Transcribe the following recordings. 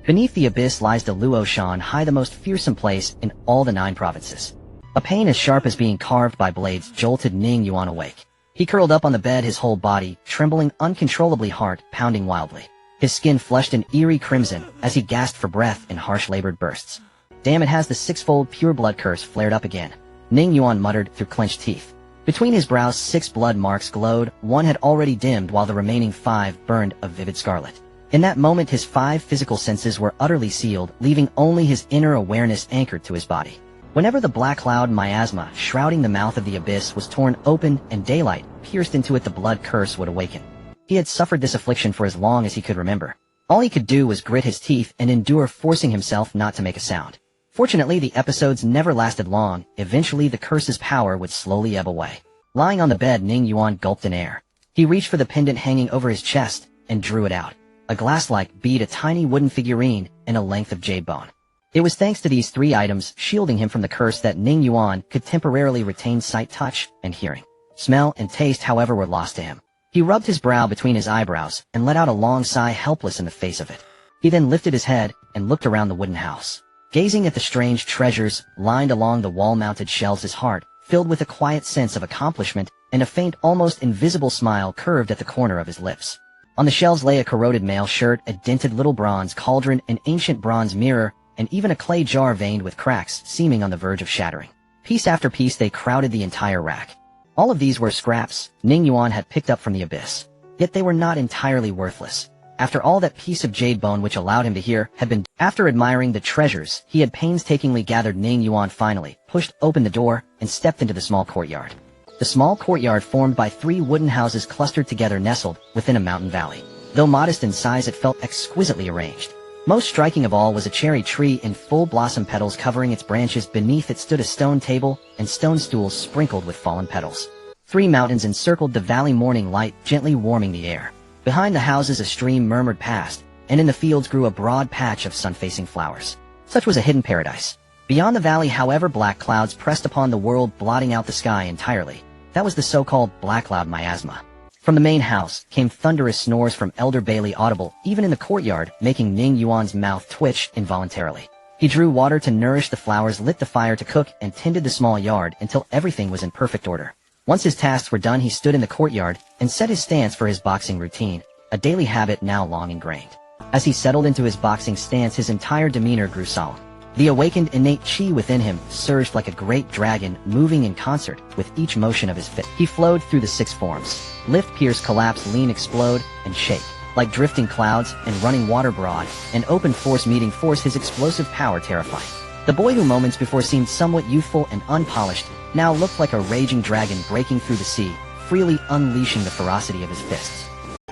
Beneath the abyss lies the Luo Shan Hai, the most fearsome place in all the 9 provinces. A pain as sharp as being carved by blades jolted Ning Yuan awake. He curled up on the bed, his whole body trembling uncontrollably, heart pounding wildly. His skin flushed an eerie crimson as he gasped for breath in harsh labored bursts. Damn, it has the 6-fold pure blood curse flared up again, Ning Yuan muttered through clenched teeth. Between his brows 6 blood marks glowed, one had already dimmed while the remaining 5 burned a vivid scarlet. In that moment his 5 physical senses were utterly sealed, leaving only his inner awareness anchored to his body. Whenever the black cloud miasma shrouding the mouth of the abyss was torn open and daylight pierced into it, the blood curse would awaken. He had suffered this affliction for as long as he could remember. All he could do was grit his teeth and endure, forcing himself not to make a sound. Fortunately, the episodes never lasted long. Eventually, the curse's power would slowly ebb away. Lying on the bed, Ning Yuan gulped in air. He reached for the pendant hanging over his chest and drew it out. A glass-like bead, a tiny wooden figurine, and a length of jade bone. It was thanks to these 3 items shielding him from the curse that Ning Yuan could temporarily retain sight, touch, and hearing. Smell and taste, however, were lost to him. He rubbed his brow between his eyebrows and let out a long sigh, helpless in the face of it. He then lifted his head and looked around the wooden house. Gazing at the strange treasures lined along the wall-mounted shelves, his heart filled with a quiet sense of accomplishment, and a faint, almost invisible smile curved at the corner of his lips. On the shelves lay a corroded mail shirt, a dented little bronze cauldron, an ancient bronze mirror, and even a clay jar veined with cracks seeming on the verge of shattering. Piece after piece they crowded the entire rack. All of these were scraps Ning Yuan had picked up from the abyss. Yet they were not entirely worthless. After all, that piece of jade bone which allowed him to hear had been... After admiring the treasures he had painstakingly gathered, Ning Yuan finally pushed open the door and stepped into the small courtyard. The small courtyard, formed by 3 wooden houses clustered together, nestled within a mountain valley. Though modest in size, it felt exquisitely arranged. Most striking of all was a cherry tree in full blossom, petals covering its branches. Beneath it stood a stone table and stone stools sprinkled with fallen petals. 3 mountains encircled the valley, morning light gently warming the air. Behind the houses a stream murmured past, and in the fields grew a broad patch of sun-facing flowers. Such was a hidden paradise. Beyond the valley, however, black clouds pressed upon the world, blotting out the sky entirely. That was the so-called black cloud miasma. From the main house came thunderous snores from Elder Bailey, audible even in the courtyard, making Ning Yuan's mouth twitch involuntarily. He drew water to nourish the flowers, lit the fire to cook, and tended the small yard until everything was in perfect order. Once his tasks were done, he stood in the courtyard and set his stance for his boxing routine, a daily habit now long ingrained. As he settled into his boxing stance, his entire demeanor grew solemn. The awakened innate chi within him surged like a great dragon, moving in concert with each motion of his fist. He flowed through the 6 forms: lift, pierce, collapse, lean, explode, and shake. Like drifting clouds and running water, broad and open force meeting force, his explosive power terrifying. The boy who moments before seemed somewhat youthful and unpolished now looked like a raging dragon breaking through the sea, freely unleashing the ferocity of his fists.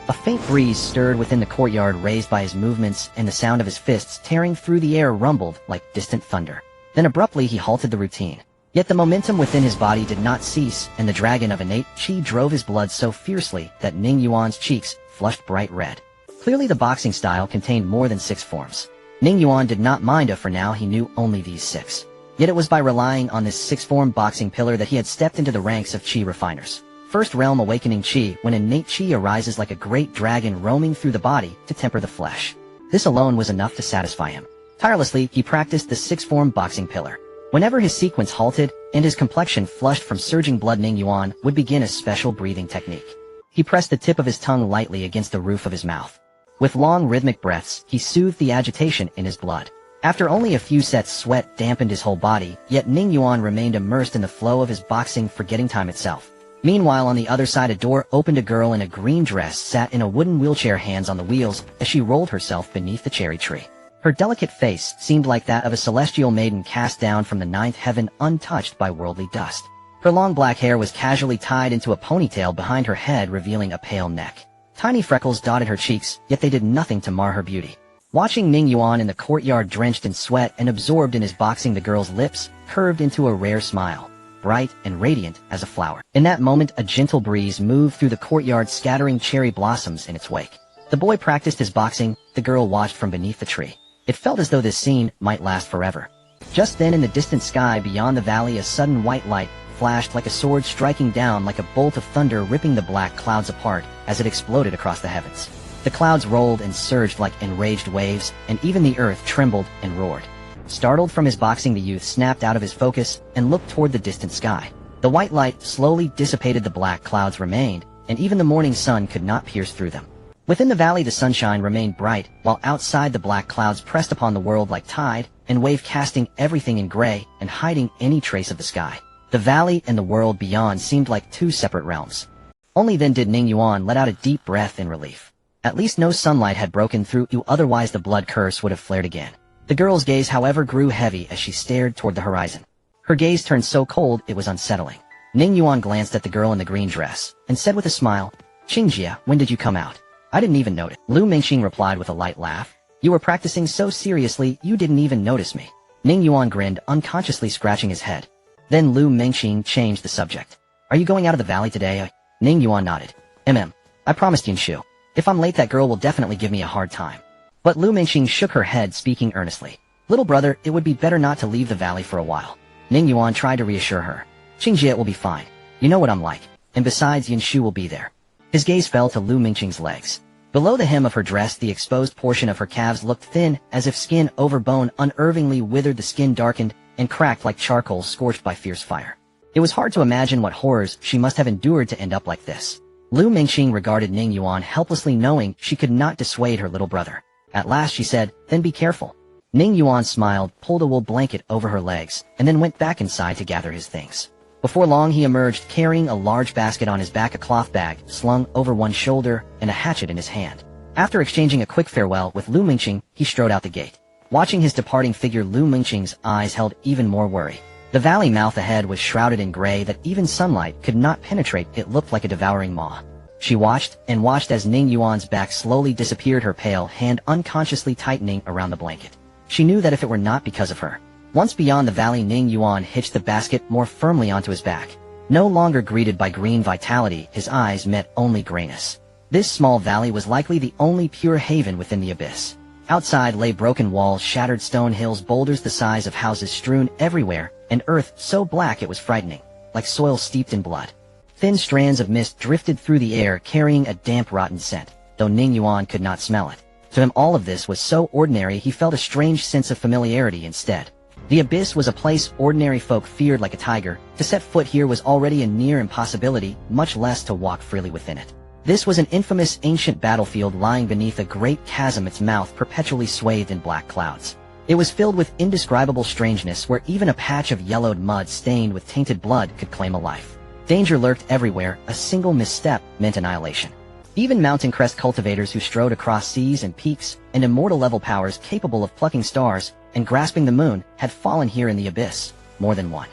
A faint breeze stirred within the courtyard, raised by his movements, and the sound of his fists tearing through the air rumbled like distant thunder. Then abruptly he halted the routine. Yet the momentum within his body did not cease, and the dragon of innate chi drove his blood so fiercely that Ning Yuan's cheeks flushed bright red. Clearly the boxing style contained more than 6 forms. Ning Yuan did not mind for now, he knew only these 6. Yet it was by relying on this 6-form boxing pillar that he had stepped into the ranks of chi refiners. First realm awakening chi, when innate chi arises like a great dragon roaming through the body to temper the flesh. This alone was enough to satisfy him. Tirelessly, he practiced the 6-form boxing pillar. Whenever his sequence halted and his complexion flushed from surging blood, Ning Yuan would begin a special breathing technique. He pressed the tip of his tongue lightly against the roof of his mouth. With long rhythmic breaths, he soothed the agitation in his blood. After only a few sets, sweat dampened his whole body, yet Ning Yuan remained immersed in the flow of his boxing, forgetting time itself. Meanwhile, on the other side, a door opened. A girl in a green dress sat in a wooden wheelchair, hands on the wheels, as she rolled herself beneath the cherry tree. Her delicate face seemed like that of a celestial maiden cast down from the 9th heaven, untouched by worldly dust. Her long black hair was casually tied into a ponytail behind her head, revealing a pale neck. Tiny freckles dotted her cheeks, yet they did nothing to mar her beauty. Watching Ning Yuan in the courtyard, drenched in sweat and absorbed in his boxing, the girl's lips curved into a rare smile, bright and radiant as a flower. In that moment, a gentle breeze moved through the courtyard, scattering cherry blossoms in its wake. The boy practiced his boxing, the girl watched from beneath the tree. It felt as though this scene might last forever. Just then, in the distant sky beyond the valley, a sudden white light flashed like a sword, striking down like a bolt of thunder, ripping the black clouds apart as it exploded across the heavens. The clouds rolled and surged like enraged waves, and even the earth trembled and roared. Startled from his boxing, the youth snapped out of his focus and looked toward the distant sky. The white light slowly dissipated, the black clouds remained, and even the morning sun could not pierce through them. Within the valley the sunshine remained bright, while outside the black clouds pressed upon the world like tide and wave, casting everything in gray and hiding any trace of the sky. The valley and the world beyond seemed like two separate realms. Only then did Ning Yuan let out a deep breath in relief. At least no sunlight had broken through, otherwise the blood curse would have flared again. The girl's gaze, however, grew heavy as she stared toward the horizon. Her gaze turned so cold it was unsettling. Ning Yuan glanced at the girl in the green dress and said with a smile, "Qingjie, when did you come out?" "I didn't even notice." Lu Mingxing replied with a light laugh. "You were practicing so seriously you didn't even notice me." Ning Yuan grinned, unconsciously scratching his head. Then Lu Mingxing changed the subject. "Are you going out of the valley today?" Ning Yuan nodded. I promised Yunshu. If I'm late, that girl will definitely give me a hard time." But Lu Mingxing shook her head, speaking earnestly. "Little brother, it would be better not to leave the valley for a while." Ning Yuan tried to reassure her. "Qingjie, it will be fine. You know what I'm like. And besides, Yunshu will be there." His gaze fell to Lu Mingxing's legs. Below the hem of her dress, the exposed portion of her calves looked thin, as if skin over bone unnervingly withered. The skin darkened and cracked like charcoal scorched by fierce fire. It was hard to imagine what horrors she must have endured to end up like this. Lu Mingxing regarded Ning Yuan helplessly, knowing she could not dissuade her little brother. At last she said, "Then be careful." Ning Yuan smiled, pulled a wool blanket over her legs, and then went back inside to gather his things. Before long he emerged carrying a large basket on his back, a cloth bag slung over one shoulder, and a hatchet in his hand. After exchanging a quick farewell with Lu Mingxing, he strode out the gate. Watching his departing figure, Lu Mingxing's eyes held even more worry. The valley mouth ahead was shrouded in gray that even sunlight could not penetrate. It looked like a devouring maw. She watched and watched as Ning Yuan's back slowly disappeared, her pale hand unconsciously tightening around the blanket. She knew that if it were not because of her. Once beyond the valley, Ning Yuan hitched the basket more firmly onto his back. No longer greeted by green vitality, his eyes met only grayness. This small valley was likely the only pure haven within the abyss. Outside lay broken walls, shattered stone hills, boulders the size of houses strewn everywhere, and earth so black it was frightening, like soil steeped in blood. Thin strands of mist drifted through the air, carrying a damp, rotten scent, though Ning Yuan could not smell it. To him all of this was so ordinary he felt a strange sense of familiarity instead. The abyss was a place ordinary folk feared like a tiger. To set foot here was already a near impossibility, much less to walk freely within it. This was an infamous ancient battlefield lying beneath a great chasm, its mouth perpetually swathed in black clouds. It was filled with indescribable strangeness, where even a patch of yellowed mud stained with tainted blood could claim a life. Danger lurked everywhere. A single misstep meant annihilation. Even mountain crest cultivators who strode across seas and peaks, and immortal level powers capable of plucking stars and grasping the moon, had fallen here in the abyss, more than one.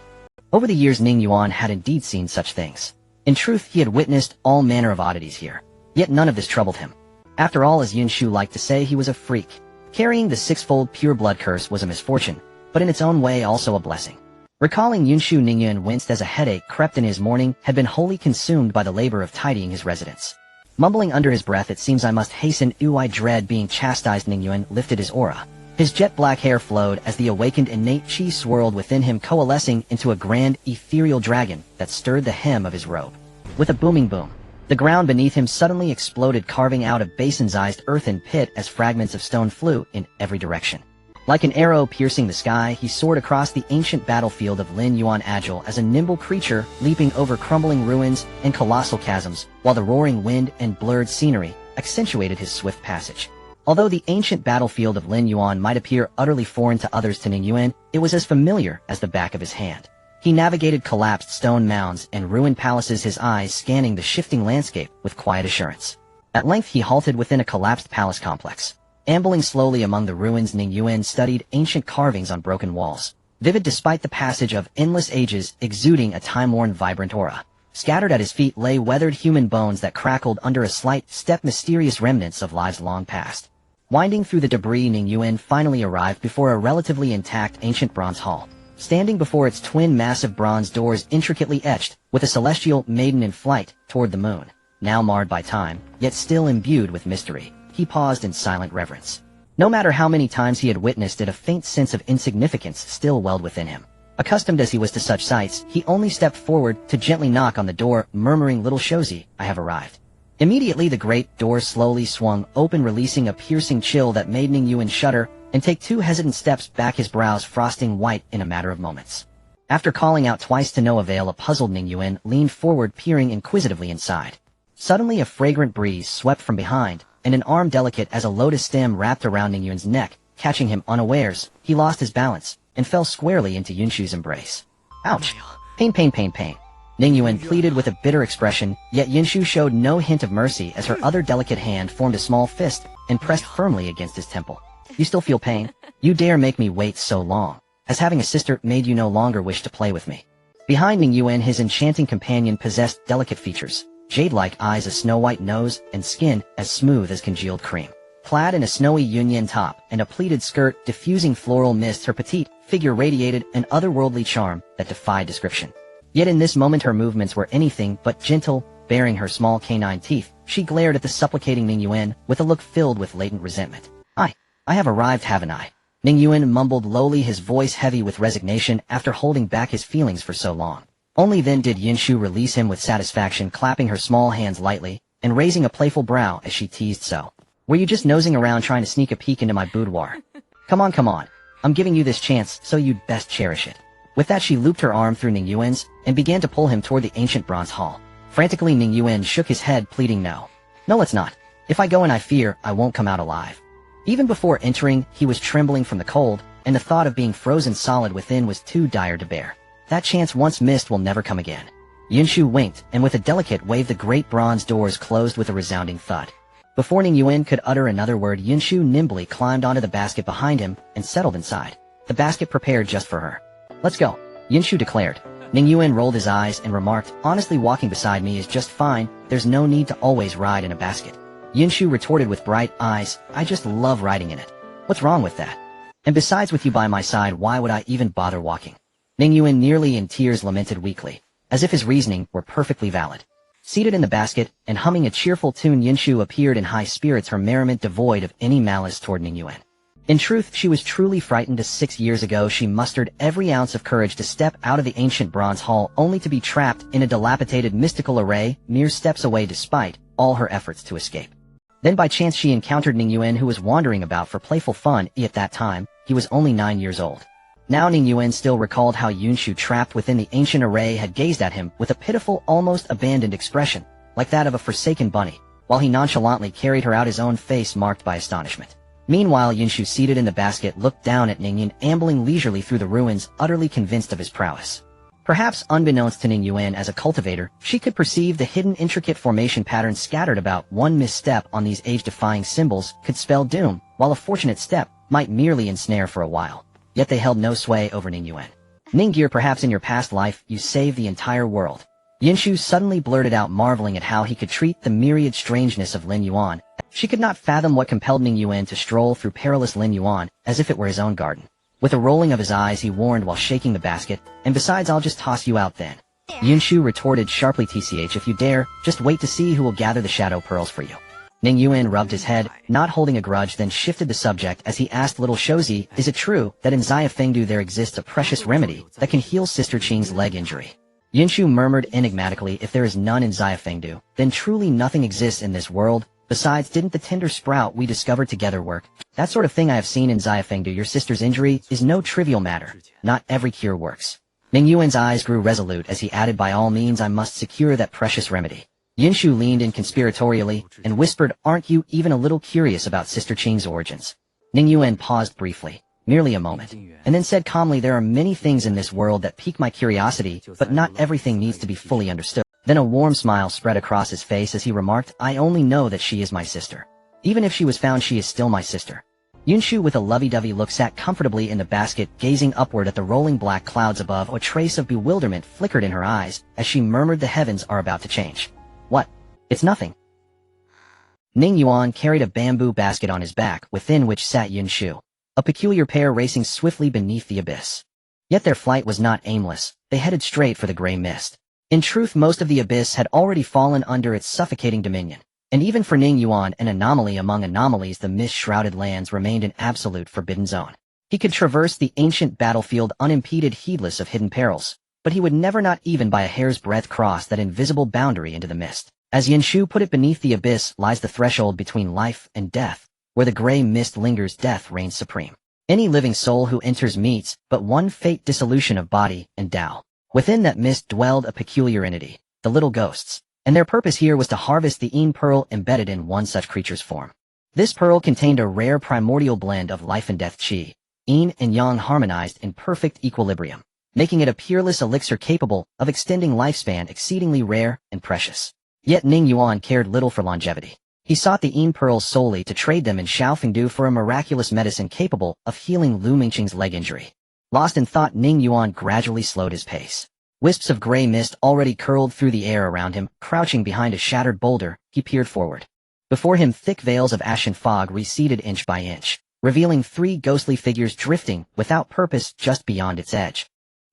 Over the years Ning Yuan had indeed seen such things. In truth, he had witnessed all manner of oddities here. Yet none of this troubled him. After all, as Yunshu liked to say, he was a freak. Carrying the sixfold pure blood curse was a misfortune, but in its own way also a blessing. Recalling Yunshu, Ning Yuan winced as a headache crept in. His morning had been wholly consumed by the labor of tidying his residence. Mumbling under his breath, "It seems I must hasten. I dread being chastised." Ning Yuan lifted his aura. His jet black hair flowed as the awakened innate chi swirled within him, coalescing into a grand ethereal dragon that stirred the hem of his robe. With a booming boom, the ground beneath him suddenly exploded, carving out a basin-sized earthen pit as fragments of stone flew in every direction. Like an arrow piercing the sky, he soared across the ancient battlefield of Lin Yuan, agile as a nimble creature leaping over crumbling ruins and colossal chasms, while the roaring wind and blurred scenery accentuated his swift passage. Although the ancient battlefield of Lin Yuan might appear utterly foreign to others, to Ning Yuan, it was as familiar as the back of his hand. He navigated collapsed stone mounds and ruined palaces, his eyes scanning the shifting landscape with quiet assurance. At length he halted within a collapsed palace complex. Ambling slowly among the ruins, Ning Yuan studied ancient carvings on broken walls, vivid despite the passage of endless ages, exuding a time-worn vibrant aura. Scattered at his feet lay weathered human bones that crackled under a slight step, mysterious remnants of lives long past. Winding through the debris, Ning Yuan finally arrived before a relatively intact ancient bronze hall. Standing before its twin massive bronze doors intricately etched, with a celestial maiden in flight toward the moon, now marred by time, yet still imbued with mystery, he paused in silent reverence. No matter how many times he had witnessed it, a faint sense of insignificance still welled within him. Accustomed as he was to such sights, he only stepped forward to gently knock on the door, murmuring, "Little Shozi, I have arrived." Immediately the great door slowly swung open, releasing a piercing chill that made Ning Yuan shudder and take 2 hesitant steps back, his brows frosting white in a matter of moments. After calling out twice to no avail, a puzzled Ning Yuan leaned forward, peering inquisitively inside. Suddenly a fragrant breeze swept from behind, and an arm delicate as a lotus stem wrapped around Ning Yuan's neck, catching him unawares. He lost his balance and fell squarely into Yunshu's embrace. Ouch! Pain, pain, pain, pain. Ning Yuan pleaded with a bitter expression, yet Yunshu showed no hint of mercy as her other delicate hand formed a small fist and pressed firmly against his temple. You still feel pain? You dare make me wait so long? Has having a sister made you no longer wish to play with me? Behind Ning Yuan, his enchanting companion possessed delicate features, jade-like eyes, a snow-white nose, and skin as smooth as congealed cream. Clad in a snowy union top and a pleated skirt diffusing floral mist, her petite figure radiated an otherworldly charm that defied description. Yet in this moment her movements were anything but gentle. Baring her small canine teeth, she glared at the supplicating Ning Yuan with a look filled with latent resentment. I have arrived, haven't I? Ning Yuan mumbled lowly, his voice heavy with resignation after holding back his feelings for so long. Only then did Yunshu release him with satisfaction, clapping her small hands lightly and raising a playful brow as she teased, so. Were you just nosing around trying to sneak a peek into my boudoir? Come on, come on. I'm giving you this chance, so you'd best cherish it. With that, she looped her arm through Ning Yuan's and began to pull him toward the ancient bronze hall. Frantically, Ning Yuan shook his head, pleading no. No, let's not. If I go in, I fear I won't come out alive. Even before entering, he was trembling from the cold, and the thought of being frozen solid within was too dire to bear. That chance once missed will never come again. Yunshu winked, and with a delicate wave the great bronze doors closed with a resounding thud. Before Ning Yuan could utter another word, Yunshu nimbly climbed onto the basket behind him and settled inside. The basket prepared just for her. Let's go, Yunshu declared. Ning Yuan rolled his eyes and remarked, honestly, walking beside me is just fine. There's no need to always ride in a basket. Yunshu retorted with bright eyes, I just love riding in it. What's wrong with that? And besides, with you by my side, why would I even bother walking? Ning Yuan, nearly in tears, lamented weakly, as if his reasoning were perfectly valid. Seated in the basket and humming a cheerful tune, Yunshu appeared in high spirits, her merriment devoid of any malice toward Ning Yuan. In truth, she was truly frightened, as 6 years ago she mustered every ounce of courage to step out of the ancient bronze hall only to be trapped in a dilapidated mystical array mere steps away despite all her efforts to escape. Then by chance she encountered Ning Yuan, who was wandering about for playful fun. At that time, he was only 9 years old. Now Ning Yuan still recalled how Yunshu, trapped within the ancient array, had gazed at him with a pitiful, almost abandoned expression, like that of a forsaken bunny, while he nonchalantly carried her out, his own face marked by astonishment. Meanwhile, Yunshu, seated in the basket, looked down at Ning Yuan, ambling leisurely through the ruins, utterly convinced of his prowess. Perhaps unbeknownst to Ning Yuan as a cultivator, she could perceive the hidden intricate formation patterns scattered about. One misstep on these age-defying symbols could spell doom, while a fortunate step might merely ensnare for a while. Yet they held no sway over Ning Yuan. Ningir, perhaps in your past life, you saved the entire world. Yunshu suddenly blurted out, marveling at how he could treat the myriad strangeness of Lin Yuan. She could not fathom what compelled Ning Yuan to stroll through perilous Lin Yuan as if it were his own garden. With a rolling of his eyes, he warned while shaking the basket, and besides, I'll just toss you out then. Yunshu retorted sharply, tch, if you dare, just wait to see who will gather the shadow pearls for you. Ning Yuan rubbed his head, not holding a grudge, then shifted the subject as he asked little Shozi, is it true that in Xia Fengdu there exists a precious remedy that can heal Sister Qing's leg injury? Yunshu murmured enigmatically, if there is none in Xia Fengdu, then truly nothing exists in this world. Besides, didn't the tender sprout we discovered together work? That sort of thing I have seen in Xia Fengdu. Your sister's injury is no trivial matter. Not every cure works. Ning Yuan's eyes grew resolute as he added, by all means I must secure that precious remedy. Yunshu leaned in conspiratorially and whispered, aren't you even a little curious about Sister Qing's origins? Ning Yuan paused briefly, merely a moment, and then said calmly, there are many things in this world that pique my curiosity, but not everything needs to be fully understood. Then a warm smile spread across his face as he remarked, I only know that she is my sister. Even if she was found, she is still my sister. Yunshu, with a lovey-dovey look, sat comfortably in the basket, gazing upward at the rolling black clouds above. A trace of bewilderment flickered in her eyes as she murmured, the heavens are about to change. What? It's nothing. Ning Yuan carried a bamboo basket on his back, within which sat Yunshu, a peculiar pair racing swiftly beneath the abyss. Yet their flight was not aimless. They headed straight for the gray mist. In truth, most of the abyss had already fallen under its suffocating dominion, and even for Ning Yuan, an anomaly among anomalies, the mist-shrouded lands remained an absolute forbidden zone. He could traverse the ancient battlefield unimpeded, heedless of hidden perils, but he would never, not even by a hair's breadth, cross that invisible boundary into the mist. As Yinshu put it, beneath the abyss lies the threshold between life and death. Where the gray mist lingers, death reigns supreme. Any living soul who enters meets but one fate, dissolution of body and Tao. Within that mist dwelled a peculiar entity, the little ghosts, and their purpose here was to harvest the Yin pearl embedded in one such creature's form. This pearl contained a rare primordial blend of life and death qi, yin and yang harmonized in perfect equilibrium, making it a peerless elixir capable of extending lifespan, exceedingly rare and precious. Yet Ning Yuan cared little for longevity. He sought the Yin pearls solely to trade them in Xiaofengdu for a miraculous medicine capable of healing Lu Mingqing's leg injury. Lost in thought, Ning Yuan gradually slowed his pace. Wisps of gray mist already curled through the air around him. Crouching behind a shattered boulder, he peered forward. Before him, thick veils of ashen fog receded inch by inch, revealing three ghostly figures drifting, without purpose, just beyond its edge.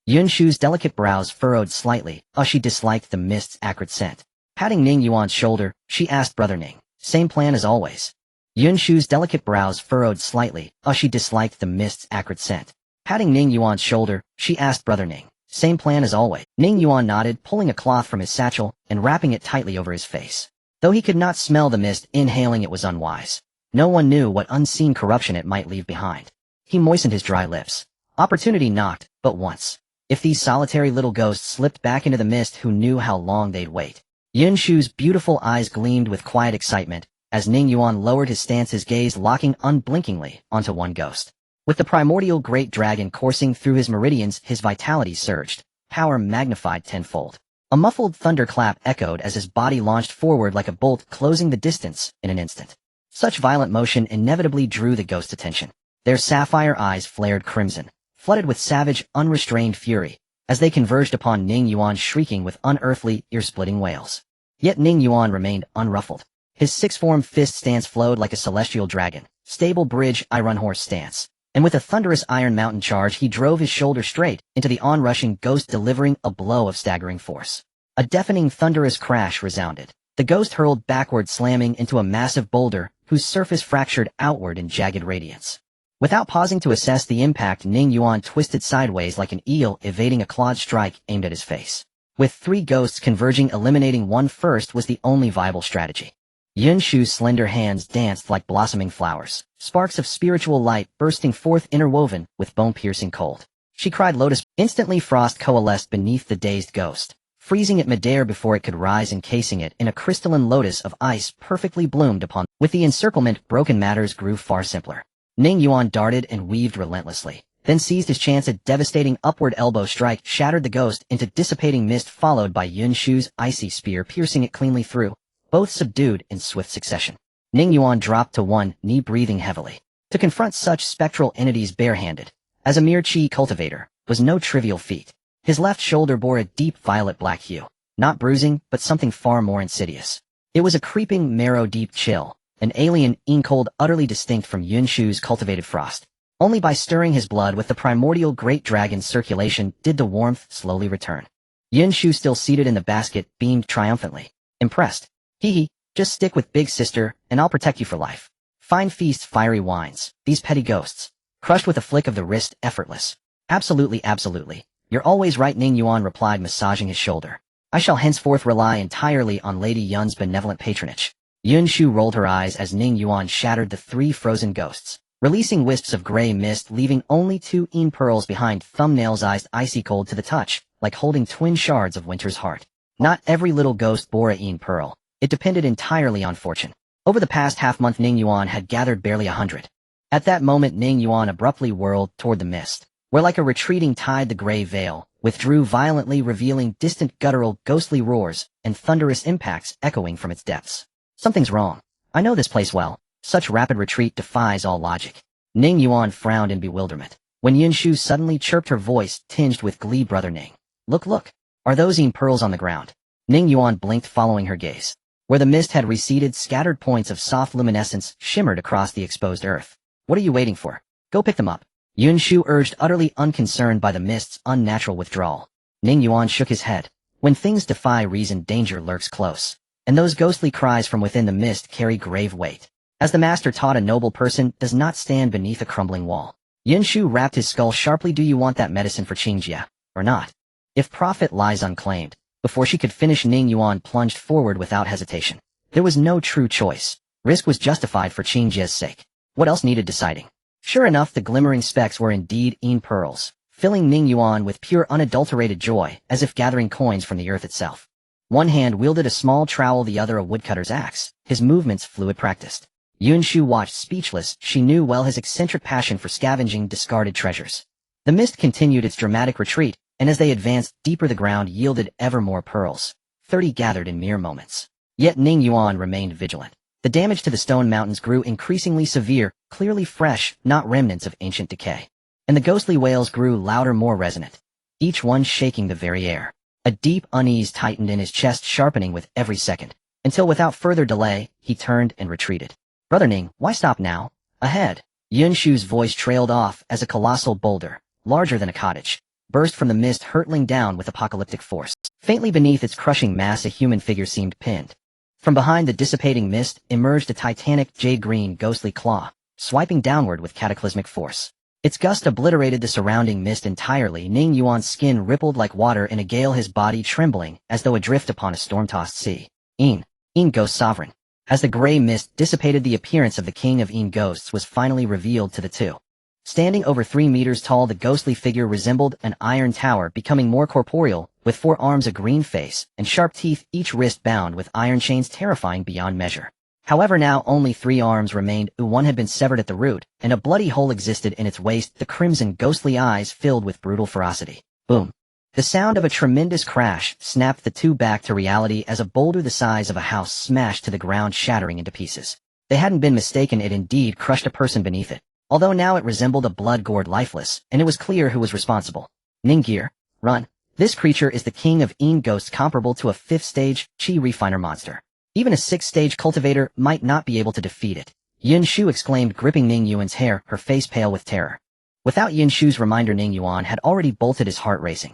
Yunshu's delicate brows furrowed slightly, as she disliked the mist's acrid scent. Patting Ning Yuan's shoulder, she asked, "Brother Ning, same plan as always?" Yunshu's delicate brows furrowed slightly, as she disliked the mist's acrid scent. Patting Ning Yuan's shoulder, she asked, "Brother Ning, same plan as always?" Ning Yuan nodded, pulling a cloth from his satchel and wrapping it tightly over his face. Though he could not smell the mist, inhaling it was unwise. No one knew what unseen corruption it might leave behind. He moistened his dry lips. Opportunity knocked, but once. If these solitary little ghosts slipped back into the mist, who knew how long they'd wait? Yunshu's beautiful eyes gleamed with quiet excitement as Ning Yuan lowered his stance, his gaze locking unblinkingly onto one ghost. With the primordial great dragon coursing through his meridians, his vitality surged, power magnified tenfold. A muffled thunderclap echoed as his body launched forward like a bolt, closing the distance in an instant. Such violent motion inevitably drew the ghost's attention. Their sapphire eyes flared crimson, flooded with savage, unrestrained fury, as they converged upon Ning Yuan, shrieking with unearthly, ear-splitting wails. Yet Ning Yuan remained unruffled. His six-form fist stance flowed like a celestial dragon, stable bridge iron horse stance, and with a thunderous Iron Mountain charge he drove his shoulder straight into the onrushing ghost, delivering a blow of staggering force. A deafening thunderous crash resounded. The ghost hurled backward, slamming into a massive boulder whose surface fractured outward in jagged radiance. Without pausing to assess the impact, Ning Yuan twisted sideways like an eel, evading a clawed strike aimed at his face. With three ghosts converging, eliminating one first was the only viable strategy. Yunshu's slender hands danced like blossoming flowers, sparks of spiritual light bursting forth interwoven with bone-piercing cold. She cried lotus. Instantly frost coalesced beneath the dazed ghost, freezing it midair before it could rise, encasing it in a crystalline lotus of ice perfectly bloomed upon. With the encirclement, broken matters grew far simpler. Ning Yuan darted and weaved relentlessly, then seized his chance. A devastating upward elbow strike shattered the ghost into dissipating mist, followed by Yunshu's icy spear piercing it cleanly through, both subdued in swift succession. Ning Yuan dropped to one knee, breathing heavily. To confront such spectral entities barehanded, as a mere chi cultivator, was no trivial feat. His left shoulder bore a deep violet-black hue, not bruising, but something far more insidious. It was a creeping, marrow-deep chill, an alien, cold, utterly distinct from Yunshu's cultivated frost. Only by stirring his blood with the primordial great dragon's circulation did the warmth slowly return. Yunshu, still seated in the basket, beamed triumphantly. Impressed. Hee, just stick with big sister, and I'll protect you for life. Fine feasts, fiery wines, these petty ghosts. Crushed with a flick of the wrist, effortless. Absolutely, absolutely. You're always right, Ning Yuan replied, massaging his shoulder. I shall henceforth rely entirely on Lady Yun's benevolent patronage. Yunshu rolled her eyes as Ning Yuan shattered the three frozen ghosts, releasing wisps of gray mist, leaving only two Yin pearls behind, thumbnails eyes icy cold to the touch, like holding twin shards of winter's heart. Not every little ghost bore a Yin pearl. It depended entirely on fortune. Over the past half-month, Ning Yuan had gathered barely 100. At that moment, Ning Yuan abruptly whirled toward the mist, where like a retreating tide the gray veil withdrew violently, revealing distant guttural, ghostly roars and thunderous impacts echoing from its depths. Something's wrong. I know this place well. Such rapid retreat defies all logic. Ning Yuan frowned in bewilderment, when Yunshu suddenly chirped, her voice tinged with glee. Brother Ning. Look. Are those Yin pearls on the ground? Ning Yuan blinked, following her gaze. Where the mist had receded, scattered points of soft luminescence shimmered across the exposed earth. What are you waiting for? Go pick them up. Yunshu urged, utterly unconcerned by the mist's unnatural withdrawal. Ning Yuan shook his head. When things defy reason, danger lurks close. And those ghostly cries from within the mist carry grave weight. As the master taught, a noble person does not stand beneath a crumbling wall. Yunshu rapped his skull sharply. Do you want that medicine for Qingjia, or not? If profit lies unclaimed, Before she could finish, Ning Yuan plunged forward without hesitation. There was no true choice. Risk was justified for Qing Jie's sake. What else needed deciding? Sure enough, the glimmering specks were indeed pearls, filling Ning Yuan with pure unadulterated joy, as if gathering coins from the earth itself. One hand wielded a small trowel, the other a woodcutter's axe, his movements fluid practiced. Yunshu watched speechless. She knew well his eccentric passion for scavenging discarded treasures. The mist continued its dramatic retreat, and as they advanced deeper, the ground yielded ever more pearls. 30 gathered in mere moments. Yet Ning Yuan remained vigilant. The damage to the stone mountains grew increasingly severe, clearly fresh, not remnants of ancient decay. And the ghostly wails grew louder, more resonant, each one shaking the very air. A deep unease tightened in his chest, sharpening with every second, until without further delay, he turned and retreated. Brother Ning, why stop now? Ahead. Yunshu's voice trailed off as a colossal boulder, larger than a cottage, burst from the mist, hurtling down with apocalyptic force. Faintly beneath its crushing mass, a human figure seemed pinned. From behind the dissipating mist emerged a titanic jade-green ghostly claw, swiping downward with cataclysmic force. Its gust obliterated the surrounding mist entirely. Ning Yuan's skin rippled like water in a gale, his body trembling as though adrift upon a storm-tossed sea. Ghost Sovereign. As the gray mist dissipated, the appearance of the king of Ghosts was finally revealed to the two. Standing over 3 meters tall, the ghostly figure resembled an iron tower, becoming more corporeal, with 4 arms, a green face, and sharp teeth, each wrist bound with iron chains, terrifying beyond measure. However, now only 3 arms remained. One had been severed at the root, and a bloody hole existed in its waist, the crimson ghostly eyes filled with brutal ferocity. Boom. The sound of a tremendous crash snapped the two back to reality as a boulder the size of a house smashed to the ground, shattering into pieces. They hadn't been mistaken, it indeed crushed a person beneath it. Although now it resembled a blood-gored lifeless, and it was clear who was responsible. Ningir, run. This creature is the king of Ghosts, comparable to a 5th-stage chi refiner monster. Even a 6th-stage cultivator might not be able to defeat it. Yunshu exclaimed, gripping Ning Yuan's hair, her face pale with terror. Without Yunshu's reminder, Ning Yuan had already bolted, his heart racing.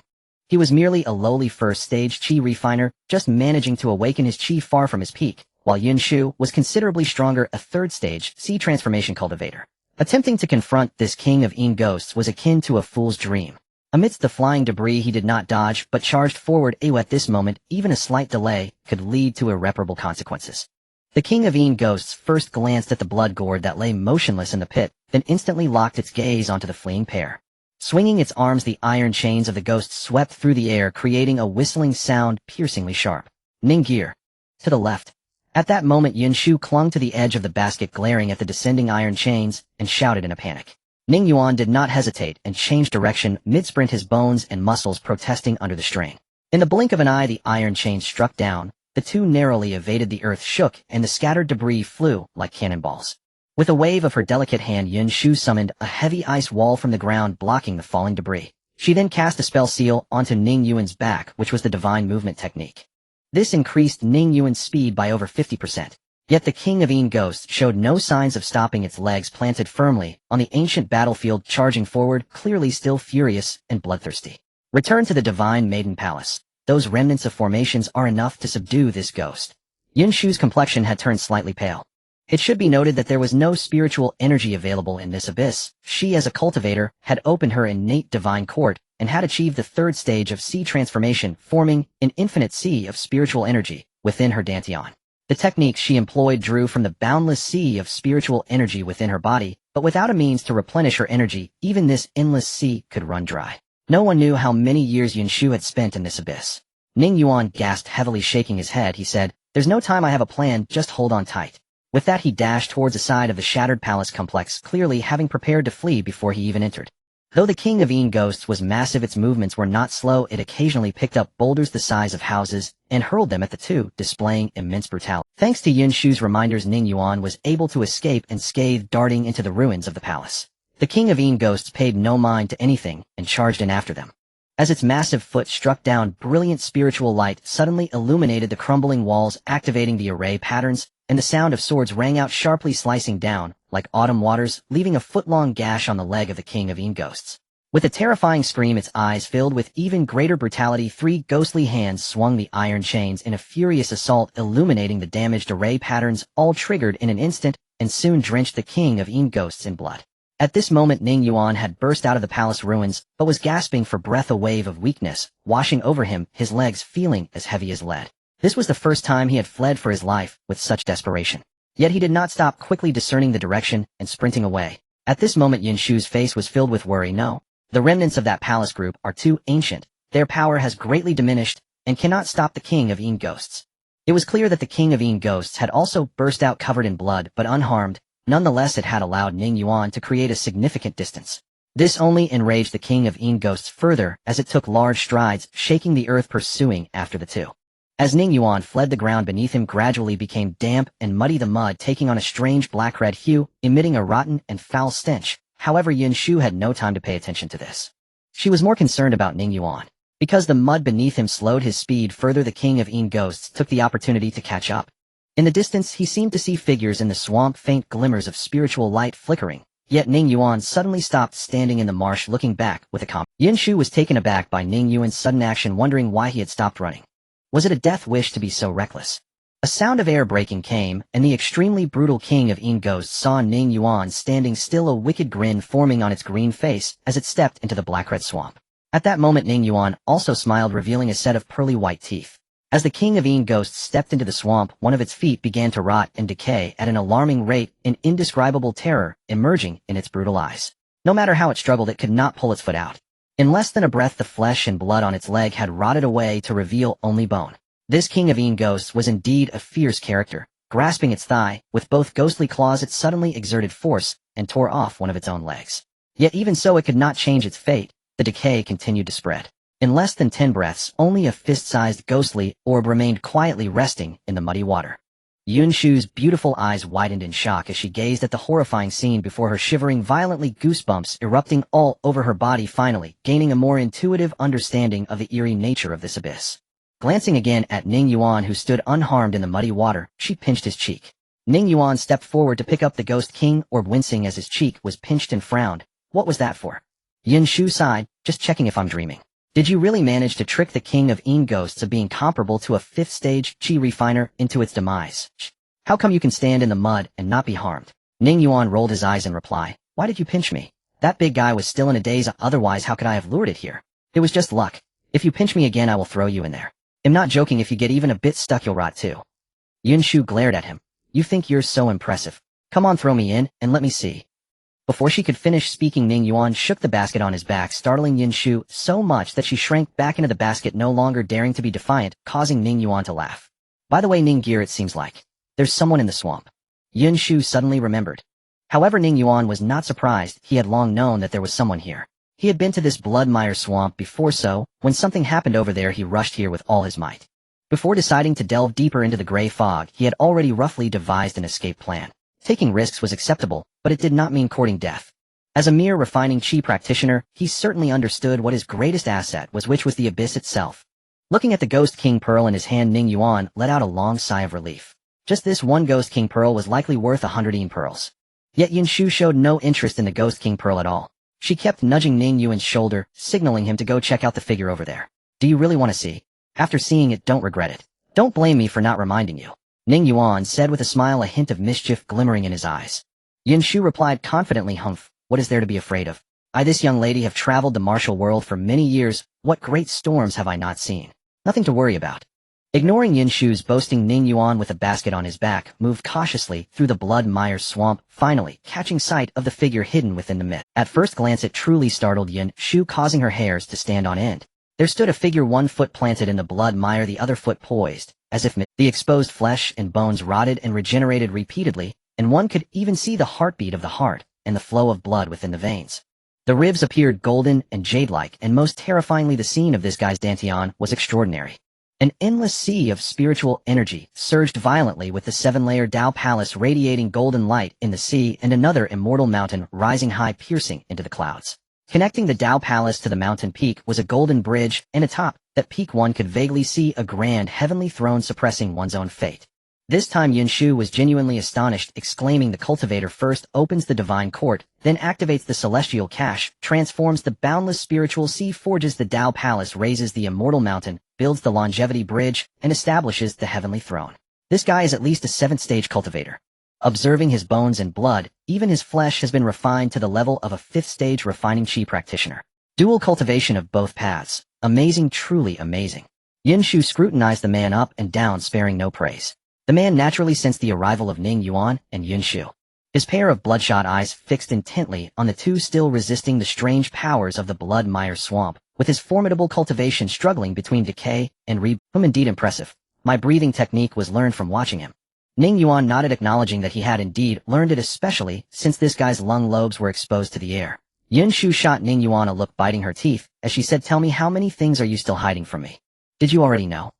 He was merely a lowly 1st-stage chi refiner, just managing to awaken his chi far from his peak, while Yunshu was considerably stronger, a 3rd-stage Sea transformation cultivator. Attempting to confront this king of Ghosts was akin to a fool's dream. Amidst the flying debris, he did not dodge, but charged forward. At this moment, even a slight delay could lead to irreparable consequences. The king of Ghosts first glanced at the blood gourd that lay motionless in the pit, then instantly locked its gaze onto the fleeing pair. Swinging its arms, the iron chains of the ghost swept through the air, creating a whistling sound piercingly sharp. Ningir. To the left. At that moment, Yunshu clung to the edge of the basket, glaring at the descending iron chains, and shouted in a panic. Ning Yuan did not hesitate and changed direction, mid-sprint, his bones and muscles protesting under the strain. In the blink of an eye, the iron chains struck down, the two narrowly evaded, the earth shook, and the scattered debris flew like cannonballs. With a wave of her delicate hand, Yunshu summoned a heavy ice wall from the ground, blocking the falling debris. She then cast a spell seal onto Ning Yuan's back, which was the divine movement technique. This increased Ning Yuan's speed by over 50%. Yet the king of Ghosts showed no signs of stopping, its legs planted firmly on the ancient battlefield, charging forward, clearly still furious and bloodthirsty. Return to the divine maiden palace. Those remnants of formations are enough to subdue this ghost. Yunshu's complexion had turned slightly pale. It should be noted that there was no spiritual energy available in this abyss. She, as a cultivator, had opened her innate divine court and had achieved the 3rd stage of sea transformation, forming an infinite sea of spiritual energy within her dantian. The techniques she employed drew from the boundless sea of spiritual energy within her body, but without a means to replenish her energy, even this endless sea could run dry. No one knew how many years Yunshu had spent in this abyss. Ning Yuan gasped heavily, shaking his head. He said, "There's no time, I have a plan, just hold on tight." With that, he dashed towards the side of the shattered palace complex, clearly having prepared to flee before he even entered. Though the king of Ghosts was massive, its movements were not slow. It occasionally picked up boulders the size of houses and hurled them at the two, displaying immense brutality. Thanks to Yunshu's reminders, Ning Yuan was able to escape unscathed, darting into the ruins of the palace. The king of Ghosts paid no mind to anything and charged in after them. As its massive foot struck down, brilliant spiritual light suddenly illuminated the crumbling walls, activating the array patterns, and the sound of swords rang out sharply, slicing down like autumn waters, leaving a foot-long gash on the leg of the king of Ghosts. With a terrifying scream, its eyes filled with even greater brutality, 3 ghostly hands swung the iron chains in a furious assault, illuminating the damaged array patterns, all triggered in an instant, and soon drenched the king of Ghosts in blood. At this moment Ning Yuan had burst out of the palace ruins, but was gasping for breath, a wave of weakness, washing over him, his legs feeling as heavy as lead. This was the first time he had fled for his life with such desperation. Yet he did not stop, quickly discerning the direction and sprinting away. At this moment Yinshu's face was filled with worry. No. The remnants of that palace group are too ancient, their power has greatly diminished, and cannot stop the King of Yin Ghosts. It was clear that the King of Yin Ghosts had also burst out covered in blood, but unharmed. Nonetheless, it had allowed Ning Yuan to create a significant distance. This only enraged the King of Yin Ghosts further, as it took large strides, shaking the earth, pursuing after the two. As Ning Yuan fled, the ground beneath him gradually became damp and muddy, the mud taking on a strange black-red hue, emitting a rotten and foul stench. However, Yinshu had no time to pay attention to this. She was more concerned about Ning Yuan. Because the mud beneath him slowed his speed further, the King of Yin Ghosts took the opportunity to catch up. In the distance, he seemed to see figures in the swamp, faint glimmers of spiritual light flickering. Yet Ning Yuan suddenly stopped, standing in the marsh, looking back with a comment. Yinshu was taken aback by Ning Yuan's sudden action, wondering why he had stopped running. Was it a death wish to be so reckless? A sound of air breaking came, and the extremely brutal King of Yin Ghosts saw Ning Yuan standing still, a wicked grin forming on its green face as it stepped into the black-red swamp. At that moment Ning Yuan also smiled, revealing a set of pearly white teeth. As the King of Yin Ghosts stepped into the swamp, one of its feet began to rot and decay at an alarming rate, an indescribable terror emerging in its brutal eyes. No matter how it struggled, it could not pull its foot out. In less than a breath, the flesh and blood on its leg had rotted away to reveal only bone. This King of Yin Ghosts was indeed a fierce character. Grasping its thigh, with both ghostly claws, it suddenly exerted force and tore off one of its own legs. Yet even so, it could not change its fate. The decay continued to spread. In less than 10 breaths, only a fist-sized ghostly orb remained quietly resting in the muddy water. Yunshu's beautiful eyes widened in shock as she gazed at the horrifying scene before her, shivering violently, goosebumps erupting all over her body, finally gaining a more intuitive understanding of the eerie nature of this abyss. Glancing again at Ning Yuan, who stood unharmed in the muddy water, she pinched his cheek. Ning Yuan stepped forward to pick up the Ghost King orb, wincing as his cheek was pinched, and frowned. What was that for? Yinshu sighed, just checking if I'm dreaming. Did you really manage to trick the King of Yin Ghosts of being comparable to a 5th stage chi refiner into its demise? How come you can stand in the mud and not be harmed? Ning Yuan rolled his eyes in reply. Why did you pinch me? That big guy was still in a daze, otherwise how could I have lured it here? It was just luck. If you pinch me again, I will throw you in there. I'm not joking, if you get even a bit stuck you'll rot too. Yinshu glared at him. You think you're so impressive? Come on, throw me in, and let me see. Before she could finish speaking, Ning Yuan shook the basket on his back, startling Yinshu so much that she shrank back into the basket, no longer daring to be defiant, causing Ning Yuan to laugh. By the way, Ning Gear, it seems like there's someone in the swamp. Yinshu suddenly remembered. However, Ning Yuan was not surprised. He had long known that there was someone here. He had been to this blood mire swamp before, so when something happened over there, he rushed here with all his might. Before deciding to delve deeper into the gray fog, he had already roughly devised an escape plan. Taking risks was acceptable, but it did not mean courting death. As a mere refining chi practitioner, he certainly understood what his greatest asset was, which was the abyss itself. Looking at the Ghost King Pearl in his hand, Ning Yuan let out a long sigh of relief. Just this one Ghost King Pearl was likely worth 100 Yin pearls. Yet Yinshu showed no interest in the Ghost King Pearl at all. She kept nudging Ning Yuan's shoulder, signaling him to go check out the figure over there. Do you really want to see? After seeing it, don't regret it. Don't blame me for not reminding you. Ning Yuan said with a smile, a hint of mischief glimmering in his eyes. Yinshu replied confidently, Humph, what is there to be afraid of? I, this young lady, have traveled the martial world for many years. What great storms have I not seen? Nothing to worry about. Ignoring Yinshu's boasting, Ning Yuan, with a basket on his back, moved cautiously through the blood mire swamp, finally catching sight of the figure hidden within the mist. At first glance, it truly startled Yinshu, causing her hairs to stand on end. There stood a figure, one foot planted in the blood mire, the other foot poised, as if the exposed flesh and bones rotted and regenerated repeatedly, and one could even see the heartbeat of the heart and the flow of blood within the veins. The ribs appeared golden and jade-like, and most terrifyingly, the scene of this guy's dantian was extraordinary. An endless sea of spiritual energy surged violently, with the 7-layer Tao Palace radiating golden light in the sea, and another immortal mountain rising high, piercing into the clouds. Connecting the Tao Palace to the mountain peak was a golden bridge, and atop that peak one could vaguely see a grand heavenly throne suppressing one's own fate. This time Yinshu was genuinely astonished, exclaiming, the cultivator first opens the divine court, then activates the celestial cache, transforms the boundless spiritual sea, forges the Tao Palace, raises the immortal mountain, builds the longevity bridge, and establishes the heavenly throne. This guy is at least a 7th stage cultivator. Observing his bones and blood, even his flesh has been refined to the level of a 5th-stage refining chi practitioner. Dual cultivation of both paths. Amazing, truly amazing. Yin Shu scrutinized the man up and down, sparing no praise. The man naturally sensed the arrival of Ning Yuan and Yin Shu. His pair of bloodshot eyes fixed intently on the two, still resisting the strange powers of the blood mire swamp, with his formidable cultivation struggling between decay and rebirth. Indeed impressive. My breathing technique was learned from watching him. Ning Yuan nodded, acknowledging that he had indeed learned it, especially since this guy's lung lobes were exposed to the air. Yin Shu shot Ning Yuan a look, biting her teeth, as she said, "Tell me, how many things are you still hiding from me? Did you already know?"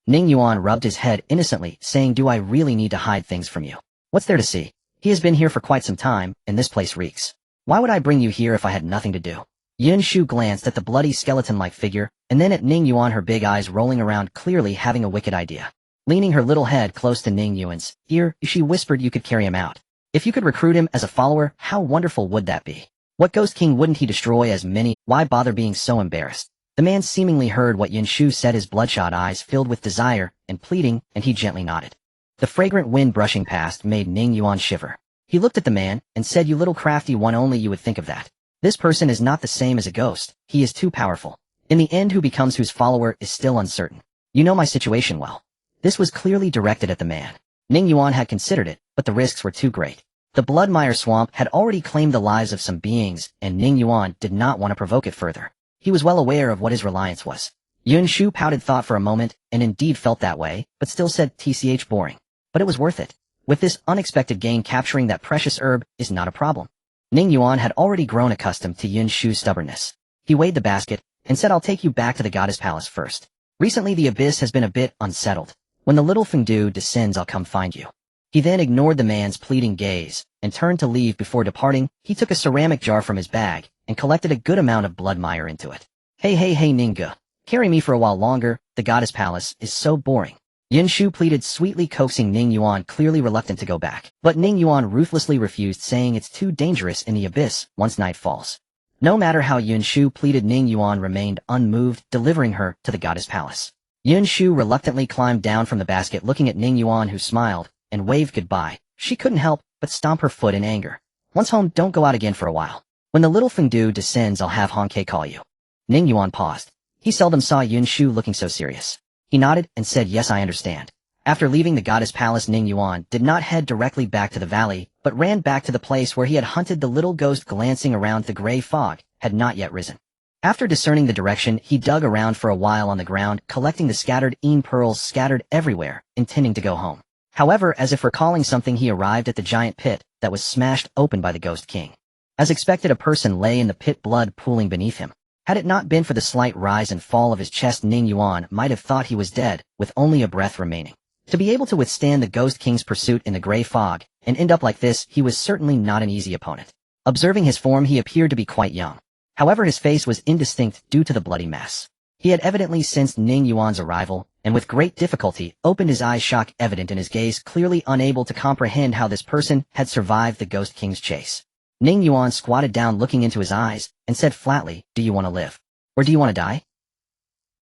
Ning Yuan rubbed his head innocently, saying, "Do I really need to hide things from you? What's there to see? He has been here for quite some time, and this place reeks. Why would I bring you here if I had nothing to do?" Yin Shu glanced at the bloody skeleton-like figure, and then at Ning Yuan, her big eyes rolling around, clearly having a wicked idea. Leaning her little head close to Ning Yuan's ear, she whispered, "You could carry him out. If you could recruit him as a follower, how wonderful would that be? What Ghost King wouldn't he destroy as many? Why bother being so embarrassed?" The man seemingly heard what Yin Shu said, his bloodshot eyes filled with desire and pleading, and he gently nodded. The fragrant wind brushing past made Ning Yuan shiver. He looked at the man and said, "You little crafty one, only you would think of that. This person is not the same as a ghost. He is too powerful. In the end, who becomes whose follower is still uncertain. You know my situation well." This was clearly directed at the man. Ning Yuan had considered it, but the risks were too great. The Bloodmire Swamp had already claimed the lives of some beings, and Ning Yuan did not want to provoke it further. He was well aware of what his reliance was. Yin Shu pouted thought for a moment, and indeed felt that way, but still said, "Tch, boring. But it was worth it. With this unexpected gain, capturing that precious herb is not a problem." Ning Yuan had already grown accustomed to Yin Shu's stubbornness. He weighed the basket, and said, "I'll take you back to the goddess palace first. Recently the abyss has been a bit unsettled. When the little Fengdu descends, I'll come find you." He then ignored the man's pleading gaze, and turned to leave. Before departing, he took a ceramic jar from his bag, and collected a good amount of blood mire into it. Hey Ninga. Carry me for a while longer, the goddess palace is so boring." Yin Shu pleaded sweetly, coaxing Ning Yuan, clearly reluctant to go back. But Ning Yuan ruthlessly refused, saying it's too dangerous in the abyss once night falls. No matter how Yin Shu pleaded, Ning Yuan remained unmoved, delivering her to the goddess palace. Yin Shu reluctantly climbed down from the basket, looking at Ning Yuan, who smiled and waved goodbye. She couldn't help but stomp her foot in anger. "Once home, don't go out again for a while. When the little Fengdu descends, I'll have Honke call you." Ning Yuan paused. He seldom saw Yin Shu looking so serious. He nodded and said, "Yes, I understand." After leaving the goddess palace, Ning Yuan did not head directly back to the valley, but ran back to the place where he had hunted the little ghost. Glancing around, the gray fog had not yet risen. After discerning the direction, he dug around for a while on the ground, collecting the scattered pearls scattered everywhere, intending to go home. However, as if recalling something, he arrived at the giant pit that was smashed open by the Ghost King. As expected, a person lay in the pit, blood pooling beneath him. Had it not been for the slight rise and fall of his chest, Ning Yuan might have thought he was dead, with only a breath remaining. To be able to withstand the Ghost King's pursuit in the gray fog, and end up like this, he was certainly not an easy opponent. Observing his form, he appeared to be quite young. However, his face was indistinct due to the bloody mess. He had evidently sensed Ning Yuan's arrival, and with great difficulty opened his eyes, shock evident in his gaze, clearly unable to comprehend how this person had survived the Ghost King's chase. Ning Yuan squatted down, looking into his eyes, and said flatly, "Do you want to live? Or do you want to die?"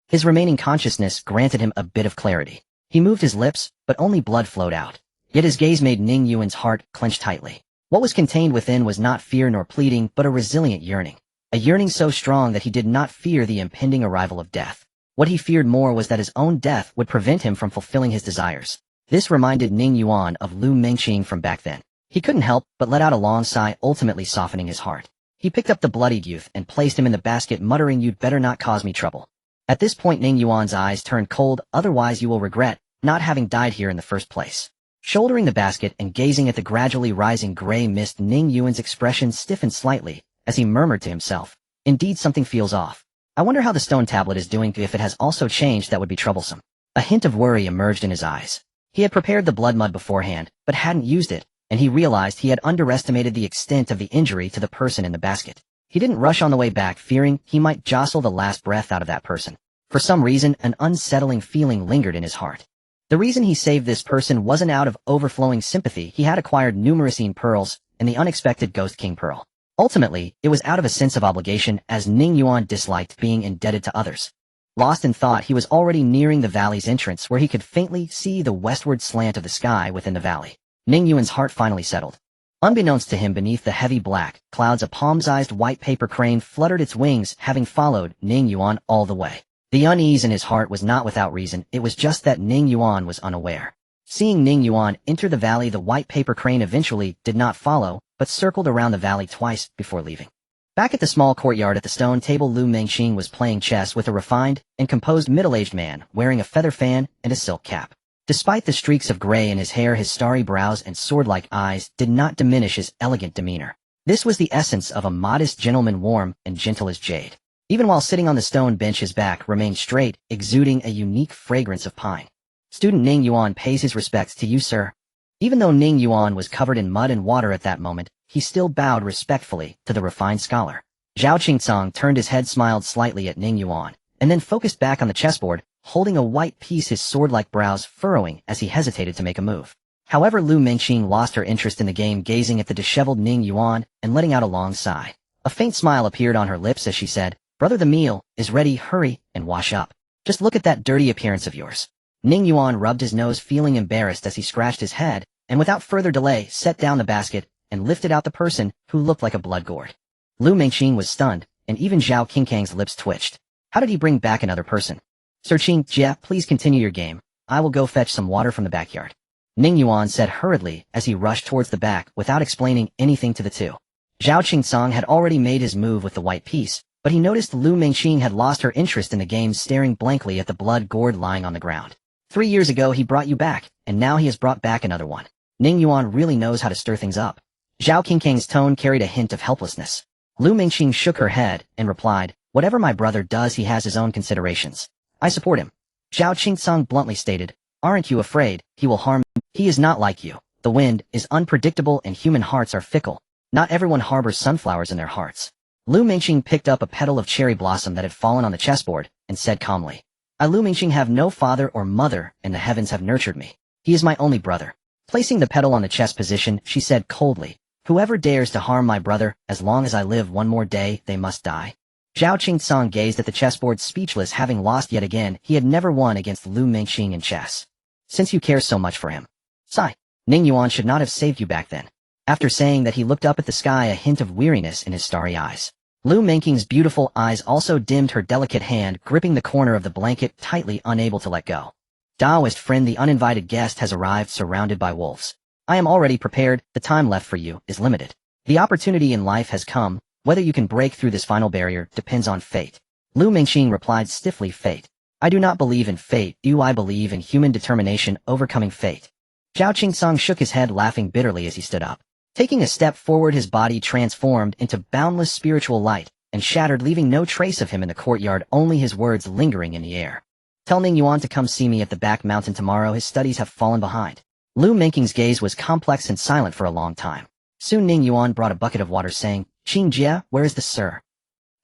His remaining consciousness granted him a bit of clarity. He moved his lips, but only blood flowed out. Yet his gaze made Ning Yuan's heart clench tightly. What was contained within was not fear nor pleading, but a resilient yearning. A yearning so strong that he did not fear the impending arrival of death. What he feared more was that his own death would prevent him from fulfilling his desires. This reminded Ning Yuan of Lu Mengqing from back then. He couldn't help but let out a long sigh, ultimately softening his heart. He picked up the bloodied youth and placed him in the basket, muttering, "You'd better not cause me trouble." At this point, Ning Yuan's eyes turned cold. "Otherwise you will regret not having died here in the first place." Shouldering the basket and gazing at the gradually rising gray mist, Ning Yuan's expression stiffened slightly as he murmured to himself, "Indeed, something feels off. I wonder how the stone tablet is doing. If it has also changed, that would be troublesome." A hint of worry emerged in his eyes. He had prepared the blood mud beforehand, but hadn't used it, and he realized he had underestimated the extent of the injury to the person in the basket. He didn't rush on the way back, fearing he might jostle the last breath out of that person. For some reason, an unsettling feeling lingered in his heart. The reason he saved this person wasn't out of overflowing sympathy. He had acquired numerous pearls and the unexpected Ghost King pearl. Ultimately, it was out of a sense of obligation, as Ning Yuan disliked being indebted to others. Lost in thought, he was already nearing the valley's entrance, where he could faintly see the westward slant of the sky within the valley. Ning Yuan's heart finally settled. Unbeknownst to him, beneath the heavy black clouds, a palm-sized white paper crane fluttered its wings, having followed Ning Yuan all the way. The unease in his heart was not without reason. It was just that Ning Yuan was unaware. Seeing Ning Yuan enter the valley, the white paper crane eventually did not follow, but circled around the valley twice before leaving. Back at the small courtyard at the stone table, Lu Mengqing was playing chess with a refined and composed middle-aged man wearing a feather fan and a silk cap. Despite the streaks of gray in his hair, his starry brows and sword-like eyes did not diminish his elegant demeanor. This was the essence of a modest gentleman, warm and gentle as jade. Even while sitting on the stone bench, his back remained straight, exuding a unique fragrance of pine. Student Ning Yuan pays his respects to you, sir. Even though Ning Yuan was covered in mud and water at that moment, he still bowed respectfully to the refined scholar. Zhao Qingcang turned his head, smiled slightly at Ning Yuan, and then focused back on the chessboard, holding a white piece, his sword-like brows furrowing as he hesitated to make a move. However, Lu Mengqing lost her interest in the game, gazing at the disheveled Ning Yuan and letting out a long sigh. A faint smile appeared on her lips as she said, "Brother, the meal is ready. Hurry and wash up. Just look at that dirty appearance of yours." Ning Yuan rubbed his nose, feeling embarrassed as he scratched his head, and without further delay set down the basket and lifted out the person who looked like a blood gourd. Lu Mengqing was stunned, and even Zhao Qingcang's lips twitched. How did he bring back another person? Sir Qing Jia, please continue your game. I will go fetch some water from the backyard. Ning Yuan said hurriedly as he rushed towards the back without explaining anything to the two. Zhao Qingcang had already made his move with the white piece, but he noticed Lu Mengqing had lost her interest in the game, staring blankly at the blood gourd lying on the ground. 3 years ago he brought you back, and now he has brought back another one. Ning Yuan really knows how to stir things up. Zhao Qingcang's tone carried a hint of helplessness. Lu Mengqing shook her head and replied, "Whatever my brother does, he has his own considerations. I support him." Zhao Qingcang bluntly stated, "Aren't you afraid he will harm me? He is not like you. The wind is unpredictable and human hearts are fickle. Not everyone harbors sunflowers in their hearts." Lu Mengqing picked up a petal of cherry blossom that had fallen on the chessboard and said calmly, "I, Lu Mengqing, have no father or mother, and the heavens have nurtured me. He is my only brother." Placing the petal on the chess position, she said coldly, "Whoever dares to harm my brother, as long as I live one more day, they must die." Zhao Qingcang gazed at the chessboard, speechless, having lost yet again. He had never won against Lu Mengqing in chess. "Since you care so much for him, sigh. Ning Yuan should not have saved you back then." After saying that, he looked up at the sky, a hint of weariness in his starry eyes. Lu Mengqing's beautiful eyes also dimmed, her delicate hand gripping the corner of the blanket tightly, unable to let go. "Taoist friend, the uninvited guest has arrived, surrounded by wolves. I am already prepared. The time left for you is limited. The opportunity in life has come. Whether you can break through this final barrier depends on fate." Lu Mengqing replied stiffly, "Fate? I do not believe in fate. Do I believe in human determination overcoming fate?" Zhao Qingcang shook his head, laughing bitterly as he stood up. Taking a step forward, his body transformed into boundless spiritual light and shattered, leaving no trace of him in the courtyard, only his words lingering in the air. "Tell Ning Yuan to come see me at the back mountain tomorrow. His studies have fallen behind." Lu Mengqing's gaze was complex and silent for a long time. Soon Ning Yuan brought a bucket of water, saying, "Qing Jia, where is the sir?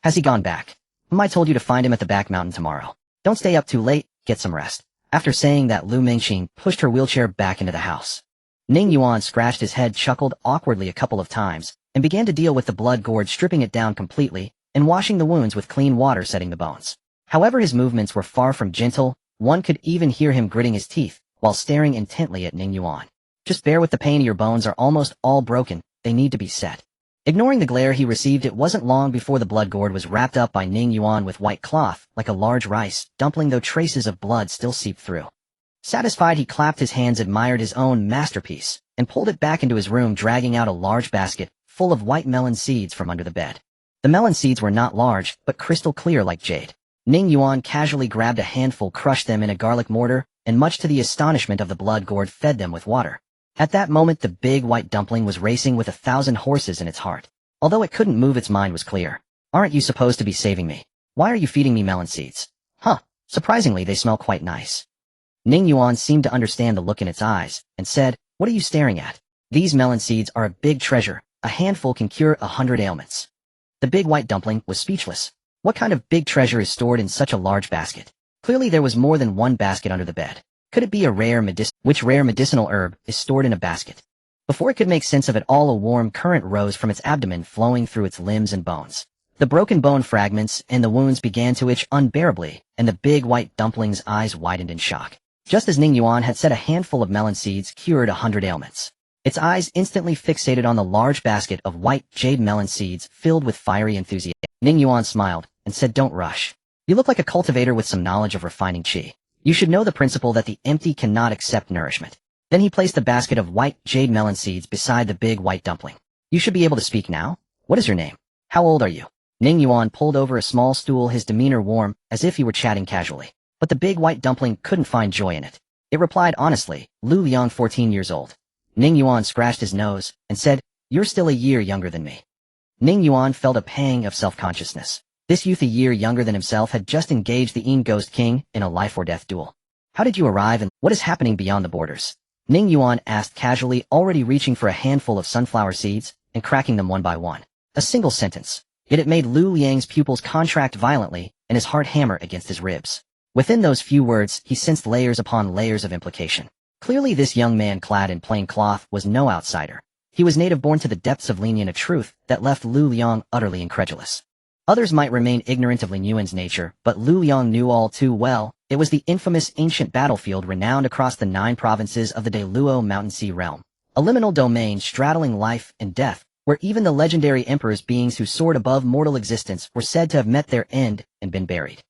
Has he gone back? I told you to find him at the back mountain tomorrow. Don't stay up too late, get some rest." After saying that, Lu Mengqing pushed her wheelchair back into the house. Ning Yuan scratched his head, chuckled awkwardly a couple of times, and began to deal with the blood gourd, stripping it down completely and washing the wounds with clean water, setting the bones. However, his movements were far from gentle. One could even hear him gritting his teeth while staring intently at Ning Yuan. "Just bear with the pain. Your bones are almost all broken. They need to be set." Ignoring the glare he received, it wasn't long before the blood gourd was wrapped up by Ning Yuan with white cloth, like a large rice dumpling, though traces of blood still seeped through. Satisfied, he clapped his hands, admired his own masterpiece, and pulled it back into his room, dragging out a large basket full of white melon seeds from under the bed. The melon seeds were not large, but crystal clear like jade. Ning Yuan casually grabbed a handful, crushed them in a garlic mortar, and much to the astonishment of the blood gourd, fed them with water. At that moment, the big white dumpling was racing with 1,000 horses in its heart. Although it couldn't move, its mind was clear. "Aren't you supposed to be saving me? Why are you feeding me melon seeds? Huh, surprisingly they smell quite nice." Ning Yuan seemed to understand the look in its eyes, and said, "What are you staring at? These melon seeds are a big treasure. A handful can cure 100 ailments." The big white dumpling was speechless. What kind of big treasure is stored in such a large basket? Clearly there was more than one basket under the bed. Could it be a rare which rare medicinal herb is stored in a basket? Before it could make sense of it all, a warm current rose from its abdomen, flowing through its limbs and bones. The broken bone fragments and the wounds began to itch unbearably, and the big white dumpling's eyes widened in shock. Just as Ning Yuan had said, a handful of melon seeds cured 100 ailments. Its eyes instantly fixated on the large basket of white jade melon seeds filled with fiery enthusiasm. Ning Yuan smiled and said, "Don't rush. You look like a cultivator with some knowledge of refining qi. You should know the principle that the empty cannot accept nourishment." Then he placed the basket of white jade melon seeds beside the big white dumpling. "You should be able to speak now. What is your name? How old are you?" Ning Yuan pulled over a small stool, his demeanor warm, as if he were chatting casually. But the big white dumpling couldn't find joy in it. It replied honestly, "Lu Liang, 14 years old." Ning Yuan scratched his nose and said, "You're still a year younger than me." Ning Yuan felt a pang of self-consciousness. This youth a year younger than himself had just engaged the Yin Ghost King in a life-or-death duel. "How did you arrive and what is happening beyond the borders?" Ning Yuan asked casually, already reaching for a handful of sunflower seeds and cracking them one by one. A single sentence. Yet it made Lu Liang's pupils contract violently and his heart hammer against his ribs. Within those few words, he sensed layers upon layers of implication. Clearly this young man clad in plain cloth was no outsider. He was native born to the depths of Lin Yuan, a truth that left Lu Liang utterly incredulous. Others might remain ignorant of Lin Yuan's nature, but Lu Liang knew all too well. It was the infamous ancient battlefield renowned across the 9 provinces of the Deluo Mountain Sea realm. A liminal domain straddling life and death, where even the legendary emperor's beings who soared above mortal existence were said to have met their end and been buried.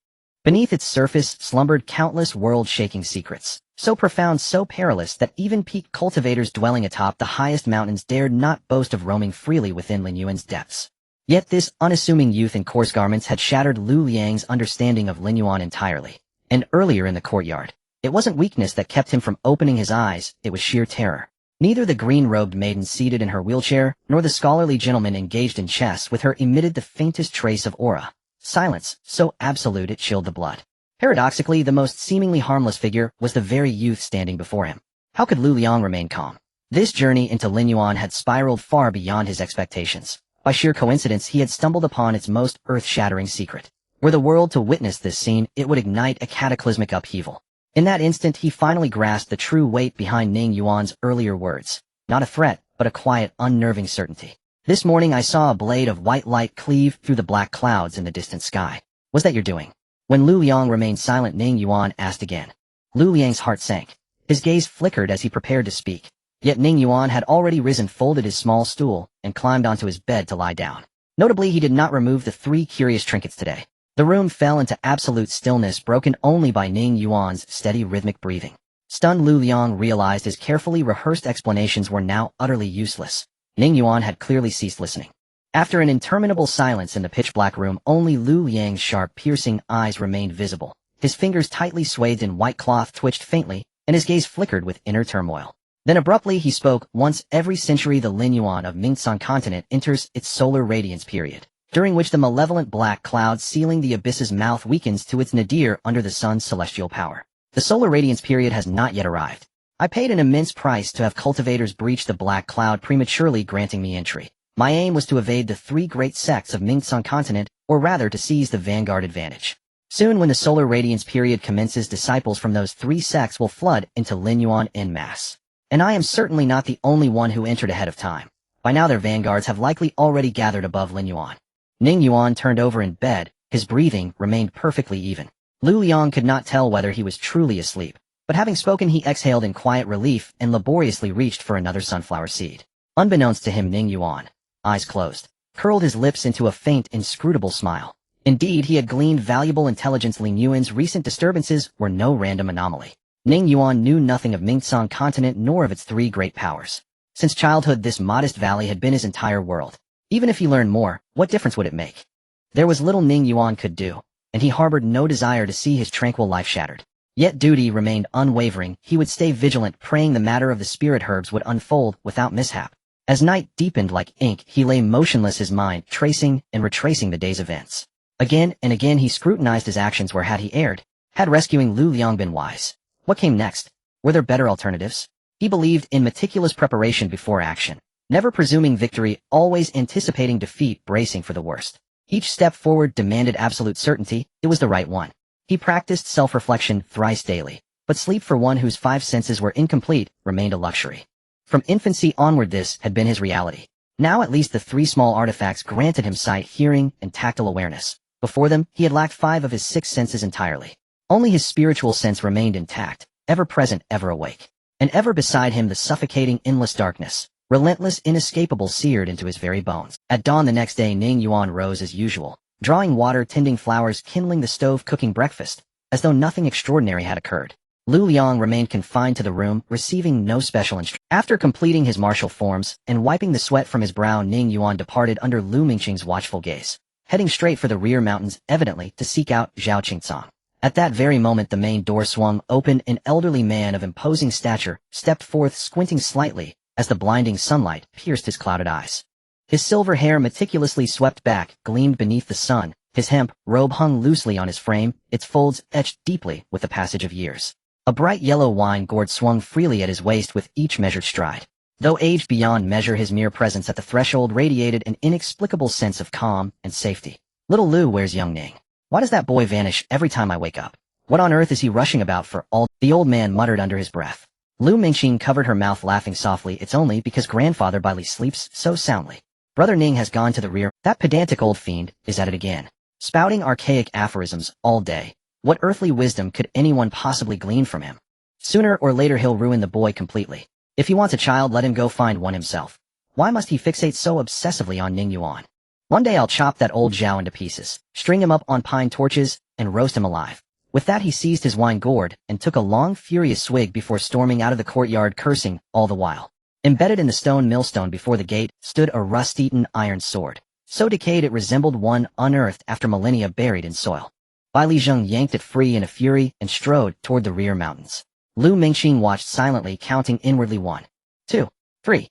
Beneath its surface slumbered countless world-shaking secrets, so profound, so peerless that even peak cultivators dwelling atop the highest mountains dared not boast of roaming freely within Lin Yuan's depths. Yet this unassuming youth in coarse garments had shattered Lu Liang's understanding of Lin Yuan entirely. And earlier in the courtyard, it wasn't weakness that kept him from opening his eyes, it was sheer terror. Neither the green-robed maiden seated in her wheelchair, nor the scholarly gentleman engaged in chess with her emitted the faintest trace of aura. Silence, so absolute it chilled the blood. Paradoxically, the most seemingly harmless figure was the very youth standing before him. How could Lu Liang remain calm? This journey into Lin Yuan had spiraled far beyond his expectations. By sheer coincidence, he had stumbled upon its most earth-shattering secret. Were the world to witness this scene, it would ignite a cataclysmic upheaval. In that instant, he finally grasped the true weight behind Ning Yuan's earlier words. Not a threat, but a quiet, unnerving certainty. "This morning I saw a blade of white light cleave through the black clouds in the distant sky. Was that your doing?" When Lu Liang remained silent, Ning Yuan asked again. Lu Liang's heart sank. His gaze flickered as he prepared to speak. Yet Ning Yuan had already risen, folded his small stool, and climbed onto his bed to lie down. Notably, he did not remove the 3 curious trinkets today. The room fell into absolute stillness, broken only by Ning Yuan's steady rhythmic breathing. Stunned, Lu Liang realized his carefully rehearsed explanations were now utterly useless. Ning Yuan had clearly ceased listening. After an interminable silence in the pitch-black room, only Lu Liang's sharp, piercing eyes remained visible. His fingers tightly swathed in white cloth twitched faintly, and his gaze flickered with inner turmoil. Then abruptly he spoke. "Once every century the Lin Yuan of Mingsan continent enters its solar radiance period, during which the malevolent black cloud sealing the abyss's mouth weakens to its nadir under the sun's celestial power. The solar radiance period has not yet arrived. I paid an immense price to have cultivators breach the black cloud, prematurely granting me entry. My aim was to evade the 3 great sects of Mingsan continent, or rather to seize the vanguard advantage. Soon when the solar radiance period commences, disciples from those 3 sects will flood into Lin Yuan en masse. And I am certainly not the only one who entered ahead of time. By now their vanguards have likely already gathered above Lin Yuan." Ning Yuan turned over in bed. His breathing remained perfectly even. Lu Liang could not tell whether he was truly asleep, but having spoken he exhaled in quiet relief and laboriously reached for another sunflower seed. Unbeknownst to him, Ning Yuan, eyes closed, curled his lips into a faint, inscrutable smile. Indeed, he had gleaned valuable intelligence. Lin Yuan's recent disturbances were no random anomaly. Ning Yuan knew nothing of Mingsan continent nor of its 3 great powers. Since childhood, this modest valley had been his entire world. Even if he learned more, what difference would it make? There was little Ning Yuan could do, and he harbored no desire to see his tranquil life shattered. Yet duty remained unwavering. He would stay vigilant, praying the matter of the spirit herbs would unfold without mishap. As night deepened like ink, he lay motionless, his mind tracing and retracing the day's events. Again and again he scrutinized his actions. Where had he erred? Had rescuing Lu Liang been wise? What came next? Were there better alternatives? He believed in meticulous preparation before action, never presuming victory, always anticipating defeat, bracing for the worst. Each step forward demanded absolute certainty. It was the right one. He practiced self-reflection thrice daily, but sleep for one whose 5 senses were incomplete remained a luxury. From infancy onward this had been his reality. Now at least the 3 small artifacts granted him sight, hearing, and tactile awareness. Before them, he had lacked 5 of his 6 senses entirely. Only his spiritual sense remained intact, ever present, ever awake. and ever beside him the suffocating endless darkness, relentless, inescapable, seared into his very bones. At dawn the next day, Ning Yuan rose as usual, drawing water, tending flowers, kindling the stove, cooking breakfast, as though nothing extraordinary had occurred. Lu Liang remained confined to the room, receiving no special instruction. After completing his martial forms and wiping the sweat from his brow, Ning Yuan departed under Lu Mingqing's watchful gaze, heading straight for the rear mountains, evidently to seek out Zhao Qingcang. At that very moment the main door swung open. An elderly man of imposing stature stepped forth, squinting slightly as the blinding sunlight pierced his clouded eyes. His silver hair, meticulously swept back, gleamed beneath the sun. His hemp robe hung loosely on his frame, its folds etched deeply with the passage of years. A bright yellow wine gourd swung freely at his waist with each measured stride. Though aged beyond measure, his mere presence at the threshold radiated an inexplicable sense of calm and safety. Little Lu, where's young Ning? Why does that boy vanish every time I wake up? What on earth is he rushing about for all? The old man muttered under his breath. Lu Mingqing covered her mouth, laughing softly. It's only because grandfather Baili sleeps so soundly. Brother Ning has gone to the rear. That pedantic old fiend is at it again, spouting archaic aphorisms all day. What earthly wisdom could anyone possibly glean from him? Sooner or later he'll ruin the boy completely. If he wants a child, let him go find one himself. Why must he fixate so obsessively on Ning Yuan? One day I'll chop that old Zhao into pieces, string him up on pine torches, and roast him alive. With that he seized his wine gourd and took a long, furious swig before storming out of the courtyard, cursing all the while. Embedded in the stone millstone before the gate stood a rust-eaten iron sword, so decayed it resembled one unearthed after millennia buried in soil. Bai Lijeng yanked it free in a fury and strode toward the rear mountains. Lu Mingqing watched silently, counting inwardly 1, 2, 3.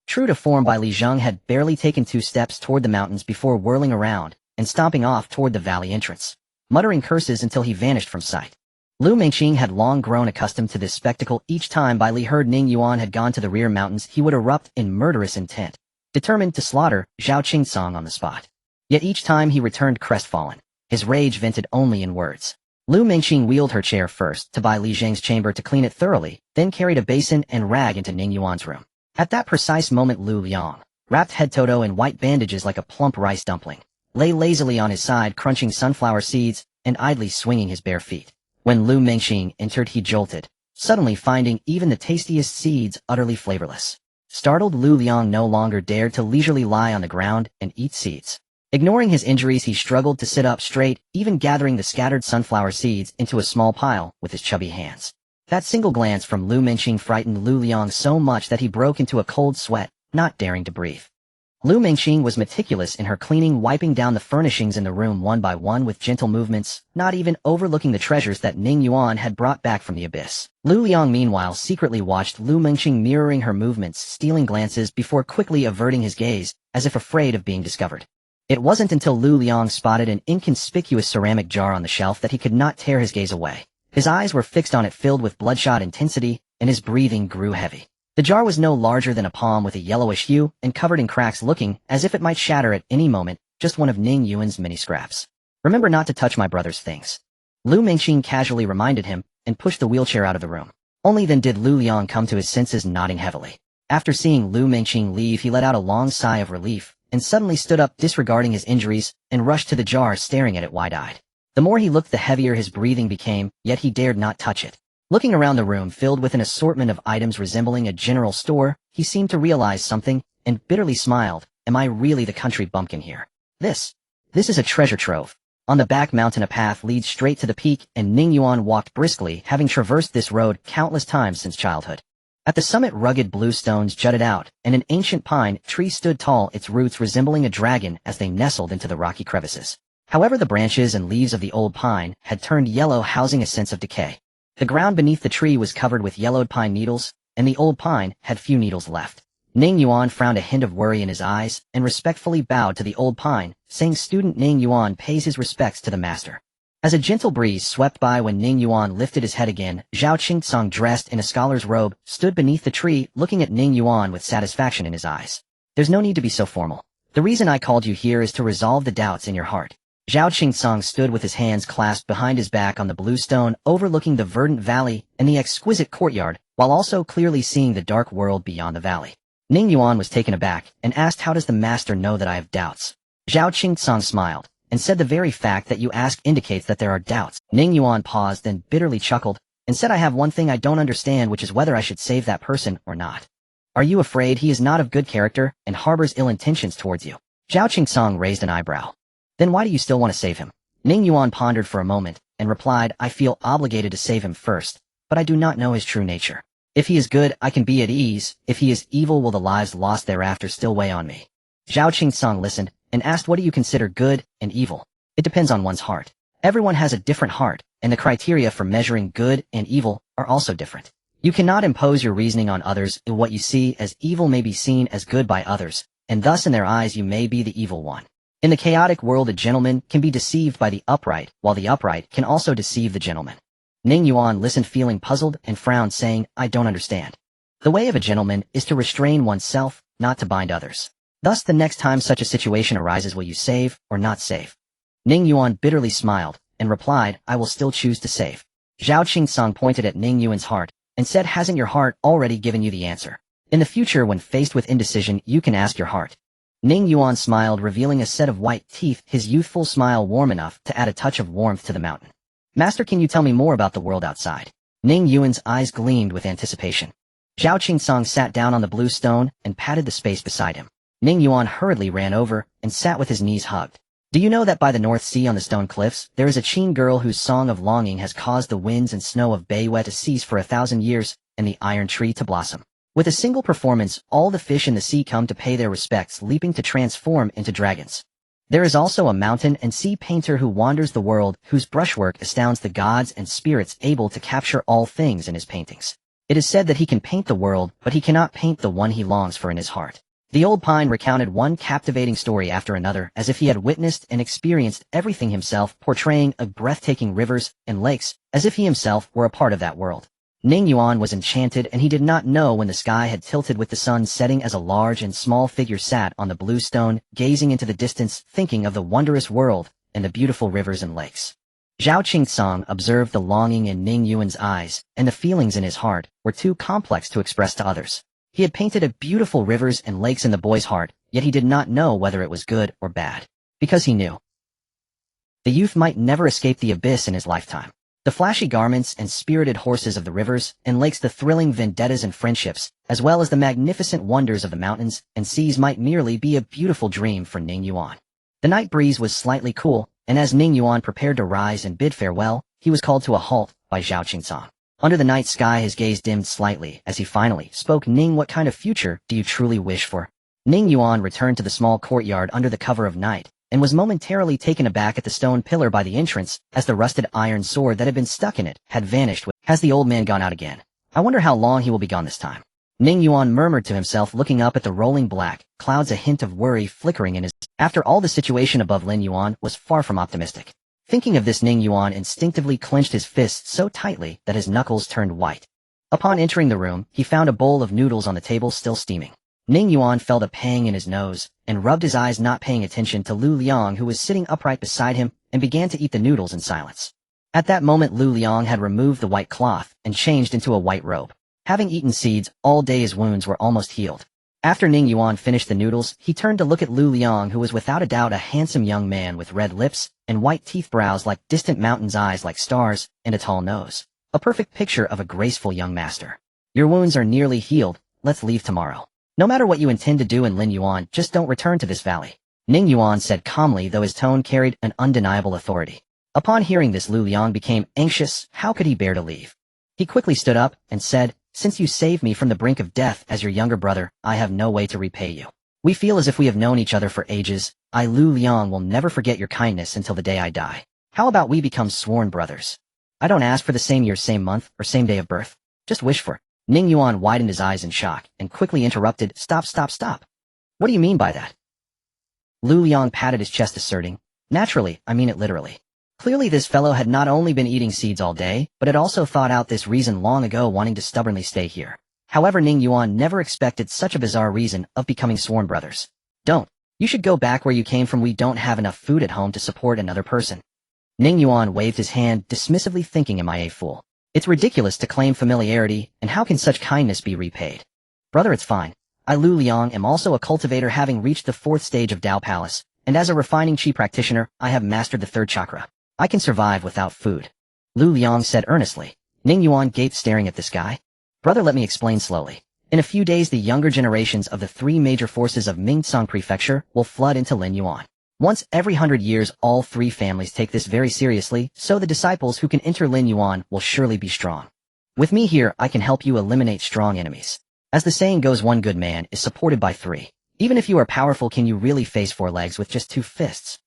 True to form, Bai Lijeng had barely taken 2 steps toward the mountains before whirling around and stomping off toward the valley entrance, muttering curses until he vanished from sight. Lu Mingqing had long grown accustomed to this spectacle. Each time Bai Li heard Ning Yuan had gone to the rear mountains, he would erupt in murderous intent, determined to slaughter Zhao Qingcang on the spot. Yet each time he returned crestfallen, his rage vented only in words. Lu Mingqing wheeled her chair first to Bai Lijeng's chamber to clean it thoroughly, then carried a basin and rag into Ning Yuan's room. At that precise moment Lu Liang, wrapped head to toe in white bandages like a plump rice dumpling, lay lazily on his side, crunching sunflower seeds and idly swinging his bare feet. When Lu Mingqing entered, he jolted, suddenly finding even the tastiest seeds utterly flavorless. Startled, Lu Liang no longer dared to leisurely lie on the ground and eat seeds. Ignoring his injuries, he struggled to sit up straight, even gathering the scattered sunflower seeds into a small pile with his chubby hands. That single glance from Lu Mingqing frightened Lu Liang so much that he broke into a cold sweat, not daring to breathe. Lu Mingqing was meticulous in her cleaning, wiping down the furnishings in the room one by one with gentle movements, not even overlooking the treasures that Ning Yuan had brought back from the abyss. Lu Liang meanwhile secretly watched Lu Mingqing, mirroring her movements, stealing glances before quickly averting his gaze, as if afraid of being discovered. It wasn't until Lu Liang spotted an inconspicuous ceramic jar on the shelf that he could not tear his gaze away. His eyes were fixed on it, filled with bloodshot intensity, and his breathing grew heavy. The jar was no larger than a palm, with a yellowish hue and covered in cracks, looking as if it might shatter at any moment, just one of Ning Yuan's many scraps. Remember not to touch my brother's things, Lu Mingqing casually reminded him, and pushed the wheelchair out of the room. Only then did Lu Liang come to his senses, nodding heavily. After seeing Lu Mingqing leave, he let out a long sigh of relief, and suddenly stood up, disregarding his injuries, and rushed to the jar, staring at it wide-eyed. The more he looked, the heavier his breathing became, yet he dared not touch it. Looking around the room, filled with an assortment of items resembling a general store, he seemed to realize something, and bitterly smiled. Am I really the country bumpkin here? This is a treasure trove. On the back mountain a path leads straight to the peak, and Ning Yuan walked briskly, having traversed this road countless times since childhood. At the summit, rugged blue stones jutted out, and an ancient pine tree stood tall, its roots resembling a dragon as they nestled into the rocky crevices. However, the branches and leaves of the old pine had turned yellow, housing a sense of decay. The ground beneath the tree was covered with yellowed pine needles, and the old pine had few needles left. Ning Yuan frowned, a hint of worry in his eyes, and respectfully bowed to the old pine, saying, "Student Ning Yuan pays his respects to the master." As a gentle breeze swept by when Ning Yuan lifted his head again, Zhao Qingcang, dressed in a scholar's robe, stood beneath the tree, looking at Ning Yuan with satisfaction in his eyes. "There's no need to be so formal. The reason I called you here is to resolve the doubts in your heart." Zhao Qingcang stood with his hands clasped behind his back on the blue stone, overlooking the verdant valley and the exquisite courtyard, while also clearly seeing the dark world beyond the valley. Ning Yuan was taken aback, and asked, "How does the master know that I have doubts?" Zhao Qingcang smiled, and said, "The very fact that you ask indicates that there are doubts." Ning Yuan paused, then bitterly chuckled, and said I have one thing I don't understand, which is whether I should save that person or not. Are you afraid he is not of good character and harbors ill intentions towards you? Zhao Qingsong raised an eyebrow. Then why do you still want to save him? Ning Yuan pondered for a moment and replied, I feel obligated to save him first, but I do not know his true nature. If he is good, I can be at ease. If he is evil, will the lives lost thereafter still weigh on me? Zhao Qingsong listened and asked, what do you consider good and evil? It depends on one's heart. Everyone has a different heart, and the criteria for measuring good and evil are also different. You cannot impose your reasoning on others. What you see as evil may be seen as good by others, and thus in their eyes you may be the evil one. In the chaotic world, a gentleman can be deceived by the upright, while the upright can also deceive the gentleman. Ning Yuan listened, feeling puzzled, and frowned, saying, I don't understand. The way of a gentleman is to restrain oneself, not to bind others. Thus, the next time such a situation arises, will you save or not save? Ning Yuan bitterly smiled and replied, I will still choose to save. Zhao Qingsong pointed at Ning Yuan's heart and said, hasn't your heart already given you the answer? In the future, when faced with indecision, you can ask your heart. Ning Yuan smiled, revealing a set of white teeth, his youthful smile warm enough to add a touch of warmth to the mountain. Master, can you tell me more about the world outside? Ning Yuan's eyes gleamed with anticipation. Zhao Qingsong sat down on the blue stone and patted the space beside him. Ning Yuan hurriedly ran over and sat with his knees hugged. Do you know that by the North Sea on the stone cliffs, there is a Qin girl whose song of longing has caused the winds and snow of Beiwe to cease for 1,000 years, and the iron tree to blossom? With a single performance, all the fish in the sea come to pay their respects, leaping to transform into dragons. There is also a mountain and sea painter who wanders the world, whose brushwork astounds the gods and spirits, able to capture all things in his paintings. It is said that he can paint the world, but he cannot paint the one he longs for in his heart. The old pine recounted one captivating story after another, as if he had witnessed and experienced everything himself, portraying a breathtaking rivers and lakes, as if he himself were a part of that world. Ning Yuan was enchanted, and he did not know when the sky had tilted with the sun setting as a large and small figure sat on the blue stone, gazing into the distance, thinking of the wondrous world and the beautiful rivers and lakes. Zhao Qingsong observed the longing in Ning Yuan's eyes, and the feelings in his heart were too complex to express to others. He had painted a beautiful rivers and lakes in the boy's heart, yet he did not know whether it was good or bad. Because he knew the youth might never escape the abyss in his lifetime. The flashy garments and spirited horses of the rivers and lakes, the thrilling vendettas and friendships, as well as the magnificent wonders of the mountains and seas might merely be a beautiful dream for Ning Yuan. The night breeze was slightly cool, and as Ning Yuan prepared to rise and bid farewell, he was called to a halt by Zhao Qingsong. Under the night sky, his gaze dimmed slightly as he finally spoke. Ning, what kind of future do you truly wish for? Ning Yuan returned to the small courtyard under the cover of night, and was momentarily taken aback at the stone pillar by the entrance, as the rusted iron sword that had been stuck in it had vanished. Has the old man gone out again? I wonder how long he will be gone this time. Ning Yuan murmured to himself, looking up at the rolling black clouds, a hint of worry flickering in his. After all, the situation above Lin Yuan was far from optimistic. Thinking of this, Ning Yuan instinctively clenched his fists so tightly that his knuckles turned white. Upon entering the room, he found a bowl of noodles on the table, still steaming. Ning Yuan felt a pang in his nose and rubbed his eyes, not paying attention to Lu Liang, who was sitting upright beside him, and began to eat the noodles in silence. At that moment, Lu Liang had removed the white cloth and changed into a white robe. Having eaten seeds all day, his wounds were almost healed. After Ning Yuan finished the noodles, he turned to look at Lu Liang, who was without a doubt a handsome young man with red lips and white teeth, brows like distant mountains, eyes like stars, and a tall nose. A perfect picture of a graceful young master. Your wounds are nearly healed. Let's leave tomorrow. No matter what you intend to do in Lin Yuan, just don't return to this valley. Ning Yuan said calmly, though his tone carried an undeniable authority. Upon hearing this, Lu Liang became anxious. How could he bear to leave? He quickly stood up and said, since you saved me from the brink of death as your younger brother, I have no way to repay you. We feel as if we have known each other for ages. I, Lu Liang, will never forget your kindness until the day I die. How about we become sworn brothers? I don't ask for the same year, same month, or same day of birth. Just wish for it. Ning Yuan widened his eyes in shock and quickly interrupted, Stop. What do you mean by that? Lu Liang patted his chest, asserting, naturally, I mean it literally. Clearly this fellow had not only been eating seeds all day, but had also thought out this reason long ago, wanting to stubbornly stay here. However, Ning Yuan never expected such a bizarre reason of becoming sworn brothers. Don't. You should go back where you came from. We don't have enough food at home to support another person. Ning Yuan waved his hand dismissively, thinking, am I a fool? It's ridiculous to claim familiarity, and how can such kindness be repaid? Brother, it's fine. I, Lu Liang, am also a cultivator, having reached the 4th stage of Dao Palace, and as a refining chi practitioner, I have mastered the 3rd chakra. I can survive without food. Lu Liang said earnestly. Ning Yuan gaped, staring at the sky. Brother, let me explain slowly. In a few days, the younger generations of the three major forces of Mingtsong Prefecture will flood into Lin Yuan. Once every 100 years, all three families take this very seriously, so the disciples who can enter Lin Yuan will surely be strong. With me here, I can help you eliminate strong enemies. As the saying goes, one good man is supported by three. Even if you are powerful, can you really face four legs with just two fists?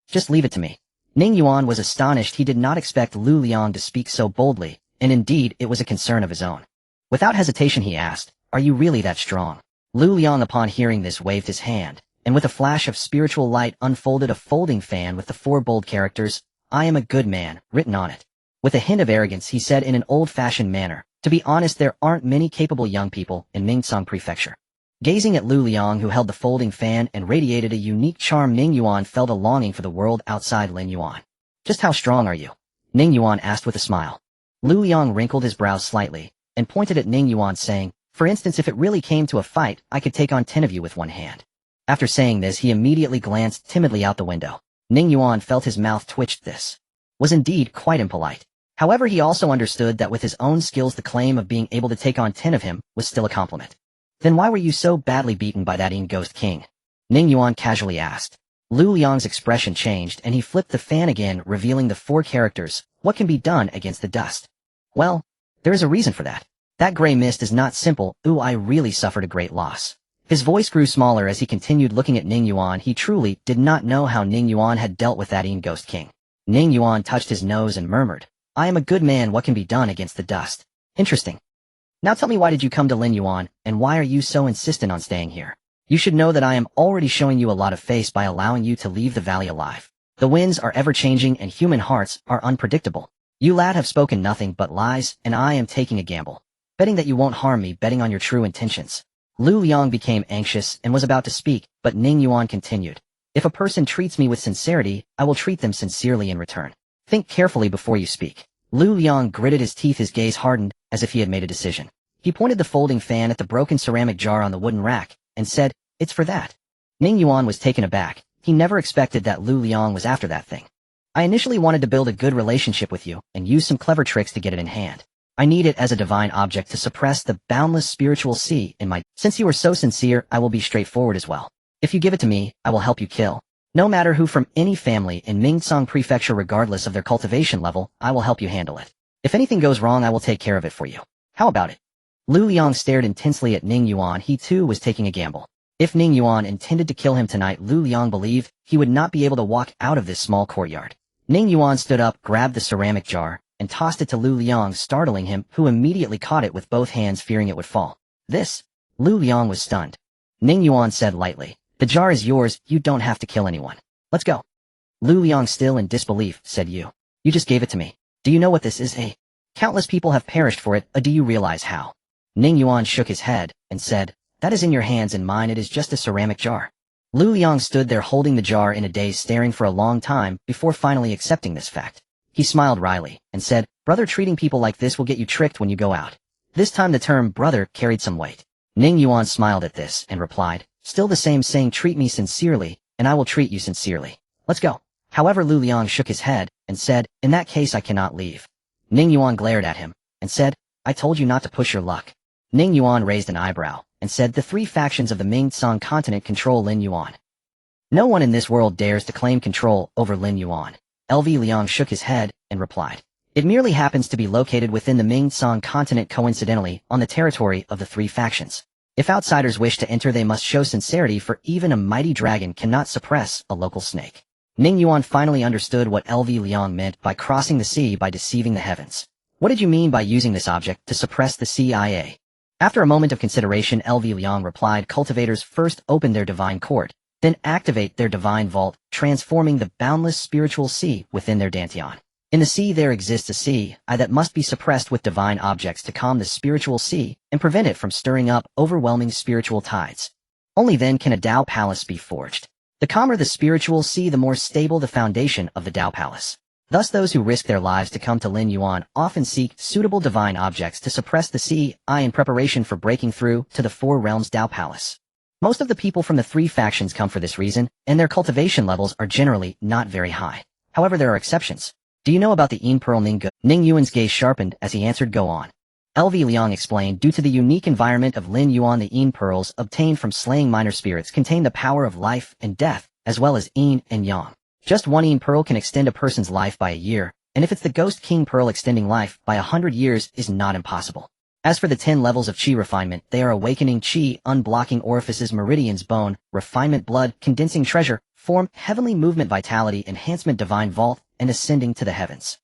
Just leave it to me. Ning Yuan was astonished. He did not expect Lu Liang to speak so boldly, and indeed, it was a concern of his own. Without hesitation, he asked, "Are you really that strong?" Lu Liang, upon hearing this, waved his hand, and with a flash of spiritual light unfolded a folding fan with the four bold characters, "I am a good man," written on it. With a hint of arrogance, he said in an old-fashioned manner, "To be honest, there aren't many capable young people in Mingtsong Prefecture." Gazing at Lu Liang, who held the folding fan and radiated a unique charm, Ning Yuan felt a longing for the world outside Lin Yuan. "Just how strong are you?" Ning Yuan asked with a smile. Lu Liang wrinkled his brows slightly and pointed at Ning Yuan, saying, "For instance, if it really came to a fight, I could take on 10 of you with one hand." After saying this, he immediately glanced timidly out the window. Ning Yuan felt his mouth twitched. This was indeed quite impolite. However, he also understood that with his own skills, the claim of being able to take on 10 of him was still a compliment. "Then why were you so badly beaten by that Ghost King?" Ning Yuan casually asked. Lu Liang's expression changed, and he flipped the fan again, revealing the four characters. "What can be done against the dust?" "Well, there is a reason for that. That gray mist is not simple. Ooh, I really suffered a great loss." His voice grew smaller as he continued looking at Ning Yuan. He truly did not know how Ning Yuan had dealt with that Ghost King. Ning Yuan touched his nose and murmured, "I am a good man. What can be done against the dust? Interesting. Now tell me, why did you come to Lin Yuan, and why are you so insistent on staying here? You should know that I am already showing you a lot of face by allowing you to leave the valley alive. The winds are ever-changing and human hearts are unpredictable. You lad have spoken nothing but lies, and I am taking a gamble. Betting that you won't harm me, betting on your true intentions." Lu Liang became anxious and was about to speak, but Ning Yuan continued, "If a person treats me with sincerity, I will treat them sincerely in return. Think carefully before you speak." Lu Liang gritted his teeth, his gaze hardened, as if he had made a decision. He pointed the folding fan at the broken ceramic jar on the wooden rack, and said, "It's for that." Ning Yuan was taken aback. He never expected that Lu Liang was after that thing. "I initially wanted to build a good relationship with you, and use some clever tricks to get it in hand. I need it as a divine object to suppress the boundless spiritual sea in my... Since you are so sincere, I will be straightforward as well. If you give it to me, I will help you kill. No matter who from any family in Mingtsong Prefecture, regardless of their cultivation level, I will help you handle it. If anything goes wrong, I will take care of it for you. How about it?" Lu Liang stared intensely at Ning Yuan. He too was taking a gamble. If Ning Yuan intended to kill him tonight, Lu Liang believed he would not be able to walk out of this small courtyard. Ning Yuan stood up, grabbed the ceramic jar, and tossed it to Lu Liang, startling him, who immediately caught it with both hands, fearing it would fall. "This?" Lu Liang was stunned. Ning Yuan said lightly, "The jar is yours. You don't have to kill anyone. Let's go." Lu Liang, still in disbelief, said, You just gave it to me. Do you know what this is? Countless people have perished for it. Do you realize how?" Ning Yuan shook his head and said, "That is in your hands and mine. It is just a ceramic jar." Lu Liang stood there holding the jar in a daze, staring for a long time before finally accepting this fact. He smiled wryly and said, "Brother, treating people like this will get you tricked when you go out." This time the term brother carried some weight. Ning Yuan smiled at this and replied, "Still the same saying, treat me sincerely, and I will treat you sincerely. Let's go." However, Lu Liang shook his head and said, "In that case, I cannot leave." Ning Yuan glared at him and said, "I told you not to push your luck." Ning Yuan raised an eyebrow and said, "The three factions of the Mingtsong continent control Lin Yuan. No one in this world dares to claim control over Lin Yuan." LV Liang shook his head and replied, "It merely happens to be located within the Mingtsong continent, coincidentally, on the territory of the three factions. If outsiders wish to enter, they must show sincerity, for even a mighty dragon cannot suppress a local snake." Ning Yuan finally understood what LV Liang meant by crossing the sea by deceiving the heavens. "What did you mean by using this object to suppress the CIA?" After a moment of consideration, LV Liang replied, "Cultivators first open their divine court, then activate their divine vault, transforming the boundless spiritual sea within their dantian. In the sea there exists a sea that must be suppressed with divine objects to calm the spiritual sea and prevent it from stirring up overwhelming spiritual tides. Only then can a Tao palace be forged. The calmer the spiritual sea, the more stable the foundation of the Tao palace. Thus those who risk their lives to come to Lin Yuan often seek suitable divine objects to suppress the sea in preparation for breaking through to the Four Realms Tao palace. Most of the people from the three factions come for this reason, and their cultivation levels are generally not very high. However, there are exceptions. Do you know about the Imperial Ning Yuan? Ning Yuan's gaze sharpened as he answered, go on. LV Liang explained, due to the unique environment of Lin Yuan, the Yin pearls obtained from slaying minor spirits contain the power of life and death, as well as Yin and Yang. Just one Yin pearl can extend a person's life by a year, and if it's the Ghost King pearl, extending life by 100 years is not impossible. As for the 10 levels of Qi refinement, they are awakening Qi, unblocking orifices, meridians, bone, refinement, blood, condensing treasure, form, heavenly movement, vitality, enhancement, divine vault, and ascending to the heavens.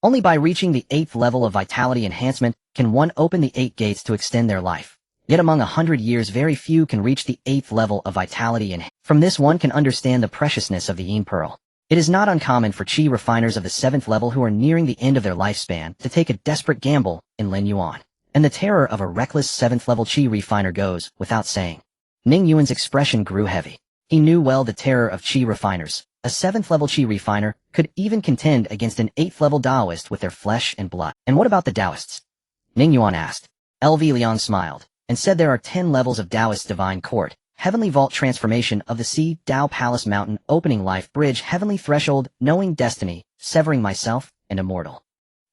Only by reaching the 8th level of vitality enhancement can one open the 8 gates to extend their life. Yet among 100 years, very few can reach the 8th level of vitality, and from this one can understand the preciousness of the Yin pearl. It is not uncommon for Qi refiners of the 7th level who are nearing the end of their lifespan to take a desperate gamble in Lin Yuan. And the terror of a reckless 7th level Qi refiner goes without saying. Ning Yuan's expression grew heavy. He knew well the terror of Qi refiners. A 7th level Qi refiner could even contend against an 8th level Taoist with their flesh and blood. And what about the Taoists? Ning Yuan asked. LV Liang smiled and said, there are 10 levels of Taoist divine court, heavenly vault, transformation of the sea, Tao palace, mountain, opening life, bridge, heavenly threshold, knowing destiny, severing myself, and immortal.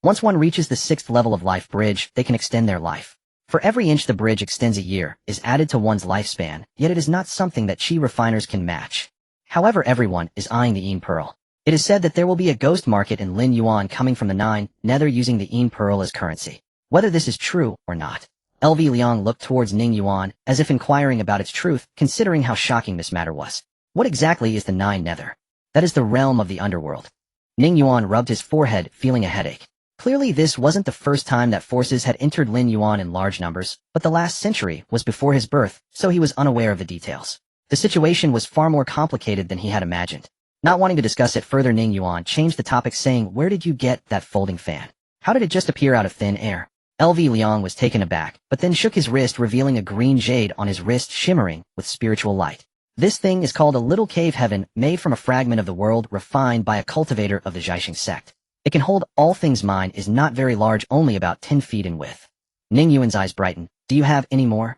Once one reaches the 6th level of life bridge, they can extend their life. For every inch the bridge extends, a year is added to one's lifespan, yet it is not something that Qi refiners can match. However, everyone is eyeing the Yin pearl. It is said that there will be a ghost market in Lin Yuan coming from the 9 nether using the Yin pearl as currency. Whether this is true or not, LV Liang looked towards Ning Yuan as if inquiring about its truth, considering how shocking this matter was. What exactly is the 9 nether? That is the realm of the underworld. Ning Yuan rubbed his forehead, feeling a headache. Clearly this wasn't the first time that forces had entered Lin Yuan in large numbers, but the last century was before his birth, so he was unaware of the details. The situation was far more complicated than he had imagined. Not wanting to discuss it further, Ning Yuan changed the topic, saying, where did you get that folding fan? How did it just appear out of thin air? LV Liang was taken aback, but then shook his wrist, revealing a green jade on his wrist shimmering with spiritual light. This thing is called a little cave heaven, made from a fragment of the world refined by a cultivator of the Jiaxing sect. It can hold all things. Mine is not very large, only about 10 feet in width. Ning Yuan's eyes brightened. Do you have any more?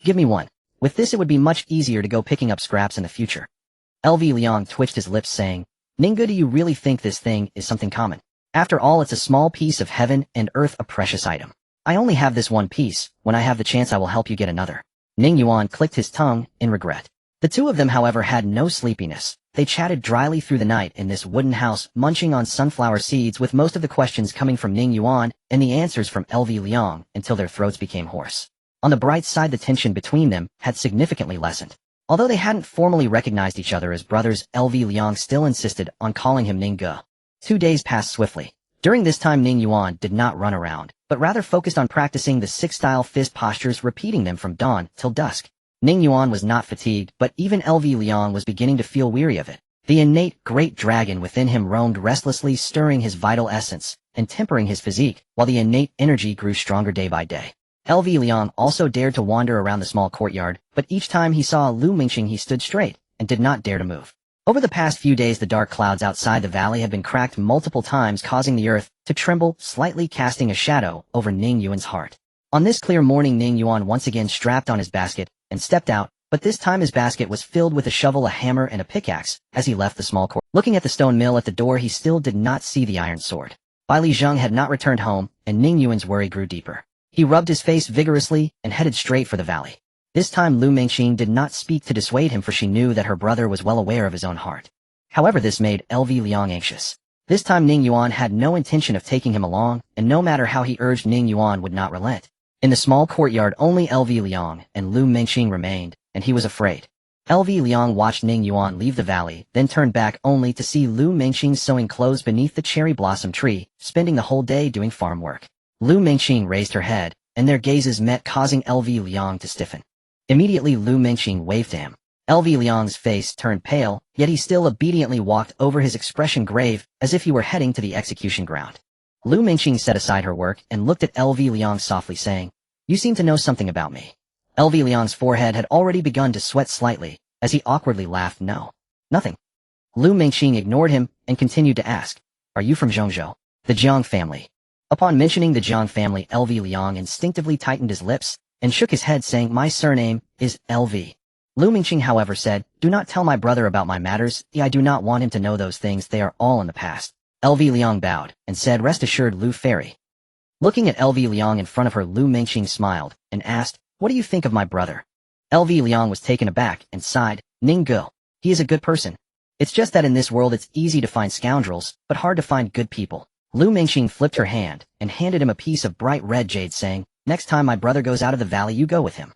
Give me one. With this it would be much easier to go picking up scraps in the future. LV Liang twitched his lips, saying, Ninggu, do you really think this thing is something common? After all, it's a small piece of heaven and earth, a precious item. I only have this one piece. When I have the chance, I will help you get another. Ning Yuan clicked his tongue in regret. The two of them, however, had no sleepiness. They chatted dryly through the night in this wooden house, munching on sunflower seeds, with most of the questions coming from Ning Yuan and the answers from LV Liang, until their throats became hoarse. On the bright side, the tension between them had significantly lessened. Although they hadn't formally recognized each other as brothers, LV Liang still insisted on calling him Ninggu. 2 days passed swiftly. During this time, Ning Yuan did not run around, but rather focused on practicing the 6-style fist postures, repeating them from dawn till dusk. Ning Yuan was not fatigued, but even LV Liang was beginning to feel weary of it. The innate great dragon within him roamed restlessly, stirring his vital essence and tempering his physique, while the innate energy grew stronger day by day. LV Liang also dared to wander around the small courtyard, but each time he saw Lu Mingqing, he stood straight and did not dare to move. Over the past few days, the dark clouds outside the valley had been cracked multiple times, causing the earth to tremble, slightly casting a shadow over Ning Yuan's heart. On this clear morning, Ning Yuan once again strapped on his basket and stepped out, but this time his basket was filled with a shovel, a hammer, and a pickaxe. As he left the small court, looking at the stone mill at the door, he still did not see the iron sword. Bai Li Zheng had not returned home, and Ning Yuan's worry grew deeper. He rubbed his face vigorously and headed straight for the valley. This time Lu Mingqing did not speak to dissuade him, for she knew that her brother was well aware of his own heart. However, this made LV Liang anxious. This time Ning Yuan had no intention of taking him along, and no matter how he urged, Ning Yuan would not relent. In the small courtyard, only LV Liang and Lu Mingqing remained, and he was afraid. LV Liang watched Ning Yuan leave the valley, then turned back only to see Lu Mingqing sewing clothes beneath the cherry blossom tree, spending the whole day doing farm work. Lu Mingqing raised her head, and their gazes met, causing LV Liang to stiffen. Immediately Lu Mingqing waved to him. LV Liang's face turned pale, yet he still obediently walked over, his expression grave, as if he were heading to the execution ground. Lu Mingqing set aside her work and looked at LV Liang softly, saying, You seem to know something about me. LV Liang's forehead had already begun to sweat slightly, as he awkwardly laughed. No. Nothing. Lu Mingqing ignored him and continued to ask, Are you from Zhongzhou? The Jiang family. Upon mentioning the Jiang family, LV Liang instinctively tightened his lips and shook his head, saying, My surname is LV. Lu Mingqing, however, said, Do not tell my brother about my matters. I do not want him to know those things. They are all in the past. LV Liang bowed, and said, "Rest assured, Lu Fairy." Looking at LV Liang in front of her, Lu Mingxing smiled, and asked, "What do you think of my brother?" LV Liang was taken aback, and sighed, "Ning Gu. He is a good person. It's just that in this world it's easy to find scoundrels, but hard to find good people." Lu Mingxing flipped her hand, and handed him a piece of bright red jade, saying, "Next time my brother goes out of the valley, you go with him."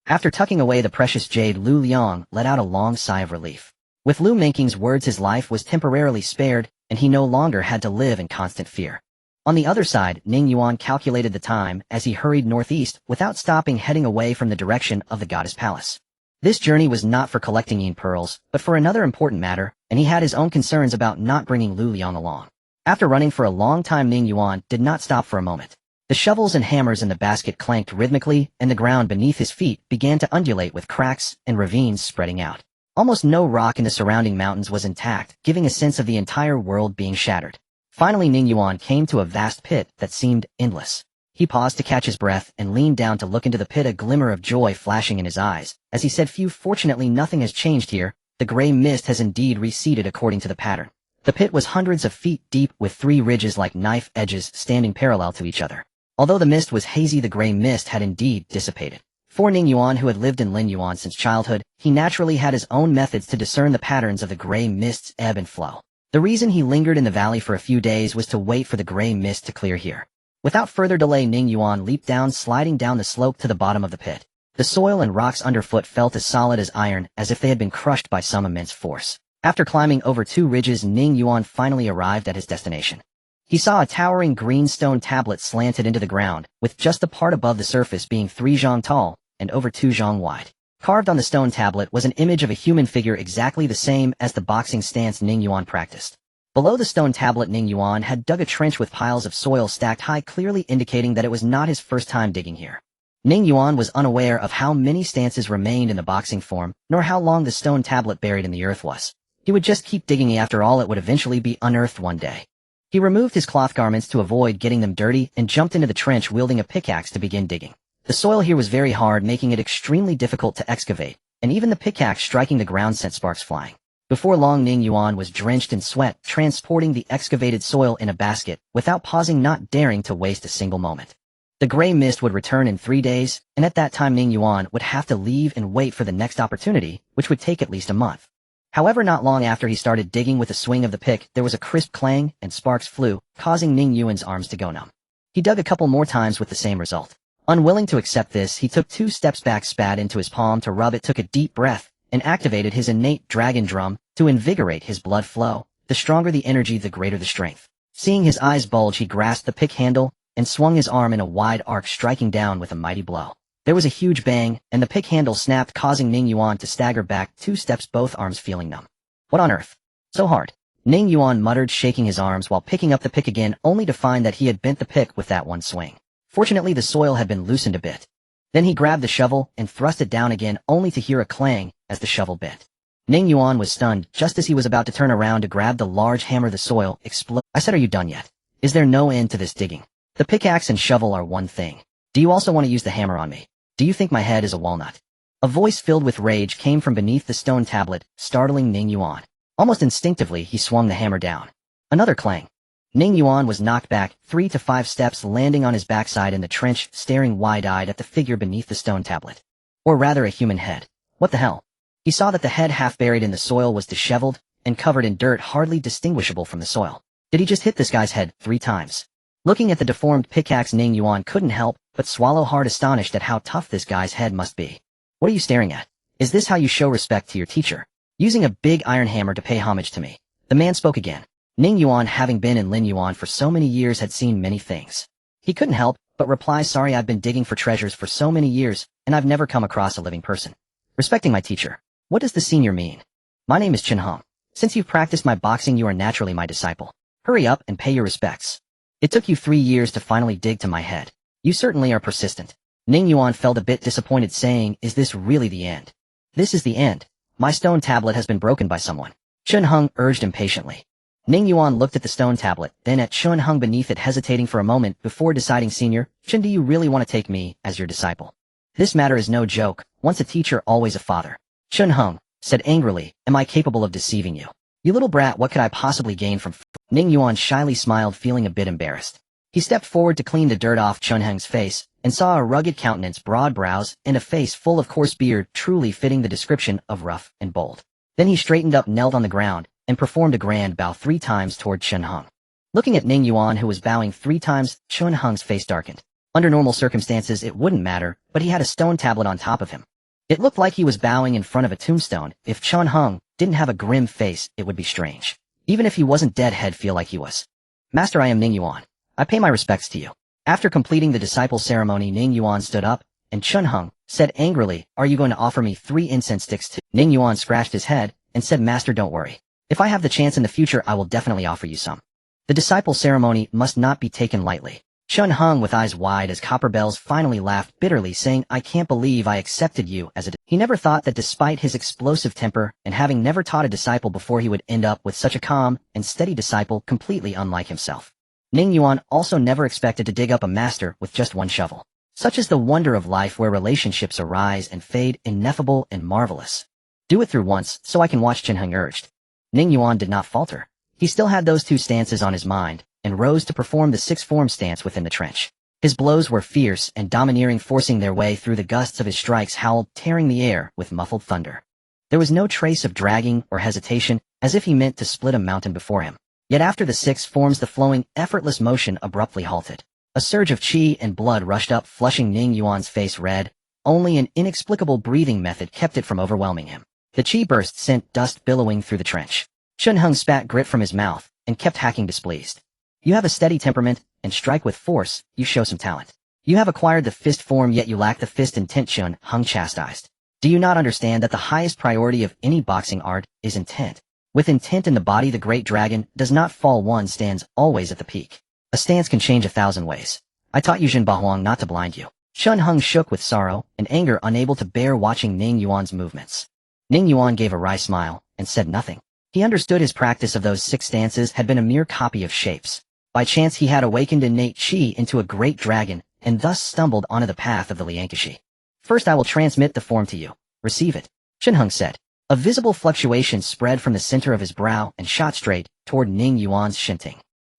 After tucking away the precious jade, Lu Liang let out a long sigh of relief. With Lu Mingxing's words, his life was temporarily spared, and he no longer had to live in constant fear. On the other side, Ning Yuan calculated the time as he hurried northeast without stopping, heading away from the direction of the goddess palace. This journey was not for collecting yin pearls, but for another important matter, and he had his own concerns about not bringing Lu Liang along. After running for a long time, Ning Yuan did not stop for a moment. The shovels and hammers in the basket clanked rhythmically, and the ground beneath his feet began to undulate with cracks and ravines spreading out. Almost no rock in the surrounding mountains was intact, giving a sense of the entire world being shattered. Finally, Ning Yuan came to a vast pit that seemed endless. He paused to catch his breath and leaned down to look into the pit, a glimmer of joy flashing in his eyes, as he said, "Fortunately nothing has changed here. The gray mist has indeed receded according to the pattern." The pit was hundreds of feet deep, with 3 ridges like knife edges standing parallel to each other. Although the mist was hazy, the gray mist had indeed dissipated. For Ning Yuan, who had lived in Lin Yuan since childhood, he naturally had his own methods to discern the patterns of the gray mist's ebb and flow. The reason he lingered in the valley for a few days was to wait for the gray mist to clear here. Without further delay, Ning Yuan leaped down, sliding down the slope to the bottom of the pit. The soil and rocks underfoot felt as solid as iron, as if they had been crushed by some immense force. After climbing over 2 ridges, Ning Yuan finally arrived at his destination. He saw a towering green stone tablet slanted into the ground, with just the part above the surface being 3 zhang tall and over 2 zhang wide. Carved on the stone tablet was an image of a human figure exactly the same as the boxing stance Ning Yuan practiced. Below the stone tablet, Ning Yuan had dug a trench with piles of soil stacked high, clearly indicating that it was not his first time digging here. Ning Yuan was unaware of how many stances remained in the boxing form, nor how long the stone tablet buried in the earth was. He would just keep digging. After all, it would eventually be unearthed one day. He removed his cloth garments to avoid getting them dirty and jumped into the trench wielding a pickaxe to begin digging. The soil here was very hard, making it extremely difficult to excavate, and even the pickaxe striking the ground sent sparks flying. Before long, Ning Yuan was drenched in sweat, transporting the excavated soil in a basket, without pausing, not daring to waste a single moment. The gray mist would return in 3 days, and at that time Ning Yuan would have to leave and wait for the next opportunity, which would take at least a month. However, not long after he started digging, with a swing of the pick, there was a crisp clang, and sparks flew, causing Ning Yuan's arms to go numb. He dug a couple more times with the same result. Unwilling to accept this, he took 2 steps back, spat into his palm to rub it, took a deep breath, and activated his innate dragon drum to invigorate his blood flow. The stronger the energy, the greater the strength. Seeing his eyes bulge, he grasped the pick handle and swung his arm in a wide arc, striking down with a mighty blow. There was a huge bang, and the pick handle snapped, causing Ning Yuan to stagger back 2 steps, both arms feeling numb. "What on earth? So hard?" Ning Yuan muttered, shaking his arms while picking up the pick again, only to find that he had bent the pick with that one swing. Fortunately, the soil had been loosened a bit. Then he grabbed the shovel and thrust it down again, only to hear a clang as the shovel bent. Ning Yuan was stunned. Just as he was about to turn around to grab the large hammer, the soil exploded. "I said, are you done yet? Is there no end to this digging? The pickaxe and shovel are one thing. Do you also want to use the hammer on me? Do you think my head is a walnut?" A voice filled with rage came from beneath the stone tablet, startling Ning Yuan. Almost instinctively, he swung the hammer down. Another clang. Ning Yuan was knocked back 3 to 5 steps, landing on his backside in the trench, staring wide-eyed at the figure beneath the stone tablet. Or rather, a human head. What the hell? He saw that the head, half buried in the soil, was disheveled and covered in dirt, hardly distinguishable from the soil. Did he just hit this guy's head 3 times? Looking at the deformed pickaxe, Ning Yuan couldn't help but swallow hard, astonished at how tough this guy's head must be. "What are you staring at? Is this how you show respect to your teacher? Using a big iron hammer to pay homage to me?" The man spoke again. Ning Yuan, having been in Lin Yuan for so many years, had seen many things. He couldn't help but reply, "Sorry, I've been digging for treasures for so many years, and I've never come across a living person. Respecting my teacher. What does the senior mean? My name is Chen Hong. Since you've practiced my boxing, you are naturally my disciple. Hurry up and pay your respects. It took you 3 years to finally dig to my head. You certainly are persistent." Ning Yuan felt a bit disappointed, saying, "Is this really the end?" "This is the end. My stone tablet has been broken by someone," Chen Hong urged impatiently. Ning Yuan looked at the stone tablet, then at Chen Hong beneath it, hesitating for a moment before deciding, "Senior, Chen, do you really want to take me as your disciple? This matter is no joke. Once a teacher, always a father." Chen Hong said angrily, "Am I capable of deceiving you? You little brat, what could I possibly gain from Ning Yuan shyly smiled, feeling a bit embarrassed. He stepped forward to clean the dirt off Chun Heng's face, and saw a rugged countenance, broad brows, and a face full of coarse beard, truly fitting the description of rough and bold. Then he straightened up, knelt on the ground, and performed a grand bow 3 times toward Chun Heng. Looking at Ning Yuan, who was bowing 3 times, Chun Heng's face darkened. Under normal circumstances it wouldn't matter, but he had a stone tablet on top of him. It looked like he was bowing in front of a tombstone. If Chun Heng didn't have a grim face, it would be strange. Even if he wasn't dead, he'd feel like he was. Master, I am Ning Yuan. I pay my respects to you. After completing the disciple ceremony, Ning Yuan stood up, and Chun Heng said angrily, are you going to offer me 3 incense sticks too? Ning Yuan scratched his head, and said, Master, don't worry. If I have the chance in the future, I will definitely offer you some. The disciple ceremony must not be taken lightly. Chun Heng, with eyes wide as copper bells, finally laughed bitterly, saying, I can't believe I accepted you as a He never thought that despite his explosive temper, and having never taught a disciple before, he would end up with such a calm and steady disciple completely unlike himself. Ning Yuan also never expected to dig up a master with just 1 shovel. Such is the wonder of life, where relationships arise and fade, ineffable and marvelous. Do it through once, so I can watch, Chun Heng urged. Ning Yuan did not falter. He still had those 2 stances on his mind, and rose to perform the 6-form stance within the trench. His blows were fierce and domineering, forcing their way through the gusts of his strikes howled, tearing the air with muffled thunder. There was no trace of dragging or hesitation, as if he meant to split a mountain before him. Yet after the 6 forms, the flowing, effortless motion abruptly halted. A surge of qi and blood rushed up, flushing Ning Yuan's face red. Only an inexplicable breathing method kept it from overwhelming him. The qi burst sent dust billowing through the trench. Chun Heng spat grit from his mouth, and kept hacking, displeased. You have a steady temperament, and strike with force, you show some talent. You have acquired the fist form, yet you lack the fist intent, Chun Heng chastised. Do you not understand that the highest priority of any boxing art is intent? With intent in the body, the great dragon does not fall, one stands always at the peak. A stance can change 1,000 ways. I taught you, Jin Bahuang, not to blind you. Chun Heng shook with sorrow and anger, unable to bear watching Ning Yuan's movements. Ning Yuan gave a wry smile and said nothing. He understood his practice of those 6 stances had been a mere copy of shapes. By chance he had awakened innate qi into a great dragon, and thus stumbled onto the path of the Liankashi. First I will transmit the form to you. Receive it, Chun Heng said. A visible fluctuation spread from the center of his brow and shot straight toward Ning Yuan's shinting.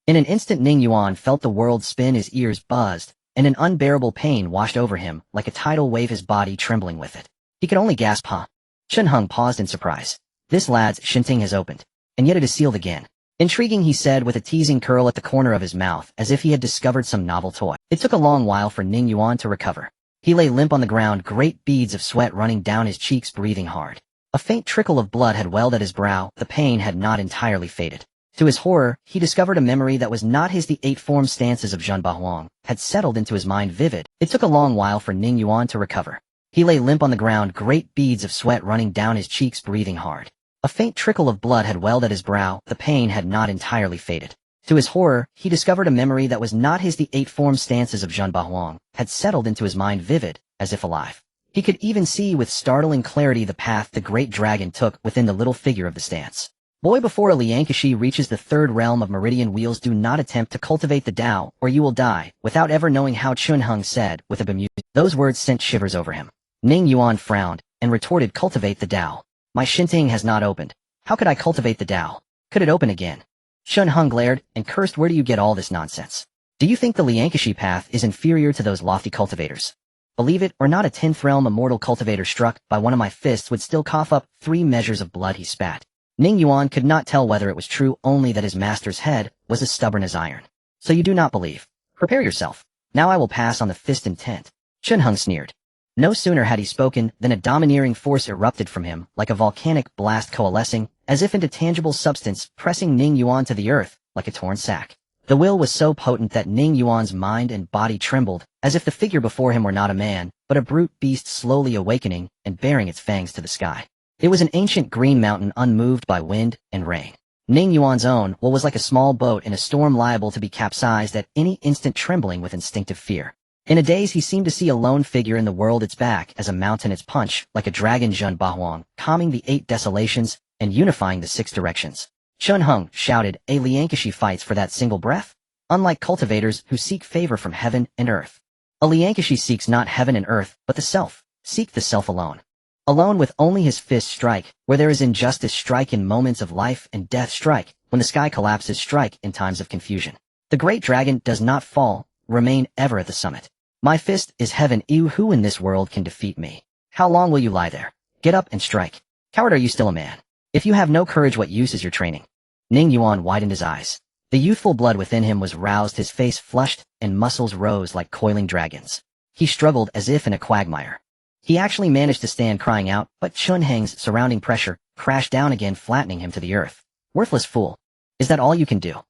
In an instant Ning Yuan felt the world spin, his ears buzzed, and an unbearable pain washed over him like a tidal wave, his body trembling with it. He could only gasp, huh? Chun Heng paused in surprise. This lad's shinting has opened, and yet it is sealed again. Intriguing, he said with a teasing curl at the corner of his mouth, as if he had discovered some novel toy. It took a long while for Ning Yuan to recover. He lay limp on the ground, great beads of sweat running down his cheeks, breathing hard. A faint trickle of blood had welled at his brow. The pain had not entirely faded. To his horror, he discovered a memory that was not his. The 8 form stances of Zhen Bahuang had settled into his mind, vivid. It took a long while for Ning Yuan to recover. He lay limp on the ground, great beads of sweat running down his cheeks, breathing hard. A faint trickle of blood had welled at his brow. The pain had not entirely faded. To his horror, he discovered a memory that was not his. The 8 form stances of Zhen Bahuang had settled into his mind, vivid, as if alive. He could even see with startling clarity the path the great dragon took within the little figure of the stance. Boy, before a Liankashi reaches the 3rd realm of meridian wheels, do not attempt to cultivate the Tao, or you will die, without ever knowing how, Chun Heng said, with a bemused. Those words sent shivers over him. Ning Yuan frowned, and retorted, cultivate the Tao. My shinting has not opened. How could I cultivate the Tao? Could it open again? Chun Heng glared, and cursed, where do you get all this nonsense? Do you think the Liankashi path is inferior to those lofty cultivators? Believe it or not, a 10th realm immortal cultivator struck by one of my fists would still cough up 3 measures of blood, he spat. Ning Yuan could not tell whether it was true, only that his master's head was as stubborn as iron. So you do not believe? Prepare yourself. Now I will pass on the fist intent. Chun Heng sneered. No sooner had he spoken than a domineering force erupted from him, like a volcanic blast coalescing, as if into tangible substance, pressing Ning Yuan to the earth, like a torn sack. The will was so potent that Ning Yuan's mind and body trembled, as if the figure before him were not a man, but a brute beast slowly awakening and baring its fangs to the sky. It was an ancient green mountain, unmoved by wind and rain. Ning Yuan's own will was like a small boat in a storm, liable to be capsized at any instant, trembling with instinctive fear. In a daze he seemed to see a lone figure in the world, its back as a mountain, its punch like a dragon, Zhen Bahuang, calming the 8 desolations and unifying the 6 directions. Chun Heng shouted, a Liankashi fights for that single breath? Unlike cultivators who seek favor from heaven and earth. A Liankashi seeks not heaven and earth, but the self. Seek the self alone. Alone with only his fist, strike. Where there is injustice, strike. In moments of life and death, strike. When the sky collapses, strike in times of confusion. The great dragon does not fall, remain ever at the summit. My fist is heaven. Who in this world can defeat me? How long will you lie there? Get up and strike. Coward, are you still a man? If you have no courage, what use is your training? Ning Yuan widened his eyes. The youthful blood within him was roused, his face flushed, and muscles rose like coiling dragons. He struggled as if in a quagmire. He actually managed to stand, crying out, but Chun Heng's surrounding pressure crashed down again, flattening him to the earth. Worthless fool. Is that all you can do?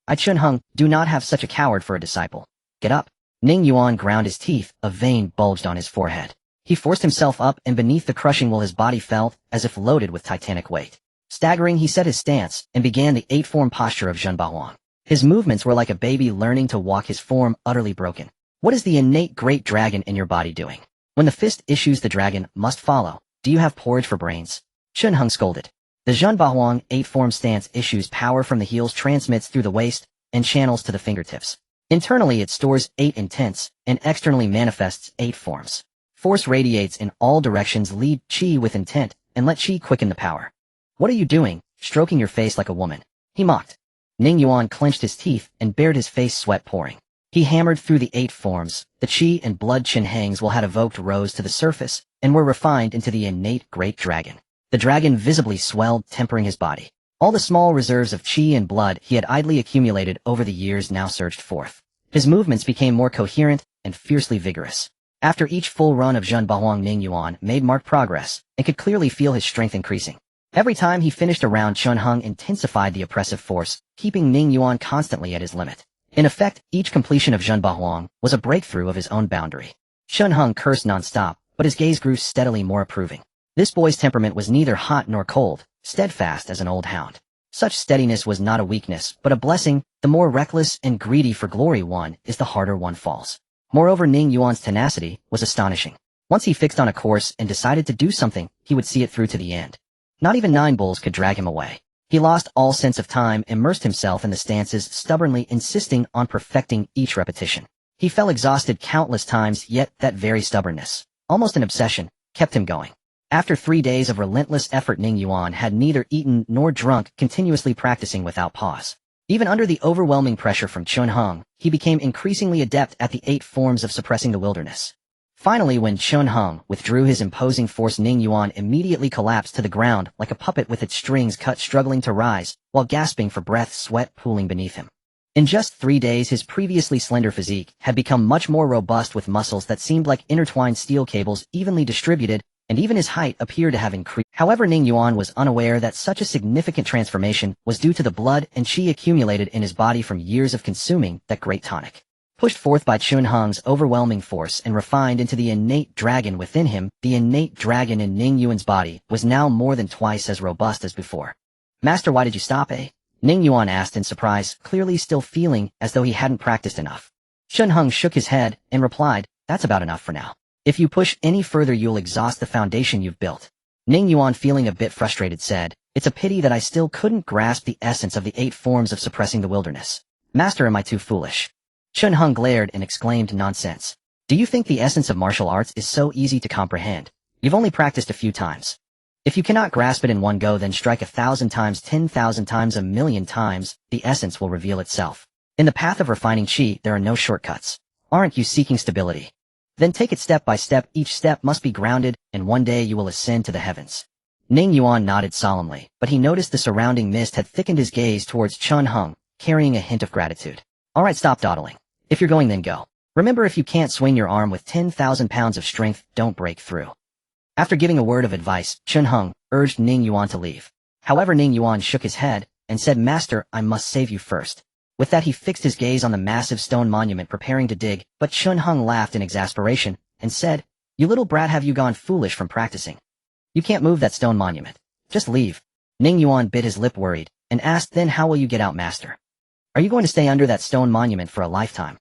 I Chun Heng do not have such a coward for a disciple. Get up. Ning Yuan ground his teeth, a vein bulged on his forehead. He forced himself up, and beneath the crushing will his body felt as if loaded with titanic weight. Staggering, he set his stance and began the eight-form posture of Zhenbahuang. His movements were like a baby learning to walk, his form utterly broken. What is the innate great dragon in your body doing? When the fist issues, the dragon must follow. Do you have porridge for brains? Chun Heng scolded. The Zhenbahuang eight-form stance issues power from the heels, transmits through the waist, and channels to the fingertips. Internally, it stores 8 intents, and externally manifests 8 forms. Force radiates in all directions. Lead Qi with intent, and let Qi quicken the power. What are you doing, stroking your face like a woman? He mocked. Ning Yuan clenched his teeth and bared his face, sweat pouring. He hammered through the 8 forms. The Qi and blood Qin Heng's will had evoked rose to the surface, and were refined into the innate great dragon. The dragon visibly swelled, tempering his body. All the small reserves of Qi and blood he had idly accumulated over the years now surged forth. His movements became more coherent and fiercely vigorous. After each full run of Zhenbahuang, Ning Yuan made marked progress, and could clearly feel his strength increasing. Every time he finished a round, Chun Heng intensified the oppressive force, keeping Ning Yuan constantly at his limit. In effect, each completion of Zhenbahuang was a breakthrough of his own boundary. Chun Heng cursed non-stop, but his gaze grew steadily more approving. This boy's temperament was neither hot nor cold, steadfast as an old hound. Such steadiness was not a weakness, but a blessing. The more reckless and greedy for glory one is, the harder one falls. Moreover, Ning Yuan's tenacity was astonishing. Once he fixed on a course and decided to do something, he would see it through to the end. Not even 9 bulls could drag him away. He lost all sense of time, immersed himself in the stances, stubbornly insisting on perfecting each repetition. He fell exhausted countless times, yet that very stubbornness, almost an obsession, kept him going. After 3 days of relentless effort, Ning Yuan had neither eaten nor drunk, continuously practicing without pause. Even under the overwhelming pressure from Chun Heng, he became increasingly adept at the 8 forms of suppressing the wilderness. Finally, when Chun Heng withdrew his imposing force, Ning Yuan immediately collapsed to the ground like a puppet with its strings cut, struggling to rise, while gasping for breath, sweat pooling beneath him. In just 3 days, his previously slender physique had become much more robust, with muscles that seemed like intertwined steel cables evenly distributed, and even his height appeared to have increased. However, Ning Yuan was unaware that such a significant transformation was due to the blood and qi accumulated in his body from years of consuming that great tonic. Pushed forth by Chun Heng's overwhelming force and refined into the innate dragon within him, the innate dragon in Ning Yuan's body was now more than twice as robust as before. Master, why did you stop, eh? Ning Yuan asked in surprise, clearly still feeling as though he hadn't practiced enough. Chun Heng shook his head and replied, that's about enough for now. If you push any further, you'll exhaust the foundation you've built. Ning Yuan, feeling a bit frustrated, said, it's a pity that I still couldn't grasp the essence of the 8 forms of suppressing the wilderness. Master, am I too foolish? Chun Heng glared and exclaimed, nonsense. Do you think the essence of martial arts is so easy to comprehend? You've only practiced a few times. If you cannot grasp it in one go, then strike 1,000 times, 10,000 times, 1,000,000 times, the essence will reveal itself. In the path of refining qi, there are no shortcuts. Aren't you seeking stability? Then take it step by step. Each step must be grounded, and one day you will ascend to the heavens. Ning Yuan nodded solemnly, but he noticed the surrounding mist had thickened his gaze towards Chun Heng, carrying a hint of gratitude. All right, stop dawdling. If you're going, then go. Remember, if you can't swing your arm with 10,000 pounds of strength, don't break through. After giving a word of advice, Chun Heng urged Ning Yuan to leave. However, Ning Yuan shook his head and said, Master, I must save you first. With that, he fixed his gaze on the massive stone monument preparing to dig, but Chun Heng laughed in exasperation and said, you little brat, have you gone foolish from practicing? You can't move that stone monument. Just leave. Ning Yuan bit his lip, worried, and asked, then how will you get out, Master? Are you going to stay under that stone monument for a lifetime?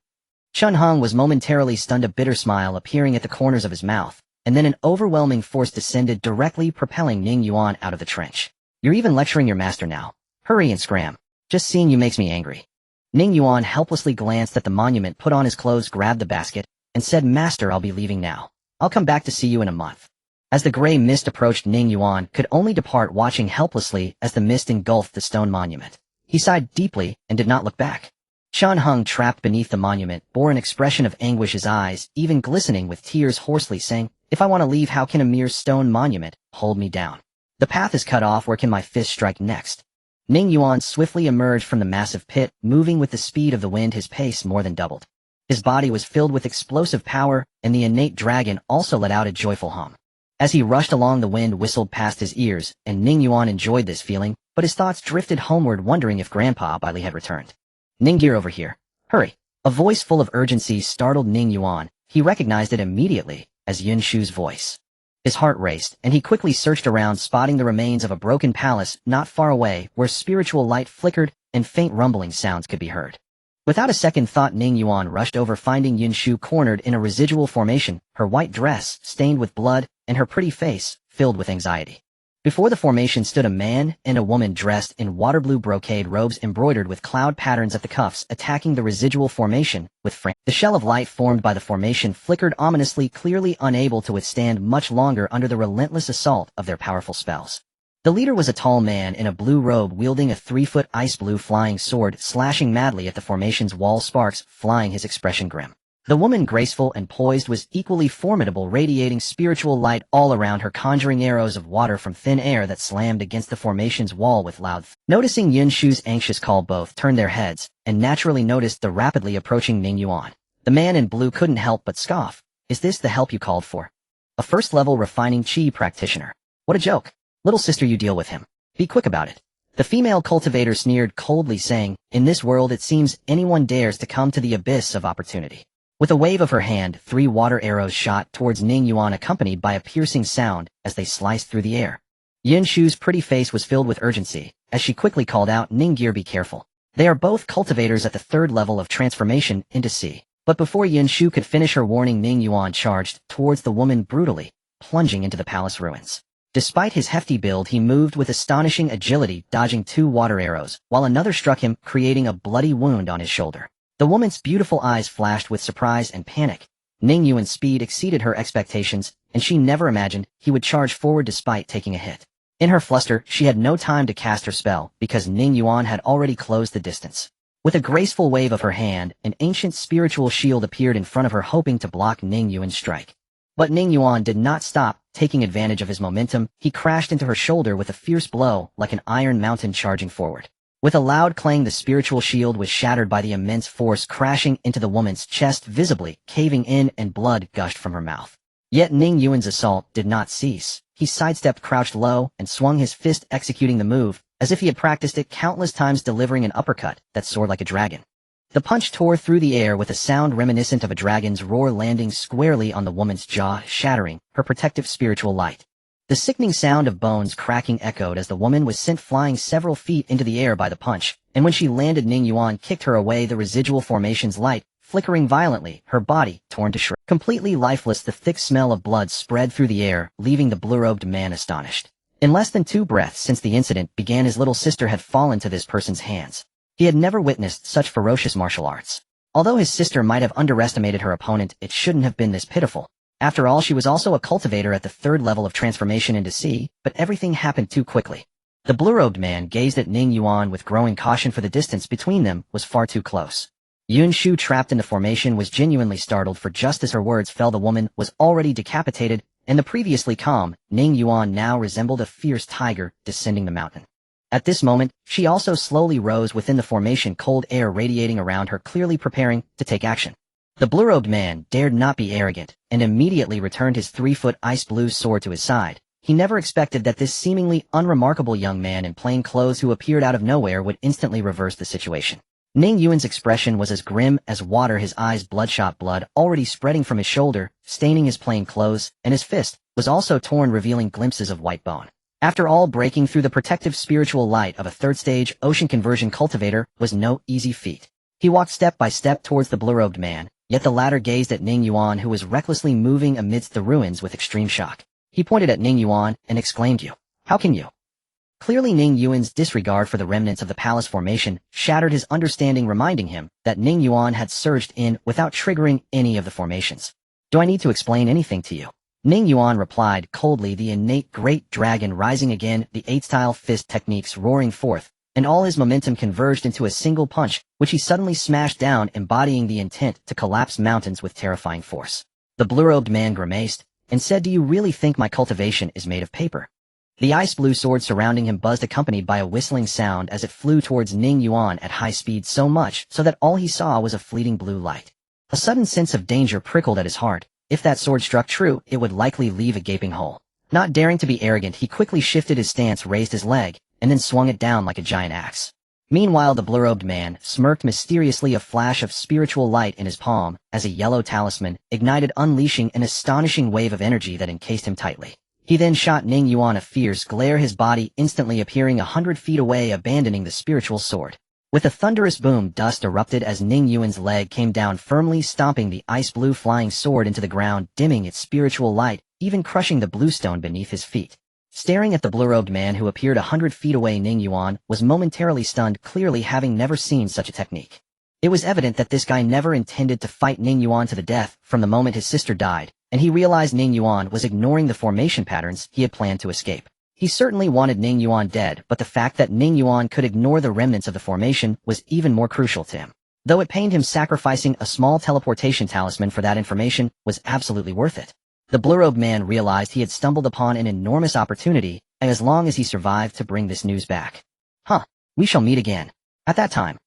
Chun Heng was momentarily stunned, a bitter smile appearing at the corners of his mouth, and then an overwhelming force descended, directly propelling Ning Yuan out of the trench. You're even lecturing your master now. Hurry and scram. Just seeing you makes me angry. Ning Yuan helplessly glanced at the monument, put on his clothes, grabbed the basket, and said, Master, I'll be leaving now. I'll come back to see you in a month. As the gray mist approached, Ning Yuan could only depart, watching helplessly as the mist engulfed the stone monument. He sighed deeply and did not look back. Shan Hung, trapped beneath the monument, bore an expression of anguish, his eyes even glistening with tears, hoarsely saying, "If I want to leave, how can a mere stone monument hold me down? The path is cut off. Where can my fist strike next?" Ning Yuan swiftly emerged from the massive pit, moving with the speed of the wind, his pace more than doubled. His body was filled with explosive power, and the innate dragon also let out a joyful hum. As he rushed along, the wind whistled past his ears, and Ning Yuan enjoyed this feeling, but his thoughts drifted homeward, wondering if Grandpa Bailey had returned. "Ning, gear over here. Hurry." A voice full of urgency startled Ning Yuan. He recognized it immediately as Yun Shu's voice. His heart raced, and he quickly searched around, spotting the remains of a broken palace not far away, where spiritual light flickered and faint rumbling sounds could be heard. Without a second thought, Ning Yuan rushed over, finding Yun Shu cornered in a residual formation, her white dress stained with blood and her pretty face filled with anxiety. Before the formation stood a man and a woman dressed in water blue brocade robes embroidered with cloud patterns at the cuffs, attacking the residual formation with frame. The shell of light formed by the formation flickered ominously, clearly unable to withstand much longer under the relentless assault of their powerful spells. The leader was a tall man in a blue robe, wielding a 3-foot ice blue flying sword, slashing madly at the formation's wall, sparks flying, his expression grim. The woman, graceful and poised, was equally formidable, radiating spiritual light all around her, conjuring arrows of water from thin air that slammed against the formation's wall with loud Noticing Yun Shu's anxious call, both turned their heads, and naturally noticed the rapidly approaching Ning Yuan. The man in blue couldn't help but scoff. "Is this the help you called for? A first-level refining chi practitioner? What a joke. Little sister, you deal with him. Be quick about it." The female cultivator sneered coldly, saying, "In this world it seems anyone dares to come to the abyss of opportunity." With a wave of her hand, 3 water arrows shot towards Ning Yuan, accompanied by a piercing sound as they sliced through the air. Yun Shu's pretty face was filled with urgency, as she quickly called out, "Ning Gear, be careful. They are both cultivators at the 3rd level of transformation into sea." But before Yun Shu could finish her warning, Ning Yuan charged towards the woman brutally, plunging into the palace ruins. Despite his hefty build, he moved with astonishing agility, dodging 2 water arrows, while another struck him, creating a bloody wound on his shoulder. The woman's beautiful eyes flashed with surprise and panic. Ning Yuan's speed exceeded her expectations, and she never imagined he would charge forward despite taking a hit. In her fluster, she had no time to cast her spell, because Ning Yuan had already closed the distance. With a graceful wave of her hand, an ancient spiritual shield appeared in front of her, hoping to block Ning Yuan's strike. But Ning Yuan did not stop. Taking advantage of his momentum, he crashed into her shoulder with a fierce blow, like an iron mountain charging forward. With a loud clang, the spiritual shield was shattered by the immense force, crashing into the woman's chest, visibly caving in, and blood gushed from her mouth. Yet Ning Yuan's assault did not cease. He sidestepped, crouched low, and swung his fist, executing the move as if he had practiced it countless times, delivering an uppercut that soared like a dragon. The punch tore through the air with a sound reminiscent of a dragon's roar, landing squarely on the woman's jaw, shattering her protective spiritual light. The sickening sound of bones cracking echoed as the woman was sent flying several feet into the air by the punch, and when she landed, Ning Yuan kicked her away, the residual formation's light flickering violently, her body torn to shreds. Completely lifeless, the thick smell of blood spread through the air, leaving the blue-robed man astonished. In less than 2 breaths since the incident began, his little sister had fallen to this person's hands. He had never witnessed such ferocious martial arts. Although his sister might have underestimated her opponent, it shouldn't have been this pitiful. After all, she was also a cultivator at the 3rd level of transformation into sea, but everything happened too quickly. The blue-robed man gazed at Ning Yuan with growing caution, for the distance between them was far too close. Yun Shu, trapped in the formation, was genuinely startled, for just as her words fell, the woman was already decapitated, and the previously calm Ning Yuan now resembled a fierce tiger descending the mountain. At this moment, she also slowly rose within the formation, cold air radiating around her, clearly preparing to take action. The blue-robed man dared not be arrogant, and immediately returned his 3-foot ice blue sword to his side. He never expected that this seemingly unremarkable young man in plain clothes who appeared out of nowhere would instantly reverse the situation. Ning Yuan's expression was as grim as water, his eyes bloodshot, blood already spreading from his shoulder, staining his plain clothes, and his fist was also torn, revealing glimpses of white bone. After all, breaking through the protective spiritual light of a 3rd-stage ocean conversion cultivator was no easy feat. He walked step by step towards the blue-robed man, yet the latter gazed at Ning Yuan, who was recklessly moving amidst the ruins with extreme shock. He pointed at Ning Yuan and exclaimed, "You! How can you?" Clearly, Ning Yuan's disregard for the remnants of the palace formation shattered his understanding, reminding him that Ning Yuan had surged in without triggering any of the formations. "Do I need to explain anything to you?" Ning Yuan replied coldly, the innate great dragon rising again, the eight-style fist techniques roaring forth, and all his momentum converged into a single punch, which he suddenly smashed down, embodying the intent to collapse mountains with terrifying force. The blue-robed man grimaced, and said, "Do you really think my cultivation is made of paper?" The ice-blue sword surrounding him buzzed, accompanied by a whistling sound as it flew towards Ning Yuan at high speed, so much so that all he saw was a fleeting blue light. A sudden sense of danger prickled at his heart. If that sword struck true, it would likely leave a gaping hole. Not daring to be arrogant, he quickly shifted his stance, raised his leg, and then swung it down like a giant axe. Meanwhile, the blue-robed man smirked mysteriously, a flash of spiritual light in his palm as a yellow talisman ignited, unleashing an astonishing wave of energy that encased him tightly. He then shot Ning Yuan a fierce glare, his body instantly appearing 100 feet away, abandoning the spiritual sword. With a thunderous boom, dust erupted as Ning Yuan's leg came down, firmly stomping the ice-blue flying sword into the ground, dimming its spiritual light, even crushing the blue stone beneath his feet. Staring at the blue-robed man who appeared 100 feet away, Ning Yuan was momentarily stunned, clearly having never seen such a technique. It was evident that this guy never intended to fight Ning Yuan to the death from the moment his sister died, and he realized Ning Yuan was ignoring the formation patterns he had planned to escape. He certainly wanted Ning Yuan dead, but the fact that Ning Yuan could ignore the remnants of the formation was even more crucial to him. Though it pained him, sacrificing a small teleportation talisman for that information was absolutely worth it. The blue-robed man realized he had stumbled upon an enormous opportunity, and as long as he survived to bring this news back. We shall meet again. At that time.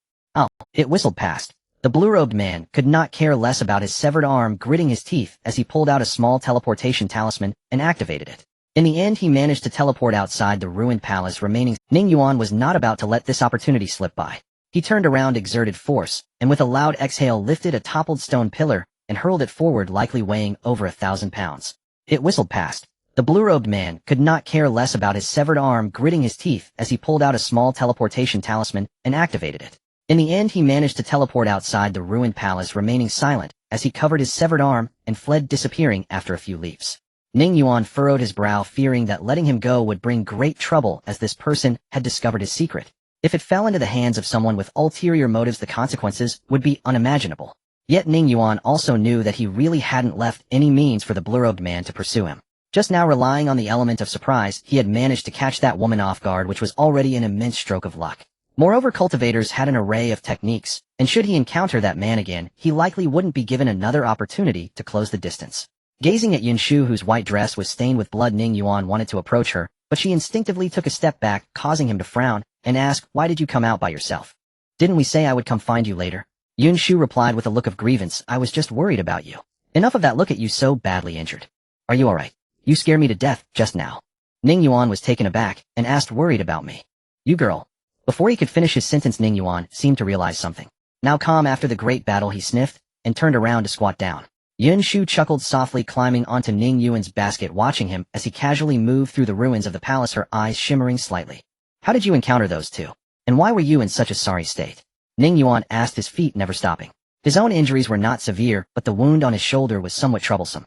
It whistled past. The blue-robed man could not care less about his severed arm, gritting his teeth as he pulled out a small teleportation talisman and activated it. In the end, he managed to teleport outside the ruined palace remaining. Ning Yuan was not about to let this opportunity slip by. He turned around, exerted force, and with a loud exhale lifted a toppled stone pillar and hurled it forward, likely weighing over 1,000 pounds. It whistled past. The blue-robed man could not care less about his severed arm, gritting his teeth as he pulled out a small teleportation talisman and activated it. In the end, he managed to teleport outside the ruined palace, remaining silent as he covered his severed arm and fled, disappearing after a few leaps. Ning Yuan furrowed his brow, fearing that letting him go would bring great trouble, as this person had discovered his secret. If it fell into the hands of someone with ulterior motives, the consequences would be unimaginable. Yet Ning Yuan also knew that he really hadn't left any means for the blue-robed man to pursue him. Just now, relying on the element of surprise, he had managed to catch that woman off guard, which was already an immense stroke of luck. Moreover, cultivators had an array of techniques, and should he encounter that man again, he likely wouldn't be given another opportunity to close the distance. Gazing at Yunshu, whose white dress was stained with blood, Ning Yuan wanted to approach her, but she instinctively took a step back, causing him to frown, and ask, "Why did you come out by yourself? Didn't we say I would come find you later?" Yunshu replied with a look of grievance, "I was just worried about you. Enough of that, look at you, so badly injured. Are you alright? You scared me to death just now." Ning Yuan was taken aback, and asked, "Worried about me? You girl." Before he could finish his sentence, Ning Yuan seemed to realize something. Now calm after the great battle, he sniffed, and turned around to squat down. Yunshu chuckled softly, climbing onto Ning Yuan's basket, watching him as he casually moved through the ruins of the palace, her eyes shimmering slightly. "How did you encounter those two? And why were you in such a sorry state?" Ning Yuan asked, his feet never stopping. His own injuries were not severe, but the wound on his shoulder was somewhat troublesome.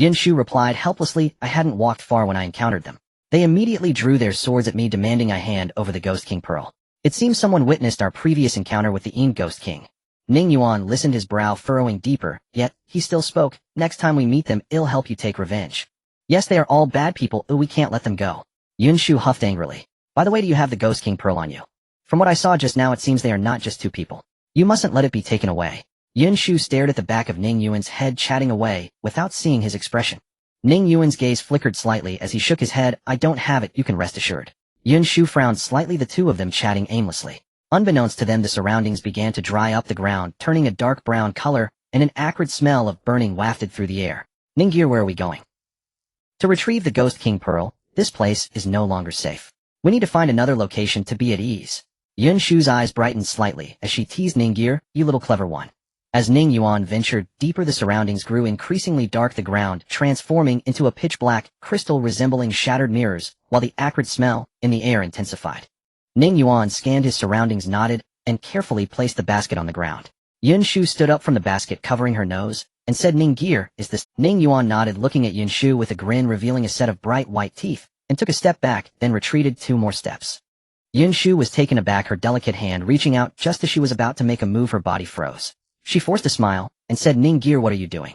Yunshu replied helplessly, "I hadn't walked far when I encountered them. They immediately drew their swords at me, demanding I hand over the Ghost King Pearl. It seems someone witnessed our previous encounter with the Ing Ghost King." Ning Yuan listened, his brow furrowing deeper, yet he still spoke. "Next time we meet them, it'll help you take revenge." "Yes, they are all bad people. We can't let them go." Yunshu huffed angrily. "By the way, do you have the Ghost King Pearl on you? From what I saw just now, it seems they are not just two people. You mustn't let it be taken away." Yunshu stared at the back of Ning Yuan's head, chatting away, without seeing his expression. Ning Yuan's gaze flickered slightly as he shook his head. "I don't have it, you can rest assured." Yunshu frowned slightly, the two of them chatting aimlessly. Unbeknownst to them, the surroundings began to dry up, the ground turning a dark brown color, and an acrid smell of burning wafted through the air. "Ningir, where are we going?" "To retrieve the Ghost King Pearl. This place is no longer safe. We need to find another location to be at ease." Yunshu's eyes brightened slightly as she teased, "Ningir, you little clever one." As Ning Yuan ventured deeper, the surroundings grew increasingly dark, the ground transforming into a pitch-black crystal resembling shattered mirrors, while the acrid smell in the air intensified. Ning Yuan scanned his surroundings, nodded, and carefully placed the basket on the ground. Yunshu stood up from the basket, covering her nose, and said, "Ningir, is this?" Ning Yuan nodded, looking at Yunshu with a grin revealing a set of bright white teeth, and took a step back, then retreated 2 more steps. Yunshu was taken aback, her delicate hand reaching out just as she was about to make a move, her body froze. She forced a smile, and said, "Ningir, what are you doing?"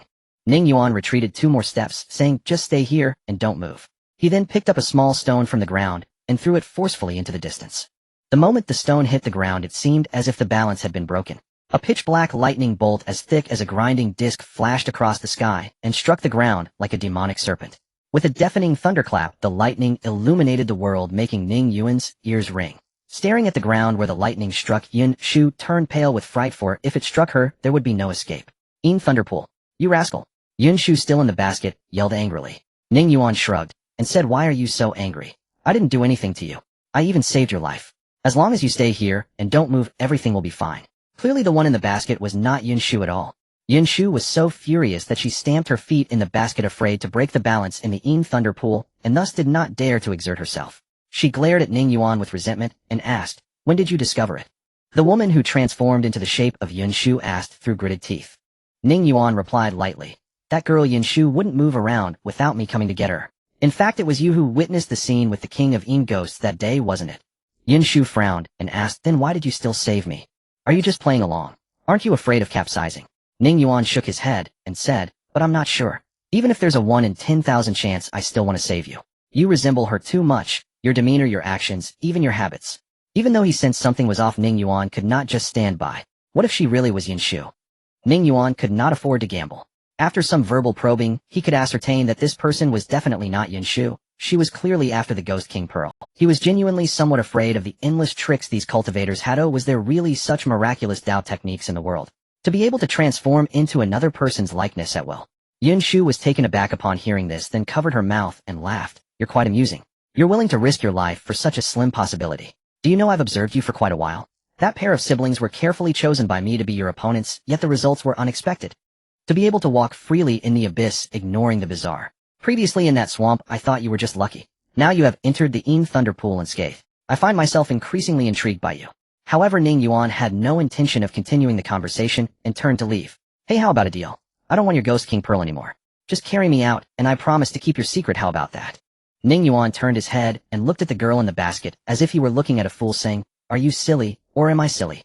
Ning Yuan retreated 2 more steps, saying, "Just stay here and don't move." He then picked up a small stone from the ground and threw it forcefully into the distance. The moment the stone hit the ground, it seemed as if the balance had been broken. A pitch-black lightning bolt as thick as a grinding disc flashed across the sky and struck the ground like a demonic serpent. With a deafening thunderclap, the lightning illuminated the world, making Ning Yuan's ears ring. Staring at the ground where the lightning struck, Yun Shu turned pale with fright, for if it struck her, there would be no escape. Thunderpool. You rascal. Yun Shu, still in the basket, yelled angrily. Ning Yuan shrugged and said, "Why are you so angry? I didn't do anything to you. I even saved your life. As long as you stay here and don't move, everything will be fine." Clearly the one in the basket was not Yun Shu at all. Yun Shu was so furious that she stamped her feet in the basket, afraid to break the balance in the Thunder Pool, and thus did not dare to exert herself. She glared at Ning Yuan with resentment and asked, "When did you discover it?" The woman who transformed into the shape of Yun Shu asked through gritted teeth. Ning Yuan replied lightly, "That girl Yun Shu wouldn't move around without me coming to get her. In fact, it was you who witnessed the scene with the King of Ghosts that day, wasn't it?" Yun Shu frowned and asked, "Then why did you still save me? Are you just playing along? Aren't you afraid of capsizing?" Ning Yuan shook his head and said, "But I'm not sure. Even if there's a 1 in 10,000 chance, I still want to save you. You resemble her too much, your demeanor, your actions, even your habits." Even though he sensed something was off, Ning Yuan could not just stand by. What if she really was Yun Shu? Ning Yuan could not afford to gamble. After some verbal probing, he could ascertain that this person was definitely not Yun Shu. She was clearly after the Ghost King Pearl. He was genuinely somewhat afraid of the endless tricks these cultivators had. Oh, was there really such miraculous Dao techniques in the world? To be able to transform into another person's likeness at will. Yun Shu was taken aback upon hearing this, then covered her mouth and laughed. "You're quite amusing. You're willing to risk your life for such a slim possibility. Do you know I've observed you for quite a while? That pair of siblings were carefully chosen by me to be your opponents, yet the results were unexpected. To be able to walk freely in the abyss, ignoring the bizarre. Previously in that swamp, I thought you were just lucky. Now you have entered the Thunder Pool unscathed. I find myself increasingly intrigued by you." However, Ning Yuan had no intention of continuing the conversation and turned to leave. "Hey, how about a deal? I don't want your Ghost King Pearl anymore. Just carry me out, and I promise to keep your secret. How about that?" Ning Yuan turned his head and looked at the girl in the basket as if he were looking at a fool, saying, "Are you silly, or am I silly?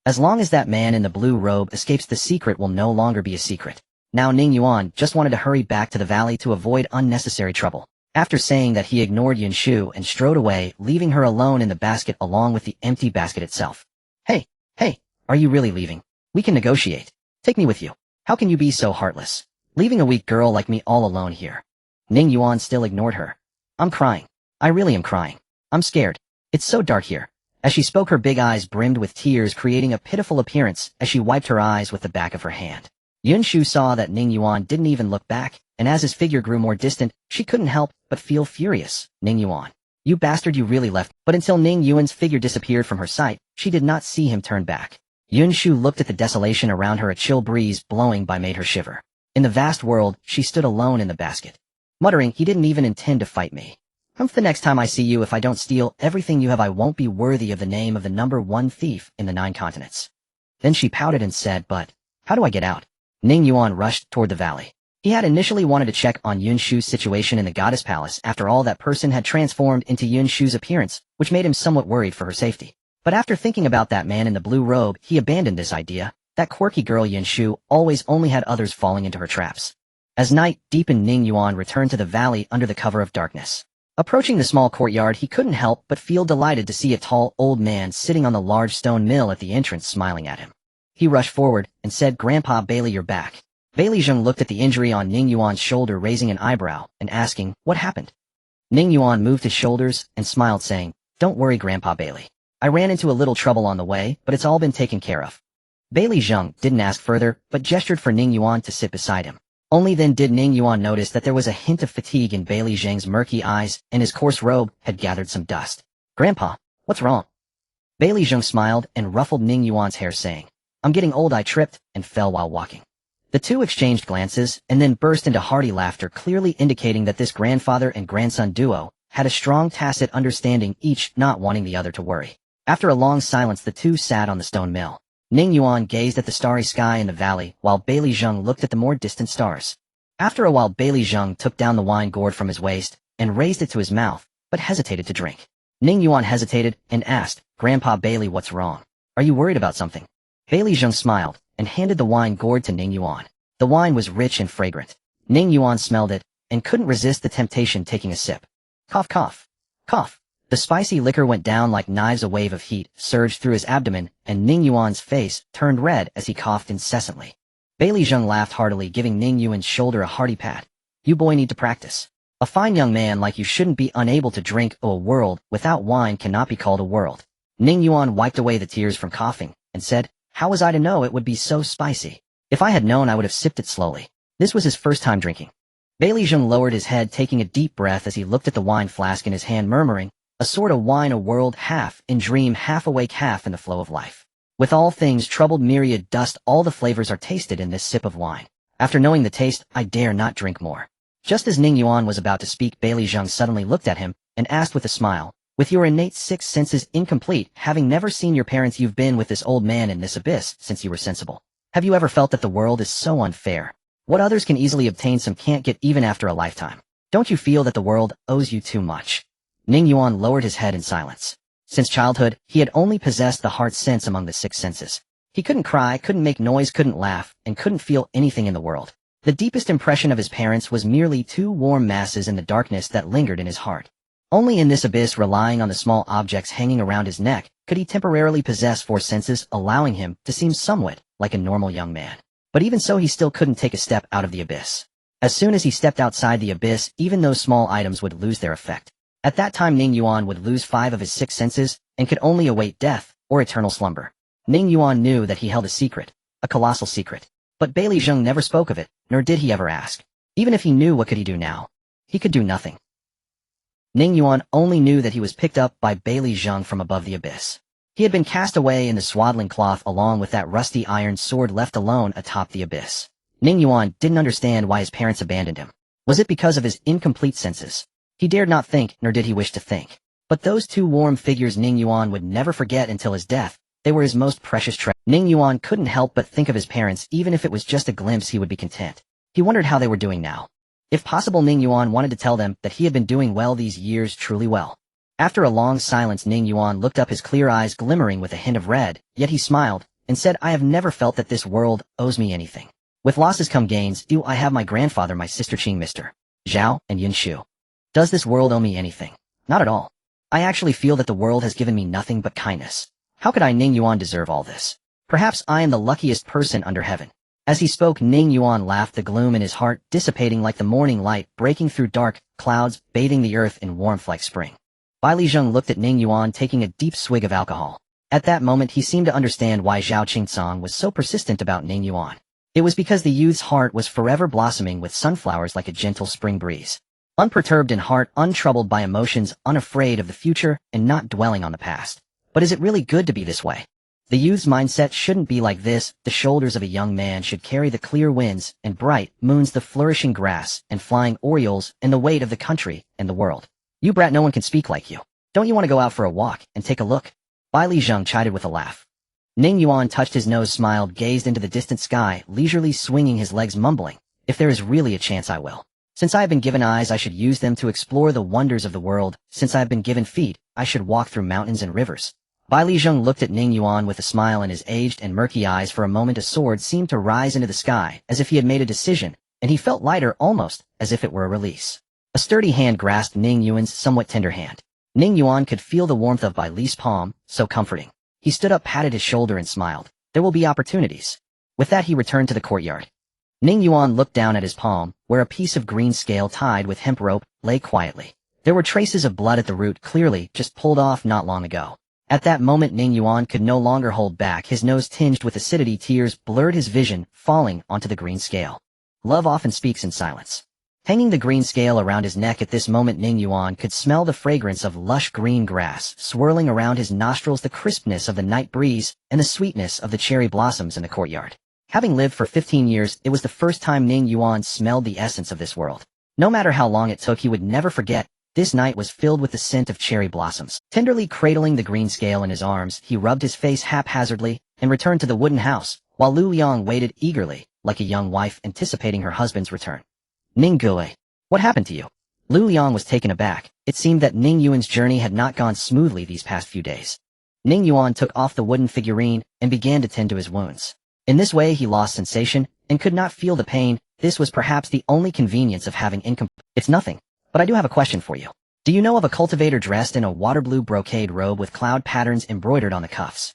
As long as that man in the blue robe escapes, the secret will no longer be a secret." Now Ning Yuan just wanted to hurry back to the valley to avoid unnecessary trouble. After saying that, he ignored Yun Shu and strode away, leaving her alone in the basket along with the empty basket itself. Hey, are you really leaving? We can negotiate. Take me with you. How can you be so heartless? Leaving a weak girl like me all alone here." Ning Yuan still ignored her. "I'm crying. I really am crying. I'm scared. It's so dark here." As she spoke, her big eyes brimmed with tears, creating a pitiful appearance as she wiped her eyes with the back of her hand. Yun Shu saw that Ning Yuan didn't even look back, and as his figure grew more distant, she couldn't help but feel furious. "Ning Yuan, you bastard, you really left." But until Ning Yuan's figure disappeared from her sight, she did not see him turn back. Yun Shu looked at the desolation around her. A chill breeze blowing by made her shiver. In the vast world, she stood alone in the basket. Muttering, "He didn't even intend to fight me. The next time I see you, if I don't steal everything you have, I won't be worthy of the name of the #1 thief in the 9 continents." Then she pouted and said, "But how do I get out?" Ning Yuan rushed toward the valley. He had initially wanted to check on Yun Shu's situation in the Goddess Palace. After all, that person had transformed into Yun Shu's appearance, which made him somewhat worried for her safety. But after thinking about that man in the blue robe, he abandoned this idea. That quirky girl Yun Shu always only had others falling into her traps. As night deepened, Ning Yuan returned to the valley under the cover of darkness. Approaching the small courtyard, he couldn't help but feel delighted to see a tall old man sitting on the large stone mill at the entrance, smiling at him. He rushed forward and said, "Grandpa Bailey, you're back." Bailey Zheng looked at the injury on Ning Yuan's shoulder, raising an eyebrow and asking, "What happened?" Ning Yuan moved his shoulders and smiled, saying, "Don't worry, Grandpa Bailey. I ran into a little trouble on the way, but it's all been taken care of." Bailey Zheng didn't ask further, but gestured for Ning Yuan to sit beside him. Only then did Ning Yuan notice that there was a hint of fatigue in Bailey Zheng's murky eyes, and his coarse robe had gathered some dust. "Grandpa, what's wrong?" Bailey Zheng smiled and ruffled Ning Yuan's hair, saying, "I'm getting old. I tripped and fell while walking." The two exchanged glances and then burst into hearty laughter, clearly indicating that this grandfather and grandson duo had a strong tacit understanding, each not wanting the other to worry. After a long silence, the two sat on the stone mill. Ning Yuan gazed at the starry sky in the valley, while Bailey Zheng looked at the more distant stars. After a while, Bailey Zheng took down the wine gourd from his waist and raised it to his mouth, but hesitated to drink. Ning Yuan hesitated and asked, "Grandpa Bailey, what's wrong? Are you worried about something?" Bailey Zheng smiled and handed the wine gourd to Ning Yuan. The wine was rich and fragrant. Ning Yuan smelled it, and couldn't resist the temptation taking a sip. Cough, cough, cough. The spicy liquor went down like knives. A wave of heat surged through his abdomen, and Ning Yuan's face turned red as he coughed incessantly. Bailey Zheng laughed heartily, giving Ning Yuan's shoulder a hearty pat. You boy need to practice. A fine young man like you shouldn't be unable to drink. A world without wine cannot be called a world. Ning Yuan wiped away the tears from coughing, and said, How was I to know it would be so spicy? If I had known, I would have sipped it slowly. This was his first time drinking. Bailey Zheng lowered his head, taking a deep breath as he looked at the wine flask in his hand, murmuring, A sort of wine, a world, half in dream, half awake, half in the flow of life. With all things troubled, myriad dust, all the flavors are tasted in this sip of wine. After knowing the taste, I dare not drink more. Just as Ning Yuan was about to speak, Bailey Zheng suddenly looked at him and asked with a smile, With your innate sixth senses incomplete, having never seen your parents, you've been with this old man in this abyss since you were sensible. Have you ever felt that the world is so unfair? What others can easily obtain, some can't get even after a lifetime. Don't you feel that the world owes you too much? Ning Yuan lowered his head in silence. Since childhood, he had only possessed the heart sense among the six senses. He couldn't cry, couldn't make noise, couldn't laugh, and couldn't feel anything in the world. The deepest impression of his parents was merely two warm masses in the darkness that lingered in his heart. Only in this abyss, relying on the small objects hanging around his neck, could he temporarily possess four senses, allowing him to seem somewhat like a normal young man. But even so, he still couldn't take a step out of the abyss. As soon as he stepped outside the abyss, even those small items would lose their effect. At that time, Ning Yuan would lose 5 of his 6 senses and could only await death or eternal slumber. Ning Yuan knew that he held a secret, a colossal secret. But Bailey Zheng never spoke of it, nor did he ever ask. Even if he knew, what could he do now? He could do nothing. Ning Yuan only knew that he was picked up by Bailey Zheng from above the abyss. He had been cast away in the swaddling cloth along with that rusty iron sword, left alone atop the abyss. Ning Yuan didn't understand why his parents abandoned him. Was it because of his incomplete senses? He dared not think, nor did he wish to think. But those two warm figures Ning Yuan would never forget until his death. They were his most precious treasure. Ning Yuan couldn't help but think of his parents. Even if it was just a glimpse, he would be content. He wondered how they were doing now. If possible, Ning Yuan wanted to tell them that he had been doing well these years, truly well. After a long silence, Ning Yuan looked up, his clear eyes glimmering with a hint of red, yet he smiled, and said, I have never felt that this world owes me anything. With losses come gains. Do I have my grandfather, my sister Qing, Mr. Zhao, and Yin Shu? Does this world owe me anything? Not at all. I actually feel that the world has given me nothing but kindness. How could I, Ning Yuan, deserve all this? Perhaps I am the luckiest person under heaven. As he spoke, Ning Yuan laughed, the gloom in his heart dissipating like the morning light breaking through dark clouds, bathing the earth in warmth like spring. Bailey Zheng looked at Ning Yuan taking a deep swig of alcohol. At that moment, he seemed to understand why Zhao Qingcang was so persistent about Ning Yuan. It was because the youth's heart was forever blossoming with sunflowers like a gentle spring breeze. Unperturbed in heart, untroubled by emotions, unafraid of the future, and not dwelling on the past. But is it really good to be this way? The youth's mindset shouldn't be like this. The shoulders of a young man should carry the clear winds and bright moons, the flourishing grass and flying orioles, and the weight of the country and the world. You brat, no one can speak like you. Don't you want to go out for a walk and take a look? Bailey Zheng chided with a laugh. Ning Yuan touched his nose, smiled, gazed into the distant sky, leisurely swinging his legs, mumbling, If there is really a chance, I will. Since I have been given eyes, I should use them to explore the wonders of the world. Since I have been given feet, I should walk through mountains and rivers. Bailey Zheng looked at Ning Yuan with a smile in his aged and murky eyes. For a moment, a sword seemed to rise into the sky, as if he had made a decision, and he felt lighter, almost as if it were a release. A sturdy hand grasped Ning Yuan's somewhat tender hand. Ning Yuan could feel the warmth of Bailey's palm, so comforting. He stood up, patted his shoulder, and smiled. There will be opportunities. With that, he returned to the courtyard. Ning Yuan looked down at his palm, where a piece of green scale tied with hemp rope lay quietly. There were traces of blood at the root, clearly just pulled off not long ago. At that moment, Ning Yuan could no longer hold back. His nose tinged with acidity, tears blurred his vision, falling onto the green scale. Love often speaks in silence. Hanging the green scale around his neck at this moment, Ning Yuan could smell the fragrance of lush green grass swirling around his nostrils, the crispness of the night breeze, and the sweetness of the cherry blossoms in the courtyard. Having lived for 15 years, it was the first time Ning Yuan smelled the essence of this world. No matter how long it took, he would never forget. This night was filled with the scent of cherry blossoms. Tenderly cradling the green scale in his arms, he rubbed his face haphazardly and returned to the wooden house, while Lu Liang waited eagerly, like a young wife anticipating her husband's return. Ning Gui, what happened to you? Lu Liang was taken aback. It seemed that Ning Yuan's journey had not gone smoothly these past few days. Ning Yuan took off the wooden figurine and began to tend to his wounds. In this way he lost sensation and could not feel the pain. This was perhaps the only convenience of having incomplete. It's nothing, but I do have a question for you. Do you know of a cultivator dressed in a water blue brocade robe with cloud patterns embroidered on the cuffs?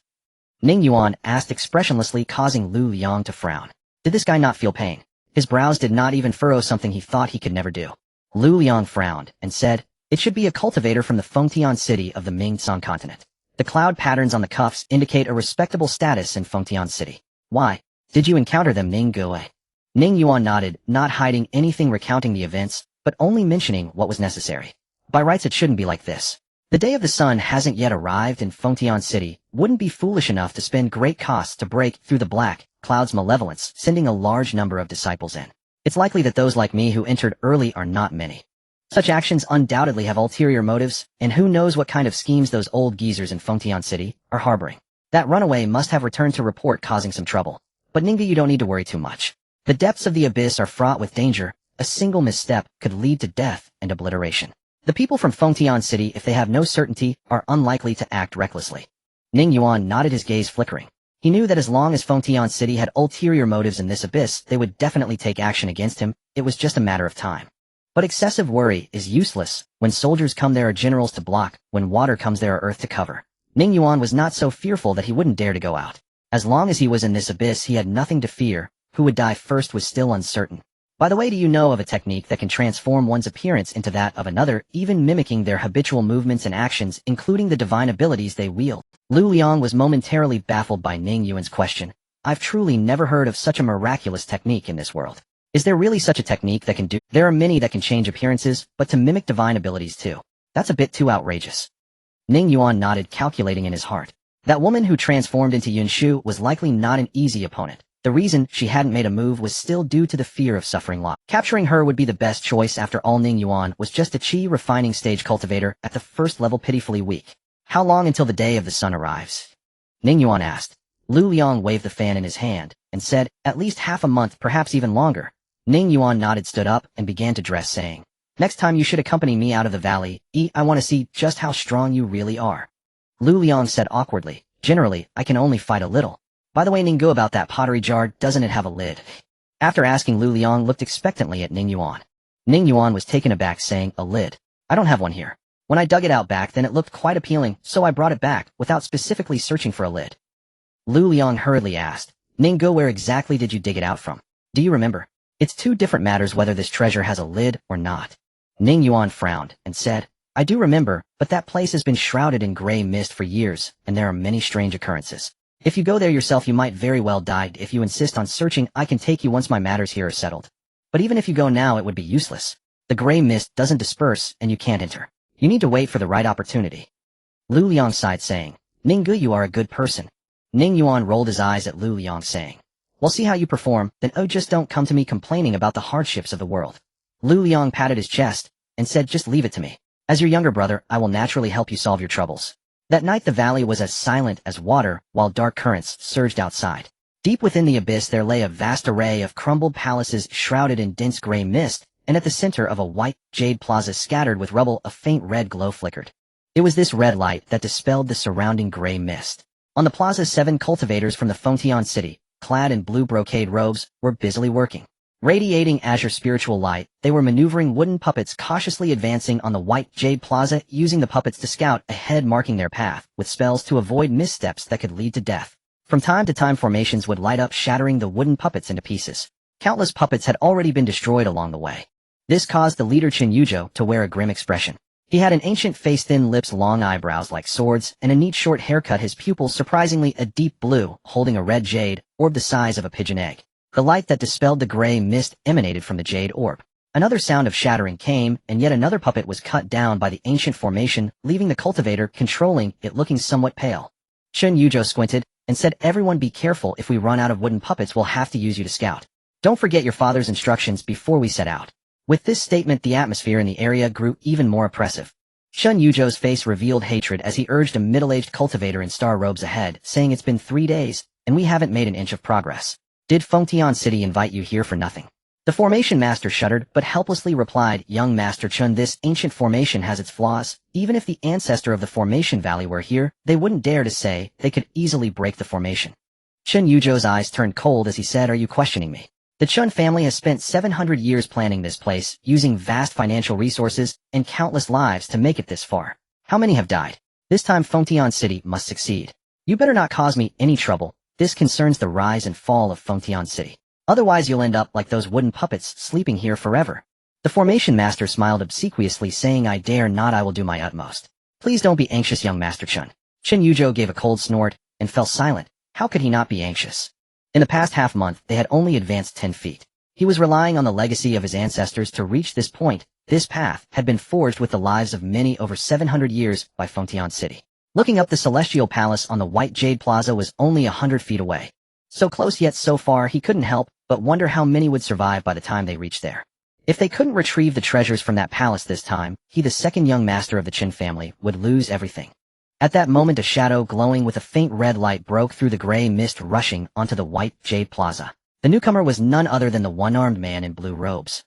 Ning Yuan asked expressionlessly, causing Lu Liang to frown. Did this guy not feel pain? His brows did not even furrow, something he thought he could never do. Lu Liang frowned and said, "It should be a cultivator from the Fengtian city of the Ming-Tsang continent. The cloud patterns on the cuffs indicate a respectable status in Fengtian city. Why? Did you encounter them, Ning Gui?" Ning Yuan nodded, not hiding anything, recounting the events, but only mentioning what was necessary. By rights it shouldn't be like this. The day of the sun hasn't yet arrived in Fengtian city. Wouldn't be foolish enough to spend great costs to break through the black cloud's malevolence, sending a large number of disciples in. It's likely that those like me who entered early are not many. Such actions undoubtedly have ulterior motives, and who knows what kind of schemes those old geezers in Fengtian city are harboring. That runaway must have returned to report, causing some trouble. But Ninggu, you don't need to worry too much. The depths of the abyss are fraught with danger. A single misstep could lead to death and obliteration. The people from Fengtian city, if they have no certainty, are unlikely to act recklessly. Ning Yuan nodded, his gaze flickering. He knew that as long as Fengtian city had ulterior motives in this abyss, they would definitely take action against him. It was just a matter of time. But excessive worry is useless. When soldiers come, there are generals to block. When water comes, there are earth to cover. Ning Yuan was not so fearful that he wouldn't dare to go out. As long as he was in this abyss, he had nothing to fear. Who would die first was still uncertain. By the way, do you know of a technique that can transform one's appearance into that of another, even mimicking their habitual movements and actions, including the divine abilities they wield? Lu Liang was momentarily baffled by Ning Yuan's question. I've truly never heard of such a miraculous technique in this world. Is there really such a technique that can do? There are many that can change appearances, but to mimic divine abilities too. That's a bit too outrageous. Ning Yuan nodded, calculating in his heart. That woman who transformed into Yunshu was likely not an easy opponent. The reason she hadn't made a move was still due to the fear of suffering loss. Capturing her would be the best choice. After all, Ning Yuan was just a chi refining stage cultivator at the first level, pitifully weak. How long until the day of the sun arrives? Ning Yuan asked. Lu Liang waved the fan in his hand and said, at least half a month, perhaps even longer. Ning Yuan nodded, stood up, and began to dress, saying, next time you should accompany me out of the valley. I want to see just how strong you really are. Lu Liang said awkwardly, generally, I can only fight a little. By the way, Ninggu, about that pottery jar, doesn't it have a lid? After asking, Lu Liang looked expectantly at Ning Yuan. Ning Yuan was taken aback, saying, a lid? I don't have one here. When I dug it out back then, it looked quite appealing, so I brought it back, without specifically searching for a lid. Lu Liang hurriedly asked, Ninggu, where exactly did you dig it out from? Do you remember? It's two different matters whether this treasure has a lid or not. Ning Yuan frowned and said, I do remember, but that place has been shrouded in gray mist for years, and there are many strange occurrences. If you go there yourself, you might very well die. If you insist on searching, I can take you once my matters here are settled. But even if you go now, it would be useless. The gray mist doesn't disperse, and you can't enter. You need to wait for the right opportunity. Lu Liang sighed, saying, Ninggu, you are a good person. Ning Yuan rolled his eyes at Lu Liang, saying, we'll see how you perform, then just don't come to me complaining about the hardships of the world. Lu Liang patted his chest and said, just leave it to me. As your younger brother, I will naturally help you solve your troubles. That night the valley was as silent as water, while dark currents surged outside. Deep within the abyss there lay a vast array of crumbled palaces shrouded in dense gray mist, and at the center of a white jade plaza scattered with rubble a faint red glow flickered. It was this red light that dispelled the surrounding gray mist. On the plaza, 7 cultivators from the Fengtian city, clad in blue brocade robes, were busily working. Radiating azure spiritual light, they were maneuvering wooden puppets, cautiously advancing on the white jade plaza, using the puppets to scout ahead, marking their path with spells to avoid missteps that could lead to death. From time to time, formations would light up, shattering the wooden puppets into pieces. Countless puppets had already been destroyed along the way. This caused the leader Chen Yujo to wear a grim expression. He had an ancient face, thin lips, long eyebrows like swords, and a neat short haircut, his pupils surprisingly a deep blue, holding a red jade orb the size of a pigeon egg. The light that dispelled the gray mist emanated from the jade orb. Another sound of shattering came, and yet another puppet was cut down by the ancient formation, leaving the cultivator controlling it looking somewhat pale. Chen Yujo squinted and said, everyone be careful. If we run out of wooden puppets, we'll have to use you to scout. Don't forget your father's instructions before we set out. With this statement, the atmosphere in the area grew even more oppressive. Chen Yujo's face revealed hatred as he urged a middle-aged cultivator in star robes ahead, saying, it's been 3 days, and we haven't made an inch of progress. Did Fengtian City invite you here for nothing? The formation master shuddered, but helplessly replied, young Master Chen, this ancient formation has its flaws. Even if the ancestor of the formation valley were here, they wouldn't dare to say they could easily break the formation. Chen Yuzhou's eyes turned cold as he said, "Are you questioning me? The Chun family has spent 700 years planning this place, using vast financial resources and countless lives to make it this far. How many have died? This time Fengtian City must succeed. You better not cause me any trouble. This concerns the rise and fall of Fengtian City. Otherwise you'll end up like those wooden puppets sleeping here forever." The formation master smiled obsequiously, saying, "I dare not, I will do my utmost. Please don't be anxious, young Master Chun." Chen Yuzhou gave a cold snort and fell silent. How could he not be anxious? In the past half-month, they had only advanced 10 feet. He was relying on the legacy of his ancestors to reach this point. This path had been forged with the lives of many over 700 years by Fengtian City. Looking up, the Celestial Palace on the White Jade Plaza was only 100 feet away. So close yet so far, he couldn't help but wonder how many would survive by the time they reached there. If they couldn't retrieve the treasures from that palace this time, he, the second young master of the Qin family, would lose everything. At that moment, a shadow glowing with a faint red light broke through the gray mist, rushing onto the White Jade Plaza. The newcomer was none other than the one-armed man in blue robes.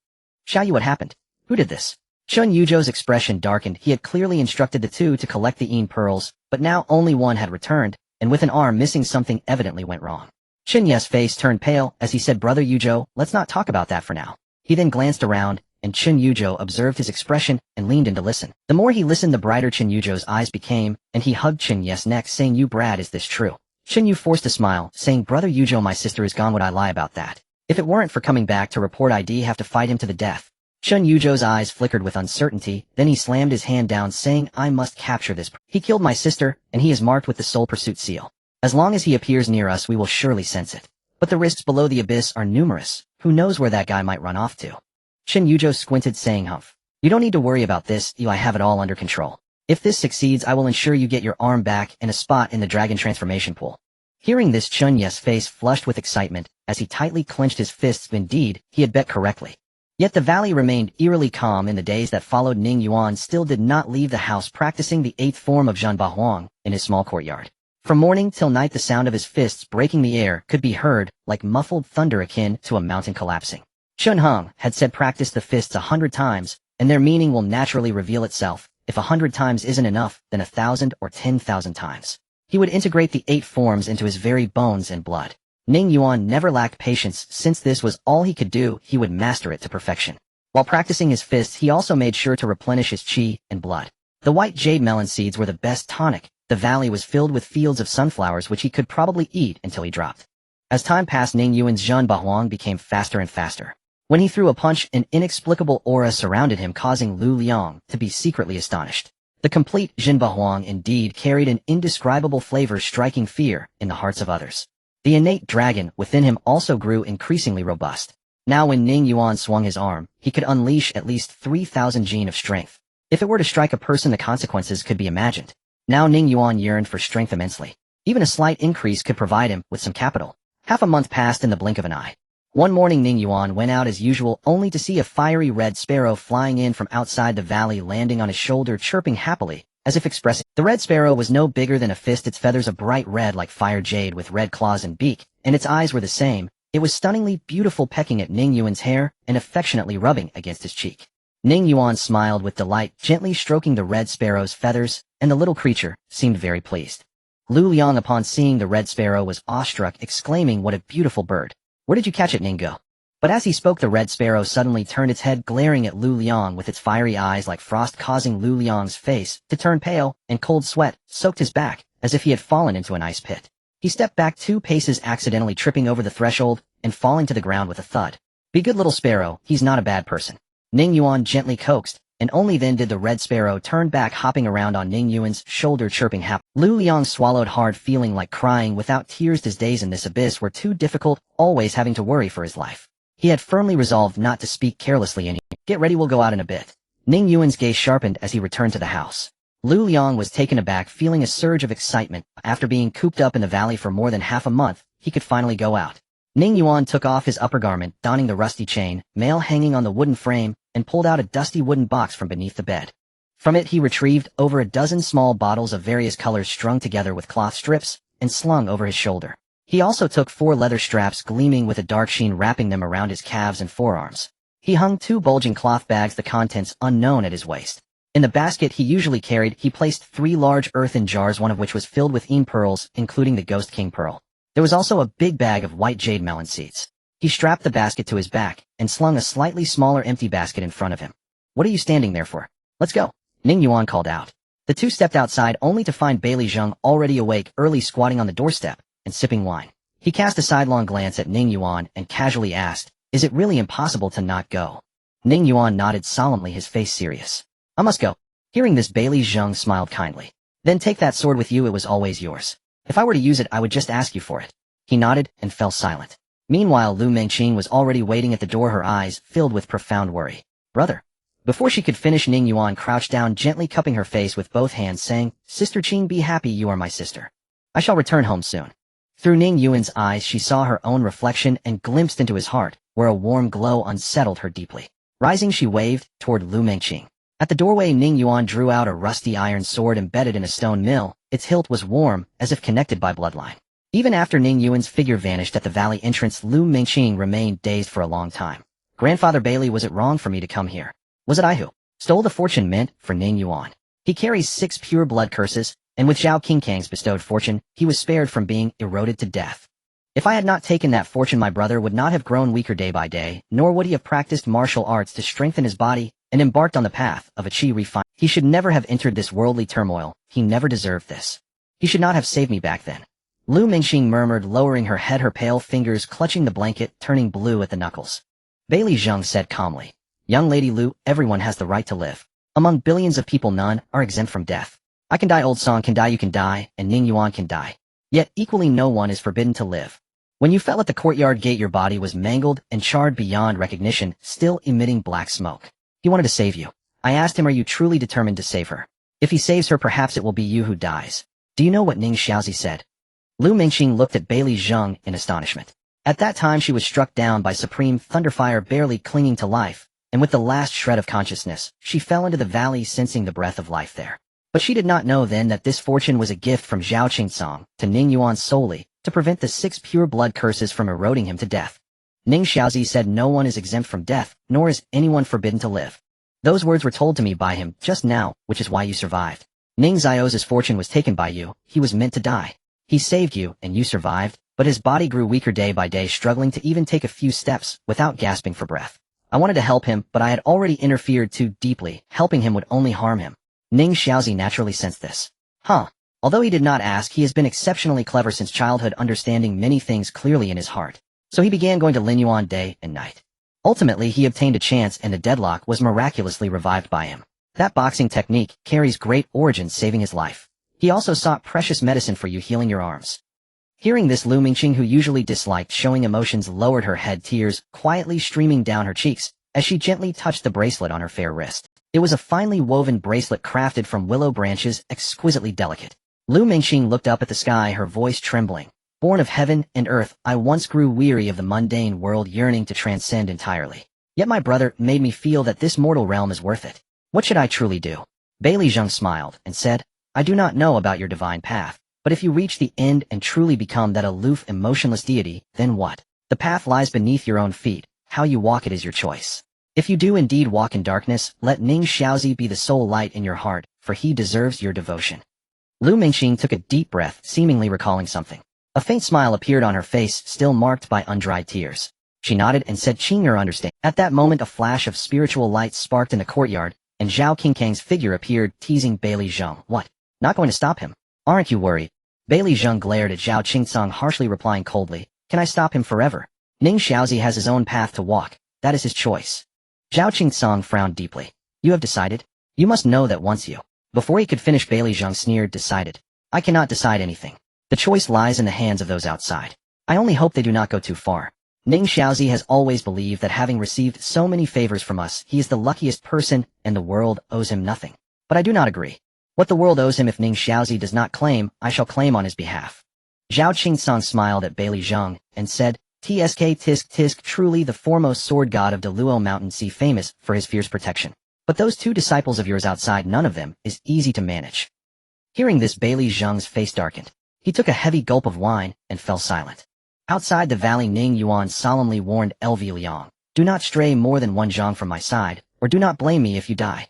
"Xiaoyu, what happened? Who did this?" Chen Yuzhou's expression darkened. He had clearly instructed the two to collect the Yin pearls, but now only one had returned, and with an arm missing, something evidently went wrong. Chen Ye's face turned pale as he said, "Brother Yuzhou, let's not talk about that for now." He then glanced around, and Chen Yuzhou observed his expression and leaned in to listen. The more he listened, the brighter Chen Yuzhou's eyes became, and he hugged Chen Ye's neck, saying, "You Brad, is this true?" Chen Yu forced a smile, saying, "Brother Yuzhou, my sister is gone. Would I lie about that? If it weren't for coming back to report, I'd have to fight him to the death." Chen Yuzhou's eyes flickered with uncertainty, then he slammed his hand down, saying, "I must capture this. He killed my sister, and he is marked with the Soul Pursuit seal. As long as he appears near us, we will surely sense it. But the risks below the abyss are numerous. Who knows where that guy might run off to?" Chen Yuzhou squinted, saying, "Humph. You don't need to worry about this, I have it all under control. If this succeeds, I will ensure you get your arm back and a spot in the dragon transformation pool." Hearing this, Chen Ye's face flushed with excitement as he tightly clenched his fists. Indeed, he had bet correctly. Yet the valley remained eerily calm in the days that followed. Ning Yuan still did not leave the house, practicing the 8th form of Zhenba Huang in his small courtyard. From morning till night, the sound of his fists breaking the air could be heard like muffled thunder akin to a mountain collapsing. Chun Heng had said, "Practice the fists 100 times, and their meaning will naturally reveal itself. If 100 times isn't enough, then 1,000 or 10,000 times." He would integrate the 8 forms into his very bones and blood. Ning Yuan never lacked patience. Since this was all he could do, he would master it to perfection. While practicing his fists, he also made sure to replenish his qi and blood. The white jade melon seeds were the best tonic. The valley was filled with fields of sunflowers which he could probably eat until he dropped. As time passed, Ning Yuan's Zhenba Huang became faster and faster. When he threw a punch, an inexplicable aura surrounded him, causing Lu Liang to be secretly astonished. The complete Zhenba Huang indeed carried an indescribable flavor, striking fear in the hearts of others. The innate dragon within him also grew increasingly robust. Now when Ning Yuan swung his arm, he could unleash at least 3,000 gene of strength. If it were to strike a person, the consequences could be imagined. Now Ning Yuan yearned for strength immensely. Even a slight increase could provide him with some capital. Half a month passed in the blink of an eye. One morning, Ning Yuan went out as usual, only to see a fiery red sparrow flying in from outside the valley, landing on his shoulder, chirping happily, as if expressing. The red sparrow was no bigger than a fist, its feathers a bright red like fire jade with red claws and beak, and its eyes were the same. It was stunningly beautiful, pecking at Ning Yuan's hair and affectionately rubbing against his cheek. Ning Yuan smiled with delight, gently stroking the red sparrow's feathers, and the little creature seemed very pleased. Lu Liang, upon seeing the red sparrow, was awestruck, exclaiming, "What a beautiful bird! Where did you catch it, Ninggo?" But as he spoke, the red sparrow suddenly turned its head, glaring at Lu Liang with its fiery eyes like frost, causing Lu Liang's face to turn pale, and cold sweat soaked his back as if he had fallen into an ice pit. He stepped back 2 paces, accidentally tripping over the threshold and falling to the ground with a thud. "Be good, little sparrow, he's not a bad person," Ning Yuan gently coaxed, and only then did the red sparrow turn back, hopping around on Ning Yuan's shoulder, chirping happily. Lu Liang swallowed hard, feeling like crying without tears. His days in this abyss were too difficult, always having to worry for his life. He had firmly resolved not to speak carelessly and "Get ready, we'll go out in a bit." Ning Yuan's gaze sharpened as he returned to the house. Lu Liang was taken aback, feeling a surge of excitement. After being cooped up in the valley for more than half a month, he could finally go out. Ning Yuan took off his upper garment, donning the rusty chain mail hanging on the wooden frame, and pulled out a dusty wooden box from beneath the bed. From it he retrieved over a dozen small bottles of various colors strung together with cloth strips and slung over his shoulder. He also took 4 leather straps gleaming with a dark sheen, wrapping them around his calves and forearms. He hung 2 bulging cloth bags, the contents unknown, at his waist. In the basket he usually carried, he placed 3 large earthen jars, one of which was filled with Yin pearls, including the Ghost King pearl. There was also a big bag of white jade melon seeds. He strapped the basket to his back and slung a slightly smaller empty basket in front of him. What are you standing there for? Let's go, Ning Yuan called out. The two stepped outside only to find Bailey Zheng already awake early squatting on the doorstep and sipping wine. He cast a sidelong glance at Ning Yuan and casually asked, "Is it really impossible to not go?" Ning Yuan nodded solemnly, his face serious. "I must go." Hearing this, Bailey Zheng smiled kindly. "Then take that sword with you, it was always yours. If I were to use it, I would just ask you for it." He nodded and fell silent. Meanwhile, Lu Mengqing was already waiting at the door, her eyes filled with profound worry. "Brother." Before she could finish, Ning Yuan crouched down, gently cupping her face with both hands, saying, "Sister Qing, be happy, you are my sister. I shall return home soon." Through Ning Yuan's eyes she saw her own reflection and glimpsed into his heart, where a warm glow unsettled her deeply. Rising, she waved toward Lu Mengqing. At the doorway, Ning Yuan drew out a rusty iron sword embedded in a stone mill. Its hilt was warm, as if connected by bloodline. Even after Ning Yuan's figure vanished at the valley entrance, Lu Mengqing remained dazed for a long time. "Grandfather Bailey, was it wrong for me to come here? Was it I who stole the fortune meant for Ning Yuan? He carries 6 pure blood curses, and with Zhao Qingkang's bestowed fortune, he was spared from being eroded to death. If I had not taken that fortune, my brother would not have grown weaker day by day, nor would he have practiced martial arts to strengthen his body and embarked on the path of a qi refinement. He should never have entered this worldly turmoil. He never deserved this. He should not have saved me back then." Lu Mengqing murmured, lowering her head, her pale fingers clutching the blanket, turning blue at the knuckles. Bailey Zheng said calmly, "Young Lady Lu, everyone has the right to live. Among billions of people, none are exempt from death. I can die, Old Song can die, you can die, and Ning Yuan can die. Yet equally no one is forbidden to live. When you fell at the courtyard gate, your body was mangled and charred beyond recognition, still emitting black smoke. He wanted to save you. I asked him, are you truly determined to save her? If he saves her, perhaps it will be you who dies. Do you know what Ning Xiaozi said?" Lu Mengqing looked at Bailey Zheng in astonishment. At that time she was struck down by supreme thunderfire, barely clinging to life, and with the last shred of consciousness, she fell into the valley, sensing the breath of life there. But she did not know then that this fortune was a gift from Zhao Qingsong to Ning Yuan solely to prevent the 6 pure blood curses from eroding him to death. Ning Xiaozi said no one is exempt from death, nor is anyone forbidden to live. Those words were told to me by him just now, which is why you survived. Ning Xiaozi's fortune was taken by you. He was meant to die. He saved you, and you survived, but his body grew weaker day by day, struggling to even take a few steps without gasping for breath. I wanted to help him, but I had already interfered too deeply. Helping him would only harm him. Ning Xiaozi naturally sensed this. Although he did not ask, he has been exceptionally clever since childhood, understanding many things clearly in his heart. So he began going to Lin Yuan day and night. Ultimately, he obtained a chance, and the deadlock was miraculously revived by him. That boxing technique carries great origin, saving his life. He also sought precious medicine for you, healing your arms. Hearing this, Lu Mengqing, who usually disliked showing emotions, lowered her head, tears quietly streaming down her cheeks as she gently touched the bracelet on her fair wrist. It was a finely woven bracelet crafted from willow branches, exquisitely delicate. Lu Mengqing looked up at the sky, her voice trembling. "Born of heaven and earth, I once grew weary of the mundane world, yearning to transcend entirely. Yet my brother made me feel that this mortal realm is worth it. What should I truly do?" Bailey Zheng smiled and said, "I do not know about your divine path, but if you reach the end and truly become that aloof, emotionless deity, then what? The path lies beneath your own feet. How you walk it is your choice. If you do indeed walk in darkness, let Ning Xiaozi be the sole light in your heart, for he deserves your devotion." Lu Mengqing took a deep breath, seemingly recalling something. A faint smile appeared on her face, still marked by undried tears. She nodded and said, "Qing'er understand." At that moment, a flash of spiritual light sparked in the courtyard, and Zhao Qingkang's figure appeared, teasing Bailey Zheng. "What? Not going to stop him? Aren't you worried?" Bailey Zheng glared at Zhao Qingsong, harshly replying coldly, "Can I stop him forever? Ning Xiaozi has his own path to walk. That is his choice." Zhao Qingsong frowned deeply. "You have decided? You must know that once you—" Before he could finish, Bailey Zheng sneered, "Decided? I cannot decide anything. The choice lies in the hands of those outside. I only hope they do not go too far. Ning Xiaozi has always believed that having received so many favors from us, he is the luckiest person and the world owes him nothing. But I do not agree. What the world owes him, if Ning Xiaozi does not claim, I shall claim on his behalf." Zhao Qingsong smiled at Bailey Zheng and said, "Tsk tisk tisk, truly the foremost sword god of Deluo Mountain Sea, famous for his fierce protection. But those 2 disciples of yours outside, none of them is easy to manage." Hearing this, Bailey Zheng's face darkened. He took a heavy gulp of wine and fell silent. Outside the valley, Ning Yuan solemnly warned LV Liang, "Do not stray more than 1 zhang from my side, or do not blame me if you die."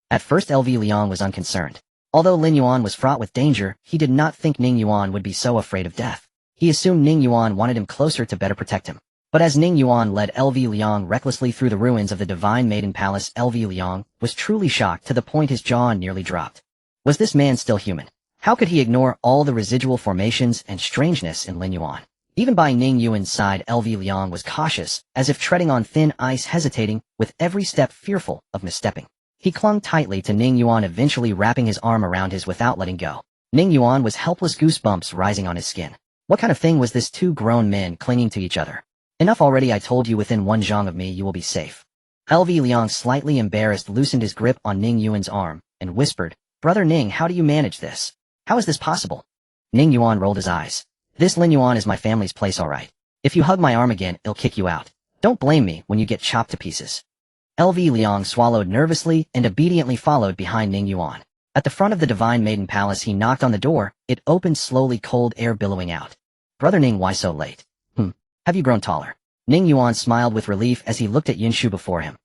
At first LV Liang was unconcerned. Although Lin Yuan was fraught with danger, he did not think Ning Yuan would be so afraid of death. He assumed Ning Yuan wanted him closer to better protect him. But as Ning Yuan led LV Liang recklessly through the ruins of the Divine Maiden Palace, LV Liang was truly shocked to the point his jaw nearly dropped. Was this man still human? How could he ignore all the residual formations and strangeness in Lin Yuan? Even by Ning Yuan's side, LV Liang was cautious, as if treading on thin ice, hesitating, with every step fearful of misstepping. He clung tightly to Ning Yuan, eventually wrapping his arm around his without letting go. Ning Yuan was helpless, goosebumps rising on his skin. What kind of thing was this, two grown men clinging to each other? Enough already, I told you, within one zhang of me you will be safe. LV Liang, slightly embarrassed, loosened his grip on Ning Yuan's arm, and whispered, Brother Ning, how do you manage this? How is this possible? Ning Yuan rolled his eyes. This Lin Yuan is my family's place, alright. If you hug my arm again, it'll kick you out. Don't blame me when you get chopped to pieces. LV Liang swallowed nervously and obediently followed behind Ning Yuan. At the front of the Divine Maiden Palace, he knocked on the door. It opened slowly, cold air billowing out. Brother Ning, why so late? Have you grown taller? Ning Yuan smiled with relief as he looked at Yunshu before him.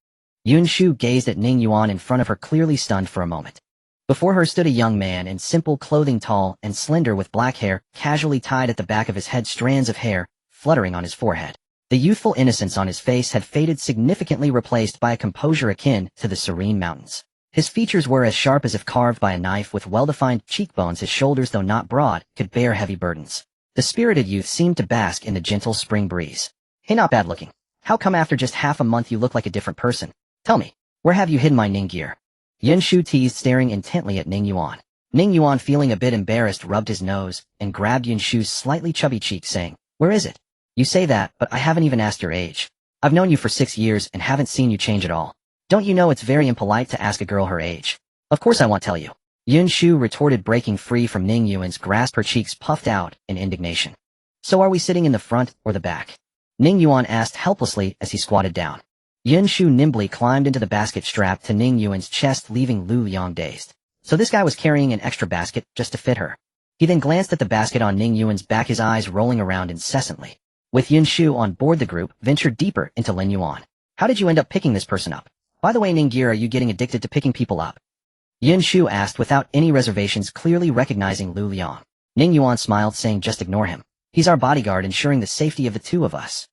Yunshu gazed at Ning Yuan in front of her, clearly stunned for a moment. Before her stood a young man in simple clothing, tall and slender, with black hair casually tied at the back of his head, strands of hair fluttering on his forehead. The youthful innocence on his face had faded, significantly replaced by a composure akin to the serene mountains. His features were as sharp as if carved by a knife, with well-defined cheekbones. His shoulders, though not broad, could bear heavy burdens. The spirited youth seemed to bask in the gentle spring breeze. Hey, not bad looking. How come after just half a month you look like a different person? Tell me, where have you hidden my Ning gear? Yunshu teased, staring intently at Ning Yuan. Ning Yuan, feeling a bit embarrassed, rubbed his nose and grabbed Yunshu's slightly chubby cheek, saying, Where is it? You say that, but I haven't even asked your age. I've known you for 6 years and haven't seen you change at all. Don't you know it's very impolite to ask a girl her age? Of course I won't tell you. Yunshu retorted, breaking free from Ning Yuan's grasp, her cheeks puffed out in indignation. So are we sitting in the front or the back? Ning Yuan asked helplessly as he squatted down. Yunshu nimbly climbed into the basket strapped to Ning Yuan's chest, leaving Lu Liang dazed. So this guy was carrying an extra basket just to fit her. He then glanced at the basket on Ning Yuan's back, his eyes rolling around incessantly. With Yunshu on board, the group ventured deeper into Lin Yuan. How did you end up picking this person up? By the way, Ningir, are you getting addicted to picking people up? Yunshu asked without any reservations, clearly recognizing Lu Liang. Ning Yuan smiled, saying, Just ignore him. He's our bodyguard, ensuring the safety of the two of us.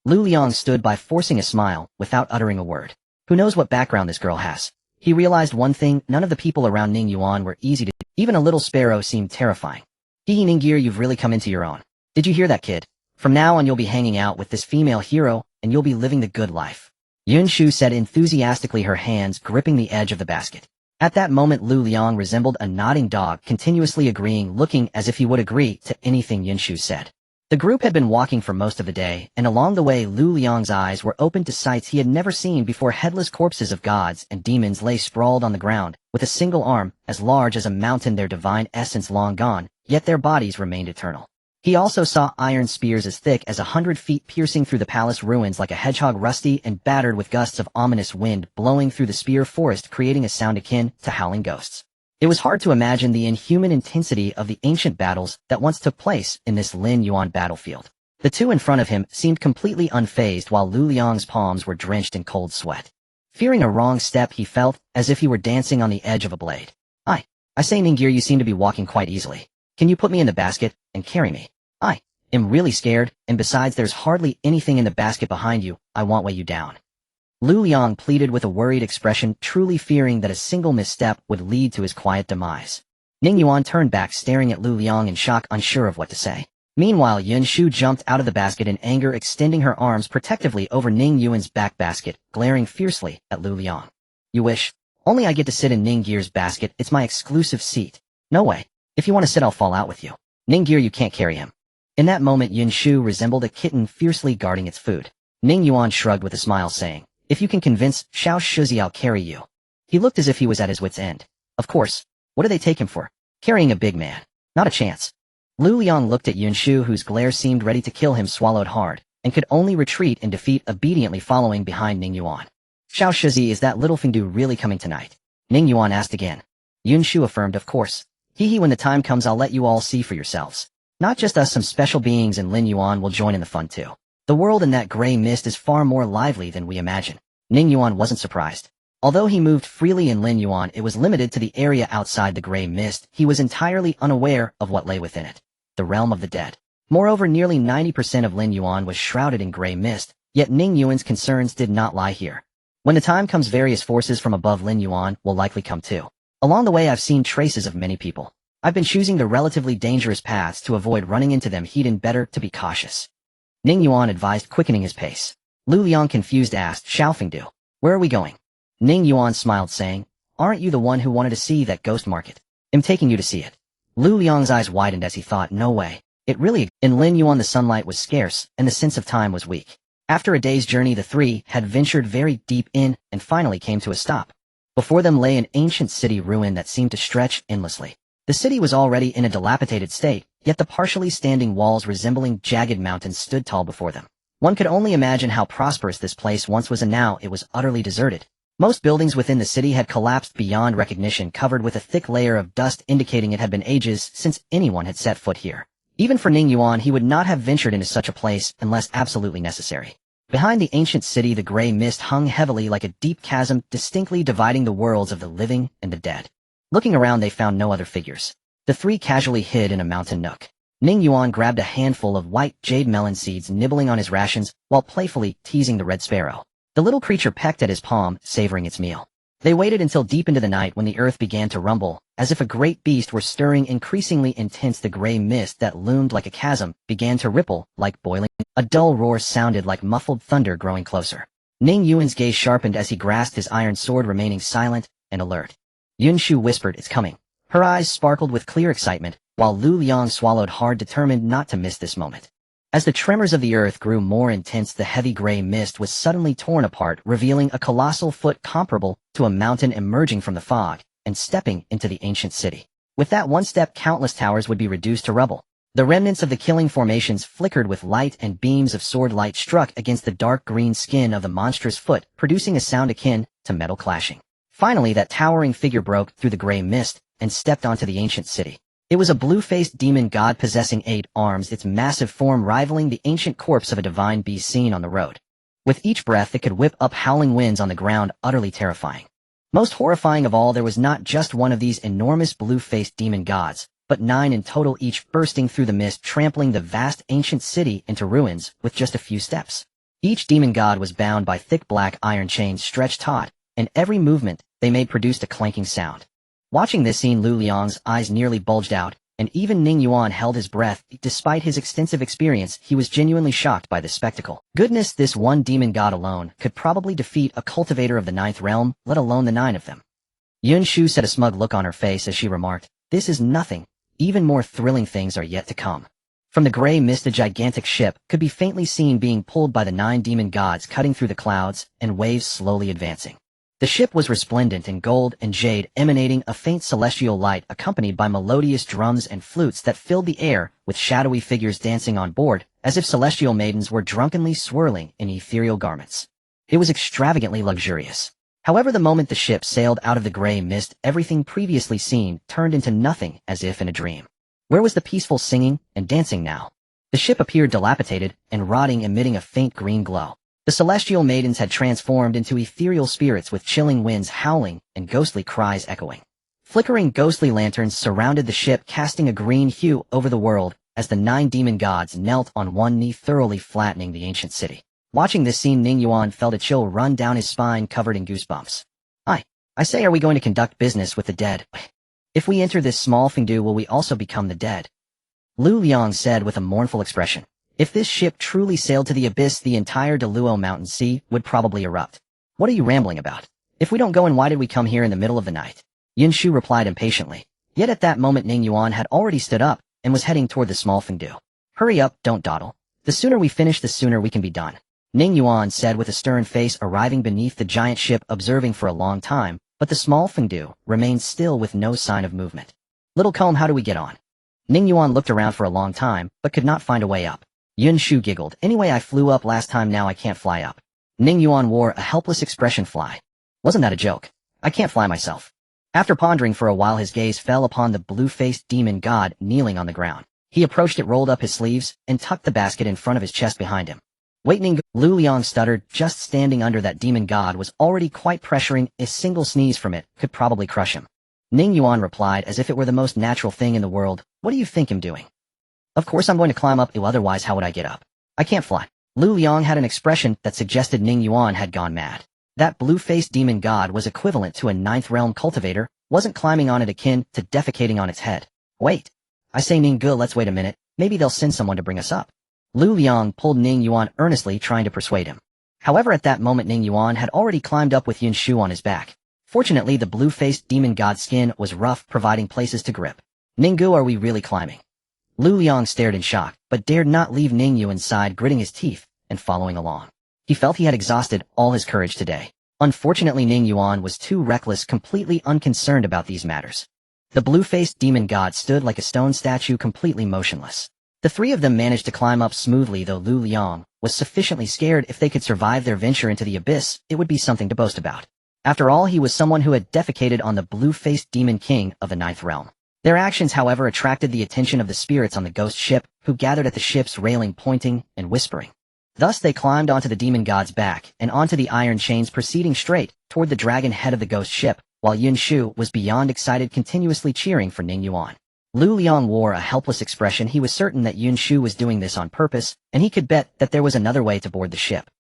Lu Liang stood by, forcing a smile, without uttering a word. Who knows what background this girl has? He realized one thing, none of the people around Ning Yuan were easy to do. Even a little sparrow seemed terrifying. Hee Ningir, you've really come into your own. Did you hear that, kid? From now on you'll be hanging out with this female hero, and you'll be living the good life. Yunshu said enthusiastically, her hands gripping the edge of the basket. At that moment, Lu Liang resembled a nodding dog, continuously agreeing, looking as if he would agree to anything Yunshu said. The group had been walking for most of the day, and along the way Lu Liang's eyes were opened to sights he had never seen before. Headless corpses of gods and demons lay sprawled on the ground, with a single arm, as large as a mountain, their divine essence long gone, yet their bodies remained eternal. He also saw iron spears as thick as 100 feet piercing through the palace ruins like a hedgehog, rusty and battered, with gusts of ominous wind blowing through the spear forest, creating a sound akin to howling ghosts. It was hard to imagine the inhuman intensity of the ancient battles that once took place in this Lin Yuan battlefield. The two in front of him seemed completely unfazed, while Lu Liang's palms were drenched in cold sweat. Fearing a wrong step, he felt as if he were dancing on the edge of a blade. I say, Ningir, you seem to be walking quite easily. Can you put me in the basket and carry me? I am really scared, and besides, there's hardly anything in the basket behind you. I won't weigh you down. Lu Liang pleaded with a worried expression, truly fearing that a single misstep would lead to his quiet demise. Ning Yuan turned back, staring at Lu Liang in shock, unsure of what to say. Meanwhile, Yunshu jumped out of the basket in anger, extending her arms protectively over Ning Yuan's back basket, glaring fiercely at Lu Liang. You wish? Only I get to sit in Ningir's basket. It's my exclusive seat. No way. If you want to sit, I'll fall out with you. Ningir, you can't carry him. In that moment, Yunshu resembled a kitten fiercely guarding its food. Ning Yuan shrugged with a smile, saying, If you can convince Xiao Shizi, I'll carry you. He looked as if he was at his wit's end. Of course. What do they take him for? Carrying a big man. Not a chance. Lu Liang looked at Yunshu, whose glare seemed ready to kill him, swallowed hard, and could only retreat in defeat, obediently following behind Ning Yuan. Xiao Shizi, is that little Fingdu really coming tonight? Ning Yuan asked again. Yunshu affirmed, Of course. When the time comes, I'll let you all see for yourselves. Not just us, some special beings in Lin Yuan will join in the fun too. The world in that gray mist is far more lively than we imagine. Ning Yuan wasn't surprised. Although he moved freely in Lin Yuan, it was limited to the area outside the gray mist. He was entirely unaware of what lay within it. The realm of the dead. Moreover, nearly 90% of Lin Yuan was shrouded in gray mist, yet Ning Yuan's concerns did not lie here. When the time comes, various forces from above Lin Yuan will likely come too. Along the way, I've seen traces of many people. I've been choosing the relatively dangerous paths to avoid running into them. He'd better to be cautious. Ning Yuan advised, quickening his pace. Lu Liang, confused, asked, Xiaofengdu, where are we going? Ning Yuan smiled, saying, aren't you the one who wanted to see that ghost market? I'm taking you to see it. Lu Liang's eyes widened as he thought, no way. It really... In Lin Yuan, the sunlight was scarce, and the sense of time was weak. After a day's journey, the three had ventured very deep in, and finally came to a stop. Before them lay an ancient city ruin that seemed to stretch endlessly. The city was already in a dilapidated state, yet the partially standing walls resembling jagged mountains stood tall before them. One could only imagine how prosperous this place once was, and now it was utterly deserted. Most buildings within the city had collapsed beyond recognition, covered with a thick layer of dust indicating it had been ages since anyone had set foot here. Even for Ning Yuan, he would not have ventured into such a place unless absolutely necessary. Behind the ancient city, the gray mist hung heavily like a deep chasm, distinctly dividing the worlds of the living and the dead. Looking around, they found no other figures. The three casually hid in a mountain nook. Ning Yuan grabbed a handful of white jade melon seeds, nibbling on his rations while playfully teasing the red sparrow. The little creature pecked at his palm, savoring its meal. They waited until deep into the night when the earth began to rumble, as if a great beast were stirring. Increasingly intense, the gray mist that loomed like a chasm began to ripple like boiling. A dull roar sounded like muffled thunder growing closer. Ning Yuan's gaze sharpened as he grasped his iron sword, remaining silent and alert. Yun Shu whispered, it's coming. Her eyes sparkled with clear excitement, while Lu Liang swallowed hard, determined not to miss this moment. As the tremors of the earth grew more intense, the heavy gray mist was suddenly torn apart, revealing a colossal foot comparable to a mountain emerging from the fog and stepping into the ancient city. With that one step, countless towers would be reduced to rubble. The remnants of the killing formations flickered with light, and beams of sword light struck against the dark green skin of the monstrous foot, producing a sound akin to metal clashing. Finally, that towering figure broke through the gray mist and stepped onto the ancient city. It was a blue-faced demon god possessing 8 arms, its massive form rivaling the ancient corpse of a divine beast seen on the road. With each breath, it could whip up howling winds on the ground, utterly terrifying. Most horrifying of all, there was not just one of these enormous blue-faced demon gods, but 9 in total, each bursting through the mist, trampling the vast ancient city into ruins with just a few steps. Each demon god was bound by thick black iron chains stretched taut, and every movement they made produced a clanking sound. Watching this scene, Lu Liang's eyes nearly bulged out, and even Ning Yuan held his breath. Despite his extensive experience, he was genuinely shocked by this spectacle. Goodness, this one demon god alone could probably defeat a cultivator of the 9th realm, let alone the 9 of them. Yun Shu set a smug look on her face as she remarked, this is nothing. Even more thrilling things are yet to come. From the gray mist, a gigantic ship could be faintly seen being pulled by the 9 demon gods, cutting through the clouds and waves, slowly advancing. The ship was resplendent in gold and jade, emanating a faint celestial light accompanied by melodious drums and flutes that filled the air with shadowy figures dancing on board, as if celestial maidens were drunkenly swirling in ethereal garments. It was extravagantly luxurious. However, the moment the ship sailed out of the gray mist, everything previously seen turned into nothing, as if in a dream. Where was the peaceful singing and dancing now? The ship appeared dilapidated and rotting, emitting a faint green glow. The celestial maidens had transformed into ethereal spirits, with chilling winds howling and ghostly cries echoing. Flickering ghostly lanterns surrounded the ship, casting a green hue over the world as the 9 demon gods knelt on one knee, thoroughly flattening the ancient city. Watching this scene, Ning Yuan felt a chill run down his spine, covered in goosebumps. I say, are we going to conduct business with the dead? If we enter this small Fengdu, will we also become the dead? Lu Liang said with a mournful expression. If this ship truly sailed to the abyss, the entire Deluo mountain sea would probably erupt. What are you rambling about? If we don't go in, why did we come here in the middle of the night? Yin Shu replied impatiently. Yet at that moment, Ning Yuan had already stood up and was heading toward the small Fengdu. Hurry up, don't dawdle. The sooner we finish, the sooner we can be done. Ning Yuan said with a stern face, arriving beneath the giant ship, observing for a long time, but the small Fengdu remained still with no sign of movement. Little comb, how do we get on? Ning Yuan looked around for a long time, but could not find a way up. Yun Shu giggled. Anyway, I flew up last time, now I can't fly up. Ning Yuan wore a helpless expression. Fly? Wasn't that a joke? I can't fly myself. After pondering for a while, his gaze fell upon the blue-faced demon god kneeling on the ground. He approached it, rolled up his sleeves, and tucked the basket in front of his chest behind him. Wait, Ning, Lu Liang stuttered. Just standing under that demon god was already quite pressuring. A single sneeze from it could probably crush him. Ning Yuan replied as if it were the most natural thing in the world. What do you think I'm doing? Of course I'm going to climb up, otherwise how would I get up? I can't fly. Lu Liang had an expression that suggested Ning Yuan had gone mad. That blue-faced demon god was equivalent to a ninth realm cultivator, wasn't climbing on it akin to defecating on its head. Wait. I say Ning Gu, let's wait a minute, maybe they'll send someone to bring us up. Lu Liang pulled Ning Yuan earnestly, trying to persuade him. However, at that moment Ning Yuan had already climbed up with Yun Shu on his back. Fortunately, the blue-faced demon god's skin was rough, providing places to grip. Ning Gu, are we really climbing? Lu Liang stared in shock, but dared not leave Ning Yuan's side, gritting his teeth and following along. He felt he had exhausted all his courage today. Unfortunately, Ning Yuan was too reckless, completely unconcerned about these matters. The blue-faced demon god stood like a stone statue, completely motionless. The three of them managed to climb up smoothly, though Lu Liang was sufficiently scared. If they could survive their venture into the abyss, it would be something to boast about. After all, he was someone who had defecated on the blue-faced demon king of the ninth realm. Their actions, however, attracted the attention of the spirits on the ghost ship, who gathered at the ship's railing, pointing and whispering. Thus they climbed onto the demon god's back and onto the iron chains, proceeding straight toward the dragon head of the ghost ship, while Yun Shu was beyond excited, continuously cheering for Ning Yuan. Lu Liang wore a helpless expression. He was certain that Yun Shu was doing this on purpose, and he could bet that there was another way to board the ship.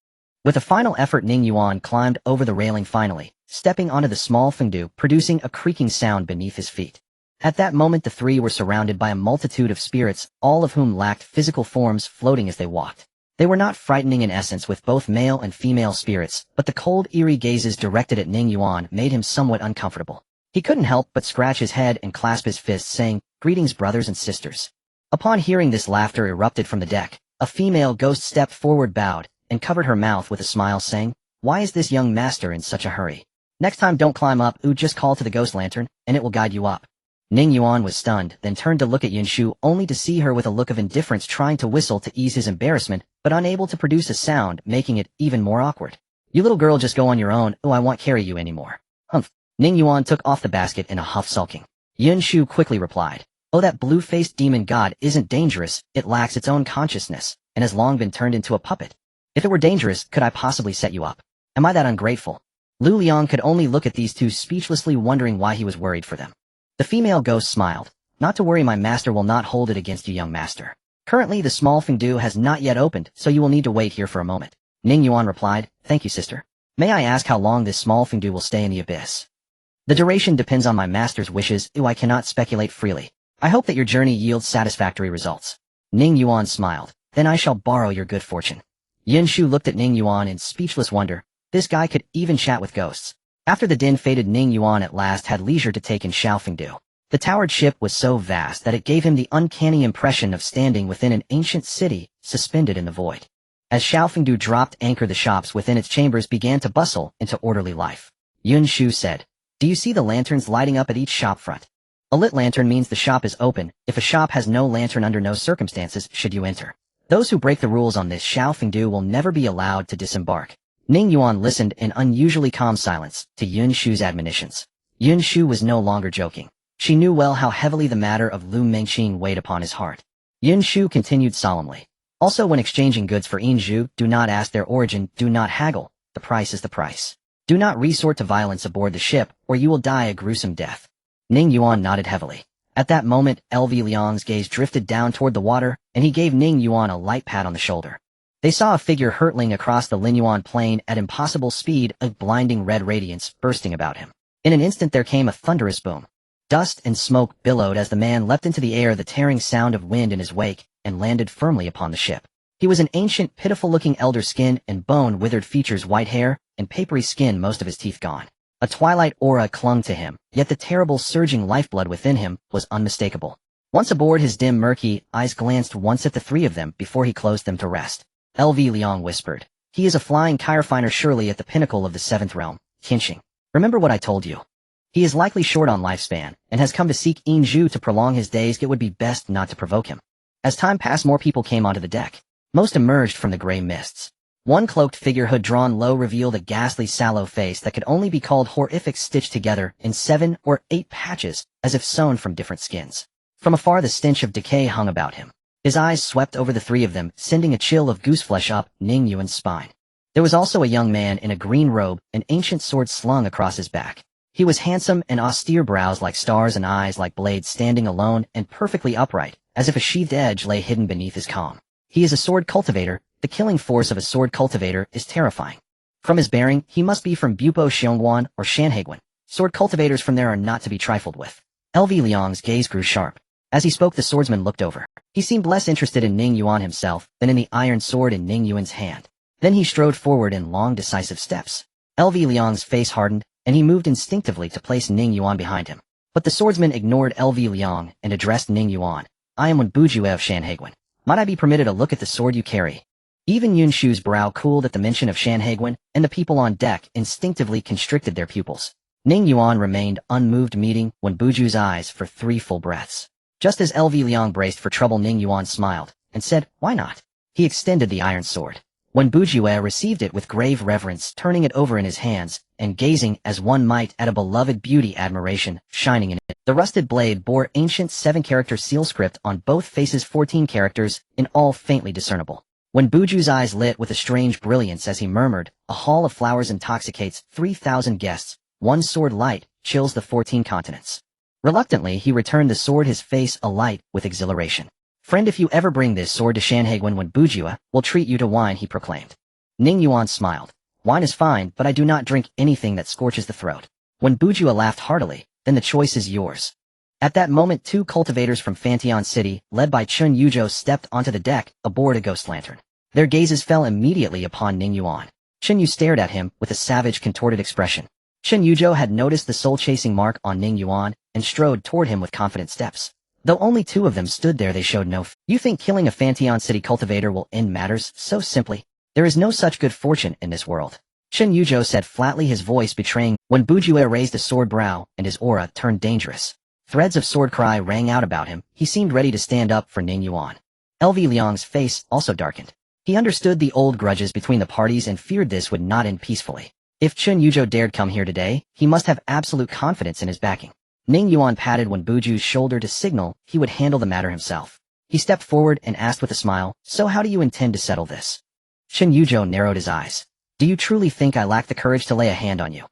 With a final effort, Ning Yuan climbed over the railing, finally, stepping onto the small fondue, producing a creaking sound beneath his feet. At that moment the three were surrounded by a multitude of spirits, all of whom lacked physical forms, floating as they walked. They were not frightening in essence, with both male and female spirits, but the cold, eerie gazes directed at Ning Yuan made him somewhat uncomfortable. He couldn't help but scratch his head and clasp his fists, saying, "Greetings, brothers and sisters." Upon hearing this, laughter erupted from the deck. A female ghost stepped forward, bowed, and covered her mouth with a smile, saying, "Why is this young master in such a hurry? Next time don't climb up, just call to the ghost lantern, and it will guide you up." Ning Yuan was stunned, then turned to look at Yun Shu, only to see her with a look of indifference, trying to whistle to ease his embarrassment, but unable to produce a sound, making it even more awkward. "You little girl, just go on your own. I won't carry you anymore." "Humph." Ning Yuan took off the basket in a huff, sulking. Yun Shu quickly replied, "Oh, that blue-faced demon god isn't dangerous. It lacks its own consciousness, and has long been turned into a puppet. If it were dangerous, could I possibly set you up? Am I that ungrateful?" Lu Liang could only look at these two speechlessly, wondering why he was worried for them. The female ghost smiled. "Not to worry, my master will not hold it against you, young master. Currently the small fondue has not yet opened, so you will need to wait here for a moment." Ning Yuan replied, "Thank you, sister. May I ask how long this small fondue will stay in the abyss?" "The duration depends on my master's wishes. I cannot speculate freely. I hope that your journey yields satisfactory results." Ning Yuan smiled. "Then I shall borrow your good fortune." Yun Shu looked at Ning Yuan in speechless wonder. This guy could even chat with ghosts. After the din faded, Ning Yuan at last had leisure to take in Xiaofengdu. The towered ship was so vast that it gave him the uncanny impression of standing within an ancient city, suspended in the void. As Xiaofengdu dropped anchor, the shops within its chambers began to bustle into orderly life. Yun Shu said, "Do you see the lanterns lighting up at each shop front? A lit lantern means the shop is open. If a shop has no lantern, under no circumstances should you enter. Those who break the rules on this Xiaofengdu will never be allowed to disembark." Ning Yuan listened in unusually calm silence to Yun Shu's admonitions. Yun Shu was no longer joking. She knew well how heavily the matter of Lu Mengqing weighed upon his heart. Yun Shu continued solemnly. "Also, when exchanging goods for Inzhu, do not ask their origin, do not haggle. The price is the price. Do not resort to violence aboard the ship, or you will die a gruesome death." Ning Yuan nodded heavily. At that moment, LV Liang's gaze drifted down toward the water, and he gave Ning Yuan a light pat on the shoulder. They saw a figure hurtling across the Linyuan plain at impossible speed, a blinding red radiance bursting about him. In an instant there came a thunderous boom. Dust and smoke billowed as the man leapt into the air, the tearing sound of wind in his wake, and landed firmly upon the ship. He was an ancient, pitiful-looking elder, skin and bone, withered features, white hair, and papery skin, most of his teeth gone. A twilight aura clung to him, yet the terrible surging lifeblood within him was unmistakable. Once aboard, his dim, murky eyes glanced once at the three of them before he closed them to rest. LV Liang whispered, "He is a flying chirofiner, surely at the pinnacle of the seventh realm, Qinsheng. Remember what I told you. He is likely short on lifespan, and has come to seek Inzhu to prolong his days. It would be best not to provoke him." As time passed, more people came onto the deck. Most emerged from the gray mists. One cloaked figure, hood drawn low, revealed a ghastly sallow face that could only be called horrific, stitched together in 7 or 8 patches, as if sewn from different skins. From afar the stench of decay hung about him. His eyes swept over the three of them, sending a chill of gooseflesh up Ning Yuan's spine. There was also a young man in a green robe, an ancient sword slung across his back. He was handsome and austere, brows like stars and eyes like blades, standing alone and perfectly upright, as if a sheathed edge lay hidden beneath his calm. He is a sword cultivator. The killing force of a sword cultivator is terrifying. From his bearing, he must be from Bupo Xiongguan or Shanhaiguan. Sword cultivators from there are not to be trifled with. LV Liang's gaze grew sharp. As he spoke, the swordsman looked over. He seemed less interested in Ning Yuan himself than in the iron sword in Ning Yuan's hand. Then he strode forward in long, decisive steps. LV Liang's face hardened, and he moved instinctively to place Ning Yuan behind him. But the swordsman ignored LV Liang and addressed Ning Yuan. I am Wen Bujue of Shanhaiguan. Might I be permitted a look at the sword you carry? Even Yun Shu's brow cooled at the mention of Shanhaiguan, and the people on deck instinctively constricted their pupils. Ning Yuan remained unmoved, meeting Wen Buju's eyes for 3 full breaths. Just as LV Liang braced for trouble, Ning Yuan smiled and said, why not? He extended the iron sword. Wen Bujue received it with grave reverence, turning it over in his hands and gazing as one might at a beloved beauty, admiration shining in it. The rusted blade bore ancient 7-character seal script on both faces, 14 characters, in all faintly discernible. Wen Buju's eyes lit with a strange brilliance as he murmured, a hall of flowers intoxicates 3,000 guests, one sword light chills the 14 continents. Reluctantly, he returned the sword, his face alight with exhilaration. Friend, if you ever bring this sword to Shanhaiguan, Wen Bujue will treat you to wine, he proclaimed. Ning Yuan smiled. Wine is fine, but I do not drink anything that scorches the throat. Wen Bujue laughed heartily. Then the choice is yours. At that moment, 2 cultivators from Fantian City, led by Chun Yuzhou, stepped onto the deck aboard a ghost lantern. Their gazes fell immediately upon Ning Yuan. Chun Yu stared at him with a savage, contorted expression. Chun Yuzhou had noticed the soul-chasing mark on Ning Yuan and strode toward him with confident steps. Though only 2 of them stood there, they showed no fear. You think killing a Fantian City cultivator will end matters so simply? There is no such good fortune in this world. Chun Yuzhou said flatly, his voice betraying. Wen Bujue raised a sword brow, and his aura turned dangerous. Threads of sword cry rang out about him. He seemed ready to stand up for Ning Yuan. LV Liang's face also darkened. He understood the old grudges between the parties and feared this would not end peacefully. If Chun Yuzhou dared come here today, he must have absolute confidence in his backing. Ning Yuan patted Wen Buju's shoulder to signal he would handle the matter himself. He stepped forward and asked with a smile, so how do you intend to settle this? Chun Yuzhou narrowed his eyes. Do you truly think I lack the courage to lay a hand on you?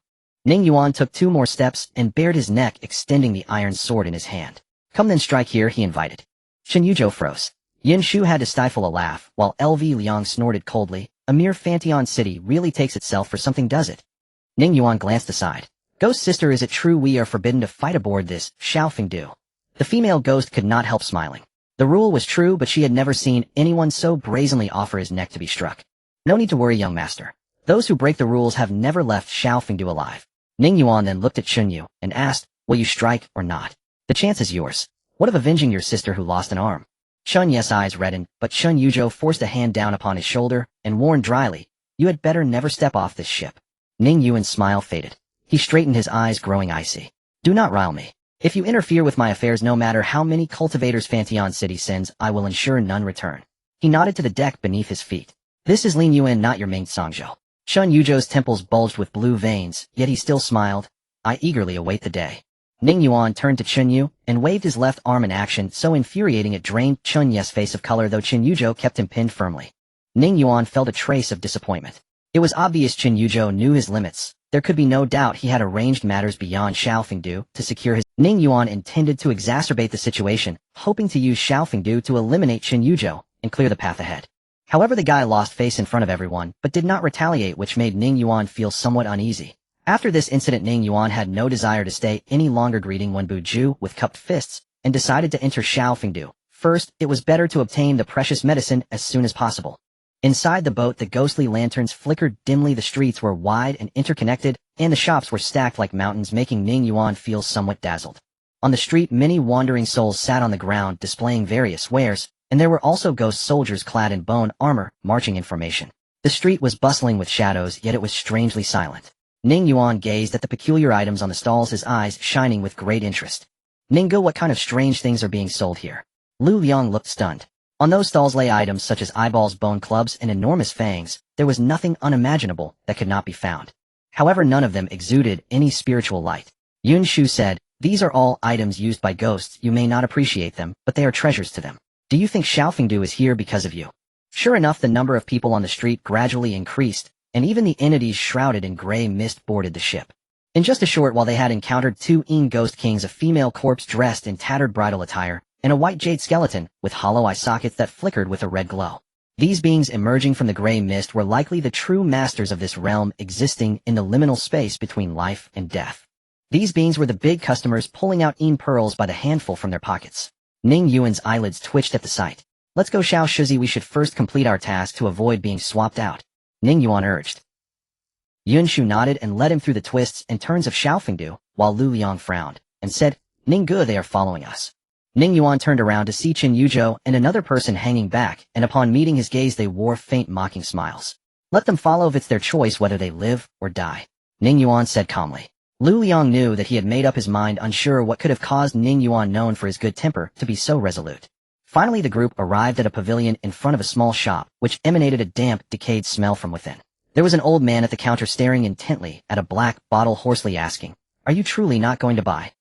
Ning Yuan took 2 more steps and bared his neck, extending the iron sword in his hand. Come then, strike here, he invited. Chun Yuzhou froze. Yin Shu had to stifle a laugh, while LV Liang snorted coldly. A mere Fantian City really takes itself for something, does it? Ning Yuan glanced aside. Ghost sister, is it true we are forbidden to fight aboard this Xiaofengdu? The female ghost could not help smiling. The rule was true, but she had never seen anyone so brazenly offer his neck to be struck. No need to worry, young master. Those who break the rules have never left Xiaofengdu alive. Ning Yuan then looked at Chun Yu and asked, will you strike or not? The chance is yours. What of avenging your sister who lost an arm? Chun Yu's eyes reddened, but Chun Yuzhou forced a hand down upon his shoulder and warned dryly, you had better never step off this ship. Ning Yuan's smile faded. He straightened, his eyes growing icy. Do not rile me. If you interfere with my affairs, no matter how many cultivators Fantian City sends, I will ensure none return. He nodded to the deck beneath his feet. This is Lin Yuan, not your main Songzhou. Chun Yuzhou's temples bulged with blue veins, yet he still smiled. I eagerly await the day. Ning Yuan turned to Chun Yu and waved his left arm in action so infuriating it drained Chun Yu's face of color, though Chun Yuzhou kept him pinned firmly. Ning Yuan felt a trace of disappointment. It was obvious Chun Yuzhou knew his limits. There could be no doubt he had arranged matters beyond Xiaofengdu to secure his. Ning Yuan intended to exacerbate the situation, hoping to use Xiaofengdu to eliminate Chun Yuzhou and clear the path ahead. However, the guy lost face in front of everyone, but did not retaliate, which made Ning Yuan feel somewhat uneasy. After this incident, Ning Yuan had no desire to stay any longer, greeting Wen Bujue with cupped fists, and decided to enter Xiaofengdu. First, it was better to obtain the precious medicine as soon as possible. Inside the boat, the ghostly lanterns flickered dimly, the streets were wide and interconnected, and the shops were stacked like mountains, making Ning Yuan feel somewhat dazzled. On the street, many wandering souls sat on the ground displaying various wares, and there were also ghost soldiers clad in bone armor, marching in formation. The street was bustling with shadows, yet it was strangely silent. Ning Yuan gazed at the peculiar items on the stalls, his eyes shining with great interest. Ninggu, what kind of strange things are being sold here? Lu Liang looked stunned. On those stalls lay items such as eyeballs, bone clubs, and enormous fangs. There was nothing unimaginable that could not be found. However, none of them exuded any spiritual light. Yun Shu said, these are all items used by ghosts. You may not appreciate them, but they are treasures to them. Do you think Xiaofengdu is here because of you? Sure enough, the number of people on the street gradually increased, and even the entities shrouded in gray mist boarded the ship. In just a short while they had encountered 2 ghost kings, a female corpse dressed in tattered bridal attire, and a white jade skeleton with hollow eye sockets that flickered with a red glow. These beings emerging from the gray mist were likely the true masters of this realm, existing in the liminal space between life and death. These beings were the big customers, pulling out pearls by the handful from their pockets. Ning Yuan's eyelids twitched at the sight. Let's go, Xiao Shizi, we should first complete our task to avoid being swapped out, Ning Yuan urged. Yunshu nodded and led him through the twists and turns of Xiaofengdu, while Lu Liang frowned, and said, Ning Ge, they are following us. Ning Yuan turned around to see Qin Yuzhou and another person hanging back, and upon meeting his gaze they wore faint mocking smiles. Let them follow if it's their choice whether they live or die, Ning Yuan said calmly. Lu Liang knew that he had made up his mind, unsure what could have caused Ning Yuan, known for his good temper, to be so resolute. Finally the group arrived at a pavilion in front of a small shop, which emanated a damp, decayed smell from within. There was an old man at the counter staring intently at a black bottle, hoarsely asking, Are you truly not going to buy?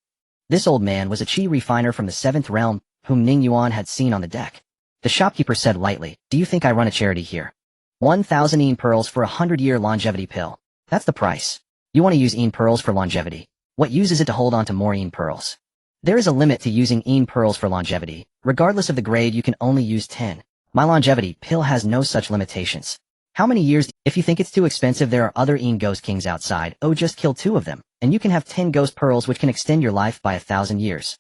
This old man was a chi refiner from the 7th realm, whom Ning Yuan had seen on the deck. The shopkeeper said lightly, Do you think I run a charity here? 1,000 pearls for a 100-year longevity pill. That's the price. You want to use pearls for longevity. What use is it to hold on to more pearls? There is a limit to using pearls for longevity. Regardless of the grade, you can only use 10. My longevity pill has no such limitations. How many years? If you think it's too expensive, there are other ghost kings outside. Oh, just kill 2 of them, and you can have 10 ghost pearls, which can extend your life by 1,000 years.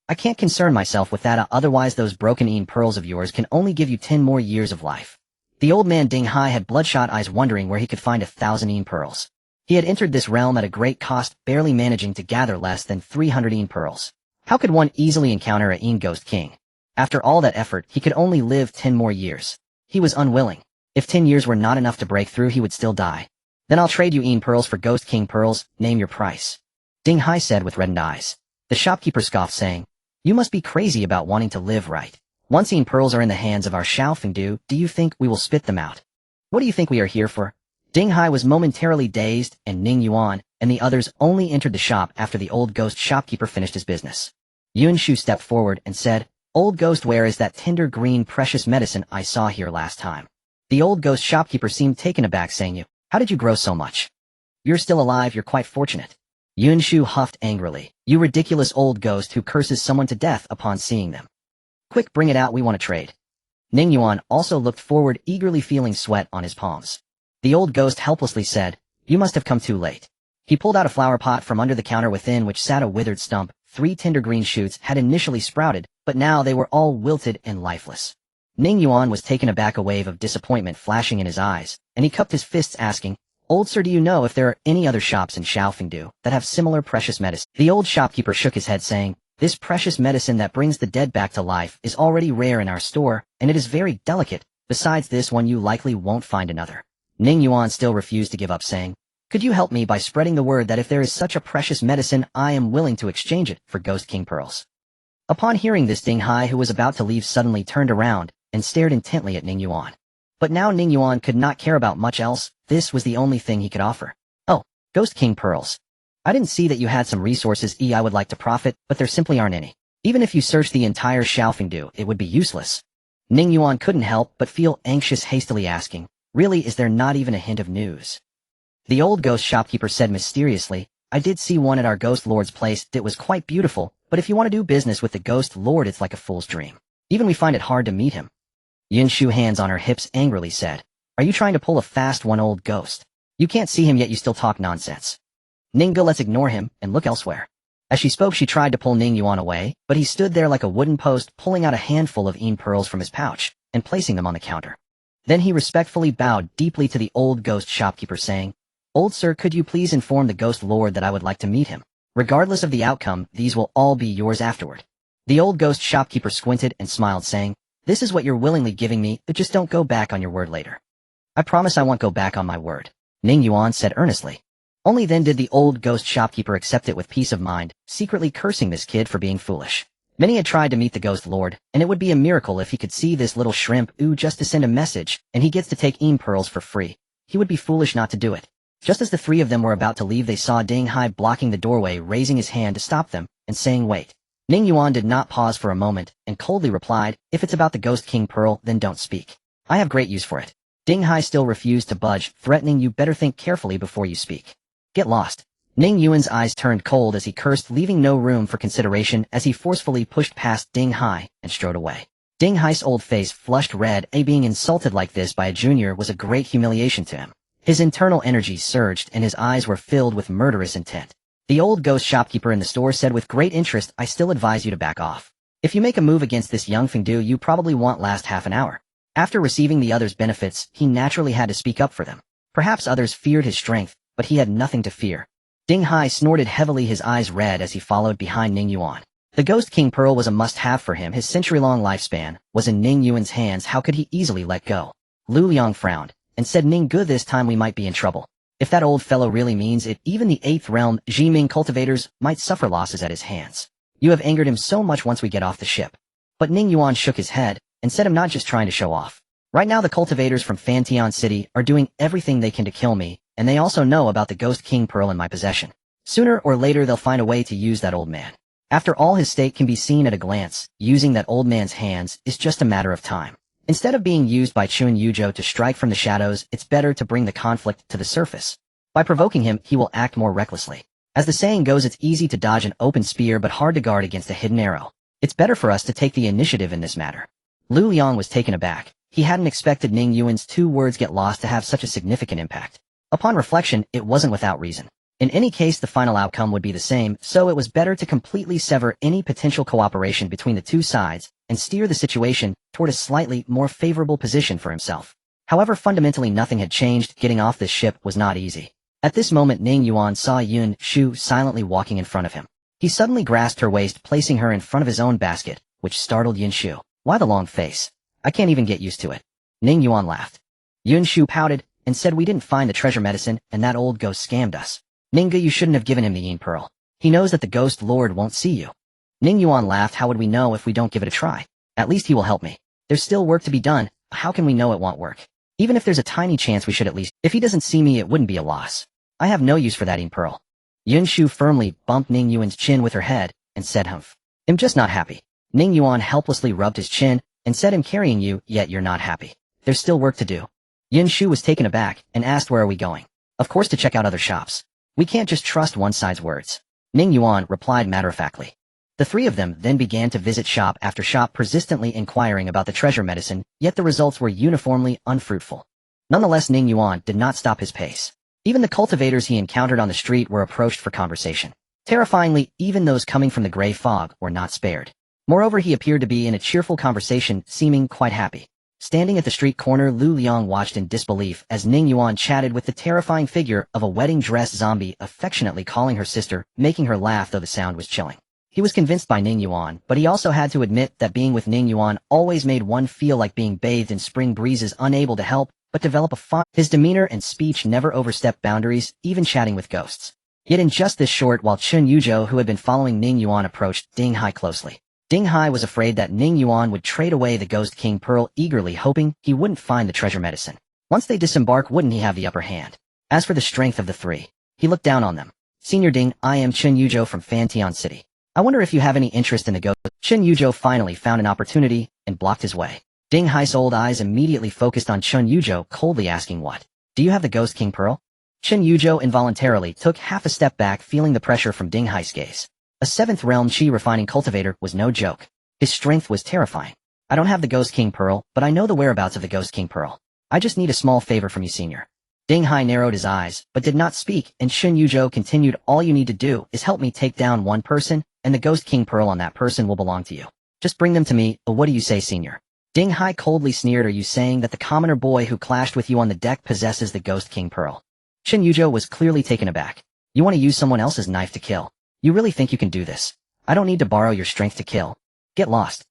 I can't concern myself with that, otherwise those broken pearls of yours can only give you 10 more years of life. The old man Ding Hai had bloodshot eyes, wondering where he could find 1,000 pearls. He had entered this realm at a great cost, barely managing to gather less than 300 pearls. How could one easily encounter a ghost king? After all that effort, he could only live 10 more years. He was unwilling. If 10 years were not enough to break through, he would still die. Then I'll trade you pearls for ghost king pearls. Name your price, Ding Hai said with reddened eyes. The shopkeeper scoffed, saying, You must be crazy about wanting to live right. Once pearls are in the hands of our Xiaofengdu, do you think we will spit them out? What do you think we are here for? Ding Hai was momentarily dazed, and Ning Yuan and the others only entered the shop after the old ghost shopkeeper finished his business. Yunshu stepped forward and said, Old ghost, where is that tender green precious medicine I saw here last time? The old ghost shopkeeper seemed taken aback, saying, How did you grow so much? You're still alive, you're quite fortunate. Yunshu huffed angrily. You ridiculous old ghost who curses someone to death upon seeing them. Quick, bring it out, we want to trade. Ning Yuan also looked forward, eagerly feeling sweat on his palms. The old ghost helplessly said, You must have come too late. He pulled out a flower pot from under the counter, within which sat a withered stump. 3 tender green shoots had initially sprouted, but now they were all wilted and lifeless. Ning Yuan was taken aback, a wave of disappointment flashing in his eyes, and he cupped his fists, asking, Old sir, do you know if there are any other shops in Xiaofengdu that have similar precious medicine? The old shopkeeper shook his head, saying, This precious medicine that brings the dead back to life is already rare in our store, and it is very delicate. Besides this one, you likely won't find another. Ning Yuan still refused to give up, saying, Could you help me by spreading the word that if there is such a precious medicine, I am willing to exchange it for Ghost King pearls? Upon hearing this, Ding Hai, who was about to leave, suddenly turned around and stared intently at Ning Yuan. But now Ning Yuan could not care about much else. This was the only thing he could offer. Oh, Ghost King pearls. I didn't see that you had some resources. I would like to profit, but there simply aren't any. Even if you search the entire Xiaofengdu, it would be useless. Ning Yuan couldn't help but feel anxious, hastily asking, Really, is there not even a hint of news? The old ghost shopkeeper said mysteriously, I did see one at our ghost lord's place. It was quite beautiful, but if you want to do business with the ghost lord, it's like a fool's dream. Even we find it hard to meet him. Yunshu, hands on her hips, angrily said, Are you trying to pull a fast one, old ghost? You can't see him yet you still talk nonsense. Ningga, let's ignore him and look elsewhere. As she spoke, she tried to pull Ning Yuan away, but he stood there like a wooden post, pulling out a handful of pearls from his pouch and placing them on the counter. Then he respectfully bowed deeply to the old ghost shopkeeper, saying, Old sir, could you please inform the ghost lord that I would like to meet him? Regardless of the outcome, these will all be yours afterward. The old ghost shopkeeper squinted and smiled, saying, This is what you're willingly giving me, but just don't go back on your word later. I promise I won't go back on my word, Ning Yuan said earnestly. Only then did the old ghost shopkeeper accept it with peace of mind, secretly cursing this kid for being foolish. Many had tried to meet the ghost lord, and it would be a miracle if he could see this little shrimp just to send a message, and he gets to take pearls for free. He would be foolish not to do it. Just as the 3 of them were about to leave, they saw Ding Hai blocking the doorway, raising his hand to stop them, and saying, Wait. Ning Yuan did not pause for a moment, and coldly replied, If it's about the Ghost King pearl, then don't speak. I have great use for it. Ding Hai still refused to budge, threatening, You better think carefully before you speak. Get lost. Ning Yuan's eyes turned cold as he cursed, leaving no room for consideration as he forcefully pushed past Ding Hai and strode away. Ding Hai's old face flushed red. Being insulted like this by a junior was a great humiliation to him. His internal energy surged and his eyes were filled with murderous intent. The old ghost shopkeeper in the store said with great interest, "I still advise you to back off. If you make a move against this young Fengdu, you probably won't last half an hour." After receiving the others' benefits, he naturally had to speak up for them. Perhaps others feared his strength, but he had nothing to fear. Ding Hai snorted heavily, his eyes red as he followed behind Ning Yuan. The Ghost King Pearl was a must-have for him. His century-long lifespan was in Ning Yuan's hands. How could he easily let go? Lu Liang frowned and said, "Ning Gu, this time we might be in trouble. If that old fellow really means it, even the 8th realm Jiming cultivators might suffer losses at his hands. You have angered him so much once we get off the ship." But Ning Yuan shook his head and said, "I'm not just trying to show off. Right now the cultivators from Fantian City are doing everything they can to kill me, and they also know about the Ghost King Pearl in my possession. Sooner or later they'll find a way to use that old man. After all, his state can be seen at a glance. Using that old man's hands is just a matter of time. Instead of being used by Chun Yuzhou to strike from the shadows, it's better to bring the conflict to the surface. By provoking him, he will act more recklessly. As the saying goes, it's easy to dodge an open spear but hard to guard against a hidden arrow. It's better for us to take the initiative in this matter." Lu Liang was taken aback. He hadn't expected Ning Yuan's 2 words "get lost" to have such a significant impact. Upon reflection, it wasn't without reason. In any case, the final outcome would be the same, so it was better to completely sever any potential cooperation between the two sides and steer the situation toward a slightly more favorable position for himself. However, fundamentally nothing had changed. Getting off this ship was not easy. At this moment, Ning Yuan saw Yun Shu silently walking in front of him. He suddenly grasped her waist, placing her in front of his own basket, which startled Yun Shu. "Why the long face? I can't even get used to it." Ning Yuan laughed. Yun Shu pouted and said, "We didn't find the treasure medicine, and that old ghost scammed us. Ninggu, you shouldn't have given him the Yin Pearl. He knows that the Ghost Lord won't see you." Ning Yuan laughed. "How would we know if we don't give it a try? At least he will help me. There's still work to be done. How can we know it won't work? Even if there's a tiny chance, we should at least. If he doesn't see me, it wouldn't be a loss. I have no use for that Yin Pearl." Yun Shu firmly bumped Ning Yuan's chin with her head and said, "Humph. I'm just not happy." Ning Yuan helplessly rubbed his chin and said, "I'm carrying you, yet you're not happy. There's still work to do." Yun Shu was taken aback and asked, "Where are we going?" "Of course, to check out other shops. We can't just trust one side's words." Ning Yuan replied matter-of-factly. The 3 of them then began to visit shop after shop, persistently inquiring about the treasure medicine, yet the results were uniformly unfruitful. Nonetheless, Ning Yuan did not stop his pace. Even the cultivators he encountered on the street were approached for conversation. Terrifyingly, even those coming from the gray fog were not spared. Moreover, he appeared to be in a cheerful conversation, seeming quite happy. Standing at the street corner, Lu Liang watched in disbelief as Ning Yuan chatted with the terrifying figure of a wedding dress zombie, affectionately calling her sister, making her laugh though the sound was chilling. He was convinced by Ning Yuan, but he also had to admit that being with Ning Yuan always made one feel like being bathed in spring breezes, unable to help but develop a fond. His demeanor and speech never overstepped boundaries, even chatting with ghosts. Yet in just this short while, Chun Yuzhou, who had been following Ning Yuan, approached Ding Hai closely. Ding Hai was afraid that Ning Yuan would trade away the Ghost King Pearl, eagerly hoping he wouldn't find the treasure medicine. Once they disembark, wouldn't he have the upper hand? As for the strength of the 3, he looked down on them. "Senior Ding, I am Chun Yuzhou from Fantian City. I wonder if you have any interest in the ghost." Chun Yuzhou finally found an opportunity and blocked his way. Ding Hai's old eyes immediately focused on Chun Yuzhou, coldly asking, "What? Do you have the Ghost King Pearl?" Chun Yuzhou involuntarily took half a step back, feeling the pressure from Ding Hai's gaze. A 7th realm chi refining cultivator was no joke. His strength was terrifying. "I don't have the Ghost King Pearl, but I know the whereabouts of the Ghost King Pearl. I just need a small favor from you, senior." Ding Hai narrowed his eyes, but did not speak, and Chun Yuzhou continued, "All you need to do is help me take down one person, and the Ghost King Pearl on that person will belong to you. Just bring them to me. What do you say, senior?" Ding Hai coldly sneered, "Are you saying that the commoner boy who clashed with you on the deck possesses the Ghost King Pearl?" Chun Yuzhou was clearly taken aback. "You want to use someone else's knife to kill? You really think you can do this? I don't need to borrow your strength to kill. Get lost."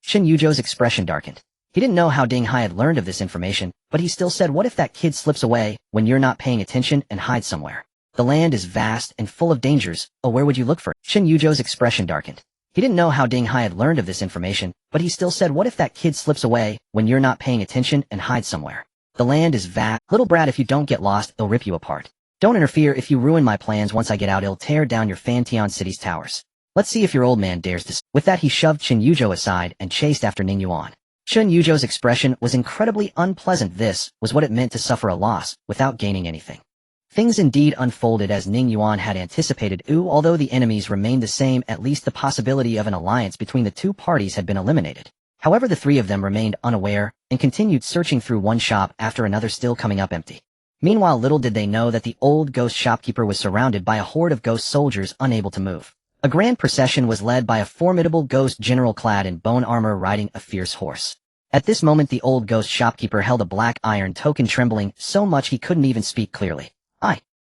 Chun Yuzhou's expression darkened. He didn't know how Ding Hai had learned of this information, but he still said, "What if that kid slips away when you're not paying attention and hides somewhere? The land is vast and full of dangers. Oh, where would you look for it?" Chun Yuzhou's expression darkened. He didn't know how Ding Hai had learned of this information, but he still said, "What if that kid slips away when you're not paying attention and hides somewhere? The land is vast. Little brat, if you don't get lost, it'll rip you apart. Don't interfere. If you ruin my plans once I get out, it'll tear down your Fantian City's towers. Let's see if your old man dares to." With that, he shoved Chun Yuzhou aside and chased after Ning Yuan. Chun Yuzhou's expression was incredibly unpleasant. This was what it meant to suffer a loss without gaining anything. Things indeed unfolded as Ning Yuan had anticipated. Although the enemies remained the same, at least the possibility of an alliance between the two parties had been eliminated. However, the three of them remained unaware and continued searching through one shop after another, still coming up empty. Meanwhile, little did they know that the old ghost shopkeeper was surrounded by a horde of ghost soldiers unable to move. A grand procession was led by a formidable ghost general clad in bone armor riding a fierce horse. At this moment, the old ghost shopkeeper held a black iron token, trembling so much he couldn't even speak clearly.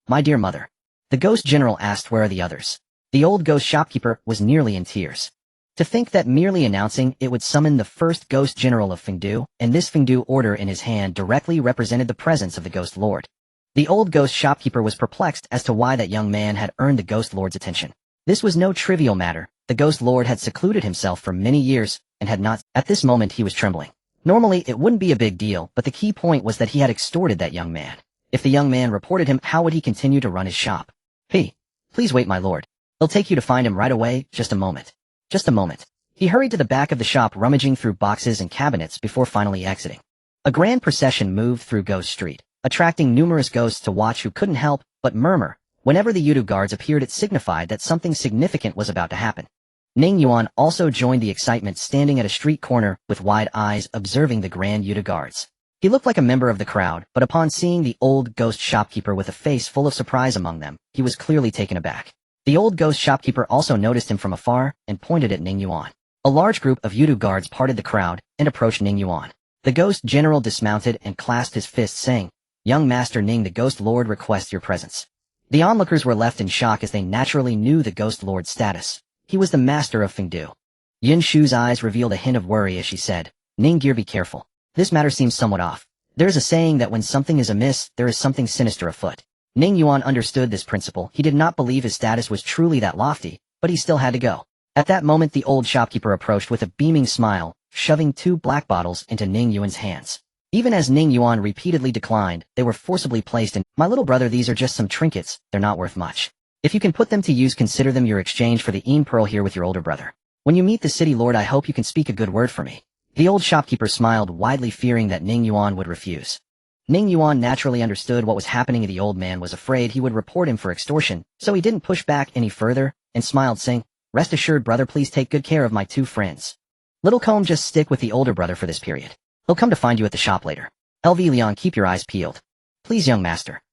My dear mother. The ghost general asked, where are the others? The old ghost shopkeeper was nearly in tears. To think that merely announcing it would summon the first ghost general of Fengdu, and this Fengdu order in his hand directly represented the presence of the ghost lord. The old ghost shopkeeper was perplexed as to why that young man had earned the ghost lord's attention. This was no trivial matter. The ghost lord had secluded himself for many years, and had not. At this moment he was trembling. Normally it wouldn't be a big deal, but the key point was that he had extorted that young man. If the young man reported him, how would he continue to run his shop? Please wait, my lord. They'll take you to find him right away. Just a moment. Just a moment. He hurried to the back of the shop, rummaging through boxes and cabinets before finally exiting. A grand procession moved through Ghost Street, attracting numerous ghosts to watch who couldn't help but murmur. Whenever the Yudu guards appeared, it signified that something significant was about to happen. Ning Yuan also joined the excitement, standing at a street corner with wide eyes observing the grand Yudu guards. He looked like a member of the crowd, but upon seeing the old ghost shopkeeper with a face full of surprise among them, he was clearly taken aback. The old ghost shopkeeper also noticed him from afar and pointed at Ning Yuan. A large group of Yudu guards parted the crowd and approached Ning Yuan. The ghost general dismounted and clasped his fist, saying, "Young Master Ning, the ghost lord requests your presence." The onlookers were left in shock as they naturally knew the ghost lord's status. He was the master of Fengdu. Yin Shu's eyes revealed a hint of worry as she said, "Ning Gear, be careful. This matter seems somewhat off. There is a saying that when something is amiss, there is something sinister afoot." Ning Yuan understood this principle. He did not believe his status was truly that lofty, but he still had to go. At that moment, the old shopkeeper approached with a beaming smile, shoving 2 black bottles into Ning Yuan's hands. Even as Ning Yuan repeatedly declined, they were forcibly placed in. "My little brother, these are just some trinkets. They're not worth much. If you can put them to use, consider them your exchange for the pearl here with your older brother. When you meet the city lord, I hope you can speak a good word for me." The old shopkeeper smiled widely, fearing that Ning Yuan would refuse. Ning Yuan naturally understood what was happening. The old man was afraid he would report him for extortion, so he didn't push back any further, and smiled, saying, "Rest assured, brother, please take good care of my 2 friends. Little Comb, just stick with the older brother for this period. He'll come to find you at the shop later. LV Leon, keep your eyes peeled. Please, young master."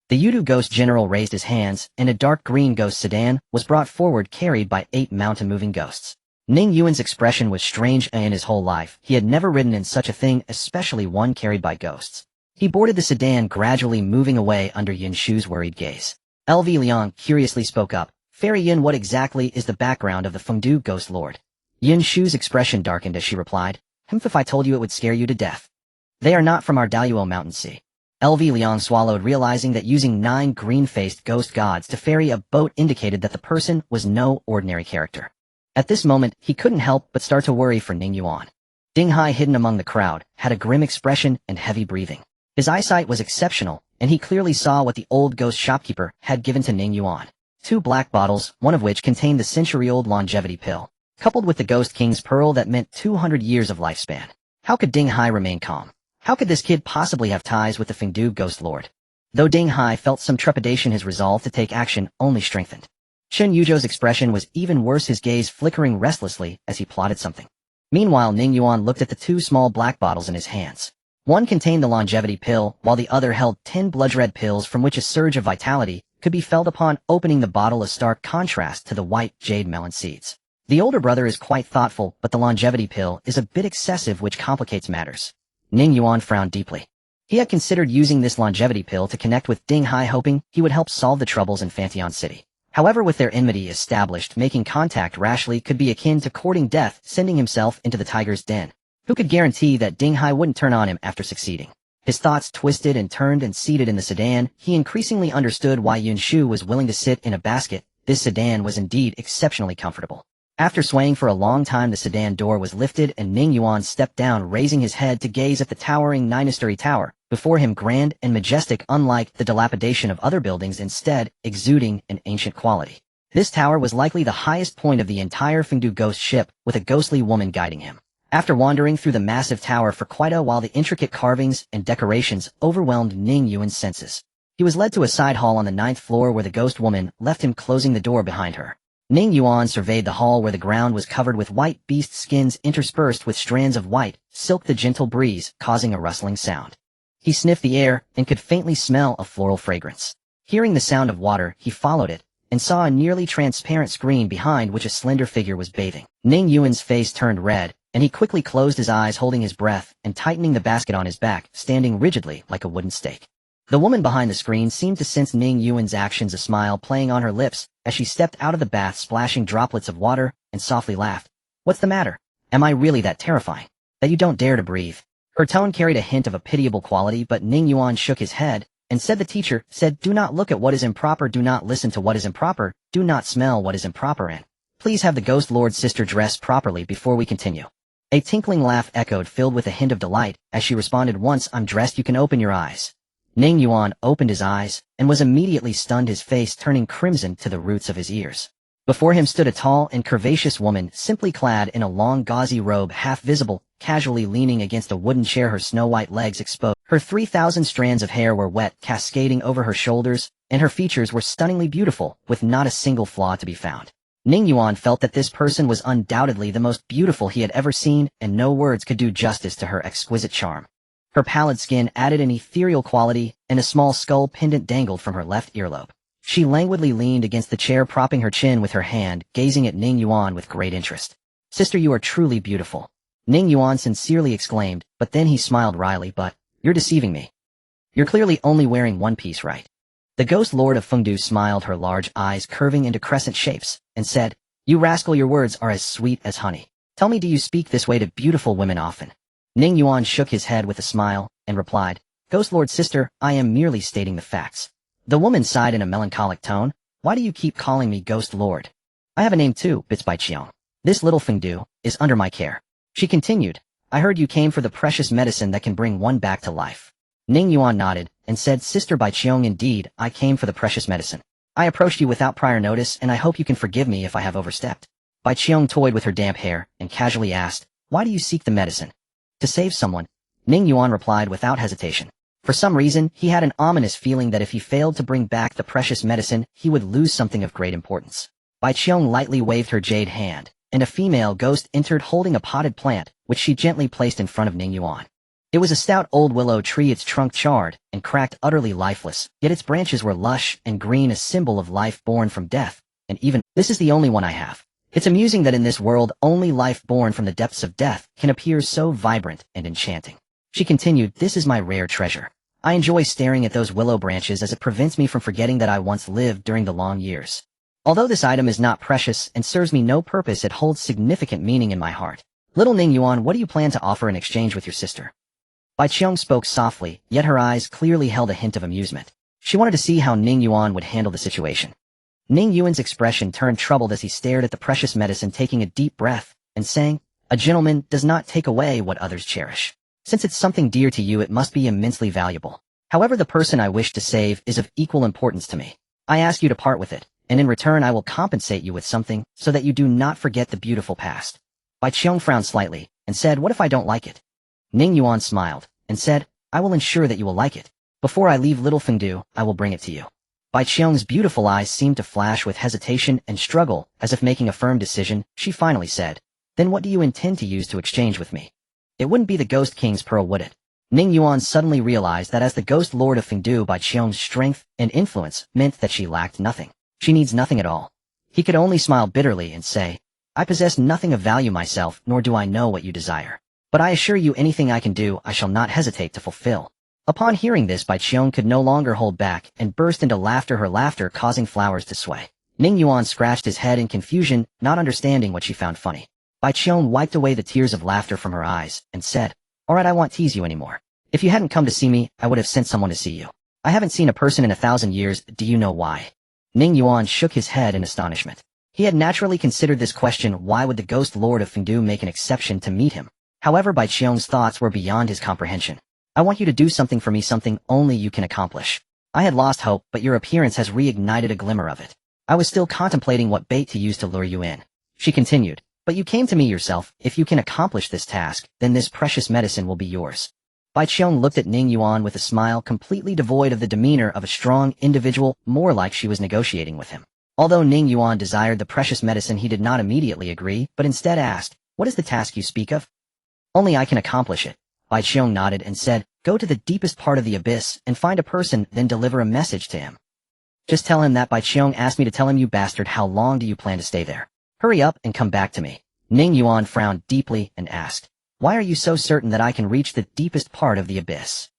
The Yudu ghost general raised his hands, and a dark green ghost sedan was brought forward, carried by 8 mountain-moving ghosts. Ning Yuan's expression was strange. In his whole life, he had never ridden in such a thing, especially one carried by ghosts. He boarded the sedan, gradually moving away under Yin Shu's worried gaze. LV Leon curiously spoke up, "Fairy Yin, what exactly is the background of the Fengdu ghost lord?" Yin Shu's expression darkened as she replied, "If I told you, it would scare you to death. They are not from our Daluo mountain sea." LV Leon swallowed, realizing that using 9 green-faced ghost gods to ferry a boat indicated that the person was no ordinary character. At this moment, he couldn't help but start to worry for Ning Yuan. Ding Hai, hidden among the crowd, had a grim expression and heavy breathing. His eyesight was exceptional, and he clearly saw what the old ghost shopkeeper had given to Ning Yuan. 2 black bottles, one of which contained the century-old longevity pill, coupled with the Ghost King's pearl that meant 200 years of lifespan. How could Ding Hai remain calm? How could this kid possibly have ties with the Fengdu ghost lord? Though Ding Hai felt some trepidation, his resolve to take action only strengthened. Chen Yuzhou's expression was even worse, his gaze flickering restlessly as he plotted something. Meanwhile, Ning Yuan looked at the 2 small black bottles in his hands. One contained the longevity pill, while the other held 10 blood-red pills from which a surge of vitality could be felt upon opening the bottle, a stark contrast to the white jade melon seeds. The older brother is quite thoughtful, but the longevity pill is a bit excessive, which complicates matters. Ning Yuan frowned deeply. He had considered using this longevity pill to connect with Ding Hai, hoping he would help solve the troubles in Fanteon City. However, with their enmity established, making contact rashly could be akin to courting death, sending himself into the tiger's den. Who could guarantee that Ding Hai wouldn't turn on him after succeeding? His thoughts twisted and turned, and seated in the sedan, he increasingly understood why Yin Shu was willing to sit in a basket. This sedan was indeed exceptionally comfortable. After swaying for a long time, the sedan door was lifted and Ning Yuan stepped down, raising his head to gaze at the towering 9-story tower before him, grand and majestic, unlike the dilapidation of other buildings, instead exuding an ancient quality. This tower was likely the highest point of the entire Fengdu ghost ship, with a ghostly woman guiding him. After wandering through the massive tower for quite a while, the intricate carvings and decorations overwhelmed Ning Yuan's senses. He was led to a side hall on the 9th floor where the ghost woman left him, closing the door behind her. Ning Yuan surveyed the hall where the ground was covered with white beast skins interspersed with strands of white silk, the gentle breeze causing a rustling sound. He sniffed the air and could faintly smell a floral fragrance. Hearing the sound of water, he followed it and saw a nearly transparent screen behind which a slender figure was bathing. Ning Yuan's face turned red, and he quickly closed his eyes, holding his breath and tightening the basket on his back, standing rigidly like a wooden stake. The woman behind the screen seemed to sense Ning Yuan's actions, a smile playing on her lips as she stepped out of the bath, splashing droplets of water, and softly laughed. "What's the matter? Am I really that terrifying that you don't dare to breathe?" Her tone carried a hint of a pitiable quality, but Ning Yuan shook his head and said, "The teacher said, do not look at what is improper, do not listen to what is improper, do not smell what is improper, and please have the Ghost Lord's sister dress properly before we continue." A tinkling laugh echoed, filled with a hint of delight, as she responded, "Once I'm dressed, you can open your eyes." Ning Yuan opened his eyes and was immediately stunned, his face turning crimson to the roots of his ears. Before him stood a tall and curvaceous woman, simply clad in a long gauzy robe, half visible, casually leaning against a wooden chair, her snow-white legs exposed. Her 3,000 strands of hair were wet, cascading over her shoulders, and her features were stunningly beautiful, with not a single flaw to be found. Ning Yuan felt that this person was undoubtedly the most beautiful he had ever seen, and no words could do justice to her exquisite charm. Her pallid skin added an ethereal quality, and a small skull pendant dangled from her left earlobe. She languidly leaned against the chair, propping her chin with her hand, gazing at Ning Yuan with great interest. "Sister, you are truly beautiful," Ning Yuan sincerely exclaimed, but then he smiled wryly. "But you're deceiving me. You're clearly only wearing one piece, right?" The Ghost Lord of Fengdu smiled, her large eyes curving into crescent shapes, and said, "You rascal, your words are as sweet as honey. Tell me, do you speak this way to beautiful women often?" Ning Yuan shook his head with a smile, and replied, "Ghost Lord sister, I am merely stating the facts." The woman sighed in a melancholic tone. "Why do you keep calling me Ghost Lord? I have a name too, Bits by Chiong. This little Fengdu is under my care." She continued, "I heard you came for the precious medicine that can bring one back to life." Ning Yuan nodded, and said, "Sister Bai Qiong, indeed, I came for the precious medicine. I approached you without prior notice, and I hope you can forgive me if I have overstepped." Bai Qiong toyed with her damp hair, and casually asked, "Why do you seek the medicine?" "To save someone," Ning Yuan replied without hesitation. For some reason, he had an ominous feeling that if he failed to bring back the precious medicine, he would lose something of great importance. Bai Qiong lightly waved her jade hand, and a female ghost entered holding a potted plant, which she gently placed in front of Ning Yuan. It was a stout old willow tree, its trunk charred and cracked, utterly lifeless, yet its branches were lush and green, a symbol of life born from death, and even, "This is the only one I have. It's amusing that in this world only life born from the depths of death can appear so vibrant and enchanting." She continued, "This is my rare treasure. I enjoy staring at those willow branches as it prevents me from forgetting that I once lived during the long years. Although this item is not precious and serves me no purpose, it holds significant meaning in my heart. Little Ning Yuan, what do you plan to offer in exchange with your sister?" Bai Qiong spoke softly, yet her eyes clearly held a hint of amusement. She wanted to see how Ning Yuan would handle the situation. Ning Yuan's expression turned troubled as he stared at the precious medicine, taking a deep breath and saying, "A gentleman does not take away what others cherish. Since it's something dear to you, it must be immensely valuable. However, the person I wish to save is of equal importance to me. I ask you to part with it, and in return I will compensate you with something so that you do not forget the beautiful past." Bai Qiong frowned slightly and said, "What if I don't like it?" Ning Yuan smiled and said, "I will ensure that you will like it. Before I leave Little Fengdu, I will bring it to you." Bai Qiong's beautiful eyes seemed to flash with hesitation and struggle, as if making a firm decision. She finally said, "Then what do you intend to use to exchange with me?" "It wouldn't be the Ghost King's pearl, would it?" Ning Yuan suddenly realized that as the Ghost Lord of Fengdu, Bai Qiong's strength and influence meant that she lacked nothing. She needs nothing at all. He could only smile bitterly and say, "I possess nothing of value myself, nor do I know what you desire. But I assure you, anything I can do, I shall not hesitate to fulfill." Upon hearing this, Bai Qiong could no longer hold back and burst into laughter, her laughter causing flowers to sway. Ning Yuan scratched his head in confusion, not understanding what she found funny. Bai Qiong wiped away the tears of laughter from her eyes and said, "All right, I won't tease you anymore. If you hadn't come to see me, I would have sent someone to see you. I haven't seen a person in 1,000 years, do you know why?" Ning Yuan shook his head in astonishment. He had naturally considered this question, why would the Ghost Lord of Fengdu make an exception to meet him? However, Bai Qiong's thoughts were beyond his comprehension. "I want you to do something for me, something only you can accomplish. I had lost hope, but your appearance has reignited a glimmer of it. I was still contemplating what bait to use to lure you in." She continued, "But you came to me yourself. If you can accomplish this task, then this precious medicine will be yours." Bai Qiong looked at Ning Yuan with a smile completely devoid of the demeanor of a strong individual, more like she was negotiating with him. Although Ning Yuan desired the precious medicine, he did not immediately agree, but instead asked, "What is the task you speak of?" "Only I can accomplish it." Bai Qiong nodded and said, "Go to the deepest part of the abyss and find a person, then deliver a message to him. Just tell him that Bai Qiong asked me to tell him, you bastard, how long do you plan to stay there? Hurry up and come back to me." Ning Yuan frowned deeply and asked, "Why are you so certain that I can reach the deepest part of the abyss?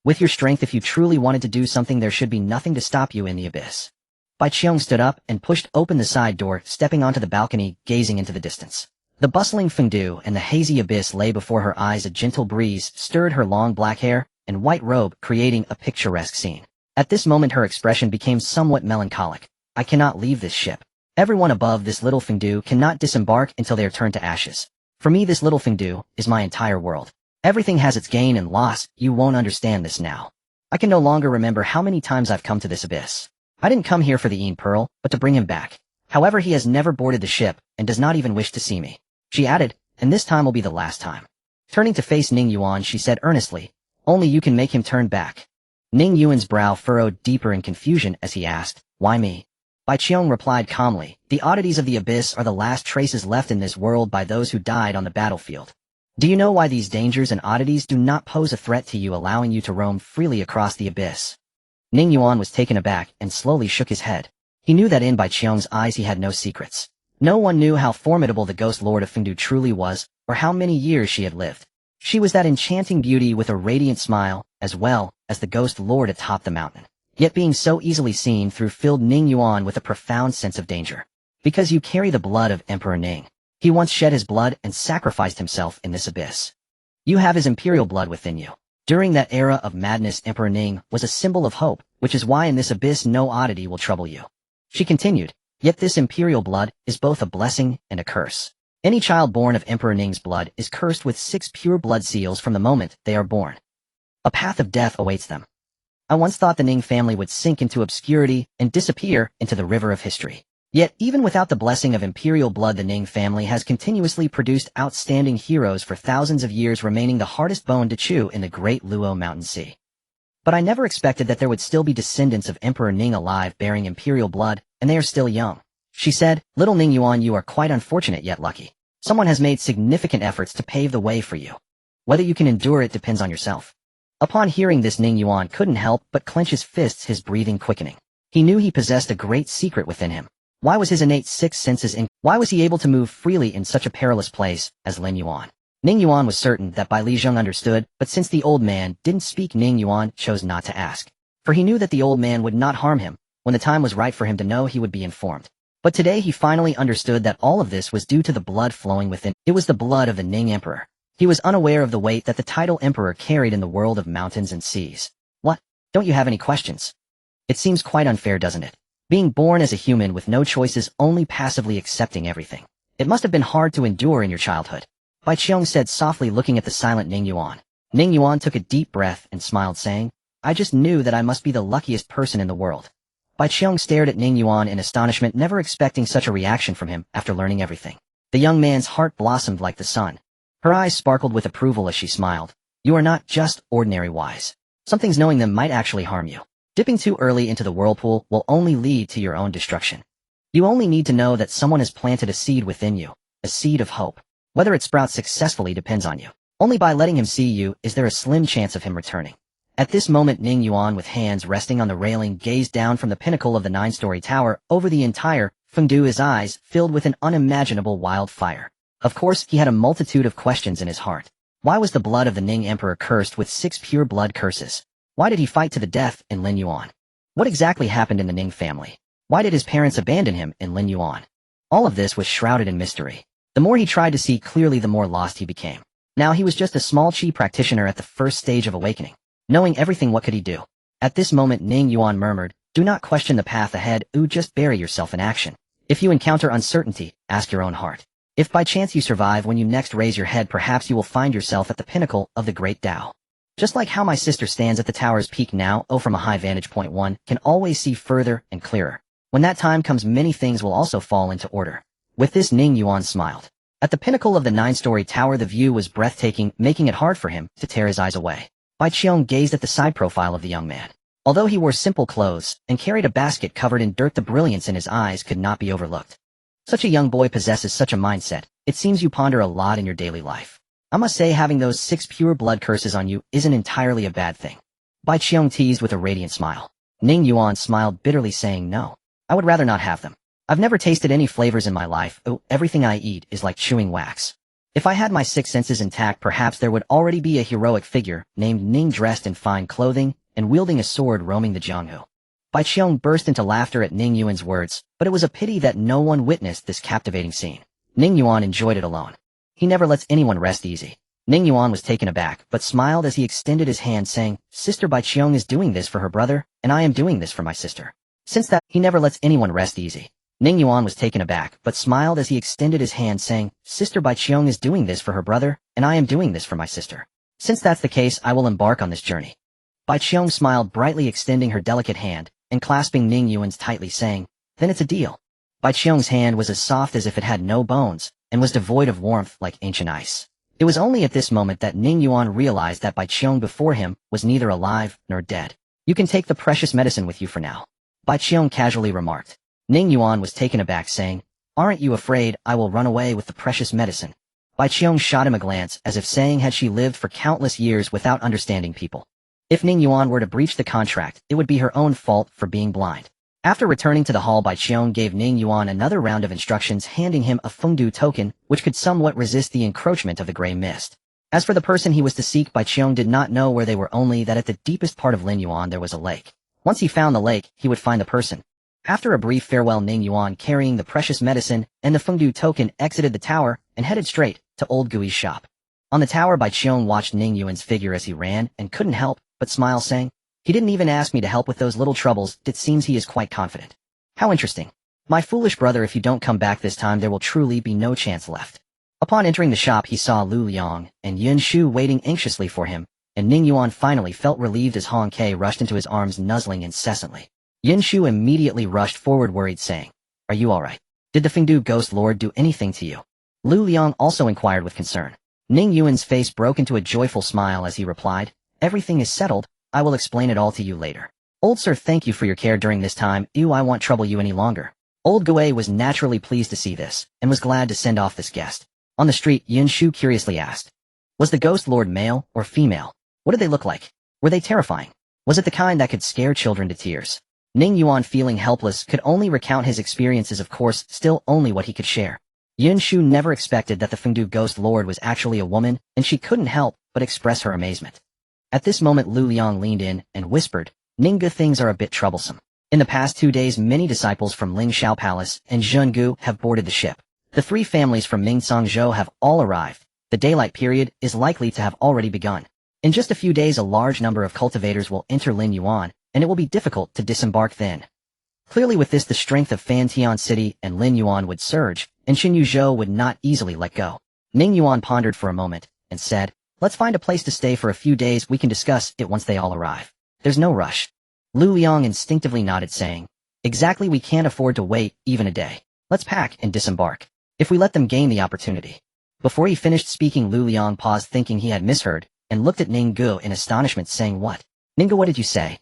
With your strength, if you truly wanted to do something, there should be nothing to stop you in the abyss." Bai Qiong stood up and pushed open the side door, stepping onto the balcony, gazing into the distance. The bustling Fengdu and the hazy abyss lay before her eyes. A gentle breeze stirred her long black hair and white robe, creating a picturesque scene. At this moment her expression became somewhat melancholic. "I cannot leave this ship. Everyone above this little Fengdu cannot disembark until they are turned to ashes. For me, this little Fengdu is my entire world. Everything has its gain and loss. You won't understand this now. I can no longer remember how many times I've come to this abyss. I didn't come here for the Pearl, but to bring him back. However, he has never boarded the ship and does not even wish to see me." She added, "And this time will be the last time." Turning to face Ning Yuan, she said earnestly, "Only you can make him turn back." Ning Yuan's brow furrowed deeper in confusion as he asked, "Why me?" Bai Qiong replied calmly, "The oddities of the abyss are the last traces left in this world by those who died on the battlefield. Do you know why these dangers and oddities do not pose a threat to you, allowing you to roam freely across the abyss?" Ning Yuan was taken aback and slowly shook his head. He knew that in Bai Qiong's eyes he had no secrets. No one knew how formidable the Ghost Lord of Fengdu truly was, or how many years she had lived. She was that enchanting beauty with a radiant smile, as well as the Ghost Lord atop the mountain. Yet being so easily seen through filled Ning Yuan with a profound sense of danger. "Because you carry the blood of Emperor Ning. He once shed his blood and sacrificed himself in this abyss. You have his imperial blood within you. During that era of madness, Emperor Ning was a symbol of hope, which is why in this abyss no oddity will trouble you." She continued, "Yet this imperial blood is both a blessing and a curse. Any child born of Emperor Ning's blood is cursed with 6 pure blood seals from the moment they are born. A path of death awaits them. I once thought the Ning family would sink into obscurity and disappear into the river of history. Yet even without the blessing of imperial blood, the Ning family has continuously produced outstanding heroes for thousands of years, remaining the hardest bone to chew in the great Luo Mountain Sea. But I never expected that there would still be descendants of Emperor Ning alive bearing imperial blood, and they are still young." She said, "Little Ning Yuan, you are quite unfortunate yet lucky. Someone has made significant efforts to pave the way for you. Whether you can endure it depends on yourself." Upon hearing this, Ning Yuan couldn't help but clench his fists, his breathing quickening. He knew he possessed a great secret within him. Why was his innate 6 senses in? Why was he able to move freely in such a perilous place as Lin Yuan? Ning Yuan was certain that Bai Lijung understood, but since the old man didn't speak, Ning Yuan chose not to ask. For he knew that the old man would not harm him. When the time was right for him to know, he would be informed. But today he finally understood that all of this was due to the blood flowing within. It was the blood of the Ning Emperor. He was unaware of the weight that the title Emperor carried in the world of mountains and seas. "What? Don't you have any questions? It seems quite unfair, doesn't it? Being born as a human with no choices, only passively accepting everything. It must have been hard to endure in your childhood." Bai Qiong said softly, looking at the silent Ning Yuan. Ning Yuan took a deep breath and smiled, saying, "I just knew that I must be the luckiest person in the world." Bai Qiong stared at Ning Yuan in astonishment, never expecting such a reaction from him after learning everything. The young man's heart blossomed like the sun. Her eyes sparkled with approval as she smiled. "You are not just ordinary wise. Some things, knowing them, might actually harm you. Dipping too early into the whirlpool will only lead to your own destruction. You only need to know that someone has planted a seed within you, a seed of hope. Whether it sprouts successfully depends on you. Only by letting him see you is there a slim chance of him returning." At this moment, Ning Yuan, with hands resting on the railing, gazed down from the pinnacle of the 9-story tower over the entire Fengdu, his eyes filled with an unimaginable wildfire. Of course, he had a multitude of questions in his heart. Why was the blood of the Ning Emperor cursed with 6 pure blood curses? Why did he fight to the death in Lin Yuan? What exactly happened in the Ning family? Why did his parents abandon him in Lin Yuan? All of this was shrouded in mystery. The more he tried to see clearly, the more lost he became. Now he was just a small chi practitioner at the first stage of awakening. Knowing everything, what could he do? At this moment, Ning Yuan murmured, "Do not question the path ahead, just bury yourself in action. If you encounter uncertainty, ask your own heart. If by chance you survive, when you next raise your head, perhaps you will find yourself at the pinnacle of the great Tao. Just like how my sister stands at the tower's peak now, from a high vantage point, one can always see further and clearer. When that time comes, many things will also fall into order." With this, Ning Yuan smiled. At the pinnacle of the 9-story tower, the view was breathtaking, making it hard for him to tear his eyes away. Bai Qiong gazed at the side profile of the young man. Although he wore simple clothes and carried a basket covered in dirt, the brilliance in his eyes could not be overlooked. Such a young boy possesses such a mindset. It seems you ponder a lot in your daily life. I must say having those 6 pure blood curses on you isn't entirely a bad thing. Bai Qiong teased with a radiant smile. Ning Yuan smiled bitterly, saying, no. I would rather not have them. I've never tasted any flavors in my life. Oh, everything I eat is like chewing wax. If I had my 6 senses intact, perhaps there would already be a heroic figure named Ning, dressed in fine clothing and wielding a sword, roaming the Jianghu. Bai Qiong burst into laughter at Ning Yuan's words, but it was a pity that no one witnessed this captivating scene. Ning Yuan enjoyed it alone. He never lets anyone rest easy. Ning Yuan was taken aback, but smiled as he extended his hand, saying, Sister Bai Qiong is doing this for her brother, and I am doing this for my sister. Since that, he never lets anyone rest easy. Ning Yuan was taken aback, but smiled as he extended his hand, saying, Sister Bai Qiong is doing this for her brother, and I am doing this for my sister. Since that's the case, I will embark on this journey. Bai Qiong smiled brightly, extending her delicate hand, and clasping Ning Yuan's tightly, saying, Then it's a deal. Bai Qiong's hand was as soft as if it had no bones, and was devoid of warmth like ancient ice. It was only at this moment that Ning Yuan realized that Bai Qiong before him was neither alive nor dead. You can take the precious medicine with you for now, Bai Qiong casually remarked. Ning Yuan was taken aback, saying, Aren't you afraid I will run away with the precious medicine? Bai Qiong shot him a glance, as if saying, had she lived for countless years without understanding people? If Ning Yuan were to breach the contract, it would be her own fault for being blind. After returning to the hall, Bai Qiong gave Ning Yuan another round of instructions, handing him a fengdu token, which could somewhat resist the encroachment of the gray mist. As for the person he was to seek, Bai Qiong did not know where they were, only that at the deepest part of Lin Yuan there was a lake. Once he found the lake, he would find the person. After a brief farewell, Ning Yuan, carrying the precious medicine and the fengdu token, exited the tower and headed straight to Old Gui's shop. On the tower, Bai Qiong watched Ning Yuan's figure as he ran and couldn't help but smile, saying, He didn't even ask me to help with those little troubles. It seems he is quite confident. How interesting. My foolish brother, if you don't come back this time, there will truly be no chance left. Upon entering the shop, he saw Lu Liang and Yun Shu waiting anxiously for him, and Ning Yuan finally felt relieved as Hong Kei rushed into his arms, nuzzling incessantly. Yun Shu immediately rushed forward, worried, saying, Are you alright? Did the Fengdu Ghost Lord do anything to you? Lu Liang also inquired with concern. Ning Yuan's face broke into a joyful smile as he replied, Everything is settled. I will explain it all to you later. Old sir, thank you for your care during this time. I won't trouble you any longer. Old Gui was naturally pleased to see this, and was glad to send off this guest. On the street, Yun Shu curiously asked, Was the Ghost Lord male or female? What did they look like? Were they terrifying? Was it the kind that could scare children to tears? Ning Yuan, feeling helpless, could only recount his experiences, of course, still only what he could share. Yun Shu never expected that the Fengdu Ghost Lord was actually a woman, and she couldn't help but express her amazement. At this moment, Lu Liang leaned in and whispered, Ninggu, things are a bit troublesome. In the past 2 days, many disciples from Lingxiao Palace and Zhenggu have boarded the ship. The 3 families from Mingsangzhou have all arrived. The daylight period is likely to have already begun. In just a few days, a large number of cultivators will enter Lin Yuan, and it will be difficult to disembark then. Clearly, with this, the strength of Fantian City and Lin Yuan would surge, and Xinyu Zhou would not easily let go. Ning Yuan pondered for a moment, and said, Let's find a place to stay for a few days. We can discuss it once they all arrive. There's no rush. Lu Liang instinctively nodded, saying, Exactly, we can't afford to wait even a day. Let's pack and disembark. If we let them gain the opportunity. Before he finished speaking, Lu Liang paused, thinking he had misheard, and looked at Ninggu in astonishment, saying, What? Ninggu, what did you say?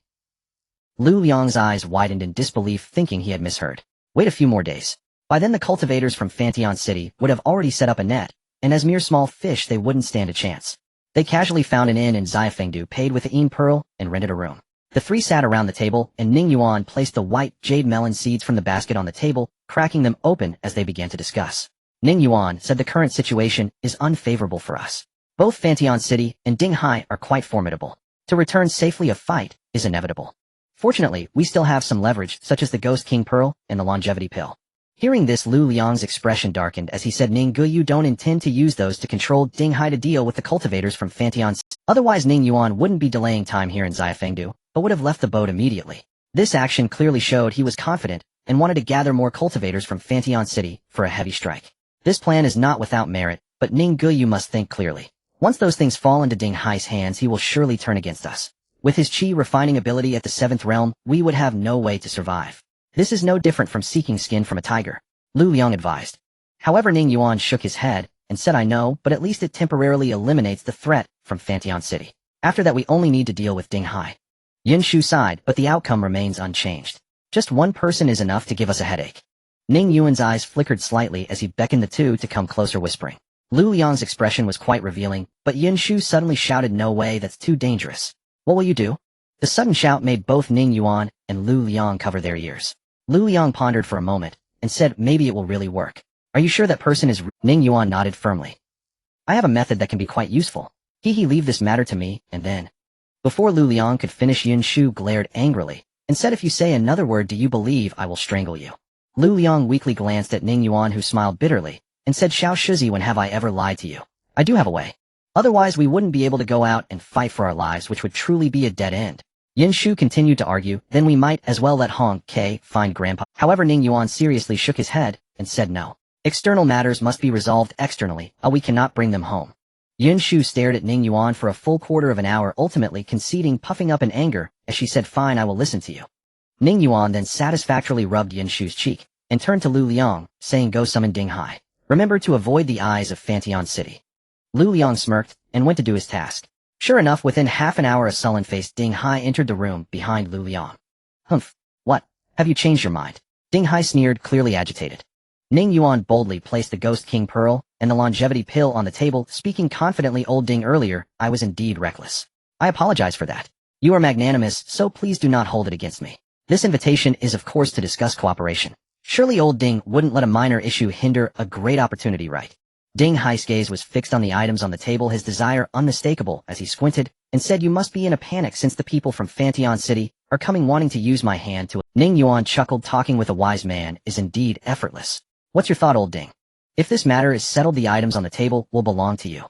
Lu Liang's eyes widened in disbelief, thinking he had misheard. Wait a few more days. By then the cultivators from Fantian City would have already set up a net, and as mere small fish they wouldn't stand a chance. They casually found an inn in Xiafengdu, paid with the pearl, and rented a room. The 3 sat around the table, and Ning Yuan placed the white jade melon seeds from the basket on the table, cracking them open as they began to discuss. Ning Yuan said, The current situation is unfavorable for us. Both Fantian City and Dinghai are quite formidable. To return safely, a fight is inevitable. Fortunately, we still have some leverage, such as the Ghost King Pearl and the longevity pill. Hearing this, Lu Liang's expression darkened as he said, Ninggu, you don't intend to use those to control Dinghai to deal with the cultivators from Fantian City. Otherwise, Ning Yuan wouldn't be delaying time here in Xiafengdu, but would have left the boat immediately. This action clearly showed he was confident and wanted to gather more cultivators from Fantian City for a heavy strike. This plan is not without merit, but Ninggu, you must think clearly. Once those things fall into Dinghai's hands, he will surely turn against us. With his chi refining ability at the 7th realm, we would have no way to survive. This is no different from seeking skin from a tiger, Lu Liang advised. However, Ning Yuan shook his head and said, I know, but at least it temporarily eliminates the threat from Fantian City. After that we only need to deal with Ding Hai. Yin Shu sighed, but the outcome remains unchanged. Just one person is enough to give us a headache. Ning Yuan's eyes flickered slightly as he beckoned the two to come closer, whispering. Lu Liang's expression was quite revealing, but Yin Shu suddenly shouted, "No way, that's too dangerous. What will you do?" The sudden shout made both Ning Yuan and Lu Liang cover their ears. Lu Liang pondered for a moment and said, "Maybe it will really work. Are you sure that person is?" Ning Yuan nodded firmly. "I have a method that can be quite useful. Leave this matter to me, and then." Before Lu Liang could finish, Yin Shu glared angrily and said, "If you say another word, do you believe I will strangle you?" Lu Liang weakly glanced at Ning Yuan, who smiled bitterly and said, "Xiao Shizi, when have I ever lied to you? I do have a way. Otherwise we wouldn't be able to go out and fight for our lives, which would truly be a dead end." Yin Shu continued to argue, "Then we might as well let Hong Ke find Grandpa." However, Ning Yuan seriously shook his head and said, "No. External matters must be resolved externally, or we cannot bring them home." Yin Shu stared at Ning Yuan for a full quarter of an hour, ultimately conceding, puffing up in anger, as she said, "Fine, I will listen to you." Ning Yuan then satisfactorily rubbed Yin Shu's cheek and turned to Lu Liang, saying, "Go summon Ding Hai. Remember to avoid the eyes of Fantian City." Lu Liang smirked and went to do his task. Sure enough, within half an hour a sullen-faced Ding Hai entered the room behind Lu Liang. "Humph. What? Have you changed your mind?" Ding Hai sneered, clearly agitated. Ning Yuan boldly placed the Ghost King Pearl and the longevity pill on the table, speaking confidently, "Old Ding, earlier, I was indeed reckless. I apologize for that. You are magnanimous, so please do not hold it against me. This invitation is of course to discuss cooperation. Surely Old Ding wouldn't let a minor issue hinder a great opportunity, right?" Ding Hai's gaze was fixed on the items on the table, his desire unmistakable as he squinted and said, "You must be in a panic since the people from Fantian City are coming wanting to use my hand to—" Ning Yuan chuckled, "Talking with a wise man is indeed effortless. What's your thought, Old Ding? If this matter is settled, the items on the table will belong to you."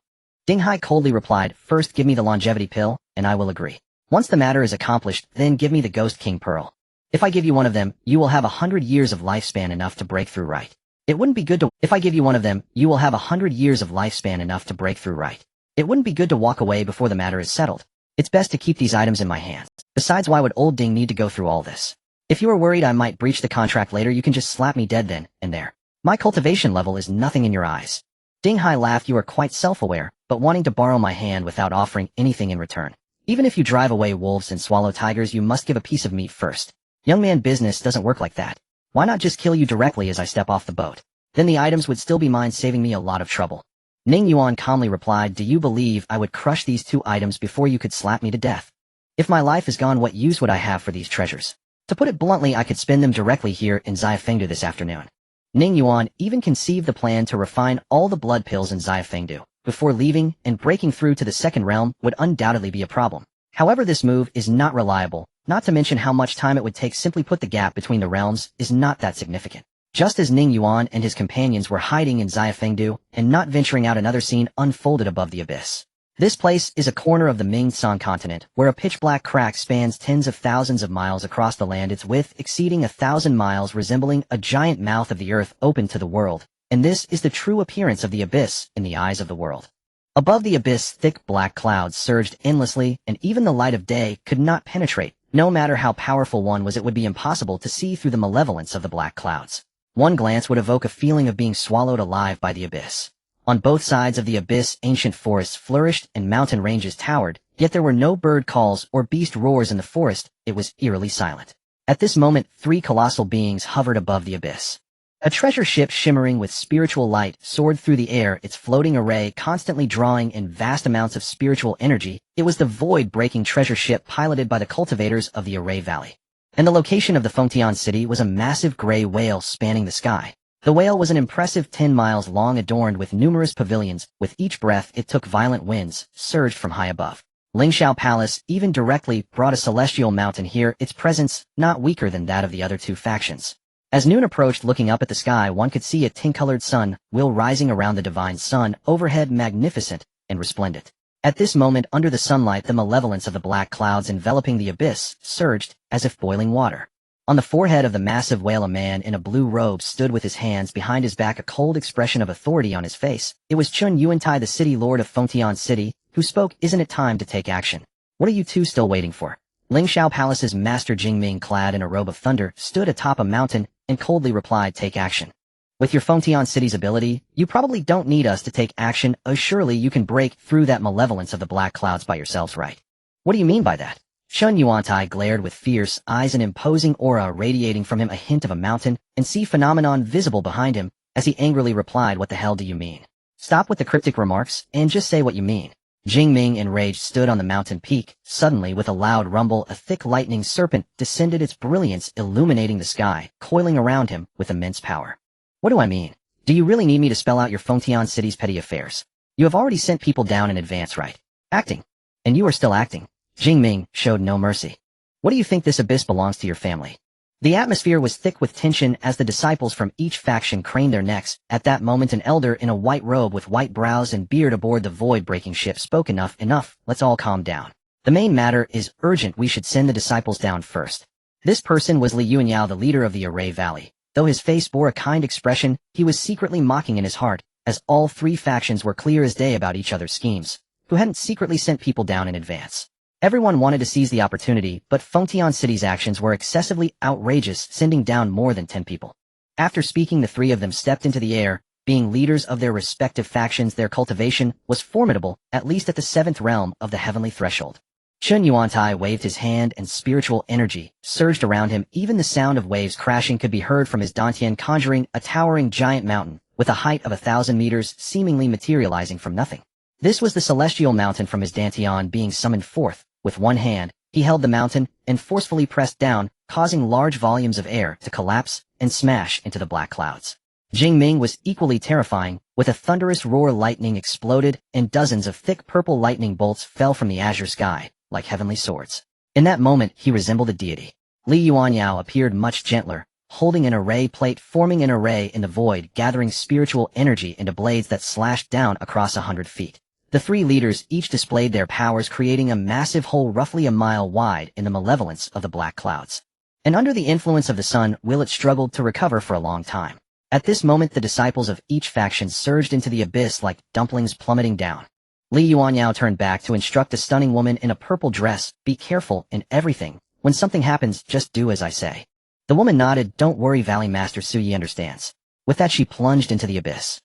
Ding Hai coldly replied, "First give me the longevity pill, and I will agree. Once the matter is accomplished, then give me the Ghost King Pearl. If I give you one of them, you will have 100 years of lifespan, enough to break through, right? It wouldn't be good to— If I give you one of them, you will have 100 years of lifespan, enough to break through, right? It wouldn't be good to walk away before the matter is settled. It's best to keep these items in my hands. Besides, why would Old Ding need to go through all this? If you are worried I might breach the contract later, you can just slap me dead then and there. My cultivation level is nothing in your eyes." Ding Hai laughed. "You are quite self-aware, but wanting to borrow my hand without offering anything in return. Even if you drive away wolves and swallow tigers, you must give a piece of meat first. Young man, business doesn't work like that. Why not just kill you directly as I step off the boat? Then the items would still be mine, saving me a lot of trouble." Ning Yuan calmly replied, "Do you believe I would crush these two items before you could slap me to death? If my life is gone, what use would I have for these treasures? To put it bluntly, I could spend them directly here in Xiafengdu this afternoon." Ning Yuan even conceived the plan to refine all the blood pills in Xiafengdu before leaving, and breaking through to the second realm would undoubtedly be a problem. However, this move is not reliable, not to mention how much time it would take. Simply put, the gap between the realms is not that significant. Just as Ning Yuan and his companions were hiding in Xiafengdu and not venturing out, another scene unfolded above the abyss. This place is a corner of the Ming-San continent, where a pitch-black crack spans tens of thousands of miles across the land, its width exceeding 1,000 miles, resembling a giant mouth of the earth open to the world. And this is the true appearance of the abyss in the eyes of the world. Above the abyss, thick black clouds surged endlessly, and even the light of day could not penetrate. No matter how powerful one was, it would be impossible to see through the malevolence of the black clouds. One glance would evoke a feeling of being swallowed alive by the abyss. On both sides of the abyss, ancient forests flourished and mountain ranges towered, yet there were no bird calls or beast roars in the forest. It was eerily silent. At this moment, three colossal beings hovered above the abyss. A treasure ship shimmering with spiritual light soared through the air, its floating array constantly drawing in vast amounts of spiritual energy. It was the void-breaking treasure ship piloted by the cultivators of the Array Valley. And the location of the Fengtian city was a massive gray whale spanning the sky. The whale was an impressive 10 miles long, adorned with numerous pavilions. With each breath it took, violent winds surged from high above. Lingxiao Palace even directly brought a celestial mountain here, its presence not weaker than that of the other two factions. As noon approached, looking up at the sky, one could see a tin-colored sun wheel rising around the divine sun, overhead magnificent and resplendent. At this moment, under the sunlight, the malevolence of the black clouds enveloping the abyss surged as if boiling water. On the forehead of the massive whale, a man in a blue robe stood with his hands behind his back, a cold expression of authority on his face. It was Chun Yuantai, the city lord of Fengtian City, who spoke. "Isn't it time to take action? What are you two still waiting for?" Lingxiao Palace's master Jingming, clad in a robe of thunder, stood atop a mountain and coldly replied, "Take action. With your Fengtian City's ability, you probably don't need us to take action. Surely you can break through that malevolence of the black clouds by yourselves, right? What do you mean by that? Shun Yuantai glared with fierce eyes, an imposing aura radiating from him, a hint of a mountain and sea phenomenon visible behind him, as he angrily replied, what the hell do you mean? Stop with the cryptic remarks and just say what you mean. Jingming, enraged, stood on the mountain peak. Suddenly, with a loud rumble, a thick lightning serpent descended, its brilliance illuminating the sky, coiling around him with immense power. What do I mean? Do you really need me to spell out your Fengtian city's petty affairs? You have already sent people down in advance, right? Acting. And you are still acting. Jingming showed no mercy. What do you think this abyss belongs to your family? The atmosphere was thick with tension as the disciples from each faction craned their necks. At that moment, an elder in a white robe with white brows and beard aboard the void-breaking ship spoke. Enough, let's all calm down. The main matter is urgent. We should send the disciples down first. This person was Li Yuanyao, the leader of the Array Valley. Though his face bore a kind expression, he was secretly mocking in his heart, as all three factions were clear as day about each other's schemes. Who hadn't secretly sent people down in advance? Everyone wanted to seize the opportunity, but Fengtian City's actions were excessively outrageous, sending down more than 10 people. After speaking, the three of them stepped into the air. Being leaders of their respective factions, their cultivation was formidable, at least at the 7th realm of the heavenly threshold. Shun Yuantai waved his hand and spiritual energy surged around him. Even the sound of waves crashing could be heard from his dantian, conjuring a towering giant mountain, with a height of 1,000 meters, seemingly materializing from nothing. This was the celestial mountain from his dantian being summoned forth. With one hand, he held the mountain and forcefully pressed down, causing large volumes of air to collapse and smash into the black clouds. Jingming was equally terrifying. With a thunderous roar, lightning exploded, and dozens of thick purple lightning bolts fell from the azure sky, like heavenly swords. In that moment, he resembled a deity. Li Yuanyao appeared much gentler, holding an array plate, forming an array in the void, gathering spiritual energy into blades that slashed down across 100 feet. The three leaders each displayed their powers, creating a massive hole roughly a mile wide in the malevolence of the black clouds. And under the influence of the sun, Willet struggled to recover for a long time. At this moment, the disciples of each faction surged into the abyss like dumplings plummeting down. Li Yuanyao turned back to instruct a stunning woman in a purple dress, be careful in everything. When something happens, just do as I say. The woman nodded. Don't worry, Valley Master Suyi understands. With that, she plunged into the abyss.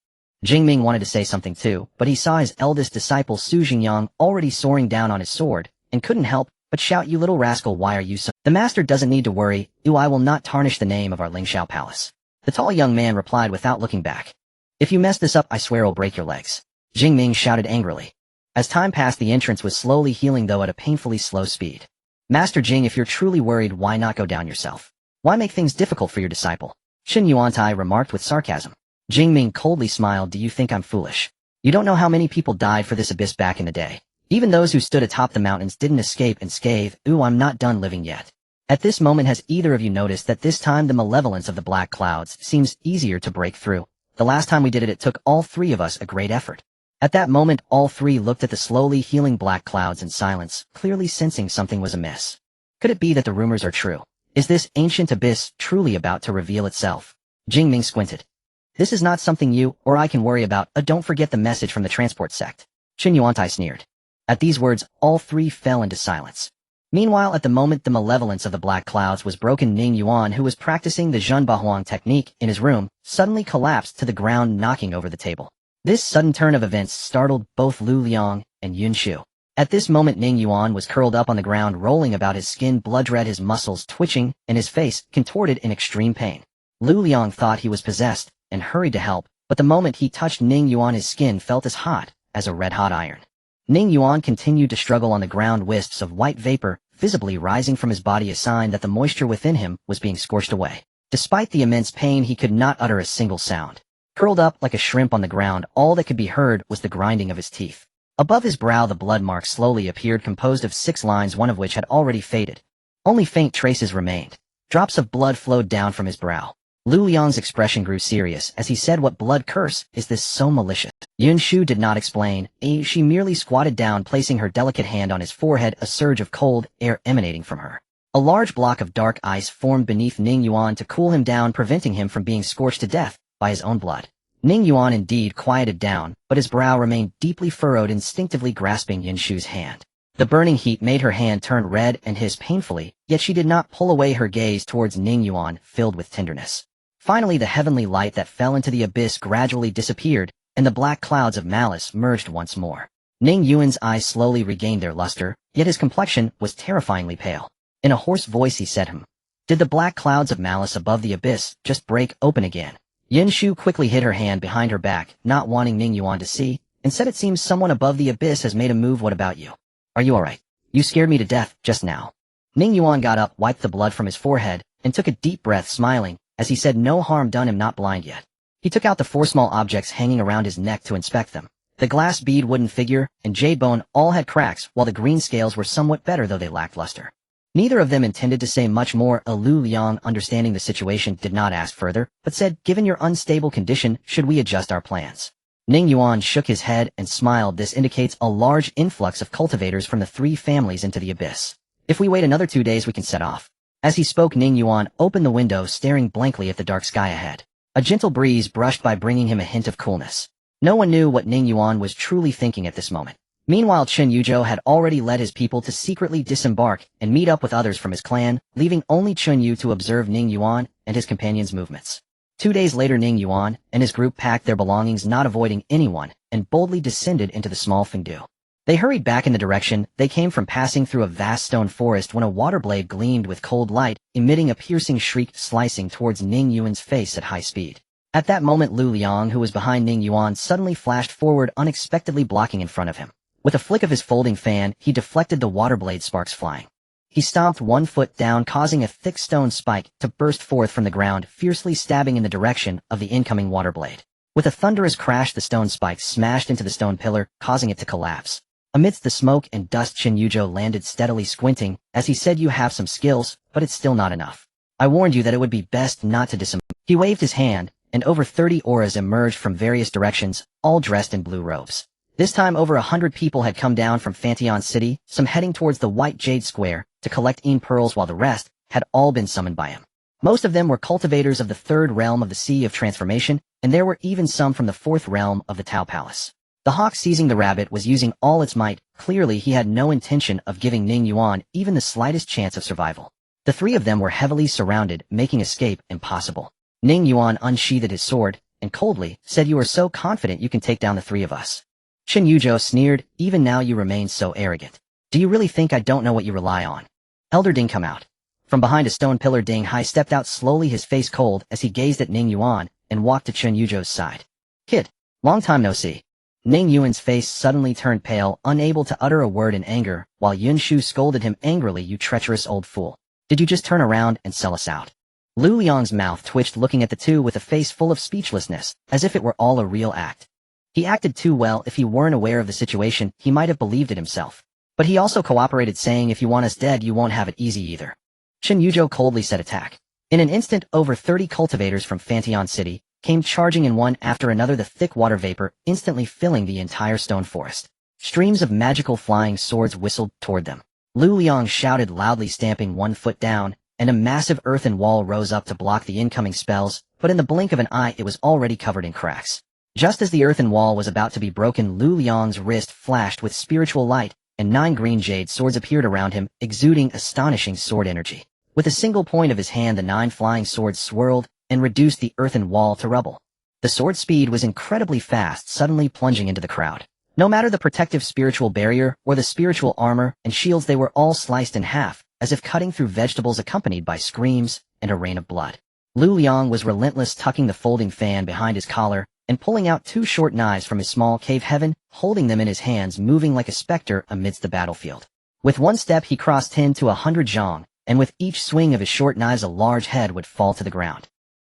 Jingming wanted to say something too, but he saw his eldest disciple Su Jingyang already soaring down on his sword, and couldn't help but shout, you little rascal, why are you so— The master doesn't need to worry, I will not tarnish the name of our Lingxiao Palace. The tall young man replied without looking back. If you mess this up, I swear I'll break your legs. Jingming shouted angrily. As time passed, the entrance was slowly healing, though at a painfully slow speed. Master Jing, if you're truly worried, why not go down yourself? Why make things difficult for your disciple? Shun Yuantai remarked with sarcasm. Jingming coldly smiled. Do you think I'm foolish? You don't know how many people died for this abyss back in the day. Even those who stood atop the mountains didn't escape unscathed. I'm not done living yet. At this moment, has either of you noticed that this time the malevolence of the black clouds seems easier to break through? The last time we did it, it took all three of us a great effort. At that moment, all three looked at the slowly healing black clouds in silence, clearly sensing something was amiss. Could it be that the rumors are true? Is this ancient abyss truly about to reveal itself? Jingming squinted. This is not something you or I can worry about. Don't forget the message from the transport sect. Shun Yuantai sneered. At these words, all three fell into silence. Meanwhile, at the moment the malevolence of the black clouds was broken, Ning Yuan, who was practicing the Zhenbahuang technique in his room, suddenly collapsed to the ground, knocking over the table. This sudden turn of events startled both Lu Liang and Yun Shu. At this moment, Ning Yuan was curled up on the ground, rolling about, his skin blood-red, his muscles twitching, and his face contorted in extreme pain. Lu Liang thought he was possessed and hurried to help, but the moment he touched Ning Yuan, his skin felt as hot as a red-hot iron. Ning Yuan continued to struggle on the ground, wisps of white vapor visibly rising from his body, a sign that the moisture within him was being scorched away. Despite the immense pain, he could not utter a single sound. Curled up like a shrimp on the ground, all that could be heard was the grinding of his teeth. Above his brow, the blood mark slowly appeared, composed of 6 lines, one of which had already faded. Only faint traces remained. Drops of blood flowed down from his brow. Lu Liang's expression grew serious as he said, what blood curse is this so malicious? Yun Shu did not explain. She merely squatted down, placing her delicate hand on his forehead, a surge of cold air emanating from her. A large block of dark ice formed beneath Ning Yuan to cool him down, preventing him from being scorched to death by his own blood. Ning Yuan indeed quieted down, but his brow remained deeply furrowed, instinctively grasping Yun Shu's hand. The burning heat made her hand turn red and hiss painfully, yet she did not pull away her gaze towards Ning Yuan, filled with tenderness. Finally, the heavenly light that fell into the abyss gradually disappeared, and the black clouds of malice merged once more. Ning Yuan's eyes slowly regained their luster, yet his complexion was terrifyingly pale. In a hoarse voice he said, Did the black clouds of malice above the abyss just break open again? Yin Shu quickly hid her hand behind her back, not wanting Ning Yuan to see, and said, It seems someone above the abyss has made a move. What about you? Are you alright? You scared me to death just now. Ning Yuan got up, wiped the blood from his forehead, and took a deep breath, smiling, as he said, No harm done, I'm not blind yet. He took out the 4 small objects hanging around his neck to inspect them. The glass bead wooden figure and jade bone all had cracks, while the green scales were somewhat better, though they lacked luster. Neither of them intended to say much more. Lu Liang, understanding the situation, did not ask further, but said, Given your unstable condition, should we adjust our plans? Ning Yuan shook his head and smiled. This indicates a large influx of cultivators from the 3 families into the abyss. If we wait another 2 days, we can set off. As he spoke, Ning Yuan opened the window, staring blankly at the dark sky ahead. A gentle breeze brushed by, bringing him a hint of coolness. No one knew what Ning Yuan was truly thinking at this moment. Meanwhile, Chen Yuzhou had already led his people to secretly disembark and meet up with others from his clan, leaving only Chen Yu to observe Ning Yuan and his companions' movements. 2 days later, Ning Yuan and his group packed their belongings, not avoiding anyone, and boldly descended into the small Fengdu. They hurried back in the direction they came from, passing through a vast stone forest when a water blade gleamed with cold light, emitting a piercing shriek, slicing towards Ning Yuan's face at high speed. At that moment, Lu Liang, who was behind Ning Yuan, suddenly flashed forward, unexpectedly blocking in front of him. With a flick of his folding fan, he deflected the water blade sparks flying. He stomped 1 foot down, causing a thick stone spike to burst forth from the ground, fiercely stabbing in the direction of the incoming water blade. With a thunderous crash, the stone spike smashed into the stone pillar, causing it to collapse. Amidst the smoke and dust, Chen Yuzhou landed steadily, squinting, as he said, You have some skills, but it's still not enough. I warned you that it would be best not to disembowel. He waved his hand, and over 30 auras emerged from various directions, all dressed in blue robes. This time over 100 people had come down from Fantion City, some heading towards the White Jade Square to collect pearls, while the rest had all been summoned by him. Most of them were cultivators of the 3rd realm of the Sea of Transformation, and there were even some from the 4th realm of the Tao Palace. The hawk seizing the rabbit was using all its might. Clearly he had no intention of giving Ning Yuan even the slightest chance of survival. The 3 of them were heavily surrounded, making escape impossible. Ning Yuan unsheathed his sword, and coldly said, You are so confident you can take down the 3 of us. Chen Yuzhou sneered, Even now you remain so arrogant. Do you really think I don't know what you rely on? Elder Ding, come out. From behind a stone pillar, Ding Hai stepped out slowly, his face cold, as he gazed at Ning Yuan, and walked to Chen Yuzhou's side. Kid, long time no see. Ning Yuan's face suddenly turned pale, unable to utter a word in anger, while Yin Shu scolded him angrily, You treacherous old fool. Did you just turn around and sell us out? Lu Liang's mouth twitched, looking at the 2 with a face full of speechlessness, as if it were all a real act. He acted too well. If he weren't aware of the situation, he might have believed it himself. But he also cooperated, saying, If you want us dead, you won't have it easy either. Chen Yuzhou coldly said, Attack. In an instant, over 30 cultivators from Fantion City came charging in, one after another, the thick water vapor instantly filling the entire stone forest. Streams of magical flying swords whistled toward them. Lu Liang shouted loudly, stamping 1 foot down, and a massive earthen wall rose up to block the incoming spells, but in the blink of an eye it was already covered in cracks. Just as the earthen wall was about to be broken, Lu Liang's wrist flashed with spiritual light, and 9 green jade swords appeared around him, exuding astonishing sword energy. With a single point of his hand, the 9 flying swords swirled and reduced the earthen wall to rubble. The sword speed was incredibly fast, suddenly plunging into the crowd. No matter the protective spiritual barrier or the spiritual armor and shields, they were all sliced in half, as if cutting through vegetables, accompanied by screams and a rain of blood. Lu Liang was relentless, tucking the folding fan behind his collar and pulling out 2 short knives from his small cave heaven, holding them in his hands, moving like a specter amidst the battlefield. With one step he crossed 10 to 100 zhang, and with each swing of his short knives a large head would fall to the ground.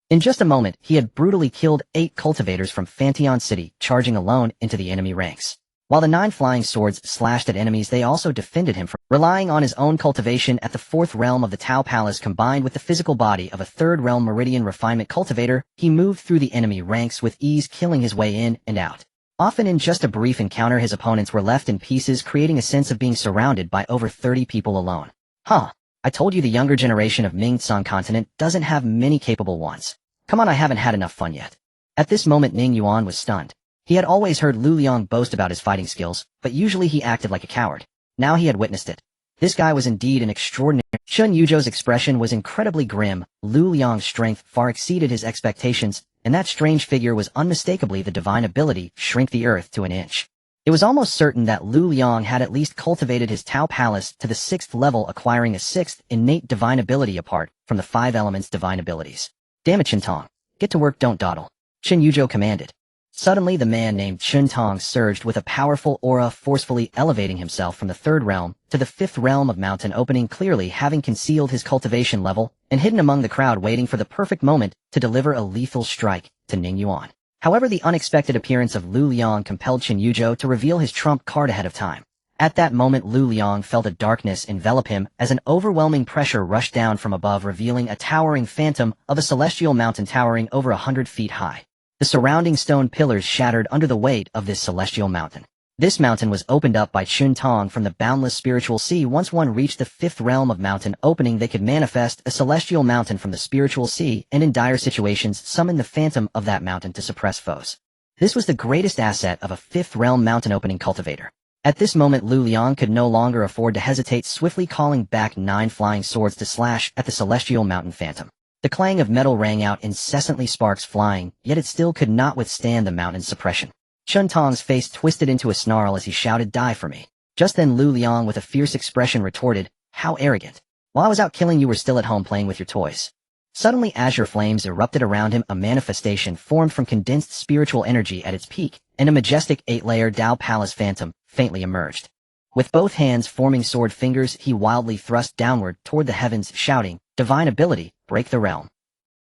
In just a moment, he had brutally killed 8 cultivators from Fantion City, charging alone into the enemy ranks. While the 9 flying swords slashed at enemies, they also defended him from relying on his own cultivation at the 4th realm of the Tao Palace, combined with the physical body of a 3rd realm meridian refinement cultivator. He moved through the enemy ranks with ease, killing his way in and out. Often in just a brief encounter, his opponents were left in pieces, creating a sense of being surrounded by over 30 people alone. I told you the younger generation of Mingtsang continent doesn't have many capable ones. Come on, I haven't had enough fun yet. At this moment, Ning Yuan was stunned. He had always heard Lu Liang boast about his fighting skills, but usually he acted like a coward. Now he had witnessed it. This guy was indeed an extraordinary. Chen Yuzhou's expression was incredibly grim. Lu Liang's strength far exceeded his expectations, and that strange figure was unmistakably the divine ability, shrink the earth to an inch. It was almost certain that Lu Liang had at least cultivated his Tao Palace to the 6th level, acquiring a 6th innate divine ability apart from the 5 elements divine abilities. Damn it, Qintong. Get to work, don't dawdle. Chen Yuzhou commanded. Suddenly the man named Qintong surged with a powerful aura, forcefully elevating himself from the 3rd realm to the 5th realm of mountain opening, clearly having concealed his cultivation level and hidden among the crowd, waiting for the perfect moment to deliver a lethal strike to Ning Yuan. However, the unexpected appearance of Lu Liang compelled Chen Yuzhou to reveal his trump card ahead of time. At that moment, Lu Liang felt a darkness envelop him as an overwhelming pressure rushed down from above, revealing a towering phantom of a celestial mountain towering over 100 feet high. The surrounding stone pillars shattered under the weight of this celestial mountain. This mountain was opened up by Qintong from the boundless spiritual sea. Once one reached the 5th realm of mountain opening, they could manifest a celestial mountain from the spiritual sea and in dire situations summon the phantom of that mountain to suppress foes. This was the greatest asset of a 5th realm mountain opening cultivator. At this moment, Lu Liang could no longer afford to hesitate, swiftly calling back 9 flying swords to slash at the celestial mountain phantom. The clang of metal rang out, incessantly sparks flying, yet it still could not withstand the mountain's suppression. Qintong's face twisted into a snarl as he shouted, "Die for me." Just then Lu Liang, with a fierce expression, retorted, "How arrogant. While I was out killing you were still at home playing with your toys." Suddenly azure flames erupted around him, a manifestation formed from condensed spiritual energy at its peak, and a majestic 8-layer Tao Palace phantom faintly emerged. With both hands forming sword fingers, he wildly thrust downward toward the heavens, shouting, "Divine ability, break the realm."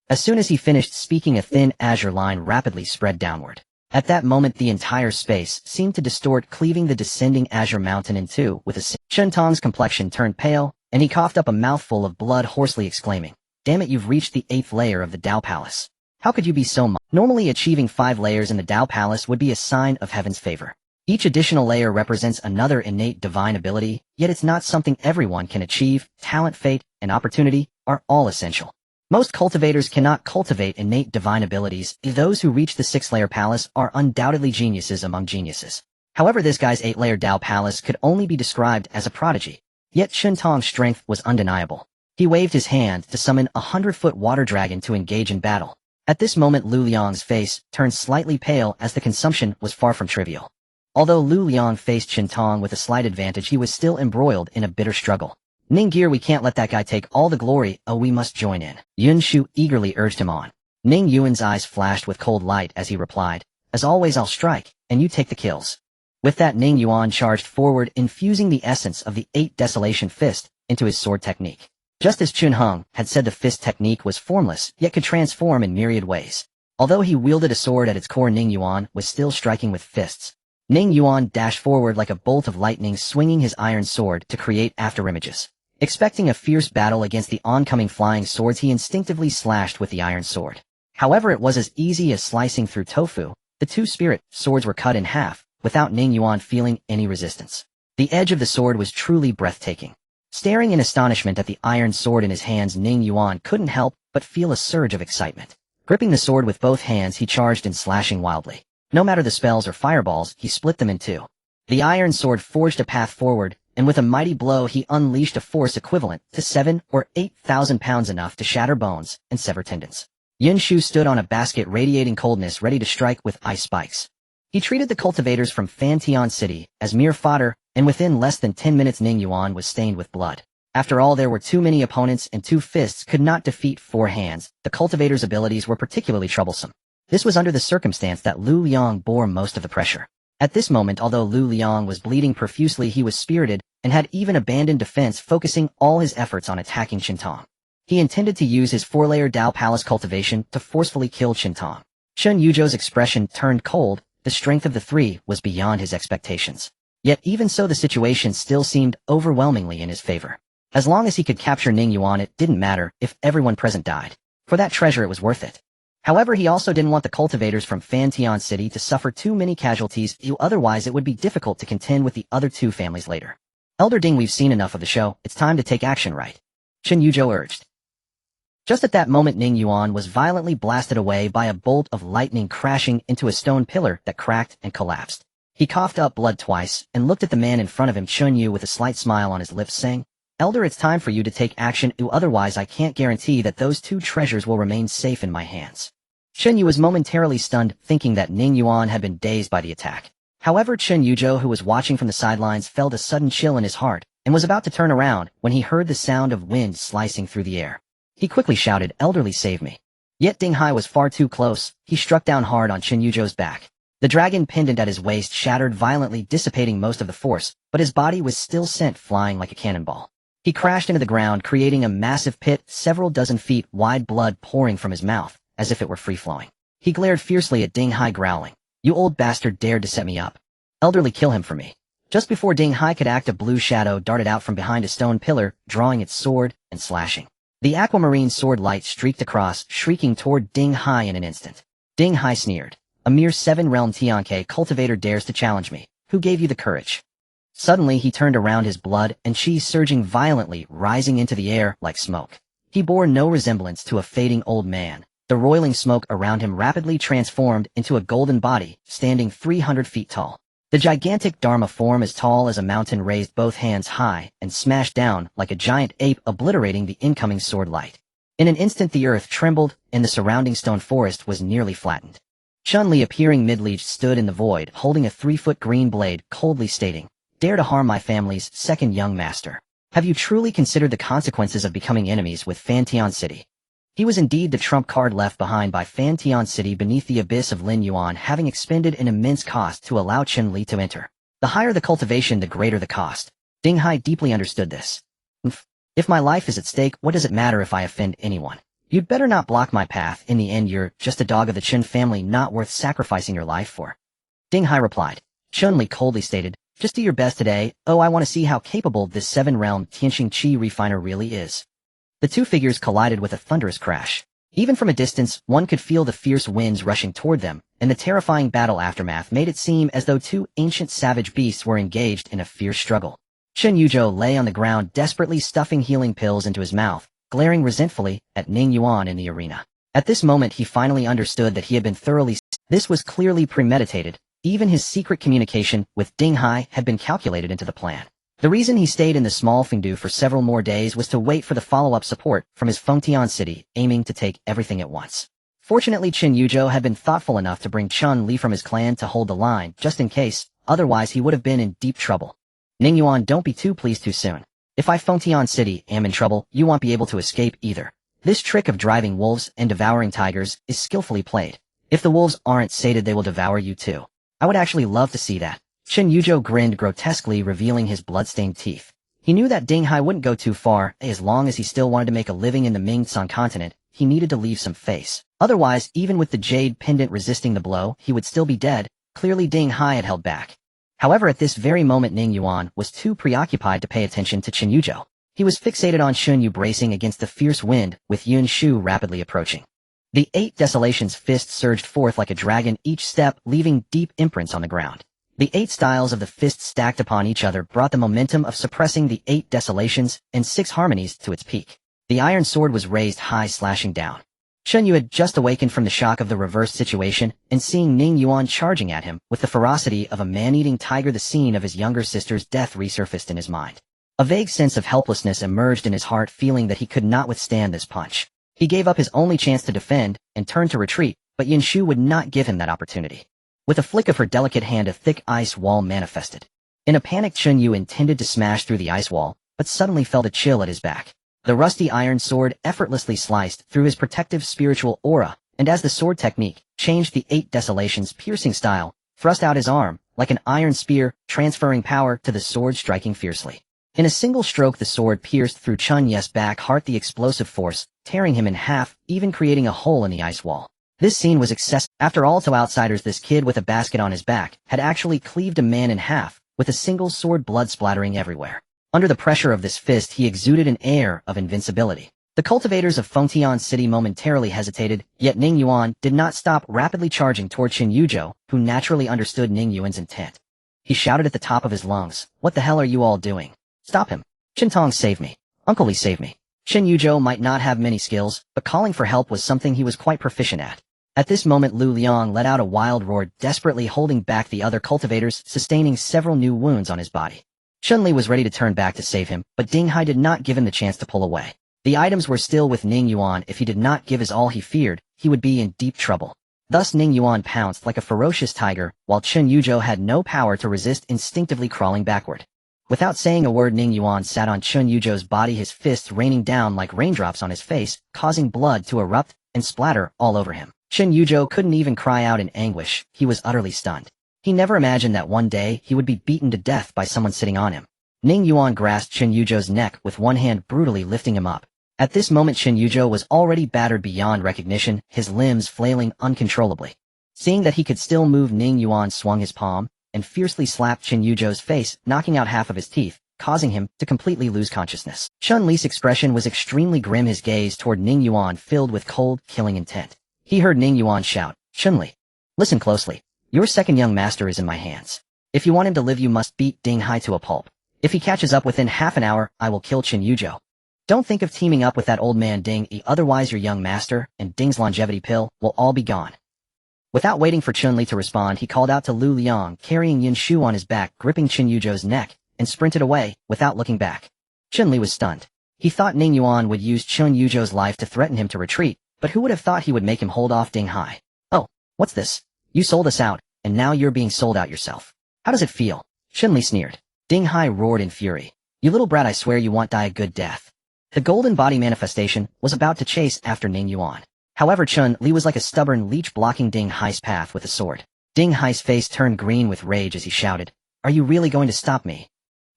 As soon as he finished speaking, a thin azure line rapidly spread downward. At that moment, the entire space seemed to distort, cleaving the descending azure mountain in two with a Qintong's complexion turned pale, and he coughed up a mouthful of blood, hoarsely exclaiming, "Damn it, you've reached the 8th layer of the Tao Palace. How could you be so Normally achieving 5 layers in the Tao Palace would be a sign of heaven's favor. Each additional layer represents another innate divine ability, yet it's not something everyone can achieve. Talent, fate, and opportunity are all essential. Most cultivators cannot cultivate innate divine abilities. Those who reach the 6th-layer palace are undoubtedly geniuses among geniuses. However, this guy's 8-layer Tao Palace could only be described as a prodigy. Yet Qintong's strength was undeniable. He waved his hand to summon a 100-foot water dragon to engage in battle. At this moment, Lu Liang's face turned slightly pale, as the consumption was far from trivial. Although Lu Liang faced Qintong with a slight advantage, he was still embroiled in a bitter struggle. "Ning Gear, we can't let that guy take all the glory. Oh, we must join in." Yun Shu eagerly urged him on. Ning Yuan's eyes flashed with cold light as he replied, "As always, I'll strike, and you take the kills." With that, Ning Yuan charged forward, infusing the essence of the 8 Desolation Fist into his sword technique. Just as Chun Hung had said, the fist technique was formless, yet could transform in myriad ways. Although he wielded a sword at its core, Ning Yuan was still striking with fists. Ning Yuan dashed forward like a bolt of lightning, swinging his iron sword to create afterimages. Expecting a fierce battle against the oncoming flying swords, he instinctively slashed with the iron sword. However, it was as easy as slicing through tofu. The 2 spirit swords were cut in half, without Ning Yuan feeling any resistance. The edge of the sword was truly breathtaking. Staring in astonishment at the iron sword in his hands, Ning Yuan couldn't help but feel a surge of excitement. Gripping the sword with both hands, he charged in, slashing wildly. No matter the spells or fireballs, he split them in 2. The iron sword forged a path forward, and with a mighty blow he unleashed a force equivalent to 7 or 8,000 pounds, enough to shatter bones and sever tendons. Yin Shu stood on a basket radiating coldness, ready to strike with ice spikes. He treated the cultivators from Fantian City as mere fodder, and within less than 10 minutes Ning Yuan was stained with blood. After all, there were too many opponents, and 2 fists could not defeat 4 hands. The cultivators' abilities were particularly troublesome. This was under the circumstance that Lu Liang bore most of the pressure. At this moment, although Lu Liang was bleeding profusely, he was spirited and had even abandoned defense, focusing all his efforts on attacking Qintong. He intended to use his 4-layer Tao Palace cultivation to forcefully kill Qintong. Chen Yuzhou's expression turned cold. The strength of the 3 was beyond his expectations. Yet even so, the situation still seemed overwhelmingly in his favor. As long as he could capture Ning Yuan, it didn't matter if everyone present died. For that treasure, it was worth it. However, he also didn't want the cultivators from Fantian City to suffer too many casualties, otherwise it would be difficult to contend with the other 2 families later. "Elder Ding, we've seen enough of the show. It's time to take action, right?" Chen Yuzhou urged. Just at that moment, Ning Yuan was violently blasted away by a bolt of lightning, crashing into a stone pillar that cracked and collapsed. He coughed up blood twice and looked at the man in front of him, Chun Yu, with a slight smile on his lips, saying, "Elder, it's time for you to take action, otherwise I can't guarantee that those 2 treasures will remain safe in my hands." Chen Yu was momentarily stunned, thinking that Ning Yuan had been dazed by the attack. However, Chen Yuzhou, who was watching from the sidelines, felt a sudden chill in his heart and was about to turn around when he heard the sound of wind slicing through the air. He quickly shouted, "Elderly, save me." Yet Ding Hai was far too close. He struck down hard on Chen Yuzhou's back. The dragon pendant at his waist shattered violently, dissipating most of the force, but his body was still sent flying like a cannonball. He crashed into the ground, creating a massive pit several dozen feet wide, blood pouring from his mouth, as if it were free-flowing. He glared fiercely at Ding Hai, growling, "You old bastard dared to set me up. Elderly, kill him for me." Just before Ding Hai could act, a blue shadow darted out from behind a stone pillar, drawing its sword and slashing. The aquamarine sword light streaked across, shrieking toward Ding Hai in an instant. Ding Hai sneered. "A mere 7-realm Tianke cultivator dares to challenge me. Who gave you the courage?" Suddenly he turned around, his blood and chi surging violently, rising into the air like smoke. He bore no resemblance to a fading old man. The roiling smoke around him rapidly transformed into a golden body, standing 300 feet tall. The gigantic Dharma form, as tall as a mountain, raised both hands high and smashed down like a giant ape, obliterating the incoming sword light. In an instant the earth trembled, and the surrounding stone forest was nearly flattened. Chun-Li, appearing mid-leech, stood in the void, holding a 3-foot green blade, coldly stating, "Dare to harm my family's second young master. Have you truly considered the consequences of becoming enemies with Fantian City?" He was indeed the trump card left behind by Fantian City beneath the abyss of Ning Yuan, having expended an immense cost to allow Chun-Li to enter. The higher the cultivation, the greater the cost. Ding Hai deeply understood this. If my life is at stake, what does it matter if I offend anyone? You'd better not block my path. In the end, you're just a dog of the Chen family, not worth sacrificing your life for. Ding Hai replied. Chun-Li coldly stated, "Just do your best today. Oh, I want to see how capable this 7-realm Tianxing Qi refiner really is." The two figures collided with a thunderous crash. Even from a distance, one could feel the fierce winds rushing toward them, and the terrifying battle aftermath made it seem as though two ancient savage beasts were engaged in a fierce struggle. Chen Yuzhou lay on the ground, desperately stuffing healing pills into his mouth, glaring resentfully at Ning Yuan in the arena. At this moment he finally understood that he had been thoroughly. This was clearly premeditated. Even his secret communication with Ding Hai had been calculated into the plan. The reason he stayed in the small Fengdu for several more days was to wait for the follow-up support from his Fengtian City, aiming to take everything at once. Fortunately, Chen Yuzhou had been thoughtful enough to bring Chun-Li from his clan to hold the line, just in case, otherwise he would have been in deep trouble. Ning Yuan, don't be too pleased too soon. If I Fengtian City am in trouble, you won't be able to escape either. This trick of driving wolves and devouring tigers is skillfully played. If the wolves aren't sated, they will devour you too. I would actually love to see that. Chen Yuzhou grinned grotesquely, revealing his blood-stained teeth. He knew that Ding Hai wouldn't go too far. As long as he still wanted to make a living in the Ming-San continent, he needed to leave some face. Otherwise, even with the jade pendant resisting the blow, he would still be dead. Clearly Ding Hai had held back. However, at this very moment Ning Yuan was too preoccupied to pay attention to Chen Yuzhou. He was fixated on Shun Yu bracing against the fierce wind, with Yun Shu rapidly approaching. The 8 Desolations' fist surged forth like a dragon, each step leaving deep imprints on the ground. The 8 styles of the fist stacked upon each other brought the momentum of suppressing the 8 Desolations and 6 Harmonies to its peak. The iron sword was raised high, slashing down. Shun Yu had just awakened from the shock of the reversed situation, and seeing Ning Yuan charging at him with the ferocity of a man-eating tiger, the scene of his younger sister's death resurfaced in his mind. A vague sense of helplessness emerged in his heart, feeling that he could not withstand this punch. He gave up his only chance to defend and turned to retreat, but Yin Shu would not give him that opportunity. With a flick of her delicate hand, a thick ice wall manifested. In a panic, Chun Yu intended to smash through the ice wall, but suddenly felt a chill at his back. The rusty iron sword effortlessly sliced through his protective spiritual aura, and as the sword technique changed, the 8 Desolations' piercing style thrust out his arm like an iron spear, transferring power to the sword, striking fiercely. In a single stroke, the sword pierced through Chun Yu's back heart, the explosive force tearing him in half, even creating a hole in the ice wall. This scene was excessive. After all, to outsiders, this kid with a basket on his back had actually cleaved a man in half, with a single sword, blood splattering everywhere. Under the pressure of this fist, he exuded an air of invincibility. The cultivators of Fengtian City momentarily hesitated, yet Ning Yuan did not stop, rapidly charging toward Chen Yuzhou, who naturally understood Ning Yuan's intent. He shouted at the top of his lungs, "What the hell are you all doing? Stop him! Chintong, save me! Uncle Li, save me!" Chen Yuzhou might not have many skills, but calling for help was something he was quite proficient at. At this moment, Lu Liang let out a wild roar, desperately holding back the other cultivators, sustaining several new wounds on his body. Chun-Li was ready to turn back to save him, but Ding Hai did not give him the chance to pull away. The items were still with Ning Yuan. If he did not give his all, he feared he would be in deep trouble. Thus Ning Yuan pounced like a ferocious tiger, while Chun Yuzhou had no power to resist, instinctively crawling backward. Without saying a word, Ning Yuan sat on Chun Yuzhou's body, his fists raining down like raindrops on his face, causing blood to erupt and splatter all over him. Chun Yuzhou couldn't even cry out in anguish. He was utterly stunned. He never imagined that one day he would be beaten to death by someone sitting on him. Ning Yuan grasped Chun Yuzhou's neck with one hand, brutally lifting him up. At this moment Chun Yuzhou was already battered beyond recognition, his limbs flailing uncontrollably. Seeing that he could still move, Ning Yuan swung his palm and fiercely slapped Chun Yuzhou's face, knocking out half of his teeth, causing him to completely lose consciousness. Chun Li's expression was extremely grim, his gaze toward Ning Yuan filled with cold, killing intent. He heard Ning Yuan shout, "Chun Li, listen closely. Your second young master is in my hands. If you want him to live, you must beat Ding Hai to a pulp. If he catches up within half an hour, I will kill Chun Yuzhou. Don't think of teaming up with that old man Ding Yi, otherwise your young master and Ding's longevity pill will all be gone." Without waiting for Chun Li to respond, he called out to Lu Liang, carrying Yin Shu on his back, gripping Chun Yuzhou's neck, and sprinted away, without looking back. Chun Li was stunned. He thought Ning Yuan would use Chun Yuzhou's life to threaten him to retreat, but who would have thought he would make him hold off Ding Hai? "Oh, what's this? You sold us out, and now you're being sold out yourself. How does it feel?" Chun Li sneered. Ding Hai roared in fury. "You little brat, I swear you won't die a good death." The golden body manifestation was about to chase after Ning Yuan. However, Chun Li was like a stubborn leech, blocking Ding Hai's path with a sword. Ding Hai's face turned green with rage as he shouted, "Are you really going to stop me?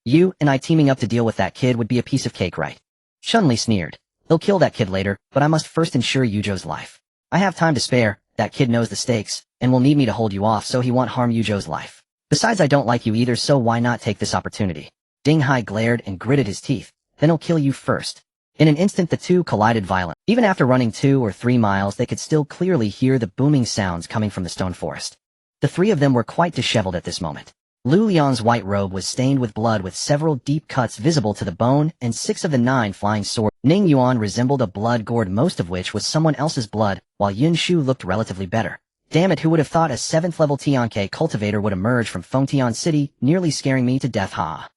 You and I teaming up to deal with that kid would be a piece of cake, right?" Chun Li sneered. "They'll kill that kid later, but I must first ensure Yuzhou's life. I have time to spare. That kid knows the stakes, and will need me to hold you off, so he won't harm Yuzhou's life. Besides, I don't like you either, so why not take this opportunity?" Ding Hai glared and gritted his teeth. "Then he'll kill you first." In an instant the two collided violently. Even after running 2 or 3 miles, they could still clearly hear the booming sounds coming from the stone forest. The three of them were quite disheveled at this moment. Lu Liang's white robe was stained with blood, with several deep cuts visible to the bone, and 6 of the 9 flying swords. Ning Yuan resembled a blood gourd, most of which was someone else's blood, while Yin Shu looked relatively better. Damn it, who would have thought a 7th level Tianke cultivator would emerge from Fengtian City, nearly scaring me to death, ha.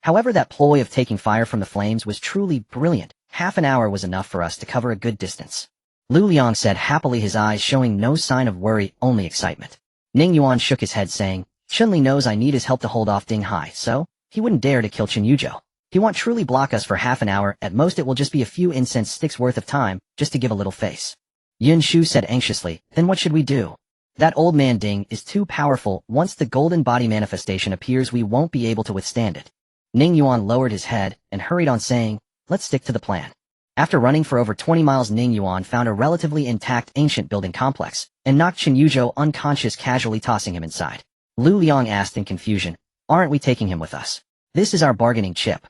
However, that ploy of taking fire from the flames was truly brilliant. Half an hour was enough for us to cover a good distance. Lu Liang said happily, his eyes showing no sign of worry, only excitement. Ning Yuan shook his head, saying, "Chun Li knows I need his help to hold off Ding Hai, so he wouldn't dare to kill Chun Yuzhou. He won't truly block us for half an hour. At most it will just be a few incense sticks worth of time, just to give a little face." Yin Shu said anxiously, "Then what should we do? That old man Ding is too powerful. Once the golden body manifestation appears, we won't be able to withstand it." Ning Yuan lowered his head and hurried on, saying, "Let's stick to the plan." After running for over 20 miles, Ning Yuan found a relatively intact ancient building complex, and knocked Chun Yuzhou unconscious, casually tossing him inside. Lu Liang asked in confusion, "Aren't we taking him with us? This is our bargaining chip."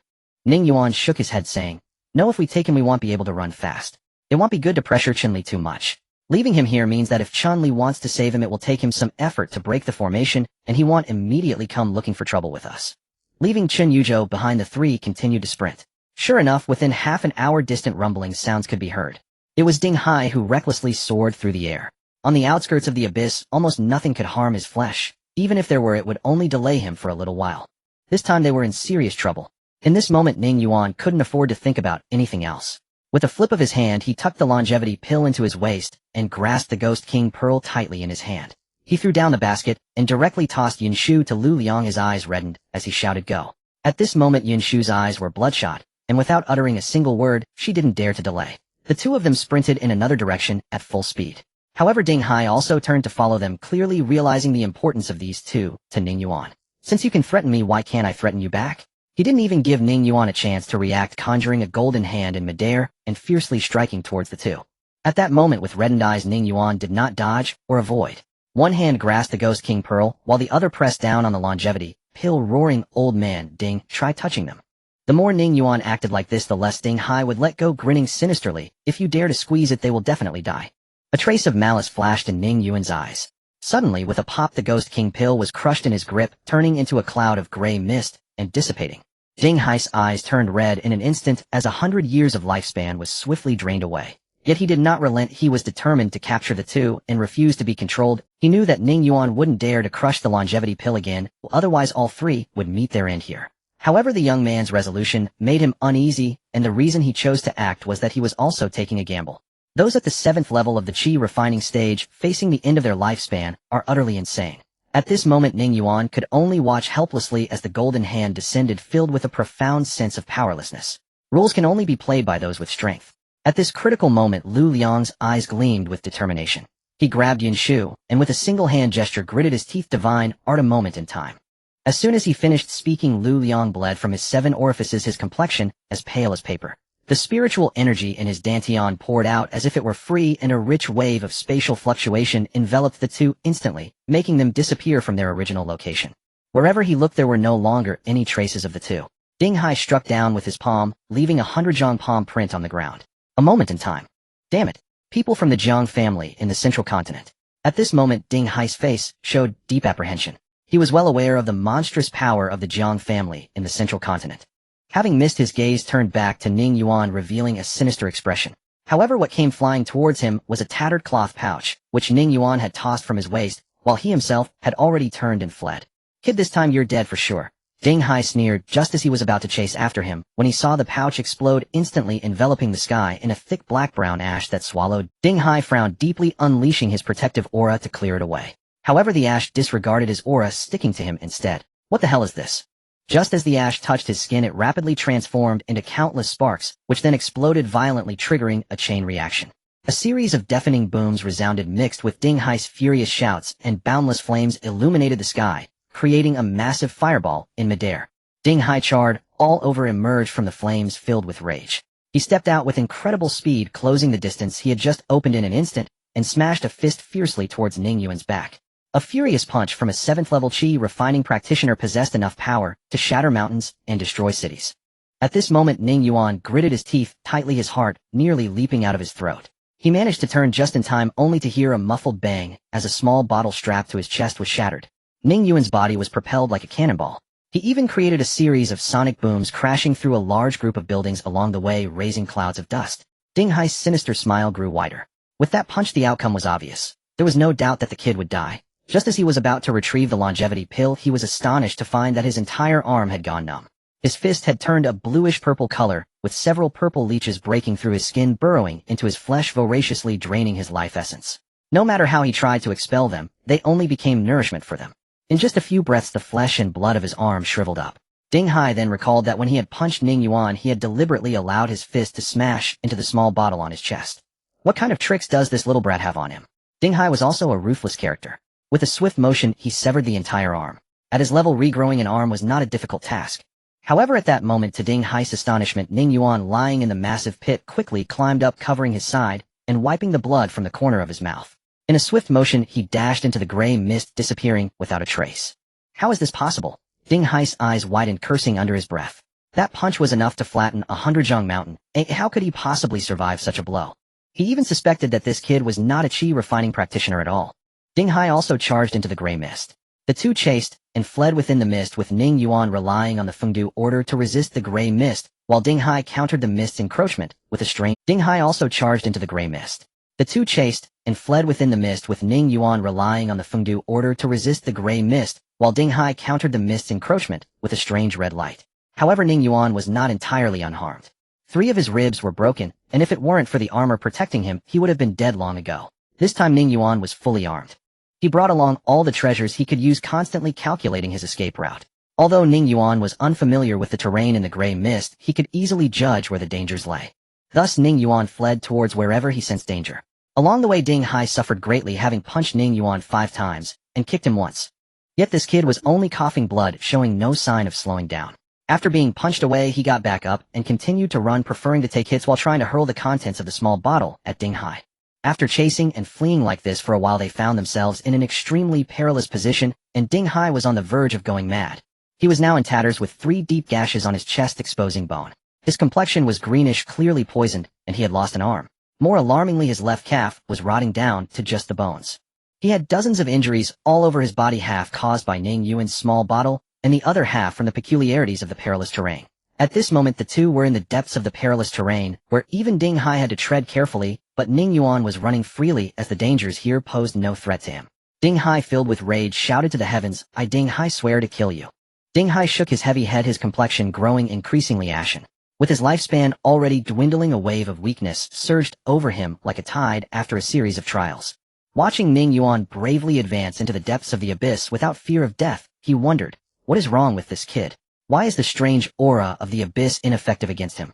Ning Yuan shook his head, saying, "No, if we take him we won't be able to run fast. It won't be good to pressure Chun Li too much. Leaving him here means that if Chun Li wants to save him, it will take him some effort to break the formation, and he won't immediately come looking for trouble with us." Leaving Chun Yuzhou behind, the three continued to sprint. Sure enough, within half an hour distant rumbling sounds could be heard. It was Ding Hai who recklessly soared through the air. On the outskirts of the abyss, almost nothing could harm his flesh. Even if there were, it would only delay him for a little while. This time they were in serious trouble. In this moment Ning Yuan couldn't afford to think about anything else. With a flip of his hand, he tucked the longevity pill into his waist and grasped the Ghost King pearl tightly in his hand. He threw down the basket and directly tossed Yin Shu to Lu Liang. His eyes reddened as he shouted, "Go." At this moment Yin Shu's eyes were bloodshot, and without uttering a single word, she didn't dare to delay. The two of them sprinted in another direction at full speed. However, Ding Hai also turned to follow them, clearly realizing the importance of these two to Ning Yuan. "Since you can threaten me, why can't I threaten you back?" He didn't even give Ning Yuan a chance to react, conjuring a golden hand in midair and fiercely striking towards the two. At that moment, with reddened eyes, Ning Yuan did not dodge or avoid. One hand grasped the Ghost King pearl, while the other pressed down on the longevity pill, roaring, "Old man, Ding, try touching them." The more Ning Yuan acted like this, the less Ding Hai would let go, grinning sinisterly. "If you dare to squeeze it, they will definitely die." A trace of malice flashed in Ning Yuan's eyes. Suddenly, with a pop, the Ghost King pill was crushed in his grip, turning into a cloud of gray mist and dissipating. Ding Hai's eyes turned red in an instant as 100 years of lifespan was swiftly drained away. Yet he did not relent. He was determined to capture the two and refused to be controlled. He knew that Ning Yuan wouldn't dare to crush the longevity pill again, otherwise all three would meet their end here. However, the young man's resolution made him uneasy, and the reason he chose to act was that he was also taking a gamble. Those at the 7th level of the Qi refining stage, facing the end of their lifespan, are utterly insane. At this moment Ning Yuan could only watch helplessly as the golden hand descended, filled with a profound sense of powerlessness. Rules can only be played by those with strength. At this critical moment Lu Liang's eyes gleamed with determination. He grabbed Yin Shu, and with a single hand gesture gritted his teeth. Divine art, a moment in time. As soon as he finished speaking, Lu Liang bled from his 7 orifices, his complexion as pale as paper. The spiritual energy in his dantian poured out as if it were free, and a rich wave of spatial fluctuation enveloped the two instantly, making them disappear from their original location. Wherever he looked there were no longer any traces of the two. Ding Hai struck down with his palm, leaving a 100-zhang palm print on the ground. A moment in time. Damn it. People from the Jiang family in the central continent. At this moment Ding Hai's face showed deep apprehension. He was well aware of the monstrous power of the Jiang family in the central continent. Having missed, his gaze turned back to Ning Yuan, revealing a sinister expression. However, what came flying towards him was a tattered cloth pouch, which Ning Yuan had tossed from his waist, while he himself had already turned and fled. Kid, this time you're dead for sure. Ding Hai sneered just as he was about to chase after him, when he saw the pouch explode, instantly enveloping the sky in a thick black-brown ash that swallowed. Ding Hai frowned deeply, unleashing his protective aura to clear it away. However, the ash disregarded his aura, sticking to him instead. What the hell is this? Just as the ash touched his skin, it rapidly transformed into countless sparks, which then exploded violently, triggering a chain reaction. A series of deafening booms resounded, mixed with Ding Hai's furious shouts, and boundless flames illuminated the sky, creating a massive fireball in midair. Ding Hai, charred all over, emerged from the flames, filled with rage. He stepped out with incredible speed, closing the distance he had just opened in an instant, and smashed a fist fiercely towards Ning Yuan's back. A furious punch from a 7th-level Qi refining practitioner possessed enough power to shatter mountains and destroy cities. At this moment Ning Yuan gritted his teeth tightly, his heart nearly leaping out of his throat. He managed to turn just in time, only to hear a muffled bang as a small bottle strapped to his chest was shattered. Ning Yuan's body was propelled like a cannonball. He even created a series of sonic booms, crashing through a large group of buildings along the way, raising clouds of dust. Ding Hai's sinister smile grew wider. With that punch, the outcome was obvious. There was no doubt that the kid would die. Just as he was about to retrieve the longevity pill, he was astonished to find that his entire arm had gone numb. His fist had turned a bluish-purple color, with several purple leeches breaking through his skin, burrowing into his flesh, voraciously draining his life essence. No matter how he tried to expel them, they only became nourishment for them. In just a few breaths the flesh and blood of his arm shriveled up. Ding Hai then recalled that when he had punched Ning Yuan, he had deliberately allowed his fist to smash into the small bottle on his chest. What kind of tricks does this little brat have on him? Ding Hai was also a ruthless character. With a swift motion, he severed the entire arm. At his level, regrowing an arm was not a difficult task. However, at that moment, to Ding Hai's astonishment, Ning Yuan, lying in the massive pit, quickly climbed up, covering his side and wiping the blood from the corner of his mouth. In a swift motion, he dashed into the gray mist, disappearing without a trace. How is this possible? Ding Hai's eyes widened, cursing under his breath. That punch was enough to flatten a 100-zhang mountain. How could he possibly survive such a blow? He even suspected that this kid was not a Qi refining practitioner at all. Ding Hai also charged into the gray mist. The two chased and fled within the mist, with Ning Yuan relying on the Fengdu order to resist the gray mist, while Ding Hai countered the mist's encroachment with a strange. Ding Hai also charged into the gray mist. The two chased and fled within the mist, with Ning Yuan relying on the Fengdu order to resist the gray mist, while Ding Hai countered the mist's encroachment with a strange red light. However, Ning Yuan was not entirely unharmed. 3 of his ribs were broken, and if it weren't for the armor protecting him, he would have been dead long ago. This time Ning Yuan was fully armed. He brought along all the treasures he could use, constantly calculating his escape route. Although Ning Yuan was unfamiliar with the terrain in the gray mist, he could easily judge where the dangers lay. Thus Ning Yuan fled towards wherever he sensed danger. Along the way Ding Hai suffered greatly, having punched Ning Yuan 5 times, and kicked him once. Yet this kid was only coughing blood, showing no sign of slowing down. After being punched away, he got back up and continued to run, preferring to take hits while trying to hurl the contents of the small bottle at Ding Hai. After chasing and fleeing like this for a while, they found themselves in an extremely perilous position, and Ding Hai was on the verge of going mad. He was now in tatters, with 3 deep gashes on his chest exposing bone. His complexion was greenish, clearly poisoned, and he had lost an arm. More alarmingly, his left calf was rotting down to just the bones. He had dozens of injuries all over his body, half caused by Ning Yuan's small bottle, and the other half from the peculiarities of the perilous terrain. At this moment the two were in the depths of the perilous terrain, where even Ding Hai had to tread carefully, but Ning Yuan was running freely as the dangers here posed no threat to him. Ding Hai, filled with rage, shouted to the heavens, "I Ding Hai swear to kill you." Ding Hai shook his heavy head, his complexion growing increasingly ashen. With his lifespan already dwindling, a wave of weakness surged over him like a tide after a series of trials. Watching Ning Yuan bravely advance into the depths of the abyss without fear of death, he wondered, what is wrong with this kid? Why is the strange aura of the abyss ineffective against him?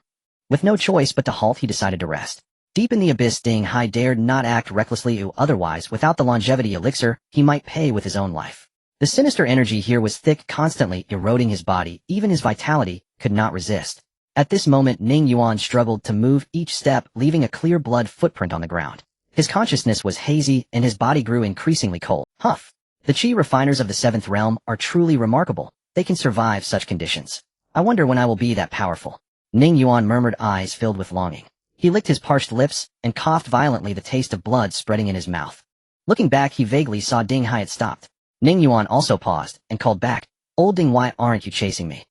With no choice but to halt, he decided to rest. Deep in the abyss, Ding Hai dared not act recklessly, otherwise, without the longevity elixir, he might pay with his own life. The sinister energy here was thick, constantly eroding his body. Even his vitality could not resist. At this moment, Ning Yuan struggled to move each step, leaving a clear blood footprint on the ground. His consciousness was hazy, and his body grew increasingly cold. Huff! The chi refiners of the 7th realm are truly remarkable. They can survive such conditions. I wonder when I will be that powerful. Ning Yuan murmured, eyes filled with longing. He licked his parched lips and coughed violently, the taste of blood spreading in his mouth. Looking back, he vaguely saw Ding Hai had stopped. Ning Yuan also paused and called back, "Old Ding, why aren't you chasing me?"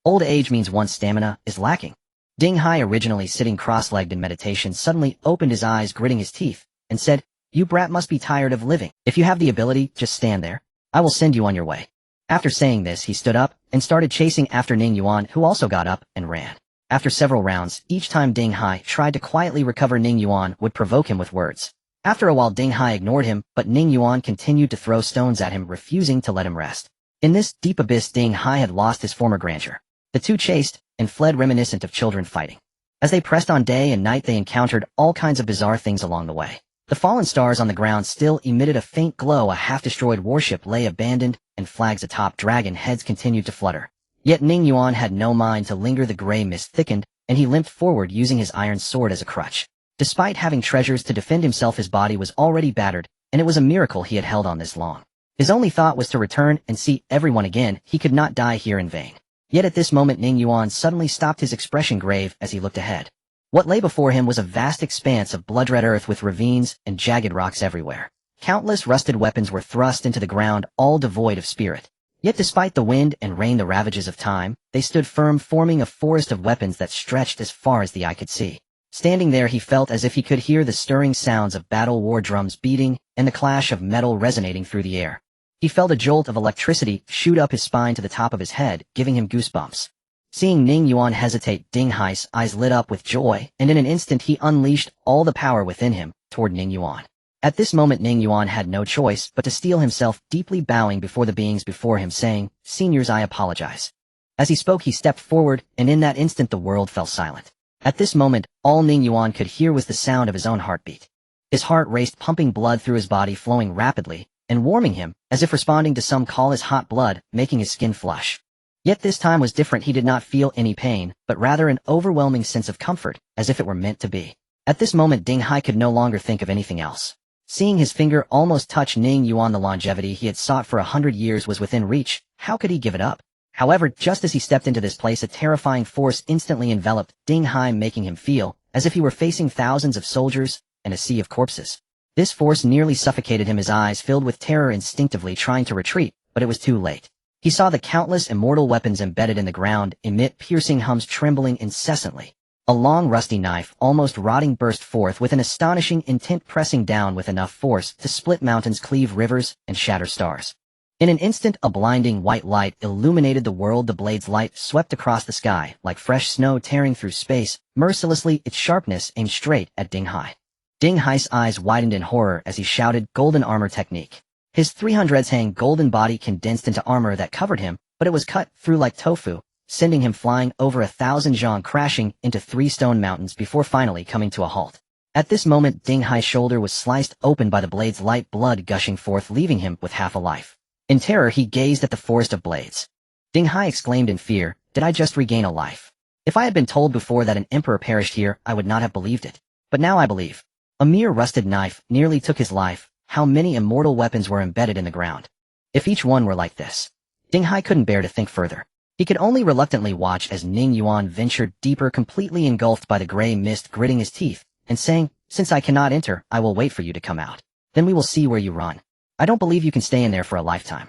Old age means one's stamina is lacking. Ding Hai, originally sitting cross-legged in meditation, suddenly opened his eyes, gritting his teeth, and said, "You brat must be tired of living. If you have the ability, just stand there. I will send you on your way." After saying this, he stood up and started chasing after Ning Yuan, who also got up and ran. After several rounds, each time Ding Hai tried to quietly recover, Ning Yuan would provoke him with words. After a while, Ding Hai ignored him, but Ning Yuan continued to throw stones at him, refusing to let him rest. In this deep abyss, Ding Hai had lost his former grandeur. The two chased and fled, reminiscent of children fighting. As they pressed on day and night, they encountered all kinds of bizarre things along the way. The fallen stars on the ground still emitted a faint glow, a half-destroyed warship lay abandoned, and flags atop dragon heads continued to flutter. Yet Ning Yuan had no mind to linger. The gray mist thickened, and he limped forward, using his iron sword as a crutch. Despite having treasures to defend himself, his body was already battered, and it was a miracle he had held on this long. His only thought was to return and see everyone again. He could not die here in vain. Yet at this moment, Ning Yuan suddenly stopped, his expression grave as he looked ahead. What lay before him was a vast expanse of blood-red earth with ravines and jagged rocks everywhere. Countless rusted weapons were thrust into the ground, all devoid of spirit. Yet despite the wind and rain, the ravages of time, they stood firm, forming a forest of weapons that stretched as far as the eye could see. Standing there, he felt as if he could hear the stirring sounds of battle war drums beating and the clash of metal resonating through the air. He felt a jolt of electricity shoot up his spine to the top of his head, giving him goosebumps. Seeing Ning Yuan hesitate, Ding Hai's eyes lit up with joy, and in an instant he unleashed all the power within him toward Ning Yuan. At this moment, Ning Yuan had no choice but to steel himself, deeply bowing before the beings before him, saying, "Seniors, I apologize." As he spoke, he stepped forward, and in that instant the world fell silent. At this moment, all Ning Yuan could hear was the sound of his own heartbeat. His heart raced, pumping blood through his body, flowing rapidly, and warming him, as if responding to some call, his hot blood, making his skin flush. Yet this time was different. He did not feel any pain, but rather an overwhelming sense of comfort, as if it were meant to be. At this moment, Ding Hai could no longer think of anything else. Seeing his finger almost touch Ning Yuan, the longevity he had sought for 100 years was within reach. How could he give it up? However, just as he stepped into this place, a terrifying force instantly enveloped Ding Hai, making him feel as if he were facing thousands of soldiers and a sea of corpses. This force nearly suffocated him, his eyes filled with terror, instinctively trying to retreat, but it was too late. He saw the countless immortal weapons embedded in the ground emit piercing hums, trembling incessantly. A long rusty knife, almost rotting, burst forth with an astonishing intent, pressing down with enough force to split mountains, cleave rivers, and shatter stars. In an instant, a blinding white light illuminated the world. The blade's light swept across the sky like fresh snow tearing through space, mercilessly, its sharpness aimed straight at Ding Hai. Ding Hai's eyes widened in horror as he shouted, "Golden armor technique." His 300s hang golden body condensed into armor that covered him, but it was cut through like tofu, sending him flying over 1,000 zhang, crashing into 3 stone mountains before finally coming to a halt. At this moment, Ding Hai's shoulder was sliced open by the blade's light, blood gushing forth, leaving him with half a life. In terror, he gazed at the forest of blades. Ding Hai exclaimed in fear, "Did I just regain a life? If I had been told before that an emperor perished here, I would not have believed it. But now I believe." A mere rusted knife nearly took his life. How many immortal weapons were embedded in the ground? If each one were like this, Ding Hai couldn't bear to think further. He could only reluctantly watch as Ning Yuan ventured deeper, completely engulfed by the gray mist, gritting his teeth, and saying, "Since I cannot enter, I will wait for you to come out. Then we will see where you run. I don't believe you can stay in there for a lifetime."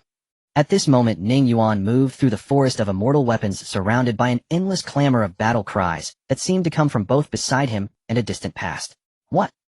At this moment, Ning Yuan moved through the forest of immortal weapons, surrounded by an endless clamor of battle cries that seemed to come from both beside him and a distant past.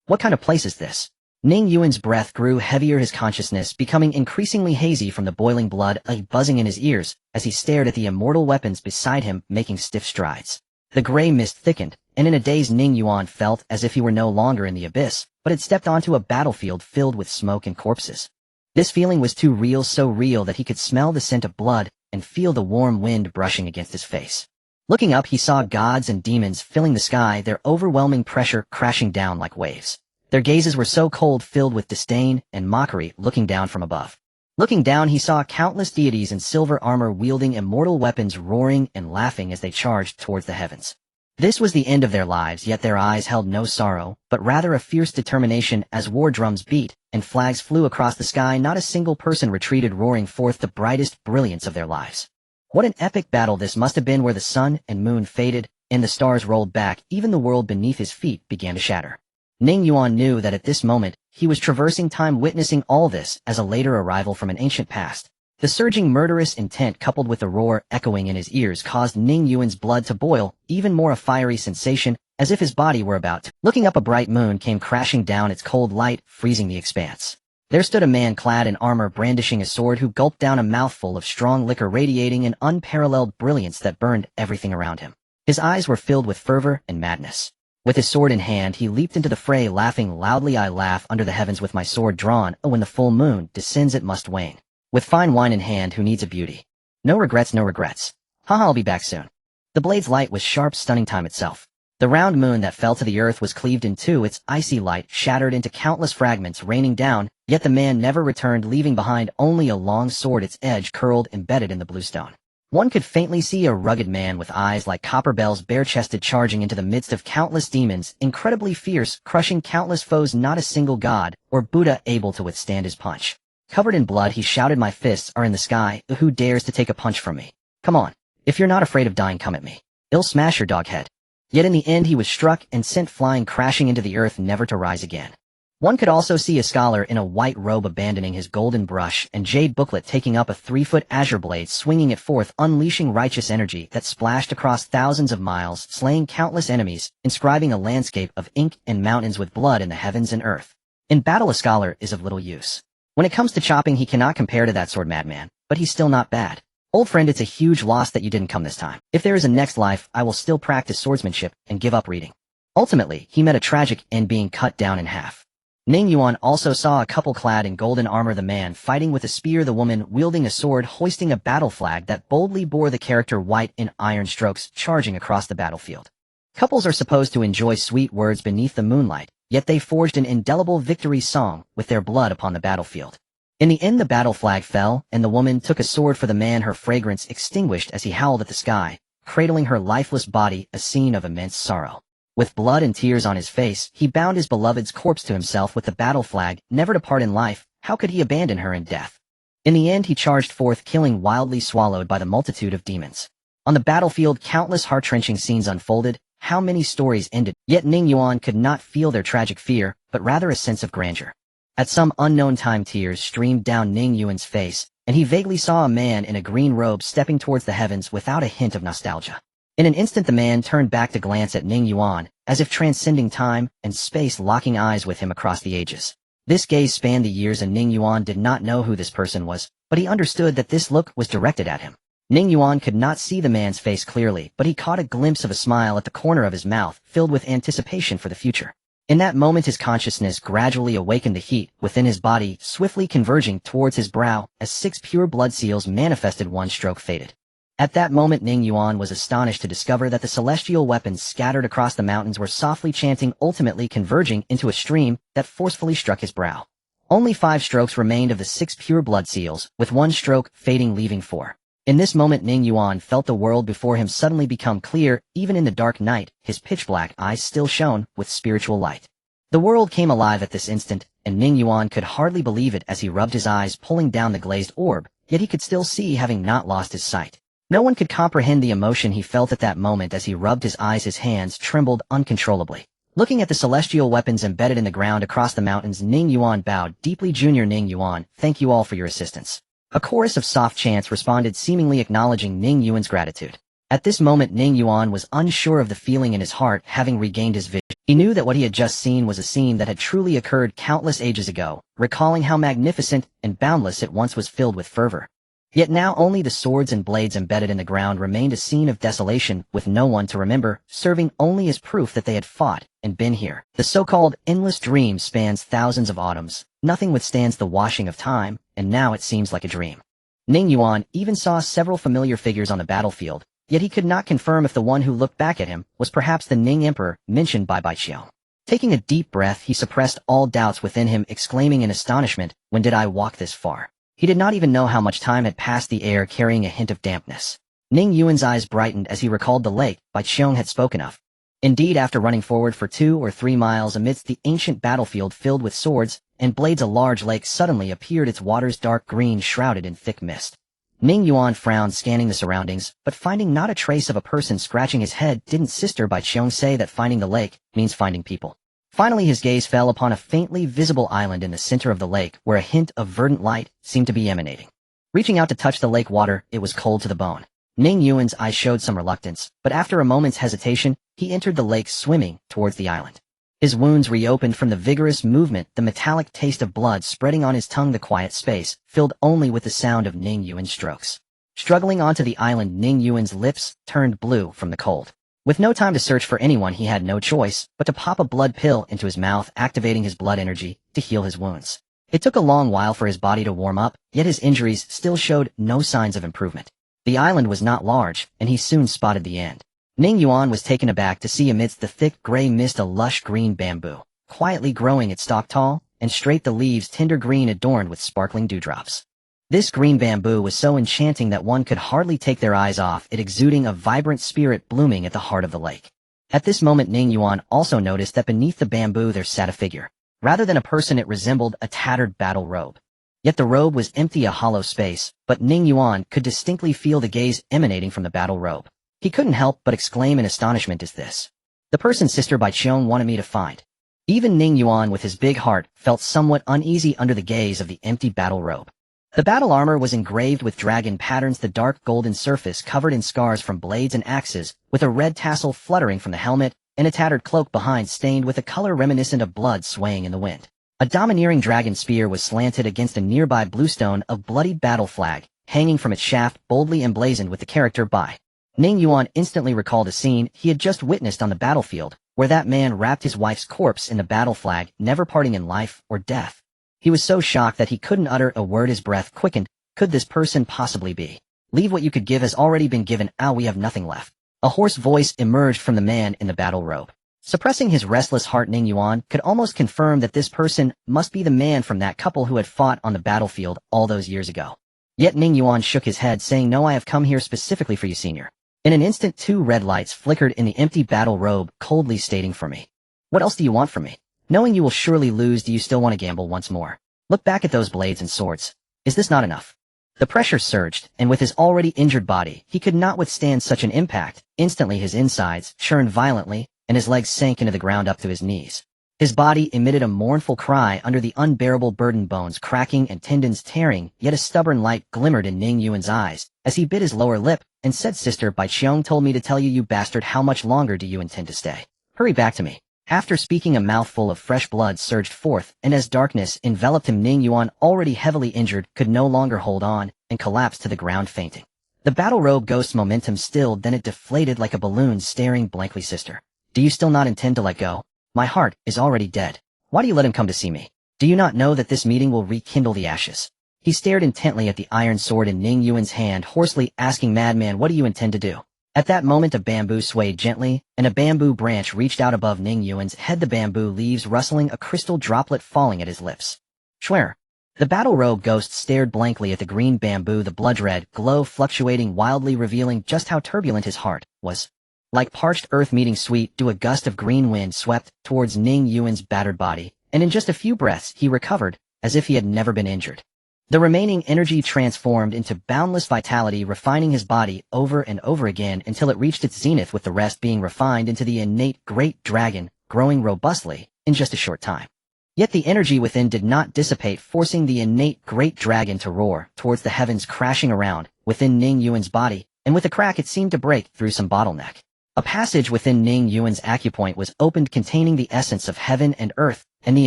What kind of place is this? Ning Yuan's breath grew heavier, his consciousness becoming increasingly hazy from the boiling blood buzzing in his ears as he stared at the immortal weapons beside him, making stiff strides. The gray mist thickened, and in a daze Ning Yuan felt as if he were no longer in the abyss, but had stepped onto a battlefield filled with smoke and corpses. This feeling was too real, so real that he could smell the scent of blood and feel the warm wind brushing against his face. Looking up, he saw gods and demons filling the sky, their overwhelming pressure crashing down like waves. Their gazes were so cold, filled with disdain and mockery, looking down from above. Looking down, he saw countless deities in silver armor wielding immortal weapons, roaring and laughing as they charged towards the heavens. This was the end of their lives, yet their eyes held no sorrow, but rather a fierce determination. As war drums beat and flags flew across the sky, not a single person retreated, roaring forth the brightest brilliance of their lives. What an epic battle this must have been, where the sun and moon faded and the stars rolled back, even the world beneath his feet began to shatter. Ning Yuan knew that at this moment, he was traversing time, witnessing all this as a later arrival from an ancient past. The surging murderous intent coupled with the roar echoing in his ears caused Ning Yuan's blood to boil, even more a fiery sensation, as if his body were about to. Looking up, a bright moon came crashing down, its cold light freezing the expanse. There stood a man clad in armor, brandishing a sword, who gulped down a mouthful of strong liquor, radiating an unparalleled brilliance that burned everything around him. His eyes were filled with fervor and madness. With his sword in hand, he leaped into the fray, laughing loudly. I laugh under the heavens with my sword drawn. Oh, when the full moon descends it must wane. With fine wine in hand, who needs a beauty? No regrets, no regrets. Haha, I'll be back soon. The blade's light was sharp, stunning time itself. The round moon that fell to the earth was cleaved in two, its icy light shattered into countless fragments, raining down, yet the man never returned, leaving behind only a long sword, its edge curled, embedded in the bluestone. One could faintly see a rugged man with eyes like copper bells, bare-chested, charging into the midst of countless demons, incredibly fierce, crushing countless foes, not a single god or Buddha able to withstand his punch. Covered in blood, he shouted, my fists are in the sky, who dares to take a punch from me? Come on, if you're not afraid of dying, come at me. I'll smash your dog head. Yet in the end he was struck and sent flying, crashing into the earth, never to rise again. One could also see a scholar in a white robe abandoning his golden brush and jade booklet, taking up a 3-foot azure blade, swinging it forth, unleashing righteous energy that splashed across thousands of miles, slaying countless enemies, inscribing a landscape of ink and mountains with blood in the heavens and earth. In battle, a scholar is of little use. When it comes to chopping, he cannot compare to that sword madman, but he's still not bad. Old friend, it's a huge loss that you didn't come this time. If there is a next life, I will still practice swordsmanship and give up reading. Ultimately, he met a tragic end, being cut down in half. Ning Yuan also saw a couple clad in golden armor, the man fighting with a spear, the woman wielding a sword, hoisting a battle flag that boldly bore the character white in iron strokes, charging across the battlefield. Couples are supposed to enjoy sweet words beneath the moonlight, yet they forged an indelible victory song with their blood upon the battlefield. In the end, the battle flag fell, and the woman took a sword for the man, her fragrance extinguished as he howled at the sky, cradling her lifeless body, a scene of immense sorrow. With blood and tears on his face, he bound his beloved's corpse to himself with the battle flag, never to part in life. How could he abandon her in death? In the end, he charged forth, killing, wildly swallowed by the multitude of demons. On the battlefield, countless heart-wrenching scenes unfolded. How many stories ended? Yet Ning Yuan could not feel their tragic fear, but rather a sense of grandeur. At some unknown time, tears streamed down Ning Yuan's face, and he vaguely saw a man in a green robe stepping towards the heavens without a hint of nostalgia. In an instant, the man turned back to glance at Ning Yuan, as if transcending time and space, locking eyes with him across the ages. This gaze spanned the years, and Ning Yuan did not know who this person was, but he understood that this look was directed at him. Ning Yuan could not see the man's face clearly, but he caught a glimpse of a smile at the corner of his mouth, filled with anticipation for the future. In that moment, his consciousness gradually awakened, the heat within his body swiftly converging towards his brow as 6 pure blood seals manifested. One stroke faded. At that moment, Ning Yuan was astonished to discover that the celestial weapons scattered across the mountains were softly chanting, ultimately converging into a stream that forcefully struck his brow. Only 5 strokes remained of the 6 pure blood seals, with 1 stroke fading, leaving 4. In this moment, Ning Yuan felt the world before him suddenly become clear. Even in the dark night, his pitch-black eyes still shone with spiritual light. The world came alive at this instant, and Ning Yuan could hardly believe it as he rubbed his eyes, pulling down the glazed orb, yet he could still see, having not lost his sight. No one could comprehend the emotion he felt at that moment as he rubbed his eyes. His hands trembled uncontrollably. Looking at the celestial weapons embedded in the ground across the mountains, Ning Yuan bowed deeply. Junior Ning Yuan, thank you all for your assistance. A chorus of soft chants responded, seemingly acknowledging Ning Yuan's gratitude. At this moment, Ning Yuan was unsure of the feeling in his heart, having regained his vision. He knew that what he had just seen was a scene that had truly occurred countless ages ago, recalling how magnificent and boundless it once was, filled with fervor. Yet now only the swords and blades embedded in the ground remained a scene of desolation with no one to remember, serving only as proof that they had fought and been here. The so-called endless dream spans thousands of autumns. Nothing withstands the washing of time, and now it seems like a dream. Ning Yuan even saw several familiar figures on the battlefield, yet he could not confirm if the one who looked back at him was perhaps the Ning Emperor mentioned by Baiqiu. Taking a deep breath, he suppressed all doubts within him, exclaiming in astonishment, "When did I walk this far?" He did not even know how much time had passed, the air carrying a hint of dampness. Ning Yuan's eyes brightened as he recalled the lake Baiqiu had spoken of. Indeed, after running forward for 2 or 3 miles amidst the ancient battlefield filled with swords and blades, a large lake suddenly appeared, its waters dark green, shrouded in thick mist. Ning Yuan frowned, scanning the surroundings, but finding not a trace of a person. Scratching his head, didn't Sister Baiqiu say that finding the lake means finding people? Finally his gaze fell upon a faintly visible island in the center of the lake, where a hint of verdant light seemed to be emanating. Reaching out to touch the lake water, it was cold to the bone. Ning Yuan's eyes showed some reluctance, but after a moment's hesitation, he entered the lake, swimming towards the island. His wounds reopened from the vigorous movement, the metallic taste of blood spreading on his tongue, the quiet space filled only with the sound of Ning Yuan's strokes. Struggling onto the island, Ning Yuan's lips turned blue from the cold. With no time to search for anyone, he had no choice but to pop a blood pill into his mouth, activating his blood energy to heal his wounds. It took a long while for his body to warm up, yet his injuries still showed no signs of improvement. The island was not large, and he soon spotted the end. Ning Yuan was taken aback to see amidst the thick gray mist a lush green bamboo, quietly growing its stalk tall and straight, the leaves tender green adorned with sparkling dewdrops. This green bamboo was so enchanting that one could hardly take their eyes off it, exuding a vibrant spirit blooming at the heart of the lake. At this moment Ning Yuan also noticed that beneath the bamboo there sat a figure. Rather than a person, it resembled a tattered battle robe. Yet the robe was empty, a hollow space, but Ning Yuan could distinctly feel the gaze emanating from the battle robe. He couldn't help but exclaim in astonishment, "Is this the person Sister Baiqiu wanted me to find?" Even Ning Yuan, with his big heart, felt somewhat uneasy under the gaze of the empty battle robe. The battle armor was engraved with dragon patterns, the dark golden surface covered in scars from blades and axes, with a red tassel fluttering from the helmet, and a tattered cloak behind stained with a color reminiscent of blood swaying in the wind. A domineering dragon spear was slanted against a nearby bluestone of bloodied battle flag, hanging from its shaft, boldly emblazoned with the character "Bai." Ning Yuan instantly recalled a scene he had just witnessed on the battlefield, where that man wrapped his wife's corpse in the battle flag, never parting in life or death. He was so shocked that he couldn't utter a word. His breath quickened. Could this person possibly be? "Leave what you could give has already been given. We have nothing left." A hoarse voice emerged from the man in the battle robe. Suppressing his restless heart, Ning Yuan could almost confirm that this person must be the man from that couple who had fought on the battlefield all those years ago. Yet Ning Yuan shook his head, saying, "No, I have come here specifically for you, senior." In an instant 2 red lights flickered in the empty battle robe, coldly stating, "For me. What else do you want from me? Knowing you will surely lose, do you still want to gamble once more? Look back at those blades and swords. Is this not enough?" The pressure surged, and with his already injured body, he could not withstand such an impact. Instantly his insides churned violently, and his legs sank into the ground up to his knees. His body emitted a mournful cry under the unbearable burden, bones cracking and tendons tearing, yet a stubborn light glimmered in Ning Yuan's eyes as he bit his lower lip and said, "Sister Baiqiu told me to tell you, you bastard, how much longer do you intend to stay? Hurry back to me." After speaking, a mouthful of fresh blood surged forth, and as darkness enveloped him, Ning Yuan, already heavily injured, could no longer hold on and collapsed to the ground, fainting. The battle robe ghost's momentum stilled, then it deflated like a balloon, staring blankly. "Sister, do you still not intend to let go? My heart is already dead. Why do you let him come to see me? Do you not know that this meeting will rekindle the ashes?" He stared intently at the iron sword in Ning Yuan's hand, hoarsely asking, "Madman, what do you intend to do?" At that moment a bamboo swayed gently, and a bamboo branch reached out above Ning Yuan's head, the bamboo leaves rustling, a crystal droplet falling at his lips. "Schwer." The battle robe ghost stared blankly at the green bamboo, the blood-red glow fluctuating wildly, revealing just how turbulent his heart was. Like parched earth meeting sweet dew, a gust of green wind swept towards Ning Yuan's battered body, and in just a few breaths he recovered, as if he had never been injured. The remaining energy transformed into boundless vitality, refining his body over and over again until it reached its zenith, with the rest being refined into the innate great dragon, growing robustly in just a short time. Yet the energy within did not dissipate, forcing the innate great dragon to roar towards the heavens, crashing around within Ning Yuan's body, and with a crack it seemed to break through some bottleneck. A passage within Ning Yuan's acupoint was opened, containing the essence of heaven and earth, and the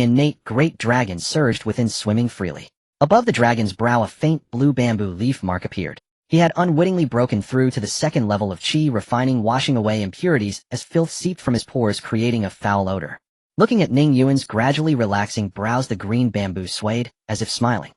innate great dragon surged within, swimming freely. Above the dragon's brow a faint blue bamboo leaf mark appeared. He had unwittingly broken through to the second level of chi refining, washing away impurities as filth seeped from his pores, creating a foul odor. Looking at Ning Yuan's gradually relaxing brows, the green bamboo swayed, as if smiling.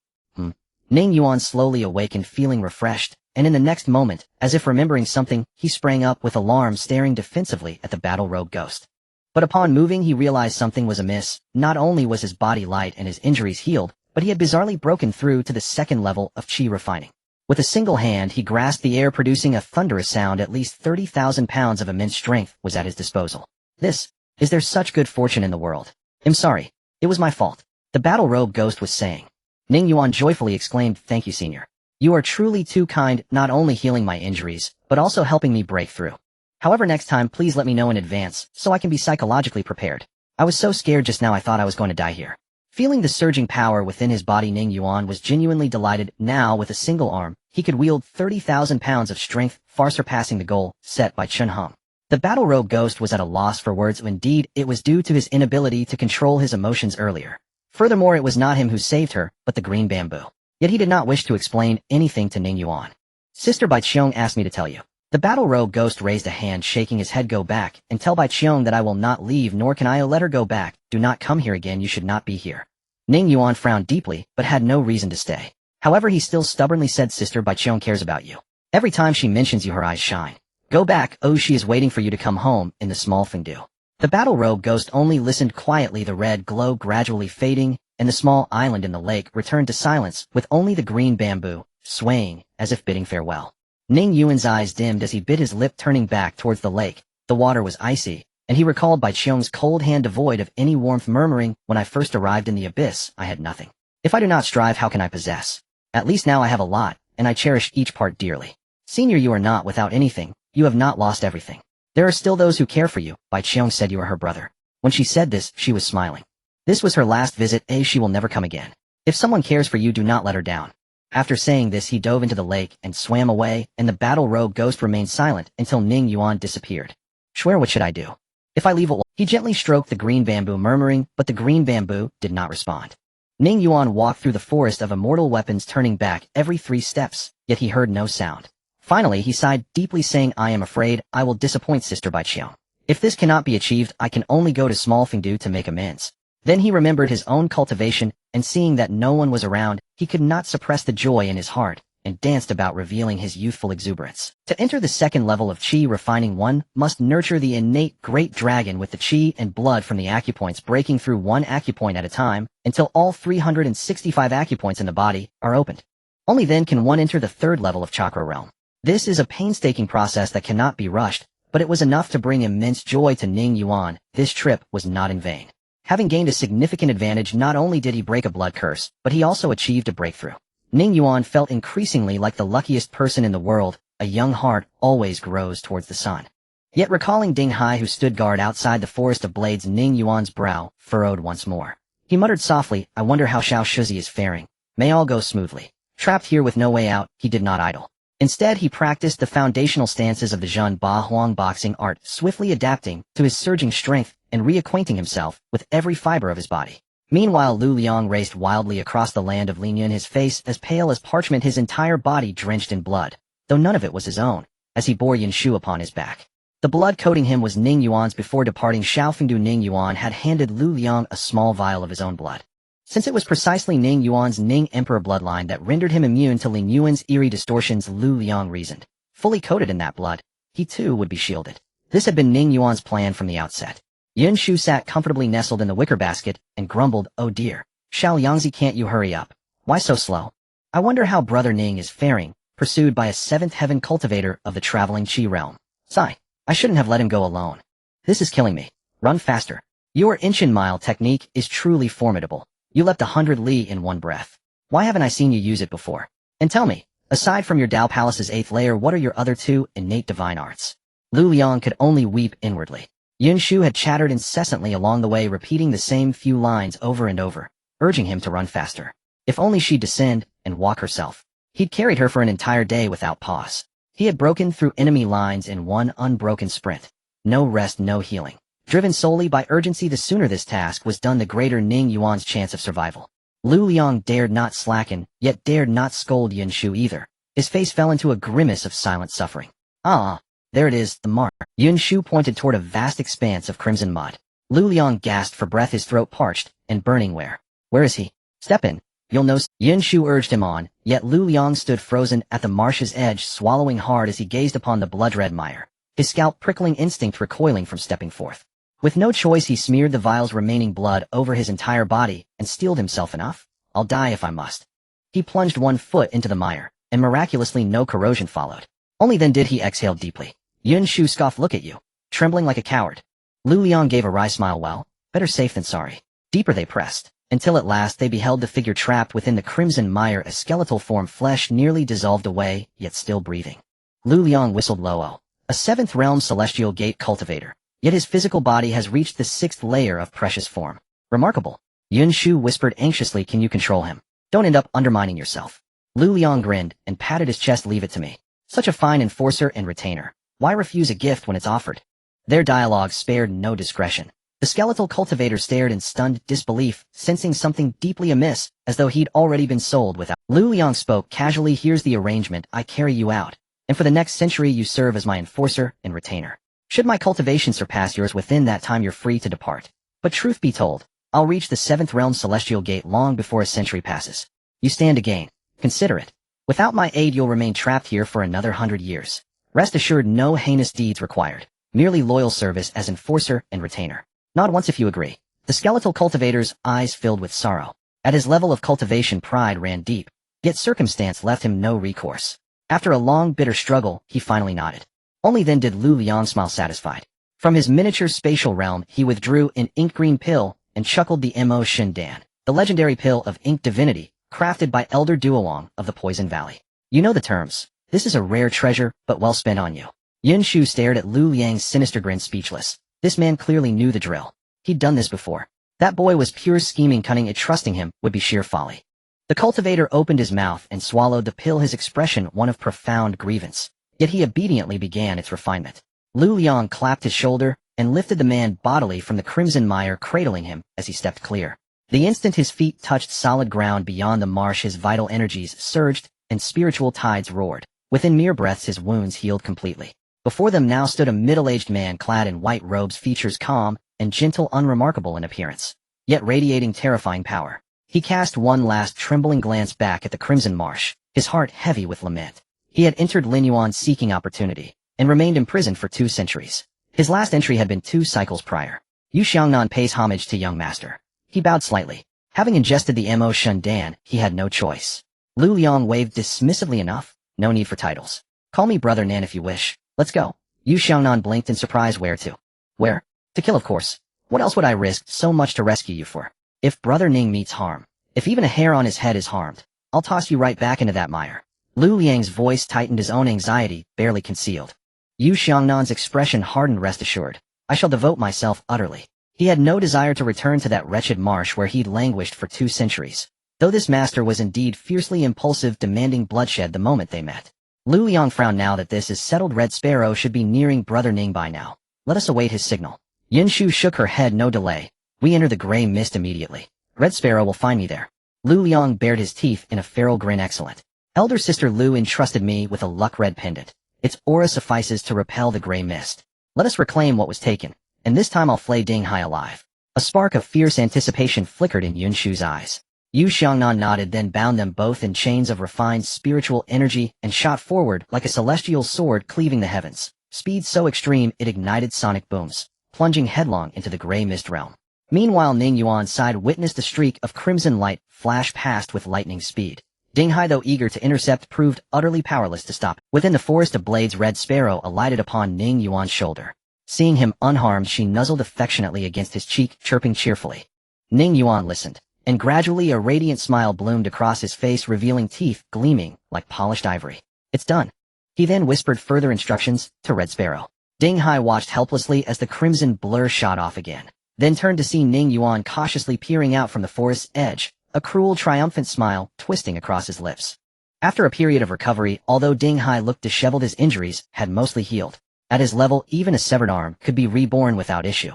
Ning Yuan slowly awakened, feeling refreshed, and in the next moment, as if remembering something, he sprang up with alarm, staring defensively at the battle-robed ghost. But upon moving, he realized something was amiss. Not only was his body light and his injuries healed, but he had bizarrely broken through to the second level of chi refining. With a single hand, he grasped the air, producing a thunderous sound. At least 30,000 pounds of immense strength was at his disposal. Is there such good fortune in the world? I'm sorry. It was my fault. The battle-robed ghost was saying. Ning Yuan joyfully exclaimed, "Thank you, senior. You are truly too kind, not only healing my injuries, but also helping me break through. However, next time please let me know in advance, so I can be psychologically prepared. I was so scared just now I thought I was going to die here." Feeling the surging power within his body, Ning Yuan was genuinely delighted. Now, with a single arm, he could wield 30,000 pounds of strength, far surpassing the goal set by Chun Hong. The battle-robe ghost was at a loss for words. Indeed, it was due to his inability to control his emotions earlier. Furthermore, it was not him who saved her, but the green bamboo. Yet he did not wish to explain anything to Ning Yuan. "Sister Bai Qiong asked me to tell you." The battle-robe ghost raised a hand, shaking his head. "Go back, and tell Bai Qiong that I will not leave, nor can I let her go back. Do not come here again, you should not be here." Ning Yuan frowned deeply, but had no reason to stay. However, he still stubbornly said, "Sister Bai Qiong cares about you. Every time she mentions you, her eyes shine. Go back, oh, she is waiting for you to come home," in the small fondue. The battle-robe ghost only listened quietly. The red glow gradually fading, and the small island in the lake returned to silence, with only the green bamboo swaying, as if bidding farewell. Ning Yuan's eyes dimmed as he bit his lip, turning back towards the lake. The water was icy, and he recalled Bai Qiong's cold hand, devoid of any warmth, murmuring, "When I first arrived in the abyss, I had nothing. If I do not strive, how can I possess? At least now I have a lot, and I cherish each part dearly. Senior, you are not without anything. You have not lost everything. There are still those who care for you." Bai Qiong said, "You are her brother." When she said this, she was smiling. This was her last visit, she will never come again. If someone cares for you, do not let her down. After saying this, he dove into the lake and swam away, and the battle-robe ghost remained silent until Ning Yuan disappeared. "Swear, what should I do? If I leave it, he gently stroked the green bamboo, murmuring, but the green bamboo did not respond. Ning Yuan walked through the forest of immortal weapons, turning back every 3 steps, yet he heard no sound. Finally, he sighed deeply, saying, "I am afraid I will disappoint Sister Bai Qiong. If this cannot be achieved, I can only go to small Fingdu to make amends." Then he remembered his own cultivation, and seeing that no one was around, he could not suppress the joy in his heart, and danced about, revealing his youthful exuberance. To enter the second level of chi refining, one must nurture the innate great dragon with the chi and blood from the acupoints, breaking through one acupoint at a time, until all 365 acupoints in the body are opened. Only then can one enter the third level of chakra realm. This is a painstaking process that cannot be rushed, but it was enough to bring immense joy to Ning Yuan. This trip was not in vain. Having gained a significant advantage, not only did he break a blood curse, but he also achieved a breakthrough. Ning Yuan felt increasingly like the luckiest person in the world. A young heart always grows towards the sun. Yet recalling Ding Hai, who stood guard outside the forest of blades, Ning Yuan's brow furrowed once more. He muttered softly, "I wonder how Xiao Shuzi is faring. May all go smoothly." Trapped here with no way out, he did not idle. Instead, he practiced the foundational stances of the Zhen Ba Huang boxing art, swiftly adapting to his surging strength and reacquainting himself with every fiber of his body. Meanwhile, Lu Liang raced wildly across the land of Lingyun, his face as pale as parchment, his entire body drenched in blood, though none of it was his own, as he bore Yanshu upon his back. The blood coating him was Ning Yuan's. Before departing Xiaofengdu, Ning Yuan had handed Lu Liang a small vial of his own blood. Since it was precisely Ning Yuan's Ning Emperor bloodline that rendered him immune to Ling Yuan's eerie distortions, Lu Liang reasoned. Fully coated in that blood, he too would be shielded. This had been Ning Yuan's plan from the outset. Yanshu sat comfortably nestled in the wicker basket and grumbled, "Oh dear, Xiao Yangzi, can't you hurry up? Why so slow? I wonder how Brother Ning is faring," pursued by a 7th heaven cultivator of the traveling chi realm. "Sigh, I shouldn't have let him go alone. This is killing me. Run faster. Your Inchin Mile technique is truly formidable. You leapt 100 li in one breath. Why haven't I seen you use it before? And tell me, aside from your Dao Palace's 8th layer, what are your other 2 innate divine arts?" Lu Liang could only weep inwardly. Yanshu had chattered incessantly along the way, repeating the same few lines over and over, urging him to run faster. If only she'd descend and walk herself. He'd carried her for an entire day without pause. He had broken through enemy lines in one unbroken sprint. No rest, no healing. Driven solely by urgency, the sooner this task was done, the greater Ning Yuan's chance of survival. Lu Liang dared not slacken, yet dared not scold Yun Shu either. His face fell into a grimace of silent suffering. Ah, there it is, the mark. Yun Shu pointed toward a vast expanse of crimson mud. Lu Liang gasped for breath, his throat parched and burning. Where is he? Step in. You'll know. Yun Shu urged him on, yet Lu Liang stood frozen at the marsh's edge, swallowing hard as he gazed upon the blood-red mire, his scalp prickling, instinct recoiling from stepping forth. With no choice, he smeared the vial's remaining blood over his entire body and steeled himself enough. I'll die if I must. He plunged one foot into the mire, and miraculously no corrosion followed. Only then did he exhale deeply. Yun Shu scoffed, look at you, trembling like a coward. Lu Liang gave a wry smile. Well, better safe than sorry. Deeper they pressed, until at last they beheld the figure trapped within the crimson mire, a skeletal form, flesh nearly dissolved away, yet still breathing. Lu Liang whistled low. A 7th realm celestial gate cultivator, yet his physical body has reached the 6th layer of precious form. Remarkable. Yun Shu whispered anxiously, can you control him? Don't end up undermining yourself. Lu Liang grinned and patted his chest. Leave it to me. Such a fine enforcer and retainer. Why refuse a gift when it's offered? Their dialogue spared no discretion. The skeletal cultivator stared in stunned disbelief, sensing something deeply amiss, as though he'd already been sold without. Lu Liang spoke casually, here's the arrangement, I carry you out, and for the next century you serve as my enforcer and retainer. Should my cultivation surpass yours within that time, you're free to depart. But truth be told, I'll reach the 7th realm celestial gate long before a century passes. You stand to gain. Consider it. Without my aid you'll remain trapped here for another 100 years. Rest assured, no heinous deeds required. Merely loyal service as enforcer and retainer. Nod once if you agree. The skeletal cultivator's eyes filled with sorrow. At his level of cultivation, pride ran deep, yet circumstance left him no recourse. After a long, bitter struggle, he finally nodded. Only then did Lu Liang smile satisfied. From his miniature spatial realm, he withdrew an ink-green pill and chuckled, the Mo Shin Dan, the legendary pill of ink divinity, crafted by Elder Duolong of the Poison Valley. You know the terms. This is a rare treasure, but well spent on you. Yun Shu stared at Lu Liang's sinister grin, speechless. This man clearly knew the drill. He'd done this before. That boy was pure scheming cunning, and trusting him would be sheer folly. The cultivator opened his mouth and swallowed the pill, his expression one of profound grievance. Yet he obediently began its refinement. Lu Liang clapped his shoulder and lifted the man bodily from the crimson mire, cradling him as he stepped clear. The instant his feet touched solid ground beyond the marsh, his vital energies surged and spiritual tides roared. Within mere breaths his wounds healed completely. Before them now stood a middle-aged man clad in white robes, features calm and gentle, unremarkable in appearance, yet radiating terrifying power. He cast one last trembling glance back at the crimson marsh, his heart heavy with lament. He had entered Ning Yuan seeking opportunity, and remained imprisoned for 2 centuries. His last entry had been 2 cycles prior. Yu Xiangnan pays homage to young master. He bowed slightly. Having ingested the Mo Shun Dan, he had no choice. Lu Liang waved dismissively, enough. No need for titles. Call me Brother Nan if you wish. Let's go. Yu Xiangnan blinked in surprise. Where to? Where? To kill, of course. What else would I risk so much to rescue you for? If Brother Ning meets harm, if even a hair on his head is harmed, I'll toss you right back into that mire. Lu Liang's voice tightened, his own anxiety barely concealed. Yu Xiangnan's expression hardened. Rest assured, I shall devote myself utterly. He had no desire to return to that wretched marsh where he'd languished for 2 centuries. Though this master was indeed fiercely impulsive, demanding bloodshed the moment they met. Lu Liang frowned. Now that this is settled, Red Sparrow should be nearing Brother Ning by now. Let us await his signal. Yun Shu shook her head. No delay. We enter the gray mist immediately. Red Sparrow will find me there. Lu Liang bared his teeth in a feral grin. Excellent. Elder Sister Lu entrusted me with a luck-red pendant. Its aura suffices to repel the gray mist. Let us reclaim what was taken, and this time I'll flay Ding Hai alive. A spark of fierce anticipation flickered in Yun Shu's eyes. Yu Xiangnan nodded, then bound them both in chains of refined spiritual energy and shot forward like a celestial sword cleaving the heavens. Speed so extreme it ignited sonic booms, plunging headlong into the gray mist realm. Meanwhile, Ning Yuan's side witnessed a streak of crimson light flash past with lightning speed. Ding Hai, though eager to intercept, proved utterly powerless to stop. Within the forest of blades, Red Sparrow alighted upon Ning Yuan's shoulder. Seeing him unharmed, she nuzzled affectionately against his cheek, chirping cheerfully. Ning Yuan listened, and gradually a radiant smile bloomed across his face, revealing teeth gleaming like polished ivory. It's done. He then whispered further instructions to Red Sparrow. Ding Hai watched helplessly as the crimson blur shot off again, then turned to see Ning Yuan cautiously peering out from the forest's edge, a cruel, triumphant smile twisting across his lips. After a period of recovery, although Ding Hai looked disheveled, his injuries had mostly healed. At his level, even a severed arm could be reborn without issue.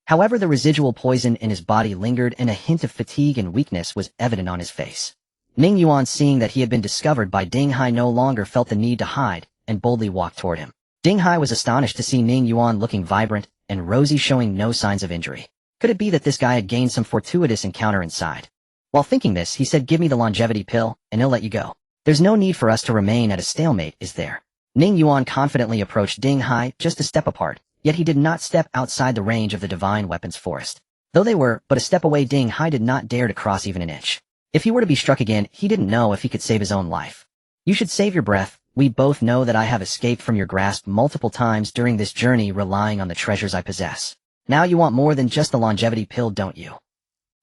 However, the residual poison in his body lingered and a hint of fatigue and weakness was evident on his face. Ning Yuan, seeing that he had been discovered by Ding Hai, no longer felt the need to hide and boldly walked toward him. Ding Hai was astonished to see Ning Yuan looking vibrant and rosy, showing no signs of injury. Could it be that this guy had gained some fortuitous encounter inside? While thinking this, he said, "Give me the longevity pill, and he'll let you go. There's no need for us to remain at a stalemate, is there?" Ning Yuan confidently approached Ding Hai just a step apart, yet he did not step outside the range of the divine weapons forest. Though they were but a step away, Ding Hai did not dare to cross even an inch. If he were to be struck again, he didn't know if he could save his own life. "You should save your breath. We both know that I have escaped from your grasp multiple times during this journey, relying on the treasures I possess. Now you want more than just the longevity pill, don't you?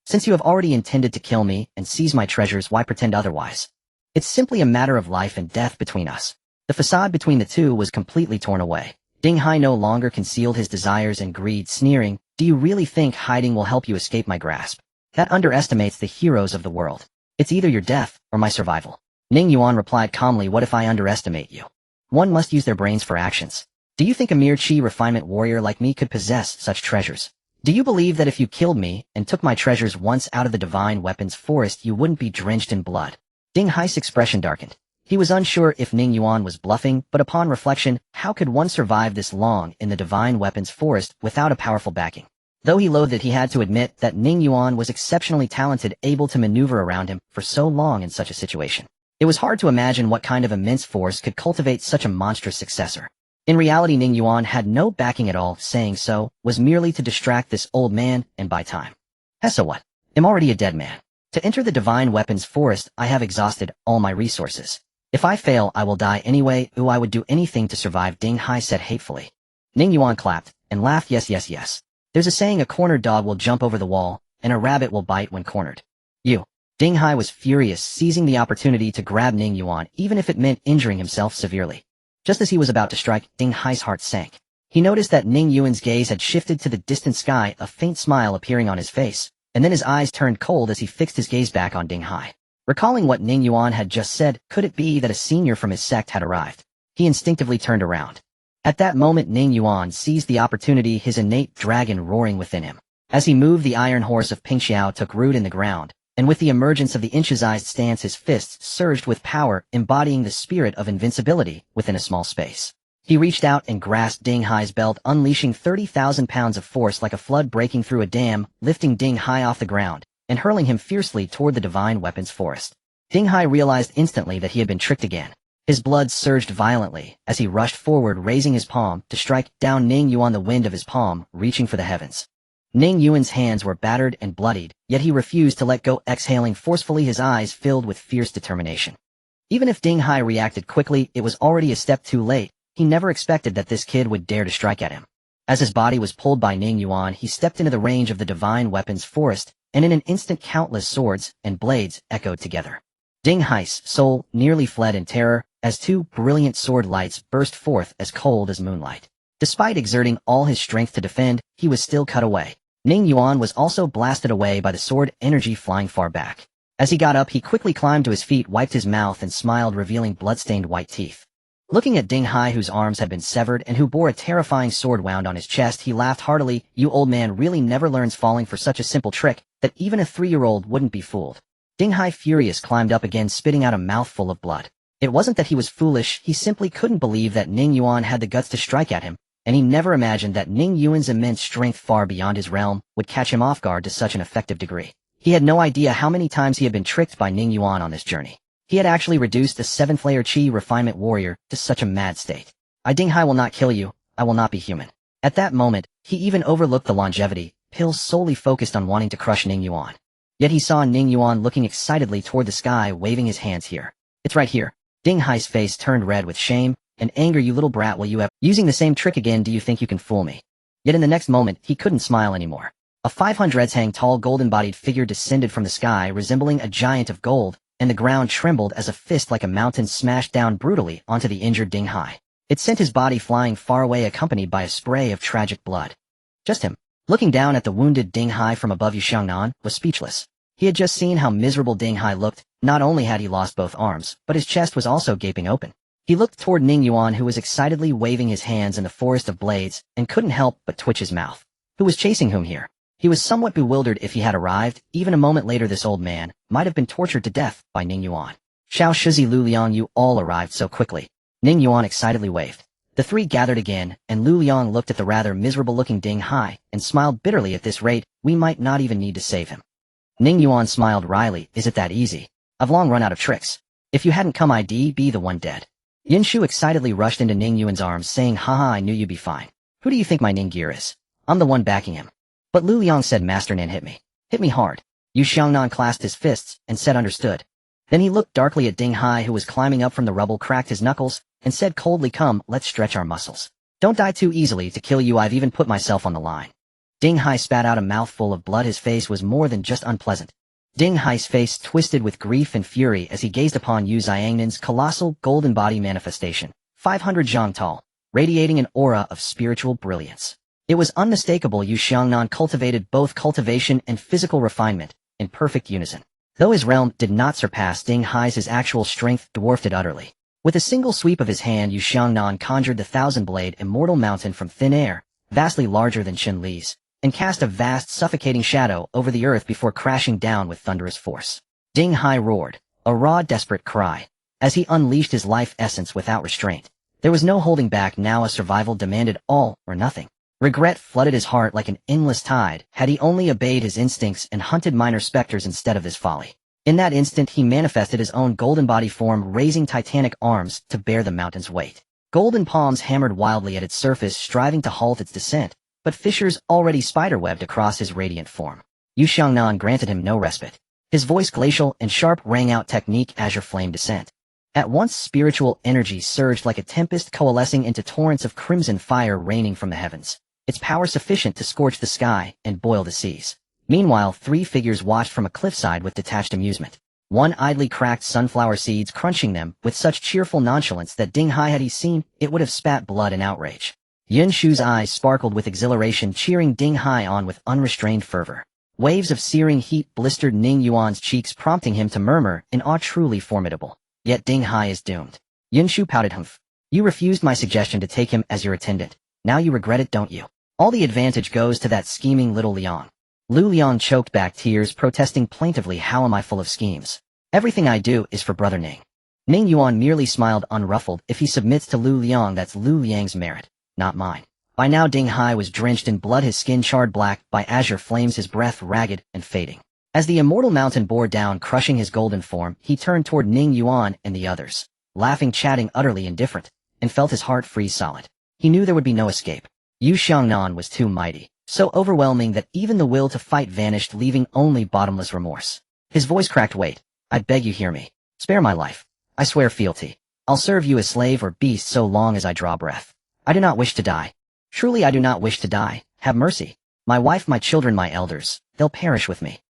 Since you have already intended to kill me and seize my treasures, why pretend otherwise? It's simply a matter of life and death between us." The facade between the two was completely torn away. Ding Hai no longer concealed his desires and greed, sneering, "Do you really think hiding will help you escape my grasp? That underestimates the heroes of the world. It's either your death or my survival." Ning Yuan replied calmly, "What if I underestimate you? One must use their brains for actions. Do you think a mere chi refinement warrior like me could possess such treasures? Do you believe that if you killed me and took my treasures once out of the divine weapons forest, you wouldn't be drenched in blood?" Ding Hai's expression darkened. He was unsure if Ning Yuan was bluffing, but upon reflection, how could one survive this long in the divine weapons forest without a powerful backing? Though he loathed it, he had to admit that Ning Yuan was exceptionally talented, able to maneuver around him for so long in such a situation. It was hard to imagine what kind of immense force could cultivate such a monstrous successor. In reality, Ning Yuan had no backing at all. Saying so was merely to distract this old man and buy time. So what? I'm already a dead man. To enter the divine weapons forest, I have exhausted all my resources. If I fail, I will die anyway. Ooh, I would do anything to survive, Ding Hai said hatefully. Ning Yuan clapped and laughed. Yes. There's a saying, a cornered dog will jump over the wall, and a rabbit will bite when cornered. You. Ding Hai was furious, seizing the opportunity to grab Ning Yuan, even if it meant injuring himself severely. Just as he was about to strike, Ding Hai's heart sank. He noticed that Ning Yuan's gaze had shifted to the distant sky, a faint smile appearing on his face, and then his eyes turned cold as he fixed his gaze back on Ding Hai. Recalling what Ning Yuan had just said, could it be that a senior from his sect had arrived? He instinctively turned around. At that moment, Ning Yuan seized the opportunity, his innate dragon roaring within him. As he moved, the iron horse of Ping Xiao took root in the ground, and with the emergence of the inch-sized stance, his fists surged with power, embodying the spirit of invincibility within a small space. He reached out and grasped Ding Hai's belt, unleashing 30,000 pounds of force like a flood breaking through a dam, lifting Ding Hai off the ground and hurling him fiercely toward the divine weapons forest. Ding Hai realized instantly that he had been tricked again. His blood surged violently as he rushed forward, raising his palm to strike down Ning Yuan, the wind of his palm reaching for the heavens. Ning Yuan's hands were battered and bloodied, yet he refused to let go, exhaling forcefully, his eyes filled with fierce determination. Even if Ding Hai reacted quickly, it was already a step too late. He never expected that this kid would dare to strike at him. As his body was pulled by Ning Yuan, he stepped into the range of the divine weapons forest, and in an instant countless swords and blades echoed together. Ding Hai's soul nearly fled in terror as two brilliant sword lights burst forth as cold as moonlight. Despite exerting all his strength to defend, he was still cut away. Ning Yuan was also blasted away by the sword energy, flying far back. As he got up, he quickly climbed to his feet, wiped his mouth, and smiled, revealing blood-stained white teeth. Looking at Ding Hai, whose arms had been severed and who bore a terrifying sword wound on his chest, he laughed heartily. "You old man really never learns, falling for such a simple trick that even a 3-year-old wouldn't be fooled." Ding Hai, furious, climbed up again, spitting out a mouthful of blood. It wasn't that he was foolish, he simply couldn't believe that Ning Yuan had the guts to strike at him, and he never imagined that Ning Yuan's immense strength far beyond his realm would catch him off guard to such an effective degree. He had no idea how many times he had been tricked by Ning Yuan on this journey. He had actually reduced a 7th-layer chi refinement warrior to such a mad state. "I, Ding Hai, will not kill you. I will not be human." At that moment, he even overlooked the longevity pill, solely focused on wanting to crush Ning Yuan. Yet he saw Ning Yuan looking excitedly toward the sky, waving his hands. "Here. It's right here." Ding Hai's face turned red with shame and anger. "You little brat, will you ever using the same trick again? Do you think you can fool me?" Yet in the next moment, he couldn't smile anymore. A 500-hang tall golden-bodied figure descended from the sky, resembling a giant of gold, and the ground trembled as a fist like a mountain smashed down brutally onto the injured Ding Hai. It sent his body flying far away, accompanied by a spray of tragic blood. Just him, looking down at the wounded Ding Hai from above, Yu Xiangnan was speechless. He had just seen how miserable Ding Hai looked. Not only had he lost both arms, but his chest was also gaping open. He looked toward Ning Yuan, who was excitedly waving his hands in the forest of blades, and couldn't help but twitch his mouth. Who was chasing whom here? He was somewhat bewildered if he had arrived. Even a moment later this old man might have been tortured to death by Ning Yuan. Xiao Shizi Lu Liang, you all arrived so quickly. Ning Yuan excitedly waved. The three gathered again, and Lu Liang looked at the rather miserable-looking Ding Hai and smiled bitterly. At this rate, we might not even need to save him. Ning Yuan smiled wryly. Is it that easy? I've long run out of tricks. If you hadn't come, I'd be the one dead. Yin Shu excitedly rushed into Ning Yuan's arms, saying, haha, I knew you'd be fine. Who do you think my Ning Gear is? I'm the one backing him. But Lu Liang said, Master Nan hit me. Hit me hard. Yu Xiangnan clasped his fists and said, understood. Then he looked darkly at Ding Hai, who was climbing up from the rubble, cracked his knuckles, and said coldly, come, let's stretch our muscles. Don't die too easily. To kill you, I've even put myself on the line. Ding Hai spat out a mouthful of blood. His face was more than just unpleasant. Ding Hai's face twisted with grief and fury as he gazed upon Yu Xiangnan's colossal golden body manifestation, 500 zhang tall, radiating an aura of spiritual brilliance. It was unmistakable. Yu Xiangnan cultivated both cultivation and physical refinement in perfect unison. Though his realm did not surpass Ding Hai's, his actual strength dwarfed it utterly. With a single sweep of his hand, Yu Xiangnan conjured the thousand-blade immortal mountain from thin air, vastly larger than Qin Li's, and cast a vast, suffocating shadow over the earth before crashing down with thunderous force. Ding Hai roared, a raw, desperate cry, as he unleashed his life essence without restraint. There was no holding back now. A survival demanded all or nothing. Regret flooded his heart like an endless tide. Had he only obeyed his instincts and hunted minor specters instead of this folly. In that instant he manifested his own golden body form, raising titanic arms to bear the mountain's weight. Golden palms hammered wildly at its surface, striving to halt its descent, but fissures already spiderwebbed across his radiant form. Yu Xiangnan granted him no respite. His voice glacial and sharp rang out, technique azure flame descent. At once spiritual energy surged like a tempest, coalescing into torrents of crimson fire raining from the heavens, its power sufficient to scorch the sky and boil the seas. Meanwhile, three figures watched from a cliffside with detached amusement. One idly cracked sunflower seeds, crunching them with such cheerful nonchalance that Ding Hai, had he seen, it would have spat blood in outrage. Yin Shu's eyes sparkled with exhilaration, cheering Ding Hai on with unrestrained fervor. Waves of searing heat blistered Ning Yuan's cheeks, prompting him to murmur in awe, truly formidable. Yet Ding Hai is doomed. Yin Shu pouted. Humph. You refused my suggestion to take him as your attendant. Now you regret it, don't you? All the advantage goes to that scheming little Liang. Lu Liang choked back tears, protesting plaintively, how am I full of schemes? Everything I do is for Brother Ning. Ning Yuan merely smiled unruffled. If he submits to Lu Liang, that's Lu Liang's merit, not mine. By now Ding Hai was drenched in blood, his skin charred black by azure flames, his breath ragged and fading. As the immortal mountain bore down, crushing his golden form, he turned toward Ning Yuan and the others, laughing, chatting, utterly indifferent, and felt his heart freeze solid. He knew there would be no escape. Yu Xiangnan was too mighty, so overwhelming that even the will to fight vanished, leaving only bottomless remorse. His voice cracked. Wait, I beg you, hear me. Spare my life. I swear fealty. I'll serve you as slave or beast so long as I draw breath. I do not wish to die. Truly I do not wish to die. Have mercy. My wife, my children, my elders, they'll perish with me.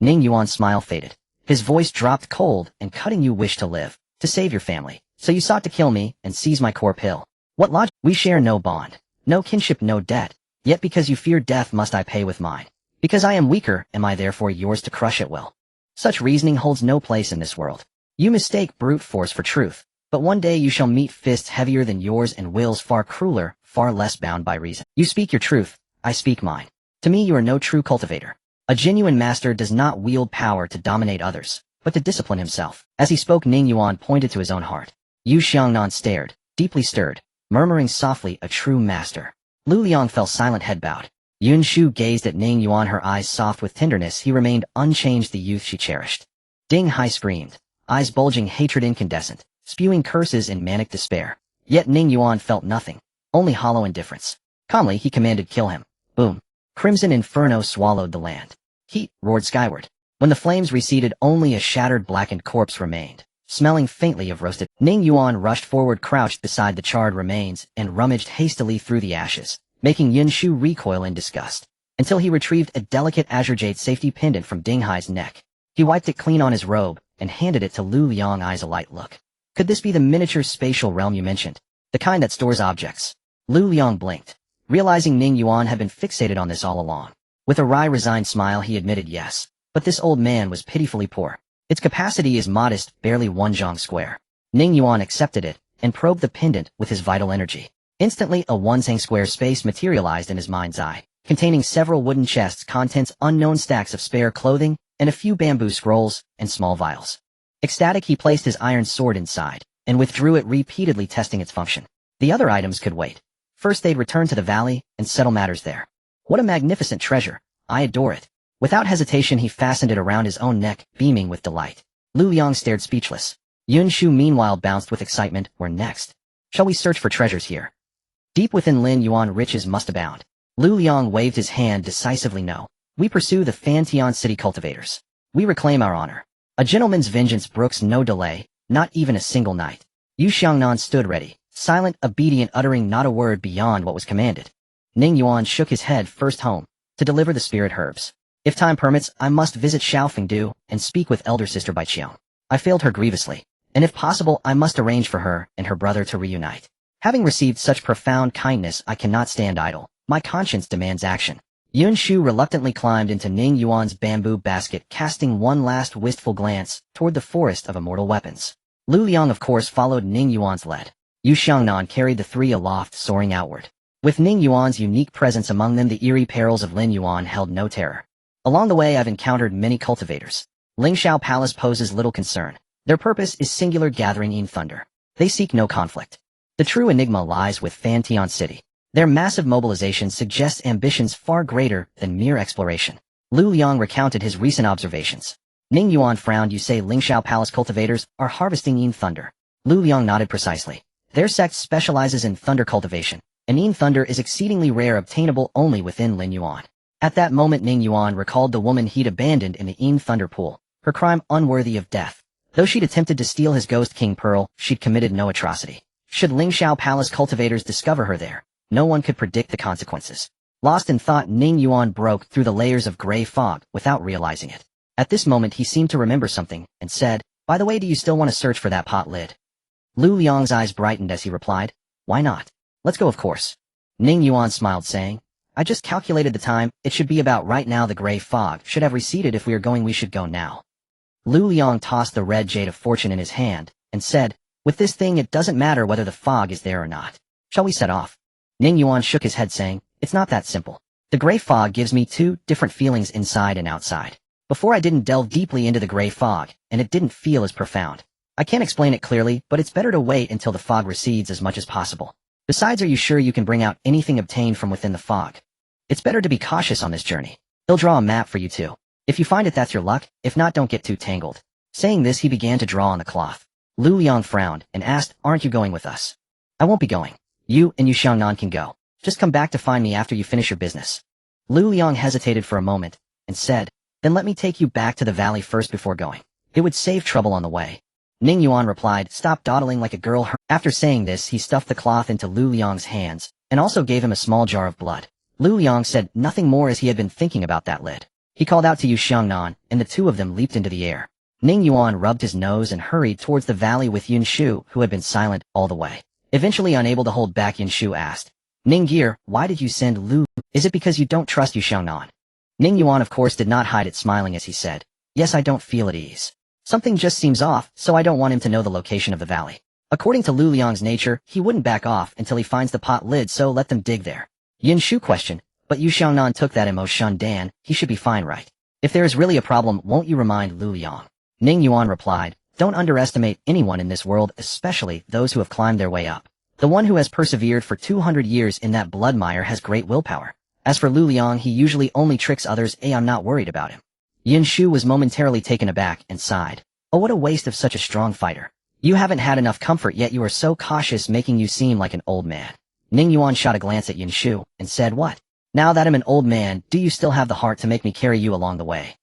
Ning Yuan's smile faded. His voice dropped cold and cutting. You wish to live, to save your family, so you sought to kill me and seize my core pill. What logic? We share no bond, no kinship, no debt. Yet because you fear death must I pay with mine. Because I am weaker, am I therefore yours to crush at will? Such reasoning holds no place in this world. You mistake brute force for truth, but one day you shall meet fists heavier than yours and wills far crueler, far less bound by reason. You speak your truth, I speak mine. To me you are no true cultivator. A genuine master does not wield power to dominate others, but to discipline himself. As he spoke, Ning Yuan pointed to his own heart. Yu Xiangnan stared, deeply stirred, murmuring softly, a true master. Lu Liang fell silent, head bowed. Yun Shu gazed at Ning Yuan, her eyes soft with tenderness. He remained unchanged, the youth she cherished. Ding Hai screamed, eyes bulging, hatred incandescent, spewing curses in manic despair. Yet Ning Yuan felt nothing, only hollow indifference. Calmly he commanded, kill him. Boom. Crimson inferno swallowed the land. Heat roared skyward. When the flames receded, only a shattered, blackened corpse remained, smelling faintly of roasted. Ning Yuan rushed forward, crouched beside the charred remains, and rummaged hastily through the ashes, making Yin Shu recoil in disgust, until he retrieved a delicate azure jade safety pendant from Ding Hai's neck. He wiped it clean on his robe, and handed it to Lu Liang, eyes alight. Look. Could this be the miniature spatial realm you mentioned? The kind that stores objects? Lu Liang blinked, realizing Ning Yuan had been fixated on this all along. With a wry, resigned smile he admitted, yes, but this old man was pitifully poor. Its capacity is modest, barely 1 zhang square. Ning Yuan accepted it, and probed the pendant with his vital energy. Instantly a 1 zhang square space materialized in his mind's eye. containing several wooden chests, contents unknown, stacks of spare clothing, and a few bamboo scrolls and small vials. Ecstatic, he placed his iron sword inside and withdrew it, repeatedly testing its function. The other items could wait. First they'd return to the valley and settle matters there. What a magnificent treasure. I adore it. Without hesitation he fastened it around his own neck, beaming with delight. Lu Liang stared speechless. Yun Shu meanwhile bounced with excitement. Where next? Shall we search for treasures here? Deep within Ning Yuan riches must abound. Lu Liang waved his hand decisively. No. We pursue the Fantian city cultivators. We reclaim our honor. A gentleman's vengeance brooks no delay, not even a single night. Yu Xiangnan stood ready, silent, obedient, uttering not a word beyond what was commanded. Ning Yuan shook his head. First home, to deliver the spirit herbs. If time permits, I must visit Xiaofengdu and speak with elder sister Bai Qiang. I failed her grievously, and if possible I must arrange for her and her brother to reunite. Having received such profound kindness, I cannot stand idle. My conscience demands action. Yun Shu reluctantly climbed into Ning Yuan's bamboo basket, casting one last wistful glance toward the forest of immortal weapons. Lu Liang of course followed Ning Yuan's lead. Yu Xiangnan carried the three aloft, soaring outward. With Ning Yuan's unique presence among them, the eerie perils of Lin Yuan held no terror. Along the way I've encountered many cultivators. Lingshao Palace poses little concern. Their purpose is singular, gathering in thunder. They seek no conflict. The true enigma lies with Fantian City. Their massive mobilization suggests ambitions far greater than mere exploration. Lu Liang recounted his recent observations. Ning Yuan frowned. You say Lingshao Palace cultivators are harvesting in thunder? Lu Liang nodded precisely. Their sect specializes in thunder cultivation, and in thunder is exceedingly rare, obtainable only within Lin Yuan. At that moment Ning Yuan recalled the woman he'd abandoned in the in thunder pool, her crime unworthy of death. Though she'd attempted to steal his ghost king pearl, she'd committed no atrocity. Should Lingshao Palace cultivators discover her there, no one could predict the consequences. Lost in thought, Ning Yuan broke through the layers of gray fog without realizing it. At this moment he seemed to remember something, and said, "By the way, do you still want to search for that pot lid?" Lu Liang's eyes brightened as he replied, "Why not? Let's go, of course." Ning Yuan smiled, saying, "I just calculated the time, it should be about right now. The gray fog should have receded. If we are going, we should go now." Lu Liang tossed the red jade of fortune in his hand, and said, "With this thing it doesn't matter whether the fog is there or not. Shall we set off?" Ning Yuan shook his head, saying, "It's not that simple. The gray fog gives me two different feelings inside and outside. Before I didn't delve deeply into the gray fog, and it didn't feel as profound. I can't explain it clearly, but it's better to wait until the fog recedes as much as possible. Besides, are you sure you can bring out anything obtained from within the fog? It's better to be cautious on this journey. He'll draw a map for you too. If you find it, that's your luck. If not, don't get too tangled." Saying this he began to draw on the cloth. Lu Liang frowned and asked, "Aren't you going with us?" "I won't be going. You and Yu Xiangnan can go. Just come back to find me after you finish your business." Lu Liang hesitated for a moment, and said, "Then let me take you back to the valley first before going. It would save trouble on the way." Ning Yuan replied, "Stop dawdling like a girl." After saying this he stuffed the cloth into Lu Liang's hands, and also gave him a small jar of blood. Lu Liang said nothing more as he had been thinking about that lid. He called out to Yu Xiangnan, and the two of them leaped into the air. Ning Yuan rubbed his nose and hurried towards the valley with Yun Shu, who had been silent all the way. Eventually unable to hold back, Yun Shu asked, "Ning Gear, why did you send Lu? Is it because you don't trust Yu Xiangnan?" Ning Yuan of course did not hide it, smiling as he said, "Yes, I don't feel at ease. Something just seems off, so I don't want him to know the location of the valley. According to Lu Liang's nature, he wouldn't back off until he finds the pot lid, so let them dig there." Yun Shu questioned, "But Yu Xiangnan took that emotion Dan, he should be fine, right? If there is really a problem, won't you remind Lu Liang?" Ning Yuan replied, "Don't underestimate anyone in this world, especially those who have climbed their way up. The one who has persevered for 200 years in that blood mire has great willpower. As for Lu Liang, he usually only tricks others. I'm not worried about him." Yin Shu was momentarily taken aback and sighed. "Oh, what a waste of such a strong fighter. You haven't had enough comfort yet. You are so cautious, making you seem like an old man." Ning Yuan shot a glance at Yin Shu and said, "What? Now that I'm an old man, do you still have the heart to make me carry you along the way?"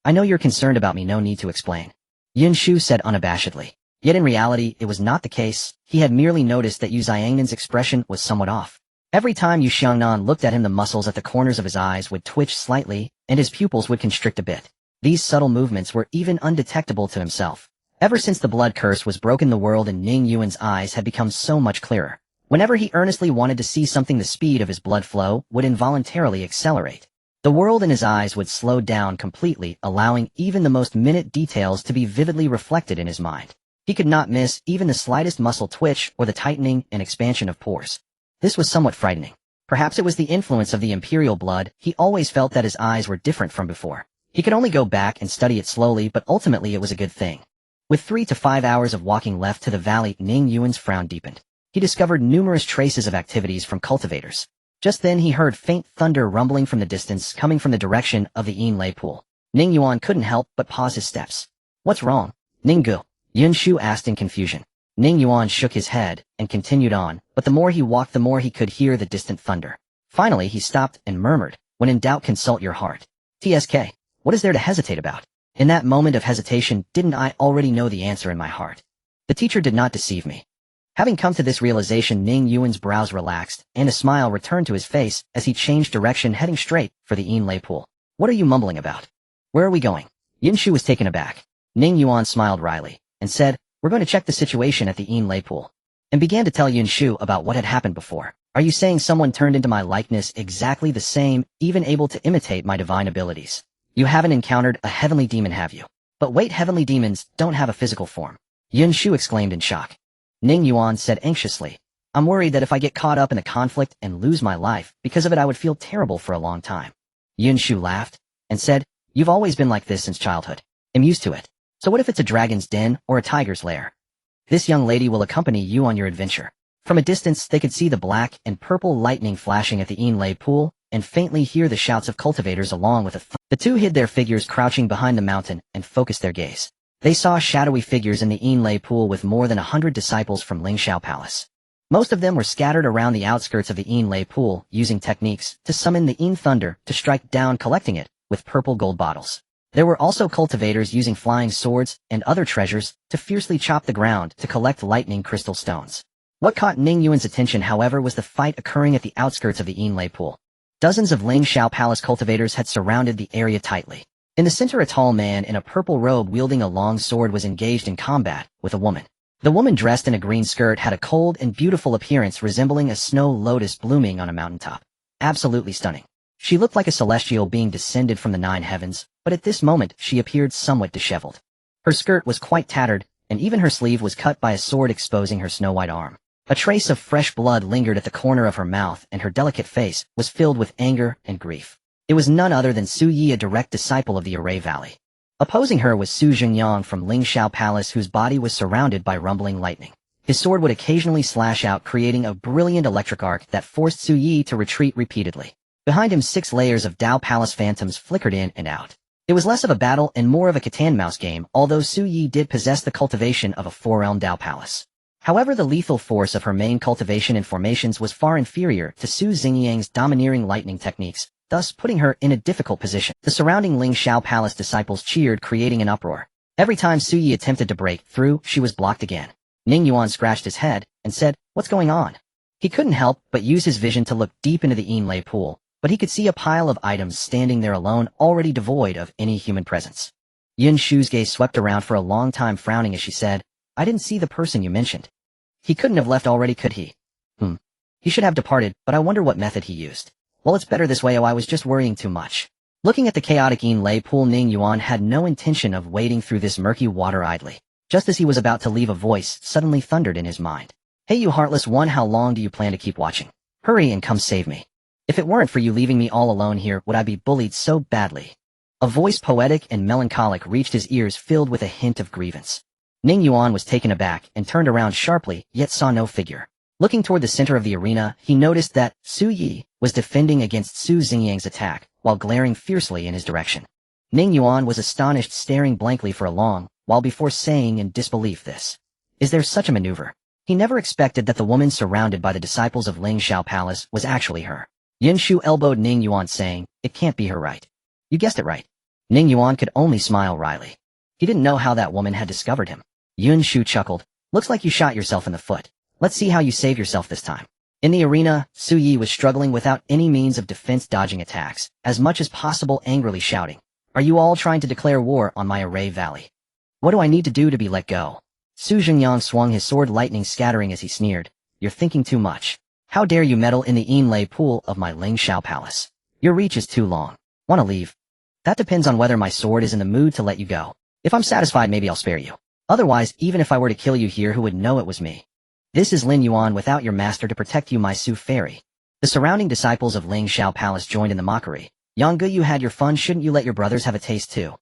"I know you're concerned about me, no need to explain," Yin Shu said unabashedly. Yet in reality, it was not the case. He had merely noticed that Yu Xiangnan's expression was somewhat off. Every time Yu Xiangnan looked at him, the muscles at the corners of his eyes would twitch slightly, and his pupils would constrict a bit. These subtle movements were even undetectable to himself. Ever since the blood curse was broken, the world in Ning Yuan's eyes had become so much clearer. Whenever he earnestly wanted to see something, the speed of his blood flow would involuntarily accelerate. The world in his eyes would slow down completely, allowing even the most minute details to be vividly reflected in his mind. He could not miss even the slightest muscle twitch or the tightening and expansion of pores. This was somewhat frightening. Perhaps it was the influence of the Imperial blood. He always felt that his eyes were different from before. He could only go back and study it slowly, but ultimately it was a good thing. With 3 to 5 hours of walking left to the valley, Ning Yuan's frown deepened. He discovered numerous traces of activities from cultivators. Just then he heard faint thunder rumbling from the distance, coming from the direction of the Yinlei pool. Ning Yuan couldn't help but pause his steps. What's wrong? Ninggu? Yunshu asked in confusion. Ning Yuan shook his head and continued on, but the more he walked the more he could hear the distant thunder. Finally he stopped and murmured, when in doubt consult your heart. TSK, what is there to hesitate about? In that moment of hesitation, didn't I already know the answer in my heart? The teacher did not deceive me. Having come to this realization, Ning Yuan's brows relaxed, and a smile returned to his face as he changed direction, heading straight for the Yinlei pool. What are you mumbling about? Where are we going? Yunshu was taken aback. Ning Yuan smiled wryly, and said, we're going to check the situation at the Yinlei pool, and began to tell Yunshu about what had happened before. Are you saying someone turned into my likeness exactly the same, even able to imitate my divine abilities? You haven't encountered a heavenly demon, have you? But wait, heavenly demons don't have a physical form. Yunshu exclaimed in shock. Ning Yuan said anxiously, I'm worried that if I get caught up in the conflict and lose my life, because of it I would feel terrible for a long time. Yunshu laughed, and said, you've always been like this since childhood. I'm used to it. So what if it's a dragon's den or a tiger's lair? This young lady will accompany you on your adventure. From a distance they could see the black and purple lightning flashing at the Yinlei pool, and faintly hear the shouts of cultivators along with the two hid their figures crouching behind the mountain and focused their gaze. They saw shadowy figures in the Yinlei pool with more than 100 disciples from Lingxiao Palace. Most of them were scattered around the outskirts of the Yinlei pool, using techniques to summon the Yin thunder to strike down, collecting it with purple gold bottles. There were also cultivators using flying swords and other treasures to fiercely chop the ground to collect lightning crystal stones. What caught Ning Yuan's attention, however, was the fight occurring at the outskirts of the Yinlei pool. Dozens of Lingxiao Palace cultivators had surrounded the area tightly. In the center, a tall man in a purple robe wielding a long sword was engaged in combat with a woman. The woman, dressed in a green skirt, had a cold and beautiful appearance resembling a snow lotus blooming on a mountaintop. Absolutely stunning. She looked like a celestial being descended from the 9 heavens, but at this moment she appeared somewhat disheveled. Her skirt was quite tattered, and even her sleeve was cut by a sword, exposing her snow-white arm. A trace of fresh blood lingered at the corner of her mouth, and her delicate face was filled with anger and grief. It was none other than Su Yi, a direct disciple of the Array Valley. Opposing her was Su Jingyang from Lingxiao Palace, whose body was surrounded by rumbling lightning. His sword would occasionally slash out, creating a brilliant electric arc that forced Su Yi to retreat repeatedly. Behind him, 6 layers of Dao Palace phantoms flickered in and out. It was less of a battle and more of a cat-and-mouse game, although Su Yi did possess the cultivation of a 4-realm Dao Palace. However, the lethal force of her main cultivation and formations was far inferior to Su Xingyang's domineering lightning techniques, thus putting her in a difficult position. The surrounding Lingxiao Palace disciples cheered, creating an uproar. Every time Su Yi attempted to break through, she was blocked again. Ning Yuan scratched his head and said, what's going on? He couldn't help but use his vision to look deep into the Yinlei pool, but he could see a pile of items standing there alone, already devoid of any human presence. Yunshu's gaze swept around for a long time, frowning as she said, I didn't see the person you mentioned. He couldn't have left already, could he? He should have departed, but I wonder what method he used. Well, it's better this way. Oh, I was just worrying too much. Looking at the chaotic Yinlei pool, Ning Yuan had no intention of wading through this murky water idly. Just as he was about to leave, a voice suddenly thundered in his mind. Hey, you heartless one, how long do you plan to keep watching? Hurry and come save me. If it weren't for you leaving me all alone here, would I be bullied so badly? A voice poetic and melancholic reached his ears, filled with a hint of grievance. Ning Yuan was taken aback and turned around sharply, yet saw no figure. Looking toward the center of the arena, he noticed that Su Yi was defending against Su Xingyang's attack, while glaring fiercely in his direction. Ning Yuan was astonished, staring blankly for a long while before saying in disbelief, this. Is there such a maneuver? He never expected that the woman surrounded by the disciples of Lingxiao Palace was actually her. Yunshu elbowed Ning Yuan, saying, it can't be her, right? You guessed it right. Ning Yuan could only smile wryly. He didn't know how that woman had discovered him. Yunshu chuckled. Looks like you shot yourself in the foot. Let's see how you save yourself this time. In the arena, Su Yi was struggling without any means of defense, dodging attacks, as much as possible, angrily shouting, are you all trying to declare war on my Array Valley? What do I need to do to be let go? Su Jingyang swung his sword, lightning scattering as he sneered, you're thinking too much. How dare you meddle in the Yinlei pool of my Lingxiao Palace? Your reach is too long. Want to leave? That depends on whether my sword is in the mood to let you go. If I'm satisfied, maybe I'll spare you. Otherwise, even if I were to kill you here, who would know it was me? This is Lin Yuan, without your master to protect you, my Su fairy. The surrounding disciples of Ling Shao Palace joined in the mockery. Yanggu, you had your fun, shouldn't you let your brothers have a taste too?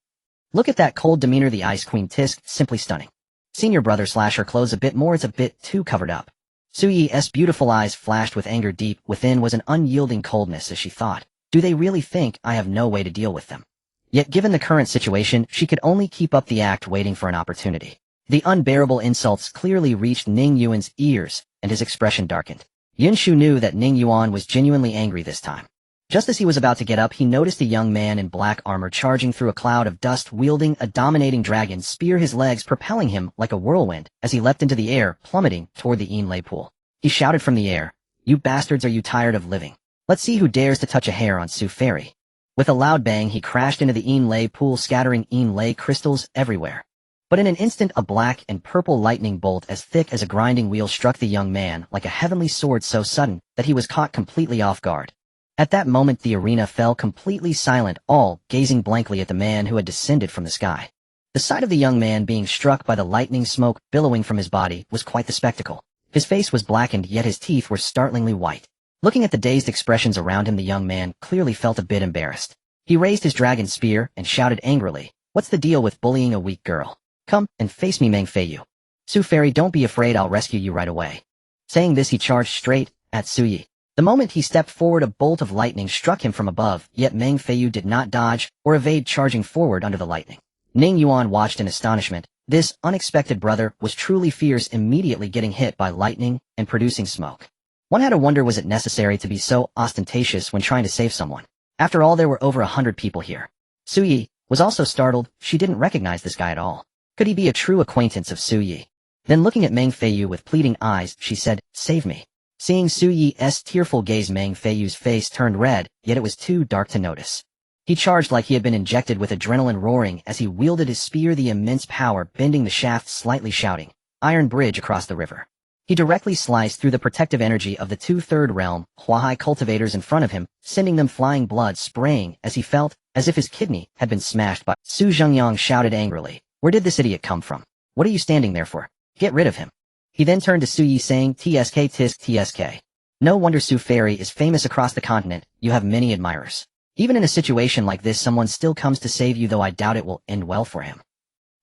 Look at that cold demeanor, the Ice Queen Tisk, simply stunning. Seen your brother slash her clothes a bit more, it's a bit too covered up. Su Yi's beautiful eyes flashed with anger. Deep within was an unyielding coldness as she thought, do they really think I have no way to deal with them? Yet given the current situation, she could only keep up the act, waiting for an opportunity. The unbearable insults clearly reached Ning Yuan's ears, and his expression darkened. Yunshu knew that Ning Yuan was genuinely angry this time. Just as he was about to get up, he noticed a young man in black armor charging through a cloud of dust, wielding a dominating dragon spear, his legs propelling him like a whirlwind as he leapt into the air, plummeting toward the Yinlei pool. He shouted from the air, "You bastards, are you tired of living? Let's see who dares to touch a hair on Su Fairy." With a loud bang, he crashed into the Yinlei pool, scattering Yinlei crystals everywhere. But in an instant, a black and purple lightning bolt as thick as a grinding wheel struck the young man like a heavenly sword, so sudden that he was caught completely off guard. At that moment, the arena fell completely silent, all gazing blankly at the man who had descended from the sky. The sight of the young man being struck by the lightning smoke billowing from his body was quite the spectacle. His face was blackened, yet his teeth were startlingly white. Looking at the dazed expressions around him, the young man clearly felt a bit embarrassed. He raised his dragon spear and shouted angrily, "What's the deal with bullying a weak girl? Come and face me, Meng Feiyu. Su Fairy, don't be afraid, I'll rescue you right away." Saying this, he charged straight at Su Yi. The moment he stepped forward, a bolt of lightning struck him from above, yet Meng Feiyu did not dodge or evade, charging forward under the lightning. Ning Yuan watched in astonishment. This unexpected brother was truly fierce, immediately getting hit by lightning and producing smoke. One had to wonder, was it necessary to be so ostentatious when trying to save someone? After all, there were over 100 people here. Su Yi was also startled. She didn't recognize this guy at all. Could he be a true acquaintance of Su Yi? Then looking at Meng Feiyu with pleading eyes, she said, "Save me." Seeing Su Yi's tearful gaze, Meng Feiyu's face turned red, yet it was too dark to notice. He charged like he had been injected with adrenaline, roaring as he wielded his spear, the immense power bending the shaft slightly, shouting, "Iron bridge across the river." He directly sliced through the protective energy of the two-third realm Huahai cultivators in front of him, sending them flying, blood spraying as he felt as if his kidney had been smashed by. Su Zhengyang shouted angrily, "Where did this idiot come from? What are you standing there for? Get rid of him." He then turned to Su Yi, saying, "TSK tisk TSK. No wonder Su Fairy is famous across the continent, you have many admirers. Even in a situation like this, someone still comes to save you, though I doubt it will end well for him."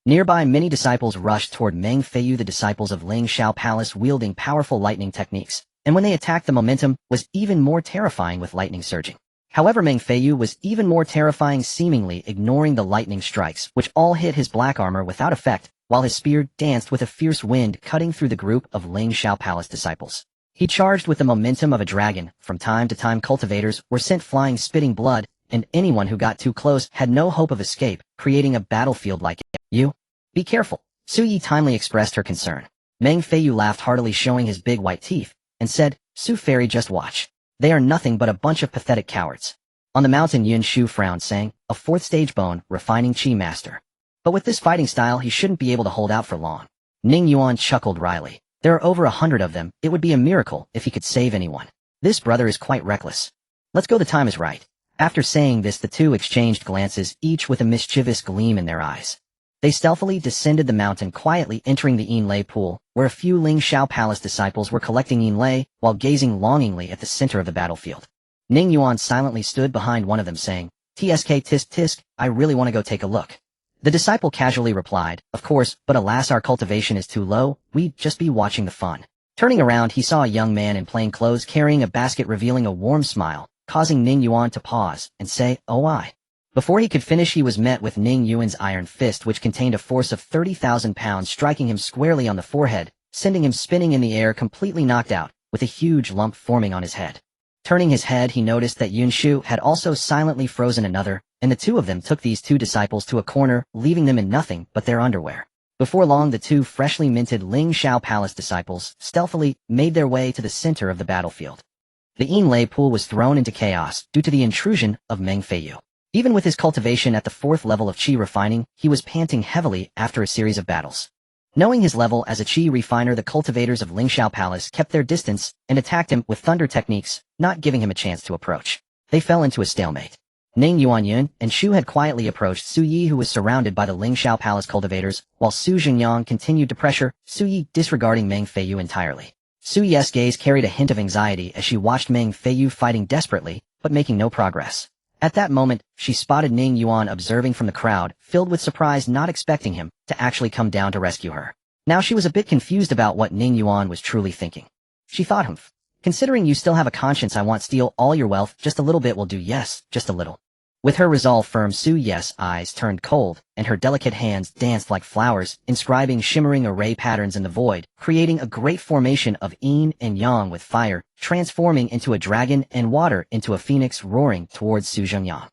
Nearby, many disciples rushed toward Meng Feiyu, the disciples of Ling Shao Palace, wielding powerful lightning techniques, and when they attacked, the momentum was even more terrifying with lightning surging. However, Meng Feiyu was even more terrifying, seemingly ignoring the lightning strikes, which all hit his black armor without effect, while his spear danced with a fierce wind cutting through the group of Ling Shao Palace disciples. He charged with the momentum of a dragon. From time to time, cultivators were sent flying, spitting blood, and anyone who got too close had no hope of escape, creating a battlefield like it. "You? Be careful." Su Yi timely expressed her concern. Meng Feiyu laughed heartily, showing his big white teeth, and said, "Su Fairy, just watch. They are nothing but a bunch of pathetic cowards." On the mountain, Yun Shu frowned, saying, "A fourth stage bone, refining chi master. But with this fighting style, he shouldn't be able to hold out for long." Ning Yuan chuckled wryly. "There are over 100 of them. It would be a miracle if he could save anyone. This brother is quite reckless. Let's go, the time is right." After saying this, the two exchanged glances, each with a mischievous gleam in their eyes. They stealthily descended the mountain, quietly entering the Yinlei pool, where a few Ling Shao Palace disciples were collecting Yinlei while gazing longingly at the center of the battlefield. Ning Yuan silently stood behind one of them, saying, "TSK tisk tisk, I really want to go take a look." The disciple casually replied, "Of course, but alas, our cultivation is too low, we'd just be watching the fun." Turning around, he saw a young man in plain clothes carrying a basket, revealing a warm smile, causing Ning Yuan to pause and say, "Oh I." Before he could finish, he was met with Ning Yuan's iron fist, which contained a force of 30,000 pounds, striking him squarely on the forehead, sending him spinning in the air, completely knocked out, with a huge lump forming on his head. Turning his head, he noticed that Yun Shu had also silently frozen another, and the two of them took these two disciples to a corner, leaving them in nothing but their underwear. Before long, the two freshly minted Ling Shao Palace disciples stealthily made their way to the center of the battlefield. The Yinlei pool was thrown into chaos due to the intrusion of Meng Feiyu. Even with his cultivation at the 4th level of chi refining, he was panting heavily after a series of battles. Knowing his level as a chi refiner, the cultivators of Ling Shao Palace kept their distance and attacked him with thunder techniques, not giving him a chance to approach. They fell into a stalemate. Ning Yuan Yun and Shu had quietly approached Su Yi, who was surrounded by the Ling Shao Palace cultivators, while Su Zhengyang continued to pressure Su Yi, disregarding Meng Feiyu entirely. Su Ye's gaze carried a hint of anxiety as she watched Meng Feiyu fighting desperately, but making no progress. At that moment, she spotted Ning Yuan observing from the crowd, filled with surprise, not expecting him to actually come down to rescue her. Now she was a bit confused about what Ning Yuan was truly thinking. She thought, considering you still have a conscience, I want steal all your wealth, just a little bit will do. Yes, just a little. With her resolve firm, Su Ye's eyes turned cold, and her delicate hands danced like flowers, inscribing shimmering array patterns in the void, creating a great formation of yin and yang with fire, transforming into a dragon and water into a phoenix roaring towards Su Zhengyang.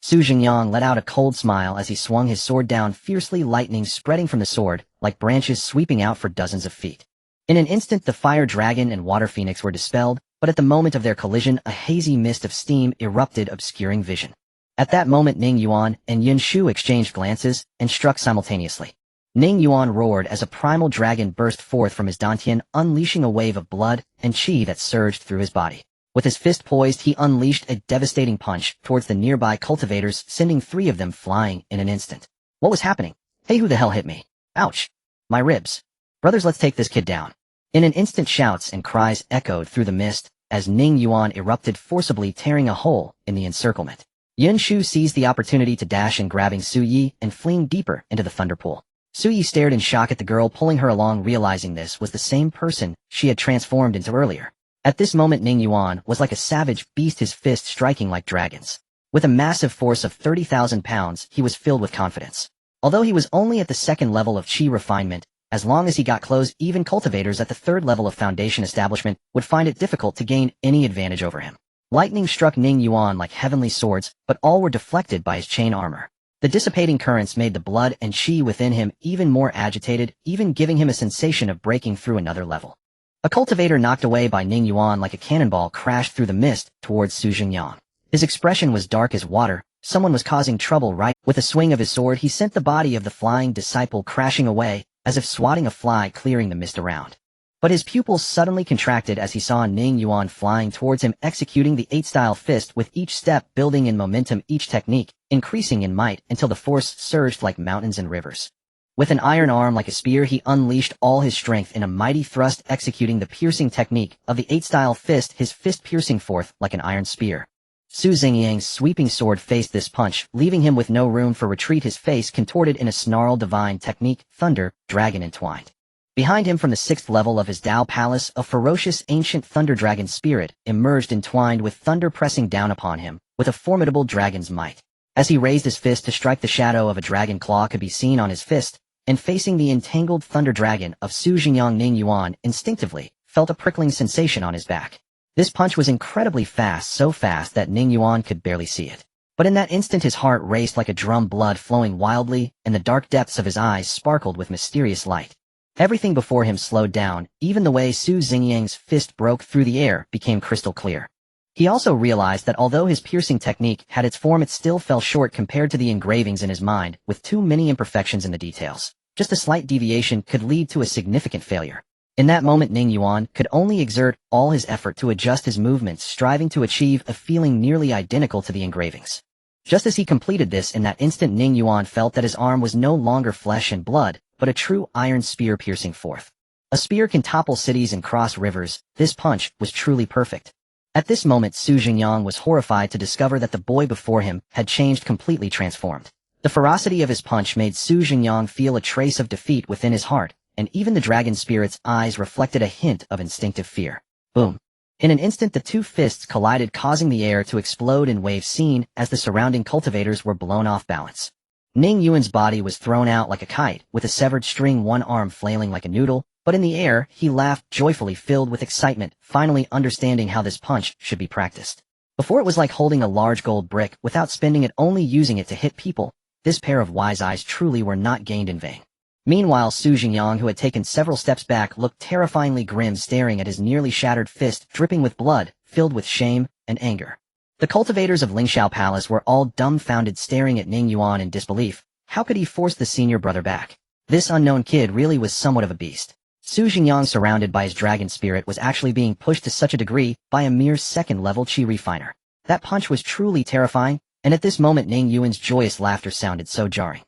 Su Zhengyang let out a cold smile as he swung his sword down fiercely, lightning spreading from the sword, like branches sweeping out for dozens of feet. In an instant the fire dragon and water phoenix were dispelled, but at the moment of their collision a hazy mist of steam erupted, obscuring vision. At that moment Ning Yuan and Yin Shu exchanged glances and struck simultaneously. Ning Yuan roared as a primal dragon burst forth from his dantian, unleashing a wave of blood and qi that surged through his body. With his fist poised, he unleashed a devastating punch towards the nearby cultivators, sending 3 of them flying in an instant. What was happening? Hey, who the hell hit me? Ouch! My ribs. Brothers, let's take this kid down. In an instant shouts and cries echoed through the mist as Ning Yuan erupted forcibly, tearing a hole in the encirclement. Yin Shu seized the opportunity to dash in, grabbing Su Yi and fleeing deeper into the thunder pool. Su Yi stared in shock at the girl pulling her along, realizing this was the same person she had transformed into earlier. At this moment Ning Yuan was like a savage beast, his fists striking like dragons. With a massive force of 30,000 pounds, he was filled with confidence. Although he was only at the 2nd level of qi refinement, as long as he got close, even cultivators at the 3rd level of foundation establishment would find it difficult to gain any advantage over him. Lightning struck Ning Yuan like heavenly swords, but all were deflected by his chain armor. The dissipating currents made the blood and qi within him even more agitated, even giving him a sensation of breaking through another level. A cultivator knocked away by Ning Yuan like a cannonball crashed through the mist towards Su Zhengyang. His expression was dark as water. Someone was causing trouble, right? With a swing of his sword, he sent the body of the flying disciple crashing away, as if swatting a fly, clearing the mist around. But his pupils suddenly contracted as he saw Ning Yuan flying towards him, executing the 8-style fist, with each step building in momentum, each technique increasing in might until the force surged like mountains and rivers. With an iron arm like a spear, he unleashed all his strength in a mighty thrust, executing the piercing technique of the 8-style fist, his fist piercing forth like an iron spear. Su Xingyang's sweeping sword faced this punch, leaving him with no room for retreat, his face contorted in a snarl, divine technique, thunder, dragon entwined. Behind him from the 6th level of his Dao Palace, a ferocious ancient thunder dragon spirit emerged, entwined with thunder pressing down upon him with a formidable dragon's might. As he raised his fist to strike, the shadow of a dragon claw could be seen on his fist, and facing the entangled thunder dragon of Su Zhengyang, Ning Yuan instinctively felt a prickling sensation on his back. This punch was incredibly fast, so fast that Ning Yuan could barely see it. But in that instant his heart raced like a drum, blood flowing wildly, and the dark depths of his eyes sparkled with mysterious light. Everything before him slowed down, even the way Su Xingyang's fist broke through the air became crystal clear. He also realized that although his piercing technique had its form, it still fell short compared to the engravings in his mind, with too many imperfections in the details. Just a slight deviation could lead to a significant failure. In that moment Ning Yuan could only exert all his effort to adjust his movements, striving to achieve a feeling nearly identical to the engravings. Just as he completed this, in that instant Ning Yuan felt that his arm was no longer flesh and blood, but a true iron spear piercing forth. A spear can topple cities and cross rivers. This punch was truly perfect. At this moment Su Zhengyang was horrified to discover that the boy before him had changed, completely transformed. The ferocity of his punch made Su Zhengyang feel a trace of defeat within his heart, and even the dragon spirit's eyes reflected a hint of instinctive fear. Boom. In an instant the 2 fists collided, causing the air to explode in waves seen as the surrounding cultivators were blown off balance. Ning Yuan's body was thrown out like a kite, with a severed string, one arm flailing like a noodle, but in the air he laughed joyfully, filled with excitement, finally understanding how this punch should be practiced. Before it was like holding a large gold brick without spending it, only using it to hit people. This pair of wise eyes truly were not gained in vain. Meanwhile Su Zhengyang, who had taken several steps back, looked terrifyingly grim, staring at his nearly shattered fist, dripping with blood, filled with shame and anger. The cultivators of Lingxiao Palace were all dumbfounded, staring at Ning Yuan in disbelief. How could he force the senior brother back? This unknown kid really was somewhat of a beast. Su Zhengyang, surrounded by his dragon spirit, was actually being pushed to such a degree by a mere 2nd level qi refiner. That punch was truly terrifying, and at this moment Ning Yuan's joyous laughter sounded so jarring.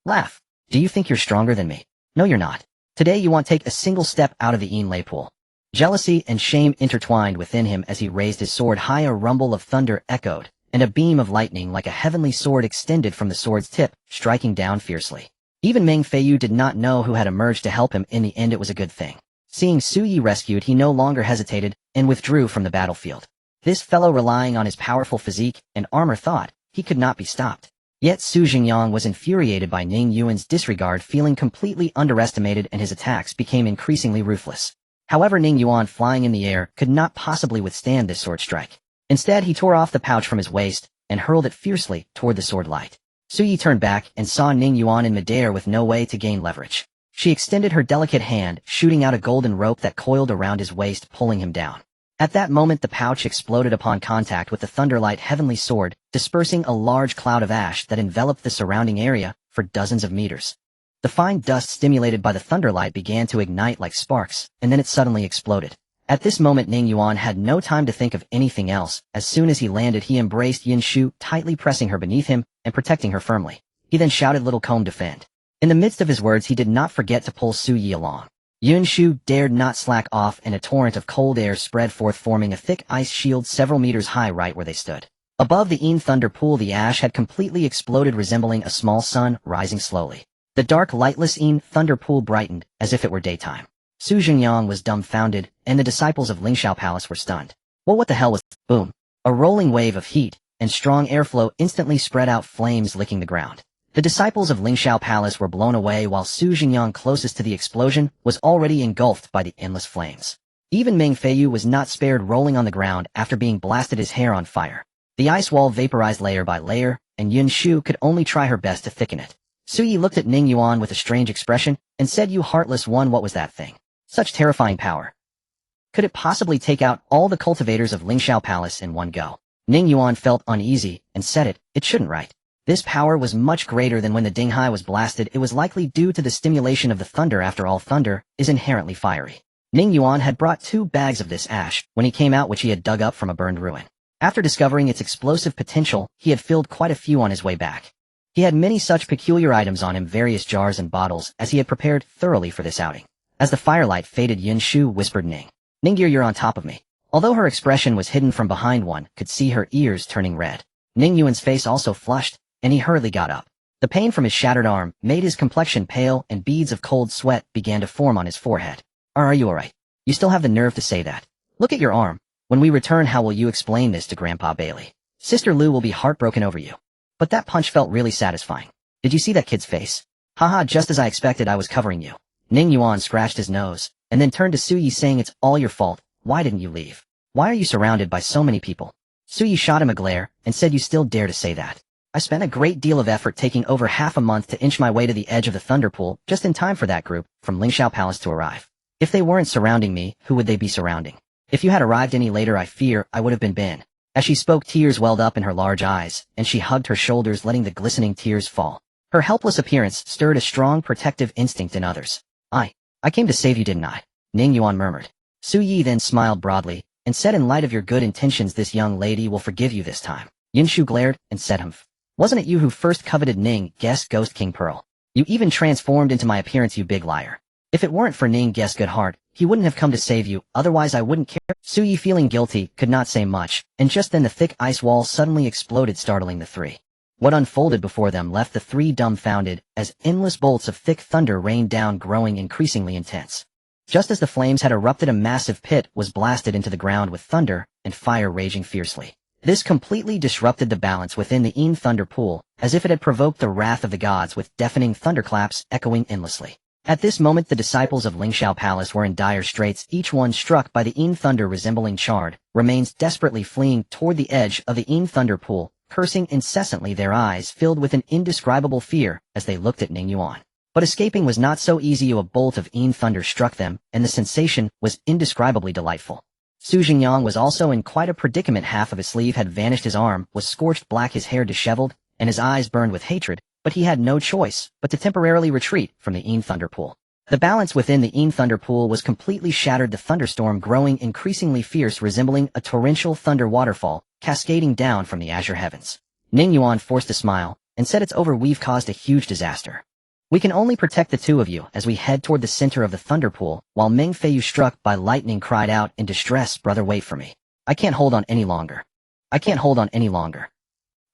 Laugh. Do you think you're stronger than me? No, you're not. Today you won't take a single step out of the Yin Lei pool. Jealousy and shame intertwined within him as he raised his sword high. A rumble of thunder echoed, and a beam of lightning like a heavenly sword extended from the sword's tip, striking down fiercely. Even Ming Feiyu did not know who had emerged to help him. In the end, it was a good thing. Seeing Su Yi rescued, he no longer hesitated and withdrew from the battlefield. This fellow, relying on his powerful physique and armor, thought he could not be stopped. Yet Su Jingyang was infuriated by Ning Yuan's disregard, feeling completely underestimated, and his attacks became increasingly ruthless. However, Ning Yuan, flying in the air, could not possibly withstand this sword strike. Instead, he tore off the pouch from his waist and hurled it fiercely toward the sword light. Su Yi turned back and saw Ning Yuan in midair with no way to gain leverage. She extended her delicate hand, shooting out a golden rope that coiled around his waist, pulling him down. At that moment, the pouch exploded upon contact with the Thunderlight heavenly sword, dispersing a large cloud of ash that enveloped the surrounding area for dozens of meters. The fine dust stimulated by the Thunderlight began to ignite like sparks, and then it suddenly exploded. At this moment, Ning Yuan had no time to think of anything else. As soon as he landed, he embraced Yin Shu, tightly pressing her beneath him and protecting her firmly. He then shouted, "Little comb, defend." In the midst of his words, he did not forget to pull Su Yi along. Yun Shu dared not slack off, and a torrent of cold air spread forth, forming a thick ice shield several meters high right where they stood. Above the Yin Thunder Pool, the ash had completely exploded, resembling a small sun rising slowly. The dark, lightless Yin Thunder Pool brightened as if it were daytime. Su Jingyang was dumbfounded, and the disciples of Lingxiao Palace were stunned. Well, what the hell was— Boom! A rolling wave of heat and strong airflow instantly spread out, flames licking the ground. The disciples of Lingxiao Palace were blown away, while Su Jingyang, closest to the explosion, was already engulfed by the endless flames. Even Ming Feiyu was not spared, rolling on the ground after being blasted, his hair on fire. The ice wall vaporized layer by layer, and Yun Shu could only try her best to thicken it. Su Yi looked at Ning Yuan with a strange expression and said, "You heartless one, what was that thing? Such terrifying power. Could it possibly take out all the cultivators of Lingxiao Palace in one go?" Ning Yuan felt uneasy and said, It shouldn't, right? This power was much greater than when the Dinghai was blasted. It was likely due to the stimulation of the thunder. After all, thunder is inherently fiery. Ning Yuan had brought 2 bags of this ash when he came out, which he had dug up from a burned ruin. After discovering its explosive potential, he had filled quite a few on his way back. He had many such peculiar items on him, various jars and bottles, as he had prepared thoroughly for this outing. As the firelight faded, Yin Shu whispered, Ningir, you're on top of me." Although her expression was hidden from behind, one could see her ears turning red. Ning Yuan's face also flushed, and he hurriedly got up. The pain from his shattered arm made his complexion pale, and beads of cold sweat began to form on his forehead. Are you alright? You still have the nerve to say that? Look at your arm. When we return, how will you explain this to Grandpa Bailey? Sister Lu will be heartbroken over you. But that punch felt really satisfying. Did you see that kid's face? Haha, just as I expected, I was covering you. Ning Yuan scratched his nose, and then turned to Su Yi, saying, "It's all your fault. Why didn't you leave? Why are you surrounded by so many people?" Su Yi shot him a glare, and said, "You still dare to say that? I spent a great deal of effort, taking over half a month to inch my way to the edge of the Thunder Pool, just in time for that group from Lingxiao Palace to arrive. If they weren't surrounding me, who would they be surrounding? If you had arrived any later, I fear I would have been Ben." As she spoke, tears welled up in her large eyes, and she hugged her shoulders, letting the glistening tears fall. Her helpless appearance stirred a strong protective instinct in others. I came to save you, didn't I?" Ning Yuan murmured. Su Yi then smiled broadly, and said, "In light of your good intentions, this young lady will forgive you this time." Yin Shu glared, and said, "Humph. Wasn't it you who first coveted Ning Guest's Ghost King Pearl? You even transformed into my appearance, you big liar. If it weren't for Ning Guest's good heart, he wouldn't have come to save you, otherwise I wouldn't care." Su Yi, feeling guilty, could not say much, and just then the thick ice wall suddenly exploded, startling the 3. What unfolded before them left the 3 dumbfounded, as endless bolts of thick thunder rained down, growing increasingly intense. Just as the flames had erupted, a massive pit was blasted into the ground with thunder and fire raging fiercely. This completely disrupted the balance within the Yin Thunder Pool, as if it had provoked the wrath of the gods, with deafening thunderclaps echoing endlessly. At this moment, the disciples of Lingxiao Palace were in dire straits, each one struck by the Yin Thunder resembling charred remains, desperately fleeing toward the edge of the Yin Thunder Pool, cursing incessantly, their eyes filled with an indescribable fear as they looked at Ning Yuan. But escaping was not so easy. A bolt of Yin thunder struck them, and the sensation was indescribably delightful. Su Jingyang was also in quite a predicament. Half of his sleeve had vanished, his arm was scorched black, his hair disheveled, and his eyes burned with hatred, but he had no choice but to temporarily retreat from the Yin Thunder Pool. The balance within the Yin Thunder Pool was completely shattered, the thunderstorm growing increasingly fierce, resembling a torrential thunder waterfall, cascading down from the azure heavens. Ning Yuan forced a smile, and said, "It's over, we've caused a huge disaster." We can only protect the two of you as we head toward the center of the thunder pool, while Meng Feiyu, struck by lightning, cried out in distress, "Brother, wait for me. I can't hold on any longer. I can't hold on any longer."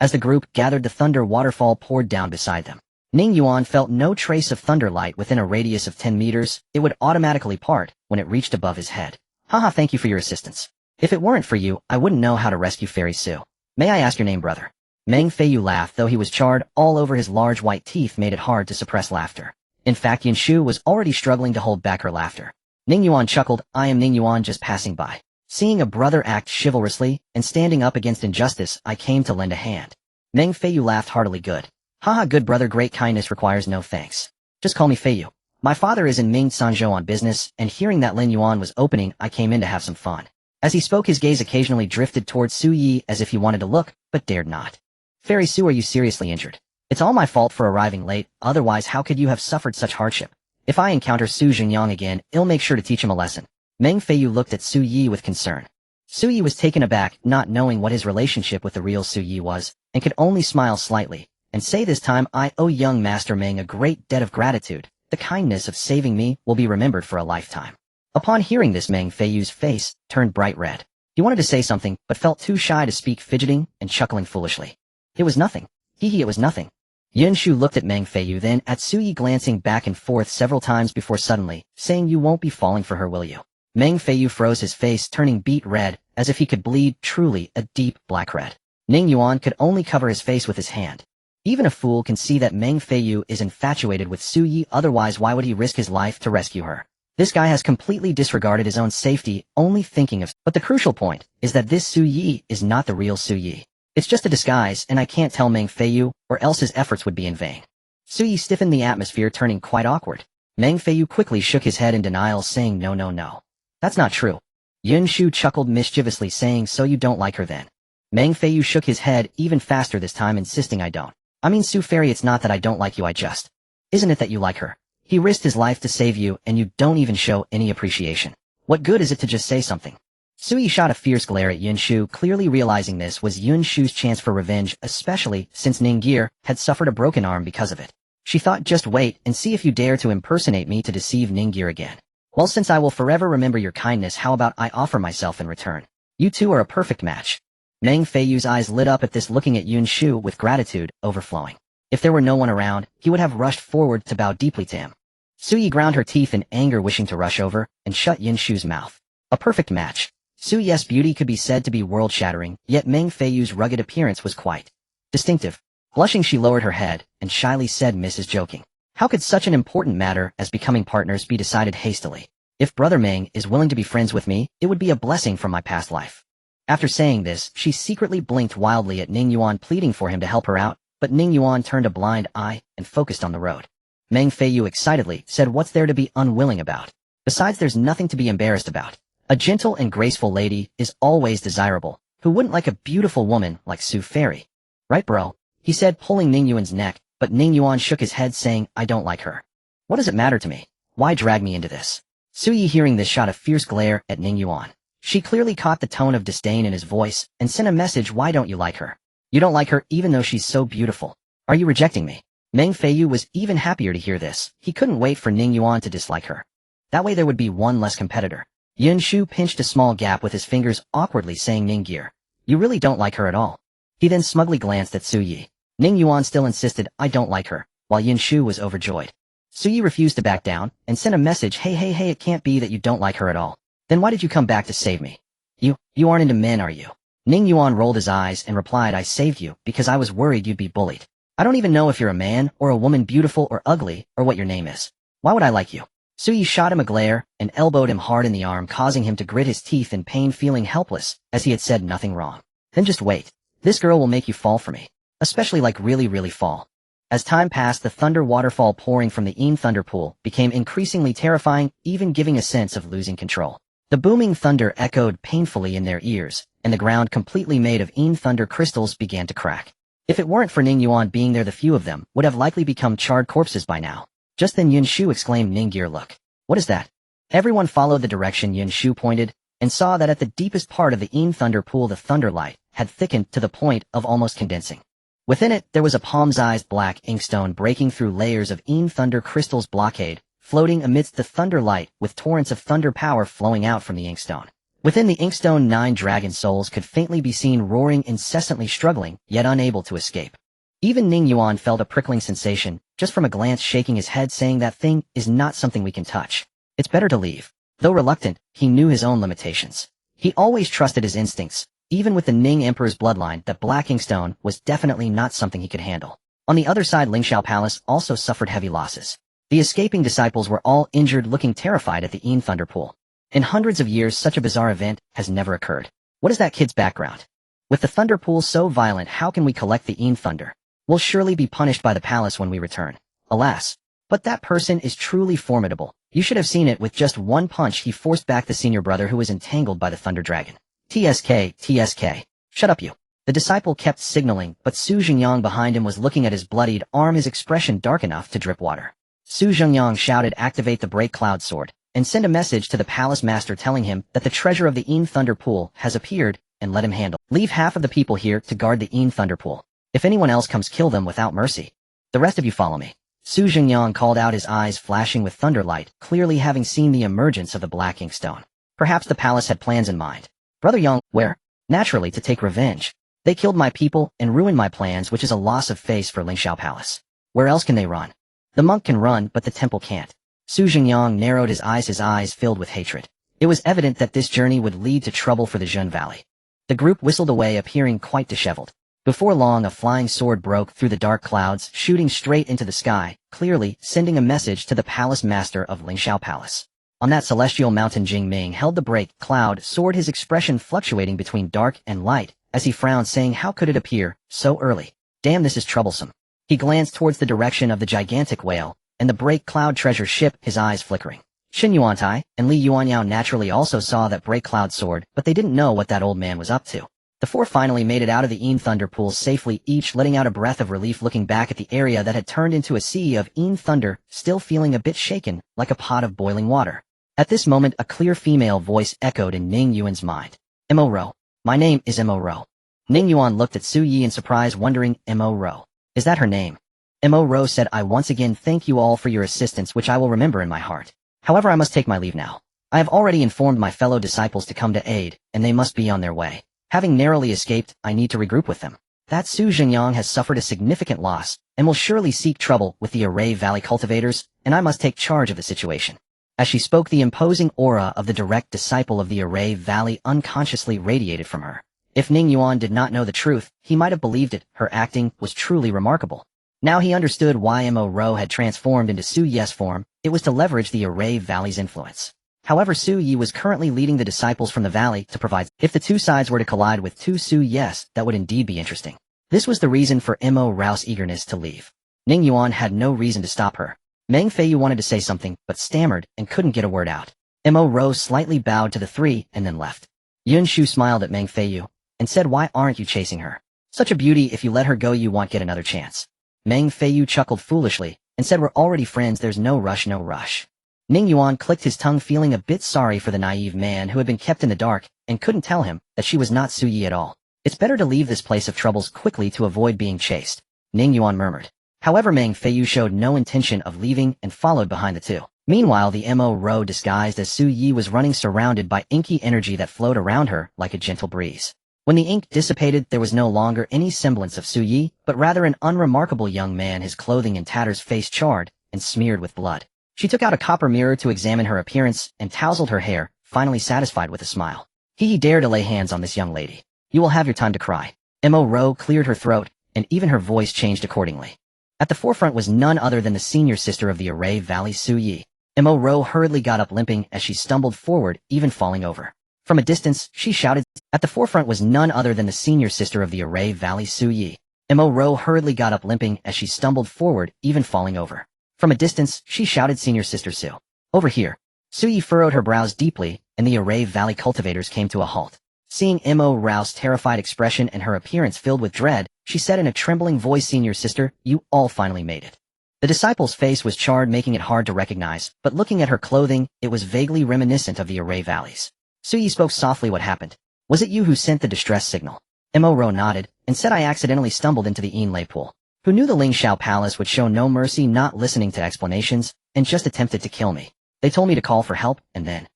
As the group gathered, the thunder waterfall poured down beside them. Ning Yuan felt no trace of thunder light within a radius of 10 meters. It would automatically part when it reached above his head. "Haha, thank you for your assistance. If it weren't for you, I wouldn't know how to rescue Fairy Sue. May I ask your name, brother?" Meng Feiyu laughed, though he was charred all over. His large white teeth made it hard to suppress laughter. In fact, Yanshu was already struggling to hold back her laughter. Ning Yuan chuckled, "I am Ning Yuan, just passing by. Seeing a brother act chivalrously and standing up against injustice, I came to lend a hand." Meng Feiyu laughed heartily. "Good. Haha, good brother, great kindness requires no thanks. Just call me Feiyu. My father is in Ming Sanzhou on business, and hearing that Lin Yuan was opening, I came in to have some fun." As he spoke, his gaze occasionally drifted towards Su Yi as if he wanted to look, but dared not. "Fairy Sue, are you seriously injured? It's all my fault for arriving late, otherwise how could you have suffered such hardship? If I encounter Su Jingyang again, I'll make sure to teach him a lesson." Meng Feiyu looked at Su Yi with concern. Su Yi was taken aback, not knowing what his relationship with the real Su Yi was, and could only smile slightly, and say, "This time I owe young Master Meng a great debt of gratitude. The kindness of saving me will be remembered for a lifetime." Upon hearing this, Meng Feiyu's face turned bright red. He wanted to say something, but felt too shy to speak, fidgeting and chuckling foolishly. "It was nothing. It was nothing." Yunshu looked at Meng Feiyu, then at Su Yi, glancing back and forth several times before suddenly saying, "You won't be falling for her, will you?" Meng Feiyu froze, his face turning beet red, as if he could bleed, truly a deep black red. Ning Yuan could only cover his face with his hand. Even a fool can see that Meng Feiyu is infatuated with Su Yi, otherwise why would he risk his life to rescue her? This guy has completely disregarded his own safety, only thinking of... But the crucial point is that this Su Yi is not the real Su Yi. It's just a disguise, and I can't tell Meng Feiyu, or else his efforts would be in vain. Su Yi stiffened, the atmosphere turning quite awkward. Meng Feiyu quickly shook his head in denial, saying, "No, no, no. That's not true." Yunshu chuckled mischievously, saying, "So you don't like her then?" Meng Feiyu shook his head even faster this time, insisting, "I don't. I mean, Su Fairy, it's not that I don't like you, I just... Isn't it that you like her? He risked his life to save you, and you don't even show any appreciation. What good is it to just say something?" Su Yi shot a fierce glare at Yunshu, clearly realizing this was Yunshu's chance for revenge, especially since Ningir had suffered a broken arm because of it. She thought, "Just wait and see if you dare to impersonate me to deceive Ningir again. Well, since I will forever remember your kindness, how about I offer myself in return? You two are a perfect match." Meng Feiyu's eyes lit up at this, looking at Yunshu with gratitude overflowing. If there were no one around, he would have rushed forward to bow deeply to him. Su Yi ground her teeth in anger, wishing to rush over and shut Yunshu's mouth. A perfect match. Su Yi's beauty could be said to be world-shattering, yet Meng Feiyu's rugged appearance was quite distinctive. Blushing, she lowered her head and shyly said, "Mrs. Joking. How could such an important matter as becoming partners be decided hastily? If Brother Meng is willing to be friends with me, it would be a blessing from my past life." After saying this, she secretly blinked wildly at Ning Yuan, pleading for him to help her out, but Ning Yuan turned a blind eye and focused on the road. Meng Feiyu excitedly said, "What's there to be unwilling about? Besides, there's nothing to be embarrassed about. A gentle and graceful lady is always desirable. Who wouldn't like a beautiful woman like Su Fairy? Right, bro?" he said, pulling Ning Yuan's neck, but Ning Yuan shook his head, saying, "I don't like her. What does it matter to me? Why drag me into this?" Su Yi, hearing this, shot a fierce glare at Ning Yuan. She clearly caught the tone of disdain in his voice and sent a message, "Why don't you like her? You don't like her even though she's so beautiful. Are you rejecting me?" Meng Feiyu was even happier to hear this. He couldn't wait for Ning Yuan to dislike her. That way there would be one less competitor. Yunshu pinched a small gap with his fingers, awkwardly saying, "Ningir, you really don't like her at all." He then smugly glanced at Su Yi. Ning Yuan still insisted, "I don't like her," while Yunshu was overjoyed. Su Yi refused to back down and sent a message, Hey, it can't be that you don't like her at all. Then why did you come back to save me? You aren't into men, are you?" Ning Yuan rolled his eyes and replied, "I saved you because I was worried you'd be bullied. I don't even know if you're a man or a woman, beautiful or ugly, or what your name is. Why would I like you?" Su Yi shot him a glare and elbowed him hard in the arm, causing him to grit his teeth in pain, feeling helpless, as he had said nothing wrong. "Then just wait. This girl will make you fall for me. Especially like really, really fall." As time passed, the thunder waterfall pouring from the Een thunder pool became increasingly terrifying, even giving a sense of losing control. The booming thunder echoed painfully in their ears, and the ground, completely made of Een thunder crystals, began to crack. If it weren't for Ning Yuan being there, the few of them would have likely become charred corpses by now. Just then Yunshu exclaimed, "Ningir, look. What is that?" Everyone followed the direction Yunshu pointed, and saw that at the deepest part of the Een thunder pool the thunder light had thickened to the point of almost condensing. Within it, there was a palm-sized black inkstone breaking through layers of thunder crystal's blockade, floating amidst the thunder light with torrents of thunder power flowing out from the inkstone. Within the inkstone, 9 dragon souls could faintly be seen roaring, incessantly struggling, yet unable to escape. Even Ning Yuan felt a prickling sensation, just from a glance, shaking his head saying that thing is not something we can touch. It's better to leave. Though reluctant, he knew his own limitations. He always trusted his instincts. Even with the Ning Emperor's bloodline, that black inkstone was definitely not something he could handle. On the other side, Lingxiao Palace also suffered heavy losses. The escaping disciples were all injured, looking terrified at the Thunder Pool. In hundreds of years, such a bizarre event has never occurred. What is that kid's background? With the Thunder Pool so violent, how can we collect the Thunder? We'll surely be punished by the palace when we return. Alas. But that person is truly formidable. You should have seen it. With just one punch, he forced back the senior brother who was entangled by the Thunder Dragon. TSK, TSK. Shut up, you. The disciple kept signaling, but Su Jingyang behind him was looking at his bloodied arm, his expression dark enough to drip water. Su Jingyang shouted, "Activate the Break Cloud Sword," and send a message to the palace master telling him that the treasure of the Thunder Pool has appeared and let him handle. Leave half of the people here to guard the Thunder Pool. If anyone else comes, kill them without mercy. The rest of you follow me. Su Jingyang called out, his eyes flashing with thunderlight, clearly having seen the emergence of the black inkstone. Perhaps the palace had plans in mind. Brother Yang, where? Naturally, to take revenge. They killed my people and ruined my plans, which is a loss of face for Lingxiao Palace. Where else can they run? The monk can run, but the temple can't. Su Jingyang narrowed his eyes filled with hatred. It was evident that this journey would lead to trouble for the Jun Valley. The group whistled away, appearing quite disheveled. Before long, a flying sword broke through the dark clouds, shooting straight into the sky, clearly sending a message to the palace master of Lingxiao Palace. On that celestial mountain, Jing Ming held the break cloud sword, his expression fluctuating between dark and light, as he frowned, saying, "How could it appear so early? Damn, this is troublesome." He glanced towards the direction of the gigantic whale, and the break cloud treasure ship, his eyes flickering. Xin Yuantai and Li Yuanyao naturally also saw that break cloud sword, but they didn't know what that old man was up to. The 4 finally made it out of the Thunder Pool safely, each letting out a breath of relief, looking back at the area that had turned into a sea of thunder, still feeling a bit shaken, like a pot of boiling water. At this moment, a clear female voice echoed in Ning Yuan's mind. "Mo Ro. My name is Mo Ro." Ning Yuan looked at Su Yi in surprise, wondering, Mo Ro. Is that her name? Mo Ro said, "I once again thank you all for your assistance, which I will remember in my heart. However, I must take my leave now. I have already informed my fellow disciples to come to aid, and they must be on their way. Having narrowly escaped, I need to regroup with them. That Su Jingyang has suffered a significant loss, and will surely seek trouble with the Array Valley cultivators, and I must take charge of the situation." As she spoke, the imposing aura of the direct disciple of the Array Valley unconsciously radiated from her. If Ning Yuan did not know the truth, he might have believed it. Her acting was truly remarkable. Now he understood why Mo Ro had transformed into Su Yi's form. It was to leverage the Array Valley's influence. However, Su Yi was currently leading the disciples from the valley to provide. If the two sides were to collide with 2 Su Yis, that would indeed be interesting. This was the reason for Mo Ro's eagerness to leave. Ning Yuan had no reason to stop her. Meng Feiyu wanted to say something, but stammered and couldn't get a word out. Mo Ro slightly bowed to the 3 and then left. Yun Shu smiled at Meng Feiyu and said, "Why aren't you chasing her? Such a beauty, if you let her go you won't get another chance." Meng Feiyu chuckled foolishly and said, "We're already friends, there's no rush, no rush." Ning Yuan clicked his tongue, feeling a bit sorry for the naive man who had been kept in the dark and couldn't tell him that she was not Su Yi at all. It's better to leave this place of troubles quickly to avoid being chased, Ning Yuan murmured. However, Meng Feiyu showed no intention of leaving and followed behind the 2. Meanwhile, the Mo Ro disguised as Su Yi was running, surrounded by inky energy that flowed around her like a gentle breeze. When the ink dissipated, there was no longer any semblance of Su Yi, but rather an unremarkable young man, his clothing in tatters, face charred and smeared with blood. She took out a copper mirror to examine her appearance and tousled her hair, finally satisfied with a smile. He dared to lay hands on this young lady. You will have your time to cry. Mo Ro cleared her throat, and even her voice changed accordingly. At the forefront was none other than the senior sister of the Array Valley, Su Yi. Mo Ro hurriedly got up, limping as she stumbled forward, even falling over. From a distance, she shouted. At the forefront was none other than the senior sister of the Array Valley, Su Yi. Mo Ro hurriedly got up, limping as she stumbled forward, even falling over. From a distance, she shouted, "Senior Sister Su. Over here." Su Yi furrowed her brows deeply, and the Array Valley cultivators came to a halt. Seeing Mo Ro's terrified expression and her appearance filled with dread, she said in a trembling voice, "Senior Sister, you all finally made it." The disciple's face was charred, making it hard to recognize, but looking at her clothing, it was vaguely reminiscent of the Array Valleys. Su Yi spoke softly. "What happened? Was it you who sent the distress signal?" Mo Ro nodded, and said I accidentally stumbled into the Yinlei pool. Who knew the Ling Xiao Palace would show no mercy, not listening to explanations, and just attempted to kill me. They told me to call for help, and then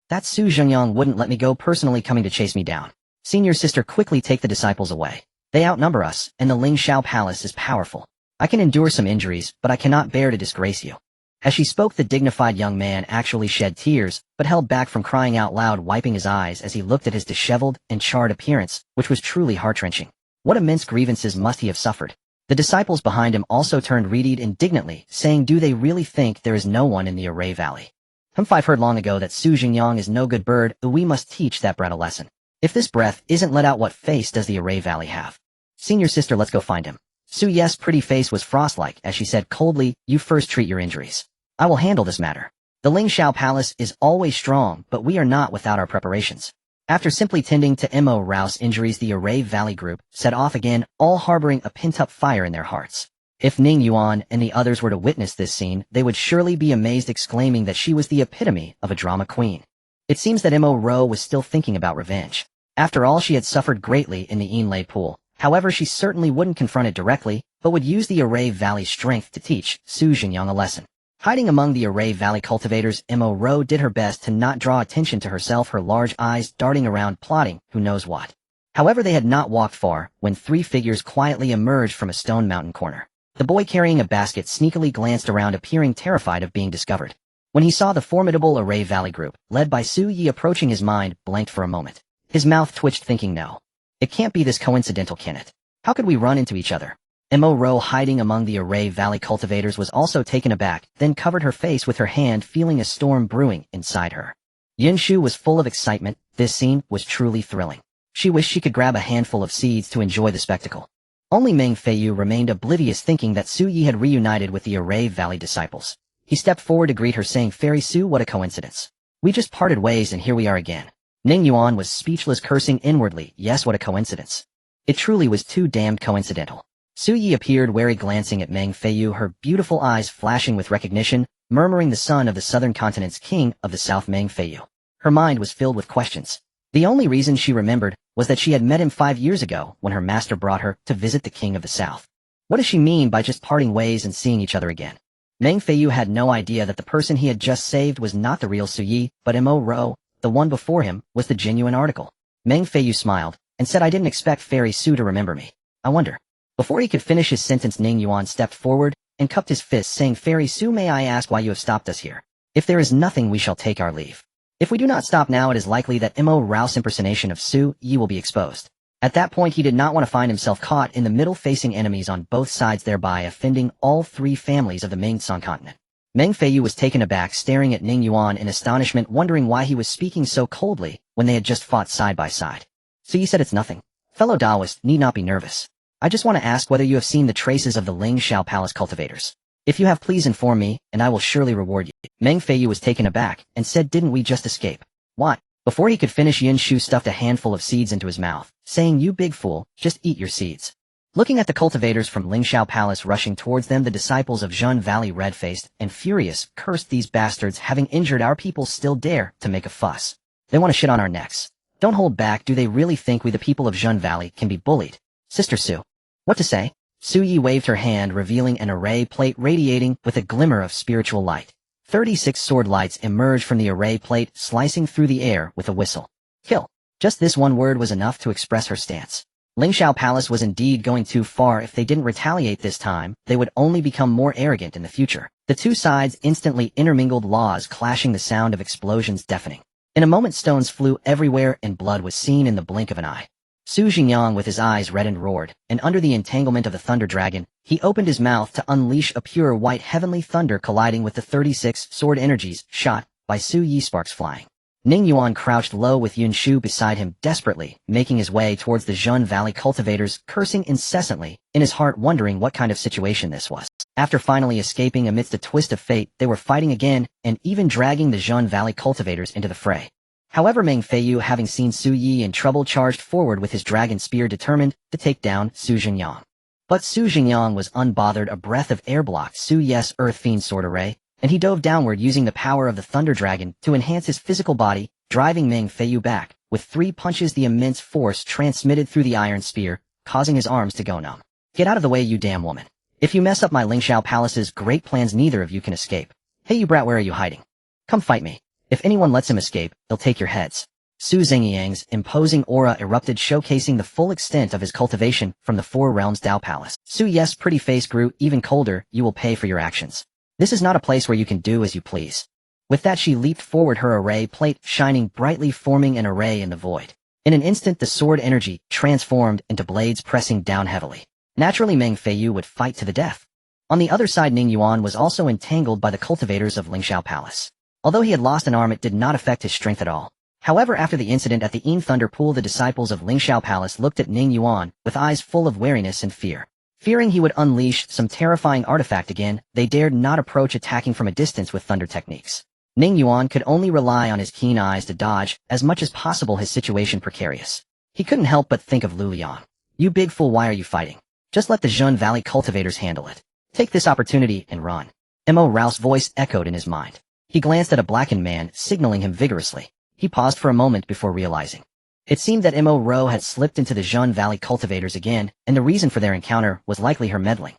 that Su Zhengyang wouldn't let me go, personally coming to chase me down. Senior sister, quickly take the disciples away. They outnumber us, and the Ling Xiao Palace is powerful. I can endure some injuries, but I cannot bear to disgrace you. As she spoke, the dignified young man actually shed tears, but held back from crying out loud, wiping his eyes as he looked at his disheveled and charred appearance, which was truly heart-wrenching. What immense grievances must he have suffered? The disciples behind him also turned readied indignantly, saying, do they really think there is no one in the Array Valley? I've heard long ago that Su Jingyang is no good bird, we must teach that brat a lesson. If this breath isn't let out, what face does the Array Valley have? Senior sister, let's go find him. Su Ye's pretty face was frost-like as she said coldly, you first treat your injuries. I will handle this matter. The Ling Xiao Palace is always strong, but we are not without our preparations. After simply tending to Mo Rouse injuries, the Array Valley group set off again, all harboring a pent-up fire in their hearts. If Ning Yuan and the others were to witness this scene, they would surely be amazed, exclaiming that she was the epitome of a drama queen. It seems that Mo Ro was still thinking about revenge. After all, she had suffered greatly in the Yinlei pool. However, she certainly wouldn't confront it directly, but would use the Array Valley strength to teach Su Zhengyang a lesson. Hiding among the Array Valley cultivators, Mo Ro did her best to not draw attention to herself, her large eyes darting around, plotting who knows what. However, they had not walked far when three figures quietly emerged from a stone mountain corner. The boy carrying a basket sneakily glanced around, appearing terrified of being discovered. When he saw the formidable Array Valley group, led by Su Yi, approaching, his mind blanked for a moment. His mouth twitched, thinking, no. It can't be this coincidental, can it? How could we run into each other? Mo Ro, hiding among the Array Valley cultivators, was also taken aback, then covered her face with her hand, feeling a storm brewing inside her. Yin Shu was full of excitement. This scene was truly thrilling. She wished she could grab a handful of seeds to enjoy the spectacle. Only Meng Feiyu remained oblivious, thinking that Su Yi had reunited with the Array Valley disciples. He stepped forward to greet her, saying, Fairy Su, what a coincidence. We just parted ways and here we are again. Ning Yuan was speechless, cursing inwardly. Yes, what a coincidence. It truly was too damned coincidental. Su Yi appeared wary, glancing at Meng Feiyu, her beautiful eyes flashing with recognition, murmuring, the son of the southern continent's king of the south, Meng Feiyu. Her mind was filled with questions. The only reason she remembered was that she had met him 5 years ago when her master brought her to visit the king of the south. What does she mean by just parting ways and seeing each other again? Meng Feiyu had no idea that the person he had just saved was not the real Su Yi, but Mo Ro, the one before him, was the genuine article. Meng Feiyu smiled and said, I didn't expect Fairy Su to remember me. I wonder. Before he could finish his sentence, Ning Yuan stepped forward and cupped his fist, saying, Fairy Su, may I ask why you have stopped us here? If there is nothing, we shall take our leave. If we do not stop now, it is likely that Mo Rouse impersonation of Su Yi will be exposed. At that point, he did not want to find himself caught in the middle, facing enemies on both sides, thereby offending all three families of the Ming San continent. Meng Feiyu was taken aback, staring at Ning Yuan in astonishment, wondering why he was speaking so coldly when they had just fought side by side. Su Yi said, it's nothing. Fellow Taoist, need not be nervous. I just want to ask whether you have seen the traces of the Ling Xiao Palace cultivators. If you have, please inform me, and I will surely reward you. Meng Feiyu was taken aback and said, didn't we just escape? What? Before he could finish, Yin Shu stuffed a handful of seeds into his mouth, saying, you big fool, just eat your seeds. Looking at the cultivators from Ling Xiao Palace rushing towards them, the disciples of Zhun Valley, red-faced and furious, cursed, these bastards, having injured our people, still dare to make a fuss. They want to shit on our necks. Don't hold back. Do they really think we, the people of Zhun Valley, can be bullied? Sister Su. What to say? Su Yi waved her hand, revealing an array plate radiating with a glimmer of spiritual light. 36 sword lights emerged from the array plate, slicing through the air with a whistle. Kill. Just this one word was enough to express her stance. Ling Xiao Palace was indeed going too far. If they didn't retaliate this time, they would only become more arrogant in the future. The two sides instantly intermingled, laws clashing, the sound of explosions deafening. In a moment, stones flew everywhere and blood was seen in the blink of an eye. Su Xingyang, with his eyes reddened, roared, and under the entanglement of the thunder dragon, he opened his mouth to unleash a pure white heavenly thunder, colliding with the 36 sword energies shot by Su Yi, sparks flying. Ning Yuan crouched low with Yun Shu beside him, desperately making his way towards the Zhun Valley cultivators, cursing incessantly, in his heart wondering what kind of situation this was. After finally escaping amidst a twist of fate, they were fighting again, and even dragging the Zhun Valley cultivators into the fray. However, Meng Feiyu, having seen Su Yi in trouble, charged forward with his dragon spear, determined to take down Su Xingyang. But Su Xingyang was unbothered. A breath of air blocked Su Yi's Earth Fiend sword array, and he dove downward, using the power of the Thunder Dragon to enhance his physical body, driving Meng Feiyu back. With 3 punches, the immense force transmitted through the iron spear causing his arms to go numb. Get out of the way, you damn woman. If you mess up my Lingxiao Palace's great plans, neither of you can escape. Hey, you brat, where are you hiding? Come fight me. If anyone lets him escape, he'll take your heads. Su Zingyang's imposing aura erupted, showcasing the full extent of his cultivation from the Four Realms Dao Palace. Su Yes' pretty face grew even colder. You will pay for your actions. This is not a place where you can do as you please. With that, she leaped forward, her array plate shining brightly, forming an array in the void. In an instant, the sword energy transformed into blades pressing down heavily. Naturally, Meng Feiyu would fight to the death. On the other side, Ning Yuan was also entangled by the cultivators of Lingxiao Palace. Although he had lost an arm, it did not affect his strength at all. However, after the incident at the Yin Thunder Pool, the disciples of Lingxiao Palace looked at Ning Yuan with eyes full of wariness and fear. Fearing he would unleash some terrifying artifact again, they dared not approach, attacking from a distance with thunder techniques. Ning Yuan could only rely on his keen eyes to dodge as much as possible, his situation precarious. He couldn't help but think of Lu Liang. You big fool, why are you fighting? Just let the Zhun Valley cultivators handle it. Take this opportunity and run. Mo Rao's voice echoed in his mind. He glanced at a blackened man, signaling him vigorously. He paused for a moment before realizing. It seemed that Mo Rao had slipped into the Zhun Valley cultivators again, and the reason for their encounter was likely her meddling.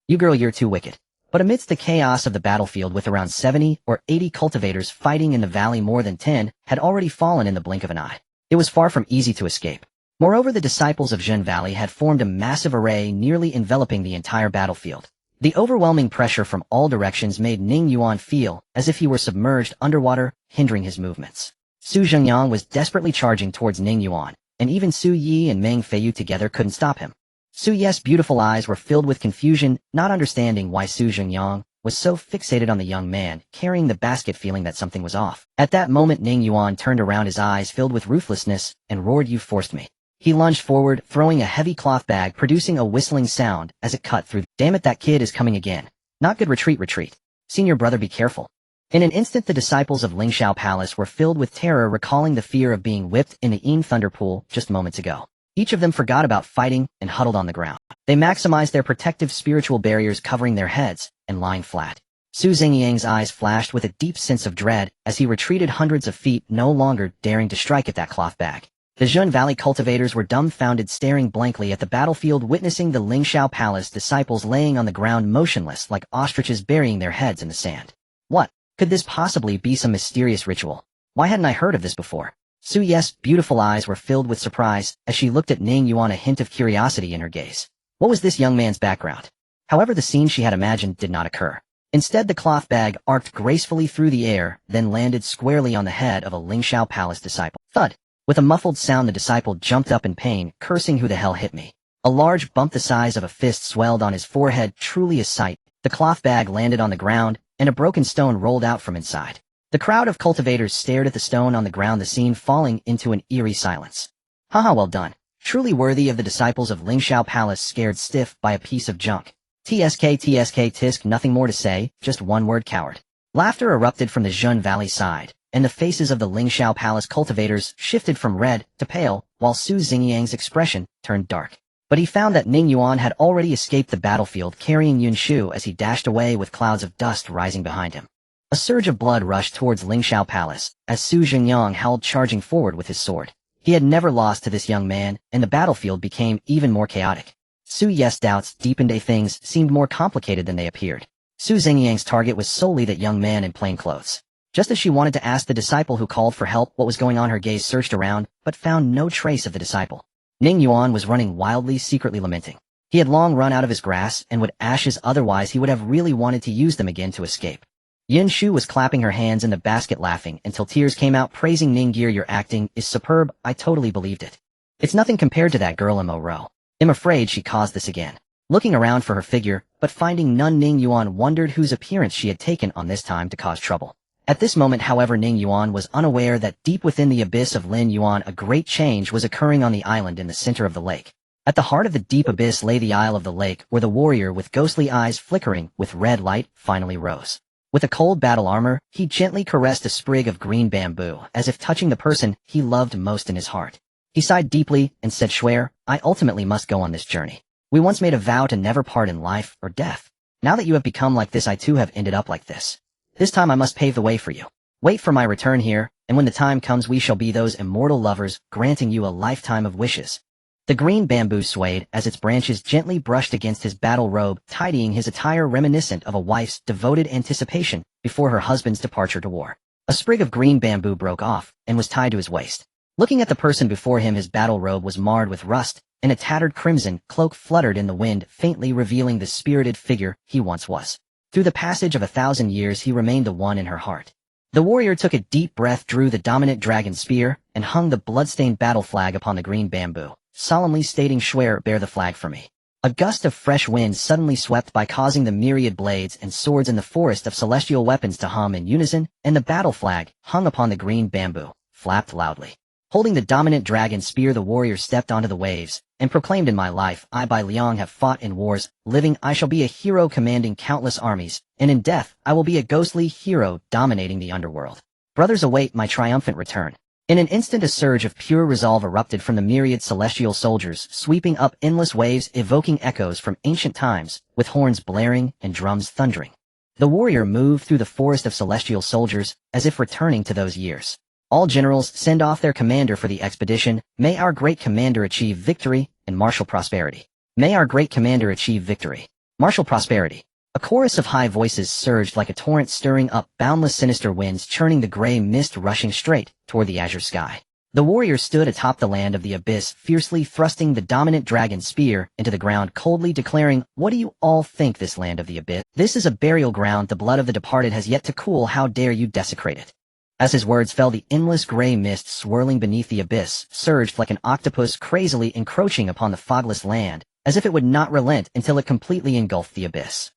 You girl, you're too wicked. But amidst the chaos of the battlefield, with around 70 or 80 cultivators fighting in the valley, more than 10 had already fallen in the blink of an eye. It was far from easy to escape. Moreover, the disciples of Zhun Valley had formed a massive array, nearly enveloping the entire battlefield. The overwhelming pressure from all directions made Ning Yuan feel as if he were submerged underwater, hindering his movements. Su Zhengyang was desperately charging towards Ning Yuan, and even Su Yi and Meng Feiyu together couldn't stop him. Su Ye's beautiful eyes were filled with confusion, not understanding why Su Zhengyang was so fixated on the young man carrying the basket, feeling that something was off. At that moment, Ning Yuan turned around, his eyes filled with ruthlessness, and roared, "You forced me." He lunged forward, throwing a heavy cloth bag, producing a whistling sound as it cut through. Damn it, that kid is coming again. Not good. Retreat, retreat. Senior brother, be careful. In an instant, the disciples of Lingxiao Palace were filled with terror, recalling the fear of being whipped in the Yin Thunder Pool just moments ago. Each of them forgot about fighting and huddled on the ground. They maximized their protective spiritual barriers, covering their heads and lying flat. Su Zingyang's eyes flashed with a deep sense of dread as he retreated hundreds of feet, no longer daring to strike at that cloth bag. The Zhun Valley cultivators were dumbfounded, staring blankly at the battlefield, witnessing the Lingxiao Palace disciples laying on the ground motionless like ostriches, burying their heads in the sand. What? Could this possibly be some mysterious ritual? Why hadn't I heard of this before? Su Ye's beautiful eyes were filled with surprise as she looked at Ning Yuan, a hint of curiosity in her gaze. What was this young man's background? However, the scene she had imagined did not occur. Instead, the cloth bag arced gracefully through the air, then landed squarely on the head of a Lingxiao Palace disciple. Thud! With a muffled sound, the disciple jumped up in pain, cursing, "Who the hell hit me?" A large bump the size of a fist swelled on his forehead, truly a sight. The cloth bag landed on the ground, and a broken stone rolled out from inside. The crowd of cultivators stared at the stone on the ground, the scene falling into an eerie silence. Haha, well done. Truly worthy of the disciples of Lingxiao Palace, scared stiff by a piece of junk. TSK tisk, nothing more to say, just one word: coward. Laughter erupted from the Zhun Valley side, and the faces of the Lingxiao Palace cultivators shifted from red to pale, while Su Zingyang's expression turned dark. But he found that Ning Yuan had already escaped the battlefield, carrying Yun Shu as he dashed away with clouds of dust rising behind him. A surge of blood rushed towards Lingxiao Palace as Su Zhengyang howled, charging forward with his sword. He had never lost to this young man, and the battlefield became even more chaotic. Su Ye's doubts deepened. Things seemed more complicated than they appeared. Su Zingyang's target was solely that young man in plain clothes. Just as she wanted to ask the disciple who called for help what was going on, her gaze searched around, but found no trace of the disciple. Ning Yuan was running wildly, secretly lamenting. He had long run out of his grass and would ashes, otherwise he would have really wanted to use them again to escape. Yin Shu was clapping her hands in the basket, laughing until tears came out, praising Ning Gear. "Your acting is superb, I totally believed it. It's nothing compared to that girl Mo Rao. I'm afraid she caused this again." Looking around for her figure, but finding none, Ning Yuan wondered whose appearance she had taken on this time to cause trouble. At this moment, however, Ning Yuan was unaware that deep within the abyss of Lin Yuan a great change was occurring on the island in the center of the lake. At the heart of the deep abyss lay the Isle of the Lake, where the warrior with ghostly eyes flickering with red light finally rose. With a cold battle armor, he gently caressed a sprig of green bamboo, as if touching the person he loved most in his heart. He sighed deeply and said, "Swear, I ultimately must go on this journey. We once made a vow to never part in life or death. Now that you have become like this, I too have ended up like this. This time I must pave the way for you. Wait for my return here, and when the time comes we shall be those immortal lovers, granting you a lifetime of wishes." The green bamboo swayed as its branches gently brushed against his battle robe, tidying his attire reminiscent of a wife's devoted anticipation before her husband's departure to war. A sprig of green bamboo broke off and was tied to his waist. Looking at the person before him, his battle robe was marred with rust, and a tattered crimson cloak fluttered in the wind, faintly revealing the spirited figure he once was. Through the passage of 1,000 years, he remained the one in her heart. The warrior took a deep breath, drew the dominant dragon spear, and hung the blood-stained battle flag upon the green bamboo, solemnly stating, "Swear, bear the flag for me." A gust of fresh wind suddenly swept by, causing the myriad blades and swords in the forest of celestial weapons to hum in unison, and the battle flag, hung upon the green bamboo, flapped loudly. Holding the dominant dragon spear, the warrior stepped onto the waves, and proclaimed, "In my life, I Bai Liang have fought in wars. Living, I shall be a hero commanding countless armies, and in death, I will be a ghostly hero dominating the underworld. Brothers, await my triumphant return." In an instant, a surge of pure resolve erupted from the myriad celestial soldiers, sweeping up endless waves, evoking echoes from ancient times, with horns blaring and drums thundering. The warrior moved through the forest of celestial soldiers, as if returning to those years. "All generals, send off their commander for the expedition. May our great commander achieve victory and martial prosperity. May our great commander achieve victory. Martial prosperity." A chorus of high voices surged like a torrent, stirring up boundless sinister winds, churning the gray mist, rushing straight toward the azure sky. The warrior stood atop the land of the abyss, fiercely thrusting the dominant dragon spear into the ground, coldly declaring, "What do you all think this land of the abyss? This is a burial ground. The blood of the departed has yet to cool. How dare you desecrate it?" As his words fell, the endless gray mist swirling beneath the abyss surged like an octopus, crazily encroaching upon the fogless land, as if it would not relent until it completely engulfed the abyss.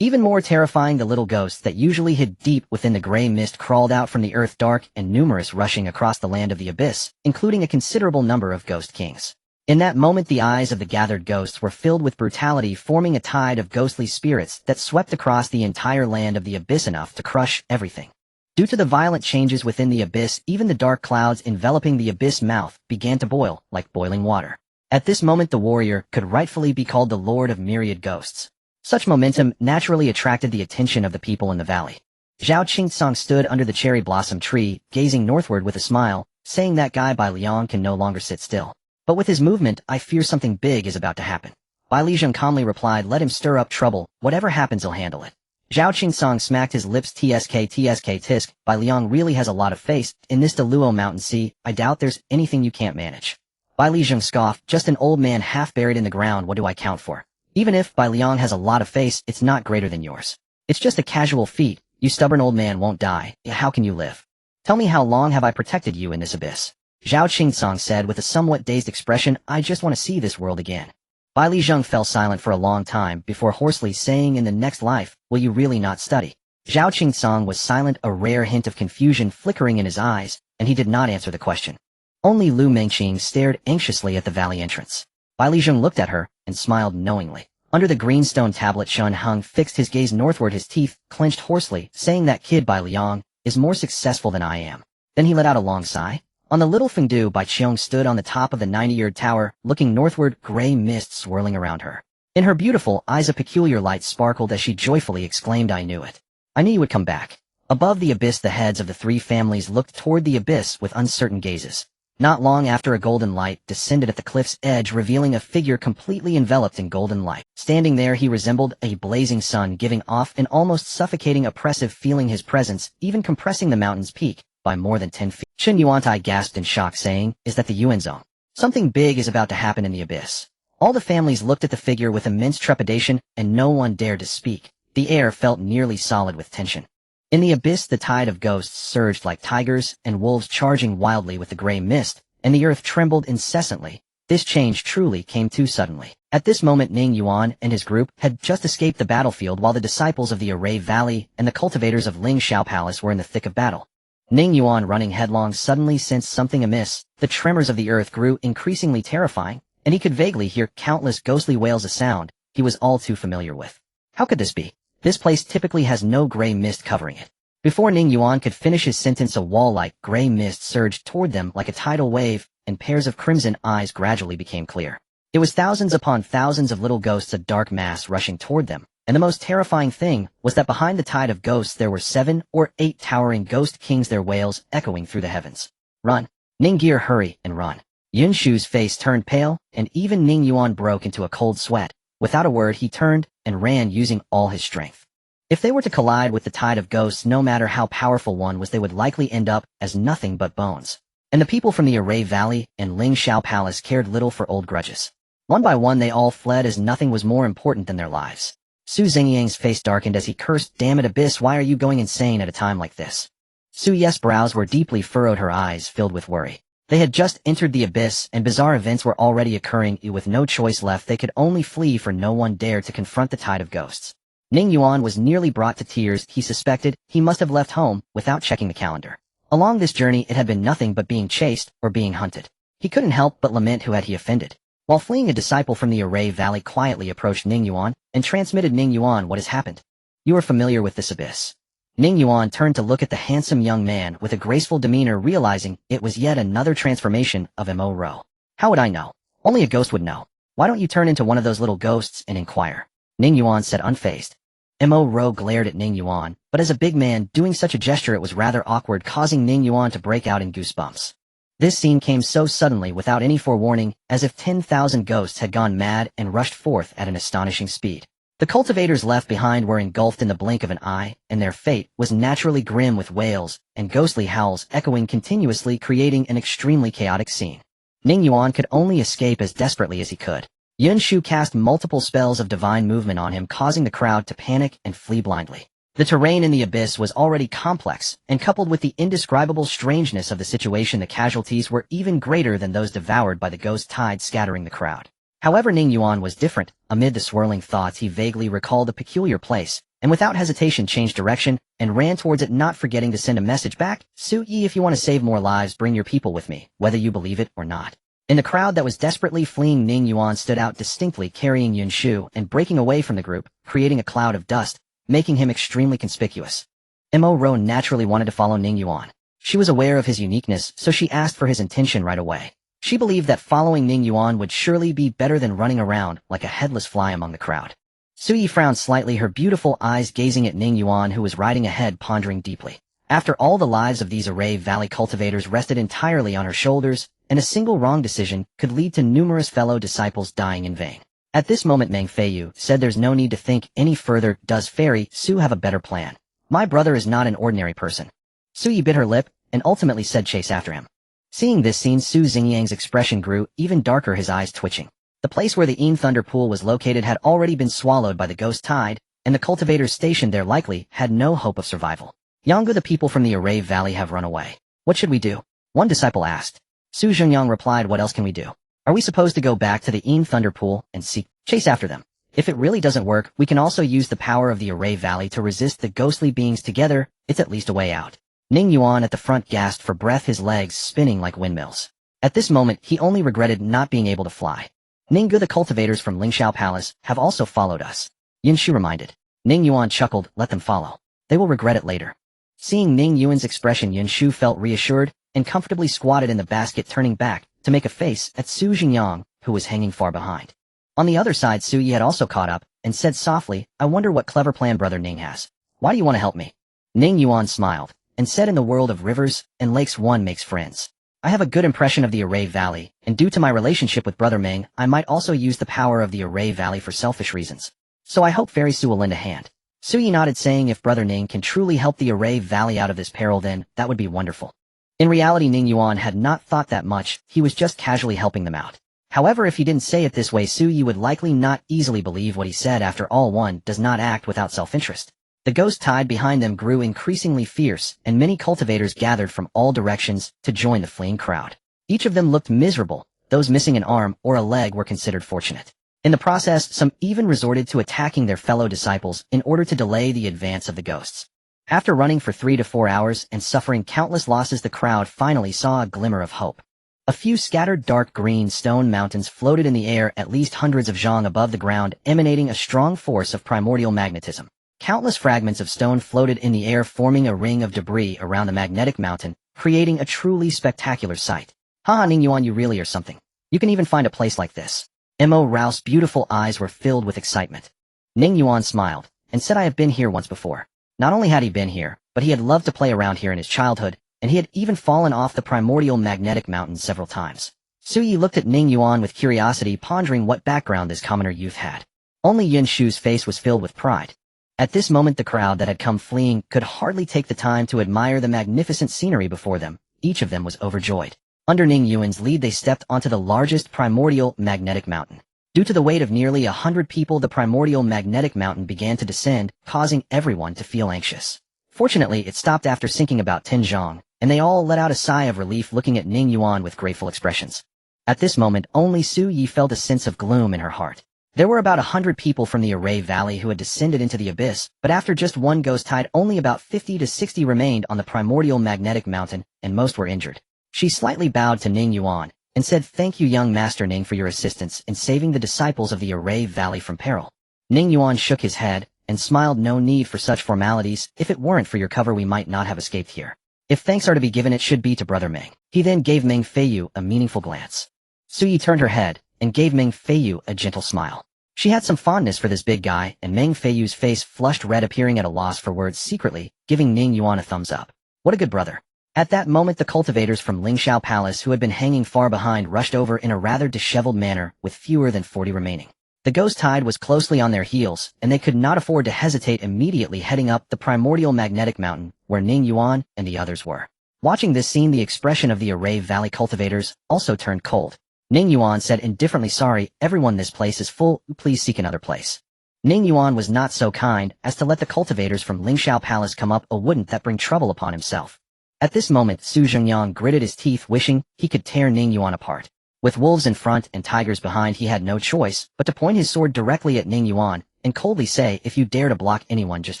Even more terrifying, the little ghosts that usually hid deep within the gray mist crawled out from the earth, dark and numerous, rushing across the land of the abyss, including a considerable number of ghost kings. In that moment, the eyes of the gathered ghosts were filled with brutality, forming a tide of ghostly spirits that swept across the entire land of the abyss, enough to crush everything. Due to the violent changes within the abyss, even the dark clouds enveloping the abyss mouth began to boil like boiling water. At this moment, the warrior could rightfully be called the Lord of Myriad Ghosts. Such momentum naturally attracted the attention of the people in the valley. Zhao Qingsong stood under the cherry blossom tree, gazing northward with a smile, saying, "That guy Bai Liang can no longer sit still. But with his movement, I fear something big is about to happen." Bai Liang calmly replied, "Let him stir up trouble. Whatever happens, he'll handle it." Zhao Qingsong smacked his lips. "Tsk tisk, Bai Liang really has a lot of face. In this Deluo mountain sea, I doubt there's anything you can't manage." Bai Liang scoffed, "Just an old man half buried in the ground. What do I count for? Even if Bai Liang has a lot of face, it's not greater than yours. It's just a casual feat. You stubborn old man won't die. How can you live? Tell me, how long have I protected you in this abyss?" Zhao Qingsong said with a somewhat dazed expression, "I just want to see this world again." Bai Liang fell silent for a long time before hoarsely saying, "In the next life, will you really not study?" Zhao Qingsong was silent, a rare hint of confusion flickering in his eyes, and he did not answer the question. Only Lu Mengqing stared anxiously at the valley entrance. Bai Liang looked at her and smiled knowingly. Under the greenstone tablet, Shun Hung fixed his gaze northward, his teeth clenched hoarsely, saying, "That kid Bai Liang is more successful than I am." Then he let out a long sigh. On the little Fengdu, Bai Qiong stood on the top of the 90-year tower, looking northward, gray mist swirling around her. In her beautiful eyes a peculiar light sparkled as she joyfully exclaimed, "I knew it. I knew you would come back." Above the abyss, the heads of the three families looked toward the abyss with uncertain gazes. Not long after, a golden light descended at the cliff's edge, revealing a figure completely enveloped in golden light. Standing there, he resembled a blazing sun, giving off an almost suffocating, oppressive feeling, his presence even compressing the mountain's peak by more than 10 feet. Chen Yuantai gasped in shock, saying, "Is that the Yuan Zone? Something big is about to happen in the abyss." All the families looked at the figure with immense trepidation, and no one dared to speak. The air felt nearly solid with tension. In the abyss, the tide of ghosts surged like tigers and wolves, charging wildly with the gray mist, and the earth trembled incessantly. This change truly came too suddenly. At this moment, Ning Yuan and his group had just escaped the battlefield, while the disciples of the Array Valley and the cultivators of Ling Shao Palace were in the thick of battle. Ning Yuan, running headlong, suddenly sensed something amiss. The tremors of the earth grew increasingly terrifying, and he could vaguely hear countless ghostly wails, a sound he was all too familiar with. How could this be? This place typically has no gray mist covering it. Before Ning Yuan could finish his sentence, a wall-like gray mist surged toward them like a tidal wave, and pairs of crimson eyes gradually became clear. It was thousands upon thousands of little ghosts, a dark mass rushing toward them, and the most terrifying thing was that behind the tide of ghosts there were 7 or 8 towering ghost kings, their wails echoing through the heavens. "Run! Ningir, hurry and run!" Yunshu's face turned pale, and even Ning Yuan broke into a cold sweat. Without a word, he turned and ran using all his strength. If they were to collide with the tide of ghosts, no matter how powerful one was, they would likely end up as nothing but bones. And the people from the Array Valley and Ling Shao Palace cared little for old grudges. One by one they all fled as nothing was more important than their lives. Su Xingyang's face darkened as he cursed, "Damn it, Abyss, why are you going insane at a time like this?" Su Ye's brows were deeply furrowed, her eyes filled with worry. They had just entered the Abyss, and bizarre events were already occurring. With no choice left, they could only flee, for no one dared to confront the tide of ghosts. Ning Yuan was nearly brought to tears. He suspected he must have left home without checking the calendar. Along this journey it had been nothing but being chased or being hunted. He couldn't help but lament who had he offended. While fleeing, a disciple from the Array Valley quietly approached Ning Yuan and transmitted, "Ning Yuan, what has happened? You are familiar with this abyss." Ning Yuan turned to look at the handsome young man with a graceful demeanor, realizing it was yet another transformation of Mo Ro. "How would I know? Only a ghost would know. Why don't you turn into one of those little ghosts and inquire?" Ning Yuan said, unfazed. Mo Ro glared at Ning Yuan, but as a big man doing such a gesture, it was rather awkward, causing Ning Yuan to break out in goosebumps. This scene came so suddenly, without any forewarning, as if 10,000 ghosts had gone mad and rushed forth at an astonishing speed. The cultivators left behind were engulfed in the blink of an eye, and their fate was naturally grim, with wails and ghostly howls echoing continuously, creating an extremely chaotic scene. Ning Yuan could only escape as desperately as he could. Yunshu cast multiple spells of divine movement on him, causing the crowd to panic and flee blindly. The terrain in the abyss was already complex, and coupled with the indescribable strangeness of the situation, the casualties were even greater than those devoured by the ghost tide scattering the crowd. However, Ning Yuan was different. Amid the swirling thoughts, he vaguely recalled a peculiar place, and without hesitation changed direction and ran towards it, not forgetting to send a message back. "Su Yi, if you want to save more lives, bring your people with me, whether you believe it or not." In the crowd that was desperately fleeing, Ning Yuan stood out distinctly, carrying Yunshu and breaking away from the group, creating a cloud of dust, making him extremely conspicuous. Mo Ro naturally wanted to follow Ning Yuan. She was aware of his uniqueness, so she asked for his intention right away. She believed that following Ning Yuan would surely be better than running around like a headless fly among the crowd. Su Yi frowned slightly, her beautiful eyes gazing at Ning Yuan, who was riding ahead, pondering deeply. After all, the lives of these Array Valley cultivators rested entirely on her shoulders, and a single wrong decision could lead to numerous fellow disciples dying in vain. At this moment, Meng Feiyu said, "There's no need to think any further. Does Fairy Su have a better plan? My brother is not an ordinary person." Su Yi bit her lip and ultimately said, "Chase after him." Seeing this scene, Su Xingyang's expression grew even darker, his eyes twitching. The place where the Yin Thunder Pool was located had already been swallowed by the ghost tide, and the cultivators stationed there likely had no hope of survival. "Yanggu, the people from the Array Valley have run away. What should we do?" one disciple asked. Su Zhengyang replied, "What else can we do? Are we supposed to go back to the Yin Thunder Pool and chase after them? If it really doesn't work, we can also use the power of the Array Valley to resist the ghostly beings together. It's at least a way out." Ning Yuan at the front gasped for breath, his legs spinning like windmills. At this moment, he only regretted not being able to fly. "Ninggu, the cultivators from Lingshao Palace have also followed us," Yunshu reminded. Ning Yuan chuckled, "Let them follow. They will regret it later." Seeing Ning Yuan's expression, Yunshu felt reassured and comfortably squatted in the basket, turning back to make a face at Su Xingyang, who was hanging far behind. On the other side, Su Yi had also caught up and said softly, "I wonder what clever plan Brother Ning has. Why do you want to help me?" Ning Yuan smiled and said, "In the world of rivers and lakes, one makes friends. I have a good impression of the Array Valley, and due to my relationship with Brother Meng, I might also use the power of the Array Valley for selfish reasons. So I hope Fairy Su will lend a hand." Su Yi nodded, saying, "If Brother Ning can truly help the Array Valley out of this peril, then that would be wonderful." In reality, Ning Yuan had not thought that much. He was just casually helping them out. However, if he didn't say it this way, Su Yi would likely not easily believe what he said. After all, one does not act without self-interest. The ghost tide behind them grew increasingly fierce, and many cultivators gathered from all directions to join the fleeing crowd. Each of them looked miserable. Those missing an arm or a leg were considered fortunate. In the process, some even resorted to attacking their fellow disciples in order to delay the advance of the ghosts. After running for 3 to 4 hours and suffering countless losses, the crowd finally saw a glimmer of hope. A few scattered dark green stone mountains floated in the air at least hundreds of zhang above the ground, emanating a strong force of primordial magnetism. Countless fragments of stone floated in the air, forming a ring of debris around the magnetic mountain, creating a truly spectacular sight. "Haha, Ning Yuan, you really are something. You can even find a place like this." Mo Rao's beautiful eyes were filled with excitement. Ning Yuan smiled and said, "I have been here once before." Not only had he been here, but he had loved to play around here in his childhood, and he had even fallen off the primordial magnetic mountain several times. Su Yi looked at Ning Yuan with curiosity, pondering what background this commoner youth had. Only Yin Shu's face was filled with pride. At this moment the crowd that had come fleeing could hardly take the time to admire the magnificent scenery before them. Each of them was overjoyed. Under Ning Yuan's lead they stepped onto the largest primordial magnetic mountain. Due to the weight of nearly 100 people, the primordial magnetic mountain began to descend, causing everyone to feel anxious. Fortunately, it stopped after sinking about 10 zhang, and they all let out a sigh of relief, looking at Ning Yuan with grateful expressions. At this moment, only Su Yi felt a sense of gloom in her heart. There were about 100 people from the Array Valley who had descended into the abyss, but after just one ghost tide, only about 50 to 60 remained on the primordial magnetic mountain, and most were injured. She slightly bowed to Ning Yuan, and said, "Thank you, young Master Ning, for your assistance in saving the disciples of the Array Valley from peril." Ning Yuan shook his head, and smiled. "No need for such formalities. If it weren't for your cover, we might not have escaped here. If thanks are to be given, it should be to Brother Meng." He then gave Meng Feiyu a meaningful glance. Su Yi turned her head, and gave Meng Feiyu a gentle smile. She had some fondness for this big guy, and Meng Feiyu's face flushed red, appearing at a loss for words, secretly giving Ning Yuan a thumbs up. What a good brother. At that moment the cultivators from Lingxiao Palace, who had been hanging far behind, rushed over in a rather disheveled manner, with fewer than 40 remaining. The ghost tide was closely on their heels, and they could not afford to hesitate, immediately heading up the primordial magnetic mountain, where Ning Yuan and the others were. Watching this scene, the expression of the Array Valley cultivators also turned cold. Ning Yuan said indifferently, "Sorry, everyone, this place is full. Please seek another place." Ning Yuan was not so kind as to let the cultivators from Lingxiao Palace come up, or wouldn't that bring trouble upon himself. At this moment, Su Zhengyang gritted his teeth, wishing he could tear Ning Yuan apart. With wolves in front and tigers behind, he had no choice but to point his sword directly at Ning Yuan, and coldly say, "If you dare to block anyone, just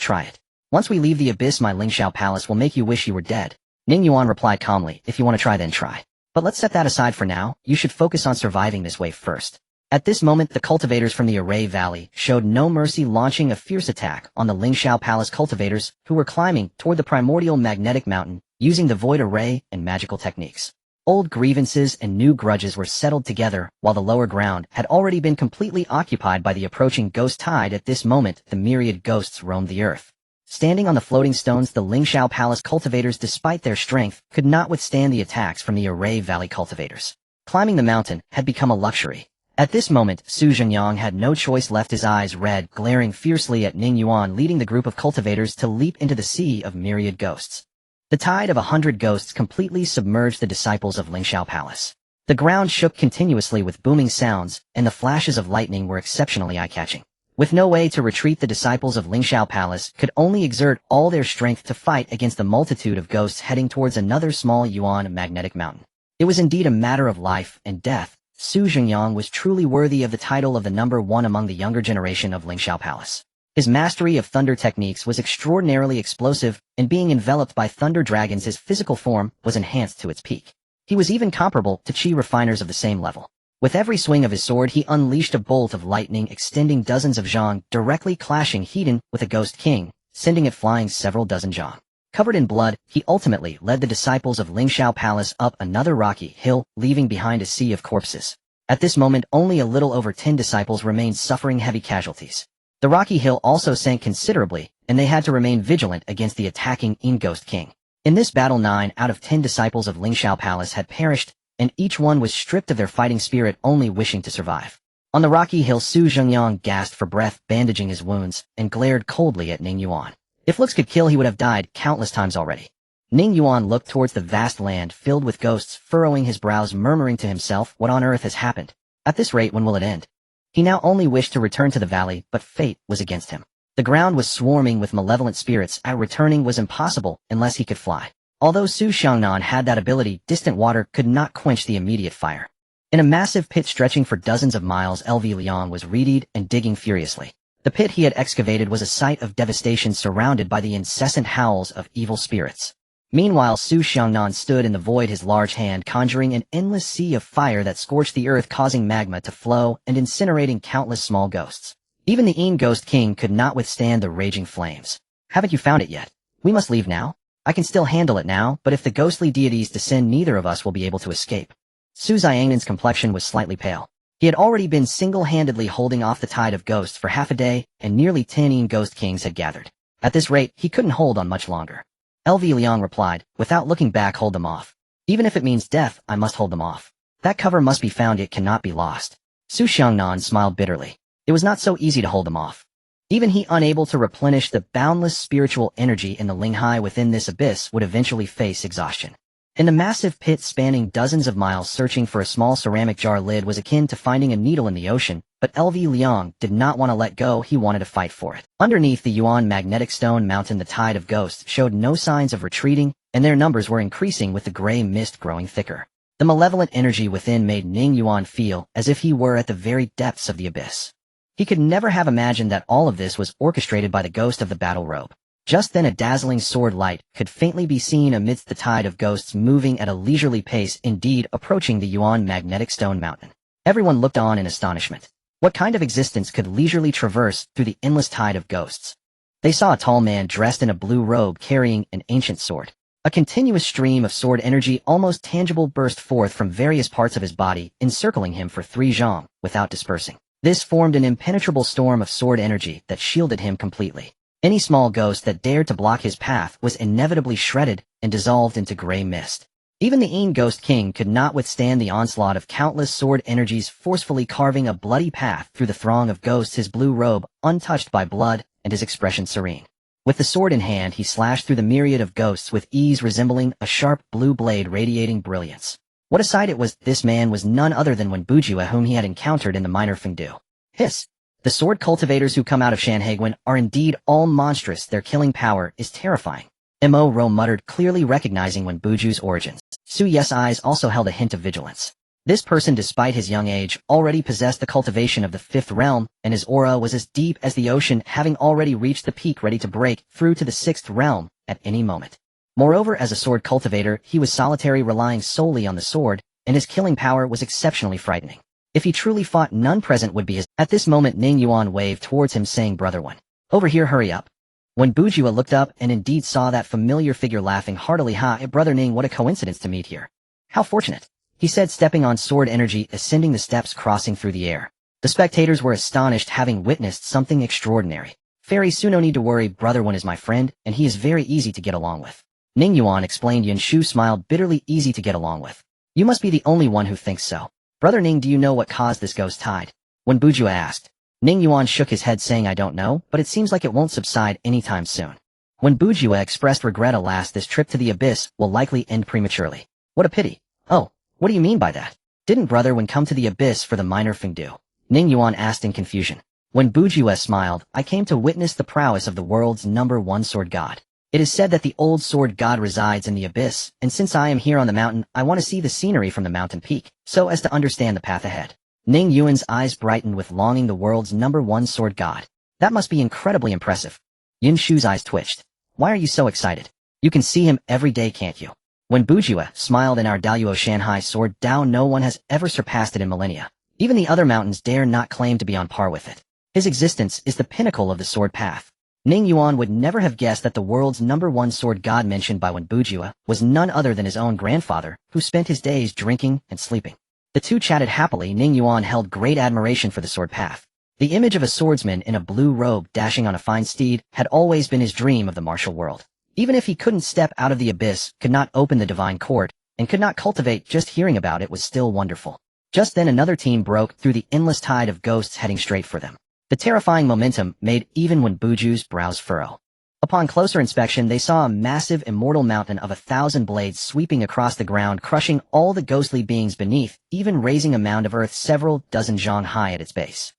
try it. Once we leave the abyss, my Lingxiao Palace will make you wish you were dead." Ning Yuan replied calmly, "If you want to try, then try. But let's set that aside for now. You should focus on surviving this wave first." At this moment, the cultivators from the Array Valley showed no mercy, launching a fierce attack on the Lingxiao Palace cultivators, who were climbing toward the primordial magnetic mountain, using the void array and magical techniques. Old grievances and new grudges were settled together, while the lower ground had already been completely occupied by the approaching ghost tide. At this moment, the myriad ghosts roamed the earth. Standing on the floating stones, the Lingxiao Palace cultivators, despite their strength, could not withstand the attacks from the Array Valley cultivators. Climbing the mountain had become a luxury. At this moment, Su Zhengyang had no choice left, his eyes red, glaring fiercely at Ning Yuan, leading the group of cultivators to leap into the sea of myriad ghosts. The tide of 100 ghosts completely submerged the disciples of Lingxiao Palace. The ground shook continuously with booming sounds, and the flashes of lightning were exceptionally eye-catching. With no way to retreat, the disciples of Lingxiao Palace could only exert all their strength to fight against the multitude of ghosts heading towards another small Yuan magnetic mountain. It was indeed a matter of life and death. Su Zhengyang was truly worthy of the title of the number one among the younger generation of Lingxiao Palace. His mastery of thunder techniques was extraordinarily explosive, and being enveloped by thunder dragons, his physical form was enhanced to its peak. He was even comparable to chi refiners of the same level. With every swing of his sword, he unleashed a bolt of lightning extending dozens of zhang, directly clashing head-on with a ghost king, sending it flying several dozen zhang. Covered in blood, he ultimately led the disciples of Lingxiao Palace up another rocky hill, leaving behind a sea of corpses. At this moment, only a little over 10 disciples remained, suffering heavy casualties. The rocky hill also sank considerably, and they had to remain vigilant against the attacking Ghost King. In this battle, 9 out of 10 disciples of Lingxiao Palace had perished, and each one was stripped of their fighting spirit, only wishing to survive. On the rocky hill, Su Zhengyang gasped for breath, bandaging his wounds, and glared coldly at Ning Yuan. If looks could kill, he would have died countless times already. Ning Yuan looked towards the vast land filled with ghosts, furrowing his brows, murmuring to himself, "What on earth has happened? At this rate, when will it end?" He now only wished to return to the valley, but fate was against him. The ground was swarming with malevolent spirits, and returning was impossible unless he could fly. Although Su Xiangnan had that ability, distant water could not quench the immediate fire. In a massive pit stretching for dozens of miles, LV Liang was readied and digging furiously. The pit he had excavated was a site of devastation, surrounded by the incessant howls of evil spirits. Meanwhile, Su Xiangnan stood in the void, his large hand conjuring an endless sea of fire that scorched the earth, causing magma to flow and incinerating countless small ghosts. Even the Ghost King could not withstand the raging flames. "Haven't you found it yet? We must leave now. I can still handle it now, but if the ghostly deities descend, neither of us will be able to escape." Su Xiangnan's complexion was slightly pale. He had already been single-handedly holding off the tide of ghosts for half a day, and nearly 10 Ghost Kings had gathered. At this rate, he couldn't hold on much longer. LV Liang replied, without looking back, "Hold them off. Even if it means death, I must hold them off." That cover must be found, it cannot be lost. Su Xiangnan smiled bitterly. It was not so easy to hold them off. Even he, unable to replenish the boundless spiritual energy in the Linghai within this abyss, would eventually face exhaustion. In the massive pit spanning dozens of miles, searching for a small ceramic jar lid was akin to finding a needle in the ocean, but LV Liang did not want to let go, he wanted to fight for it. Underneath the Yuan magnetic stone mountain, the tide of ghosts showed no signs of retreating, and their numbers were increasing with the gray mist growing thicker. The malevolent energy within made Ning Yuan feel as if he were at the very depths of the abyss. He could never have imagined that all of this was orchestrated by the ghost of the battle robe. Just then a dazzling sword light could faintly be seen amidst the tide of ghosts moving at a leisurely pace, indeed approaching the Yuan magnetic stone mountain. Everyone looked on in astonishment. What kind of existence could leisurely traverse through the endless tide of ghosts? They saw a tall man dressed in a blue robe carrying an ancient sword. A continuous stream of sword energy, almost tangible, burst forth from various parts of his body, encircling him for 3 zhang without dispersing. This formed an impenetrable storm of sword energy that shielded him completely. Any small ghost that dared to block his path was inevitably shredded and dissolved into gray mist. Even the Yin Ghost King could not withstand the onslaught of countless sword energies, forcefully carving a bloody path through the throng of ghosts, his blue robe untouched by blood and his expression serene. With the sword in hand, he slashed through the myriad of ghosts with ease, resembling a sharp blue blade radiating brilliance. What a sight it was! This man was none other than Wen Bujue, whom he had encountered in the minor Fengdu. Hiss! The sword cultivators who come out of Shanhaiguan are indeed all monstrous. Their killing power is terrifying. Mo Ro muttered, clearly recognizing Wen Buju's origins. Su Ye's eyes also held a hint of vigilance. This person, despite his young age, already possessed the cultivation of the 5th realm, and his aura was as deep as the ocean, having already reached the peak, ready to break through to the 6th realm at any moment. Moreover, as a sword cultivator, he was solitary, relying solely on the sword, and his killing power was exceptionally frightening. If he truly fought, none present would be his. At this moment, Ning Yuan waved towards him, saying, "Brother Wen, over here, hurry up." When Bujue looked up and indeed saw that familiar figure laughing heartily, "Ha, Brother Ning, what a coincidence to meet here. How fortunate," he said, stepping on sword energy, ascending the steps, crossing through the air. The spectators were astonished, having witnessed something extraordinary. "Fairy Su, no need to worry, Brother Wen is my friend, and he is very easy to get along with." Ning Yuan explained. Yin Shu smiled bitterly. "Easy to get along with? You must be the only one who thinks so. Brother Ning, do you know what caused this ghost tide?" When Bujue asked. Ning Yuan shook his head, saying, "I don't know, but it seems like it won't subside anytime soon." When Bujue expressed regret, "Alas, this trip to the abyss will likely end prematurely. What a pity." "Oh, what do you mean by that? Didn't Brother Wen come to the abyss for the minor Fengdu?" Ning Yuan asked in confusion. When Bujue smiled, "I came to witness the prowess of the world's #1 sword god. It is said that the old sword god resides in the abyss, and since I am here on the mountain, I want to see the scenery from the mountain peak, so as to understand the path ahead." Ning Yuan's eyes brightened with longing. The world's #1 sword god. That must be incredibly impressive. Yin Shu's eyes twitched. "Why are you so excited? You can see him every day, can't you?" When Bujue smiled, "In our Daluo Shanhai sword Dao, no one has ever surpassed it in millennia. Even the other mountains dare not claim to be on par with it. His existence is the pinnacle of the sword path." Ning Yuan would never have guessed that the world's #1 sword god mentioned by Wen Bujue was none other than his own grandfather, who spent his days drinking and sleeping. The two chatted happily. Ning Yuan held great admiration for the sword path. The image of a swordsman in a blue robe dashing on a fine steed had always been his dream of the martial world. Even if he couldn't step out of the abyss, could not open the divine court, and could not cultivate, just hearing about it was still wonderful. Just then another team broke through the endless tide of ghosts, heading straight for them. The terrifying momentum made even Wen Buju's brows furrow. Upon closer inspection, they saw a massive immortal mountain of 1,000 blades sweeping across the ground, crushing all the ghostly beings beneath, even raising a mound of earth several dozen zhang high at its base.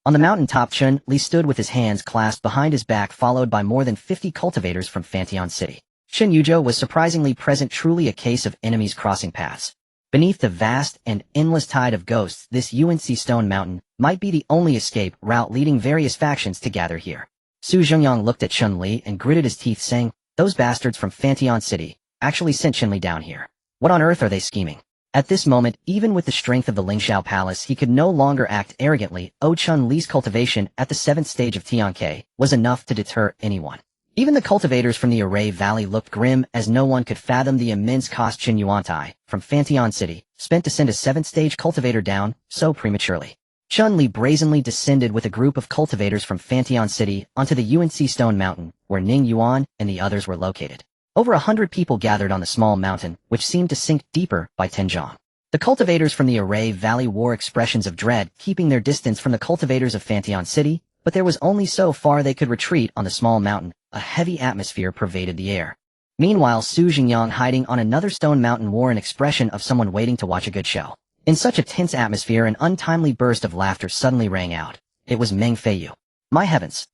On the mountain top, Chun Li stood with his hands clasped behind his back, followed by more than 50 cultivators from Fantian City. Shen Yuzhou was surprisingly present, truly a case of enemies crossing paths. Beneath the vast and endless tide of ghosts, this UNC stone mountain might be the only escape route, leading various factions to gather here. Su Zhengyang looked at Chun Li and gritted his teeth, saying, "Those bastards from Fantian City actually sent Chun Li down here. What on earth are they scheming?" At this moment, even with the strength of the Lingxiao Palace, he could no longer act arrogantly. Chun Li's cultivation at the 7th stage of Tianke was enough to deter anyone. Even the cultivators from the Array Valley looked grim, as no one could fathom the immense cost Qin Yuantai, from Fantian City, spent to send a 7th stage cultivator down so prematurely. Chun Li brazenly descended with a group of cultivators from Fantian City onto the UNC Stone Mountain, where Ning Yuan and the others were located. Over 100 people gathered on the small mountain, which seemed to sink deeper by 10 zhang. The cultivators from the Array Valley wore expressions of dread, keeping their distance from the cultivators of Fanteon City, but there was only so far they could retreat on the small mountain. A heavy atmosphere pervaded the air. Meanwhile, Su Jingyang, hiding on another stone mountain, wore an expression of someone waiting to watch a good show. In such a tense atmosphere, an untimely burst of laughter suddenly rang out. It was Meng Feiyu. My heavens!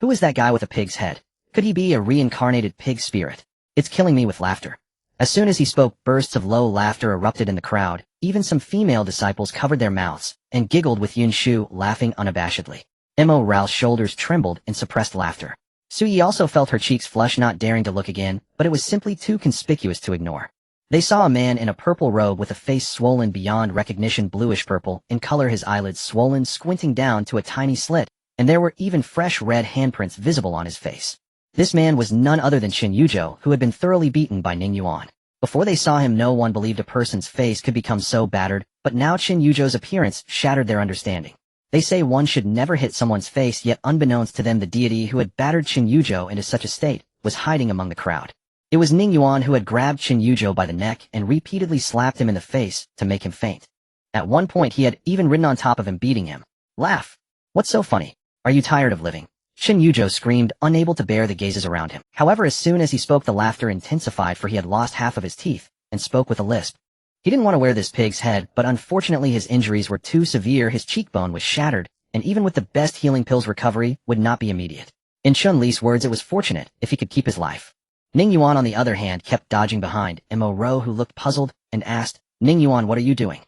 Who is that guy with a pig's head? Could he be a reincarnated pig spirit? It's killing me with laughter. As soon as he spoke, bursts of low laughter erupted in the crowd. Even some female disciples covered their mouths and giggled, with Yun Shu laughing unabashedly. Mo Rao's shoulders trembled in suppressed laughter. Su Yi also felt her cheeks flush, not daring to look again, but it was simply too conspicuous to ignore. They saw a man in a purple robe with a face swollen beyond recognition, bluish-purple in color, his eyelids swollen, squinting down to a tiny slit, and there were even fresh red handprints visible on his face. This man was none other than Qin Yuzhou, who had been thoroughly beaten by Ning Yuan. Before they saw him, no one believed a person's face could become so battered, but now Qin Yuzhou's appearance shattered their understanding. They say one should never hit someone's face, yet unbeknownst to them, the deity who had battered Qin Yuzhou into such a state was hiding among the crowd. It was Ning Yuan who had grabbed Qin Yuzhou by the neck and repeatedly slapped him in the face to make him faint. At one point he had even ridden on top of him, beating him. Laugh! What's so funny? Are you tired of living? Qin Yuzhou screamed, unable to bear the gazes around him. However, as soon as he spoke, the laughter intensified, for he had lost half of his teeth and spoke with a lisp. He didn't want to wear this pig's head, but unfortunately his injuries were too severe. His cheekbone was shattered, and even with the best healing pills, recovery would not be immediate. In Chun Li's words, it was fortunate if he could keep his life. Ning Yuan, on the other hand, kept dodging behind Mo Rao, who looked puzzled and asked, Ning Yuan, what are you doing?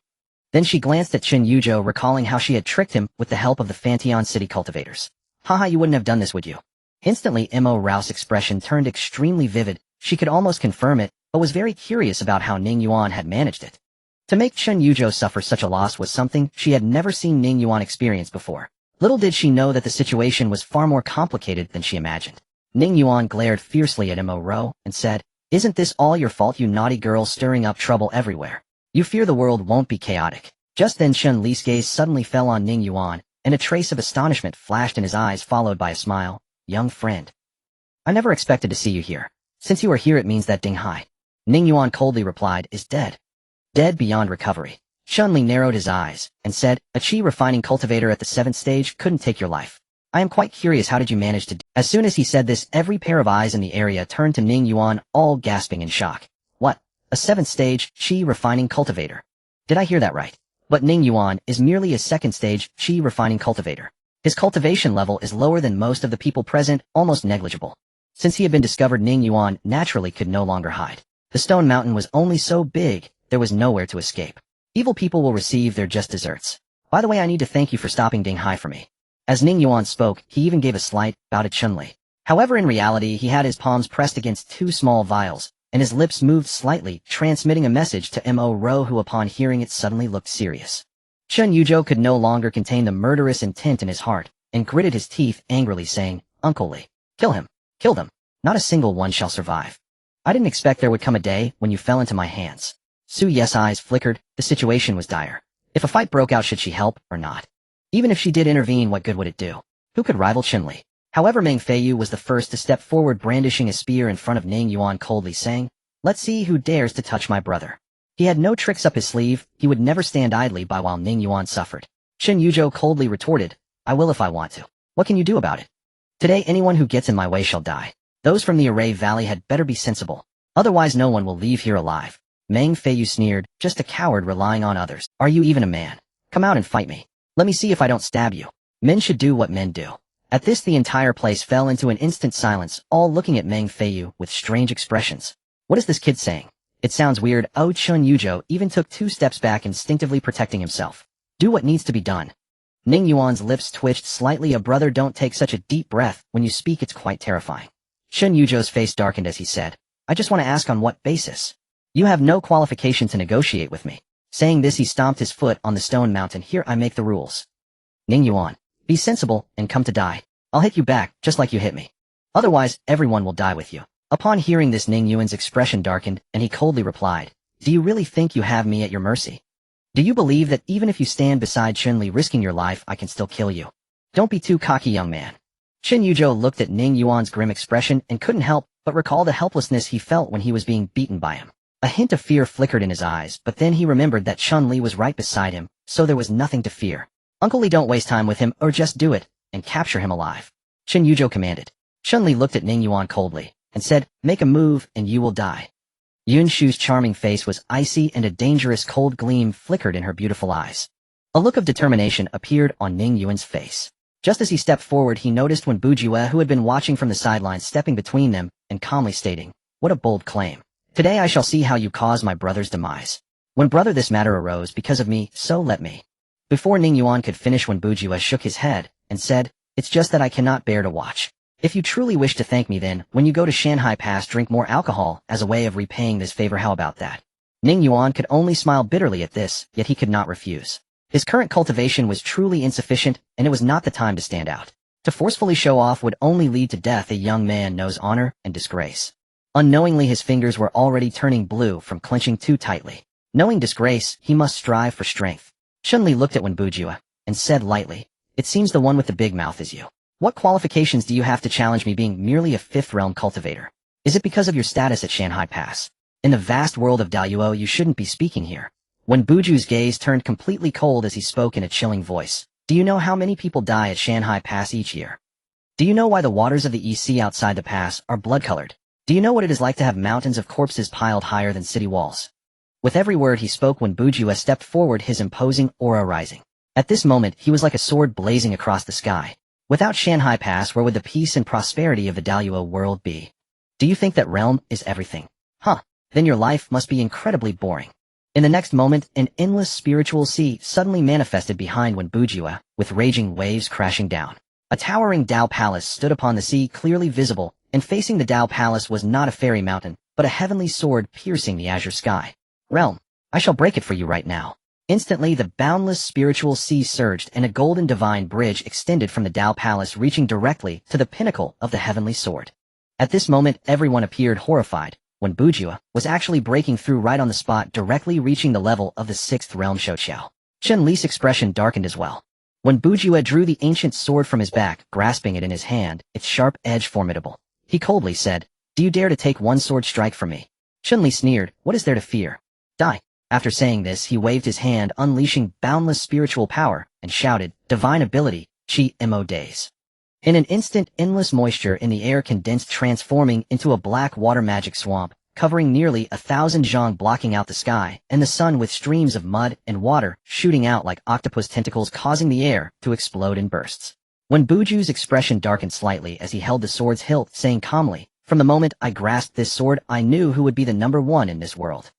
Then she glanced at Qin Yuzhou, recalling how she had tricked him with the help of the Fanteon City cultivators. Haha, you wouldn't have done this, would you? Instantly, Mo Rao's expression turned extremely vivid. She could almost confirm it, but was very curious about how Ning Yuan had managed it. To make Qin Yuzhou suffer such a loss was something she had never seen Ning Yuan experience before. Little did she know that the situation was far more complicated than she imagined. Ning Yuan glared fiercely at Mo Rao and said, Isn't this all your fault, you naughty girl, stirring up trouble everywhere? You fear the world won't be chaotic. Just then Chun Li's gaze suddenly fell on Ning Yuan, and a trace of astonishment flashed in his eyes, followed by a smile. Young friend. I never expected to see you here. Since you are here, it means that Ding Hai, Ning Yuan coldly replied, is dead. Dead beyond recovery. Chun Li narrowed his eyes and said, a chi refining cultivator at the 7th stage couldn't take your life. I am quite curious, how did you manage to do? As soon as he said this, every pair of eyes in the area turned to Ning Yuan, all gasping in shock. What? A 7th stage chi refining cultivator? Did I hear that right? But Ning Yuan is merely a 2nd stage chi refining cultivator. His cultivation level is lower than most of the people present, almost negligible. Since he had been discovered, Ning Yuan naturally could no longer hide. The stone mountain was only so big, there was nowhere to escape. Evil people will receive their just desserts. By the way, I need to thank you for stopping Ding Hai for me. As Ning Yuan spoke, he even gave a slight bow to Chun Li. However, in reality, he had his palms pressed against 2 small vials, and his lips moved slightly, transmitting a message to Mo Rao, who upon hearing it suddenly looked serious. Qin Yuzhou could no longer contain the murderous intent in his heart, and gritted his teeth angrily, saying, Uncle Li, kill him, kill them. Not a single one shall survive. I didn't expect there would come a day when you fell into my hands. Su Ye's eyes flickered. The situation was dire. If a fight broke out, should she help or not? Even if she did intervene, what good would it do? Who could rival Qin Li? However, Meng Feiyu was the first to step forward, brandishing a spear in front of Ning Yuan, coldly saying, Let's see who dares to touch my brother. He had no tricks up his sleeve. He would never stand idly by while Ning Yuan suffered. Qin Yuzhou coldly retorted, I will if I want to. What can you do about it? Today, anyone who gets in my way shall die. Those from the Array Valley had better be sensible. Otherwise no one will leave here alive. Meng Feiyu sneered, just a coward relying on others. Are you even a man? Come out and fight me. Let me see if I don't stab you. Men should do what men do. At this, the entire place fell into an instant silence, all looking at Meng Feiyu with strange expressions. What is this kid saying? It sounds weird. Oh, Chun Yuzhou even took 2 steps back, instinctively protecting himself. Do what needs to be done. Ning Yuan's lips twitched slightly. A brother, don't take such a deep breath. When you speak, it's quite terrifying. Chun Yuzhou's face darkened as he said, I just want to ask, on what basis? You have no qualification to negotiate with me. Saying this, he stomped his foot on the stone mountain. Here, I make the rules. Ning Yuan, be sensible and come to die. I'll hit you back, just like you hit me. Otherwise, everyone will die with you. Upon hearing this, Ning Yuan's expression darkened, and he coldly replied, Do you really think you have me at your mercy? Do you believe that even if you stand beside Chun Li risking your life, I can still kill you? Don't be too cocky, young man. Qin Yuzhou looked at Ning Yuan's grim expression and couldn't help but recall the helplessness he felt when he was being beaten by him. A hint of fear flickered in his eyes, but then he remembered that Chun-Li was right beside him, so there was nothing to fear. Uncle Li, don't waste time with him, or just do it, and capture him alive. Chen Yuzhou commanded. Chun-Li looked at Ning Yuan coldly, and said, make a move, and you will die. Yun Shu's charming face was icy and a dangerous cold gleam flickered in her beautiful eyes. A look of determination appeared on Ning Yuan's face. Just as he stepped forward, he noticed Wen Bujue, who had been watching from the sidelines, stepping between them, and calmly stating, what a bold claim. Today I shall see how you cause my brother's demise. When brother, this matter arose because of me, so let me. Before Ning Yuan could finish, Wen Bujue shook his head, and said, it's just that I cannot bear to watch. If you truly wish to thank me, then, when you go to Shanghai Pass, drink more alcohol as a way of repaying this favor. How about that? Ning Yuan could only smile bitterly at this, yet he could not refuse. His current cultivation was truly insufficient, and it was not the time to stand out. To forcefully show off would only lead to death. A young man knows honor and disgrace. Unknowingly, his fingers were already turning blue from clenching too tightly. Knowing disgrace, he must strive for strength. Chun-Li looked at Wen Bujue and said lightly, it seems the one with the big mouth is you. What qualifications do you have to challenge me, being merely a fifth realm cultivator? Is it because of your status at Shanghai Pass? In the vast world of Daluo, you shouldn't be speaking here. Wen Buju's gaze turned completely cold as he spoke in a chilling voice. Do you know how many people die at Shanghai Pass each year? Do you know why the waters of the EC outside the pass are blood-colored? Do you know what it is like to have mountains of corpses piled higher than city walls? With every word he spoke, Wen Bujue stepped forward, his imposing aura rising. At this moment, he was like a sword blazing across the sky. Without Shanghai Pass, where would the peace and prosperity of the Daluo world be? Do you think that realm is everything? Huh. Then your life must be incredibly boring. In the next moment, an endless spiritual sea suddenly manifested behind Wen Bujue, with raging waves crashing down. A towering Dao palace stood upon the sea, clearly visible, and facing the Dao palace was not a fairy mountain, but a heavenly sword piercing the azure sky. Realm, I shall break it for you right now. Instantly, the boundless spiritual sea surged, and a golden divine bridge extended from the Dao palace, reaching directly to the pinnacle of the heavenly sword. At this moment, everyone appeared horrified. Wen Bujue was actually breaking through right on the spot, directly reaching the level of the 6th realm Shouqiao. Chun-Li's expression darkened as well. Wen Bujue drew the ancient sword from his back, grasping it in his hand, its sharp edge formidable. He coldly said, do you dare to take one sword strike from me? Chun-Li sneered, what is there to fear? Die. After saying this, he waved his hand, unleashing boundless spiritual power, and shouted, divine ability, Chi Mo Days. In an instant, endless moisture in the air condensed, transforming into a black water magic swamp, covering nearly 1,000 zhang, blocking out the sky, and the sun with streams of mud and water shooting out like octopus tentacles, causing the air to explode in bursts. Wen Buju's expression darkened slightly as he held the sword's hilt, saying calmly, from the moment I grasped this sword, I knew who would be the #1 in this world.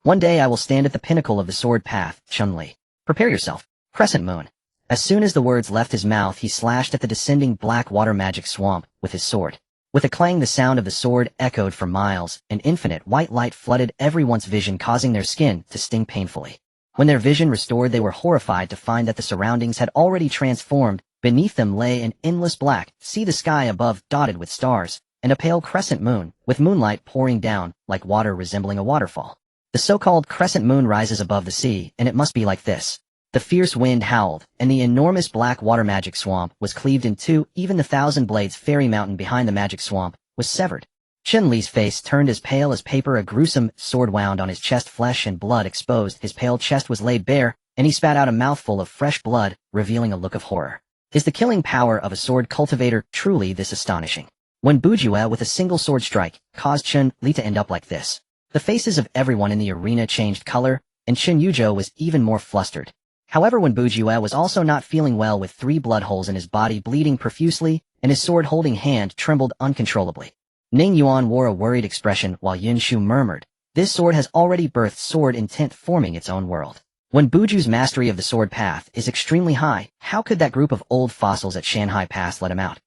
One day I will stand at the pinnacle of the sword path, Chun-Li. Prepare yourself. Crescent Moon. As soon as the words left his mouth, he slashed at the descending black water magic swamp with his sword. With a clang, the sound of the sword echoed for miles, and infinite white light flooded everyone's vision, causing their skin to sting painfully. When their vision restored, they were horrified to find that the surroundings had already transformed. Beneath them lay an endless black sea, the sky above dotted with stars, and a pale crescent moon, with moonlight pouring down like water, resembling a waterfall. The so-called crescent moon rises above the sea, and it must be like this. The fierce wind howled, and the enormous black water magic swamp was cleaved in two. Even the 1,000 blades fairy mountain behind the magic swamp was severed. Chun-Li's face turned as pale as paper. A gruesome sword wound on his chest, flesh and blood exposed. His pale chest was laid bare, and he spat out a mouthful of fresh blood, revealing a look of horror. Is the killing power of a sword cultivator truly this astonishing? Wen Bujue, with a single sword strike, caused Chun-Li to end up like this. The faces of everyone in the arena changed color, and Chen Yuzhou was even more flustered. However, Wen Bujue was also not feeling well, with 3 blood holes in his body, bleeding profusely, and his sword-holding hand trembled uncontrollably. Ning Yuan wore a worried expression, while Yin Shu murmured, this sword has already birthed sword intent, forming its own world. Wen Buju's mastery of the sword path is extremely high. How could that group of old fossils at Shanghai Pass let him out?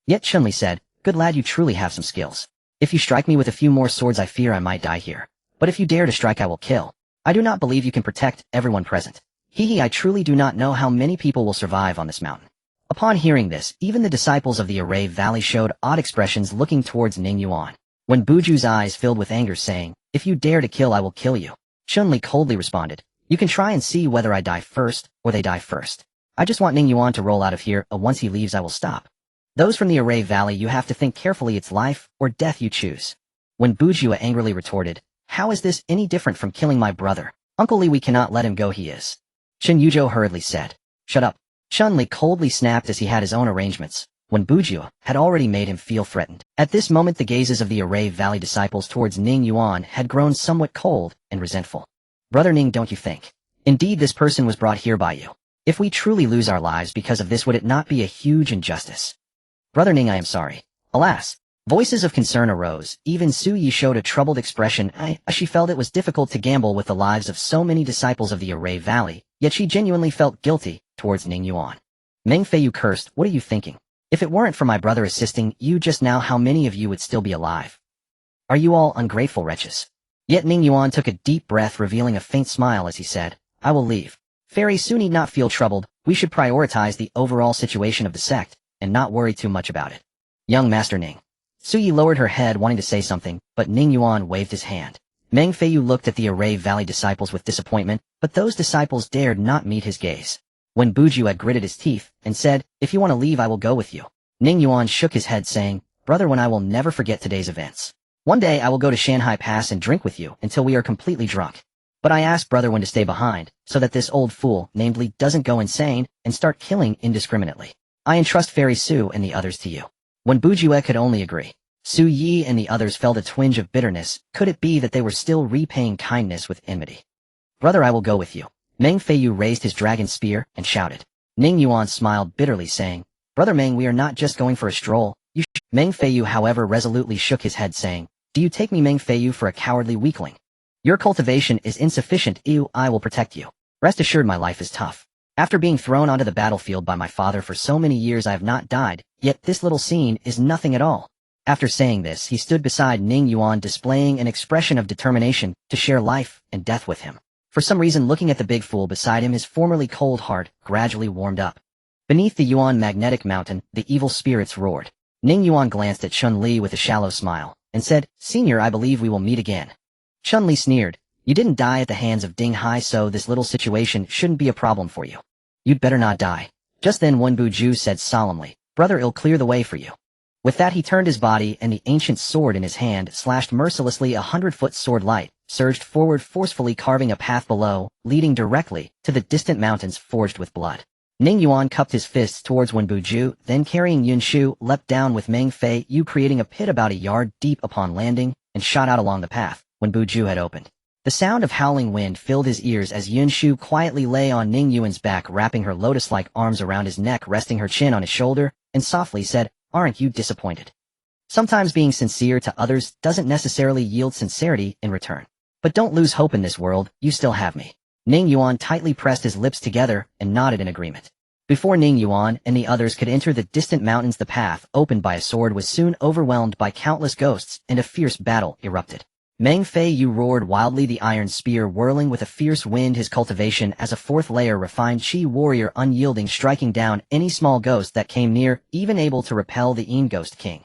Yet Chun-Li said, good lad, you truly have some skills. If you strike me with a few more swords, I fear I might die here. But if you dare to strike, I will kill. I do not believe you can protect everyone present. Hee, I truly do not know how many people will survive on this mountain. Upon hearing this, even the disciples of the Array Valley showed odd expressions, looking towards Ning Yuan. Wen Buju's eyes filled with anger, saying, if you dare to kill, I will kill you. Chun-Li coldly responded, you can try and see whether I die first, or they die first. I just want Ning Yuan to roll out of here, once he leaves I will stop. Those from the Array Valley, you have to think carefully, it's life or death you choose. Wen Bujue angrily retorted, How is this any different from killing my brother? Uncle Li, we cannot let him go, he is. Chen Yuzhou hurriedly said. Shut up. Chun Li coldly snapped as he had his own arrangements, when Bujia had already made him feel threatened. At this moment the gazes of the Array Valley disciples towards Ning Yuan had grown somewhat cold and resentful. Brother Ning, don't you think? Indeed, this person was brought here by you. If we truly lose our lives because of this, would it not be a huge injustice? Brother Ning, I am sorry. Alas. Voices of concern arose. Even Su Yi showed a troubled expression as she felt it was difficult to gamble with the lives of so many disciples of the Array Valley, yet she genuinely felt guilty towards Ning Yuan. Meng Feiyu cursed. What are you thinking? If it weren't for my brother assisting you just now, how many of you would still be alive? Are you all ungrateful wretches? Yet Ning Yuan took a deep breath, revealing a faint smile as he said, I will leave. Fairy Su need not feel troubled. We should prioritize the overall situation of the sect, and not worry too much about it. Young Master Ning. Su Yi lowered her head, wanting to say something, but Ning Yuan waved his hand. Meng Feiyu looked at the Array Valley disciples with disappointment, but those disciples dared not meet his gaze. When Bujia gritted his teeth and said, if you want to leave, I will go with you. Ning Yuan shook his head, saying, Brother, when I will never forget today's events. One day I will go to Shanghai Pass and drink with you until we are completely drunk. But I asked brother when to stay behind, so that this old fool, namely, doesn't go insane and start killing indiscriminately. I entrust Fairy Su and the others to you. When Bujia could only agree. Su Yi and the others felt a twinge of bitterness. Could it be that they were still repaying kindness with enmity? Brother, I will go with you. Meng Feiyu raised his dragon spear and shouted. Ning Yuan smiled bitterly, saying, Brother Meng, we are not just going for a stroll. Meng Feiyu, however, resolutely shook his head, saying, Do you take me, Meng Feiyu, for a cowardly weakling? Your cultivation is insufficient. I will protect you. Rest assured, my life is tough. After being thrown onto the battlefield by my father for so many years, I have not died, yet this little scene is nothing at all. After saying this, he stood beside Ning Yuan, displaying an expression of determination to share life and death with him. For some reason, looking at the big fool beside him, his formerly cold heart gradually warmed up. Beneath the Yuan magnetic mountain, the evil spirits roared. Ning Yuan glanced at Chun Li with a shallow smile, and said, Senior, I believe we will meet again. Chun Li sneered. You didn't die at the hands of Ding Hai, so this little situation shouldn't be a problem for you. You'd better not die. Just then Wen Buju said solemnly, Brother, it'll clear the way for you. With that he turned his body, and the ancient sword in his hand slashed mercilessly. 100-foot sword light surged forward, forcefully carving a path below, leading directly to the distant mountains forged with blood. Ning Yuan cupped his fists towards Wen Buju, then carrying Yun Shu, leapt down with Meng Feiyu, creating a pit about a yard deep upon landing, and shot out along the path Wen Buju had opened. The sound of howling wind filled his ears as Yun Shu quietly lay on Ning Yuan's back, wrapping her lotus-like arms around his neck, resting her chin on his shoulder, and softly said, Aren't you disappointed? Sometimes being sincere to others doesn't necessarily yield sincerity in return. But don't lose hope in this world, you still have me. Ning Yuan tightly pressed his lips together and nodded in agreement. Before Ning Yuan and the others could enter the distant mountains, the path, opened by a sword, was soon overwhelmed by countless ghosts, and a fierce battle erupted. Meng Feiyu roared wildly, the iron spear whirling with a fierce wind, his cultivation as a fourth layer refined chi warrior, unyielding, striking down any small ghost that came near, even able to repel the Yin Ghost King.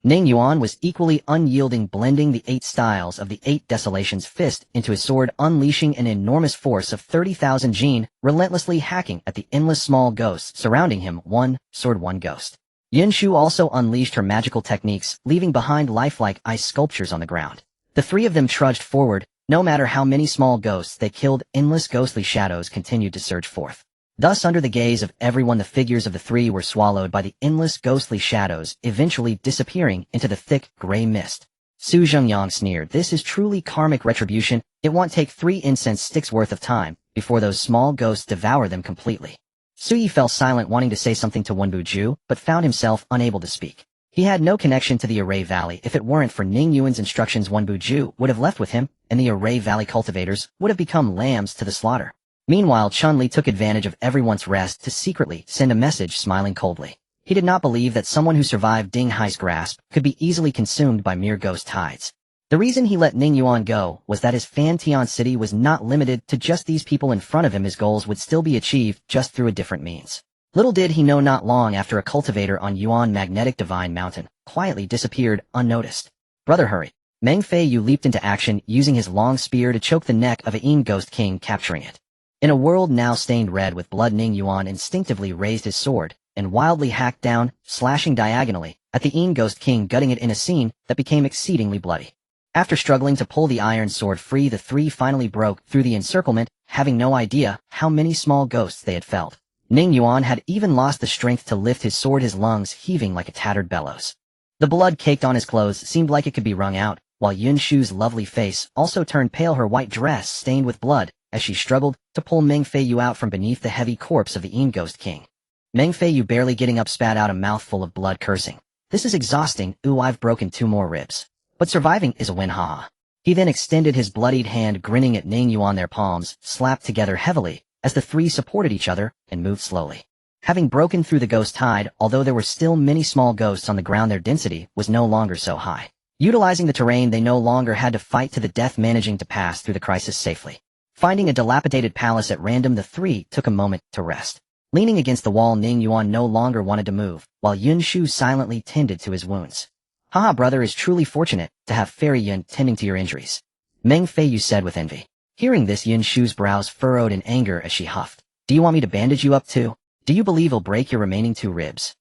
Ning Yuan was equally unyielding, blending the 8 styles of the 8 Desolations fist into his sword, unleashing an enormous force of 30,000 jin, relentlessly hacking at the endless small ghosts surrounding him. One sword, one ghost. Yin Shu also unleashed her magical techniques, leaving behind lifelike ice sculptures on the ground. The 3 of them trudged forward. No matter how many small ghosts they killed, endless ghostly shadows continued to surge forth. Thus, under the gaze of everyone, the figures of the 3 were swallowed by the endless ghostly shadows, eventually disappearing into the thick gray mist. Su Zhengyang sneered, This is truly karmic retribution. It won't take 3 incense sticks worth of time before those small ghosts devour them completely. Su Yi fell silent, wanting to say something to Wen Buju, but found himself unable to speak. He had no connection to the Array Valley. If it weren't for Ning Yuan's instructions, Wen Buju would have left with him, and the Array Valley cultivators would have become lambs to the slaughter. Meanwhile, Chun Li took advantage of everyone's rest to secretly send a message, smiling coldly. He did not believe that someone who survived Ding Hai's grasp could be easily consumed by mere ghost tides. The reason he let Ning Yuan go was that his Fan Tian city was not limited to just these people in front of him. His goals would still be achieved, just through a different means. Little did he know, not long after, a cultivator on Yuan Magnetic Divine Mountain quietly disappeared unnoticed. Brother, hurry. Meng Feiyu leaped into action, using his long spear to choke the neck of a Yin Ghost King, capturing it. In a world now stained red with blood, Ning Yuan instinctively raised his sword and wildly hacked down, slashing diagonally at the Yin Ghost King, gutting it in a scene that became exceedingly bloody. After struggling to pull the iron sword free, the three finally broke through the encirclement, having no idea how many small ghosts they had felled. Ning Yuan had even lost the strength to lift his sword, his lungs heaving like a tattered bellows. The blood caked on his clothes seemed like it could be wrung out, while Yun Shu's lovely face also turned pale, her white dress stained with blood, as she struggled to pull Meng Feiyu out from beneath the heavy corpse of the Yin Ghost King. Meng Feiyu, barely getting up, spat out a mouthful of blood, cursing. This is exhausting. Ooh, I've broken 2 more ribs. But surviving is a win, haha. He then extended his bloodied hand, grinning at Ning Yuan, their palms slapped together heavily as the three supported each other and moved slowly. Having broken through the ghost tide, although there were still many small ghosts on the ground, their density was no longer so high. Utilizing the terrain, they no longer had to fight to the death, managing to pass through the crisis safely. Finding a dilapidated palace at random, the three took a moment to rest. Leaning against the wall, Ning Yuan no longer wanted to move, while Yun Shu silently tended to his wounds. Haha, brother is truly fortunate to have Fairy Yun tending to your injuries, Meng Feiyu said with envy. Hearing this, Yun Shu's brows furrowed in anger as she huffed. Do you want me to bandage you up too? Do you believe I'll break your remaining 2 ribs?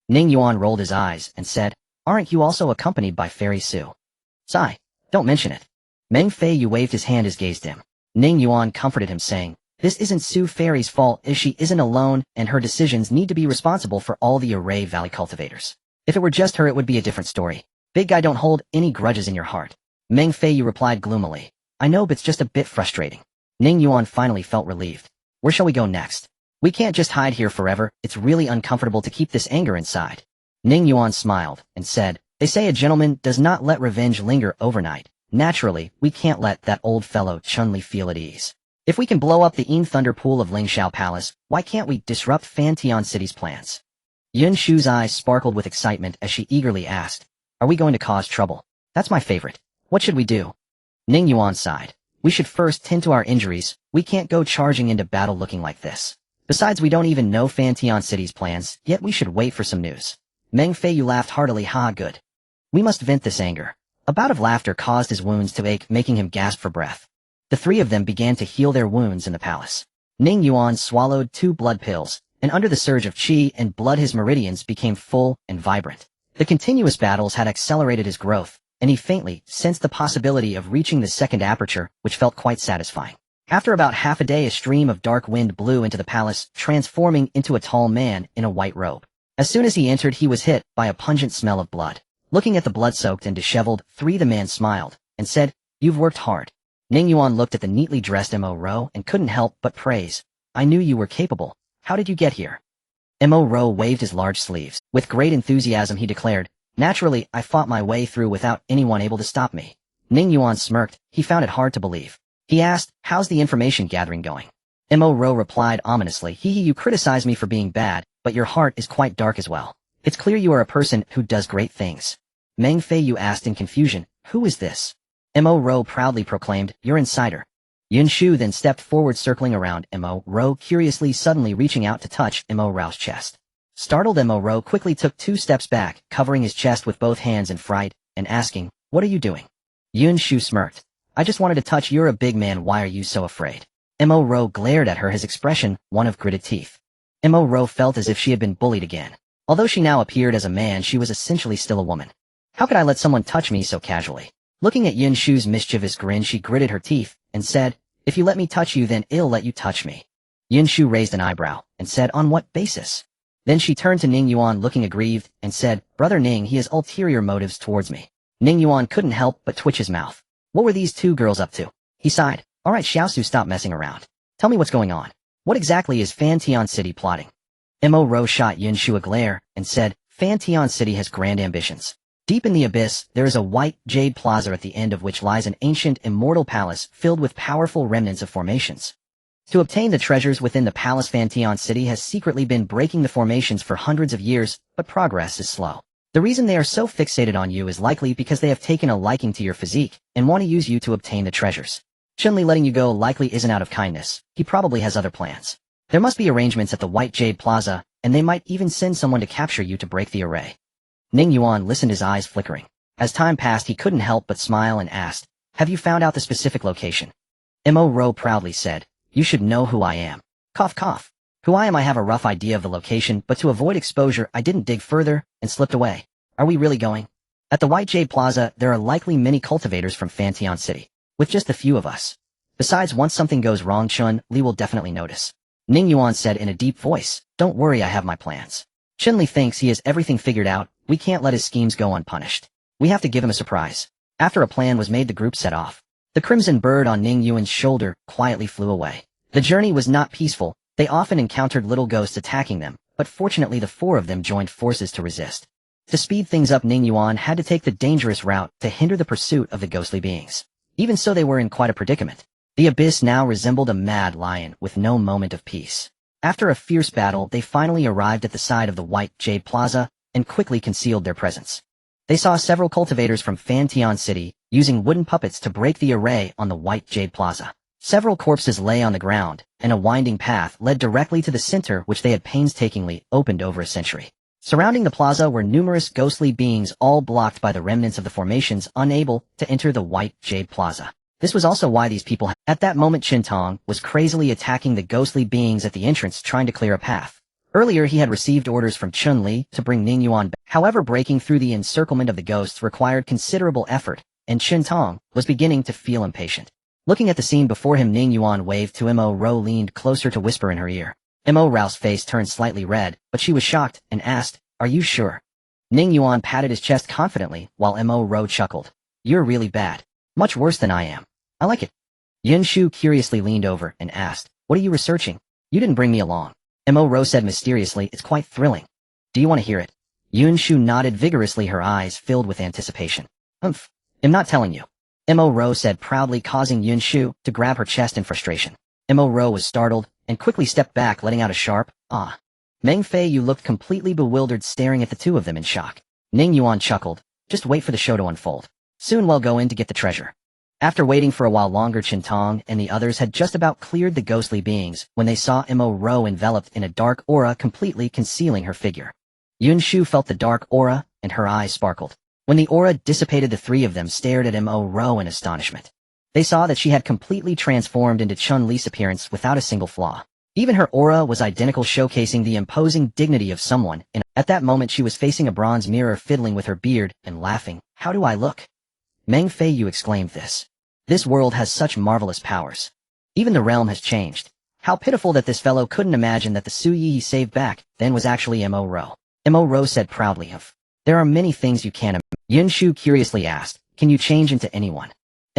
Ning Yuan rolled his eyes and said, aren't you also accompanied by Fairy Su? Sigh, don't mention it. Meng Feiyu waved his hand, his gaze dim. Ning Yuan comforted him, saying, this isn't Su Fairy's fault, if she isn't alone, and her decisions need to be responsible for all the Array Valley cultivators. If it were just her, it would be a different story. Big guy, don't hold any grudges in your heart. Meng Feiyu replied gloomily. I know, but it's just a bit frustrating. Ning Yuan finally felt relieved. Where shall we go next? We can't just hide here forever. It's really uncomfortable to keep this anger inside. Ning Yuan smiled and said, they say a gentleman does not let revenge linger overnight. Naturally, we can't let that old fellow Chun-Li feel at ease. If we can blow up the Yin Thunder Pool of Lingxiao Palace, why can't we disrupt Fantian City's plans? Yun Shu's eyes sparkled with excitement as she eagerly asked, are we going to cause trouble? That's my favorite. What should we do? Ning Yuan sighed. We should first tend to our injuries. We can't go charging into battle looking like this. Besides, we don't even know Fantian City's plans, yet we should wait for some news. Meng Feiyu laughed heartily. Ha, good. We must vent this anger. A bout of laughter caused his wounds to ache, making him gasp for breath. The three of them began to heal their wounds in the palace. Ning Yuan swallowed 2 blood pills, and under the surge of qi and blood his meridians became full and vibrant. The continuous battles had accelerated his growth, and he faintly sensed the possibility of reaching the second aperture, which felt quite satisfying. After about half a day, a stream of dark wind blew into the palace, transforming into a tall man in a white robe. As soon as he entered, he was hit by a pungent smell of blood. Looking at the blood-soaked and disheveled three, the man smiled and said, you've worked hard. Ning Yuan looked at the neatly dressed Mo Ro and couldn't help but praise. I knew you were capable. How did you get here? Mo Ro waved his large sleeves. With great enthusiasm he declared, naturally, I fought my way through without anyone able to stop me. Ning Yuan smirked. He found it hard to believe. He asked, how's the information gathering going? Mo Ro replied ominously, you criticize me for being bad, but your heart is quite dark as well. It's clear you are a person who does great things. Meng Feiyu asked in confusion, who is this? Mo Ro proudly proclaimed, your insider. Yun Shu then stepped forward, circling around Mo Ro curiously, suddenly reaching out to touch Mo Ro's chest. Startled, Mo Ro quickly took 2 steps back, covering his chest with both hands in fright, and asking, what are you doing? Yun Shu smirked. I just wanted to touch. You're a big man, why are you so afraid? Mo Ro glared at her, his expression one of gritted teeth. Mo Ro felt as if she had been bullied again. Although she now appeared as a man, she was essentially still a woman. How could I let someone touch me so casually? Looking at Yun Shu's mischievous grin, she gritted her teeth and said, if you let me touch you, then I'll let you touch me. Yun Shu raised an eyebrow and said, on what basis? Then she turned to Ning Yuan, looking aggrieved, and said, Brother Ning, he has ulterior motives towards me. Ning Yuan couldn't help but twitch his mouth. What were these 2 girls up to? He sighed. All right, Xiaosu, stop messing around. Tell me what's going on. What exactly is Fantian City plotting? Mo Ro shot Yun Shu a glare and said, Fantian City has grand ambitions. Deep in the abyss, there is a white jade plaza at the end of which lies an ancient immortal palace filled with powerful remnants of formations. To obtain the treasures within the palace, Fantian City has secretly been breaking the formations for hundreds of years, but progress is slow. The reason they are so fixated on you is likely because they have taken a liking to your physique and want to use you to obtain the treasures. Chun-Li letting you go likely isn't out of kindness. He probably has other plans. There must be arrangements at the White Jade Plaza, and they might even send someone to capture you to break the array. Ning Yuan listened, his eyes flickering. As time passed, he couldn't help but smile and asked, have you found out the specific location? Mo Ro proudly said, you should know who I am. Cough cough. Who I am, I have a rough idea of the location, but to avoid exposure, I didn't dig further and slipped away. Are we really going? At the White Jade Plaza, there are likely many cultivators from Fantian City, with just a few of us. Besides, once something goes wrong, Chun Li will definitely notice. Ning Yuan said in a deep voice, "Don't worry, I have my plans." Chun Li thinks he has everything figured out. We can't let his schemes go unpunished. We have to give him a surprise. After a plan was made, the group set off. The crimson bird on Ning Yuan's shoulder quietly flew away. The journey was not peaceful. They often encountered little ghosts attacking them, but fortunately the four of them joined forces to resist. To speed things up, Ning Yuan had to take the dangerous route to hinder the pursuit of the ghostly beings. Even so, they were in quite a predicament. The abyss now resembled a mad lion with no moment of peace. After a fierce battle, they finally arrived at the side of the White Jade Plaza and quickly concealed their presence. They saw several cultivators from Fantian City using wooden puppets to break the array on the White Jade Plaza. Several corpses lay on the ground, and a winding path led directly to the center, which they had painstakingly opened over a century. Surrounding the plaza were numerous ghostly beings, all blocked by the remnants of the formations, unable to enter the White Jade Plaza. This was also why these people at that moment Qintong was crazily attacking the ghostly beings at the entrance, trying to clear a path. Earlier he had received orders from Chun Li to bring Ning Yuan back. However, breaking through the encirclement of the ghosts required considerable effort, and Qintong was beginning to feel impatient. Looking at the scene before him, Ning Yuan waved to Mo Ro, leaned closer to whisper in her ear. Mo Ro's face turned slightly red, but she was shocked and asked, "Are you sure?" Ning Yuan patted his chest confidently, while Mo Ro chuckled. "You're really bad. Much worse than I am. I like it." Yun Shu curiously leaned over and asked, "What are you researching? You didn't bring me along." Mo Ro said mysteriously, "It's quite thrilling. Do you want to hear it?" Yun Shu nodded vigorously, her eyes filled with anticipation. "Humph. I'm not telling you." Mo Ro said proudly, causing Yun Shu to grab her chest in frustration. Mo Ro was startled and quickly stepped back, letting out a sharp, "Ah." Meng Fei Yu looked completely bewildered, staring at the two of them in shock. Ning Yuan chuckled. "Just wait for the show to unfold. Soon we'll go in to get the treasure." After waiting for a while longer, Qintong and the others had just about cleared the ghostly beings when they saw Mo Ro enveloped in a dark aura, completely concealing her figure. Yun Shu felt the dark aura, and her eyes sparkled. When the aura dissipated, the three of them stared at Mo Ro in astonishment. They saw that she had completely transformed into Chun Li's appearance without a single flaw. Even her aura was identical, showcasing the imposing dignity of someone, and at that moment she was facing a bronze mirror, fiddling with her beard and laughing. "How do I look?" Meng Fei Yu exclaimed this. "This world has such marvelous powers. Even the realm has changed. How pitiful that this fellow couldn't imagine that the Su Yi he saved back then was actually Mo Ro." Mo Ro said proudly, "There are many things you can't imagine." Yun Shu curiously asked, "Can you change into anyone?"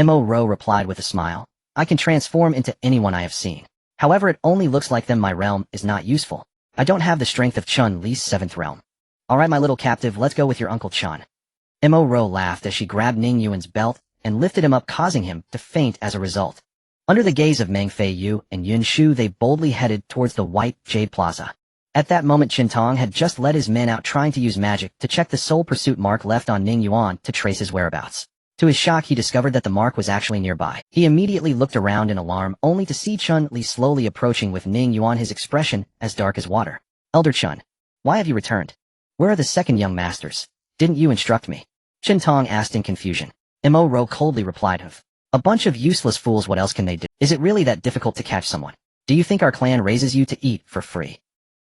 Mo Ro replied with a smile, "I can transform into anyone I have seen. However, it only looks like them. My realm is not useful. I don't have the strength of Chun Li's 7th realm." "All right, my little captive, let's go with your Uncle Chun." Mo Ro laughed as she grabbed Ning Yuan's belt and lifted him up, causing him to faint as a result. Under the gaze of Meng Fei Yu and Yun Shu, they boldly headed towards the White Jade Plaza. At that moment, Qintong had just led his men out, trying to use magic to check the soul pursuit mark left on Ning Yuan to trace his whereabouts. To his shock, he discovered that the mark was actually nearby. He immediately looked around in alarm, only to see Chun Li slowly approaching with Ning Yuan, his expression as dark as water. "Elder Chun, why have you returned? Where are the second young masters? Didn't you instruct me?" Qintong asked in confusion. Mo Ro coldly replied, "A bunch of useless fools, what else can they do? Is it really that difficult to catch someone? Do you think our clan raises you to eat for free?"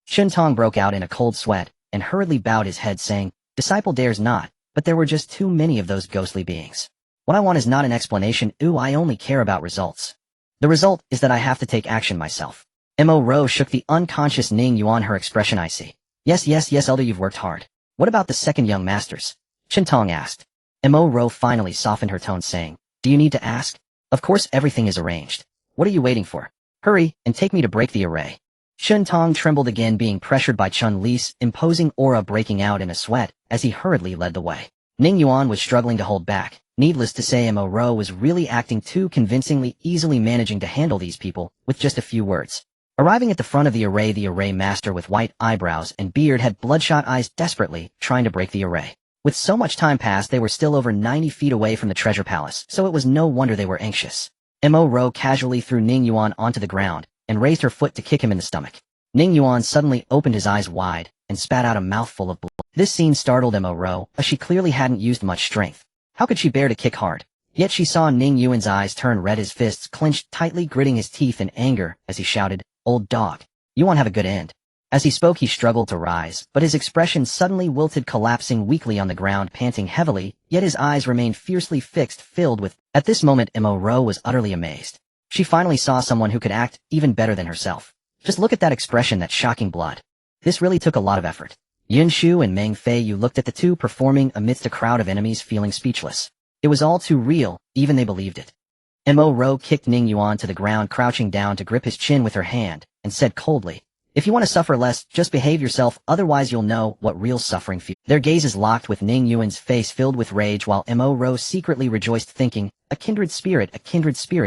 Qintong broke out in a cold sweat and hurriedly bowed his head, saying, "Disciple dares not, but there were just too many of those ghostly beings. What I want is not an explanation. I only care about results. The result is that I have to take action myself." Mo Ro shook the unconscious Ning Yuan, her expression icy. Yes, Elder, you've worked hard. What about the second young masters?" Qintong asked. Mo Ro finally softened her tone, saying, "Do you need to ask? Of course everything is arranged. What are you waiting for? Hurry, and take me to break the array." Qintong trembled again, being pressured by Chun Li's imposing aura, breaking out in a sweat as he hurriedly led the way. Ning Yuan was struggling to hold back. Needless to say, Mo Ro was really acting too convincingly, easily managing to handle these people with just a few words. Arriving at the front of the array master with white eyebrows and beard had bloodshot eyes, desperately trying to break the array. With so much time passed, they were still over 90 feet away from the treasure palace, so it was no wonder they were anxious. Mo Ro casually threw Ning Yuan onto the ground and raised her foot to kick him in the stomach. Ning Yuan suddenly opened his eyes wide and spat out a mouthful of blood. This scene startled Mo Ro, as she clearly hadn't used much strength. How could she bear to kick hard? Yet she saw Ning Yuan's eyes turn red, his fists clenched tightly, gritting his teeth in anger as he shouted, "Old dog, you won't have a good end." As he spoke he struggled to rise, but his expression suddenly wilted, collapsing weakly on the ground, panting heavily, yet his eyes remained fiercely fixed, filled with... At this moment Mo was utterly amazed. She finally saw someone who could act even better than herself. Just look at that expression, that shocking blood. This really took a lot of effort. Yin Shu and Meng Fei Yu looked at the two performing amidst a crowd of enemies, feeling speechless. It was all too real, even they believed it. Mo kicked Ning Yuan to the ground, crouching down to grip his chin with her hand, and said coldly, "If you want to suffer less, just behave yourself, otherwise you'll know what real suffering feels." Their gazes locked, with Ning Yuan's face filled with rage while Mo secretly rejoiced, thinking, a kindred spirit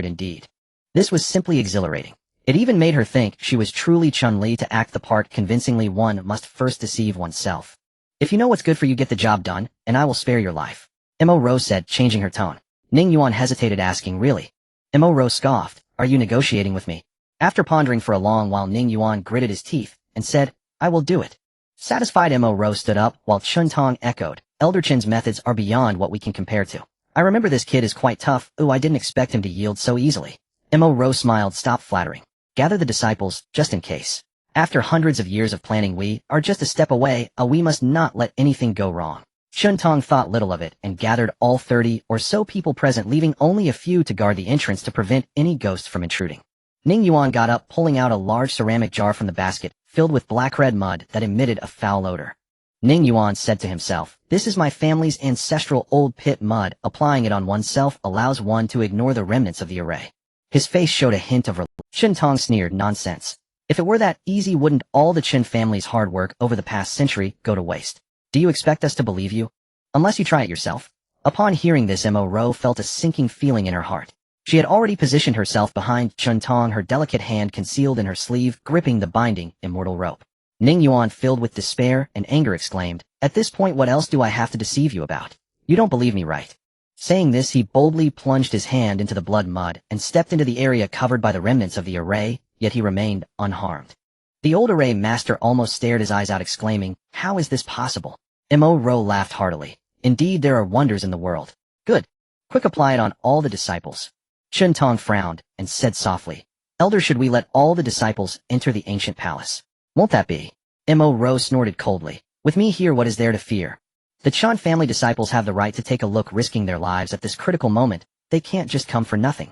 indeed. This was simply exhilarating. It even made her think she was truly Chun-Li. To act the part convincingly, one must first deceive oneself. "If you know what's good for you, get the job done, and I will spare your life," Mo said, changing her tone. Ning Yuan hesitated, asking, "Really?" Mo scoffed, "Are you negotiating with me?" After pondering for a long while, Ning Yuan gritted his teeth and said, "I will do it." Satisfied, Mo stood up, while Chun Tong echoed, "Elder Chen's methods are beyond what we can compare to. I remember this kid is quite tough. Ooh, I didn't expect him to yield so easily." Mo smiled. "Stop flattering. Gather the disciples, just in case. After hundreds of years of planning, we are just a step away. We must not let anything go wrong." Chun Tong thought little of it and gathered all 30 or so people present, leaving only a few to guard the entrance to prevent any ghosts from intruding. Ning Yuan got up, pulling out a large ceramic jar from the basket, filled with black-red mud that emitted a foul odor. Ning Yuan said to himself, "This is my family's ancestral old pit mud. Applying it on oneself allows one to ignore the remnants of the array." His face showed a hint of relief. Chun Tong sneered, "Nonsense. If it were that easy, wouldn't all the Chen family's hard work over the past century go to waste? Do you expect us to believe you? Unless you try it yourself." Upon hearing this, Mo felt a sinking feeling in her heart. She had already positioned herself behind Chun Tong, her delicate hand concealed in her sleeve, gripping the binding, immortal rope. Ning Yuan, filled with despair and anger, exclaimed, "At this point, what else do I have to deceive you about? You don't believe me, right?" Saying this, he boldly plunged his hand into the blood mud and stepped into the area covered by the remnants of the array, yet he remained unharmed. The old array master almost stared his eyes out, exclaiming, "How is this possible?" Mo laughed heartily. "Indeed, there are wonders in the world. Good. Quick, apply it on all the disciples." Chun Tong frowned and said softly, "Elder, should we let all the disciples enter the ancient palace? Won't that be?" Mo snorted coldly. "With me here, what is there to fear? The Chan family disciples have the right to take a look, risking their lives at this critical moment. They can't just come for nothing."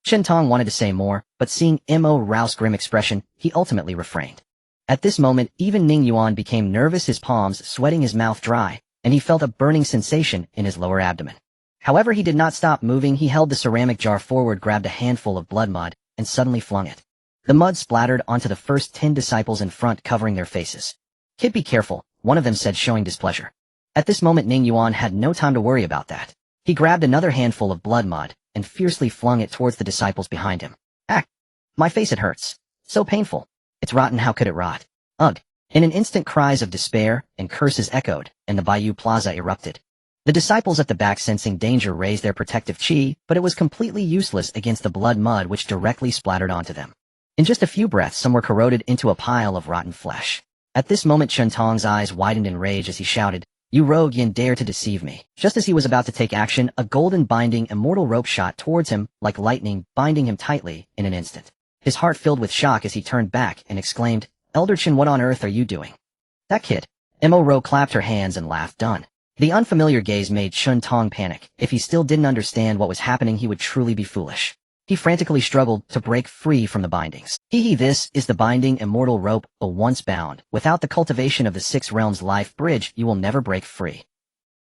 Chun Tong wanted to say more, but seeing Mo's grim expression, he ultimately refrained. At this moment, even Ning Yuan became nervous, his palms sweating, his mouth dry, and he felt a burning sensation in his lower abdomen. However, he did not stop moving. He held the ceramic jar forward, grabbed a handful of blood mud, and suddenly flung it. The mud splattered onto the first 10 disciples in front, covering their faces. "Kid, be careful," one of them said, showing displeasure. At this moment, Ning Yuan had no time to worry about that. He grabbed another handful of blood mud and fiercely flung it towards the disciples behind him. "Ah! My face, it hurts. So painful. It's rotten, how could it rot? Ugh." In an instant, cries of despair and curses echoed, and the Bayou Plaza erupted. The disciples at the back, sensing danger, raised their protective chi, but it was completely useless against the blood mud which directly splattered onto them. In just a few breaths, some were corroded into a pile of rotten flesh. At this moment, Chun Tong's eyes widened in rage as he shouted, "You rogue, Yin, dare to deceive me." Just as he was about to take action, a golden binding immortal rope shot towards him like lightning, binding him tightly in an instant. His heart filled with shock as he turned back and exclaimed, "Elder Chen, what on earth are you doing?" "That kid." Mo clapped her hands and laughed. "Done." The unfamiliar gaze made Chun Tong panic. If he still didn't understand what was happening, he would truly be foolish. He frantically struggled to break free from the bindings. This is the binding immortal rope, but once bound, without the cultivation of the 6 realms life bridge, you will never break free.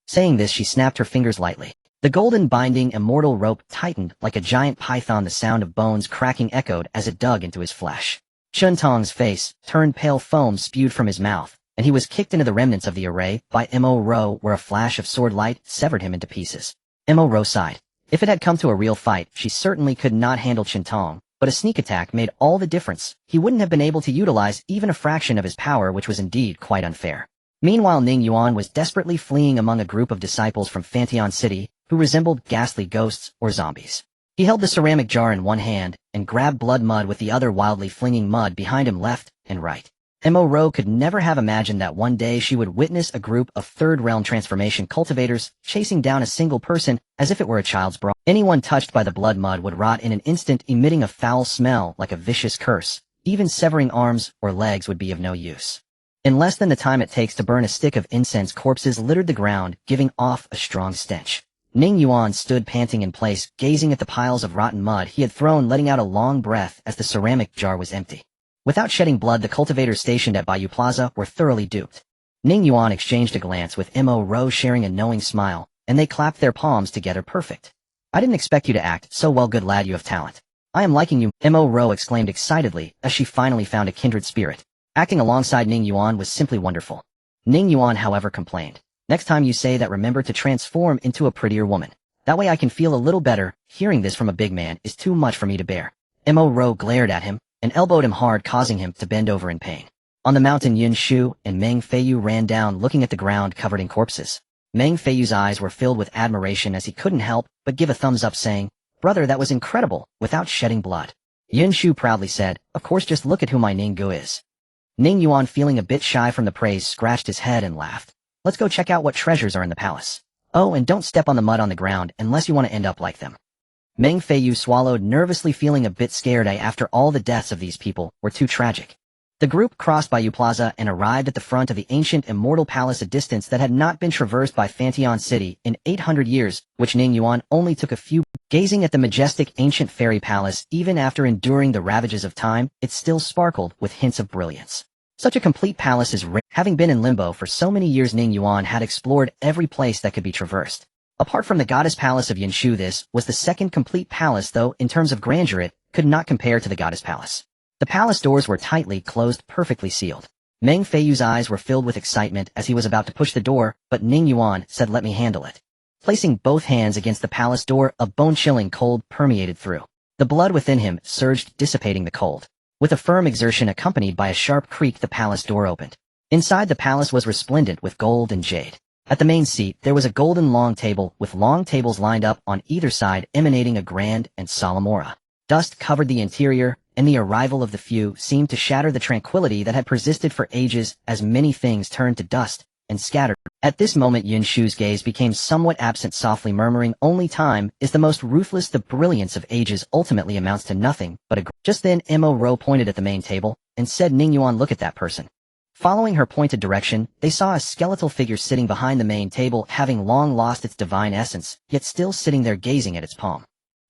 Saying this, she snapped her fingers lightly. The golden binding immortal rope tightened like a giant python. The sound of bones cracking echoed as it dug into his flesh. Chun Tong's face turned pale, foam spewed from his mouth, and he was kicked into the remnants of the array by Mo, where a flash of sword light severed him into pieces. Mo sighed. If it had come to a real fight, she certainly could not handle Chun Tong, but a sneak attack made all the difference. He wouldn't have been able to utilize even a fraction of his power, which was indeed quite unfair. Meanwhile, Ning Yuan was desperately fleeing among a group of disciples from Fantian City who resembled ghastly ghosts or zombies. He held the ceramic jar in one hand and grabbed blood mud with the other, wildly flinging mud behind him left and right. Mo could never have imagined that one day she would witness a group of third realm transformation cultivators chasing down a single person as if it were a child's brawl. Anyone touched by the blood mud would rot in an instant, emitting a foul smell like a vicious curse, Even severing arms or legs would be of no use. In less than the time it takes to burn a stick of incense, corpses littered the ground, giving off a strong stench. Ning Yuan stood panting in place, gazing at the piles of rotten mud he had thrown, letting out a long breath as the ceramic jar was empty. Without shedding blood, the cultivators stationed at Bayou Plaza were thoroughly duped. Ning Yuan exchanged a glance with Mo Ro, sharing a knowing smile, and they clapped their palms together. Perfect. I didn't expect you to act so well, good lad, you have talent. I am liking you, Mo Ro exclaimed excitedly as she finally found a kindred spirit. Acting alongside Ning Yuan was simply wonderful. Ning Yuan, however, complained. Next time you say that, remember to transform into a prettier woman. That way I can feel a little better. Hearing this from a big man is too much for me to bear. Mo Ro glared at him and elbowed him hard, causing him to bend over in pain. On the mountain, Yun Shu and Meng Feiyu ran down, looking at the ground covered in corpses. Meng Feiyu's eyes were filled with admiration as he couldn't help but give a thumbs up, saying, "Brother, that was incredible, without shedding blood." Yun Shu proudly said, "Of course, just look at who my Ning Gu is." Ning Yuan, feeling a bit shy from the praise, scratched his head and laughed. "Let's go check out what treasures are in the palace. Oh, and don't step on the mud on the ground unless you want to end up like them." Meng Feiyu swallowed nervously, feeling a bit scared after all the deaths of these people were too tragic. The group crossed Bayou Plaza and arrived at the front of the ancient immortal palace, a distance that had not been traversed by Fanteon City in 800 years, which Ning Yuan only took a few. Gazing at the majestic ancient fairy palace, even after enduring the ravages of time, it still sparkled with hints of brilliance. Such a complete palace is rare. Having been in limbo for so many years, Ning Yuan had explored every place that could be traversed. Apart from the goddess palace of Yanshu, this was the second complete palace, though in terms of grandeur it could not compare to the goddess palace. The palace doors were tightly closed, perfectly sealed. Meng Feiyu's eyes were filled with excitement as he was about to push the door, but Ning Yuan said, "Let me handle it." Placing both hands against the palace door, a bone-chilling cold permeated through. The blood within him surged, dissipating the cold. With a firm exertion accompanied by a sharp creak, the palace door opened. Inside, the palace was resplendent with gold and jade. At the main seat, there was a golden long table, with long tables lined up on either side, emanating a grand and solemn aura. Dust covered the interior, and the arrival of the few seemed to shatter the tranquility that had persisted for ages, as many things turned to dust and scattered. At this moment, Yun Shu's gaze became somewhat absent, softly murmuring, "Only time is the most ruthless. The brilliance of ages ultimately amounts to nothing but a." Just then, Mo Ro pointed at the main table and said, "Ning Yuan, look at that person." Following her pointed direction, they saw a skeletal figure sitting behind the main table, having long lost its divine essence, yet still sitting there gazing at its palm.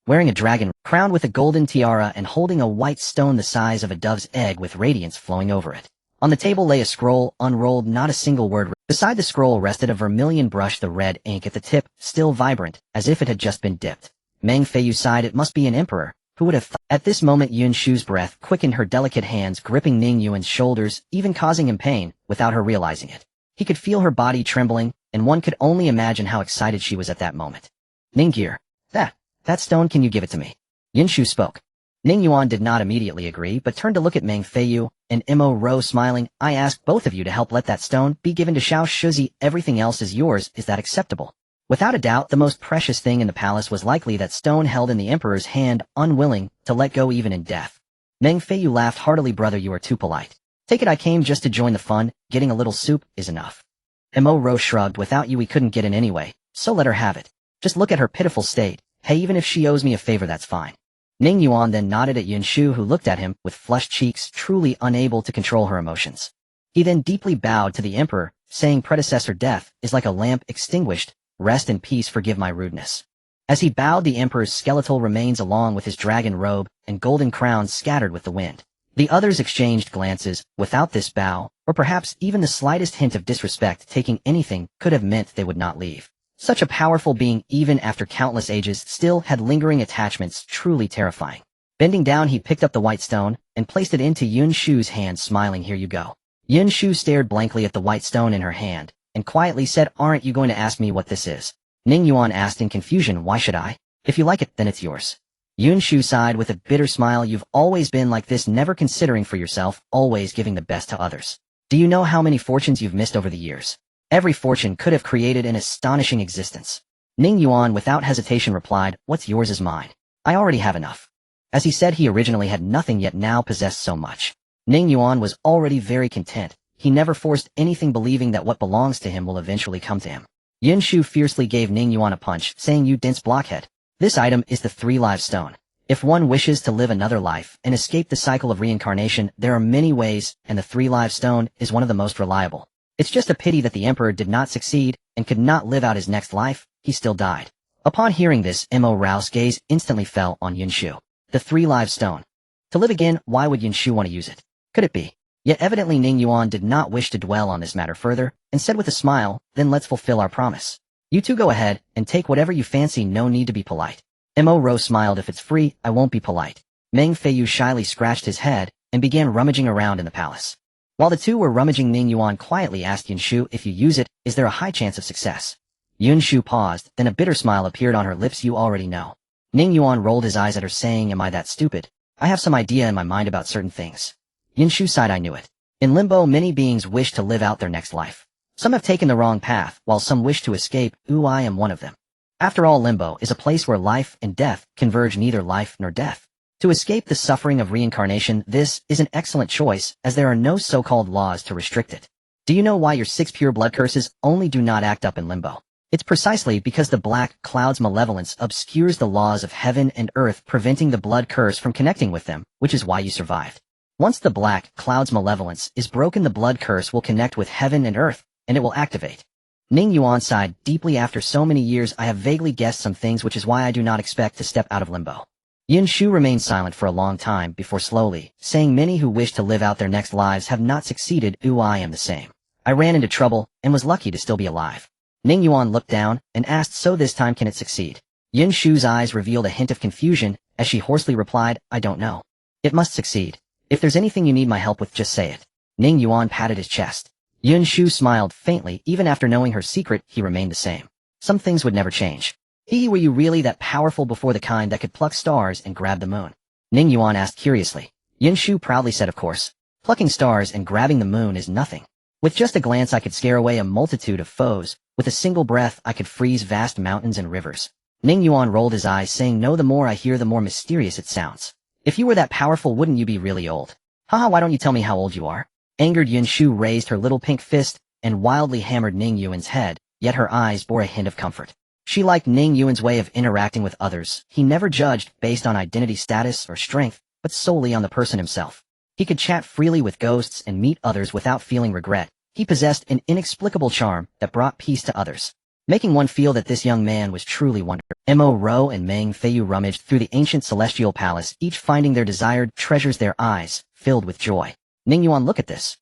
Wearing a dragon, crowned with a golden tiara and holding a white stone the size of a dove's egg with radiance flowing over it. On the table lay a scroll, unrolled, not a single word. Beside the scroll rested a vermilion brush, the red ink at the tip still vibrant, as if it had just been dipped. Meng Feiyu sighed. It must be an emperor. Who would have thought? At this moment, Yun Shu's breath quickened, her delicate hands gripping Ning Yuan's shoulders, even causing him pain, without her realizing it. He could feel her body trembling, and one could only imagine how excited she was at that moment. "Ningir, that stone, can you give it to me?" Yun Shu spoke. Ning Yuan did not immediately agree, but turned to look at Meng Feiyu, and Mo Ro, smiling, "I ask both of you to help let that stone be given to Xiao Shuzi. Everything else is yours. Is that acceptable?" Without a doubt, the most precious thing in the palace was likely that stone held in the emperor's hand, unwilling to let go even in death. Meng Feiyu laughed heartily. "Brother, you are too polite. Take it, I came just to join the fun. Getting a little soup is enough." Mo Ro shrugged. "Without you we couldn't get in anyway, so let her have it. Just look at her pitiful state. Hey, even if she owes me a favor, that's fine." Ning Yuan then nodded at Yun Shu, who looked at him with flushed cheeks, truly unable to control her emotions. He then deeply bowed to the emperor, saying, "Predecessor, death is like a lamp extinguished. Rest in peace, forgive my rudeness." As he bowed, the emperor's skeletal remains along with his dragon robe and golden crown scattered with the wind. The others exchanged glances. Without this bow, or perhaps even the slightest hint of disrespect, taking anything could have meant they would not leave. Such a powerful being, even after countless ages, still had lingering attachments, truly terrifying. Bending down, he picked up the white stone and placed it into Yun Shu's hand, smiling, "Here you go." Yun Shu stared blankly at the white stone in her hand and quietly said, "Aren't you going to ask me what this is?" Ning Yuan asked in confusion, "Why should I? If you like it, then it's yours." Yun Shu sighed with a bitter smile, "You've always been like this, never considering for yourself, always giving the best to others. Do you know how many fortunes you've missed over the years? Every fortune could have created an astonishing existence." Ning Yuan without hesitation replied, "What's yours is mine. I already have enough." As he said, he originally had nothing yet now possessed so much. Ning Yuan was already very content. He never forced anything, believing that what belongs to him will eventually come to him. Yun Shu fiercely gave Ning Yuan a punch, saying, "You dense blockhead. This item is the 3 live stone. If one wishes to live another life and escape the cycle of reincarnation, there are many ways, and the three-live stone is one of the most reliable. It's just a pity that the emperor did not succeed and could not live out his next life. He still died. Upon hearing this, Mo Rao's gaze instantly fell on Yunshu. The three-live stone. To live again, why would Yunshu want to use it? Could it be? Yet evidently Ning Yuan did not wish to dwell on this matter further, and said with a smile, then let's fulfill our promise. You two go ahead, and take whatever you fancy, no need to be polite. Mo Rao smiled, if it's free, I won't be polite. Meng Feiyu shyly scratched his head, and began rummaging around in the palace. While the two were rummaging, Ning Yuan quietly asked Yunshu, if you use it, is there a high chance of success? Yunshu paused, then a bitter smile appeared on her lips. You already know. Ning Yuan rolled his eyes at her, saying, am I that stupid? I have some idea in my mind about certain things. Yunshu sighed, I knew it. In limbo, many beings wish to live out their next life. Some have taken the wrong path, while some wish to escape. I am one of them. After all, limbo is a place where life and death converge, neither life nor death. To escape the suffering of reincarnation, this is an excellent choice, as there are no so-called laws to restrict it. Do you know why your 6 pure blood curses only do not act up in limbo? It's precisely because the black cloud's malevolence obscures the laws of heaven and earth, preventing the blood curse from connecting with them, which is why you survived. Once the black cloud's malevolence is broken, the blood curse will connect with heaven and earth, and it will activate. Ning Yuan sighed deeply. After so many years, I have vaguely guessed some things, which is why I do not expect to step out of limbo. Yunshu remained silent for a long time before slowly saying, many who wish to live out their next lives have not succeeded. I am the same. I ran into trouble and was lucky to still be alive. Ning Yuan looked down and asked, so this time can it succeed? Yunshu's eyes revealed a hint of confusion as she hoarsely replied, I don't know. It must succeed. If there's anything you need my help with, just say it. Ning Yuan patted his chest. Yunshu smiled faintly. Even after knowing her secret, he remained the same. Some things would never change. Were you really that powerful before, the kind that could pluck stars and grab the moon? Ning Yuan asked curiously. Yunshu proudly said, of course. Plucking stars and grabbing the moon is nothing. With just a glance I could scare away a multitude of foes. With a single breath I could freeze vast mountains and rivers. Ning Yuan rolled his eyes, saying, no, the more I hear, the more mysterious it sounds. If you were that powerful, wouldn't you be really old? Haha, why don't you tell me how old you are? Angered, Yunshu raised her little pink fist and wildly hammered Ning Yuan's head, yet her eyes bore a hint of comfort. She liked Ning Yuan's way of interacting with others. He never judged based on identity, status, or strength, but solely on the person himself. He could chat freely with ghosts and meet others without feeling regret. He possessed an inexplicable charm that brought peace to others, making one feel that this young man was truly wonderful. Mo Rao and Meng Feiyu rummaged through the ancient celestial palace, each finding their desired treasures, their eyes filled with joy. Ning Yuan, look at this.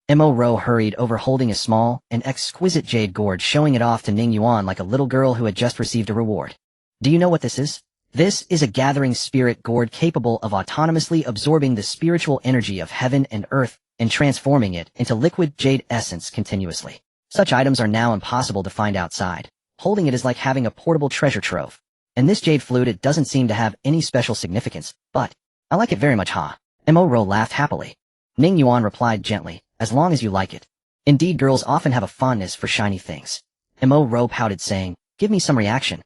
Mo Rao hurried over, holding a small and exquisite jade gourd, showing it off to Ning Yuan like a little girl who had just received a reward. Do you know what this is? This is a gathering spirit gourd capable of autonomously absorbing the spiritual energy of heaven and earth and transforming it into liquid jade essence continuously. Such items are now impossible to find outside. Holding it is like having a portable treasure trove. And this jade flute, it doesn't seem to have any special significance, but I like it very much, ha. Mo Rao laughed happily. Ning Yuan replied gently, as long as you like it. Indeed, girls often have a fondness for shiny things. Mo Rao pouted, saying, give me some reaction.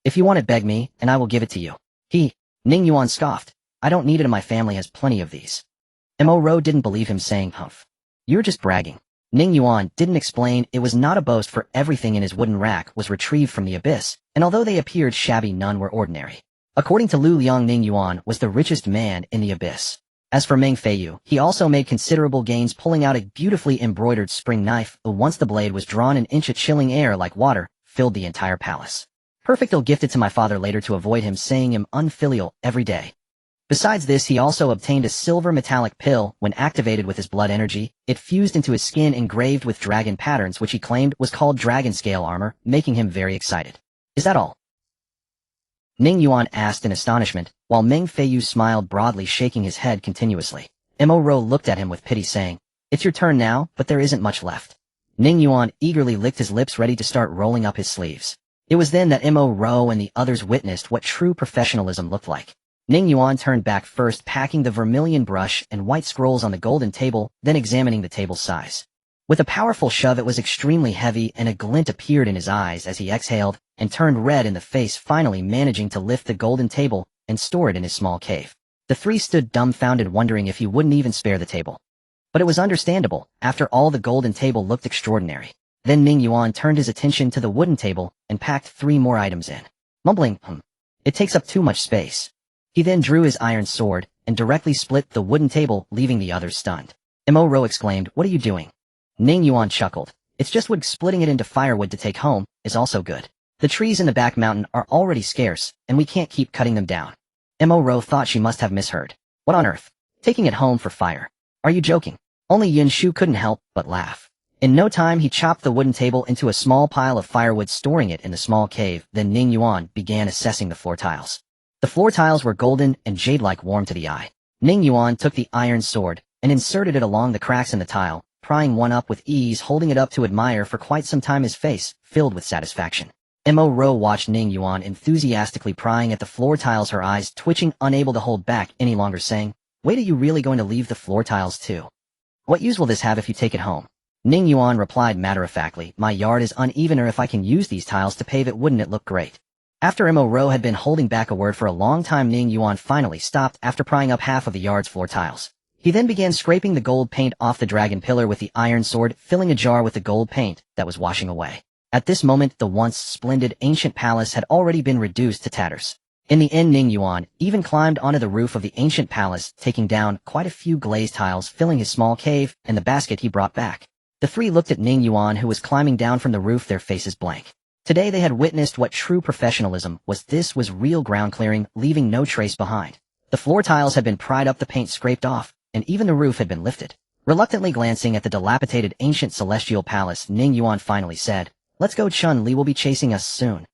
If you want it, beg me, and I will give it to you. Ning Yuan scoffed. I don't need it, and my family has plenty of these. Mo Rao didn't believe him, saying, humph. You're just bragging. Ning Yuan didn't explain it was not a boast, for everything in his wooden rack was retrieved from the abyss, and although they appeared shabby, none were ordinary. According to Lu Liang, Ning Yuan was the richest man in the abyss. As for Meng Feiyu, he also made considerable gains, pulling out a beautifully embroidered spring knife. Once the blade was drawn, an inch of chilling air like water filled the entire palace. Perfect. I'll gift it to my father later to avoid him saying him unfilial every day. Besides this, he also obtained a silver metallic pill. When activated with his blood energy, it fused into his skin, engraved with dragon patterns, which he claimed was called dragon scale armor, making him very excited. Is that all? Ning Yuan asked in astonishment, while Meng Feiyu smiled broadly, shaking his head continuously. Mo Rao looked at him with pity, saying, it's your turn now, but there isn't much left. Ning Yuan eagerly licked his lips, ready to start rolling up his sleeves. It was then that Mo Rao and the others witnessed what true professionalism looked like. Ning Yuan turned back first, packing the vermilion brush and white scrolls on the golden table, then examining the table's size. With a powerful shove, it was extremely heavy, and a glint appeared in his eyes as he exhaled and turned red in the face, finally managing to lift the golden table and store it in his small cave. The three stood dumbfounded, wondering if he wouldn't even spare the table. But it was understandable. After all, the golden table looked extraordinary. Then Ning Yuan turned his attention to the wooden table and packed 3 more items in. Mumbling, it takes up too much space. He then drew his iron sword and directly split the wooden table, leaving the others stunned. Mo exclaimed, "What are you doing?" Ning Yuan chuckled. "It's just wood. Splitting it into firewood to take home is also good. The trees in the back mountain are already scarce, and we can't keep cutting them down." Mo thought she must have misheard. What on earth? Taking it home for fire? Are you joking? Only Yin Shu couldn't help but laugh. In no time he chopped the wooden table into a small pile of firewood, storing it in the small cave. Then Ning Yuan began assessing the floor tiles. The floor tiles were golden and jade-like, warm to the eye. Ning Yuan took the iron sword and inserted it along the cracks in the tile, prying one up with ease, holding it up to admire for quite some time, his face filled with satisfaction. Mo watched Ning Yuan enthusiastically prying at the floor tiles, her eyes twitching, unable to hold back any longer, saying, "Wait, are you really going to leave the floor tiles too? What use will this have if you take it home?" Ning Yuan replied matter-of-factly, "My yard is unevener. If I can use these tiles to pave it, wouldn't it look great?" After Mo had been holding back a word for a long time, Ning Yuan finally stopped after prying up half of the yard's floor tiles. He then began scraping the gold paint off the dragon pillar with the iron sword, filling a jar with the gold paint that was washing away. At this moment, the once splendid ancient palace had already been reduced to tatters. In the end, Ning Yuan even climbed onto the roof of the ancient palace, taking down quite a few glazed tiles, filling his small cave and the basket he brought back. The three looked at Ning Yuan, who was climbing down from the roof, their faces blank. Today they had witnessed what true professionalism was. This was real ground clearing, leaving no trace behind. The floor tiles had been pried up, the paint scraped off, and even the roof had been lifted. Reluctantly glancing at the dilapidated ancient celestial palace, Ning Yuan finally said, "Let's go. Chun-Li will be chasing us soon."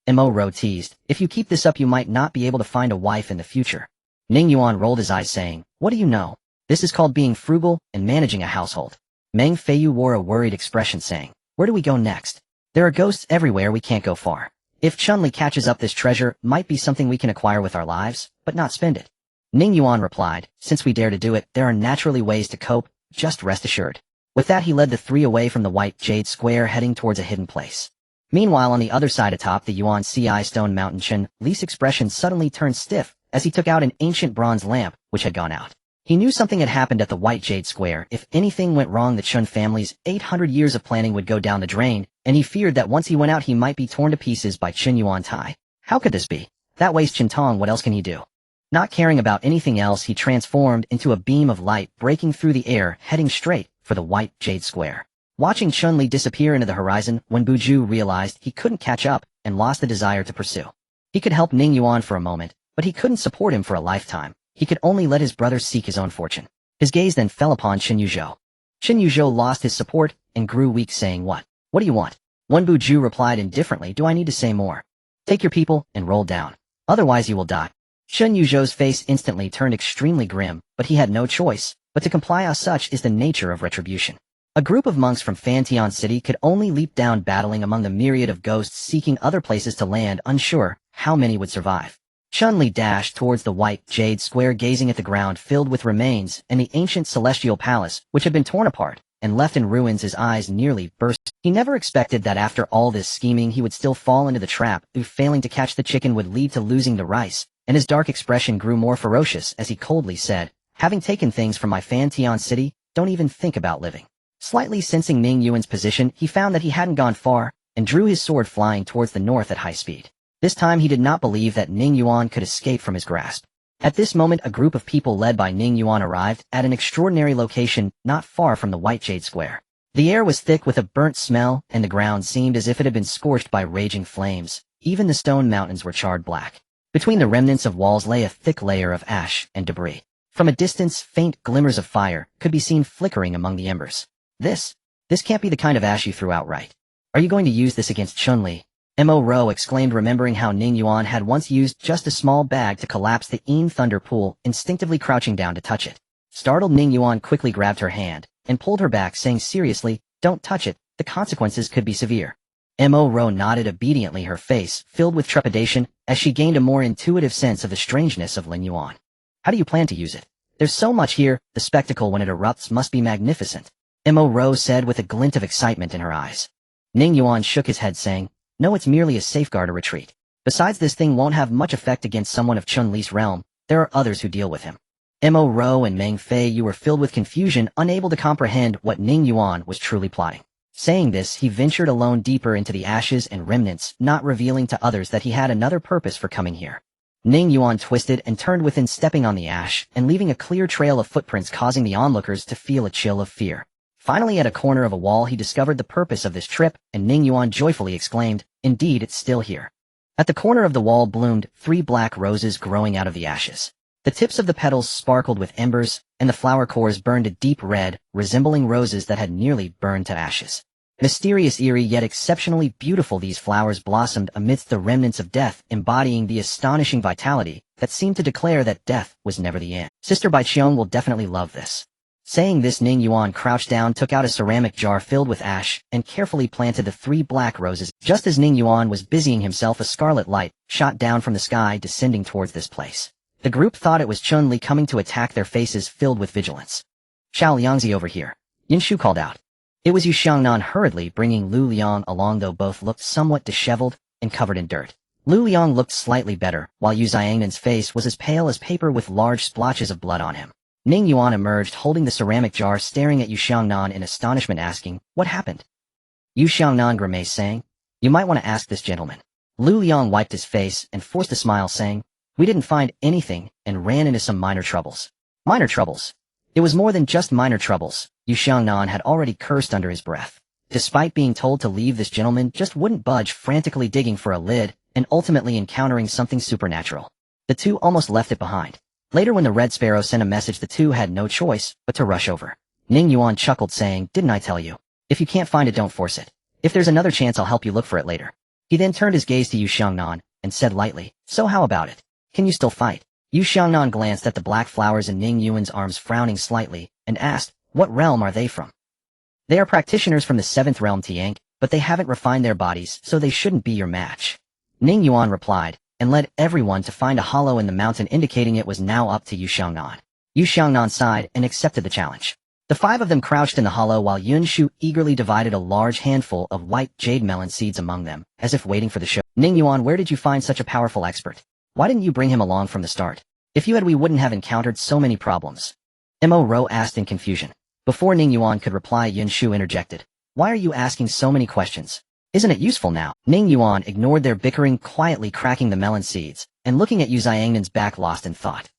Mo teased, "If you keep this up, you might not be able to find a wife in the future." Ning Yuan rolled his eyes, saying, "What do you know? This is called being frugal and managing a household." Meng Feiyu wore a worried expression, saying, "Where do we go next? There are ghosts everywhere. We can't go far. If Chun-Li catches up, this treasure might be something we can acquire with our lives, but not spend it." Ning Yuan replied, "Since we dare to do it, there are naturally ways to cope, just rest assured." With that, he led the three away from the white jade square, heading towards a hidden place. Meanwhile, on the other side atop the Yuan Ci stone mountain, Chun-Li's expression suddenly turned stiff as he took out an ancient bronze lamp, which had gone out. He knew something had happened at the white jade square. If anything went wrong, the Chun family's 800 years of planning would go down the drain, and he feared that once he went out, he might be torn to pieces by Chen Yuan Tai. How could this be? That wastes Chen Tong. What else can he do? Not caring about anything else, he transformed into a beam of light, breaking through the air, heading straight for the white jade square. Watching Chun-Li disappear into the horizon, when Buju realized he couldn't catch up and lost the desire to pursue. He could help Ning Yuan for a moment, but he couldn't support him for a lifetime. He could only let his brother seek his own fortune. His gaze then fell upon Chen Yuzhou. Chen Yuzhou lost his support and grew weak, saying, What do you want?" One Buju replied indifferently, "Do I need to say more? Take your people and roll down. Otherwise you will die." Chen Yuzhou's face instantly turned extremely grim, but he had no choice but to comply, as such is the nature of retribution. A group of monks from Fantian City could only leap down, battling among the myriad of ghosts seeking other places to land, unsure how many would survive. Chun-Li dashed towards the white jade square, gazing at the ground filled with remains and the ancient celestial palace, which had been torn apart and left in ruins. His eyes nearly burst. He never expected that after all this scheming he would still fall into the trap, who failing to catch the chicken would lead to losing the rice, and his dark expression grew more ferocious as he coldly said, "Having taken things from my Fantian City, don't even think about living." Slightly sensing Ning Yuan's position, he found that he hadn't gone far, and drew his sword, flying towards the north at high speed. This time he did not believe that Ning Yuan could escape from his grasp. At this moment, a group of people led by Ning Yuan arrived at an extraordinary location not far from the white jade square. The air was thick with a burnt smell, and the ground seemed as if it had been scorched by raging flames. Even the stone mountains were charred black. Between the remnants of walls lay a thick layer of ash and debris. From a distance, faint glimmers of fire could be seen flickering among the embers. This can't be the kind of ash you threw out, right? Are you going to use this against Chun-Li?" Mo exclaimed, remembering how Ning Yuan had once used just a small bag to collapse the Yin Thunder Pool, instinctively crouching down to touch it. Startled, Ning Yuan quickly grabbed her hand and pulled her back, saying seriously, "Don't touch it, the consequences could be severe." Mo nodded obediently, her face filled with trepidation as she gained a more intuitive sense of the strangeness of Ning Yuan. "How do you plan to use it? There's so much here, the spectacle when it erupts must be magnificent," Mo said with a glint of excitement in her eyes. Ning Yuan shook his head, saying, "No, it's merely a safeguard, a retreat. Besides, this thing won't have much effect against someone of Chun-Li's realm. There are others who deal with him." Mo and Meng Fei were filled with confusion, unable to comprehend what Ning Yuan was truly plotting. Saying this, he ventured alone deeper into the ashes and remnants, not revealing to others that he had another purpose for coming here. Ning Yuan twisted and turned within, stepping on the ash and leaving a clear trail of footprints, causing the onlookers to feel a chill of fear. Finally, at a corner of a wall, he discovered the purpose of this trip, and Ning Yuan joyfully exclaimed, "Indeed, it's still here." At the corner of the wall bloomed 3 black roses growing out of the ashes. The tips of the petals sparkled with embers, and the flower cores burned a deep red, resembling roses that had nearly burned to ashes. Mysterious, eerie, yet exceptionally beautiful, these flowers blossomed amidst the remnants of death, embodying the astonishing vitality that seemed to declare that death was never the end. Sister Baiqiong will definitely love this. Saying this, Ning Yuan crouched down, took out a ceramic jar filled with ash, and carefully planted the 3 black roses. Just as Ning Yuan was busying himself, a scarlet light shot down from the sky, descending towards this place. The group thought it was Chun-Li coming to attack, their faces filled with vigilance. "Xiao Liangzi, over here," Yin Shu called out. It was Yu Xiangnan hurriedly bringing Lu Liang along, though both looked somewhat disheveled and covered in dirt. Lu Liang looked slightly better, while Yu Xiangnan's face was as pale as paper with large splotches of blood on him. Ning Yuan emerged holding the ceramic jar, staring at Yu Xiangnan in astonishment, asking, "What happened?" Yu Xiangnan grimaced, saying, "You might want to ask this gentleman." Lu Liang wiped his face and forced a smile, saying, "We didn't find anything and ran into some minor troubles." Minor troubles? It was more than just minor troubles. Yu Xiangnan had already cursed under his breath. Despite being told to leave, this gentleman just wouldn't budge, frantically digging for a lid and ultimately encountering something supernatural. The two almost left it behind. Later, when the Red Sparrow sent a message, the two had no choice but to rush over. Ning Yuan chuckled, saying, "Didn't I tell you? If you can't find it, don't force it. If there's another chance, I'll help you look for it later." He then turned his gaze to Yu Xiangnan and said lightly, "So how about it? Can you still fight?" Yu Xiangnan glanced at the black flowers in Ning Yuan's arms, frowning slightly, and asked, "What realm are they from?" "They are practitioners from the 7th realm, Tiank, but they haven't refined their bodies, so they shouldn't be your match." Ning Yuan replied, and led everyone to find a hollow in the mountain, indicating it was now up to Yu Xiangnan. Yu Xiangnan sighed and accepted the challenge. The 5 of them crouched in the hollow while Yun Shu eagerly divided a large handful of white jade melon seeds among them, as if waiting for the show. "Ning Yuan, where did you find such a powerful expert? Why didn't you bring him along from the start? If you had, we wouldn't have encountered so many problems." Mo Ro asked in confusion. Before Ning Yuan could reply, Yun Shu interjected, "Why are you asking so many questions? Isn't it useful now?" Ning Yuan ignored their bickering, quietly cracking the melon seeds, and looking at Yu Xiangnan's back, lost in thought.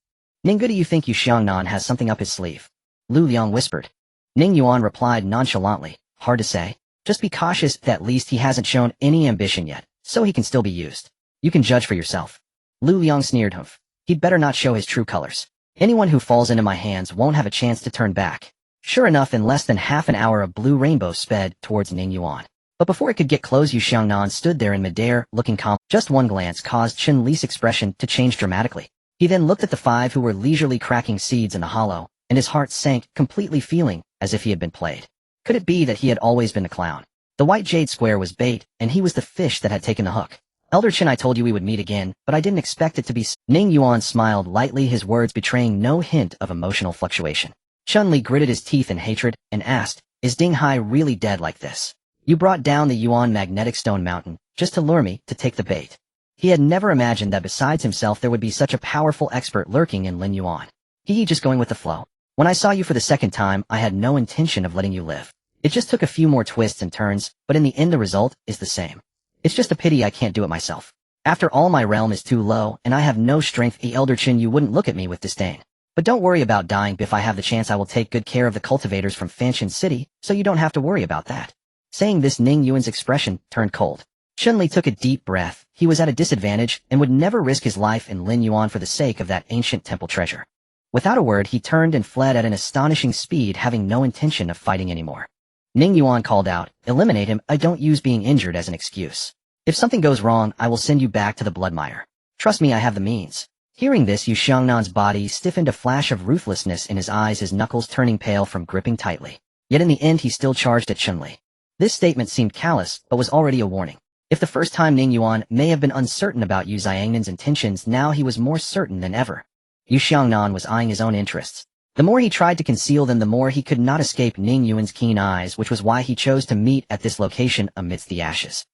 "Ning, do you think Yu Xiangnan has something up his sleeve?" Lu Liang whispered. Ning Yuan replied nonchalantly, "Hard to say. Just be cautious. At least he hasn't shown any ambition yet, so he can still be used. You can judge for yourself." Lu Liang sneered, "Humph. He'd better not show his true colors. Anyone who falls into my hands won't have a chance to turn back." Sure enough, in less than half an hour, a blue rainbow sped towards Ning Yuan. But before it could get close, Yu Xiangnan stood there in midair, looking calm. Just one glance caused Chen Li's expression to change dramatically. He then looked at the 5 who were leisurely cracking seeds in the hollow, and his heart sank, completely feeling as if he had been played. Could it be that he had always been the clown? The white jade square was bait, and he was the fish that had taken the hook. "Elder Chen, I told you we would meet again, but I didn't expect it to be." Ning Yuan smiled lightly, his words betraying no hint of emotional fluctuation. Chun-Li gritted his teeth in hatred and asked, "Is Ding Hai really dead like this? You brought down the Yuan magnetic stone mountain just to lure me to take the bait." He had never imagined that besides himself there would be such a powerful expert lurking in Lin Yuan. He just going with the flow. "When I saw you for the second time, I had no intention of letting you live. It just took a few more twists and turns, but in the end the result is the same. It's just a pity I can't do it myself. After all, my realm is too low, and I have no strength." The Elder Chin, you wouldn't look at me with disdain. "But don't worry about dying. If I have the chance, I will take good care of the cultivators from Fanshan City, so you don't have to worry about that." Saying this, Ning Yuan's expression turned cold. Chun-Li took a deep breath. He was at a disadvantage and would never risk his life in Lin Yuan for the sake of that ancient temple treasure. Without a word, he turned and fled at an astonishing speed, having no intention of fighting anymore. Ning Yuan called out, "Eliminate him. I don't use being injured as an excuse. If something goes wrong, I will send you back to the blood mire. Trust me, I have the means." Hearing this, Yu Xiangnan's body stiffened, a flash of ruthlessness in his eyes, his knuckles turning pale from gripping tightly. Yet in the end he still charged at Chun-Li. This statement seemed callous, but was already a warning. If the first time Ning Yuan may have been uncertain about Yu Xiangnan's intentions, now he was more certain than ever. Yu Xiangnan was eyeing his own interests. The more he tried to conceal them, the more he could not escape Ning Yuan's keen eyes, which was why he chose to meet at this location amidst the ashes.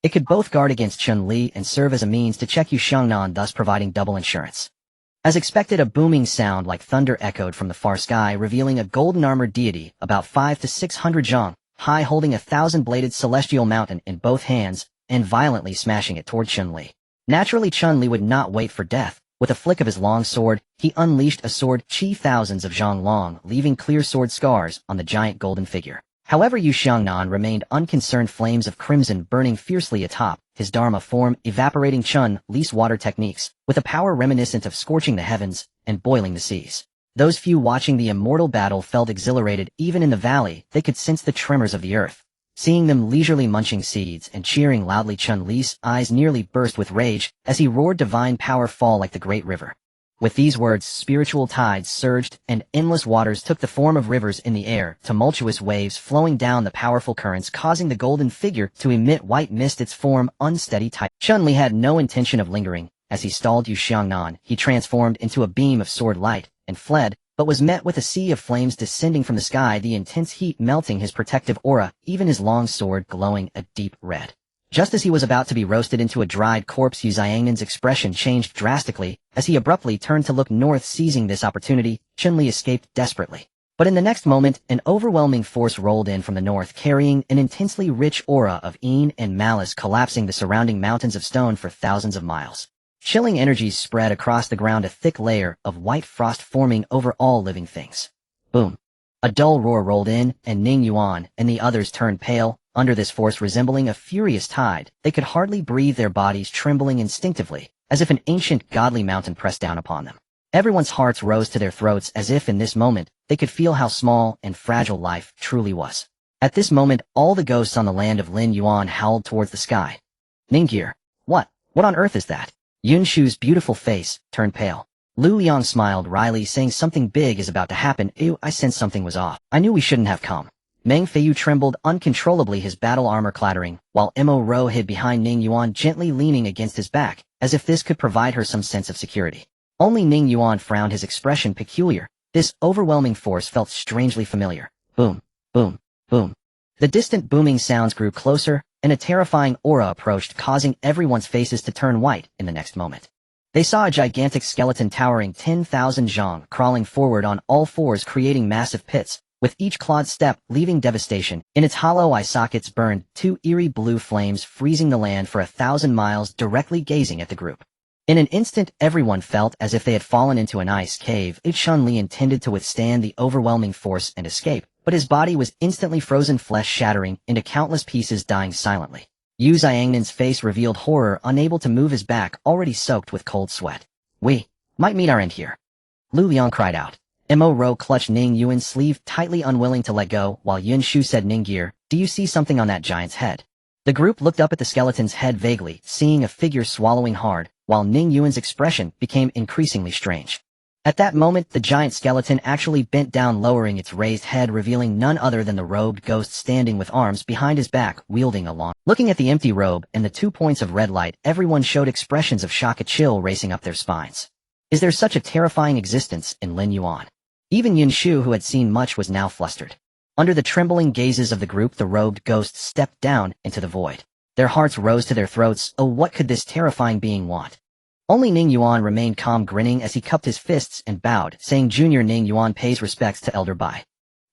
It could both guard against Chun-Li and serve as a means to check Yu Xiangnan, thus providing double insurance. As expected, a booming sound like thunder echoed from the far sky, revealing a golden-armored deity about 500 to 600 zhang high, holding a 1,000-bladed celestial mountain in both hands and violently smashing it toward Chun-Li. Naturally, Chun-Li would not wait for death, With a flick of his long sword, he unleashed a sword chi thousands of zhang long, leaving clear sword scars on the giant golden figure. However, Yu Xiangnan remained unconcerned, flames of crimson burning fiercely atop his dharma form, evaporating Chun Li's water techniques, with a power reminiscent of scorching the heavens and boiling the seas. Those few watching the immortal battle felt exhilarated. Even in the valley, they could sense the tremors of the earth. Seeing them leisurely munching seeds and cheering loudly, Chun Li's eyes nearly burst with rage as he roared, divine power fall like the great river. With these words, spiritual tides surged, and endless waters took the form of rivers in the air, tumultuous waves flowing down the powerful currents, causing the golden figure to emit white mist, its form unsteady tight. Chun Li had no intention of lingering. As he stalled Yu Xiangnan, he transformed into a beam of sword light and fled, but was met with a sea of flames descending from the sky, the intense heat melting his protective aura, even his long sword glowing a deep red. Just as he was about to be roasted into a dried corpse, Yu Xiangnan's expression changed drastically as he abruptly turned to look north. Seizing this opportunity, Chun Li escaped desperately. But in the next moment, an overwhelming force rolled in from the north, carrying an intensely rich aura of Yin and malice, collapsing the surrounding mountains of stone for thousands of miles. Chilling energies spread across the ground, a thick layer of white frost forming over all living things. Boom. A dull roar rolled in, and Ning Yuan and the others turned pale. Under this force resembling a furious tide, they could hardly breathe, their bodies trembling instinctively, as if an ancient godly mountain pressed down upon them. Everyone's hearts rose to their throats, as if in this moment they could feel how small and fragile life truly was. At this moment, all the ghosts on the land of Lin Yuan howled towards the sky. Ningir, what on earth is that? Yun Shu's beautiful face turned pale. Lu Liang smiled wryly, saying something big is about to happen. Ew, I sensed something was off. I knew we shouldn't have come. Meng Feiyu trembled uncontrollably, his battle armor clattering, while Mo Ro hid behind Ning Yuan, gently leaning against his back, as if this could provide her some sense of security. Only Ning Yuan frowned, his expression peculiar. This overwhelming force felt strangely familiar. Boom, boom, boom. The distant booming sounds grew closer, and a terrifying aura approached, causing everyone's faces to turn white in the next moment. They saw a gigantic skeleton towering 10,000 zhang, crawling forward on all fours, creating massive pits, with each clawed step leaving devastation. In its hollow eye sockets burned 2 eerie blue flames, freezing the land for 1,000 miles, directly gazing at the group. In an instant, everyone felt as if they had fallen into an ice cave. Chun Li intended to withstand the overwhelming force and escape, but his body was instantly frozen, flesh shattering into countless pieces, dying silently. Yu Xiangnan's face revealed horror, unable to move his back, already soaked with cold sweat. We might meet our end here. Lu Liang cried out. Mo Ro clutched Ning Yuan's sleeve tightly, unwilling to let go, while Yun Shu said, Ningir, do you see something on that giant's head? The group looked up at the skeleton's head vaguely, seeing a figure swallowing hard, while Ning Yuan's expression became increasingly strange. At that moment, the giant skeleton actually bent down, lowering its raised head, revealing none other than the robed ghost standing with arms behind his back, wielding a long. Looking at the empty robe and the 2 points of red light, everyone showed expressions of shock, a chill racing up their spines. Is there such a terrifying existence in Lin Yuan? Even Yun Shu, who had seen much, was now flustered. Under the trembling gazes of the group, the robed ghost stepped down into the void. Their hearts rose to their throats. Oh, what could this terrifying being want? Only Ning Yuan remained calm, grinning as he cupped his fists and bowed, saying, Junior Ning Yuan pays respects to Elder Bai.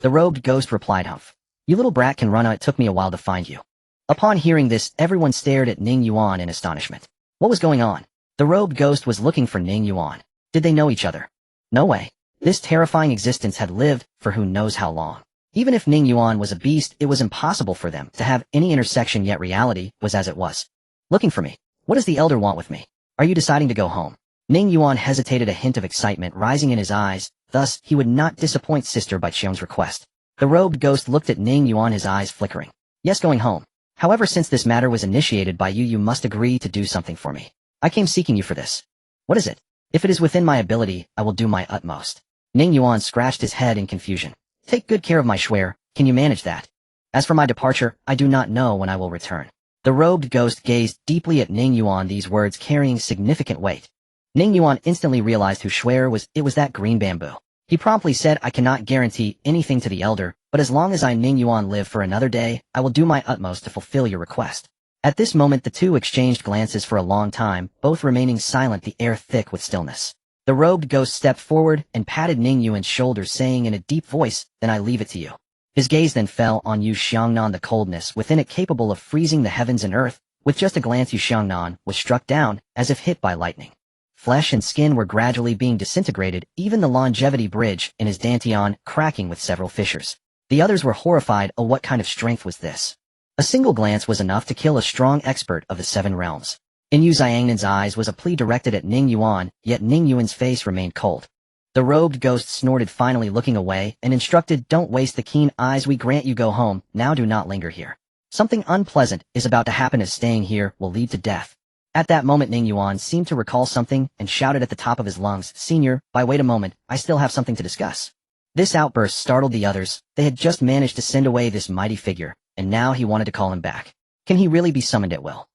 The robed ghost replied, Humph. You little brat can run. It took me a while to find you. Upon hearing this, everyone stared at Ning Yuan in astonishment. What was going on? The robed ghost was looking for Ning Yuan. Did they know each other? No way. This terrifying existence had lived for who knows how long. Even if Ning Yuan was a beast, it was impossible for them to have any intersection, yet reality was as it was. Looking for me. What does the elder want with me? Are you deciding to go home? Ning Yuan hesitated, a hint of excitement rising in his eyes. Thus, he would not disappoint Sister Baichion's request. The robed ghost looked at Ning Yuan, his eyes flickering. Yes, going home. However, since this matter was initiated by you, you must agree to do something for me. I came seeking you for this. What is it? If it is within my ability, I will do my utmost. Ning Yuan scratched his head in confusion. Take good care of my Shuer. Can you manage that? As for my departure, I do not know when I will return. The robed ghost gazed deeply at Ning Yuan, these words carrying significant weight. Ning Yuan instantly realized who Shuer was. It was that green bamboo. He promptly said, I cannot guarantee anything to the elder, but as long as I, Ning Yuan, live for another day, I will do my utmost to fulfill your request. At this moment, the two exchanged glances for a long time, both remaining silent, the air thick with stillness. The robed ghost stepped forward and patted Ning Yuan's shoulder, saying in a deep voice, Then I leave it to you. His gaze then fell on Yu Xiangnan, the coldness within it capable of freezing the heavens and earth. With just a glance, Yu Xiangnan was struck down, as if hit by lightning. flesh and skin were gradually being disintegrated, even the longevity bridge in his dantian cracking with several fissures. The others were horrified. Oh, what kind of strength was this? A single glance was enough to kill a strong expert of the 7 realms. In Yu Xiangnan's eyes was a plea directed at Ning Yuan, yet Ning Yuan's face remained cold. The robed ghost snorted, finally looking away, and instructed, "Don't waste the keen eyes we grant you. Go home, now do not linger here. Something unpleasant is about to happen as staying here will lead to death." At that moment Ning Yuan seemed to recall something and shouted at the top of his lungs, "Senior, wait a moment, I still have something to discuss." This outburst startled the others. They had just managed to send away this mighty figure, and now he wanted to call him back. Can he really be summoned at will?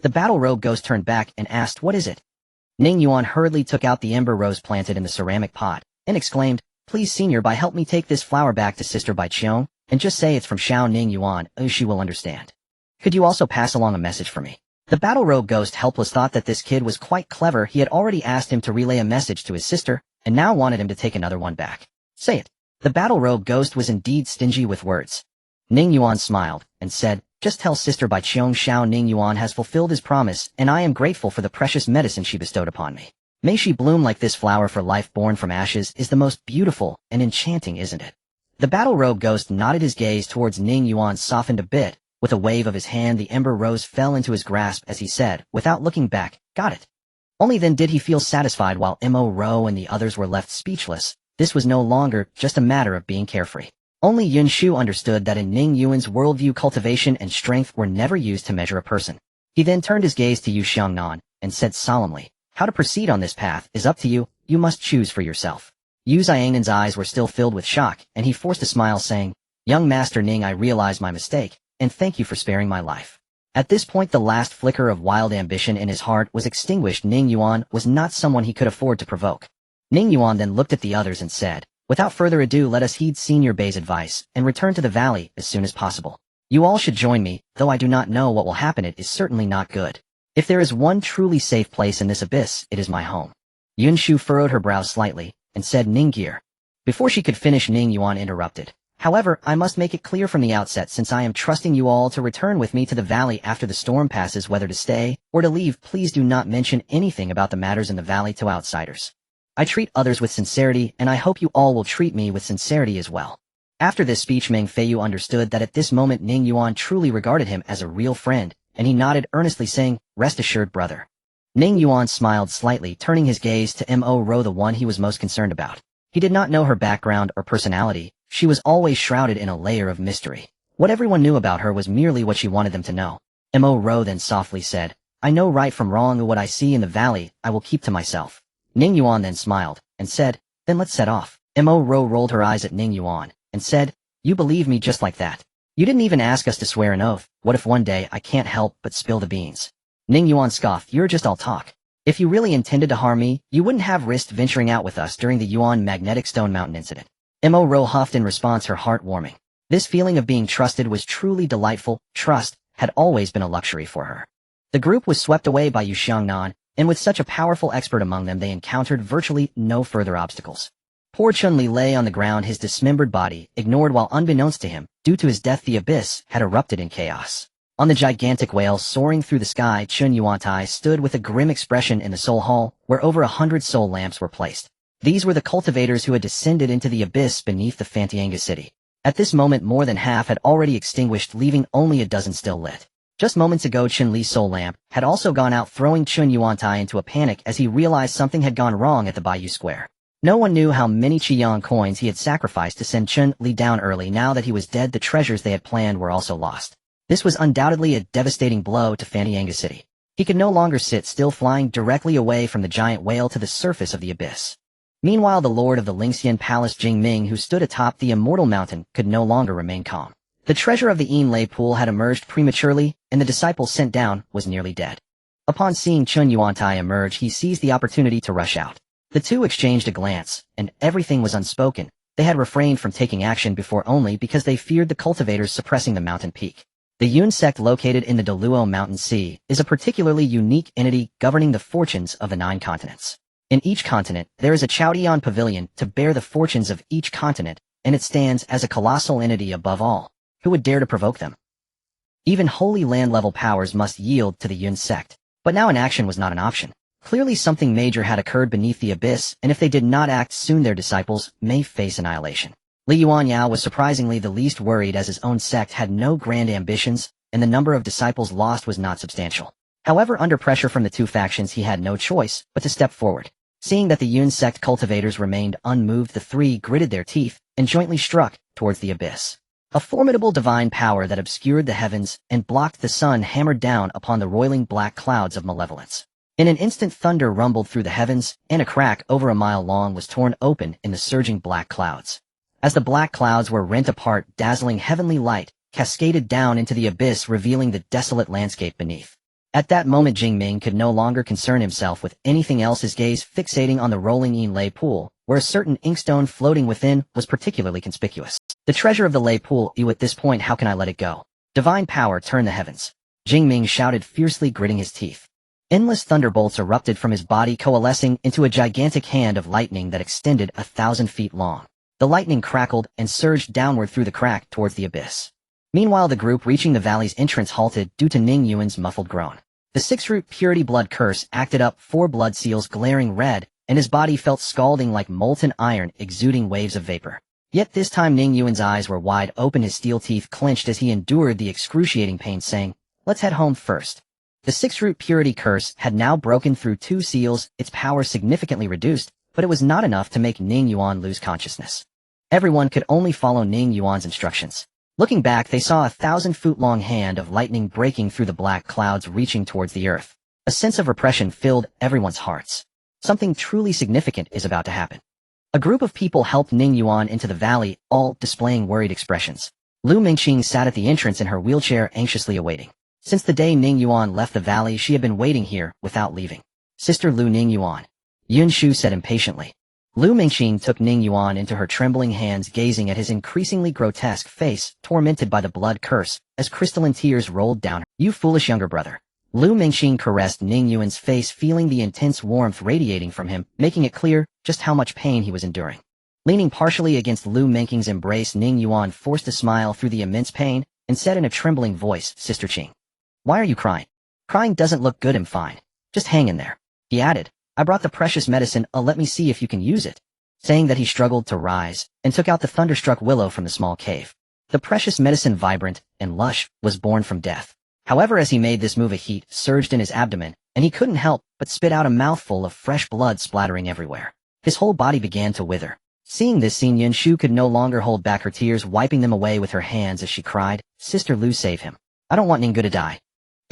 The battle robe ghost turned back and asked, "What is it?" Ning Yuan hurriedly took out the ember rose planted in the ceramic pot, and exclaimed, "Please, Senior, help me take this flower back to Sister Bai Qiong, and just say it's from Xiao Ning Yuan, she will understand. Could you also pass along a message for me?" The battle robe ghost helpless thought that this kid was quite clever. He had already asked him to relay a message to his sister, and now wanted him to take another one back. Say it. The battle robe ghost was indeed stingy with words. Ning Yuan smiled, and said, "Just tell Sister Bai Qiong Xiao Ning Yuan has fulfilled his promise, and I am grateful for the precious medicine she bestowed upon me. May she bloom like this flower, for life born from ashes is the most beautiful and enchanting, isn't it?" The battle robe ghost nodded, his gaze towards Ning Yuan softened a bit. With a wave of his hand the ember rose fell into his grasp as he said, without looking back, "Got it." Only then did he feel satisfied, while Mo Ro and the others were left speechless. This was no longer just a matter of being carefree. Only Yun Shu understood that in Ning Yuan's worldview cultivation and strength were never used to measure a person. He then turned his gaze to Yu Xiangnan, and said solemnly, "How to proceed on this path is up to you, you must choose for yourself." Yu Xiangnan's eyes were still filled with shock, and he forced a smile saying, "Young Master Ning, I realize my mistake, and thank you for sparing my life." At this point the last flicker of wild ambition in his heart was extinguished. Ning Yuan was not someone he could afford to provoke. Ning Yuan then looked at the others and said, "Without further ado, let us heed Senior Bei's advice, and return to the valley as soon as possible. You all should join me, though I do not know what will happen. It is certainly not good. If there is one truly safe place in this abyss, it is my home." Yun Shu furrowed her brows slightly, and said, "Ningir." Before she could finish Ning Yuan interrupted. "However, I must make it clear from the outset, since I am trusting you all to return with me to the valley after the storm passes, whether to stay or to leave, please do not mention anything about the matters in the valley to outsiders. I treat others with sincerity, and I hope you all will treat me with sincerity as well." After this speech Meng Feiyu understood that at this moment Ning Yuan truly regarded him as a real friend, and he nodded earnestly saying, "Rest assured, brother." Ning Yuan smiled slightly, turning his gaze to Mo Ro, the one he was most concerned about. He did not know her background or personality. She was always shrouded in a layer of mystery. What everyone knew about her was merely what she wanted them to know. Mo Ro then softly said, "I know right from wrong. What I see in the valley, I will keep to myself." Ning Yuan then smiled, and said, "Then let's set off." Mo Ro rolled her eyes at Ning Yuan, and said, "You believe me just like that? You didn't even ask us to swear an oath. What if one day I can't help but spill the beans?" Ning Yuan scoffed, "You're just all talk. If you really intended to harm me, you wouldn't have risked venturing out with us during the Yuan Magnetic Stone Mountain incident." Mo Ro huffed in response, her heart warming. This feeling of being trusted was truly delightful. Trust had always been a luxury for her. The group was swept away by Yu Xiangnan, and with such a powerful expert among them they encountered virtually no further obstacles. Poor Chun-Li lay on the ground, his dismembered body ignored, while unbeknownst to him, due to his death the abyss had erupted in chaos. On the gigantic whale soaring through the sky, Chun Yuantai stood with a grim expression in the Soul Hall, where over 100 soul lamps were placed. These were the cultivators who had descended into the abyss beneath the Fantianga city. At this moment more than half had already extinguished, leaving only a dozen still lit. Just moments ago Chun Li's soul lamp had also gone out, throwing Chun Yuantai into a panic as he realized something had gone wrong at the Bayou Square. No one knew how many Qiyang coins he had sacrificed to send Chun Li down early. Now that he was dead, the treasures they had planned were also lost. This was undoubtedly a devastating blow to Fantianga city. He could no longer sit still, flying directly away from the giant whale to the surface of the abyss. Meanwhile the lord of the Lingxian Palace, Jing Ming, who stood atop the immortal mountain, could no longer remain calm. The treasure of the Yinlei pool had emerged prematurely, and the disciple sent down was nearly dead. Upon seeing Chun Yuantai emerge, he seized the opportunity to rush out. The two exchanged a glance, and everything was unspoken. They had refrained from taking action before only because they feared the cultivators suppressing the mountain peak. The Yun sect, located in the Deluo Mountain Sea, is a particularly unique entity governing the fortunes of the 9 continents. In each continent, there is a Chaodian pavilion to bear the fortunes of each continent, and it stands as a colossal entity above all. Who would dare to provoke them? Even Holy Land-level powers must yield to the Yun sect. But now inaction was not an option. Clearly something major had occurred beneath the abyss, and if they did not act soon their disciples may face annihilation. Li Yuanyao was surprisingly the least worried as his own sect had no grand ambitions, and the number of disciples lost was not substantial. However, under pressure from the two factions he had no choice but to step forward. Seeing that the Yun sect cultivators remained unmoved, the three gritted their teeth and jointly struck towards the abyss. A formidable divine power that obscured the heavens and blocked the sun hammered down upon the roiling black clouds of malevolence. In an instant thunder rumbled through the heavens, and a crack over a mile long was torn open in the surging black clouds. As the black clouds were rent apart, dazzling heavenly light cascaded down into the abyss, revealing the desolate landscape beneath. At that moment Jing Ming could no longer concern himself with anything else, his gaze fixating on the rolling Yin Lei pool, where a certain inkstone floating within was particularly conspicuous. The treasure of the Lei pool, at this point how can I let it go? Divine power turn the heavens. Jing Ming shouted, fiercely gritting his teeth. Endless thunderbolts erupted from his body, coalescing into a gigantic hand of lightning that extended 1,000 feet long. The lightning crackled and surged downward through the crack towards the abyss. Meanwhile, the group reaching the valley's entrance halted due to Ning Yuan's muffled groan. The six-root purity blood curse acted up 4 blood seals glaring red, and his body felt scalding like molten iron exuding waves of vapor. Yet this time Ning Yuan's eyes were wide open, his steel teeth clenched as he endured the excruciating pain, saying, "Let's head home first." The six-root purity curse had now broken through 2 seals, its power significantly reduced, but it was not enough to make Ning Yuan lose consciousness. Everyone could only follow Ning Yuan's instructions. Looking back, they saw a 1,000-foot-long hand of lightning breaking through the black clouds reaching towards the earth. A sense of repression filled everyone's hearts. Something truly significant is about to happen. A group of people helped Ning Yuan into the valley, all displaying worried expressions. Lu Mingqing sat at the entrance in her wheelchair, anxiously awaiting. Since the day Ning Yuan left the valley, she had been waiting here without leaving. Sister Lu, Ning Yuan, Yun Shu said impatiently. Lu Mingqing took Ning Yuan into her trembling hands, gazing at his increasingly grotesque face, tormented by the blood curse, as crystalline tears rolled down her. You foolish younger brother. Lu Mingqing caressed Ning Yuan's face, feeling the intense warmth radiating from him, making it clear just how much pain he was enduring. Leaning partially against Lu Mingqing's embrace, Ning Yuan forced a smile through the immense pain, and said in a trembling voice, Sister Qing. Why are you crying? Crying doesn't look good. I'm fine. Just hang in there. He added, I brought the precious medicine, let me see if you can use it. Saying that, he struggled to rise, and took out the thunderstruck willow from the small cave. The precious medicine, vibrant and lush, was born from death. However, as he made this move, a heat surged in his abdomen, and he couldn't help but spit out a mouthful of fresh blood splattering everywhere. His whole body began to wither. Seeing this scene, Yun Shu could no longer hold back her tears, wiping them away with her hands as she cried, Sister Lu, save him. I don't want Ninggu to die.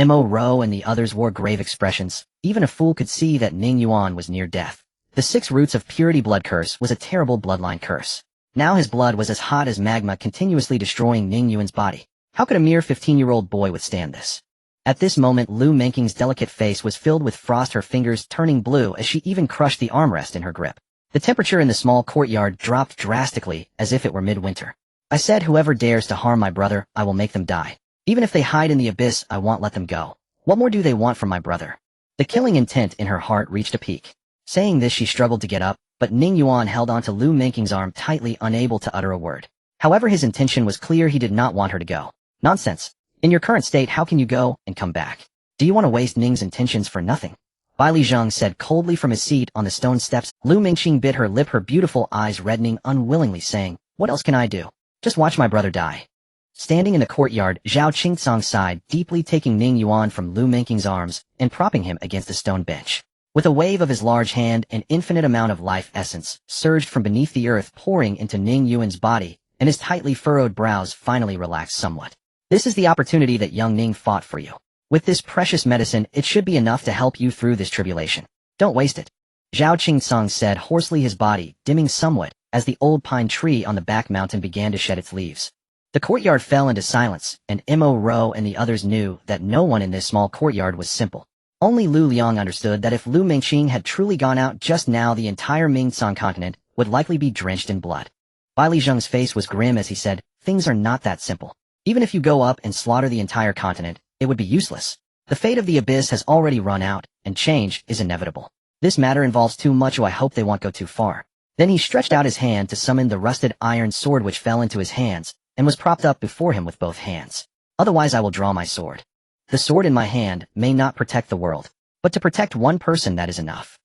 Mo Ro and the others wore grave expressions. Even a fool could see that Ning Yuan was near death. The 6 roots of purity blood curse was a terrible bloodline curse. Now his blood was as hot as magma, continuously destroying Ning Yuan's body. How could a mere 15-year-old boy withstand this? At this moment, Lu Mingqing's delicate face was filled with frost, her fingers turning blue as she even crushed the armrest in her grip. The temperature in the small courtyard dropped drastically, as if it were midwinter. I said, whoever dares to harm my brother, I will make them die. Even if they hide in the abyss, I won't let them go. What more do they want from my brother? The killing intent in her heart reached a peak. Saying this, she struggled to get up, but Ning Yuan held onto Lu Mingqing's arm tightly, unable to utter a word. However, his intention was clear. He did not want her to go. Nonsense. In your current state, how can you go and come back? Do you want to waste Ning's intentions for nothing? Bai Li Zheng said coldly from his seat on the stone steps. Lu Mingqing bit her lip, her beautiful eyes reddening unwillingly, saying, What else can I do? Just watch my brother die. Standing in the courtyard, Zhao Qingtsong sighed deeply, taking Ning Yuan from Lu Mingqing's arms and propping him against a stone bench. With a wave of his large hand, an infinite amount of life essence surged from beneath the earth, pouring into Ning Yuan's body, and his tightly furrowed brows finally relaxed somewhat. This is the opportunity that young Ning fought for you. With this precious medicine, it should be enough to help you through this tribulation. Don't waste it. Zhao Qingtsong said hoarsely, his body dimming somewhat as the old pine tree on the back mountain began to shed its leaves. The courtyard fell into silence, and Mo Ro and the others knew that no one in this small courtyard was simple. Only Lu Liang understood that if Lu Mingqing had truly gone out just now, the entire Mingcang continent would likely be drenched in blood. Bai Li Zheng's face was grim as he said, Things are not that simple. Even if you go up and slaughter the entire continent, it would be useless. The fate of the abyss has already run out, and change is inevitable. This matter involves too much, so I hope they won't go too far. Then he stretched out his hand to summon the rusted iron sword, which fell into his hands and was propped up before him with both hands. Otherwise I will draw my sword. The sword in my hand may not protect the world, But to protect one person, that is enough.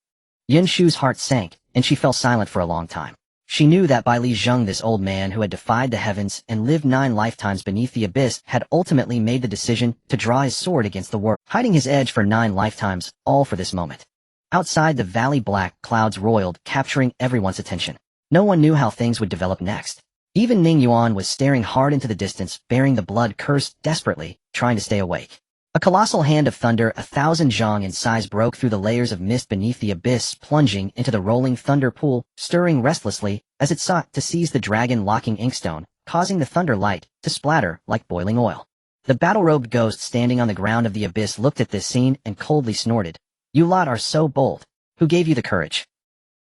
Yin Shu's heart sank, and she fell silent for a long time. She knew that Bai Li Zheng, this old man who had defied the heavens and lived 9 lifetimes beneath the abyss, had ultimately made the decision to draw his sword against the world, hiding his edge for 9 lifetimes, all for this moment. Outside the valley, black clouds roiled, capturing everyone's attention. No one knew how things would develop next. Even Ning Yuan was staring hard into the distance, bearing the blood curse desperately, trying to stay awake. A colossal hand of thunder, 1,000 zhang in size, broke through the layers of mist beneath the abyss, plunging into the rolling thunder pool, stirring restlessly as it sought to seize the dragon-locking inkstone, causing the thunder light to splatter like boiling oil. The battle-robed ghost standing on the ground of the abyss looked at this scene and coldly snorted. "You lot are so bold. Who gave you the courage?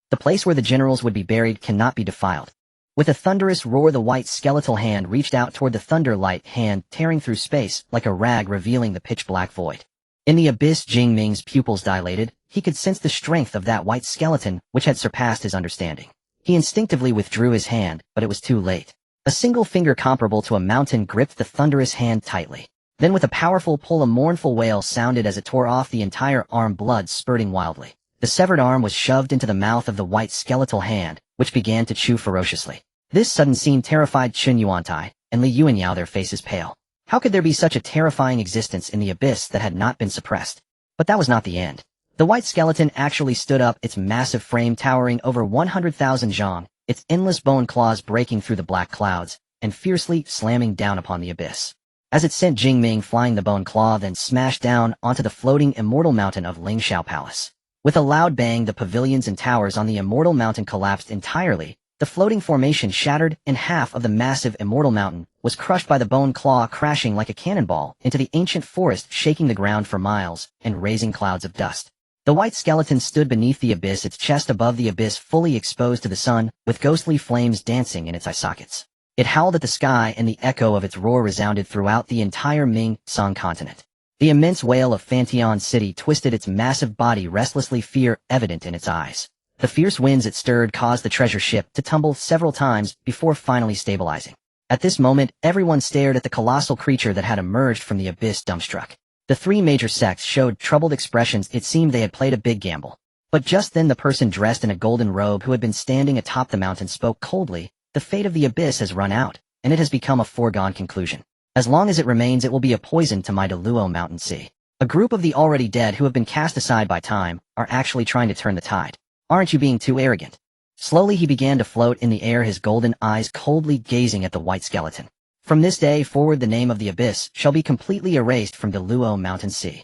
The place where the generals would be buried cannot be defiled." With a thunderous roar, the white skeletal hand reached out toward the thunder-light hand, tearing through space like a rag, revealing the pitch-black void. In the abyss, Jing Ming's pupils dilated. He could sense the strength of that white skeleton, which had surpassed his understanding. He instinctively withdrew his hand, but it was too late. A single finger comparable to a mountain gripped the thunderous hand tightly. Then with a powerful pull, a mournful wail sounded as it tore off the entire arm, blood spurting wildly. The severed arm was shoved into the mouth of the white skeletal hand, which began to chew ferociously. This sudden scene terrified Chun Yuantai and Li Yuanyao, their faces pale. How could there be such a terrifying existence in the abyss that had not been suppressed? But that was not the end. The white skeleton actually stood up, its massive frame towering over 100,000 zhang, its endless bone claws breaking through the black clouds, and fiercely slamming down upon the abyss. As it sent Jing Ming flying, the bone claw then smashed down onto the floating immortal mountain of Lingxiao Palace. With a loud bang, the pavilions and towers on the immortal mountain collapsed entirely. The floating formation shattered, and half of the massive immortal mountain was crushed by the bone claw, crashing like a cannonball into the ancient forest, shaking the ground for miles and raising clouds of dust. The white skeleton stood beneath the abyss, its chest above the abyss, fully exposed to the sun, with ghostly flames dancing in its eye sockets. It howled at the sky, and the echo of its roar resounded throughout the entire Ming-Song continent. The immense whale of Fantian City twisted its massive body restlessly, fear evident in its eyes. The fierce winds it stirred caused the treasure ship to tumble several times before finally stabilizing. At this moment, everyone stared at the colossal creature that had emerged from the abyss, dumbstruck. The 3 major sects showed troubled expressions. It seemed they had played a big gamble. But just then, the person dressed in a golden robe who had been standing atop the mountain spoke coldly. "The fate of the abyss has run out, and it has become a foregone conclusion. As long as it remains, it will be a poison to my Deluo Mountain Sea. A group of the already dead who have been cast aside by time are actually trying to turn the tide. Aren't you being too arrogant?" Slowly he began to float in the air, his golden eyes coldly gazing at the white skeleton. "From this day forward, the name of the abyss shall be completely erased from Deluo Mountain Sea."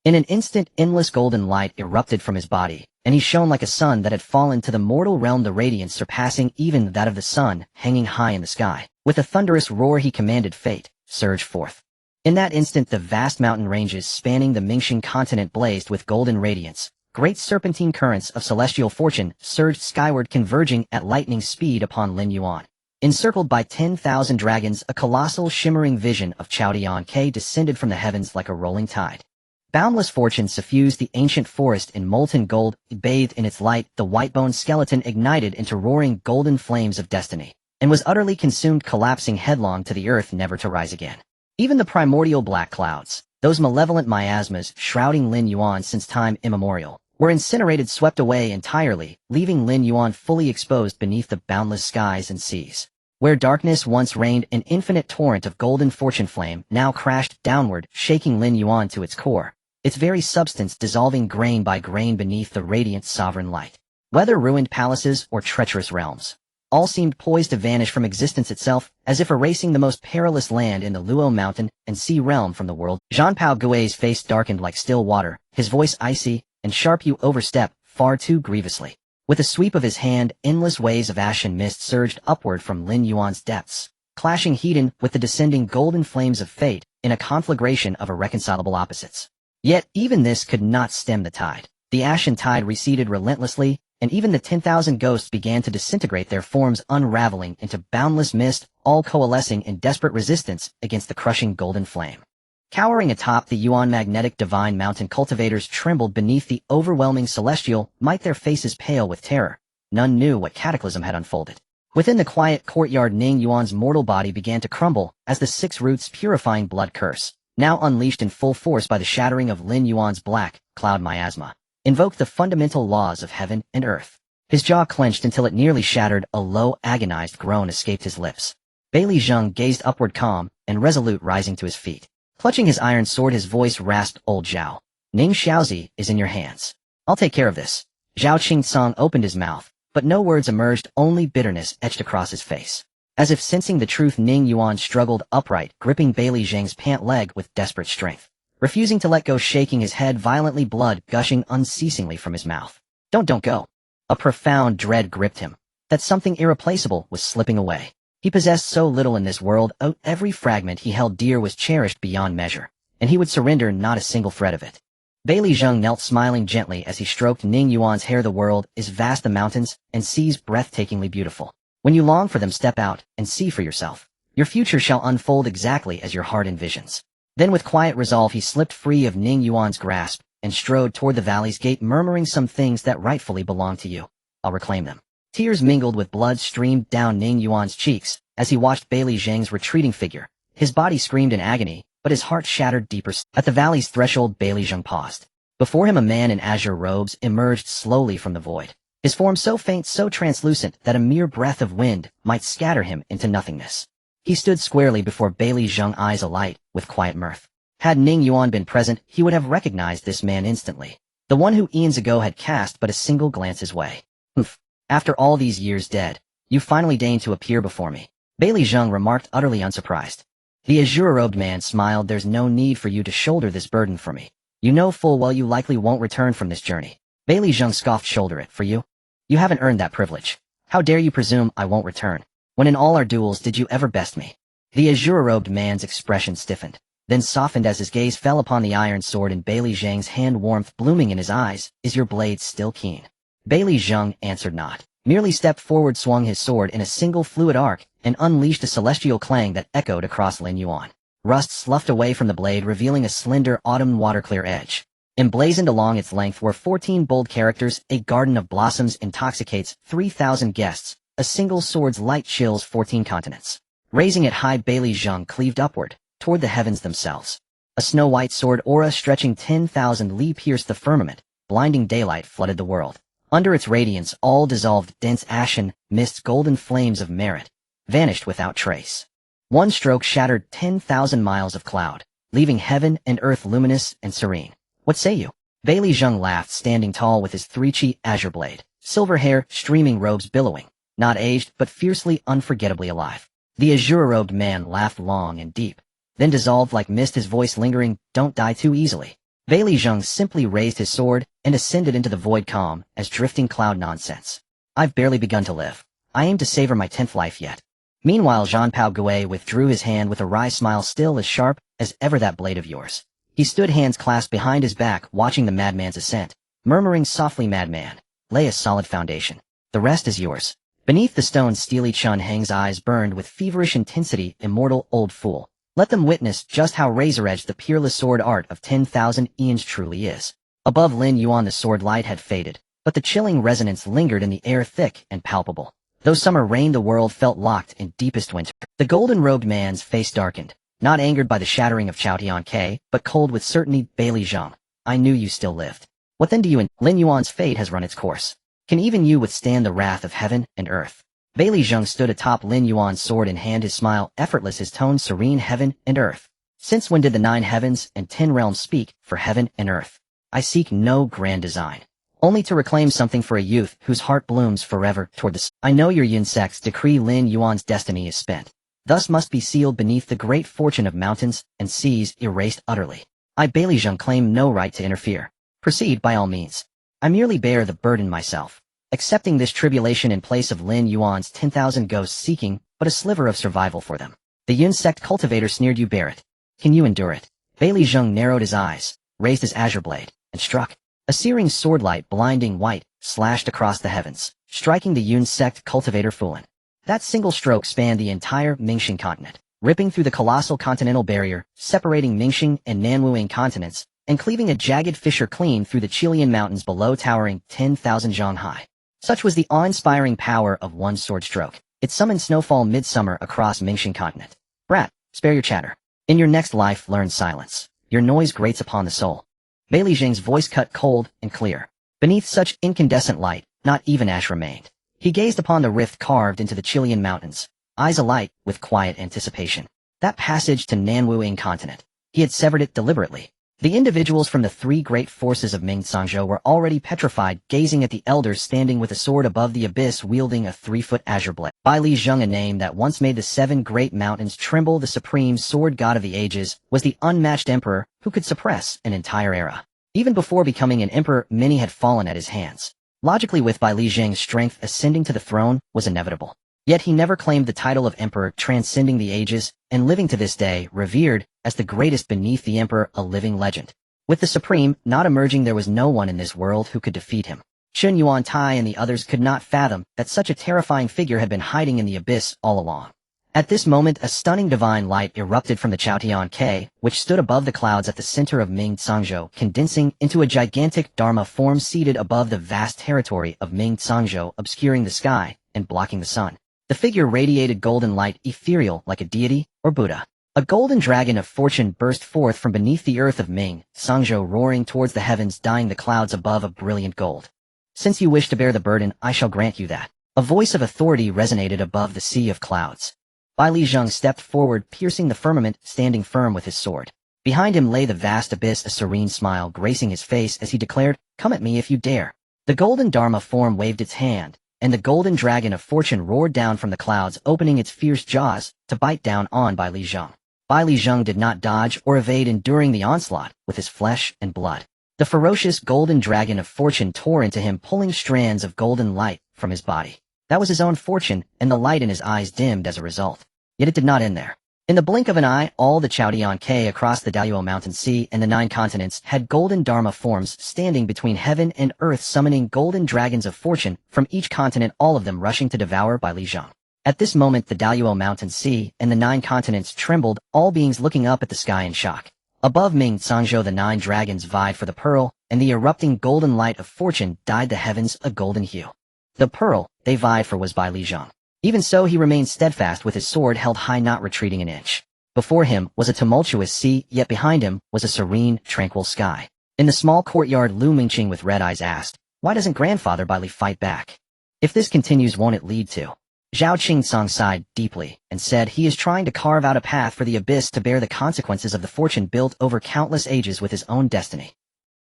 In an instant, endless golden light erupted from his body, and he shone like a sun that had fallen to the mortal realm, the radiance surpassing even that of the sun hanging high in the sky. With a thunderous roar, he commanded fate, "Surge forth." In that instant, the vast mountain ranges spanning the Mingxing continent blazed with golden radiance. Great serpentine currents of celestial fortune surged skyward, converging at lightning speed upon Lin Yuan. Encircled by 10,000 dragons, a colossal shimmering vision of Chaodian K descended from the heavens like a rolling tide. Boundless fortune suffused the ancient forest in molten gold. Bathed in its light, the white-boned skeleton ignited into roaring golden flames of destiny, and was utterly consumed, collapsing headlong to the earth, never to rise again. Even the primordial black clouds, those malevolent miasmas shrouding Lin Yuan since time immemorial, were incinerated, swept away entirely, leaving Lin Yuan fully exposed beneath the boundless skies and seas. Where darkness once reigned, an infinite torrent of golden fortune flame now crashed downward, shaking Lin Yuan to its core, its very substance dissolving grain by grain beneath the radiant sovereign light. Whether ruined palaces or treacherous realms, all seemed poised to vanish from existence itself, as if erasing the most perilous land in the Luo Mountain and Sea realm from the world. Jean Pao Gui's face darkened like still water, his voice icy and sharp. "You overstep far too grievously." With a sweep of his hand, endless waves of ash and mist surged upward from Lin Yuan's depths, clashing heat with the descending golden flames of fate in a conflagration of irreconcilable opposites. Yet even this could not stem the tide. The ashen tide receded relentlessly, and even the 10,000 ghosts began to disintegrate, their forms unraveling into boundless mist, all coalescing in desperate resistance against the crushing golden flame. Cowering atop the Yuan magnetic divine mountain, cultivators trembled beneath the overwhelming celestial might, their faces pale with terror. None knew what cataclysm had unfolded. Within the quiet courtyard, Ning Yuan's mortal body began to crumble as the 6 roots purifying blood curse, now unleashed in full force by the shattering of Lin Yuan's black cloud miasma, invoked the fundamental laws of heaven and earth. His jaw clenched until it nearly shattered. A low, agonized groan escaped his lips. Bailey Zheng gazed upward, calm and resolute, rising to his feet. Clutching his iron sword, his voice rasped, "Old Zhao, Ning Xiaozi is in your hands. I'll take care of this." Zhao Qingsong opened his mouth, but no words emerged, only bitterness etched across his face. As if sensing the truth, Ning Yuan struggled upright, gripping Bailey Zheng's pant leg with desperate strength, refusing to let go, shaking his head violently, blood gushing unceasingly from his mouth. Don't go." A profound dread gripped him, that something irreplaceable was slipping away. He possessed so little in this world, every fragment he held dear was cherished beyond measure, and he would surrender not a single thread of it. Bailey Zheng knelt, smiling gently as he stroked Ning Yuan's hair. "The world is vast, the mountains and seas breathtakingly beautiful. When you long for them, step out and see for yourself. Your future shall unfold exactly as your heart envisions." Then with quiet resolve he slipped free of Ning Yuan's grasp and strode toward the valley's gate, murmuring, "Some things that rightfully belong to you, I'll reclaim them." Tears mingled with blood streamed down Ning Yuan's cheeks as he watched Bailey Zheng's retreating figure. His body screamed in agony, but his heart shattered deeper. At the valley's threshold, Bailey Zheng paused. Before him a man in azure robes emerged slowly from the void, his form so faint, so translucent that a mere breath of wind might scatter him into nothingness. He stood squarely before Bailey Zheng, eyes alight with quiet mirth. Had Ning Yuan been present, he would have recognized this man instantly, the one who eons ago had cast but a single glance his way. "Oof. After all these years dead, you finally deign to appear before me," Bailey Zheng remarked, utterly unsurprised. The azure-robed man smiled. "There's no need for you to shoulder this burden for me. You know full well you likely won't return from this journey." Bailey Zheng scoffed. "Shoulder it for you? You haven't earned that privilege. How dare you presume I won't return? When in all our duels did you ever best me?" The azure-robed man's expression stiffened, then softened as his gaze fell upon the iron sword in Bailey Zheng's hand, warmth blooming in his eyes. "Is your blade still keen?" Bailey Zheng answered not, merely stepped forward, swung his sword in a single fluid arc, and unleashed a celestial clang that echoed across Lin Yuan. Rust sloughed away from the blade, revealing a slender, autumn water-clear edge. Emblazoned along its length were 14 bold characters: "A garden of blossoms intoxicates 3,000 guests. A single sword's light chills 14 continents." Raising it high, Bailey Zheng cleaved upward, toward the heavens themselves. A snow-white sword aura stretching 10,000 li pierced the firmament. Blinding daylight flooded the world. Under its radiance, all dissolved. Dense ashen mists, golden flames of merit, vanished without trace. One stroke shattered 10,000 miles of cloud, leaving heaven and earth luminous and serene. "What say you?" Bailey Zheng laughed, standing tall with his three-chi azure blade, silver hair, streaming robes billowing, not aged but fiercely, unforgettably alive. The azure-robed man laughed long and deep, then dissolved like mist, his voice lingering, "Don't die too easily." Bailey Zheng simply raised his sword and ascended into the void, calm as drifting cloud. "Nonsense. I've barely begun to live. I aim to savor my 10th life yet." Meanwhile, Jean Pao Gouet withdrew his hand with a wry smile. "Still as sharp as ever that blade of yours." He stood, hands clasped behind his back, watching the madman's ascent, murmuring softly, "Madman, lay a solid foundation. The rest is yours." Beneath the stone, Steely Chun Heng's eyes burned with feverish intensity. "Immortal old fool. Let them witness just how razor-edged the peerless sword art of 10,000 eons truly is." Above Lin Yuan the sword light had faded, but the chilling resonance lingered in the air, thick and palpable. Though summer reigned, the world felt locked in deepest winter. The golden-robed man's face darkened, not angered by the shattering of Chao Tianke, but cold with certainty. "Bailey Zheng, I knew you still lived. What then do you Lin Yuan's fate has run its course. Can even you withstand the wrath of heaven and earth?" Bailey Zheng stood atop Lin Yuan's sword in hand, his smile effortless, his tone serene. "Heaven and earth. Since when did the 9 heavens and 10 realms speak for heaven and earth? I seek no grand design, only to reclaim something for a youth whose heart blooms forever toward the sun. I know your Yun sect's decree. Lin Yuan's destiny is spent, thus must be sealed beneath the great fortune of mountains and seas erased utterly. I, Bailey Zheng, claim no right to interfere. Proceed by all means. I merely bear the burden myself, accepting this tribulation in place of Lin Yuan's 10,000 ghosts, seeking but a sliver of survival for them." The Yun sect cultivator sneered. "You bear it. Can you endure it?" Bailey Zheng narrowed his eyes, raised his azure blade, and struck. A searing swordlight, blinding white, slashed across the heavens, striking the Yun sect cultivator Fulin. That single stroke spanned the entire Mingxing continent, ripping through the colossal continental barrier, separating Mingxing and Nanwuing continents, and cleaving a jagged fissure clean through the Chilean mountains below, towering 10,000 zhang high. Such was the awe-inspiring power of one sword stroke. It summoned snowfall midsummer across Mingxing continent. "Brat, spare your chatter. In your next life, learn silence. Your noise grates upon the soul. Bei Li Jing's voice cut cold and clear. Beneath such incandescent light, not even ash remained. He gazed upon the rift carved into the Chilean mountains, eyes alight with quiet anticipation. That passage to Nanwu Incontinent. He had severed it deliberately. The individuals from the three great forces of Ming Sangzhou were already petrified, gazing at the elders standing with a sword above the abyss wielding a 3-foot azure blade. Bei Li Jing, a name that once made the 7 great mountains tremble, the supreme sword god of the ages, was the unmatched emperor who could suppress an entire era. Even before becoming an emperor, many had fallen at his hands. Logically, with Bei Li Jing's strength, ascending to the throne was inevitable. Yet he never claimed the title of emperor, transcending the ages, and living to this day, revered as the greatest beneath the emperor, a living legend. With the supreme not emerging, there was no one in this world who could defeat him. Chun Yuan Tai and the others could not fathom that such a terrifying figure had been hiding in the abyss all along. At this moment, a stunning divine light erupted from the Chaotian K, which stood above the clouds at the center of Ming Sangzhou, condensing into a gigantic Dharma form seated above the vast territory of Ming Sangzhou, obscuring the sky and blocking the sun. The figure radiated golden light, ethereal like a deity or Buddha. A golden dragon of fortune burst forth from beneath the earth of Ming Sangzhou, roaring towards the heavens, dyeing the clouds above a brilliant gold. Since you wish to bear the burden, I shall grant you that. A voice of authority resonated above the sea of clouds. Bei Li Jing stepped forward, piercing the firmament, standing firm with his sword. Behind him lay the vast abyss, a serene smile gracing his face as he declared, "Come at me if you dare." The golden Dharma form waved its hand, and the golden dragon of fortune roared down from the clouds, opening its fierce jaws to bite down on Bei Li Jing. Bei Li Jing did not dodge or evade, enduring the onslaught with his flesh and blood. The ferocious golden dragon of fortune tore into him, pulling strands of golden light from his body. That was his own fortune, and the light in his eyes dimmed as a result. Yet it did not end there. In the blink of an eye, all the Chaotian K across the Daluo Mountain Sea and the 9 continents had golden Dharma forms standing between heaven and earth, summoning golden dragons of fortune from each continent, all of them rushing to devour Bei Li Jing. At this moment, the Daluo Mountain Sea and the 9 continents trembled, all beings looking up at the sky in shock. Above Ming Sangzhou, the 9 dragons vied for the pearl, and the erupting golden light of fortune dyed the heavens a golden hue. The pearl they vied for was Bei Li Jing. Even so, he remained steadfast with his sword held high, not retreating an inch. Before him was a tumultuous sea, yet behind him was a serene, tranquil sky. In the small courtyard, Lu Mingqing with red eyes asked, "Why doesn't grandfather Bei Li fight back? If this continues, won't it lead to?" Zhao Qingsong sighed deeply and said, "He is trying to carve out a path for the abyss to bear the consequences of the fortune built over countless ages with his own destiny.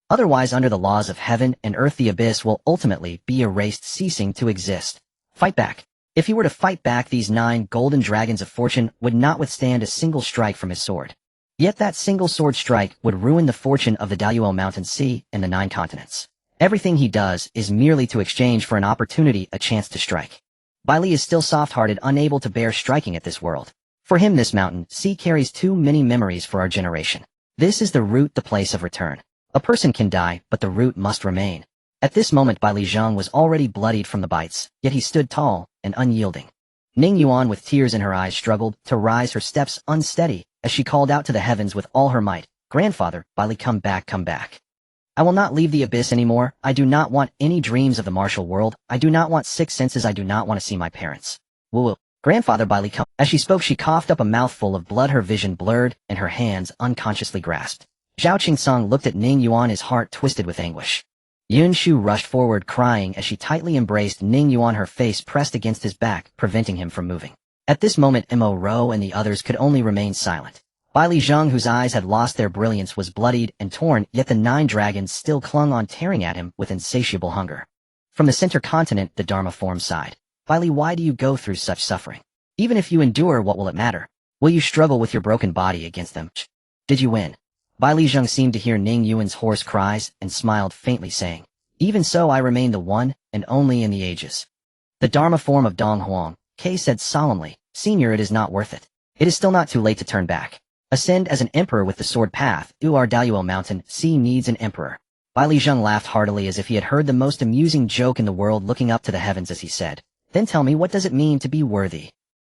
Otherwise, under the laws of heaven and earth, the abyss will ultimately be erased, ceasing to exist. Fight back." If he were to fight back, these 9 golden dragons of fortune would not withstand a single strike from his sword. Yet that single sword strike would ruin the fortune of the Daluo Mountain Sea and the 9 continents. Everything he does is merely to exchange for an opportunity, a chance to strike. Bei Li is still soft-hearted, unable to bear striking at this world. For him, this mountain sea carries too many memories for our generation. This is the root, the place of return. A person can die, but the root must remain. At this moment, Bei Li Jing was already bloodied from the bites, yet he stood tall and unyielding. Ning Yuan, with tears in her eyes, struggled to rise, her steps unsteady, as she called out to the heavens with all her might, "Grandfather, Bei Li, come back, come back. I will not leave the abyss anymore. I do not want any dreams of the martial world. I do not want 6 senses. I do not want to see my parents. Woo. Grandfather, Bei Li, come." As she spoke, she coughed up a mouthful of blood, her vision blurred, and her hands unconsciously grasped. Zhao Qingsong looked at Ning Yuan, his heart twisted with anguish. Yun Shu rushed forward, crying as she tightly embraced Ning Yuan, her face pressed against his back, preventing him from moving. At this moment, Mo Ro and the others could only remain silent. Bei Li Jing, whose eyes had lost their brilliance, was bloodied and torn, yet the 9 dragons still clung on, tearing at him with insatiable hunger. From the center continent, the Dharma form sighed. "Bei Li, why do you go through such suffering? Even if you endure, what will it matter? Will you struggle with your broken body against them? Did you win?" Bei Li Jing seemed to hear Ning Yuan's hoarse cries and smiled faintly, saying, "Even so, I remain the one and only in the ages." The Dharma form of Dong Huang, Kay said solemnly, "Senior, it is not worth it. It is still not too late to turn back. Ascend as an emperor with the sword path. Our Daluo Mountain Sea needs an emperor." Bei Li Jing laughed heartily as if he had heard the most amusing joke in the world, looking up to the heavens as he said, "Then tell me, what does it mean to be worthy?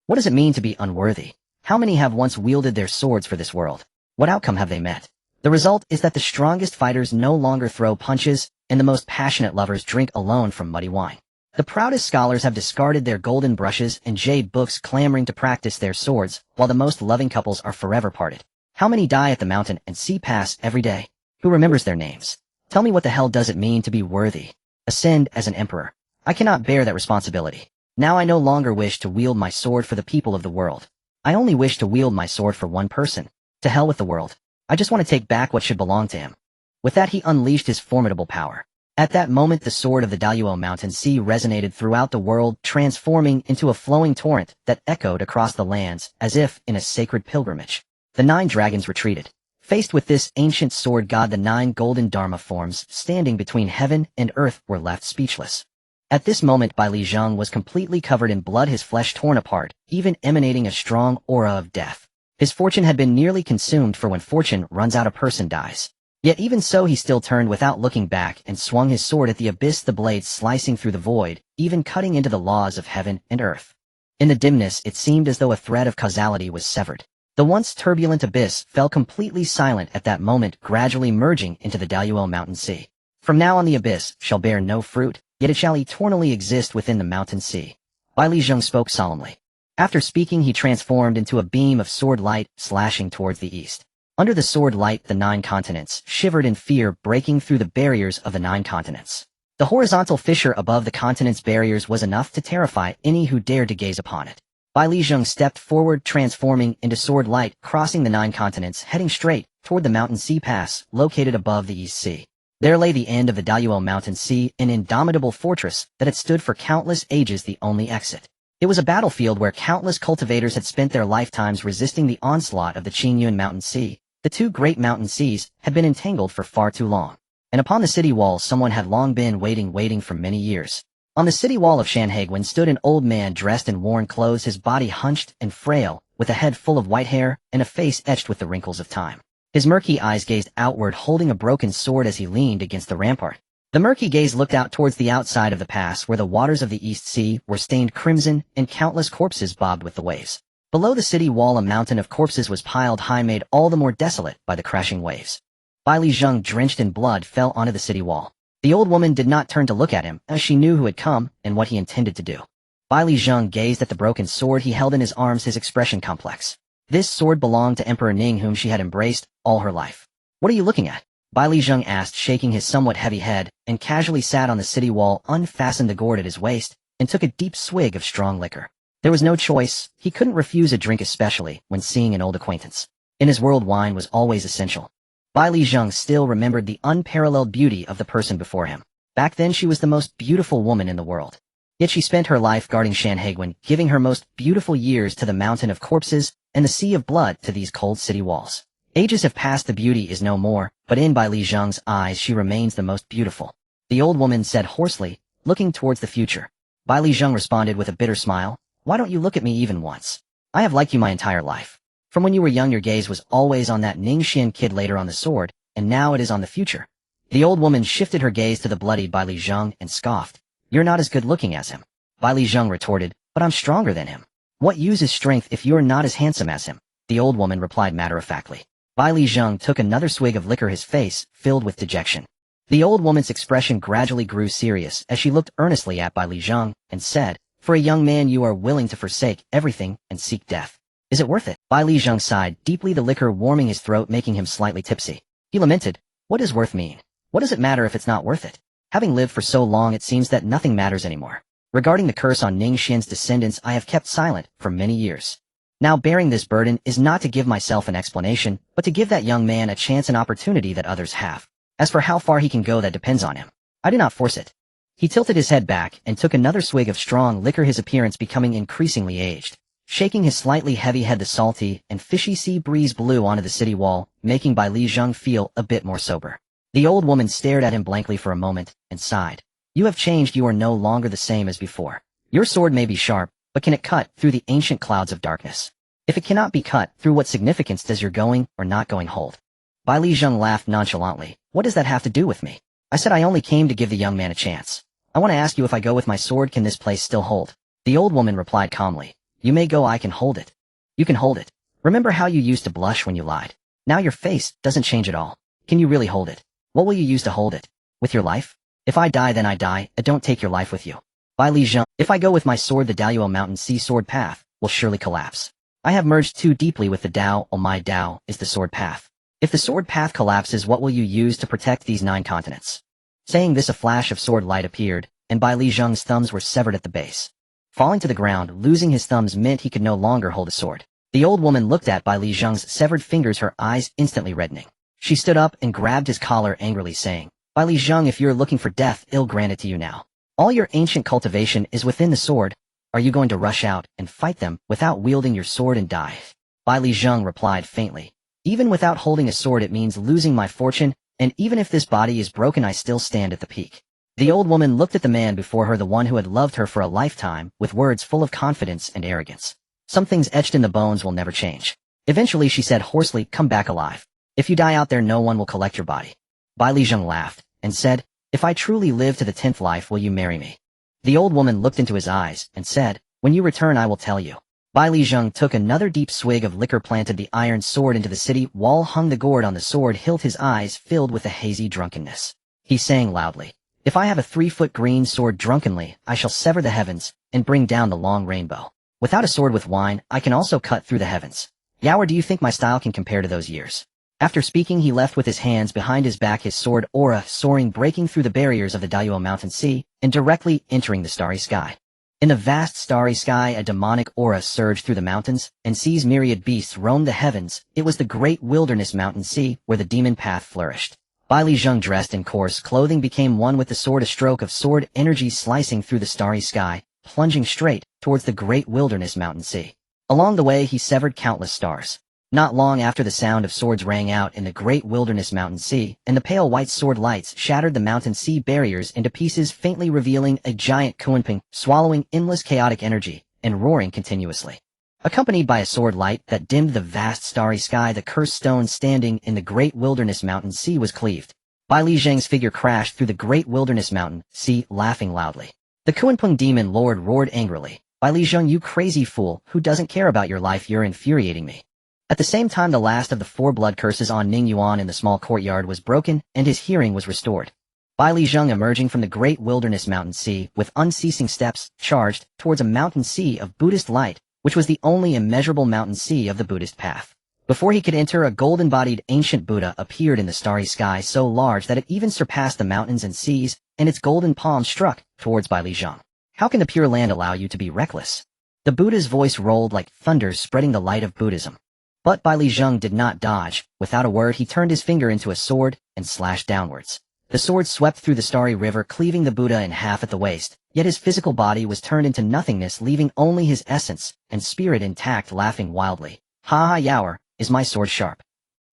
What does it mean to be unworthy? How many have once wielded their swords for this world? What outcome have they met? The result is that the strongest fighters no longer throw punches, and the most passionate lovers drink alone from muddy wine. The proudest scholars have discarded their golden brushes and jade books, clamoring to practice their swords, while the most loving couples are forever parted. How many die at the mountain and sea pass every day? Who remembers their names? Tell me what the hell does it mean to be worthy? Ascend as an emperor. I cannot bear that responsibility. Now I no longer wish to wield my sword for the people of the world. I only wish to wield my sword for one person. To hell with the world. I just want to take back what should belong to him. With that he unleashed his formidable power. At that moment the sword of the Daluo Mountain Sea resonated throughout the world, transforming into a flowing torrent that echoed across the lands as if in a sacred pilgrimage. The 9 dragons retreated. Faced with this ancient sword god, the 9 golden Dharma forms standing between heaven and earth were left speechless. At this moment Bai Li Zheng was completely covered in blood, his flesh torn apart, even emanating a strong aura of death. His fortune had been nearly consumed, for when fortune runs out a person dies. Yet even so he still turned without looking back and swung his sword at the abyss, the blade slicing through the void, even cutting into the laws of heaven and earth. In the dimness it seemed as though a thread of causality was severed. The once turbulent abyss fell completely silent at that moment, gradually merging into the Daluo Mountain Sea. From now on the abyss shall bear no fruit, yet it shall eternally exist within the mountain sea. Bai Li Zheng spoke solemnly. After speaking he transformed into a beam of sword light, slashing towards the east. Under the sword light the 9 continents shivered in fear, breaking through the barriers of the 9 continents. The horizontal fissure above the continents' barriers was enough to terrify any who dared to gaze upon it. Bai Li Zheng stepped forward, transforming into sword light, crossing the 9 continents, heading straight toward the mountain sea pass, located above the East Sea. There lay the end of the Daluo Mountain Sea, an indomitable fortress that had stood for countless ages, the only exit. It was a battlefield where countless cultivators had spent their lifetimes resisting the onslaught of the Qingyun Mountain Sea. The 2 great mountain seas had been entangled for far too long. And upon the city wall someone had long been waiting for many years. On the city wall of Shanhaiguan stood an old man dressed in worn clothes, his body hunched and frail, with a head full of white hair and a face etched with the wrinkles of time. His murky eyes gazed outward, holding a broken sword as he leaned against the rampart. The murky gaze looked out towards the outside of the pass, where the waters of the East Sea were stained crimson and countless corpses bobbed with the waves. Below the city wall a mountain of corpses was piled high, made all the more desolate by the crashing waves. Bai Li Zheng, drenched in blood, fell onto the city wall. The old woman did not turn to look at him, as she knew who had come and what he intended to do. Bai Li Zheng gazed at the broken sword he held in his arms, his expression complex. This sword belonged to Emperor Ning, whom she had embraced all her life. What are you looking at? Bai Li Zheng asked, shaking his somewhat heavy head, and casually sat on the city wall, unfastened the gourd at his waist, and took a deep swig of strong liquor. There was no choice. He couldn't refuse a drink, especially when seeing an old acquaintance. In his world wine was always essential. Bai Li Zheng still remembered the unparalleled beauty of the person before him. Back then she was the most beautiful woman in the world. Yet she spent her life guarding Shanhaiguan, giving her most beautiful years to the mountain of corpses and the sea of blood, to these cold city walls. Ages have passed, the beauty is no more, but in Bai Li Zheng's eyes she remains the most beautiful. The old woman said hoarsely, looking towards the future. Bai Li Zheng responded with a bitter smile. Why don't you look at me even once? I have liked you my entire life. From when you were young your gaze was always on that Ning Xian kid, later on the sword, and now it is on the future. The old woman shifted her gaze to the bloodied Bai Li Zheng and scoffed. You're not as good looking as him. Bai Li Zheng retorted, but I'm stronger than him. What use is strength if you're not as handsome as him? The old woman replied matter-of-factly. Bai Li Zheng took another swig of liquor, his face filled with dejection. The old woman's expression gradually grew serious as she looked earnestly at Bai Li Zheng and said, for a young man you are willing to forsake everything and seek death. Is it worth it? Bai Li Zheng sighed deeply, the liquor warming his throat, making him slightly tipsy. He lamented, what does worth mean? What does it matter if it's not worth it? Having lived for so long it seems that nothing matters anymore. Regarding the curse on Ning Xian's descendants I have kept silent for many years. Now bearing this burden is not to give myself an explanation, but to give that young man a chance and opportunity that others have. As for how far he can go, that depends on him. I do not force it. He tilted his head back and took another swig of strong liquor, his appearance becoming increasingly aged. Shaking his slightly heavy head, the salty and fishy sea breeze blew onto the city wall, making Bai Li Zheng feel a bit more sober. The old woman stared at him blankly for a moment and sighed. You have changed, you are no longer the same as before. Your sword may be sharp, but can it cut through the ancient clouds of darkness? If it cannot be cut through, what significance does your going or not going hold? Bai Li Zheng laughed nonchalantly. What does that have to do with me? I said I only came to give the young man a chance. I want to ask you, if I go with my sword, can this place still hold? The old woman replied calmly. You may go, I can hold it. You can hold it. Remember how you used to blush when you lied? Now your face doesn't change at all. Can you really hold it? What will you use to hold it? With your life? If I die, then I die, and don't take your life with you. Bai Li Zheng, if I go with my sword, the Daluo Mountain Sea sword path will surely collapse. I have merged too deeply with the Tao. My Tao is the sword path. If the sword path collapses, what will you use to protect these 9 continents? Saying this, a flash of sword light appeared, and Bai Li Zheng's thumbs were severed at the base. Falling to the ground, losing his thumbs meant he could no longer hold a sword. The old woman looked at Bai Li Zheng's severed fingers, her eyes instantly reddening. She stood up and grabbed his collar angrily, saying, Bai Li Zheng, if you're looking for death, I'll grant it to you now. All your ancient cultivation is within the sword. Are you going to rush out and fight them without wielding your sword and die? Bai Li Zheng replied faintly. Even without holding a sword, it means losing my fortune, and even if this body is broken, I still stand at the peak. The old woman looked at the man before her, the one who had loved her for a lifetime, with words full of confidence and arrogance. Some things etched in the bones will never change. Eventually she said hoarsely, come back alive. If you die out there, no one will collect your body. Bai Li Zheng laughed, and said, if I truly live to the 10th life, will you marry me? The old woman looked into his eyes, and said, when you return I will tell you. Bai Li Zheng took another deep swig of liquor, planted the iron sword into the city wall, hung the gourd on the sword hilt, his eyes filled with a hazy drunkenness. He sang loudly, if I have a 3-foot green sword drunkenly, I shall sever the heavens, and bring down the long rainbow. Without a sword with wine, I can also cut through the heavens. Yawer, do you think my style can compare to those years? After speaking, he left with his hands behind his back, his sword aura soaring, breaking through the barriers of the Dayuo mountain sea, and directly entering the starry sky. In the vast starry sky, a demonic aura surged through the mountains, and seas myriad beasts roamed the heavens. It was the great wilderness mountain sea, where the demon path flourished. Bai Li Zheng, dressed in coarse clothing, became one with the sword, a stroke of sword energy slicing through the starry sky, plunging straight towards the great wilderness mountain sea. Along the way, he severed countless stars. Not long after, the sound of swords rang out in the great wilderness mountain sea, and the pale white sword lights shattered the mountain sea barriers into pieces, faintly revealing a giant Kunping swallowing endless chaotic energy and roaring continuously. Accompanied by a sword light that dimmed the vast starry sky, the cursed stone standing in the great wilderness mountain sea was cleaved. Bai Li Zheng's figure crashed through the great wilderness mountain sea, laughing loudly. The Kunping demon lord roared angrily, Bai Li Zheng, you crazy fool, who doesn't care about your life, you're infuriating me. At the same time, the last of the 4 blood curses on Ning Yuan in the small courtyard was broken, and his hearing was restored. Bai Li Zheng, emerging from the great wilderness mountain sea with unceasing steps, charged towards a mountain sea of Buddhist light, which was the only immeasurable mountain sea of the Buddhist path. Before he could enter, a golden-bodied ancient Buddha appeared in the starry sky, so large that it even surpassed the mountains and seas, and its golden palm struck towards Bai Li Zheng. How can the Pure Land allow you to be reckless? The Buddha's voice rolled like thunder, spreading the light of Buddhism. But Bai Li Zheng did not dodge. Without a word, he turned his finger into a sword and slashed downwards. The sword swept through the starry river, cleaving the Buddha in half at the waist, yet his physical body was turned into nothingness, leaving only his essence and spirit intact, laughing wildly. Ha ha, Yawer, is my sword sharp?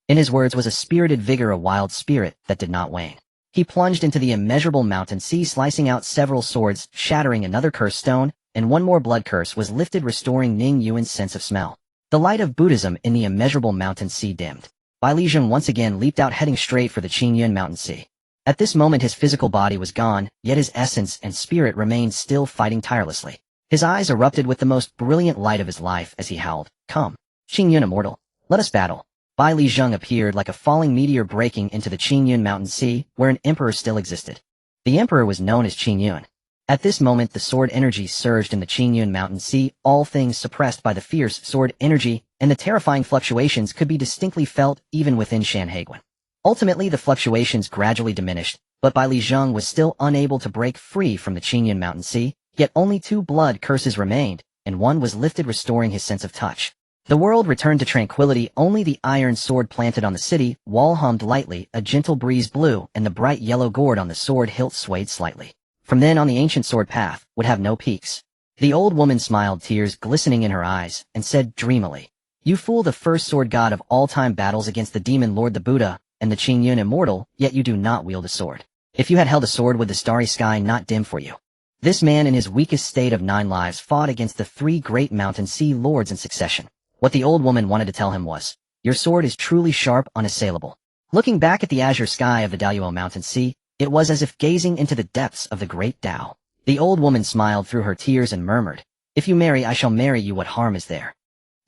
In his words was a spirited vigor, a wild spirit that did not wane. He plunged into the immeasurable mountain sea, slicing out several swords, shattering another cursed stone, and one more blood curse was lifted, restoring Ning Yuan's sense of smell. The light of Buddhism in the immeasurable mountain sea dimmed. Bai Li Zheng once again leaped out, heading straight for the Qingyun mountain sea. At this moment, his physical body was gone, yet his essence and spirit remained still, fighting tirelessly. His eyes erupted with the most brilliant light of his life as he howled, come, Qingyun immortal, let us battle. Bai Li Zheng appeared like a falling meteor, breaking into the Qingyun mountain sea, where an emperor still existed. The emperor was known as Qingyun. At this moment, the sword energy surged in the Qingyun mountain sea, all things suppressed by the fierce sword energy, and the terrifying fluctuations could be distinctly felt even within Shanhaiguan. Ultimately, the fluctuations gradually diminished, but Bai Li Zheng was still unable to break free from the Qingyun mountain sea, yet only 2 blood curses remained, and one was lifted, restoring his sense of touch. The world returned to tranquility, only the iron sword planted on the city wall hummed lightly, a gentle breeze blew, and the bright yellow gourd on the sword hilt swayed slightly. From then on, the ancient sword path would have no peaks. The old woman smiled, tears glistening in her eyes, and said dreamily, you fool, the first sword god of all-time battles against the demon lord the Buddha and the Qingyun immortal, yet you do not wield a sword. If you had held a sword, would the starry sky not dim for you? This man, in his weakest state of 9 lives, fought against the 3 great mountain sea lords in succession. What the old woman wanted to tell him was, your sword is truly sharp, unassailable. Looking back at the azure sky of the Dayuo mountain sea, it was as if gazing into the depths of the great Tao. The old woman smiled through her tears and murmured, if you marry, I shall marry you, what harm is there?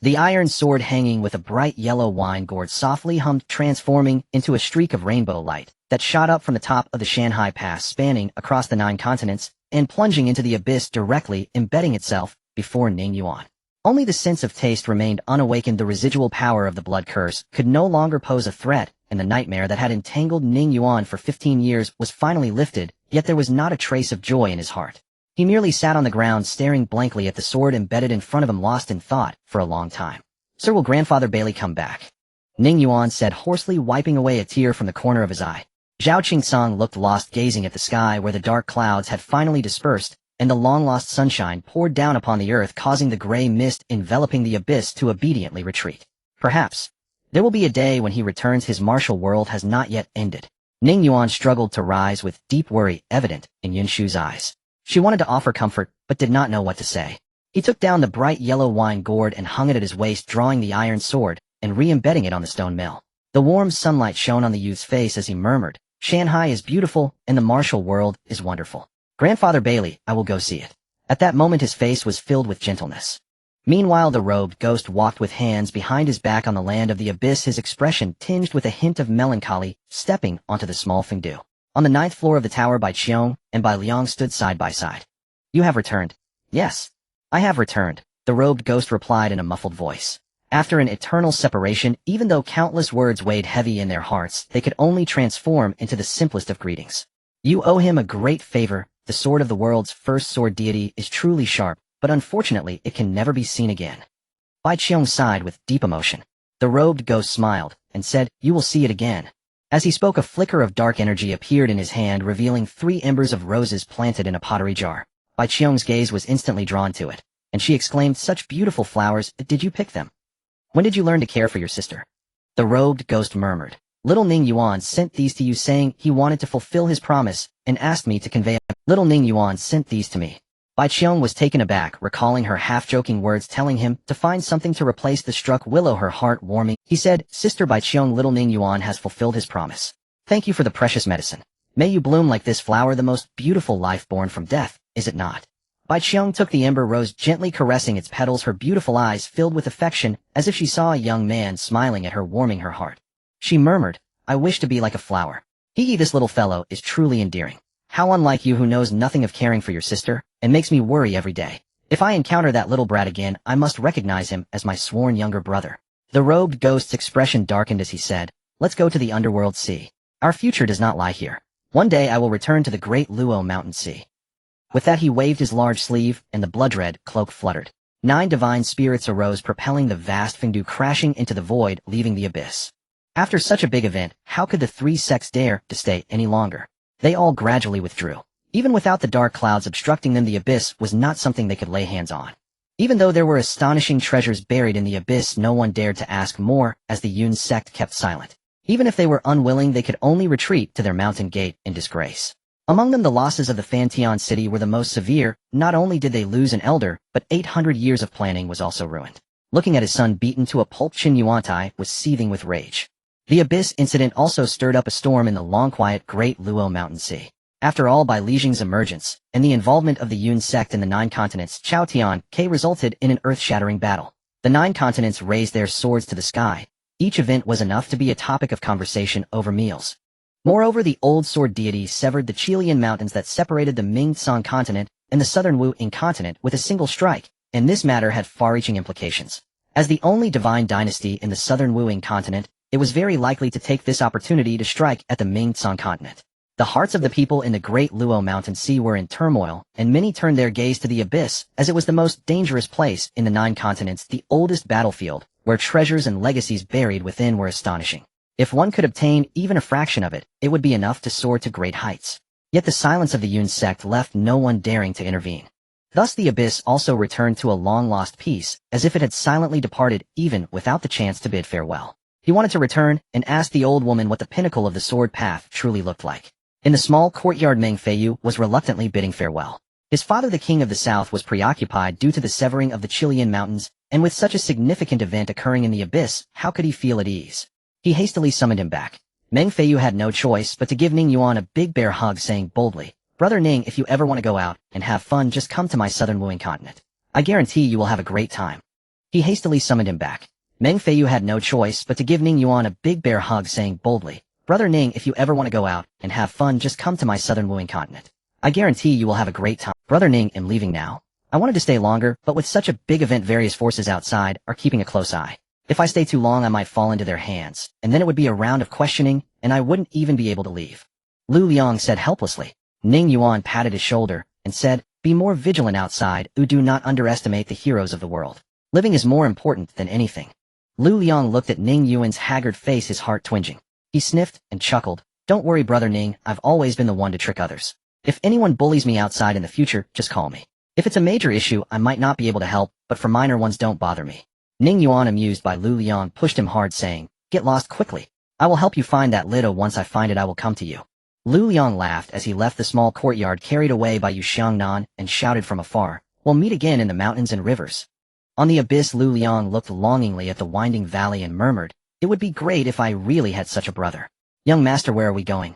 The iron sword, hanging with a bright yellow wine gourd, softly hummed, transforming into a streak of rainbow light that shot up from the top of the Shanhai Pass, spanning across the 9 continents, and plunging into the abyss, directly embedding itself before Ning Yuan. Only the sense of taste remained unawakened. The residual power of the blood curse could no longer pose a threat, and the nightmare that had entangled Ning Yuan for 15 years was finally lifted, yet there was not a trace of joy in his heart. He merely sat on the ground staring blankly at the sword embedded in front of him, lost in thought for a long time. "Sir, will Grandfather Bailey come back?" Ning Yuan said hoarsely, wiping away a tear from the corner of his eye. Zhao Qingsong looked lost, gazing at the sky where the dark clouds had finally dispersed, and the long-lost sunshine poured down upon the earth, causing the gray mist enveloping the abyss to obediently retreat. Perhaps there will be a day when he returns. His martial world has not yet ended. Ning Yuan struggled to rise, with deep worry evident in Yunshu's eyes. She wanted to offer comfort, but did not know what to say. He took down the bright yellow wine gourd and hung it at his waist, drawing the iron sword and re-embedding it on the stone mill. The warm sunlight shone on the youth's face as he murmured, "Shanghai is beautiful, and the martial world is wonderful. Grandfather Bailey, I will go see it." At that moment his face was filled with gentleness. Meanwhile the robed ghost walked with hands behind his back on the land of the abyss, his expression tinged with a hint of melancholy, stepping onto the small fengdu. On the 9th floor of the tower, Bai Qiong and Bai Liang stood side by side. "You have returned." "Yes, I have returned," the robed ghost replied in a muffled voice. After an eternal separation, even though countless words weighed heavy in their hearts, they could only transform into the simplest of greetings. "You owe him a great favor. The sword of the world's first sword deity is truly sharp, but unfortunately it can never be seen again." Bai Qiong sighed with deep emotion. The robed ghost smiled and said, "You will see it again." As he spoke, a flicker of dark energy appeared in his hand, revealing 3 embers of roses planted in a pottery jar. Bai Qiong's gaze was instantly drawn to it, and she exclaimed, "Such beautiful flowers, did you pick them? When did you learn to care for your sister?" The robed ghost murmured, "Little Ning Yuan sent these to you, saying he wanted to fulfill his promise, and asked me to convey them." "Little Ning Yuan sent these to me." Bai Qiong was taken aback, recalling her half-joking words telling him to find something to replace the struck willow, her heart warming. He said, "Sister Bai Qiong, little Ning Yuan has fulfilled his promise. Thank you for the precious medicine. May you bloom like this flower, the most beautiful life born from death, is it not?" Bai Qiong took the ember rose, gently caressing its petals, her beautiful eyes filled with affection, as if she saw a young man smiling at her, warming her heart. She murmured, "I wish to be like a flower. This little fellow is truly endearing. How unlike you, who knows nothing of caring for your sister, and makes me worry every day. If I encounter that little brat again, I must recognize him as my sworn younger brother." The robed ghost's expression darkened as he said, "Let's go to the underworld sea. Our future does not lie here. One day I will return to the great Luo mountain sea." With that he waved his large sleeve, and the blood-red cloak fluttered. 9 divine spirits arose, propelling the vast fengdu crashing into the void, leaving the abyss. After such a big event, how could the 3 sects dare to stay any longer? They all gradually withdrew. Even without the dark clouds obstructing them, the abyss was not something they could lay hands on. Even though there were astonishing treasures buried in the abyss, no one dared to ask more, as the Yun sect kept silent. Even if they were unwilling, they could only retreat to their mountain gate in disgrace. Among them, the losses of the Fantian city were the most severe. Not only did they lose an elder, but 800 years of planning was also ruined. Looking at his son beaten to a pulp, Qin Yuantai was seething with rage. The abyss incident also stirred up a storm in the long-quiet Great Luo Mountain Sea. After all, by Li Jing's emergence, and the involvement of the Yun sect in the 9 continents, Chao Tian K resulted in an earth-shattering battle. The 9 continents raised their swords to the sky. Each event was enough to be a topic of conversation over meals. Moreover, the old sword deity severed the Chilean mountains that separated the Ming-Tsang continent and the southern Wu-Ing continent with a single strike, and this matter had far-reaching implications. As the only divine dynasty in the southern Wu-Ing continent, it was very likely to take this opportunity to strike at the Ming-Tsang continent. The hearts of the people in the Great Luo Mountain Sea were in turmoil, and many turned their gaze to the abyss, as it was the most dangerous place in the 9 continents, the oldest battlefield, where treasures and legacies buried within were astonishing. If one could obtain even a fraction of it, it would be enough to soar to great heights. Yet the silence of the Yun sect left no one daring to intervene. Thus the abyss also returned to a long-lost peace, as if it had silently departed even without the chance to bid farewell. He wanted to return and ask the old woman what the pinnacle of the sword path truly looked like. In the small courtyard, Meng Feiyu was reluctantly bidding farewell. His father, the king of the south, was preoccupied due to the severing of the Chilean mountains, and with such a significant event occurring in the abyss, how could he feel at ease? He hastily summoned him back. Meng Feiyu had no choice but to give Ning Yuan a big bear hug, saying boldly, "Brother Ning, if you ever want to go out and have fun, just come to my southern Wuing continent. I guarantee you will have a great time." He hastily summoned him back. Meng Feiyu had no choice but to give Ning Yuan a big bear hug, saying boldly, "Brother Ning, if you ever want to go out and have fun, just come to my southern Wuing continent. I guarantee you will have a great time." "Brother Ning, am leaving now. I wanted to stay longer, but with such a big event various forces outside are keeping a close eye. If I stay too long I might fall into their hands, and then it would be a round of questioning, and I wouldn't even be able to leave. Lu Liang said helplessly. Ning Yuan patted his shoulder, and said, be more vigilant outside, do not underestimate the heroes of the world. Living is more important than anything. Lu Liang looked at Ning Yuan's haggard face, his heart twinging. He sniffed and chuckled. Don't worry brother Ning, I've always been the one to trick others. If anyone bullies me outside in the future, just call me. If it's a major issue, I might not be able to help, but for minor ones don't bother me. Ning Yuan, amused by Lu Liang, pushed him hard saying, get lost quickly. I will help you find that lid. Once I find it I will come to you. Lu Liang laughed as he left the small courtyard carried away by Yu Xiangnan and shouted from afar, we'll meet again in the mountains and rivers. On the abyss Lu Liang looked longingly at the winding valley and murmured, it would be great if I really had such a brother. Young master, where are we going?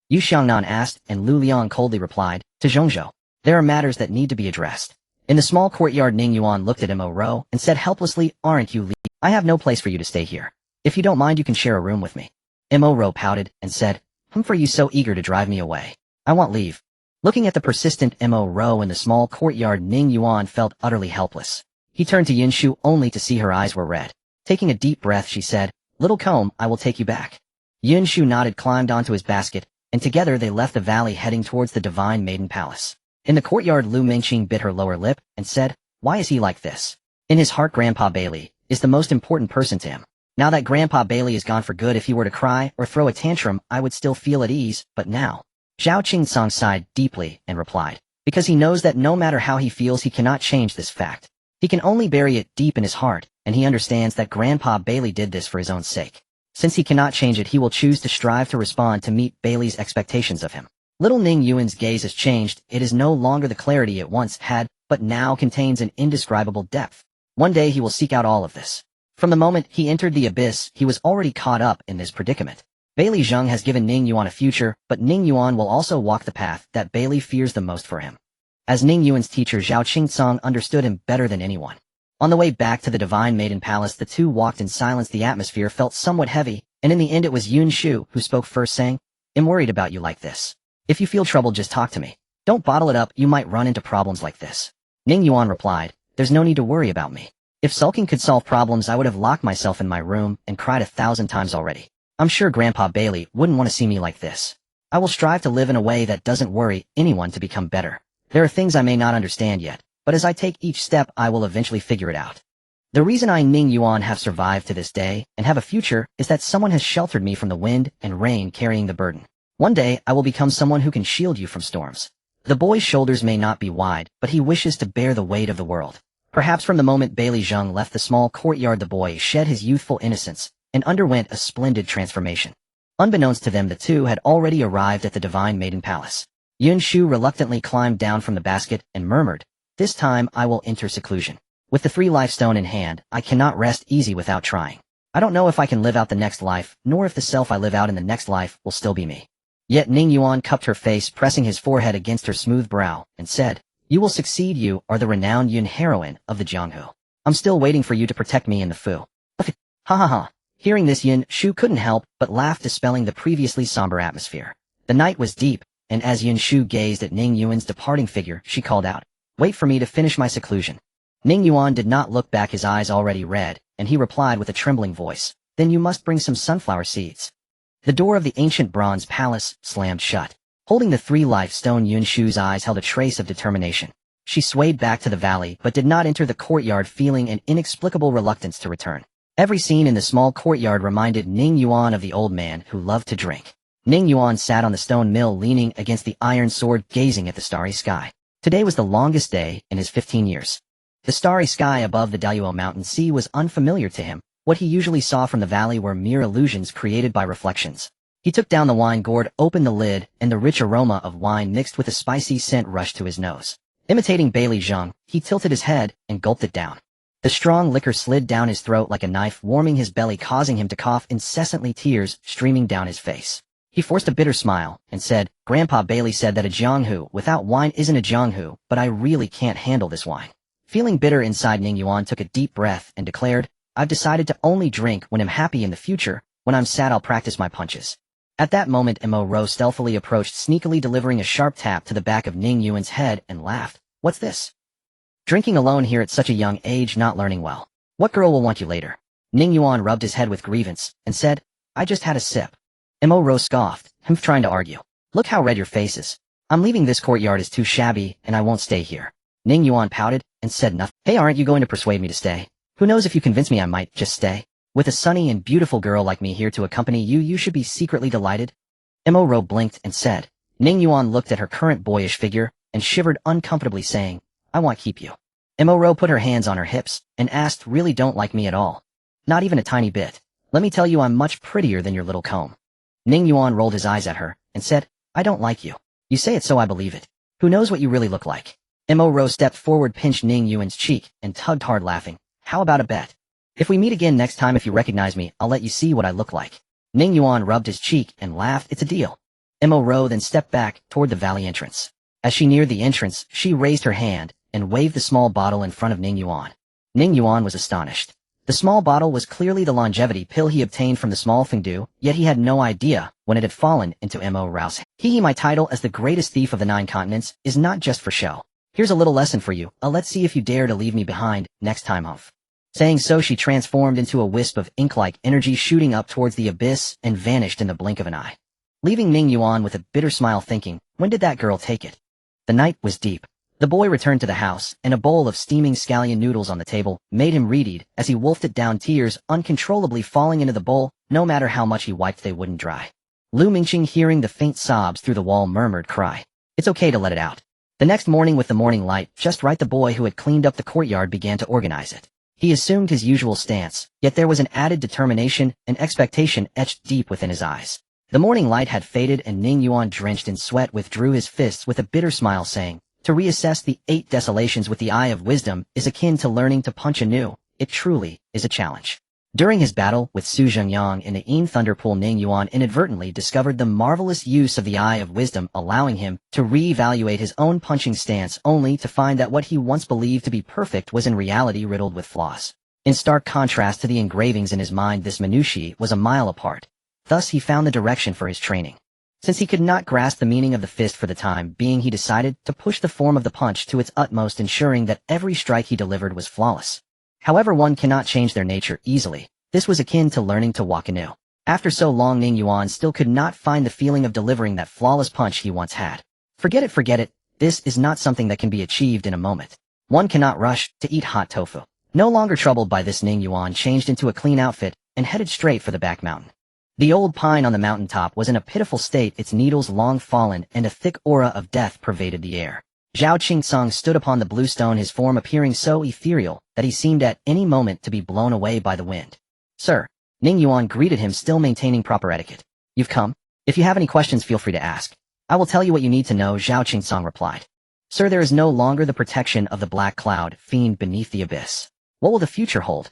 Yu Xiangnan asked, and Lu Liang coldly replied, to Zhongzhou. There are matters that need to be addressed. In the small courtyard Ning Yuan looked at Mo Ro and said helplessly, aren't you I have no place for you to stay here. If you don't mind you can share a room with me. Mo Ro pouted and said, for you so eager to drive me away. I want leave. Looking at the persistent Mo Ro in the small courtyard Ning Yuan felt utterly helpless. He turned to Yin Shu only to see her eyes were red. Taking a deep breath she said, little comb, I will take you back. Yin Shu nodded, climbed onto his basket, and together they left the valley heading towards the Divine Maiden Palace. In the courtyard Lu Mingqing bit her lower lip and said, why is he like this? In his heart Grandpa Bailey is the most important person to him. Now that Grandpa Bailey is gone for good, if he were to cry or throw a tantrum I would still feel at ease, but now. Zhao Qingsong sighed deeply and replied, because he knows that no matter how he feels he cannot change this fact. He can only bury it deep in his heart, and he understands that Grandpa Bailey did this for his own sake. Since he cannot change it he will choose to strive to respond to meet Bailey's expectations of him. Little Ning Yuan's gaze has changed, it is no longer the clarity it once had, but now contains an indescribable depth. One day he will seek out all of this. From the moment he entered the abyss, he was already caught up in this predicament. Bailey Zheng has given Ning Yuan a future, but Ning Yuan will also walk the path that Bailey fears the most for him. As Ning Yuan's teacher Zhao Qingsong understood him better than anyone. On the way back to the Divine Maiden Palace the two walked in silence. The atmosphere felt somewhat heavy, and in the end it was Yun Shu who spoke first saying, I'm worried about you like this. If you feel trouble just talk to me. Don't bottle it up, you might run into problems like this. Ning Yuan replied, there's no need to worry about me. If sulking could solve problems I would have locked myself in my room and cried 1,000 times already. I'm sure Grandpa Bailey wouldn't want to see me like this. I will strive to live in a way that doesn't worry anyone to become better. There are things I may not understand yet, but as I take each step I will eventually figure it out. The reason I Ning Yuan have survived to this day and have a future is that someone has sheltered me from the wind and rain carrying the burden. One day I will become someone who can shield you from storms. The boy's shoulders may not be wide, but he wishes to bear the weight of the world. Perhaps from the moment Bailey Zheng left the small courtyard the boy shed his youthful innocence and underwent a splendid transformation. Unbeknownst to them the two had already arrived at the Divine Maiden Palace. Yun Shu reluctantly climbed down from the basket and murmured, this time I will enter seclusion. With the 3 life stone in hand, I cannot rest easy without trying. I don't know if I can live out the next life, nor if the self I live out in the next life will still be me. Yet Ning Yuan cupped her face, pressing his forehead against her smooth brow, and said, you will succeed, you are the renowned Yun heroine of the Jianghu. I'm still waiting for you to protect me in the Fu. Ha ha ha. Hearing this Yin Shu couldn't help but laugh, dispelling the previously somber atmosphere. The night was deep, and as Yin Shu gazed at Ning Yuan's departing figure, she called out, wait for me to finish my seclusion. Ning Yuan did not look back, his eyes already red, and he replied with a trembling voice, then you must bring some sunflower seeds. The door of the ancient bronze palace slammed shut. Holding the 3 life stone, Yun Shu's eyes held a trace of determination. She swayed back to the valley but did not enter the courtyard, feeling an inexplicable reluctance to return. Every scene in the small courtyard reminded Ning Yuan of the old man who loved to drink. Ning Yuan sat on the stone mill leaning against the iron sword, gazing at the starry sky. Today was the longest day in his 15 years. The starry sky above the Daluo mountain sea was unfamiliar to him. What he usually saw from the valley were mere illusions created by reflections. He took down the wine gourd, opened the lid, and the rich aroma of wine mixed with a spicy scent rushed to his nose. Imitating Bailey Zheng, he tilted his head and gulped it down. The strong liquor slid down his throat like a knife, warming his belly, causing him to cough incessantly, tears streaming down his face. He forced a bitter smile and said, Grandpa Bailey said that a Jianghu without wine isn't a Jianghu, but I really can't handle this wine. Feeling bitter inside, Ning Yuan took a deep breath and declared, I've decided to only drink when I'm happy. In the future, when I'm sad I'll practice my punches. At that moment Mo Ro stealthily approached, sneakily delivering a sharp tap to the back of Ning Yuan's head, and laughed. What's this? Drinking alone here at such a young age, not learning well. What girl will want you later? Ning Yuan rubbed his head with grievance, and said, I just had a sip. Mo Rose scoffed, him trying to argue. Look how red your face is. I'm leaving, this courtyard is too shabby, and I won't stay here. Ning Yuan pouted, and said nothing. Hey, aren't you going to persuade me to stay? Who knows, if you convince me I might just stay. With a sunny and beautiful girl like me here to accompany you, you should be secretly delighted. Mo Rose blinked and said. Ning Yuan looked at her current boyish figure, and shivered uncomfortably, saying, I want to keep you. Mo Rose put her hands on her hips, and asked, really don't like me at all? Not even a tiny bit. Let me tell you, I'm much prettier than your little comb. Ning Yuan rolled his eyes at her, and said, I don't like you. You say it so I believe it. Who knows what you really look like? Mo Rose stepped forward, pinched Ning Yuan's cheek, and tugged hard, laughing. How about a bet? If we meet again next time, if you recognize me, I'll let you see what I look like. Ning Yuan rubbed his cheek and laughed. It's a deal. Mo Rose then stepped back toward the valley entrance. As she neared the entrance, she raised her hand and waved the small bottle in front of Ning Yuan. Ning Yuan was astonished. The small bottle was clearly the longevity pill he obtained from the small Fengdu, yet he had no idea when it had fallen into Mo Rouse. My title as the greatest thief of the 9 continents is not just for show. Here's a little lesson for you. Let's see if you dare to leave me behind next time off. Saying so, she transformed into a wisp of ink-like energy, shooting up towards the abyss, and vanished in the blink of an eye. Leaving Ning Yuan with a bitter smile, thinking, when did that girl take it? The night was deep. The boy returned to the house, and a bowl of steaming scallion noodles on the table made him read as he wolfed it down, tears uncontrollably falling into the bowl. No matter how much he wiped, they wouldn't dry. Lu Mingqing, hearing the faint sobs through the wall, murmured, cry. It's okay to let it out. The next morning, with the morning light just right, the boy who had cleaned up the courtyard began to organize it. He assumed his usual stance, yet there was an added determination and expectation etched deep within his eyes. The morning light had faded, and Ning Yuan, drenched in sweat, withdrew his fists with a bitter smile, saying, to reassess the 8 desolations with the eye of wisdom is akin to learning to punch anew. It truly is a challenge. During his battle with Su Zhengyang in the Yin Thunder Pool, Ning Yuan inadvertently discovered the marvelous use of the eye of wisdom, allowing him to re-evaluate his own punching stance, only to find that what he once believed to be perfect was in reality riddled with flaws. In stark contrast to the engravings in his mind, this minutiae was a mile apart. Thus he found the direction for his training. Since he could not grasp the meaning of the fist for the time being, he decided to push the form of the punch to its utmost, ensuring that every strike he delivered was flawless. However, one cannot change their nature easily. This was akin to learning to walk anew. After so long, Ning Yuan still could not find the feeling of delivering that flawless punch he once had. Forget it. This is not something that can be achieved in a moment. One cannot rush to eat hot tofu. No longer troubled by this, Ning Yuan changed into a clean outfit and headed straight for the back mountain. The old pine on the mountaintop was in a pitiful state, its needles long fallen, and a thick aura of death pervaded the air. Zhao Qingsong stood upon the blue stone, his form appearing so ethereal that he seemed at any moment to be blown away by the wind. Sir, Ning Yuan greeted him, still maintaining proper etiquette. You've come? If you have any questions, feel free to ask. I will tell you what you need to know, Zhao Qingsong replied. Sir, there is no longer the protection of the black cloud fiend beneath the abyss. What will the future hold?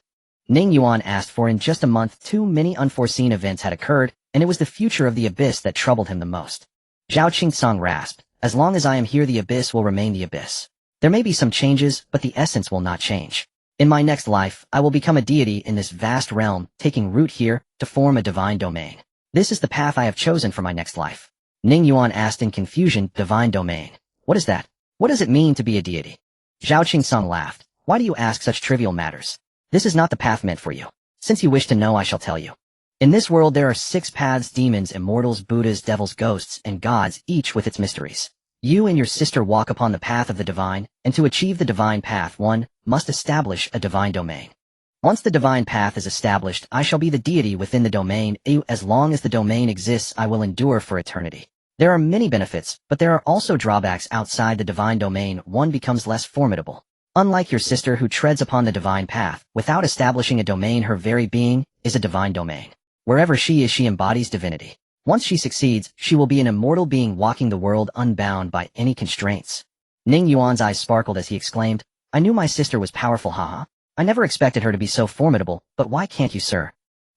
Ning Yuan asked, for in just a month too many unforeseen events had occurred, and it was the future of the abyss that troubled him the most. Zhao Qingsong rasped, as long as I am here, the abyss will remain the abyss. There may be some changes, but the essence will not change. In my next life, I will become a deity in this vast realm, taking root here to form a divine domain. This is the path I have chosen for my next life. Ning Yuan asked in confusion, divine domain. What is that? What does it mean to be a deity? Zhao Qingsong laughed. Why do you ask such trivial matters? This is not the path meant for you. Since you wish to know, I shall tell you. In this world there are 6 paths: demons, immortals, Buddhas, devils, ghosts, and gods, each with its mysteries. You and your sister walk upon the path of the divine, and to achieve the divine path, one must establish a divine domain. Once the divine path is established, I shall be the deity within the domain. As long as the domain exists, I will endure for eternity. There are many benefits, but there are also drawbacks outside the divine domain. One becomes less formidable. Unlike your sister, who treads upon the divine path without establishing a domain, her very being is a divine domain. Wherever she is, she embodies divinity. Once she succeeds, she will be an immortal being walking the world unbound by any constraints. Ning Yuan's eyes sparkled as he exclaimed, I knew my sister was powerful, haha. I never expected her to be so formidable, but why can't you, sir?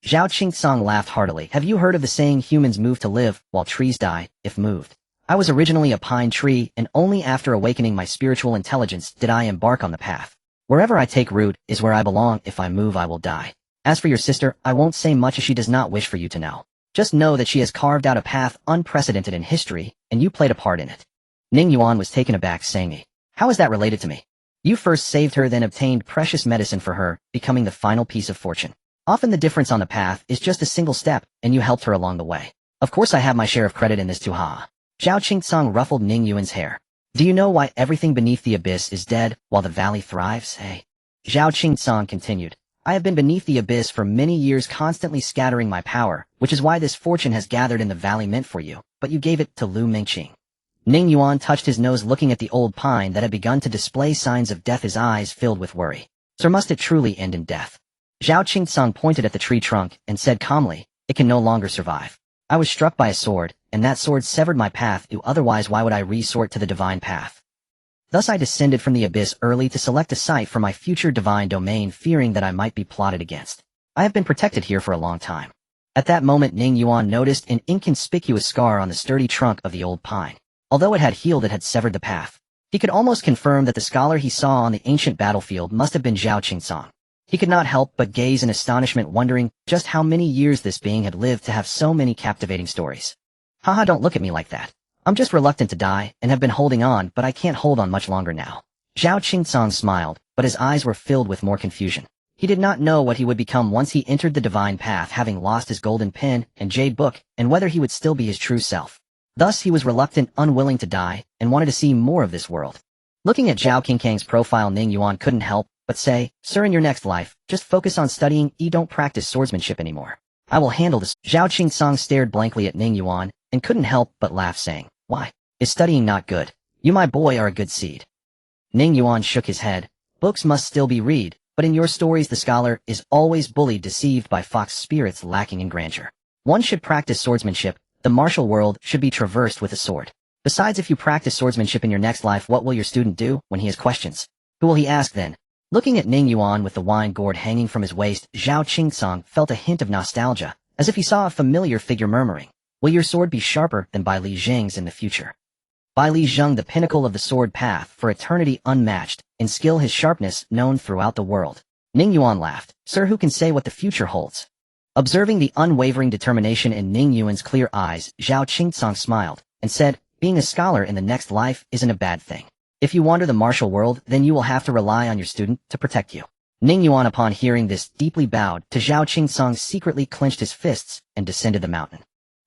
Zhao Qingsong laughed heartily. Have you heard of the saying, humans move to live, while trees die, if moved? I was originally a pine tree, and only after awakening my spiritual intelligence did I embark on the path. Wherever I take root is where I belong. If I move, I will die. As for your sister, I won't say much, as she does not wish for you to know. Just know that she has carved out a path unprecedented in history, and you played a part in it. Ning Yuan was taken aback, saying, how is that related to me? You first saved her, then obtained precious medicine for her, becoming the final piece of fortune. Often the difference on the path is just a single step, and you helped her along the way. Of course I have my share of credit in this too, ha. Zhao Qingsong ruffled Ning Yuan's hair. Do you know why everything beneath the abyss is dead, while the valley thrives, hey? Zhao Qingsong continued. I have been beneath the abyss for many years, constantly scattering my power, which is why this fortune has gathered in the valley meant for you, but you gave it to Lu Mingqing. Ning Yuan touched his nose, looking at the old pine that had begun to display signs of death, his eyes filled with worry. Sir, must it truly end in death? Zhao Qingsong pointed at the tree trunk and said calmly, it can no longer survive. I was struck by a sword, and that sword severed my path, otherwise why would I resort to the divine path? Thus I descended from the abyss early to select a site for my future divine domain, fearing that I might be plotted against. I have been protected here for a long time. At that moment Ning Yuan noticed an inconspicuous scar on the sturdy trunk of the old pine. Although it had healed, it had severed the path. He could almost confirm that the scholar he saw on the ancient battlefield must have been Zhao Qingsong. He could not help but gaze in astonishment, wondering just how many years this being had lived to have so many captivating stories. Haha, don't look at me like that. I'm just reluctant to die, and have been holding on, but I can't hold on much longer now. Zhao Qingsong smiled, but his eyes were filled with more confusion. He did not know what he would become once he entered the divine path, having lost his golden pen and jade book, and whether he would still be his true self. Thus he was reluctant, unwilling to die, and wanted to see more of this world. Looking at Zhao Qingsong's profile, Ning Yuan couldn't help but say, Sir, in your next life, just focus on studying, don't practice swordsmanship anymore. I will handle this. Zhao Qingsong stared blankly at Ning Yuan, and couldn't help but laugh, saying, why? Is studying not good? You, my boy, are a good seed. Ning Yuan shook his head. Books must still be read, but in your stories the scholar is always bullied, deceived by fox spirits lacking in grandeur. One should practice swordsmanship. The martial world should be traversed with a sword. Besides, if you practice swordsmanship in your next life, what will your student do when he has questions? Who will he ask then? Looking at Ning Yuan with the wine gourd hanging from his waist, Zhao Qingsong felt a hint of nostalgia, as if he saw a familiar figure murmuring, will your sword be sharper than Bai Li Zheng's in the future? Bai Li Zheng, the pinnacle of the sword path, for eternity unmatched, in skill his sharpness known throughout the world. Ning Yuan laughed. Sir, who can say what the future holds? Observing the unwavering determination in Ning Yuan's clear eyes, Zhao Qingsong smiled, and said, being a scholar in the next life isn't a bad thing. If you wander the martial world, then you will have to rely on your student to protect you. Ning Yuan, upon hearing this, deeply bowed to Zhao Qingsong, secretly clenched his fists, and descended the mountain.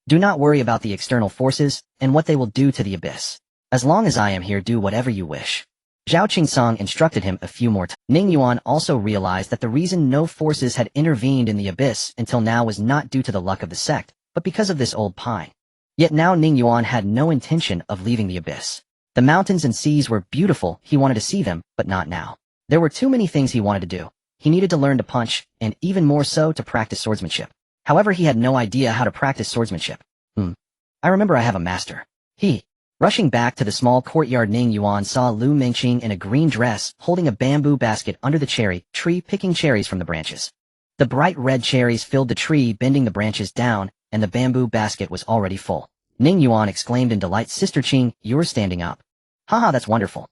Do not worry about the external forces, and what they will do to the abyss. As long as I am here, do whatever you wish. Zhao Qingsong instructed him a few more times. Ning Yuan also realized that the reason no forces had intervened in the abyss until now was not due to the luck of the sect, but because of this old pine. Yet now Ning Yuan had no intention of leaving the abyss. The mountains and seas were beautiful, he wanted to see them, but not now. There were too many things he wanted to do. He needed to learn to punch, and even more so to practice swordsmanship. However, he had no idea how to practice swordsmanship. I remember I have a master. Rushing back to the small courtyard, Ning Yuan saw Lu Mingqing in a green dress, holding a bamboo basket under the cherry tree, picking cherries from the branches. The bright red cherries filled the tree, bending the branches down, and the bamboo basket was already full. Ning Yuan exclaimed in delight, Sister Qing, you're standing up. Haha, that's wonderful.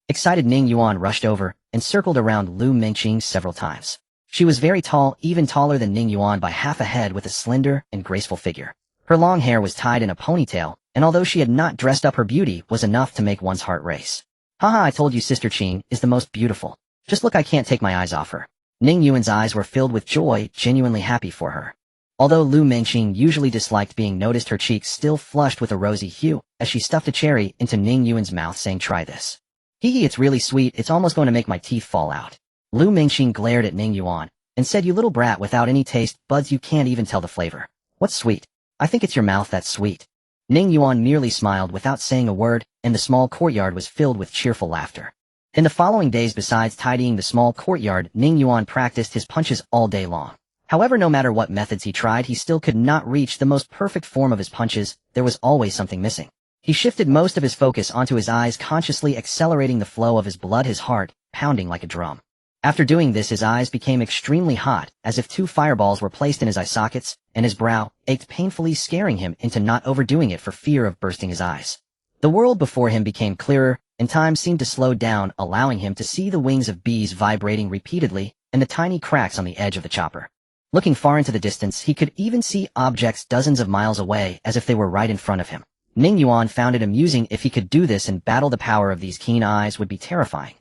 Excited, Ning Yuan rushed over and circled around Lu Mingqing several times. She was very tall, even taller than Ning Yuan by half a head, with a slender and graceful figure. Her long hair was tied in a ponytail, and although she had not dressed up, her beauty was enough to make one's heart race. Haha, I told you Sister Qing is the most beautiful. Just look, I can't take my eyes off her. Ning Yuan's eyes were filled with joy, genuinely happy for her. Although Lu Mingqing usually disliked being noticed, her cheeks still flushed with a rosy hue as she stuffed a cherry into Ning Yuan's mouth, saying, try this. It's really sweet, it's almost going to make my teeth fall out. Lu Mingqing glared at Ning Yuan and said, you little brat without any taste buds, you can't even tell the flavor. What's sweet? I think it's your mouth that's sweet. Ning Yuan merely smiled without saying a word, and the small courtyard was filled with cheerful laughter. In the following days, besides tidying the small courtyard, Ning Yuan practiced his punches all day long. However, no matter what methods he tried, he still could not reach the most perfect form of his punches. There was always something missing. He shifted most of his focus onto his eyes, consciously accelerating the flow of his blood, his heart pounding like a drum. After doing this, his eyes became extremely hot, as if 2 fireballs were placed in his eye sockets, and his brow ached painfully, scaring him into not overdoing it for fear of bursting his eyes. The world before him became clearer, and time seemed to slow down, allowing him to see the wings of bees vibrating repeatedly, and the tiny cracks on the edge of the chopper. Looking far into the distance, he could even see objects dozens of miles away, as if they were right in front of him. Ning Yuan found it amusing. If he could do this in battle, the power of these keen eyes would be terrifying.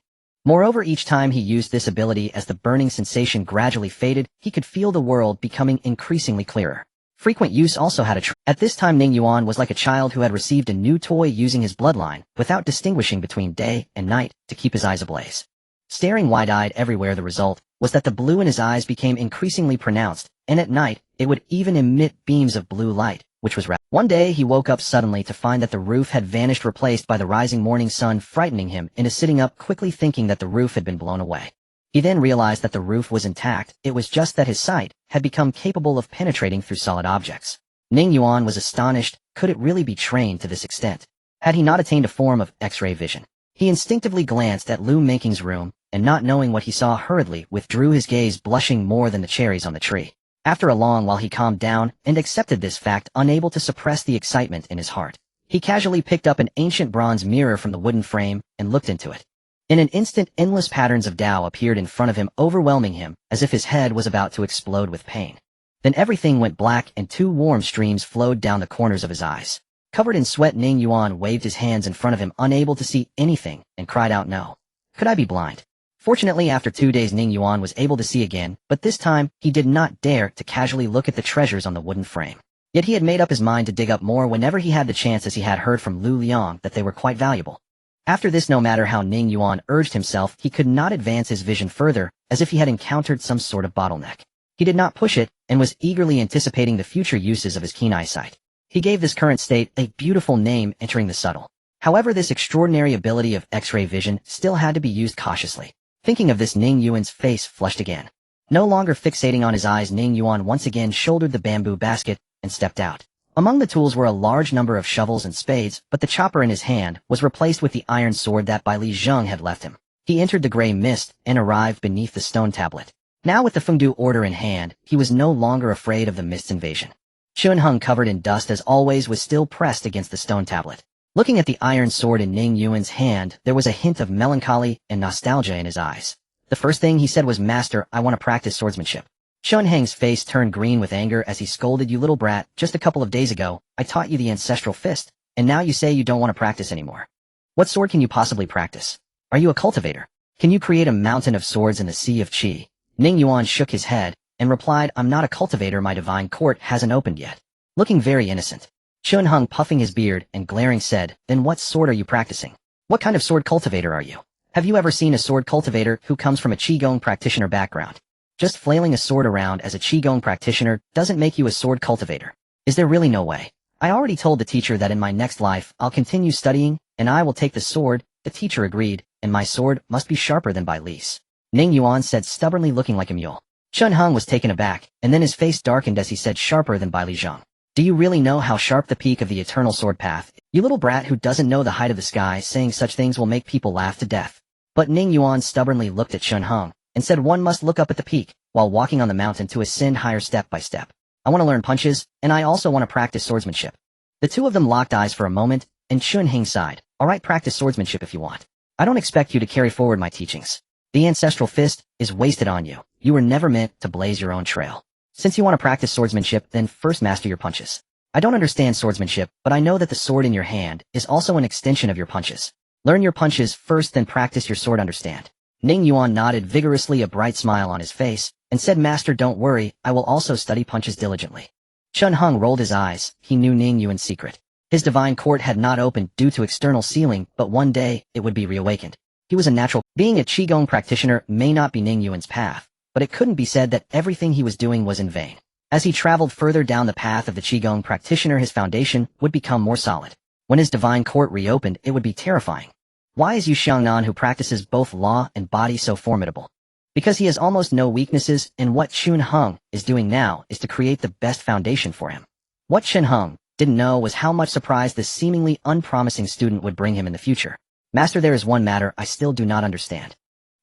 Moreover, each time he used this ability, as the burning sensation gradually faded, he could feel the world becoming increasingly clearer. Frequent use also had At this time, Ning Yuan was like a child who had received a new toy, using his bloodline, without distinguishing between day and night, to keep his eyes ablaze. Staring wide-eyed everywhere, the result was that the blue in his eyes became increasingly pronounced, and at night, it would even emit beams of blue light, which was One day he woke up suddenly to find that the roof had vanished, replaced by the rising morning sun, frightening him into sitting up quickly, thinking that the roof had been blown away. He then realized that the roof was intact, it was just that his sight had become capable of penetrating through solid objects. Ning Yuan was astonished. Could it really be trained to this extent? Had he not attained a form of X-ray vision? He instinctively glanced at Lu Mingqing's room, and not knowing what he saw, hurriedly withdrew his gaze, blushing more than the cherries on the tree. After a long while he calmed down and accepted this fact, unable to suppress the excitement in his heart. He casually picked up an ancient bronze mirror from the wooden frame and looked into it. In an instant, endless patterns of Tao appeared in front of him, overwhelming him, as if his head was about to explode with pain. Then everything went black and 2 warm streams flowed down the corners of his eyes. Covered in sweat, Ning Yuan waved his hands in front of him, unable to see anything, and cried out, "No. Could I be blind?" Fortunately, after 2 days, Ning Yuan was able to see again, but this time, he did not dare to casually look at the treasures on the wooden frame. Yet he had made up his mind to dig up more whenever he had the chance, as he had heard from Lu Liang that they were quite valuable. After this, no matter how Ning Yuan urged himself, he could not advance his vision further, as if he had encountered some sort of bottleneck. He did not push it, and was eagerly anticipating the future uses of his keen eyesight. He gave this current state a beautiful name, entering the subtle. However, this extraordinary ability of X-ray vision still had to be used cautiously. Thinking of this, Ning Yuan's face flushed again. No longer fixating on his eyes, Ning Yuan once again shouldered the bamboo basket and stepped out. Among the tools were a large number of shovels and spades, but the chopper in his hand was replaced with the iron sword that Bai Li Zheng had left him. He entered the gray mist and arrived beneath the stone tablet. Now, with the Fengdu order in hand, he was no longer afraid of the mist's invasion. Chun Hung, covered in dust as always, was still pressed against the stone tablet. Looking at the iron sword in Ning Yuan's hand, there was a hint of melancholy and nostalgia in his eyes. The first thing he said was, "Master, I want to practice swordsmanship." Chun Hang's face turned green with anger as he scolded, "You little brat, just a couple of days ago, I taught you the ancestral fist, and now you say you don't want to practice anymore. What sword can you possibly practice? Are you a cultivator? Can you create a mountain of swords in the sea of qi?" Ning Yuan shook his head and replied, "I'm not a cultivator, my divine court hasn't opened yet." Looking very innocent, Chun Hung, puffing his beard and glaring, said, "Then what sword are you practicing? What kind of sword cultivator are you? Have you ever seen a sword cultivator who comes from a Qigong practitioner background? Just flailing a sword around as a Qigong practitioner doesn't make you a sword cultivator. Is there really no way? I already told the teacher that in my next life I'll continue studying, and I will take the sword." The teacher agreed, "And my sword must be sharper than Bai Li's," Ning Yuan said, stubbornly, looking like a mule. Chun Hung was taken aback, and then his face darkened as he said, "Sharper than Bai Li Zheng. Do you really know how sharp the peak of the eternal sword path? You little brat who doesn't know the height of the sky, saying such things will make people laugh to death." But Ning Yuan stubbornly looked at Chun Hung and said, "One must look up at the peak while walking on the mountain to ascend higher step by step. I want to learn punches, and I also want to practice swordsmanship." The two of them locked eyes for a moment, and Chun Hung sighed. "All right, practice swordsmanship if you want. I don't expect you to carry forward my teachings. The ancestral fist is wasted on you. You were never meant to blaze your own trail. Since you want to practice swordsmanship, then first master your punches. I don't understand swordsmanship, but I know that the sword in your hand is also an extension of your punches. Learn your punches first, then practice your sword, understand?" Ning Yuan nodded vigorously, a bright smile on his face, and said, "Master, don't worry, I will also study punches diligently." Chun Hung rolled his eyes. He knew Ning Yuan's secret. His divine court had not opened due to external sealing, but one day it would be reawakened. He was a natural. Being a Qigong practitioner may not be Ning Yuan's path, but it couldn't be said that everything he was doing was in vain. As he traveled further down the path of the Qigong practitioner, his foundation would become more solid. When his divine court reopened, it would be terrifying. Why is Yu Xiangnan, who practices both law and body, so formidable? Because he has almost no weaknesses, and what Chun Hung is doing now is to create the best foundation for him. What Chun Hung didn't know was how much surprise this seemingly unpromising student would bring him in the future. "Master, there is one matter I still do not understand."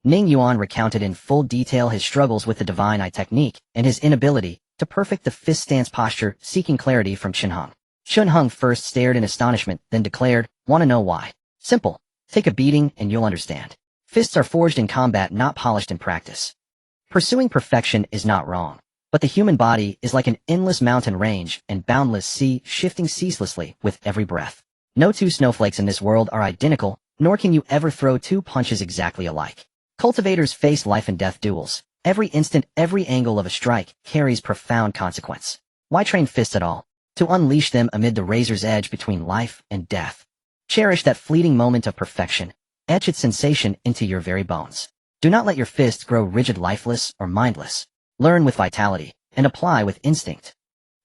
Ning Yuan recounted in full detail his struggles with the divine eye technique and his inability to perfect the fist stance posture, seeking clarity from Chun Hung. Chun Hung first stared in astonishment, then declared, "Want to know why? Simple. Take a beating and you'll understand. Fists are forged in combat, not polished in practice. Pursuing perfection is not wrong, but the human body is like an endless mountain range and boundless sea, shifting ceaselessly with every breath. No two snowflakes in this world are identical, nor can you ever throw two punches exactly alike. Cultivators face life and death duels. Every instant, every angle of a strike carries profound consequence. Why train fists at all? To unleash them amid the razor's edge between life and death. Cherish that fleeting moment of perfection. Etch its sensation into your very bones. Do not let your fists grow rigid, lifeless, or mindless. Learn with vitality, and apply with instinct.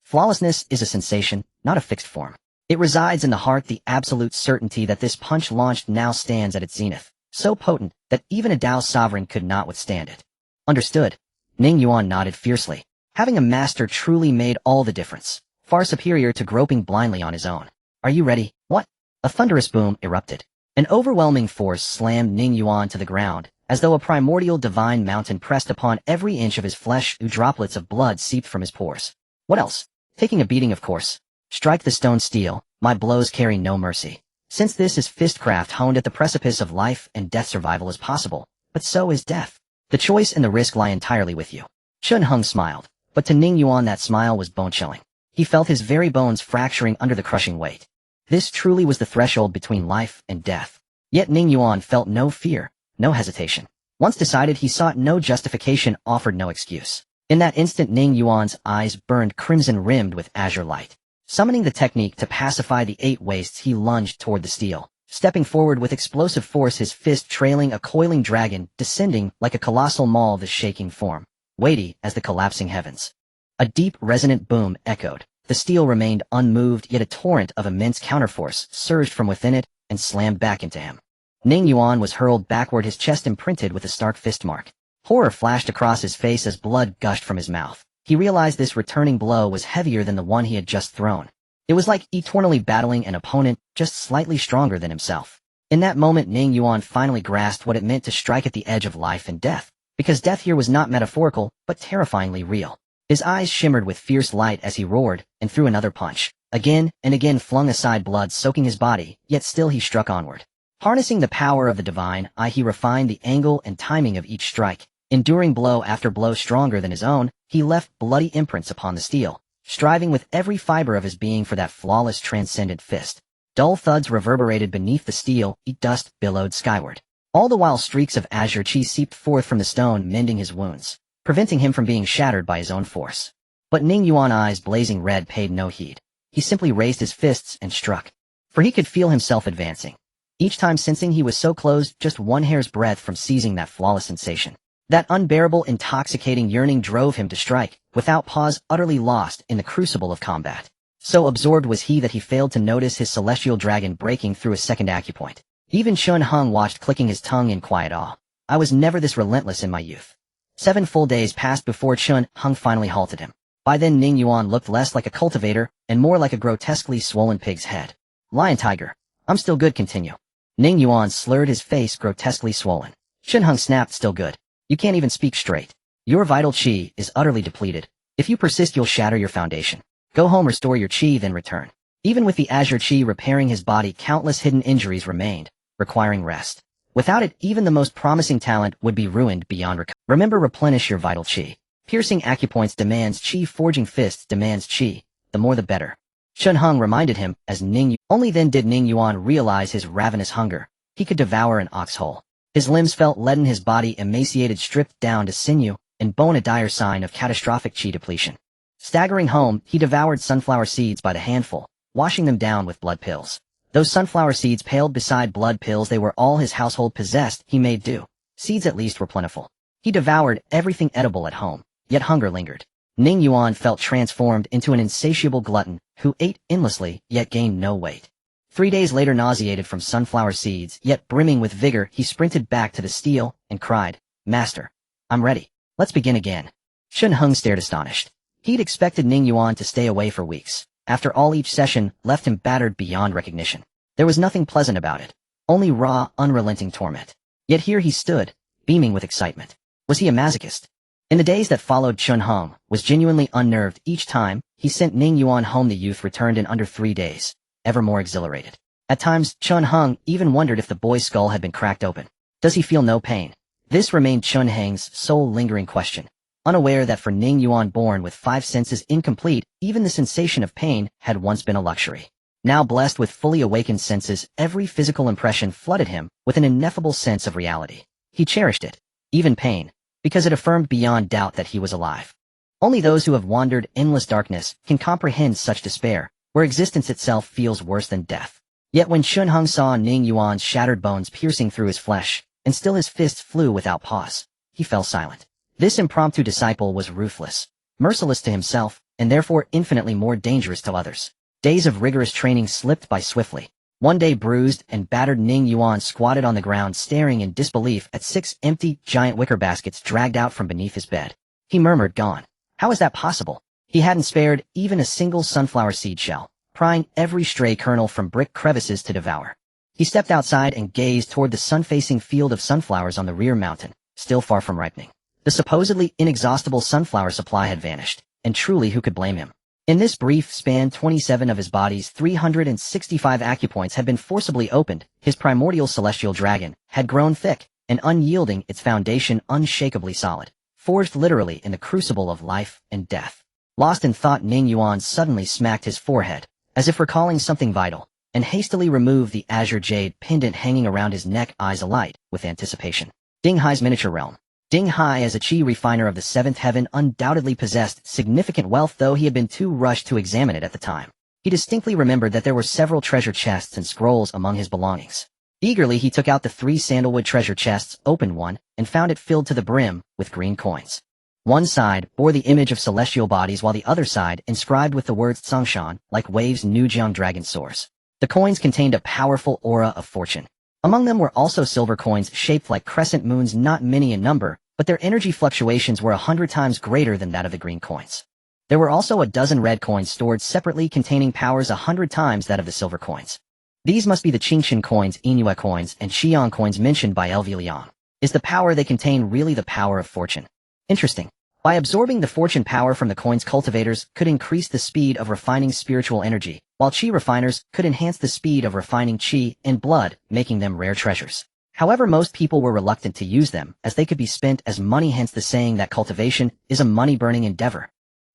Flawlessness is a sensation, not a fixed form. It resides in the heart, the absolute certainty that this punch launched now stands at its zenith, so potent that even a Tao sovereign could not withstand it. Understood. Ning Yuan nodded fiercely. Having a master truly made all the difference, far superior to groping blindly on his own. Are you ready? What? A thunderous boom erupted. An overwhelming force slammed Ning Yuan to the ground, as though a primordial divine mountain pressed upon every inch of his flesh. Droplets of blood seeped from his pores. What else? Taking a beating, of course. Strike the stone steel, my blows carry no mercy. Since this is fistcraft honed at the precipice of life and death, survival is possible, but so is death. The choice and the risk lie entirely with you. Chun Hung smiled, but to Ning Yuan that smile was bone-chilling. He felt his very bones fracturing under the crushing weight. This truly was the threshold between life and death. Yet Ning Yuan felt no fear, no hesitation. Once decided, he sought no justification, offered no excuse. In that instant, Ning Yuan's eyes burned crimson, rimmed with azure light. Summoning the technique to pacify the 8 wastes, he lunged toward the steel, stepping forward with explosive force, his fist trailing a coiling dragon, descending like a colossal maul, the shaking form, weighty as the collapsing heavens. A deep, resonant boom echoed. The steel remained unmoved, yet a torrent of immense counterforce surged from within it and slammed back into him. Ning Yuan was hurled backward, his chest imprinted with a stark fist mark. Horror flashed across his face as blood gushed from his mouth. He realized this returning blow was heavier than the one he had just thrown. It was like eternally battling an opponent, just slightly stronger than himself. In that moment, Ning Yuan finally grasped what it meant to strike at the edge of life and death, because death here was not metaphorical, but terrifyingly real. His eyes shimmered with fierce light as he roared, and threw another punch. Again and again flung aside, blood soaking his body, yet still he struck onward. Harnessing the power of the divine eye, he refined the angle and timing of each strike. Enduring blow after blow stronger than his own, he left bloody imprints upon the steel, striving with every fiber of his being for that flawless, transcendent fist. Dull thuds reverberated beneath the steel, dust billowed skyward. All the while streaks of azure chi seeped forth from the stone, mending his wounds, preventing him from being shattered by his own force. But Ning Yuan's eyes blazing red paid no heed. He simply raised his fists and struck. For he could feel himself advancing, each time sensing he was so close, just one hair's breadth from seizing that flawless sensation. That unbearable, intoxicating yearning drove him to strike, without pause, utterly lost in the crucible of combat. So absorbed was he that he failed to notice his celestial dragon breaking through a second acupoint. Even Chun Hung watched, clicking his tongue in quiet awe. I was never this relentless in my youth. 7 full days passed before Chun Hung finally halted him. By then Ning Yuan looked less like a cultivator, and more like a grotesquely swollen pig's head. Lion tiger. I'm still good, continue. Ning Yuan slurred, his face grotesquely swollen. Chun Hung snapped, still good. You can't even speak straight. Your vital chi is utterly depleted. If you persist, you'll shatter your foundation. Go home, restore your chi, then return. Even with the azure chi repairing his body, countless hidden injuries remained, requiring rest. Without it, even the most promising talent would be ruined beyond recovery. Remember, replenish your vital chi. Piercing acupoints demands chi, forging fists demands chi. The more the better. Chun Hung reminded him, as only then did Ning Yuan realize his ravenous hunger. He could devour an ox whole. His limbs felt leaden, his body emaciated, stripped down to sinew and bone, a dire sign of catastrophic chi depletion. Staggering home, he devoured sunflower seeds by the handful, washing them down with blood pills. Those sunflower seeds paled beside blood pills, they were all his household possessed. He made do. Seeds at least were plentiful. He devoured everything edible at home, yet hunger lingered. Ning Yuan felt transformed into an insatiable glutton, who ate endlessly, yet gained no weight. 3 days later, nauseated from sunflower seeds, yet brimming with vigor, he sprinted back to the steel and cried, Master, I'm ready. Let's begin again. Chun Hung stared astonished. He'd expected Ning Yuan to stay away for weeks. After all, each session left him battered beyond recognition. There was nothing pleasant about it. Only raw, unrelenting torment. Yet here he stood, beaming with excitement. Was he a masochist? In the days that followed, Chun Hung was genuinely unnerved. Each time he sent Ning Yuan home, the youth returned in under 3 days. Ever more exhilarated. At times, Chun Hung even wondered if the boy's skull had been cracked open. Does he feel no pain? This remained Chun Hung's sole lingering question, unaware that for Ning Yuan, born with 5 senses incomplete, even the sensation of pain had once been a luxury. Now blessed with fully awakened senses, every physical impression flooded him with an ineffable sense of reality. He cherished it, even pain, because it affirmed beyond doubt that he was alive. Only those who have wandered endless darkness can comprehend such despair, where existence itself feels worse than death. Yet when Shun Hung saw Ning Yuan's shattered bones piercing through his flesh, and still his fists flew without pause, he fell silent. This impromptu disciple was ruthless, merciless to himself, and therefore infinitely more dangerous to others. Days of rigorous training slipped by swiftly. One day bruised and battered Ning Yuan squatted on the ground staring in disbelief at 6 empty, giant wicker baskets dragged out from beneath his bed. He murmured, "Gone. How is that possible?" He hadn't spared even a single sunflower seed shell, prying every stray kernel from brick crevices to devour. He stepped outside and gazed toward the sun-facing field of sunflowers on the rear mountain, still far from ripening. The supposedly inexhaustible sunflower supply had vanished, and truly who could blame him? In this brief span 27 of his body's 365 acupoints had been forcibly opened, his primordial celestial dragon had grown thick and unyielding, its foundation unshakably solid, forged literally in the crucible of life and death. Lost in thought, Ning Yuan suddenly smacked his forehead, as if recalling something vital, and hastily removed the azure jade pendant hanging around his neck, eyes alight with anticipation. Ding Hai's miniature realm. Ding Hai, as a chi refiner of the 7th heaven, undoubtedly possessed significant wealth, though he had been too rushed to examine it at the time. He distinctly remembered that there were several treasure chests and scrolls among his belongings. Eagerly he took out the 3 sandalwood treasure chests, opened one, and found it filled to the brim with green coins. One side bore the image of celestial bodies, while the other side inscribed with the words Tsongshan, like waves Nujiang dragon soars. The coins contained a powerful aura of fortune. Among them were also silver coins shaped like crescent moons, not many in number, but their energy fluctuations were 100 times greater than that of the green coins. There were also a dozen red coins stored separately containing powers 100 times that of the silver coins. These must be the Qingshan coins, Inue coins, and Xiang coins mentioned by L.V. Liang. Is the power they contain really the power of fortune? Interesting. By absorbing the fortune power from the coins, cultivators could increase the speed of refining spiritual energy, while chi refiners could enhance the speed of refining chi and blood, making them rare treasures. However, most people were reluctant to use them, as they could be spent as money, hence the saying that cultivation is a money-burning endeavor.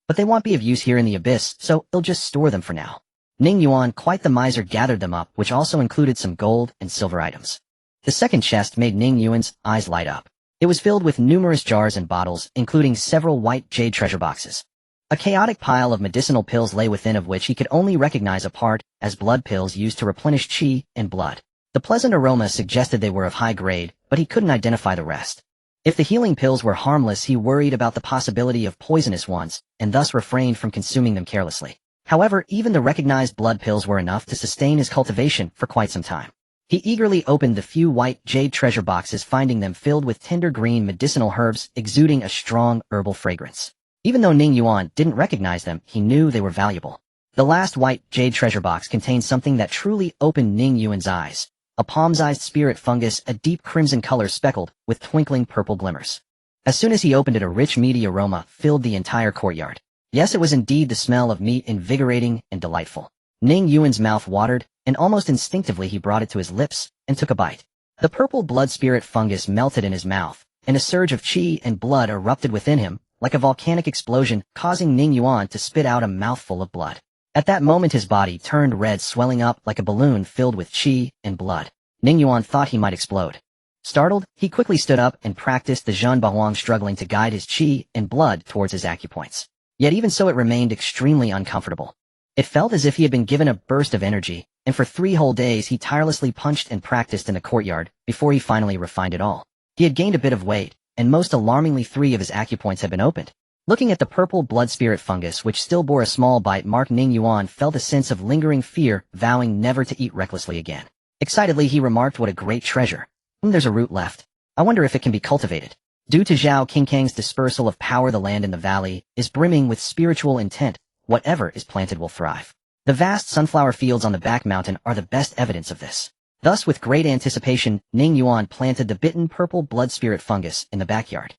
But they won't be of use here in the abyss, so they'll just store them for now. Ning Yuan, quite the miser, gathered them up, which also included some gold and silver items. The second chest made Ning Yuan's eyes light up. It was filled with numerous jars and bottles, including several white jade treasure boxes. A chaotic pile of medicinal pills lay within, of which he could only recognize a part as blood pills used to replenish chi and blood. The pleasant aroma suggested they were of high grade, but he couldn't identify the rest. If the healing pills were harmless, he worried about the possibility of poisonous ones, and thus refrained from consuming them carelessly. However, even the recognized blood pills were enough to sustain his cultivation for quite some time. He eagerly opened the few white jade treasure boxes, finding them filled with tender green medicinal herbs exuding a strong herbal fragrance. Even though Ning Yuan didn't recognize them, he knew they were valuable. The last white jade treasure box contained something that truly opened Ning Yuan's eyes. A palm-sized spirit fungus, a deep crimson color speckled with twinkling purple glimmers. As soon as he opened it, a rich meaty aroma filled the entire courtyard. Yes, it was indeed the smell of meat, invigorating and delightful. Ning Yuan's mouth watered, and almost instinctively he brought it to his lips and took a bite. The purple blood spirit fungus melted in his mouth, and a surge of chi and blood erupted within him, like a volcanic explosion, causing Ning Yuan to spit out a mouthful of blood. At that moment his body turned red, swelling up like a balloon filled with chi and blood. Ning Yuan thought he might explode. Startled, he quickly stood up and practiced the Zhen Bahuang, struggling to guide his chi and blood towards his acupoints. Yet even so it remained extremely uncomfortable. It felt as if he had been given a burst of energy, and for 3 whole days he tirelessly punched and practiced in the courtyard before he finally refined it all. He had gained a bit of weight, and most alarmingly 3 of his acupoints had been opened. Looking at the purple blood spirit fungus, which still bore a small bite mark, Ning Yuan felt a sense of lingering fear, vowing never to eat recklessly again. Excitedly he remarked, "What a great treasure. There's a root left. I wonder if it can be cultivated." Due to Zhao Qinkang's dispersal of power, the land in the valley is brimming with spiritual intent. Whatever is planted will thrive. The vast sunflower fields on the back mountain are the best evidence of this. Thus, with great anticipation, Ning Yuan planted the bitten purple blood spirit fungus in the backyard.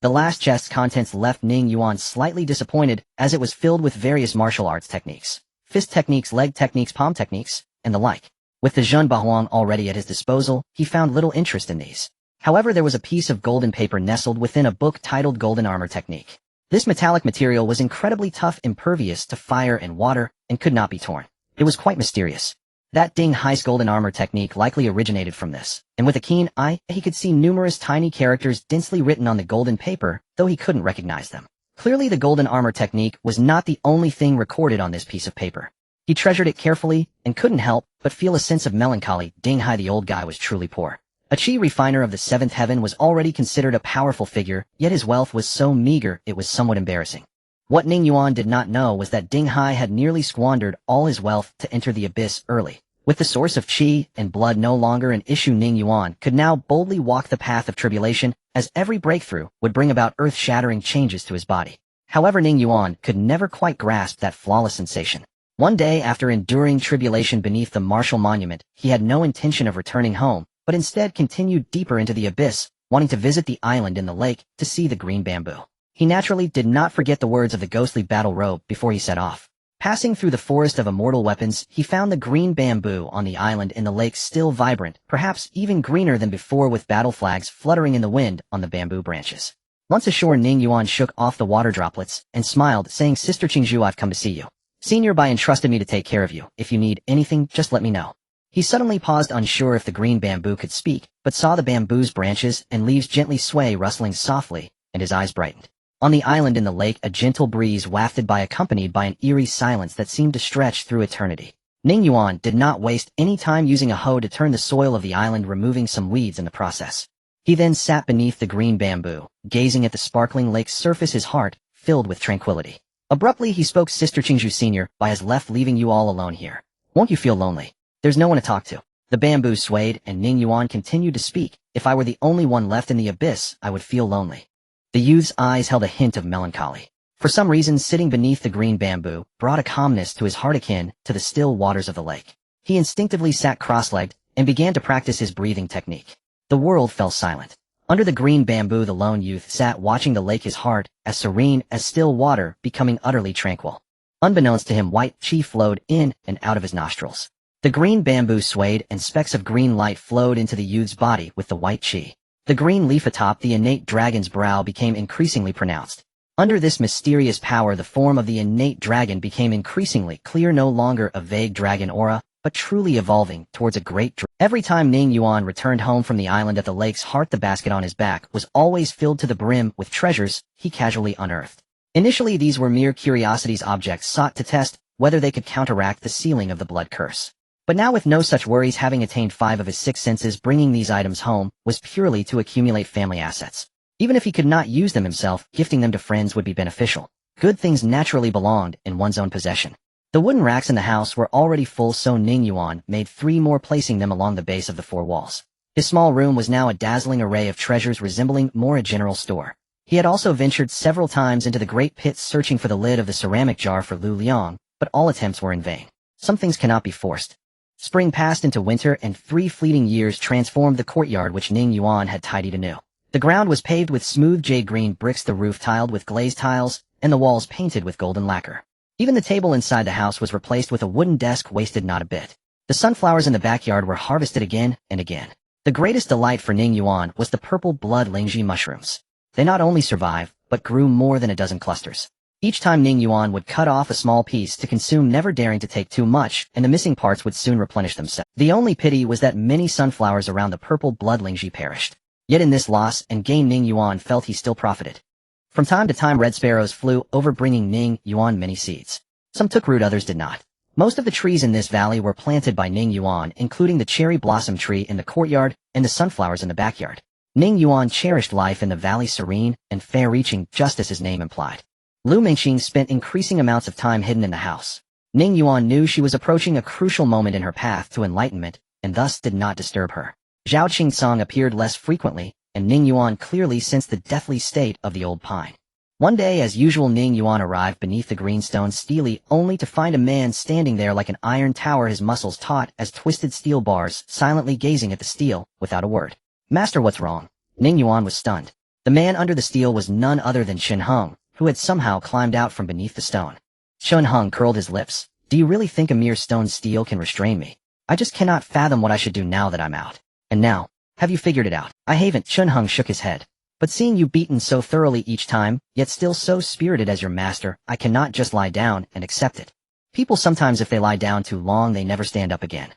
The last chest's contents left Ning Yuan slightly disappointed, as it was filled with various martial arts techniques, fist techniques, leg techniques, palm techniques, and the like. With the Zhen Bahuang already at his disposal, he found little interest in these. However, there was a piece of golden paper nestled within a book titled Golden Armor Technique. This metallic material was incredibly tough, impervious to fire and water, and could not be torn. It was quite mysterious. That Ding Hai's golden armor technique likely originated from this, and with a keen eye, he could see numerous tiny characters densely written on the golden paper, though he couldn't recognize them. Clearly the golden armor technique was not the only thing recorded on this piece of paper. He treasured it carefully, and couldn't help but feel a sense of melancholy. Ding Hai the old guy was truly poor. A chi refiner of the seventh heaven was already considered a powerful figure, yet his wealth was so meager it was somewhat embarrassing. What Ning Yuan did not know was that Ding Hai had nearly squandered all his wealth to enter the abyss early. With the source of chi and blood no longer an issue, Ning Yuan could now boldly walk the path of tribulation, as every breakthrough would bring about earth-shattering changes to his body. However, Ning Yuan could never quite grasp that flawless sensation. One day, after enduring tribulation beneath the martial monument, he had no intention of returning home, but instead continued deeper into the abyss, wanting to visit the island in the lake to see the green bamboo. He naturally did not forget the words of the ghostly battle robe before he set off. Passing through the forest of immortal weapons, he found the green bamboo on the island in the lake still vibrant, perhaps even greener than before, with battle flags fluttering in the wind on the bamboo branches. Once ashore, Ning Yuan shook off the water droplets and smiled, saying, "Sister Qingzhu, I've come to see you. Senior Bai entrusted me to take care of you. If you need anything, just let me know." He suddenly paused, unsure if the green bamboo could speak, but saw the bamboo's branches and leaves gently sway, rustling softly, and his eyes brightened. On the island in the lake, a gentle breeze wafted by, accompanied by an eerie silence that seemed to stretch through eternity. Ning Yuan did not waste any time using a hoe to turn the soil of the island, removing some weeds in the process. He then sat beneath the green bamboo, gazing at the sparkling lake's surface, his heart filled with tranquility. Abruptly he spoke, "Sister Qingzhu, Senior Bai has left, leaving you all alone here. Won't you feel lonely? There's no one to talk to." The bamboo swayed, and Ning Yuan continued to speak. "If I were the only one left in the abyss, I would feel lonely." The youth's eyes held a hint of melancholy. For some reason, sitting beneath the green bamboo brought a calmness to his heart akin to the still waters of the lake. He instinctively sat cross-legged and began to practice his breathing technique. The world fell silent. Under the green bamboo, the lone youth sat watching the lake, his heart as serene as still water, becoming utterly tranquil. Unbeknownst to him, white chi flowed in and out of his nostrils. The green bamboo swayed, and specks of green light flowed into the youth's body with the white chi. The green leaf atop the innate dragon's brow became increasingly pronounced. Under this mysterious power, the form of the innate dragon became increasingly clear, no longer a vague dragon aura, but truly evolving towards a great dragon. Every time Ning Yuan returned home from the island at the lake's heart, the basket on his back was always filled to the brim with treasures he casually unearthed. Initially, these were mere curiosities, objects sought to test whether they could counteract the sealing of the blood curse. But now, with no such worries, having attained 5 of his 6 senses, bringing these items home was purely to accumulate family assets. Even if he could not use them himself, gifting them to friends would be beneficial. Good things naturally belonged in one's own possession. The wooden racks in the house were already full, so Ning Yuan made 3 more, placing them along the base of the 4 walls. His small room was now a dazzling array of treasures, resembling more a general store. He had also ventured several times into the great pit, searching for the lid of the ceramic jar for Lu Liang, but all attempts were in vain. Some things cannot be forced. Spring passed into winter, and 3 fleeting years transformed the courtyard, which Ning Yuan had tidied anew. The ground was paved with smooth jade green bricks, the roof tiled with glazed tiles, and the walls painted with golden lacquer. Even the table inside the house was replaced with a wooden desk, wasted not a bit. The sunflowers in the backyard were harvested again and again. The greatest delight for Ning Yuan was the purple blood Lingji mushrooms. They not only survived, but grew more than a dozen clusters. Each time Ning Yuan would cut off a small piece to consume, never daring to take too much, and the missing parts would soon replenish themselves. The only pity was that many sunflowers around the purple blood Lingji perished. Yet in this loss and gain, Ning Yuan felt he still profited. From time to time, red sparrows flew over, bringing Ning Yuan many seeds. Some took root, others did not. Most of the trees in this valley were planted by Ning Yuan, including the cherry blossom tree in the courtyard and the sunflowers in the backyard. Ning Yuan cherished life in the valley, serene and fair-reaching, just as his name implied. Lu Mingxing spent increasing amounts of time hidden in the house. Ning Yuan knew she was approaching a crucial moment in her path to enlightenment, and thus did not disturb her. Zhao Qingsong appeared less frequently, and Ning Yuan clearly sensed the deathly state of the old pine. One day, as usual, Ning Yuan arrived beneath the greenstone steely, only to find a man standing there like an iron tower, his muscles taut as twisted steel bars, silently gazing at the steel, without a word. "Master, what's wrong?" Ning Yuan was stunned. The man under the steel was none other than Shen Heng, who had somehow climbed out from beneath the stone. Shen Heng curled his lips. "Do you really think a mere stone steel can restrain me? I just cannot fathom what I should do now that I'm out. And now, have you figured it out?" "I haven't." Shen Heng shook his head. "But seeing you beaten so thoroughly each time, yet still so spirited as your master, I cannot just lie down and accept it. People sometimes, if they lie down too long, they never stand up again.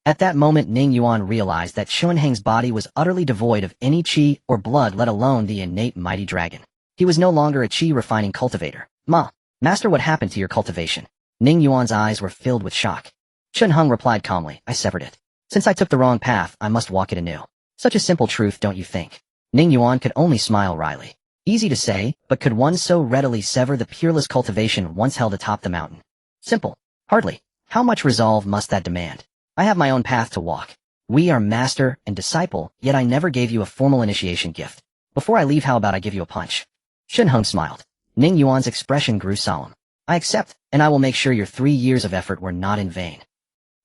At that moment Ning Yuan realized that Chunheng's body was utterly devoid of any qi or blood, let alone the innate mighty dragon. He was no longer a qi-refining cultivator. Master, what happened to your cultivation? Ning Yuan's eyes were filled with shock. Chunheng replied calmly, I severed it. Since I took the wrong path, I must walk it anew. Such a simple truth, don't you think? Ning Yuan could only smile wryly. Easy to say, but could one so readily sever the peerless cultivation once held atop the mountain? Simple. Hardly. How much resolve must that demand? I have my own path to walk. We are master and disciple, yet I never gave you a formal initiation gift. Before I leave, how about I give you a punch? Chunheng smiled. Ning Yuan's expression grew solemn. I accept, and I will make sure your 3 years of effort were not in vain.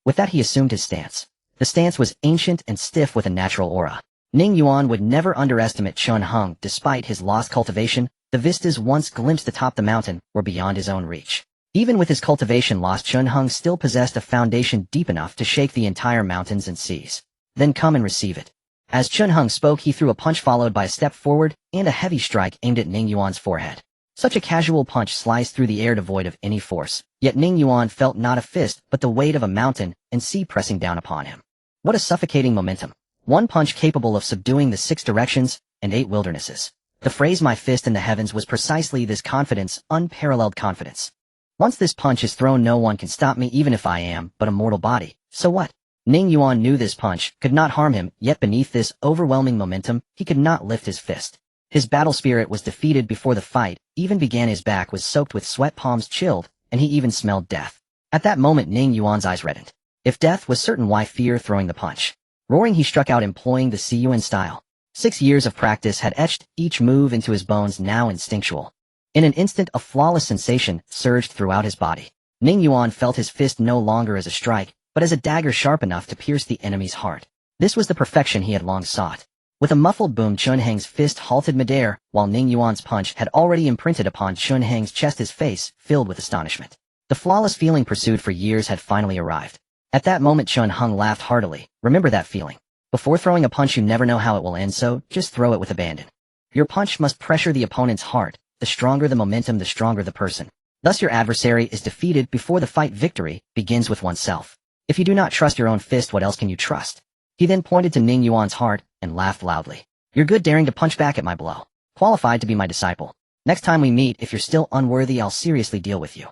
With that he assumed his stance. The stance was ancient and stiff with a natural aura. Ning Yuan would never underestimate Chunheng. Despite his lost cultivation, the vistas once glimpsed atop the mountain were beyond his own reach. Even with his cultivation lost, Chunheng still possessed a foundation deep enough to shake the entire mountains and seas. Then come and receive it. As Chunheng spoke, he threw a punch followed by a step forward and a heavy strike aimed at Ning Yuan's forehead. Such a casual punch sliced through the air devoid of any force, yet Ning Yuan felt not a fist but the weight of a mountain and sea pressing down upon him. What a suffocating momentum. One punch capable of subduing the 6 directions and 8 wildernesses. The phrase my fist in the heavens was precisely this confidence, unparalleled confidence. Once this punch is thrown, no one can stop me, even if I am but a mortal body. So what? Ning Yuan knew this punch could not harm him, yet beneath this overwhelming momentum, he could not lift his fist. His battle spirit was defeated before the fight even began. His back was soaked with sweat, palms chilled, and he even smelled death. At that moment Ning Yuan's eyes reddened. If death was certain, why fear throwing the punch? Roaring, he struck out, employing the Siyuan style. 6 years of practice had etched each move into his bones, now instinctual. In an instant, a flawless sensation surged throughout his body. Ning Yuan felt his fist no longer as a strike, but as a dagger sharp enough to pierce the enemy's heart. This was the perfection he had long sought. With a muffled boom, Chunheng's fist halted midair, while Ning Yuan's punch had already imprinted upon Chunheng's chest, his face filled with astonishment. The flawless feeling pursued for years had finally arrived. At that moment Chunheng laughed heartily. Remember that feeling. Before throwing a punch, you never know how it will end, so just throw it with abandon. Your punch must pressure the opponent's heart. The stronger the momentum, the stronger the person. Thus your adversary is defeated before the fight. Victory begins with oneself. If you do not trust your own fist, what else can you trust? He then pointed to Ning Yuan's heart and laughed loudly. You're good, daring to punch back at my blow. Qualified to be my disciple. Next time we meet, if you're still unworthy, I'll seriously deal with you.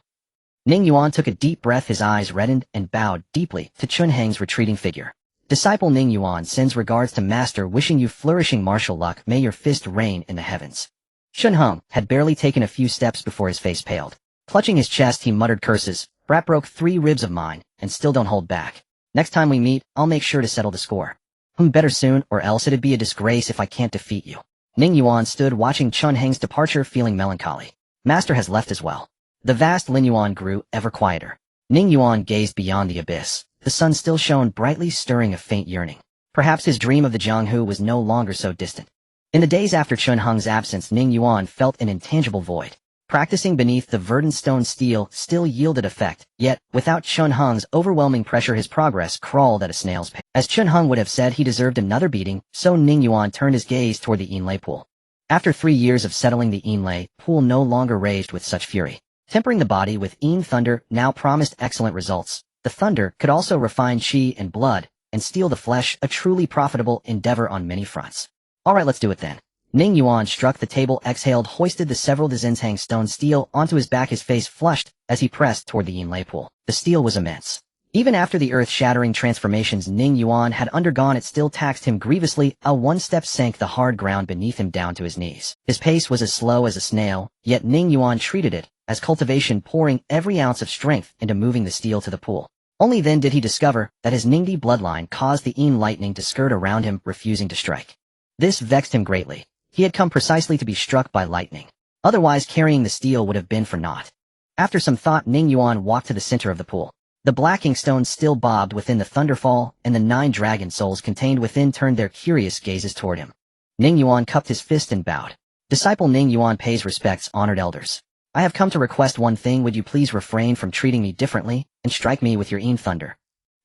Ning Yuan took a deep breath, his eyes reddened, and bowed deeply to Chunheng's retreating figure. Disciple Ning Yuan sends regards to Master, wishing you flourishing martial luck. May your fist reign in the heavens. Chunheng had barely taken a few steps before his face paled. Clutching his chest, he muttered curses. Brat, broke 3 ribs of mine, and still don't hold back. Next time we meet, I'll make sure to settle the score. Better soon, or else it'd be a disgrace if I can't defeat you. Ning Yuan stood watching Chunheng's departure, feeling melancholy. Master has left as well. The vast Lin Yuan grew ever quieter. Ning Yuan gazed beyond the abyss. The sun still shone brightly, stirring a faint yearning. Perhaps his dream of the Jianghu was no longer so distant. In the days after Chunheng's absence, Ning Yuan felt an intangible void. Practicing beneath the verdant stone steel still yielded effect, yet, without Chunheng's overwhelming pressure, his progress crawled at a snail's pace. As Chunheng would have said he deserved another beating, so Ning Yuan turned his gaze toward the Yinlei pool. After 3 years of settling, the Yinlei pool no longer raged with such fury. Tempering the body with Yin thunder now promised excellent results. The thunder could also refine qi and blood, and steel the flesh, a truly profitable endeavor on many fronts. Alright, let's do it then. Ning Yuan struck the table, exhaled, hoisted the several Dzinzhang stone steel onto his back, his face flushed as he pressed toward the Yinlei pool. The steel was immense. Even after the earth-shattering transformations Ning Yuan had undergone, it still taxed him grievously. A one step sank the hard ground beneath him down to his knees. His pace was as slow as a snail, yet Ning Yuan treated it as cultivation, pouring every ounce of strength into moving the steel to the pool. Only then did he discover that his Ningdi bloodline caused the Yin lightning to skirt around him, refusing to strike. This vexed him greatly. He had come precisely to be struck by lightning. Otherwise, carrying the steel would have been for naught. After some thought, Ning Yuan walked to the center of the pool. The black inkstones still bobbed within the thunderfall, and the 9 dragon souls contained within turned their curious gazes toward him. Ning Yuan cupped his fist and bowed. Disciple Ning Yuan pays respects, honored elders. I have come to request one thing. Would you please refrain from treating me differently, and strike me with your Yin thunder?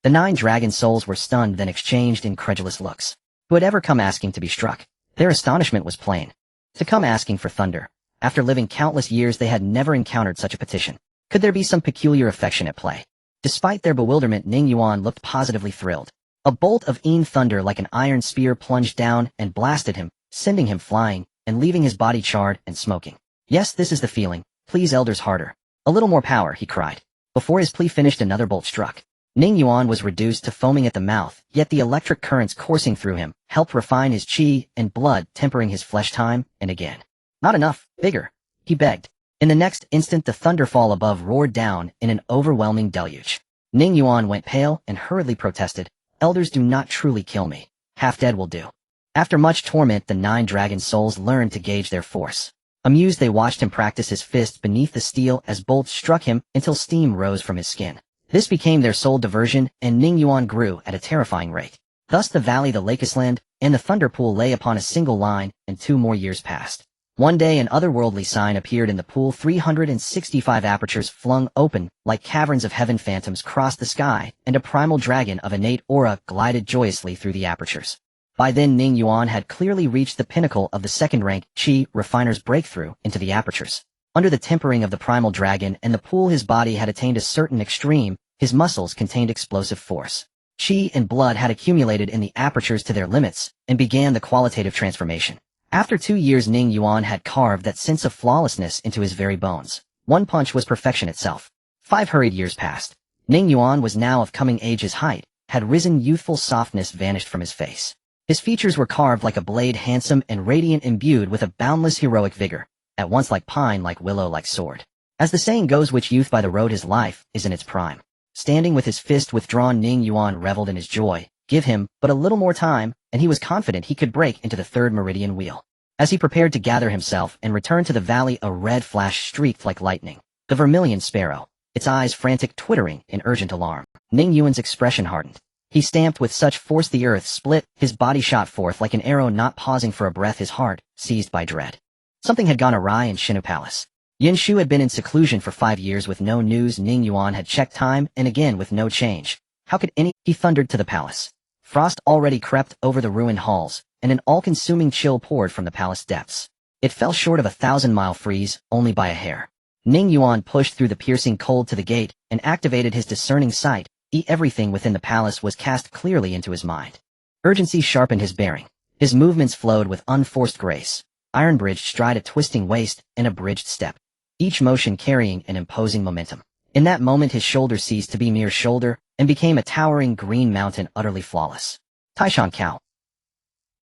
The 9 dragon souls were stunned, then exchanged incredulous looks. Who had ever come asking to be struck? Their astonishment was plain. To come asking for thunder. After living countless years, they had never encountered such a petition. Could there be some peculiar affection at play? Despite their bewilderment, Ning Yuan looked positively thrilled. A bolt of thunder like an iron spear plunged down and blasted him, sending him flying, and leaving his body charred and smoking. Yes, this is the feeling. Please, elders, harder. A little more power, he cried. Before his plea finished, another bolt struck. Ning Yuan was reduced to foaming at the mouth, yet the electric currents coursing through him helped refine his qi and blood, tempering his flesh time and again. Not enough, bigger, he begged. In the next instant, the thunderfall above roared down in an overwhelming deluge. Ning Yuan went pale and hurriedly protested, "Elders, do not truly kill me. Half dead will do." After much torment, the 9 dragon souls learned to gauge their force. Amused, they watched him practice his fist beneath the steel as bolts struck him until steam rose from his skin. This became their sole diversion, and Ning Yuan grew at a terrifying rate. Thus the valley, the wasteland, and the thunder pool lay upon a single line, and 2 more years passed. One day an otherworldly sign appeared in the pool. 365 apertures flung open, like caverns of heaven. Phantoms crossed the sky, and a primal dragon of innate aura glided joyously through the apertures. By then Ning Yuan had clearly reached the pinnacle of the second-rank Qi refiner's breakthrough into the apertures. Under the tempering of the primal dragon and the pool, his body had attained a certain extreme. His muscles contained explosive force. Qi and blood had accumulated in the apertures to their limits, and began the qualitative transformation. After 2 years, Ning Yuan had carved that sense of flawlessness into his very bones. One punch was perfection itself. 5 hurried years passed. Ning Yuan was now of coming age. His height had risen. Youthful softness vanished from his face. His features were carved like a blade, handsome and radiant, imbued with a boundless heroic vigor, at once like pine, like willow, like sword. As the saying goes, which youth by the road his life is in its prime. Standing with his fist withdrawn, Ning Yuan reveled in his joy. Give him but a little more time, and he was confident he could break into the 3rd meridian wheel. As he prepared to gather himself and return to the valley, a red flash streaked like lightning. The vermilion sparrow, its eyes frantic, twittering in urgent alarm. Ning Yuan's expression hardened. He stamped with such force the earth split, his body shot forth like an arrow, not pausing for a breath, his heart seized by dread. Something had gone awry in Shinu Palace. Yin Shu had been in seclusion for 5 years with no news. Ning Yuan had checked time and again with no change. How could he thundered to the palace. Frost already crept over the ruined halls, and an all-consuming chill poured from the palace depths. It fell short of a 1,000-mile freeze, only by a hair. Ning Yuan pushed through the piercing cold to the gate and activated his discerning sight. Everything within the palace was cast clearly into his mind. Urgency sharpened his bearing. His movements flowed with unforced grace. Iron-bridged stride, a twisting waist, and a bridged step. Each motion carrying an imposing momentum. In that moment his shoulder ceased to be mere shoulder and became a towering green mountain, utterly flawless. Taishan Cao.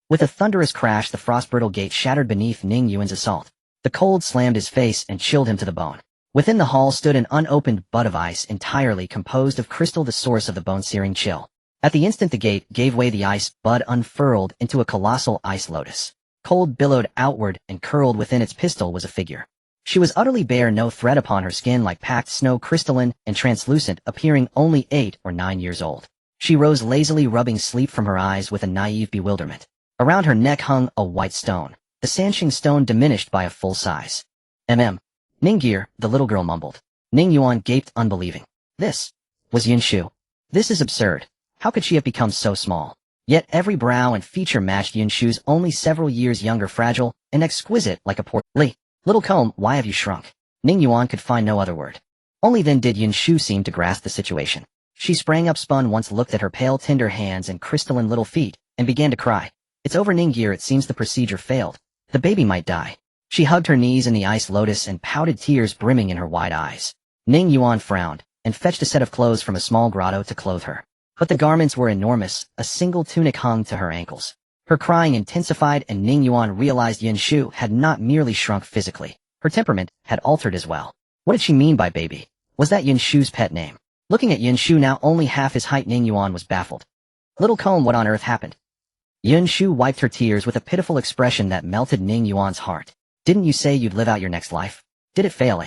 With a thunderous crash, the frost-brittle gate shattered beneath Ning Yuan's assault. The cold slammed his face and chilled him to the bone. Within the hall stood an unopened bud of ice entirely composed of crystal, the source of the bone-searing chill. At the instant the gate gave way, the ice bud unfurled into a colossal ice lotus. Cold billowed outward, and curled within its pistil was a figure. She was utterly bare, no thread upon her skin, like packed snow, crystalline and translucent, appearing only 8 or 9 years old. She rose lazily, rubbing sleep from her eyes with a naive bewilderment. Around her neck hung a white stone, the Sanxing stone diminished by a full size. Ningir, the little girl mumbled. Ning Yuan gaped, unbelieving. This was Yin Shu. This is absurd. How could she have become so small? Yet every brow and feature matched Yin Shu's, only several years younger, fragile and exquisite like a portly. Little comb, why have you shrunk? Ning Yuan could find no other word. Only then did Yin Shu seem to grasp the situation. She sprang up, spun once, looked at her pale, tender hands and crystalline little feet, and began to cry. It's over, Ningir, it seems the procedure failed. The baby might die. She hugged her knees in the ice lotus and pouted, tears brimming in her wide eyes. Ning Yuan frowned, and fetched a set of clothes from a small grotto to clothe her. But the garments were enormous, a single tunic hung to her ankles. Her crying intensified, and Ning Yuan realized Yin Shu had not merely shrunk physically. Her temperament had altered as well. What did she mean by baby? Was that Yin Shu's pet name? Looking at Yin Shu, now only half his height, Ning Yuan was baffled. Little comb, what on earth happened? Yin Shu wiped her tears with a pitiful expression that melted Ning Yuan's heart. Didn't you say you'd live out your next life? Did it fail?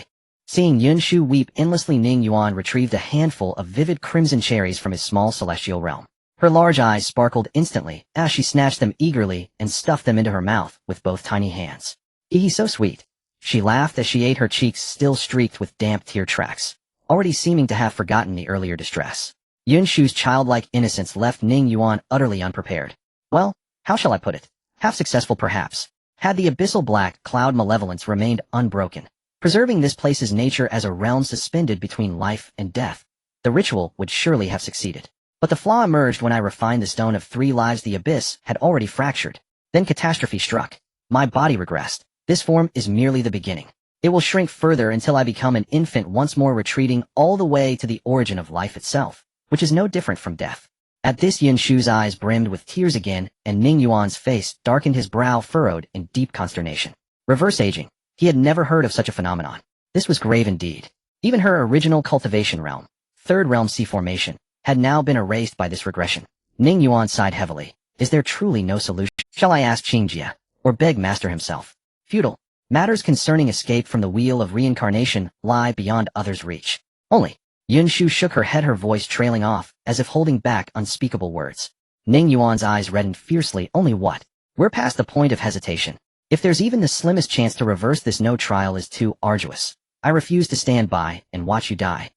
Seeing Yin Shu weep endlessly, Ning Yuan retrieved a handful of vivid crimson cherries from his small celestial realm. Her large eyes sparkled instantly as she snatched them eagerly and stuffed them into her mouth with both tiny hands. He's so sweet. She laughed as she ate, her cheeks still streaked with damp tear tracks, already seeming to have forgotten the earlier distress. Yin Shu's childlike innocence left Ning Yuan utterly unprepared. Well, how shall I put it? Half successful perhaps. Had the abyssal black cloud malevolence remained unbroken, preserving this place's nature as a realm suspended between life and death, the ritual would surely have succeeded. But the flaw emerged when I refined the stone of 3 lives. The abyss had already fractured. Then catastrophe struck. My body regressed. This form is merely the beginning. It will shrink further until I become an infant once more, retreating all the way to the origin of life itself, which is no different from death. At this, Yin Shu's eyes brimmed with tears again, and Ning Yuan's face darkened, his brow furrowed in deep consternation. Reverse aging. He had never heard of such a phenomenon. This was grave indeed. Even her original cultivation realm, third realm C formation, had now been erased by this regression. Ning Yuan sighed heavily. Is there truly no solution? Shall I ask Qingjie, or beg Master himself? Futile. Matters concerning escape from the wheel of reincarnation lie beyond others' reach. Only. Yin Shu shook her head, her voice trailing off, as if holding back unspeakable words. Ning Yuan's eyes reddened fiercely. Only what? We're past the point of hesitation. If there's even the slimmest chance to reverse this, no trial is too arduous. I refuse to stand by and watch you die.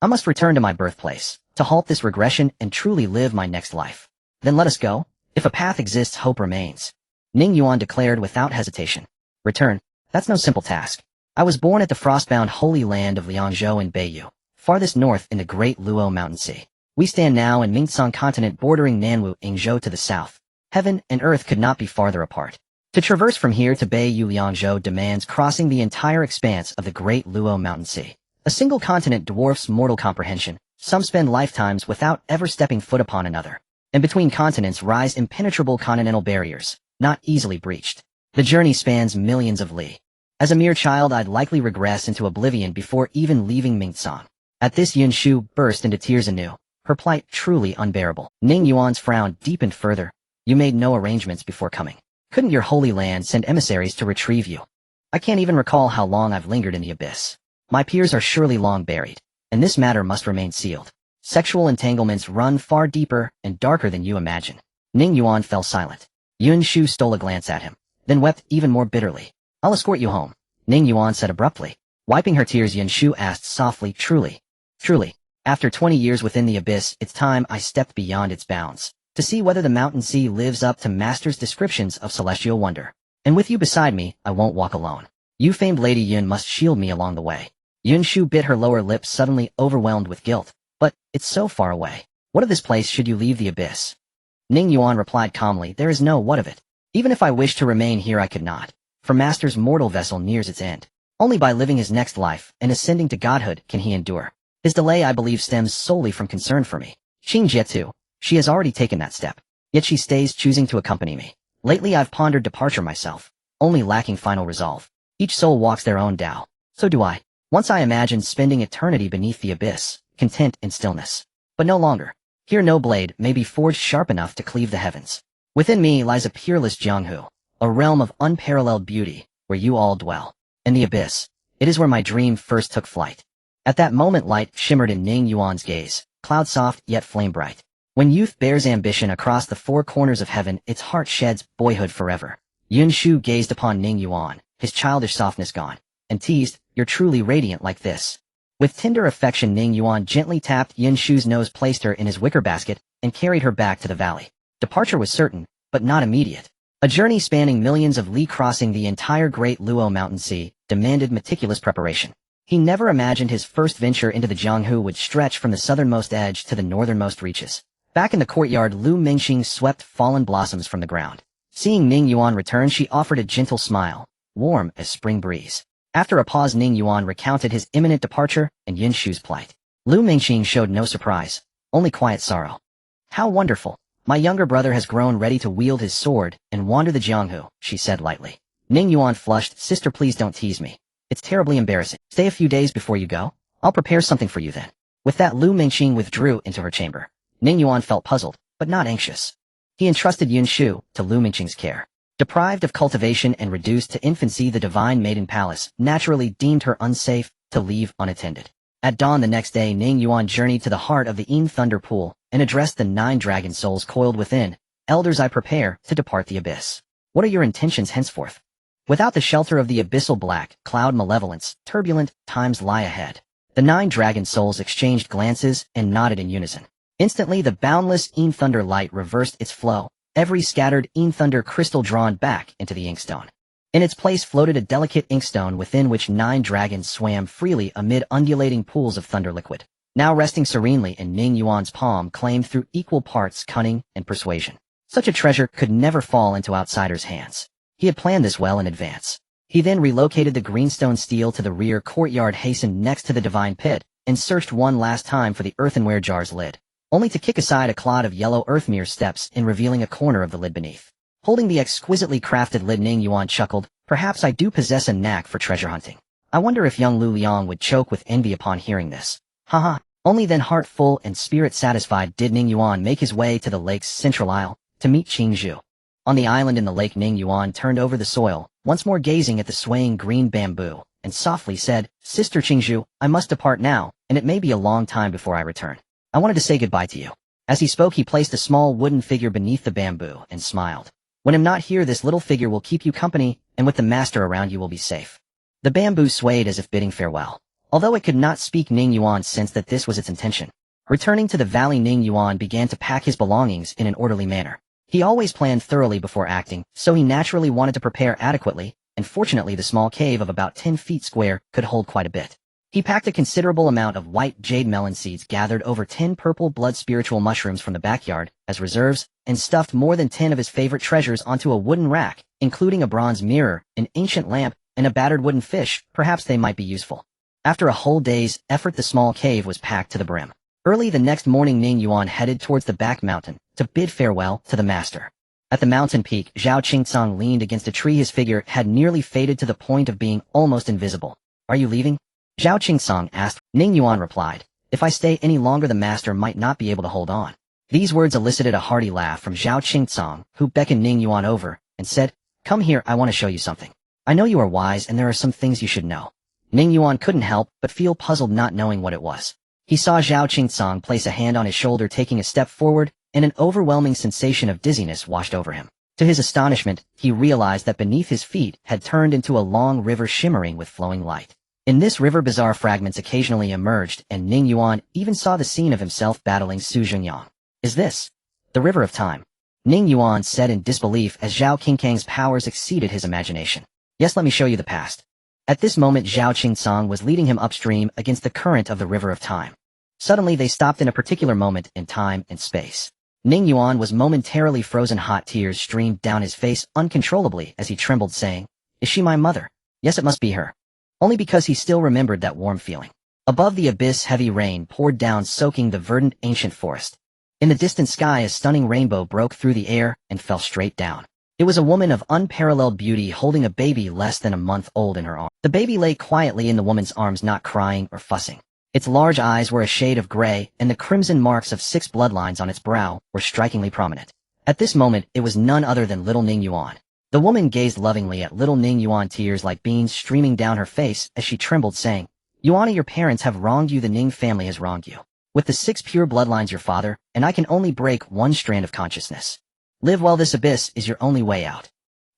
I must return to my birthplace, to halt this regression and truly live my next life. Then let us go. If a path exists, hope remains. Ning Yuan declared without hesitation. Return. That's no simple task. I was born at the frostbound holy land of Liangzhou in Beiyu, farthest north in the great Luo Mountain Sea. We stand now in Mingtsong continent bordering Nanwu, Yingzhou to the south. Heaven and earth could not be farther apart. To traverse from here to Beiyu Liangzhou demands crossing the entire expanse of the great Luo Mountain Sea. A single continent dwarfs mortal comprehension. Some spend lifetimes without ever stepping foot upon another. And between continents rise impenetrable continental barriers, not easily breached. The journey spans millions of li. As a mere child, I'd likely regress into oblivion before even leaving Mingtsong. At this, Yin Shu burst into tears anew, her plight truly unbearable. Ning Yuan's frown deepened further. You made no arrangements before coming. Couldn't your holy land send emissaries to retrieve you? I can't even recall how long I've lingered in the abyss. My peers are surely long buried, and this matter must remain sealed. Sexual entanglements run far deeper and darker than you imagine. Ning Yuan fell silent. Yin Shu stole a glance at him, then wept even more bitterly. I'll escort you home, Ning Yuan said abruptly. Wiping her tears, Yin Shu asked softly, Truly, after 20 years within the abyss, it's time I stepped beyond its bounds, to see whether the mountain sea lives up to Master's descriptions of celestial wonder. And with you beside me, I won't walk alone. You famed Lady Yin must shield me along the way. Yin Shu bit her lower lip, suddenly overwhelmed with guilt. But, it's so far away. What of this place should you leave the abyss? Ning Yuan replied calmly, there is no what of it. Even if I wished to remain here, I could not. For Master's mortal vessel nears its end. Only by living his next life and ascending to godhood can he endure. His delay, I believe, stems solely from concern for me. Qingjie too. She has already taken that step. Yet she stays, choosing to accompany me. Lately I've pondered departure myself, only lacking final resolve. Each soul walks their own Tao. So do I. Once I imagined spending eternity beneath the abyss, content in stillness. But no longer. Here no blade may be forged sharp enough to cleave the heavens. Within me lies a peerless Jianghu, a realm of unparalleled beauty, where you all dwell. In the abyss, it is where my dream first took flight. At that moment light shimmered in Ning Yuan's gaze, cloud-soft yet flame-bright. When youth bears ambition across the 4 corners of heaven, its heart sheds boyhood forever. Yin Shu gazed upon Ning Yuan, his childish softness gone, and teased, you're truly radiant like this. With tender affection, Ning Yuan gently tapped Yin Shu's nose, placed her in his wicker basket, and carried her back to the valley. Departure was certain, but not immediate. A journey spanning millions of li, crossing the entire great Luo Mountain Sea, demanded meticulous preparation. He never imagined his first venture into the Jianghu would stretch from the southernmost edge to the northernmost reaches. Back in the courtyard, Lu Mingxing swept fallen blossoms from the ground. Seeing Ning Yuan return, she offered a gentle smile, warm as spring breeze. After a pause, Ning Yuan recounted his imminent departure and Yin Shu's plight. Lu Mingxing showed no surprise, only quiet sorrow. How wonderful. My younger brother has grown ready to wield his sword and wander the Jianghu, she said lightly. Ning Yuan flushed. Sister, please don't tease me. It's terribly embarrassing. Stay a few days before you go. I'll prepare something for you then. With that, Lu Mingxing withdrew into her chamber. Ning Yuan felt puzzled, but not anxious. He entrusted Yin Shu to Lu Mingxing's care. Deprived of cultivation and reduced to infancy, the divine maiden palace naturally deemed her unsafe to leave unattended. At dawn the next day, Ning Yuan journeyed to the heart of the Yin Thunder Pool and addressed the 9 dragon souls coiled within. Elders, I prepare to depart the abyss. What are your intentions henceforth? Without the shelter of the abyssal black cloud malevolence, turbulent times lie ahead. The 9 dragon souls exchanged glances and nodded in unison. Instantly, the boundless Yin Thunder light reversed its flow, every scattered Yin Thunder crystal drawn back into the inkstone. In its place floated a delicate inkstone within which 9 dragons swam freely amid undulating pools of thunder liquid. now resting serenely in Ning Yuan's palm, claimed through equal parts cunning and persuasion. Such a treasure could never fall into outsiders' hands. He had planned this well in advance. He then relocated the greenstone stele to the rear courtyard, hastened next to the divine pit, and searched one last time for the earthenware jar's lid, only to kick aside a clod of yellow earthmere steps in revealing a corner of the lid beneath. Holding the exquisitely crafted lid, Ning Yuan chuckled, "Perhaps I do possess a knack for treasure hunting. I wonder if young Lu Liang would choke with envy upon hearing this." Haha. Only then, heart full and spirit satisfied, did Ning Yuan make his way to the lake's central isle, to meet Qingzhu. On the island in the lake, Ning Yuan turned over the soil, once more gazing at the swaying green bamboo, and softly said, "Sister Qingzhu, I must depart now, and it may be a long time before I return. I wanted to say goodbye to you." As he spoke, he placed a small wooden figure beneath the bamboo, and smiled. "When I'm not here, this little figure will keep you company, and with the master around you will be safe." The bamboo swayed as if bidding farewell. Although it could not speak, Ning Yuan sensed that this was its intention. Returning to the valley, Ning Yuan began to pack his belongings in an orderly manner. He always planned thoroughly before acting, so he naturally wanted to prepare adequately, and fortunately the small cave of about 10 feet square could hold quite a bit. He packed a considerable amount of white jade melon seeds, gathered over 10 purple blood spiritual mushrooms from the backyard as reserves, and stuffed more than 10 of his favorite treasures onto a wooden rack, including a bronze mirror, an ancient lamp, and a battered wooden fish. Perhaps they might be useful. After a whole day's effort, the small cave was packed to the brim. Early the next morning, Ning Yuan headed towards the back mountain to bid farewell to the master. At the mountain peak, Zhao Qingcang leaned against a tree. His figure had nearly faded to the point of being almost invisible. "Are you leaving?" Zhao Qingcang asked. Ning Yuan replied, "If I stay any longer, the master might not be able to hold on." These words elicited a hearty laugh from Zhao Qingcang, who beckoned Ning Yuan over and said, "Come here, I want to show you something. I know you are wise and there are some things you should know." Ning Yuan couldn't help but feel puzzled, not knowing what it was. He saw Zhao Qingcang place a hand on his shoulder, taking a step forward, and an overwhelming sensation of dizziness washed over him. To his astonishment, he realized that beneath his feet had turned into a long river shimmering with flowing light. In this river, bizarre fragments occasionally emerged, and Ning Yuan even saw the scene of himself battling Su Zhengyang. "Is this the river of time?" Ning Yuan said in disbelief as Zhao Qingcang's powers exceeded his imagination. "Yes, let me show you the past." At this moment, Zhao Qingcang was leading him upstream against the current of the river of time. Suddenly, they stopped in a particular moment in time and space. Ning Yuan was momentarily frozen. Hot tears streamed down his face uncontrollably as he trembled, saying, "Is she my mother? Yes, it must be her." Only because he still remembered that warm feeling. Above the abyss, heavy rain poured down, soaking the verdant ancient forest. In the distant sky, a stunning rainbow broke through the air and fell straight down. It was a woman of unparalleled beauty holding a baby less than a month old in her arms. The baby lay quietly in the woman's arms, not crying or fussing. Its large eyes were a shade of gray, and the crimson marks of 6 bloodlines on its brow were strikingly prominent. At this moment, it was none other than little Ning Yuan. The woman gazed lovingly at little Ning Yuan, tears like beans streaming down her face as she trembled, saying, "Yuan, your parents have wronged you. The Ning family has wronged you. With the 6 pure bloodlines, your father, and I can only break one strand of consciousness. Live while this abyss is your only way out."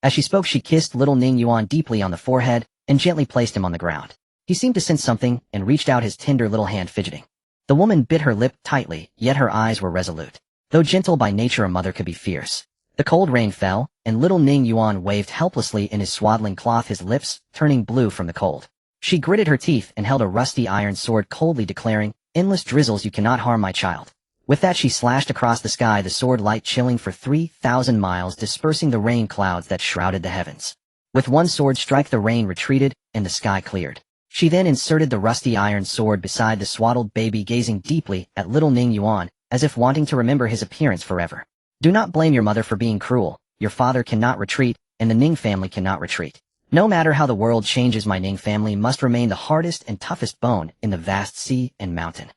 As she spoke, she kissed little Ning Yuan deeply on the forehead and gently placed him on the ground. He seemed to sense something and reached out his tender little hand, fidgeting. The woman bit her lip tightly, yet her eyes were resolute. Though gentle by nature, a mother could be fierce. The cold rain fell, and little Ning Yuan waved helplessly in his swaddling cloth, his lips turning blue from the cold. She gritted her teeth and held a rusty iron sword, coldly declaring, "Endless drizzles, you cannot harm my child." With that, she slashed across the sky, the sword light chilling for 3,000 miles, dispersing the rain clouds that shrouded the heavens. With one sword strike, the rain retreated, and the sky cleared. She then inserted the rusty iron sword beside the swaddled baby, gazing deeply at little Ning Yuan, as if wanting to remember his appearance forever. "Do not blame your mother for being cruel. Your father cannot retreat, and the Ning family cannot retreat. No matter how the world changes, my Ning family must remain the hardest and toughest bone in the vast sea and mountain."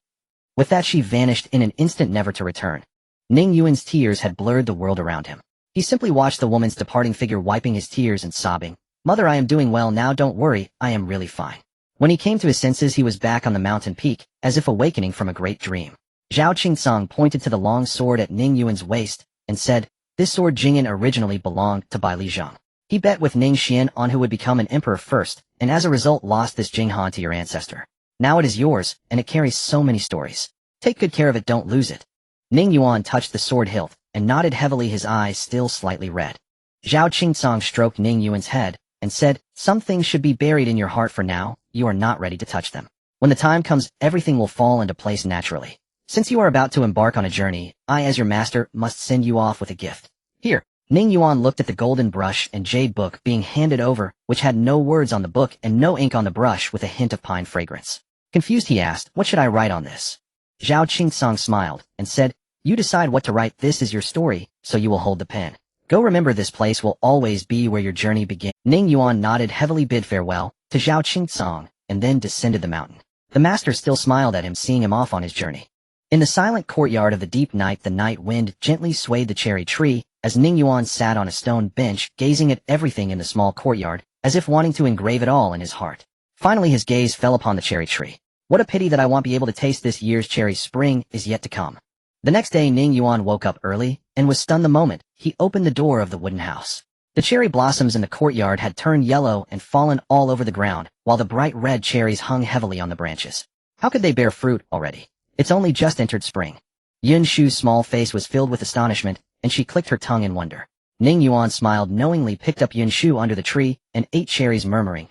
With that, she vanished in an instant, never to return. Ning Yuan's tears had blurred the world around him. He simply watched the woman's departing figure, wiping his tears and sobbing, "Mother, I am doing well now, don't worry, I am really fine." When he came to his senses, he was back on the mountain peak, as if awakening from a great dream. Zhao Qingcang pointed to the long sword at Ning Yuan's waist and said, "This sword Jingyan originally belonged to Bai Li Zhang. He bet with Ning Xian on who would become an emperor first, and as a result lost this Jinghan to your ancestor. Now it is yours, and it carries so many stories. Take good care of it, don't lose it." Ning Yuan touched the sword hilt and nodded heavily, his eyes still slightly red. Zhao Qingcang stroked Ning Yuan's head and said, "Some things should be buried in your heart for now. You are not ready to touch them. When the time comes, everything will fall into place naturally. Since you are about to embark on a journey, I as your master must send you off with a gift. Here. Ning Yuan looked at the golden brush and jade book being handed over, which had no words on the book and no ink on the brush with a hint of pine fragrance. Confused, he asked, what should I write on this? Zhao Qingsong smiled and said, you decide what to write. This is your story, so you will hold the pen. Go, remember this place will always be where your journey began. Ning Yuan nodded heavily, bid farewell to Zhao Qingsong, and then descended the mountain. The master still smiled at him, seeing him off on his journey. In the silent courtyard of the deep night, the night wind gently swayed the cherry tree, as Ning Yuan sat on a stone bench, gazing at everything in the small courtyard, as if wanting to engrave it all in his heart. Finally his gaze fell upon the cherry tree. What a pity that I won't be able to taste this year's cherry. Spring is yet to come. The next day Ning Yuan woke up early, and was stunned the moment he opened the door of the wooden house. The cherry blossoms in the courtyard had turned yellow and fallen all over the ground, while the bright red cherries hung heavily on the branches. How could they bear fruit already? It's only just entered spring. Yun Shu's small face was filled with astonishment, and she clicked her tongue in wonder. Ning Yuan smiled knowingly, picked up Yun Shu under the tree, and ate cherries, murmuring,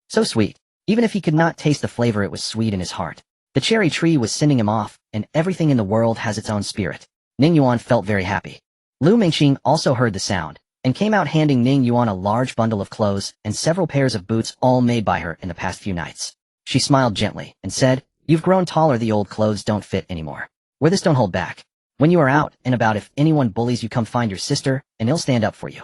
so sweet. Even if he could not taste the flavor, it was sweet in his heart. The cherry tree was sending him off, and everything in the world has its own spirit. Ning Yuan felt very happy. Lu Mingxing also heard the sound, and came out handing Ning Yuan a large bundle of clothes and several pairs of boots, all made by her in the past few nights. She smiled gently, and said, you've grown taller, the old clothes don't fit anymore. Wear this, don't hold back. When you are out and about, if anyone bullies you, come find your sister, and he'll stand up for you.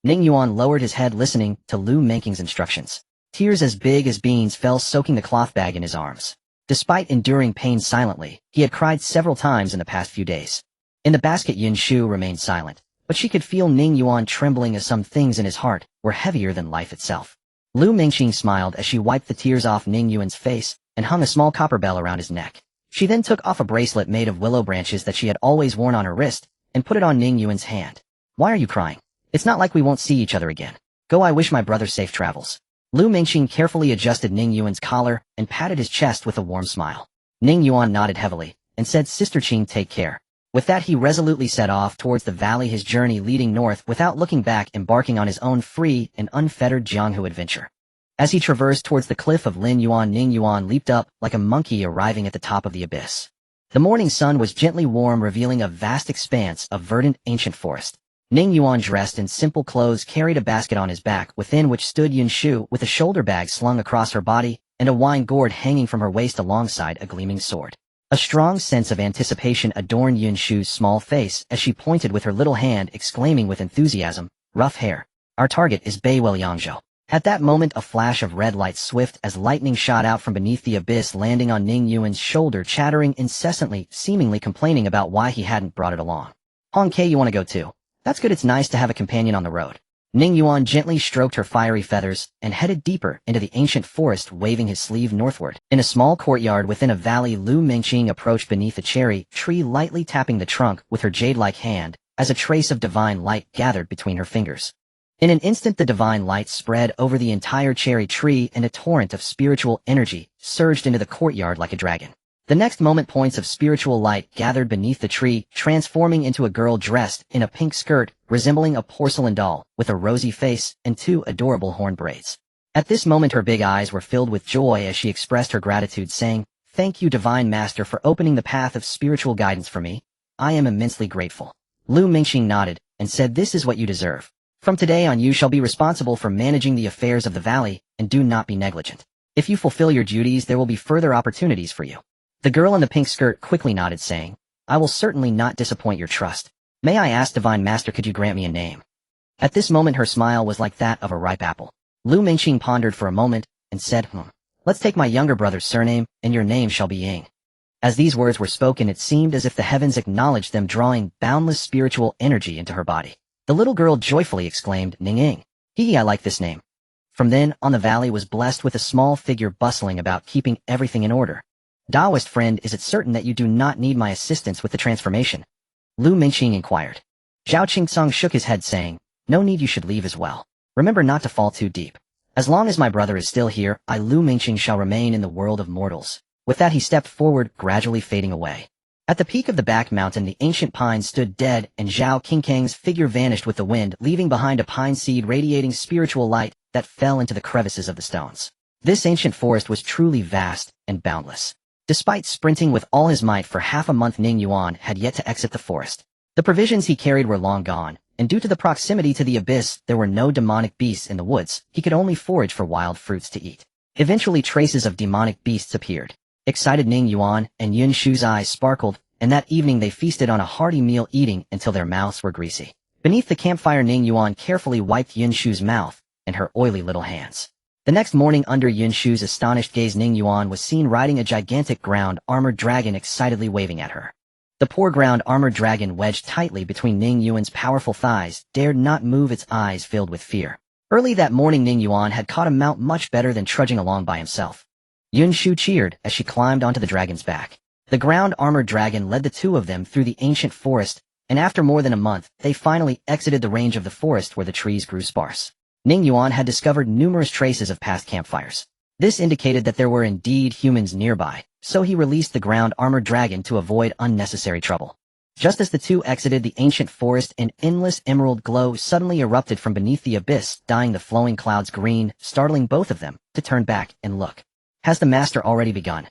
Ning Yuan lowered his head, listening to Lu Mingxing's instructions. Tears as big as beans fell, soaking the cloth bag in his arms. Despite enduring pain silently, he had cried several times in the past few days. In the basket, Yun Shu remained silent, but she could feel Ning Yuan trembling, as some things in his heart were heavier than life itself. Lu Mingxing smiled as she wiped the tears off Ning Yuan's face and hung a small copper bell around his neck. She then took off a bracelet made of willow branches that she had always worn on her wrist and put it on Ning Yuan's hand. Why are you crying? It's not like we won't see each other again. Go, I wish my brother safe travels. Lu Mingxing carefully adjusted Ning Yuan's collar and patted his chest with a warm smile. Ning Yuan nodded heavily and said, Sister Qing, take care. With that he resolutely set off towards the valley, his journey leading north without looking back, embarking on his own free and unfettered Jianghu adventure. As he traversed towards the cliff of Lin Yuan, Ning Yuan leaped up like a monkey, arriving at the top of the abyss. The morning sun was gently warm, revealing a vast expanse of verdant ancient forest. Ning Yuan, dressed in simple clothes, carried a basket on his back, within which stood Yun Shu with a shoulder bag slung across her body and a wine gourd hanging from her waist alongside a gleaming sword. A strong sense of anticipation adorned Yun Shu's small face as she pointed with her little hand, exclaiming with enthusiasm, rough hair. Our target is Beiwei Yangzhou. At that moment a flash of red light, swift as lightning, shot out from beneath the abyss, landing on Ning Yuan's shoulder, chattering incessantly, seemingly complaining about why he hadn't brought it along. Hong Kei, you want to go too? That's good, it's nice to have a companion on the road. Ning Yuan gently stroked her fiery feathers and headed deeper into the ancient forest, waving his sleeve northward. In a small courtyard within a valley, Lu Mingxing approached beneath a cherry tree, lightly tapping the trunk with her jade-like hand as a trace of divine light gathered between her fingers. In an instant the divine light spread over the entire cherry tree, and a torrent of spiritual energy surged into the courtyard like a dragon. The next moment points of spiritual light gathered beneath the tree, transforming into a girl dressed in a pink skirt, resembling a porcelain doll, with a rosy face and two adorable horn braids. At this moment her big eyes were filled with joy as she expressed her gratitude, saying, Thank you, Divine Master, for opening the path of spiritual guidance for me. I am immensely grateful. Lu Mingxing nodded and said, This is what you deserve. From today on you shall be responsible for managing the affairs of the valley, and do not be negligent. If you fulfill your duties, there will be further opportunities for you. The girl in the pink skirt quickly nodded, saying, I will certainly not disappoint your trust. May I ask, Divine Master, could you grant me a name? At this moment her smile was like that of a ripe apple. Lu Mingxing pondered for a moment and said, Let's take my younger brother's surname, and your name shall be Ying. As these words were spoken, it seemed as if the heavens acknowledged them, drawing boundless spiritual energy into her body. The little girl joyfully exclaimed, Ning Ying. Hee, I like this name. From then on the valley was blessed with a small figure bustling about, keeping everything in order. Taoist friend, is it certain that you do not need my assistance with the transformation? Lu Mingxing inquired. Zhao Qingsong shook his head, saying, No need, you should leave as well. Remember not to fall too deep. As long as my brother is still here, I, Lu Mingxing, shall remain in the world of mortals. With that he stepped forward, gradually fading away. At the peak of the back mountain the ancient pines stood dead, and Zhao Qingkang's figure vanished with the wind, leaving behind a pine seed radiating spiritual light that fell into the crevices of the stones. This ancient forest was truly vast and boundless. Despite sprinting with all his might for half a month, Ning Yuan had yet to exit the forest. The provisions he carried were long gone, and due to the proximity to the abyss, there were no demonic beasts in the woods. He could only forage for wild fruits to eat. Eventually, traces of demonic beasts appeared. Excited Ning Yuan and Yun Shu's eyes sparkled, and that evening they feasted on a hearty meal, eating until their mouths were greasy. Beneath the campfire, Ning Yuan carefully wiped Yun Shu's mouth and her oily little hands. The next morning, under Yun Shu's astonished gaze, Ning Yuan was seen riding a gigantic ground-armored dragon, excitedly waving at her. The poor ground-armored dragon, wedged tightly between Ning Yuan's powerful thighs, dared not move, its eyes filled with fear. Early that morning, Ning Yuan had caught a mount much better than trudging along by himself. Yun Shu cheered as she climbed onto the dragon's back. The ground-armored dragon led the two of them through the ancient forest, and after more than a month, they finally exited the range of the forest where the trees grew sparse. Ning Yuan had discovered numerous traces of past campfires. This indicated that there were indeed humans nearby, so he released the ground-armored dragon to avoid unnecessary trouble. Just as the two exited the ancient forest, an endless emerald glow suddenly erupted from beneath the abyss, dyeing the flowing clouds green, startling both of them to turn back and look. Has the master already begun?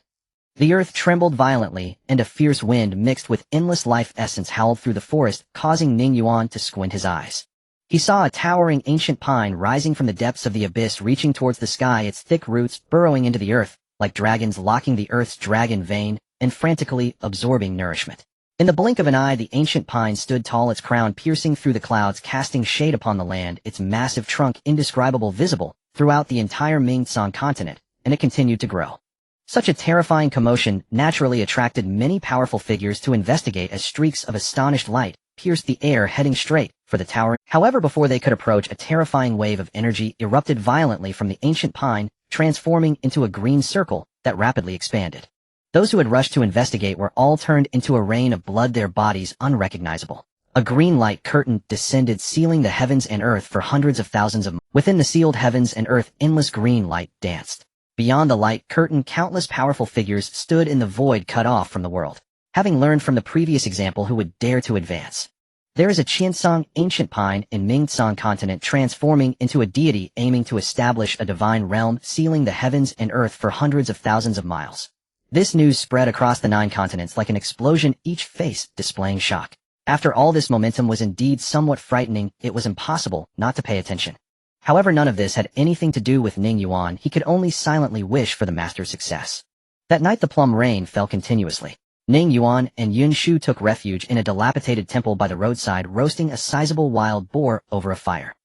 The earth trembled violently, and a fierce wind mixed with endless life essence howled through the forest, causing Ning Yuan to squint his eyes. He saw a towering ancient pine rising from the depths of the abyss, reaching towards the sky, its thick roots burrowing into the earth, like dragons locking the earth's dragon vein, and frantically absorbing nourishment. In the blink of an eye, the ancient pine stood tall, its crown piercing through the clouds, casting shade upon the land, its massive trunk indescribable, visible throughout the entire Mingtsong continent, and it continued to grow. Such a terrifying commotion naturally attracted many powerful figures to investigate as streaks of astonished light pierced the air, heading straight for the tower. However, before they could approach, a terrifying wave of energy erupted violently from the ancient pine, transforming into a green circle that rapidly expanded. Those who had rushed to investigate were all turned into a rain of blood, their bodies unrecognizable. A green light curtain descended, sealing the heavens and earth for hundreds of thousands of miles. Within the sealed heavens and earth, endless green light danced. Beyond the light curtain, countless powerful figures stood in the void, cut off from the world. Having learned from the previous example, who would dare to advance? There is a Qiansong ancient pine in Mingtsong continent, transforming into a deity, aiming to establish a divine realm, sealing the heavens and earth for hundreds of thousands of miles. This news spread across the 9 continents like an explosion, each face displaying shock. After all, this momentum was indeed somewhat frightening. It was impossible not to pay attention. However, none of this had anything to do with Ning Yuan. He could only silently wish for the master's success. That night the plum rain fell continuously. Ning Yuan and Yun Shu took refuge in a dilapidated temple by the roadside, roasting a sizable wild boar over a fire.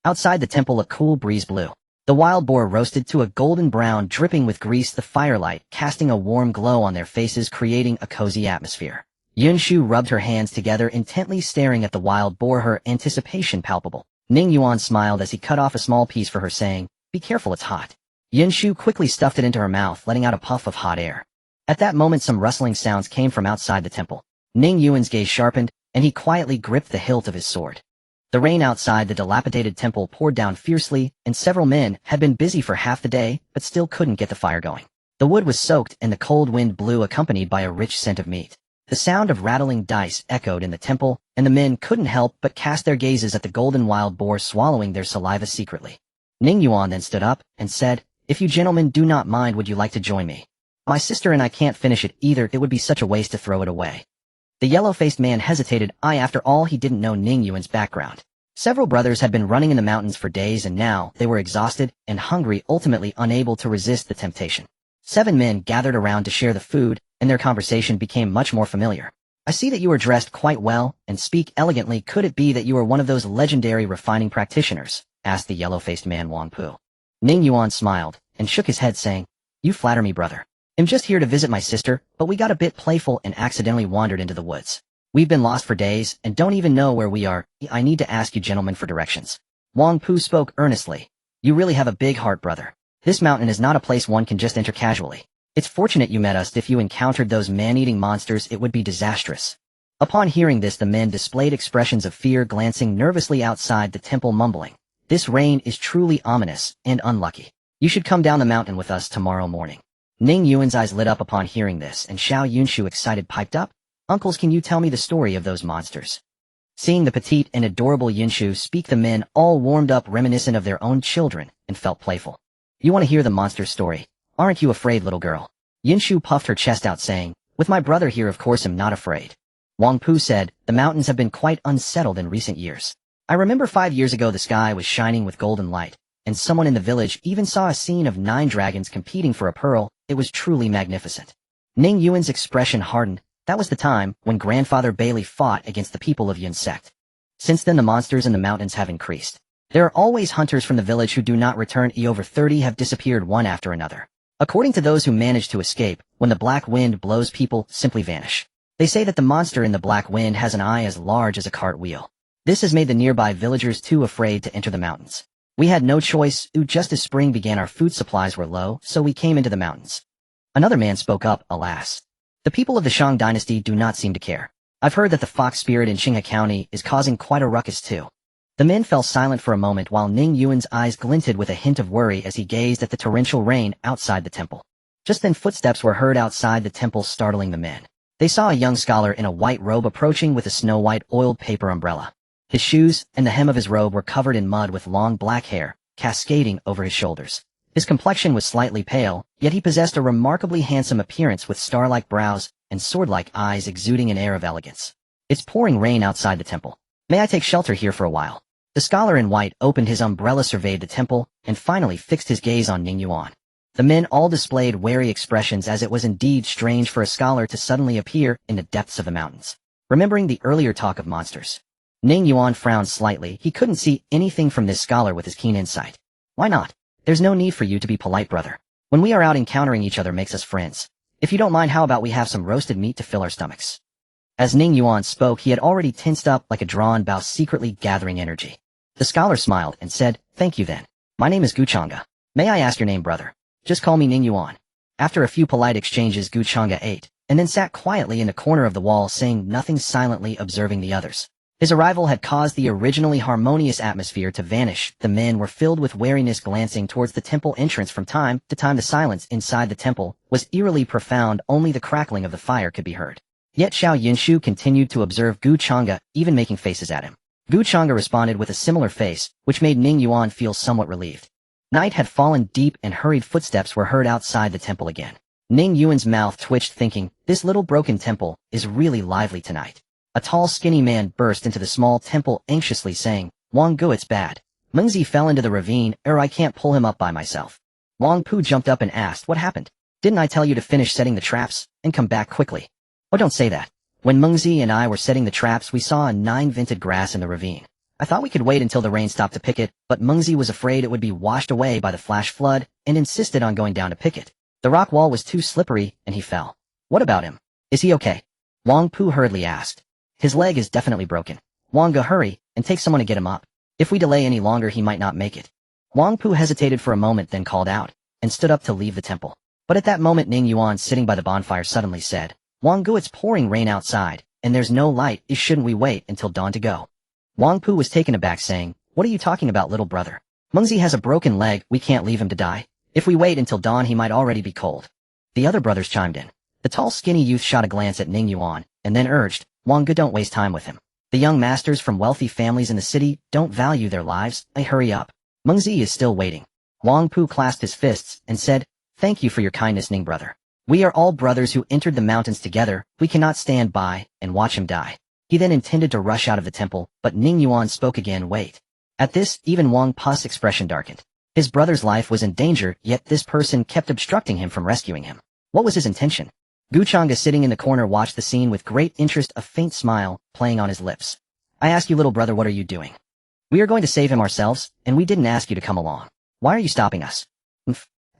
Outside the temple, a cool breeze blew. The wild boar roasted to a golden brown, dripping with grease, the firelight casting a warm glow on their faces, creating a cozy atmosphere. Yun Shu rubbed her hands together, intently staring at the wild boar, her anticipation palpable. Ning Yuan smiled as he cut off a small piece for her, saying, "Be careful, it's hot." Yun Shu quickly stuffed it into her mouth, letting out a puff of hot air. At that moment, some rustling sounds came from outside the temple. Ning Yuan's gaze sharpened, and he quietly gripped the hilt of his sword. The rain outside the dilapidated temple poured down fiercely, and several men had been busy for half the day, but still couldn't get the fire going. The wood was soaked, and the cold wind blew, accompanied by a rich scent of meat. The sound of rattling dice echoed in the temple, and the men couldn't help but cast their gazes at the golden wild boar, swallowing their saliva secretly. Ning Yuan then stood up and said, "If you gentlemen do not mind, would you like to join me? My sister and I can't finish it either. It would be such a waste to throw it away." The yellow-faced man hesitated. After all, he didn't know Ning Yuan's background. Several brothers had been running in the mountains for days, and now they were exhausted and hungry, ultimately unable to resist the temptation. 7 men gathered around to share the food, and their conversation became much more familiar. "I see that you are dressed quite well and speak elegantly. Could it be that you are one of those legendary refining practitioners?" asked the yellow-faced man Wang Pu. Ning Yuan smiled and shook his head, saying, "You flatter me, brother. I'm just here to visit my sister, but we got a bit playful and accidentally wandered into the woods. We've been lost for days and don't even know where we are. I need to ask you gentlemen for directions." Wang Pu spoke earnestly. "You really have a big heart, brother. This mountain is not a place one can just enter casually. It's fortunate you met us. If you encountered those man-eating monsters, it would be disastrous." Upon hearing this, the men displayed expressions of fear, glancing nervously outside the temple, mumbling, "This rain is truly ominous and unlucky. You should come down the mountain with us tomorrow morning." Ning Yuan's eyes lit up upon hearing this, and Xiao Yunshu, excited, piped up, "Uncles, can you tell me the story of those monsters?" Seeing the petite and adorable Yunshu speak, the men all warmed up, reminiscent of their own children, and felt playful. You want to hear the monster's story? Aren't you afraid, little girl? Yinshu puffed her chest out saying, with my brother here of course I'm not afraid. Wang Pu said, the mountains have been quite unsettled in recent years. I remember 5 years ago the sky was shining with golden light, and someone in the village even saw a scene of 9 dragons competing for a pearl. It was truly magnificent. Ning Yuan's expression hardened. That was the time when Grandfather Bailey fought against the people of Yun sect. Since then the monsters in the mountains have increased. There are always hunters from the village who do not return. Over 30 have disappeared one after another. According to those who manage to escape, when the black wind blows people simply vanish. They say that the monster in the black wind has an eye as large as a cartwheel. This has made the nearby villagers too afraid to enter the mountains. We had no choice. Just as spring began our food supplies were low, so we came into the mountains. Another man spoke up, alas. The people of the Shang dynasty do not seem to care. I've heard that the fox spirit in Qinghe County is causing quite a ruckus too. The men fell silent for a moment while Ning Yuan's eyes glinted with a hint of worry as he gazed at the torrential rain outside the temple. Just then footsteps were heard outside the temple, startling the men. They saw a young scholar in a white robe approaching with a snow-white oiled paper umbrella. His shoes and the hem of his robe were covered in mud with long black hair, cascading over his shoulders. His complexion was slightly pale, yet he possessed a remarkably handsome appearance with star-like brows and sword-like eyes exuding an air of elegance. It's pouring rain outside the temple. May I take shelter here for a while? The scholar in white opened his umbrella, surveyed the temple, and finally fixed his gaze on Ning Yuan. The men all displayed wary expressions, as it was indeed strange for a scholar to suddenly appear in the depths of the mountains. Remembering the earlier talk of monsters, Ning Yuan frowned slightly. He couldn't see anything from this scholar with his keen insight. Why not? There's no need for you to be polite, brother. When we are out encountering each other makes us friends. If you don't mind, how about we have some roasted meat to fill our stomachs? As Ning Yuan spoke, he had already tensed up like a drawn bow, secretly gathering energy. The scholar smiled and said, thank you then. My name is Guchanga. May I ask your name, brother? Just call me Ning Yuan. After a few polite exchanges, Guchanga ate, and then sat quietly in the corner of the wall, saying nothing, silently observing the others. His arrival had caused the originally harmonious atmosphere to vanish. The men were filled with wariness, glancing towards the temple entrance from time to time. The silence inside the temple was eerily profound. Only the crackling of the fire could be heard. Yet Xiao Yinshu continued to observe Guchanga, even making faces at him. Guchanga responded with a similar face, which made Ning Yuan feel somewhat relieved. Night had fallen deep and hurried footsteps were heard outside the temple again. Ning Yuan's mouth twitched, thinking, this little broken temple is really lively tonight. A tall, skinny man burst into the small temple anxiously, saying, Wang Gu, it's bad. Mengzi fell into the ravine, I can't pull him up by myself. Wang Pu jumped up and asked, what happened? Didn't I tell you to finish setting the traps and come back quickly? Oh, don't say that. When Mengzi and I were setting the traps, we saw a 9-vented grass in the ravine. I thought we could wait until the rain stopped to pick it, but Mengzi was afraid it would be washed away by the flash flood and insisted on going down to pick it. The rock wall was too slippery and he fell. What about him? Is he okay? Wang Pu hurriedly asked. His leg is definitely broken. Wang Gu, hurry and take someone to get him up. If we delay any longer, he might not make it. Wang Pu hesitated for a moment, then called out and stood up to leave the temple. But at that moment, Ning Yuan, sitting by the bonfire, suddenly said, Wang Gu, it's pouring rain outside, and there's no light. Shouldn't we wait until dawn to go? Wang Pu was taken aback, saying, what are you talking about, little brother? Mengzi has a broken leg. We can't leave him to die. If we wait until dawn, he might already be cold. The other brothers chimed in. The tall, skinny youth shot a glance at Ning Yuan, and then urged, Wang Gu, don't waste time with him. The young masters from wealthy families in the city don't value their lives. Hurry up. Mengzi is still waiting. Wang Pu clasped his fists and said, thank you for your kindness, Ning brother. We are all brothers who entered the mountains together. We cannot stand by and watch him die. He then intended to rush out of the temple, but Ning Yuan spoke again, wait. At this, even Wang Pu's expression darkened. His brother's life was in danger, yet this person kept obstructing him from rescuing him. What was his intention? Guchanga, sitting in the corner, watched the scene with great interest, a faint smile playing on his lips. I ask you, little brother, what are you doing? We are going to save him ourselves, and we didn't ask you to come along. Why are you stopping us?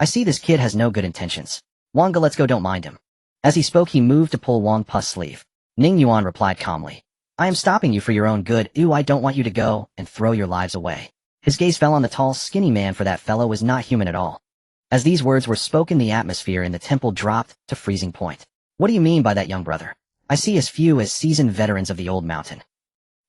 I see this kid has no good intentions. Wanga, let's go, don't mind him. As he spoke, he moved to pull Wang Pu's sleeve. Ning Yuan replied calmly, I am stopping you for your own good. I don't want you to go and throw your lives away. His gaze fell on the tall, skinny man, for that fellow was not human at all. As these words were spoken, the atmosphere in the temple dropped to freezing point. What do you mean by that, young brother? I see as few as seasoned veterans of the old mountain.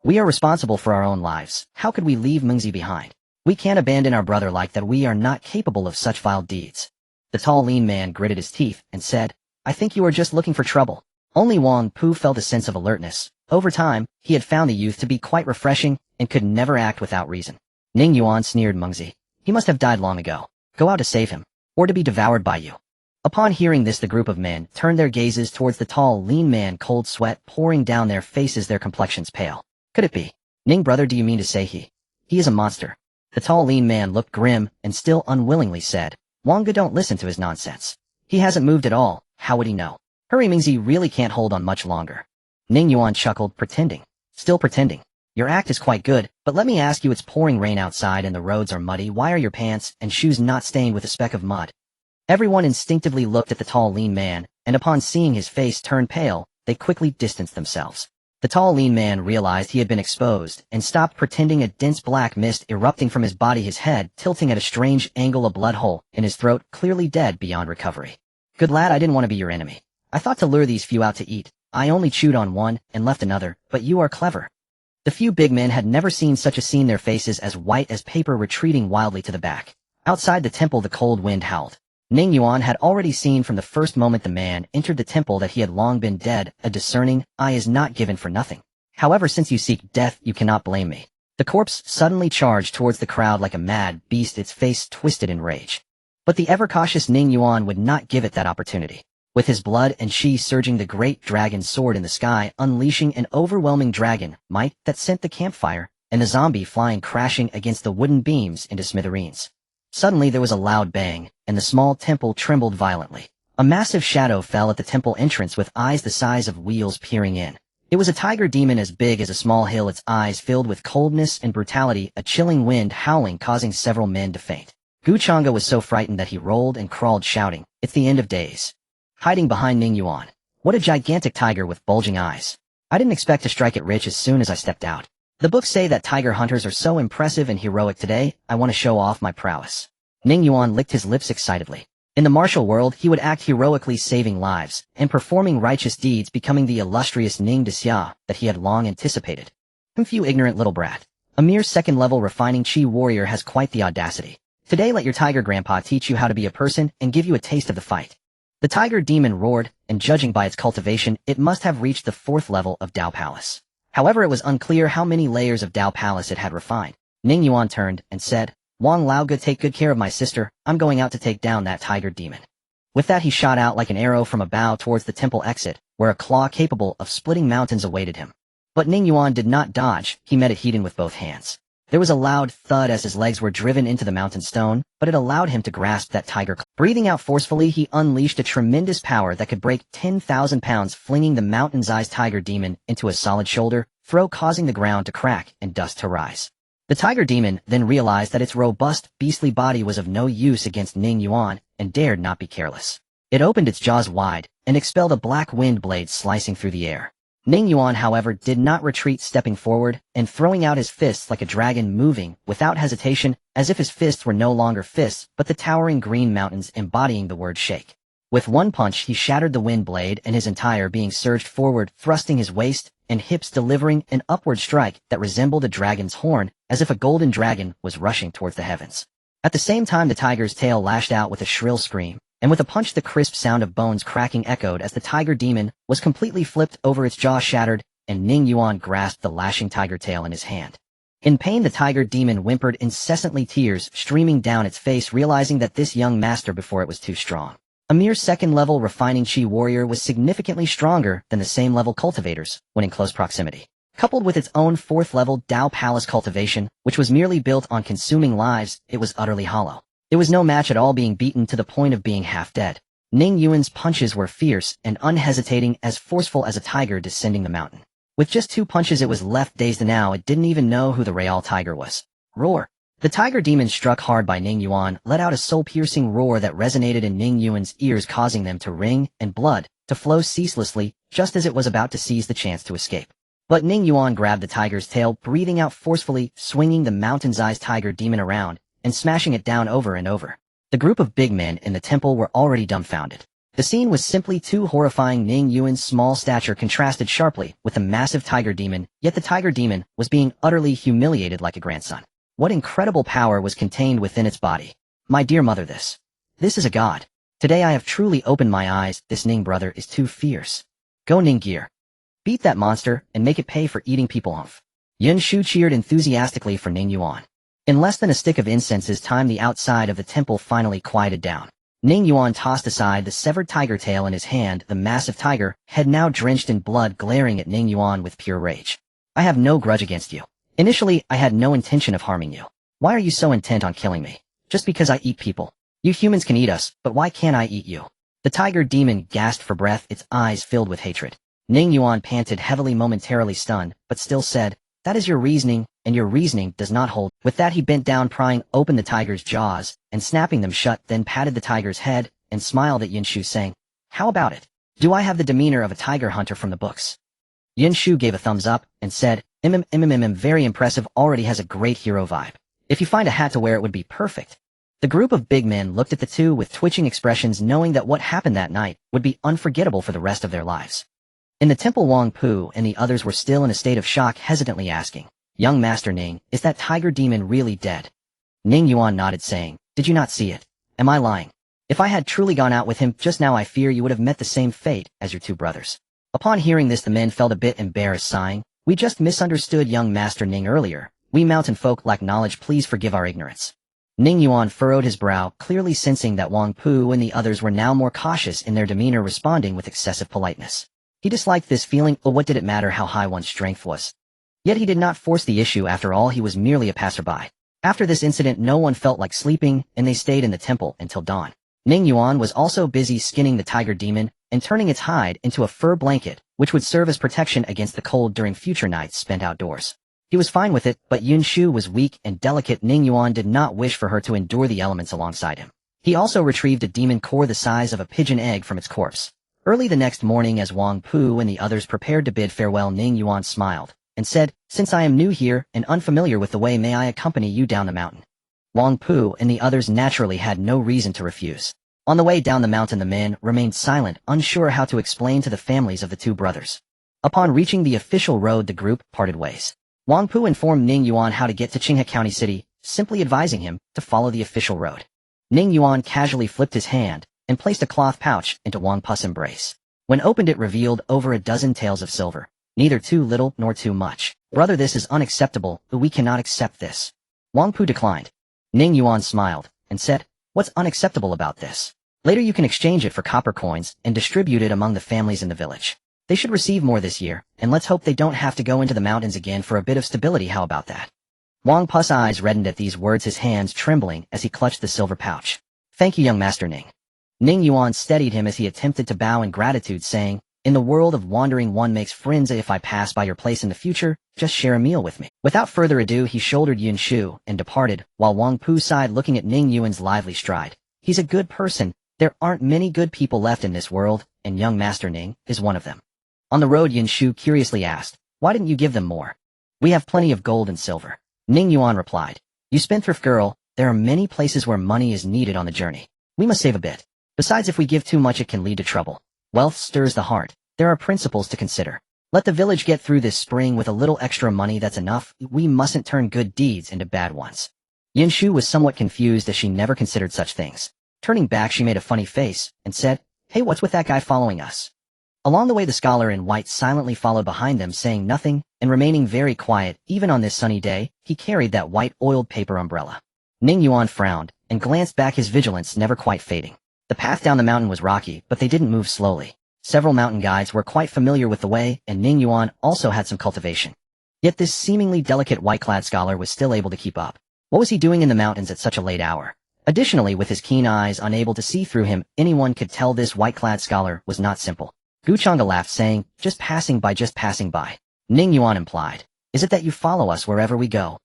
We are responsible for our own lives. How could we leave Mengzi behind? We can't abandon our brother like that. We are not capable of such vile deeds. The tall, lean man gritted his teeth and said, I think you are just looking for trouble. Only Wang Pu felt a sense of alertness. Over time, he had found the youth to be quite refreshing and could never act without reason. Ning Yuan sneered, Mengzi. He must have died long ago. Go out to save him, or to be devoured by you. Upon hearing this, the group of men turned their gazes towards the tall, lean man, cold sweat pouring down their faces, their complexions pale. Could it be? Ning, brother, do you mean to say he is a monster? The tall, lean man looked grim and still unwillingly said, Wanga, don't listen to his nonsense. He hasn't moved at all. How would he know? Hurry, Mingzi really can't hold on much longer. Ning Yuan chuckled, pretending. Still pretending. Your act is quite good, but let me ask you, it's pouring rain outside and the roads are muddy. Why are your pants and shoes not stained with a speck of mud? Everyone instinctively looked at the tall, lean man, and upon seeing his face turn pale, they quickly distanced themselves. The tall, lean man realized he had been exposed and stopped pretending, a dense black mist erupting from his body, his head tilting at a strange angle, a blood hole in his throat, clearly dead beyond recovery. Good lad, I didn't want to be your enemy. I thought to lure these few out to eat. I only chewed on one and left another, but you are clever. The few big men had never seen such a scene, their faces as white as paper, retreating wildly to the back. Outside the temple, the cold wind howled. Ning Yuan had already seen from the first moment the man entered the temple that he had long been dead. A discerning eye is not given for nothing. However, since you seek death, you cannot blame me. The corpse suddenly charged towards the crowd like a mad beast, its face twisted in rage. But the ever-cautious Ning Yuan would not give it that opportunity. With his blood and chi surging, the great dragon soared in the sky, unleashing an overwhelming dragon might that sent the campfire and the zombie flying crashing against the wooden beams into smithereens. Suddenly there was a loud bang, and the small temple trembled violently. A massive shadow fell at the temple entrance with eyes the size of wheels peering in. It was a tiger demon as big as a small hill, its eyes filled with coldness and brutality, a chilling wind howling causing several men to faint. Guchanga was so frightened that he rolled and crawled shouting, "It's the end of days." Hiding behind Ning Yuan. What a gigantic tiger with bulging eyes. I didn't expect to strike it rich as soon as I stepped out. The books say that tiger hunters are so impressive and heroic. Today, I want to show off my prowess. Ning Yuan licked his lips excitedly. In the martial world, he would act heroically, saving lives and performing righteous deeds, becoming the illustrious Ning Xia that he had long anticipated. You ignorant little brat. A mere second-level refining chi warrior has quite the audacity. Today, let your tiger grandpa teach you how to be a person and give you a taste of the fight. The tiger demon roared, and judging by its cultivation, it must have reached the 4th level of Dao Palace. However, it was unclear how many layers of Dao Palace it had refined. Ning Yuan turned and said, Wang Lao, take good care of my sister. I'm going out to take down that tiger demon. With that, he shot out like an arrow from a bow towards the temple exit, where a claw capable of splitting mountains awaited him. But Ning Yuan did not dodge, he met it head-on with both hands. There was a loud thud as his legs were driven into the mountain stone, but it allowed him to grasp that tiger claw. Breathing out forcefully, he unleashed a tremendous power that could break 10,000 pounds, flinging the mountain-sized tiger demon into a solid shoulder throw, causing the ground to crack and dust to rise. The tiger demon then realized that its robust, beastly body was of no use against Ning Yuan and dared not be careless. It opened its jaws wide and expelled a black wind blade slicing through the air. Ning Yuan, however, did not retreat, stepping forward and throwing out his fists like a dragon, moving without hesitation, as if his fists were no longer fists but the towering green mountains embodying the word shake. With one punch, he shattered the wind blade and his entire being surged forward, thrusting his waist and hips, delivering an upward strike that resembled a dragon's horn, as if a golden dragon was rushing towards the heavens. At the same time, the tiger's tail lashed out with a shrill scream, and with a punch the crisp sound of bones cracking echoed as the tiger demon was completely flipped over, its jaw shattered, and Ning Yuan grasped the lashing tiger tail in his hand. In pain, the tiger demon whimpered incessantly, tears streaming down its face, realizing that this young master before it was too strong. A mere second-level refining chi warrior was significantly stronger than the same-level cultivators when in close proximity. Coupled with its own 4th-level Dao Palace cultivation, which was merely built on consuming lives, it was utterly hollow. It was no match at all, being beaten to the point of being half dead. Ning Yuan's punches were fierce and unhesitating, as forceful as a tiger descending the mountain. With just 2 punches, it was left dazed, and now it didn't even know who the real tiger was. Roar! The tiger demon, struck hard by Ning Yuan, let out a soul-piercing roar that resonated in Ning Yuan's ears, causing them to ring and blood to flow ceaselessly, just as it was about to seize the chance to escape. But Ning Yuan grabbed the tiger's tail, breathing out forcefully, swinging the mountain-sized tiger demon around and smashing it down over and over. The group of big men in the temple were already dumbfounded. The scene was simply too horrifying. Ning Yuan's small stature contrasted sharply with the massive tiger demon, yet the tiger demon was being utterly humiliated like a grandson. What incredible power was contained within its body. My dear mother, this is a god. Today I have truly opened my eyes. This Ning brother is too fierce. Go Ning Gear. Beat that monster and make it pay for eating people off. Yun Shu cheered enthusiastically for Ning Yuan. In less than a stick of incense's time, the outside of the temple finally quieted down. Ning Yuan tossed aside the severed tiger tail in his hand, the massive tiger, head now drenched in blood, glaring at Ning Yuan with pure rage. I have no grudge against you. Initially, I had no intention of harming you. Why are you so intent on killing me? Just because I eat people. You humans can eat us, but why can't I eat you? The tiger demon gasped for breath, its eyes filled with hatred. Ning Yuan panted heavily, momentarily stunned, but still said, that is your reasoning, and your reasoning does not hold. With that, he bent down, prying open the tiger's jaws, and snapping them shut, then patted the tiger's head, and smiled at Yunshu, saying, how about it? Do I have the demeanor of a tiger hunter from the books? Yunshu gave a thumbs up, and said, very impressive, already has a great hero vibe. If you find a hat to wear, it would be perfect. The group of big men looked at the two with twitching expressions, knowing that what happened that night would be unforgettable for the rest of their lives. In the temple, Wang Pu and the others were still in a state of shock, hesitantly asking, young Master Ning, is that tiger demon really dead? Ning Yuan nodded, saying, did you not see it? Am I lying? If I had truly gone out with him just now, I fear you would have met the same fate as your two brothers. Upon hearing this, the men felt a bit embarrassed, sighing, we just misunderstood young Master Ning earlier. We mountain folk lack knowledge, please forgive our ignorance. Ning Yuan furrowed his brow, clearly sensing that Wang Pu and the others were now more cautious in their demeanor, responding with excessive politeness. He disliked this feeling, but what did it matter how high one's strength was? Yet he did not force the issue, after all he was merely a passerby. After this incident, no one felt like sleeping, and they stayed in the temple until dawn. Ning Yuan was also busy skinning the tiger demon and turning its hide into a fur blanket, which would serve as protection against the cold during future nights spent outdoors. He was fine with it, but Yunshu was weak and delicate. Ning Yuan did not wish for her to endure the elements alongside him. He also retrieved a demon core the size of a pigeon egg from its corpse. Early the next morning, as Wang Pu and the others prepared to bid farewell, Ning Yuan smiled and said, since I am new here and unfamiliar with the way, may I accompany you down the mountain? Wang Pu and the others naturally had no reason to refuse. On the way down the mountain, the men remained silent, unsure how to explain to the families of the two brothers. Upon reaching the official road, the group parted ways. Wang Pu informed Ning Yuan how to get to Qinghe County City, simply advising him to follow the official road. Ning Yuan casually flipped his hand and placed a cloth pouch into Wang Pu's embrace. When opened, it revealed over a dozen taels of silver, neither too little nor too much. Brother, this is unacceptable, we cannot accept this. Wang Pu declined. Ning Yuan smiled and said, what's unacceptable about this? Later you can exchange it for copper coins and distribute it among the families in the village. They should receive more this year, and let's hope they don't have to go into the mountains again for a bit of stability. How about that? Wang Pu's eyes reddened at these words, his hands trembling as he clutched the silver pouch. Thank you, young Master Ning. Ning Yuan steadied him as he attempted to bow in gratitude, saying, in the world of wandering, one makes friends. If I pass by your place in the future, just share a meal with me. Without further ado, he shouldered Yunshu and departed, while Wang Pu sighed, looking at Ning Yuan's lively stride. He's a good person. There aren't many good people left in this world, and young Master Ning is one of them. On the road, Yunshu curiously asked, why didn't you give them more? We have plenty of gold and silver. Ning Yuan replied, you spendthrift girl, there are many places where money is needed on the journey. We must save a bit. Besides, if we give too much, it can lead to trouble. Wealth stirs the heart. There are principles to consider. Let the village get through this spring with a little extra money, that's enough. We mustn't turn good deeds into bad ones. Yunshu was somewhat confused, as she never considered such things. Turning back, she made a funny face and said, hey, what's with that guy following us? Along the way, the scholar in white silently followed behind them, saying nothing and remaining very quiet. Even on this sunny day, he carried that white oiled paper umbrella. Ning Yuan frowned and glanced back, his vigilance never quite fading. The path down the mountain was rocky, but they didn't move slowly. Several mountain guides were quite familiar with the way, and Ning Yuan also had some cultivation. Yet this seemingly delicate white-clad scholar was still able to keep up. What was he doing in the mountains at such a late hour? Additionally, with his keen eyes unable to see through him, anyone could tell this white-clad scholar was not simple. Guchanga laughed, saying, just passing by, just passing by. Ning Yuan implied, is it that you follow us wherever we go?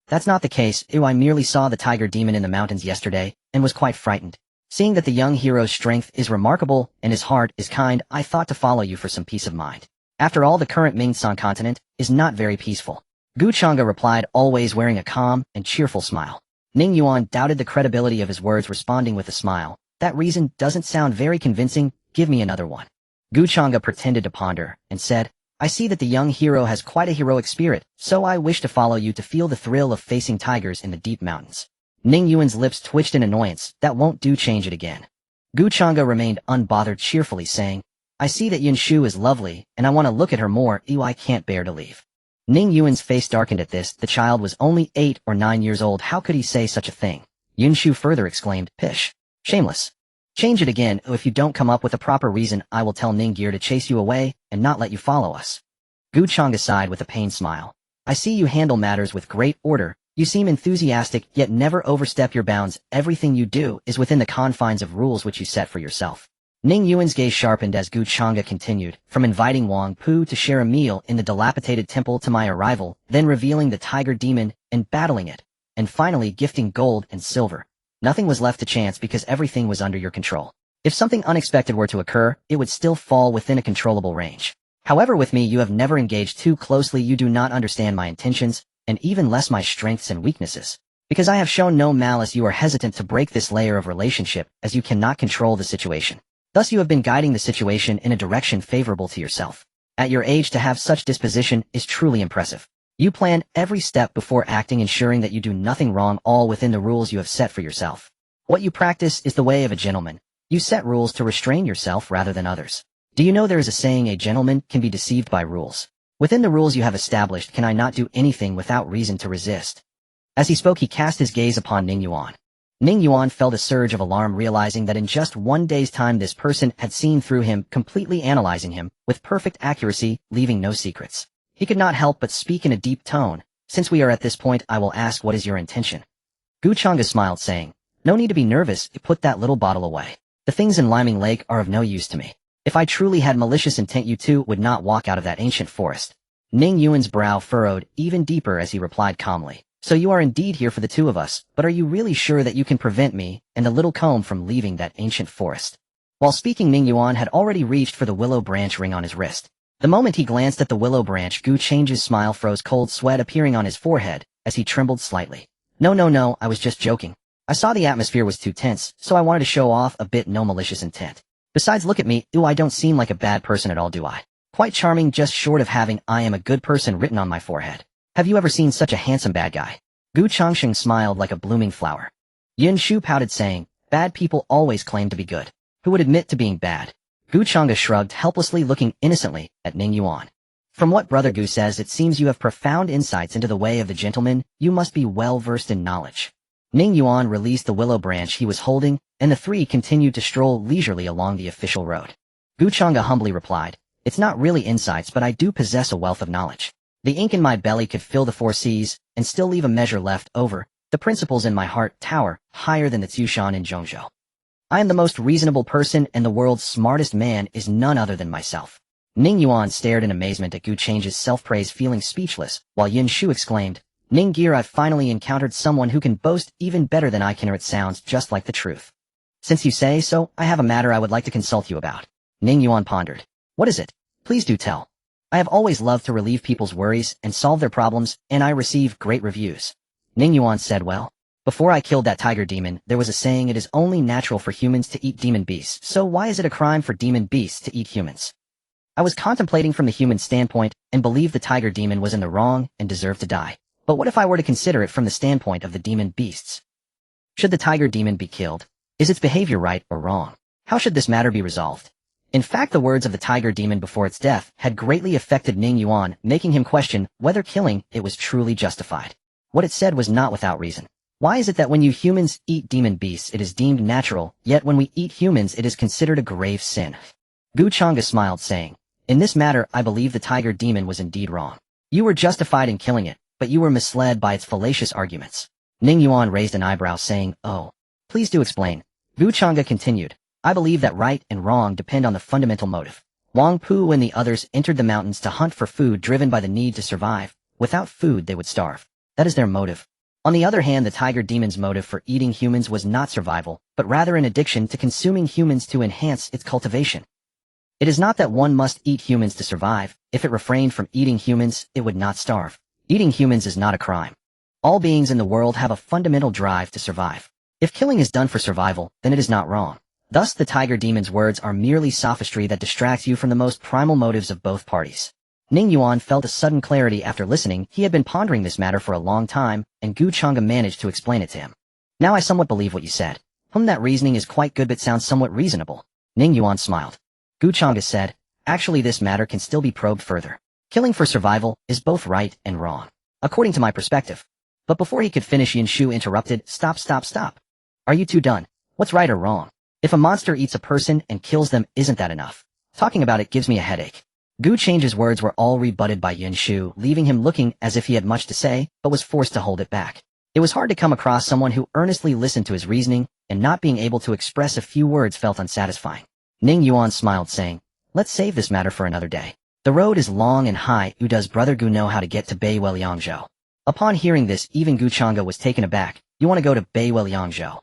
That's not the case. I merely saw the tiger demon in the mountains yesterday, and was quite frightened. Seeing that the young hero's strength is remarkable and his heart is kind, I thought to follow you for some peace of mind. After all, the current Mingsan continent is not very peaceful. Guchanga replied, always wearing a calm and cheerful smile. Ning Yuan doubted the credibility of his words, responding with a smile. That reason doesn't sound very convincing. Give me another one. Guchanga pretended to ponder and said, I see that the young hero has quite a heroic spirit, so I wish to follow you to feel the thrill of facing tigers in the deep mountains. Ning Yuan's lips twitched in annoyance. That won't do, change it again. Guchanga remained unbothered, cheerfully saying, I see that Yunshu is lovely, and I want to look at her more. I can't bear to leave. Ning Yuan's face darkened at this. The child was only 8 or 9 years old. How could he say such a thing? Yunshu further exclaimed, pish. Shameless. Change it again. If you don't come up with a proper reason, I will tell Ning Gear to chase you away and not let you follow us. Gu Chang'e sighed with a pained smile. I see you handle matters with great order. You seem enthusiastic, yet never overstep your bounds. Everything you do is within the confines of rules which you set for yourself. Ning Yuan's gaze sharpened as Gu Chang'e continued, from inviting Wang Pu to share a meal in the dilapidated temple to my arrival, then revealing the tiger demon and battling it, and finally gifting gold and silver. Nothing was left to chance because everything was under your control. If something unexpected were to occur, it would still fall within a controllable range. However, with me you have never engaged too closely. You do not understand my intentions, and even less my strengths and weaknesses. Because I have shown no malice, you are hesitant to break this layer of relationship, as you cannot control the situation. Thus you have been guiding the situation in a direction favorable to yourself. At your age to have such disposition is truly impressive. You plan every step before acting, ensuring that you do nothing wrong, all within the rules you have set for yourself. What you practice is the way of a gentleman. You set rules to restrain yourself rather than others. Do you know there is a saying, a gentleman can be deceived by rules? Within the rules you have established, can I not do anything without reason to resist? As he spoke, he cast his gaze upon Ning Yuan. Ning Yuan felt a surge of alarm, realizing that in just 1 day's time this person had seen through him, completely analyzing him, with perfect accuracy, leaving no secrets. He could not help but speak in a deep tone. Since we are at this point, I will ask, what is your intention? Gu Chang'e smiled, saying, no need to be nervous, put that little bottle away. The things in Liming Lake are of no use to me. If I truly had malicious intent, you two would not walk out of that ancient forest. Ning Yuan's brow furrowed even deeper as he replied calmly. So you are indeed here for the two of us, but are you really sure that you can prevent me and the little comb from leaving that ancient forest? While speaking, Ning Yuan had already reached for the willow branch ring on his wrist. The moment he glanced at the willow branch, Gu Chang'e's smile froze, cold sweat appearing on his forehead as he trembled slightly. No, I was just joking. I saw the atmosphere was too tense, so I wanted to show off a bit. No malicious intent. Besides, look at me. I don't seem like a bad person at all, do I? Quite charming, just short of having I am a good person written on my forehead. Have you ever seen such a handsome bad guy? Gu Chang'e smiled like a blooming flower. Yin Shu pouted, saying, bad people always claim to be good. Who would admit to being bad? Gu Chang'e shrugged helplessly, looking innocently at Ning Yuan. From what Brother Gu says, it seems you have profound insights into the way of the gentleman. You must be well versed in knowledge. Ning Yuan released the willow branch he was holding, and the three continued to stroll leisurely along the official road. Gu Chang'e humbly replied, it's not really insights, but I do possess a wealth of knowledge. The ink in my belly could fill the 4 seas, and still leave a measure left over. The principles in my heart tower higher than the Tsushan in Zhongzhou. I am the most reasonable person, and the world's smartest man is none other than myself. Ning Yuan stared in amazement at Gu Chang'e's self-praise, feeling speechless, while Yin Shu exclaimed, Ning Gear, I've finally encountered someone who can boast even better than I can, or it sounds just like the truth. Since you say so, I have a matter I would like to consult you about. Ning Yuan pondered. What is it? Please do tell. I have always loved to relieve people's worries and solve their problems, and I receive great reviews. Ning Yuan said, well, before I killed that tiger demon, there was a saying, it is only natural for humans to eat demon beasts, so why is it a crime for demon beasts to eat humans? I was contemplating from the human standpoint and believed the tiger demon was in the wrong and deserved to die. But what if I were to consider it from the standpoint of the demon beasts? Should the tiger demon be killed? Is its behavior right or wrong? How should this matter be resolved? In fact, the words of the tiger demon before its death had greatly affected Ning Yuan, making him question whether killing it was truly justified. What it said was not without reason. Why is it that when you humans eat demon beasts it is deemed natural, yet when we eat humans it is considered a grave sin? Gu Chang'e smiled, saying, in this matter I believe the tiger demon was indeed wrong. You were justified in killing it, but you were misled by its fallacious arguments. Ning Yuan raised an eyebrow, saying, oh, please do explain. Gu Chang'e continued, I believe that right and wrong depend on the fundamental motive. Wang Pu and the others entered the mountains to hunt for food, driven by the need to survive. Without food they would starve. That is their motive. On the other hand, the tiger demon's motive for eating humans was not survival, but rather an addiction to consuming humans to enhance its cultivation. It is not that one must eat humans to survive. If it refrained from eating humans, it would not starve. Eating humans is not a crime. All beings in the world have a fundamental drive to survive. If killing is done for survival, then it is not wrong. Thus, the tiger demon's words are merely sophistry that distracts you from the most primal motives of both parties. Ning Yuan felt a sudden clarity after listening. He had been pondering this matter for a long time, and Gu Chang'e managed to explain it to him. Now I somewhat believe what you said. That reasoning is quite good but sounds somewhat reasonable. Ning Yuan smiled. Gu Chang'e said, actually this matter can still be probed further. Killing for survival is both right and wrong, according to my perspective. But before he could finish, Yin Shu interrupted, Stop, stop, stop. Are you two done? What's right or wrong? If a monster eats a person and kills them, isn't that enough? Talking about it gives me a headache. Gu Chang's words were all rebutted by Yin Shu, leaving him looking as if he had much to say, but was forced to hold it back. It was hard to come across someone who earnestly listened to his reasoning, and not being able to express a few words felt unsatisfying. Ning Yuan smiled, saying, Let's save this matter for another day. The road is long and high. Does Brother Gu know how to get to Beiweliangzhou? Upon hearing this, even Gu Chang'e was taken aback. You want to go to Beiweliangzhou?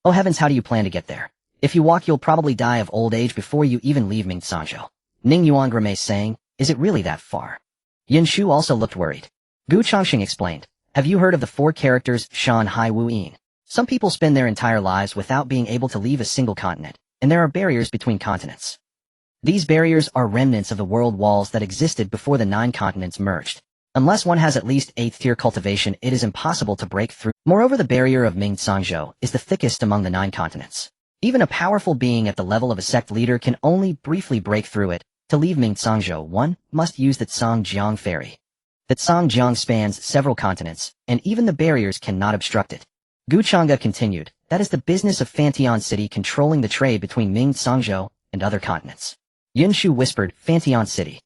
Oh heavens, how do you plan to get there? If you walk, you'll probably die of old age before you even leave Mingcangzhou. Ning Yuan grimaced, saying, Is it really that far? Yin Shu also looked worried. Gu Changxing explained, Have you heard of the 4 characters Shan Hai Wu Yin? Some people spend their entire lives without being able to leave a single continent, and there are barriers between continents. These barriers are remnants of the world walls that existed before the 9 continents merged. Unless one has at least 8th tier cultivation, it is impossible to break through. Moreover, the barrier of Mingcangzhou is the thickest among the 9 continents. Even a powerful being at the level of a sect leader can only briefly break through it. To leave Mingcangzhou, one must use the Tsangjiang ferry. The Tsangjiang spans several continents, and even the barriers cannot obstruct it. Gu Chang'e continued, That is the business of Fantian City controlling the trade between Mingcangzhou and other continents. Yin Shu whispered, Fantian City.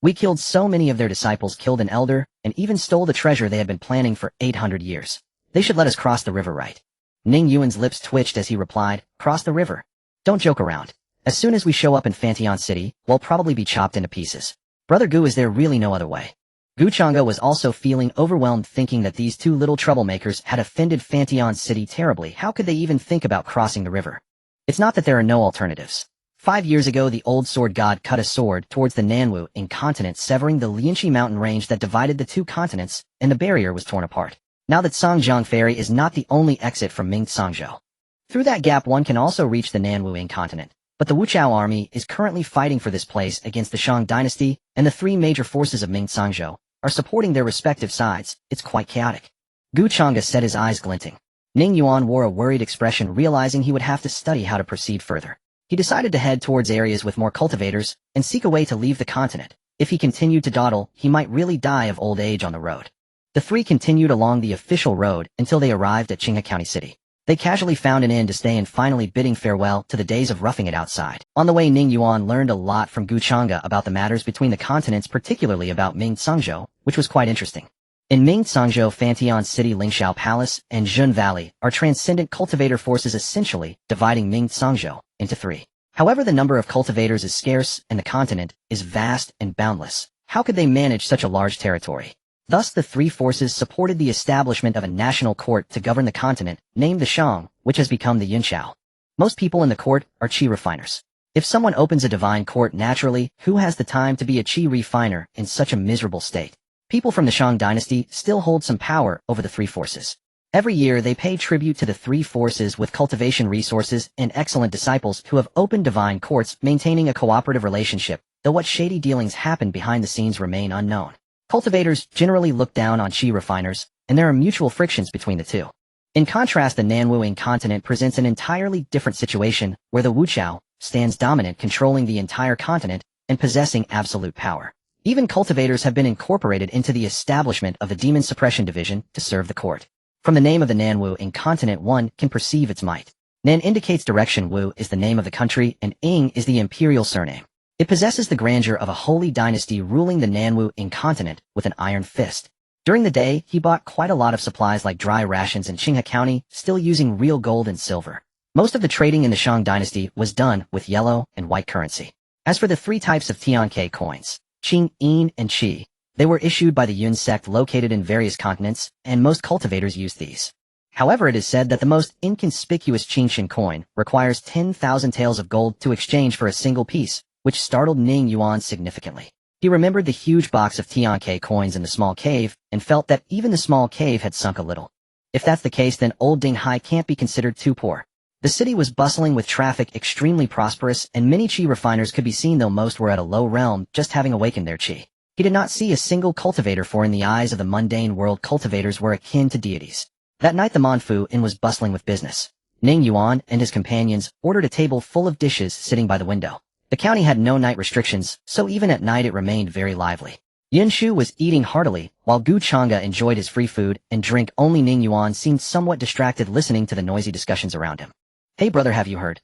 We killed so many of their disciples, killed an elder, and even stole the treasure they had been planning for 800 years. They should let us cross the river, right? Ning Yuan's lips twitched as he replied, Cross the river. Don't joke around. As soon as we show up in Fantian City, we'll probably be chopped into pieces. Brother Gu, is there really no other way? Gu Chang'e was also feeling overwhelmed, thinking that these 2 little troublemakers had offended Fantian City terribly. How could they even think about crossing the river? It's not that there are no alternatives. 5 years ago, the old sword god cut a sword towards the Nanwu incontinent, severing the Lianxi mountain range that divided the 2 continents, and the barrier was torn apart. Now the Tsangjiang Ferry is not the only exit from Mingcangzhou. Through that gap, one can also reach the Nanwu incontinent. But the Wuchao army is currently fighting for this place against the Shang dynasty, and the 3 major forces of Mingcangzhou are supporting their respective sides. It's quite chaotic. Gu Chang'e said, his eyes glinting. Ning Yuan wore a worried expression, realizing he would have to study how to proceed further. He decided to head towards areas with more cultivators and seek a way to leave the continent. If he continued to dawdle, he might really die of old age on the road. The 3 continued along the official road until they arrived at Qinghe County City. They casually found an inn to stay in, finally bidding farewell to the days of roughing it outside. On the way, Ning Yuan learned a lot from Gu Chang'e about the matters between the continents, particularly about Mingcangzhou, which was quite interesting. In Mingcangzhou, Fantian City, Lingxiao Palace, and Jun Valley are transcendent cultivator forces, essentially dividing Mingcangzhou into 3. However, the number of cultivators is scarce, and the continent is vast and boundless. How could they manage such a large territory? Thus, the 3 forces supported the establishment of a national court to govern the continent, named the Shang, which has become the Yunqiao. Most people in the court are qi refiners. If someone opens a divine court naturally, who has the time to be a qi refiner in such a miserable state? People from the Shang dynasty still hold some power over the 3 forces. Every year, they pay tribute to the 3 forces with cultivation resources and excellent disciples who have opened divine courts, maintaining a cooperative relationship, though what shady dealings happen behind the scenes remain unknown. Cultivators generally look down on qi refiners, and there are mutual frictions between the 2. In contrast, the Nanwu incontinent presents an entirely different situation, where the Wuchao stands dominant, controlling the entire continent and possessing absolute power. Even cultivators have been incorporated into the establishment of the Demon Suppression Division to serve the court. From the name of the Nanwu incontinent, one can perceive its might. Nan indicates direction, Wu is the name of the country, and Ing is the imperial surname. It possesses the grandeur of a holy dynasty ruling the Nanwu incontinent with an iron fist. During the day, he bought quite a lot of supplies like dry rations in Qinghe County, still using real gold and silver. Most of the trading in the Shang dynasty was done with yellow and white currency. As for the 3 types of Tianke coins, Qing, Yin, and Qi, they were issued by the Yun sect located in various continents, and most cultivators used these. However, it is said that the most inconspicuous Qingshan coin requires 10,000 taels of gold to exchange for a single piece, which startled Ning Yuan significantly. He remembered the huge box of Tianke coins in the small cave, and felt that even the small cave had sunk a little. If that's the case, then old Dinghai can't be considered too poor. The city was bustling with traffic, extremely prosperous, and many qi refiners could be seen, though most were at a low realm, just having awakened their qi. He did not see a single cultivator, for in the eyes of the mundane world, cultivators were akin to deities. That night the Monfu Inn was bustling with business. Ning Yuan and his companions ordered a table full of dishes sitting by the window. The county had no night restrictions, so even at night it remained very lively. Yin Shu was eating heartily, while Gu Chang'e enjoyed his free food and drink. Only Ning Yuan seemed somewhat distracted listening to the noisy discussions around him. Hey brother, have you heard?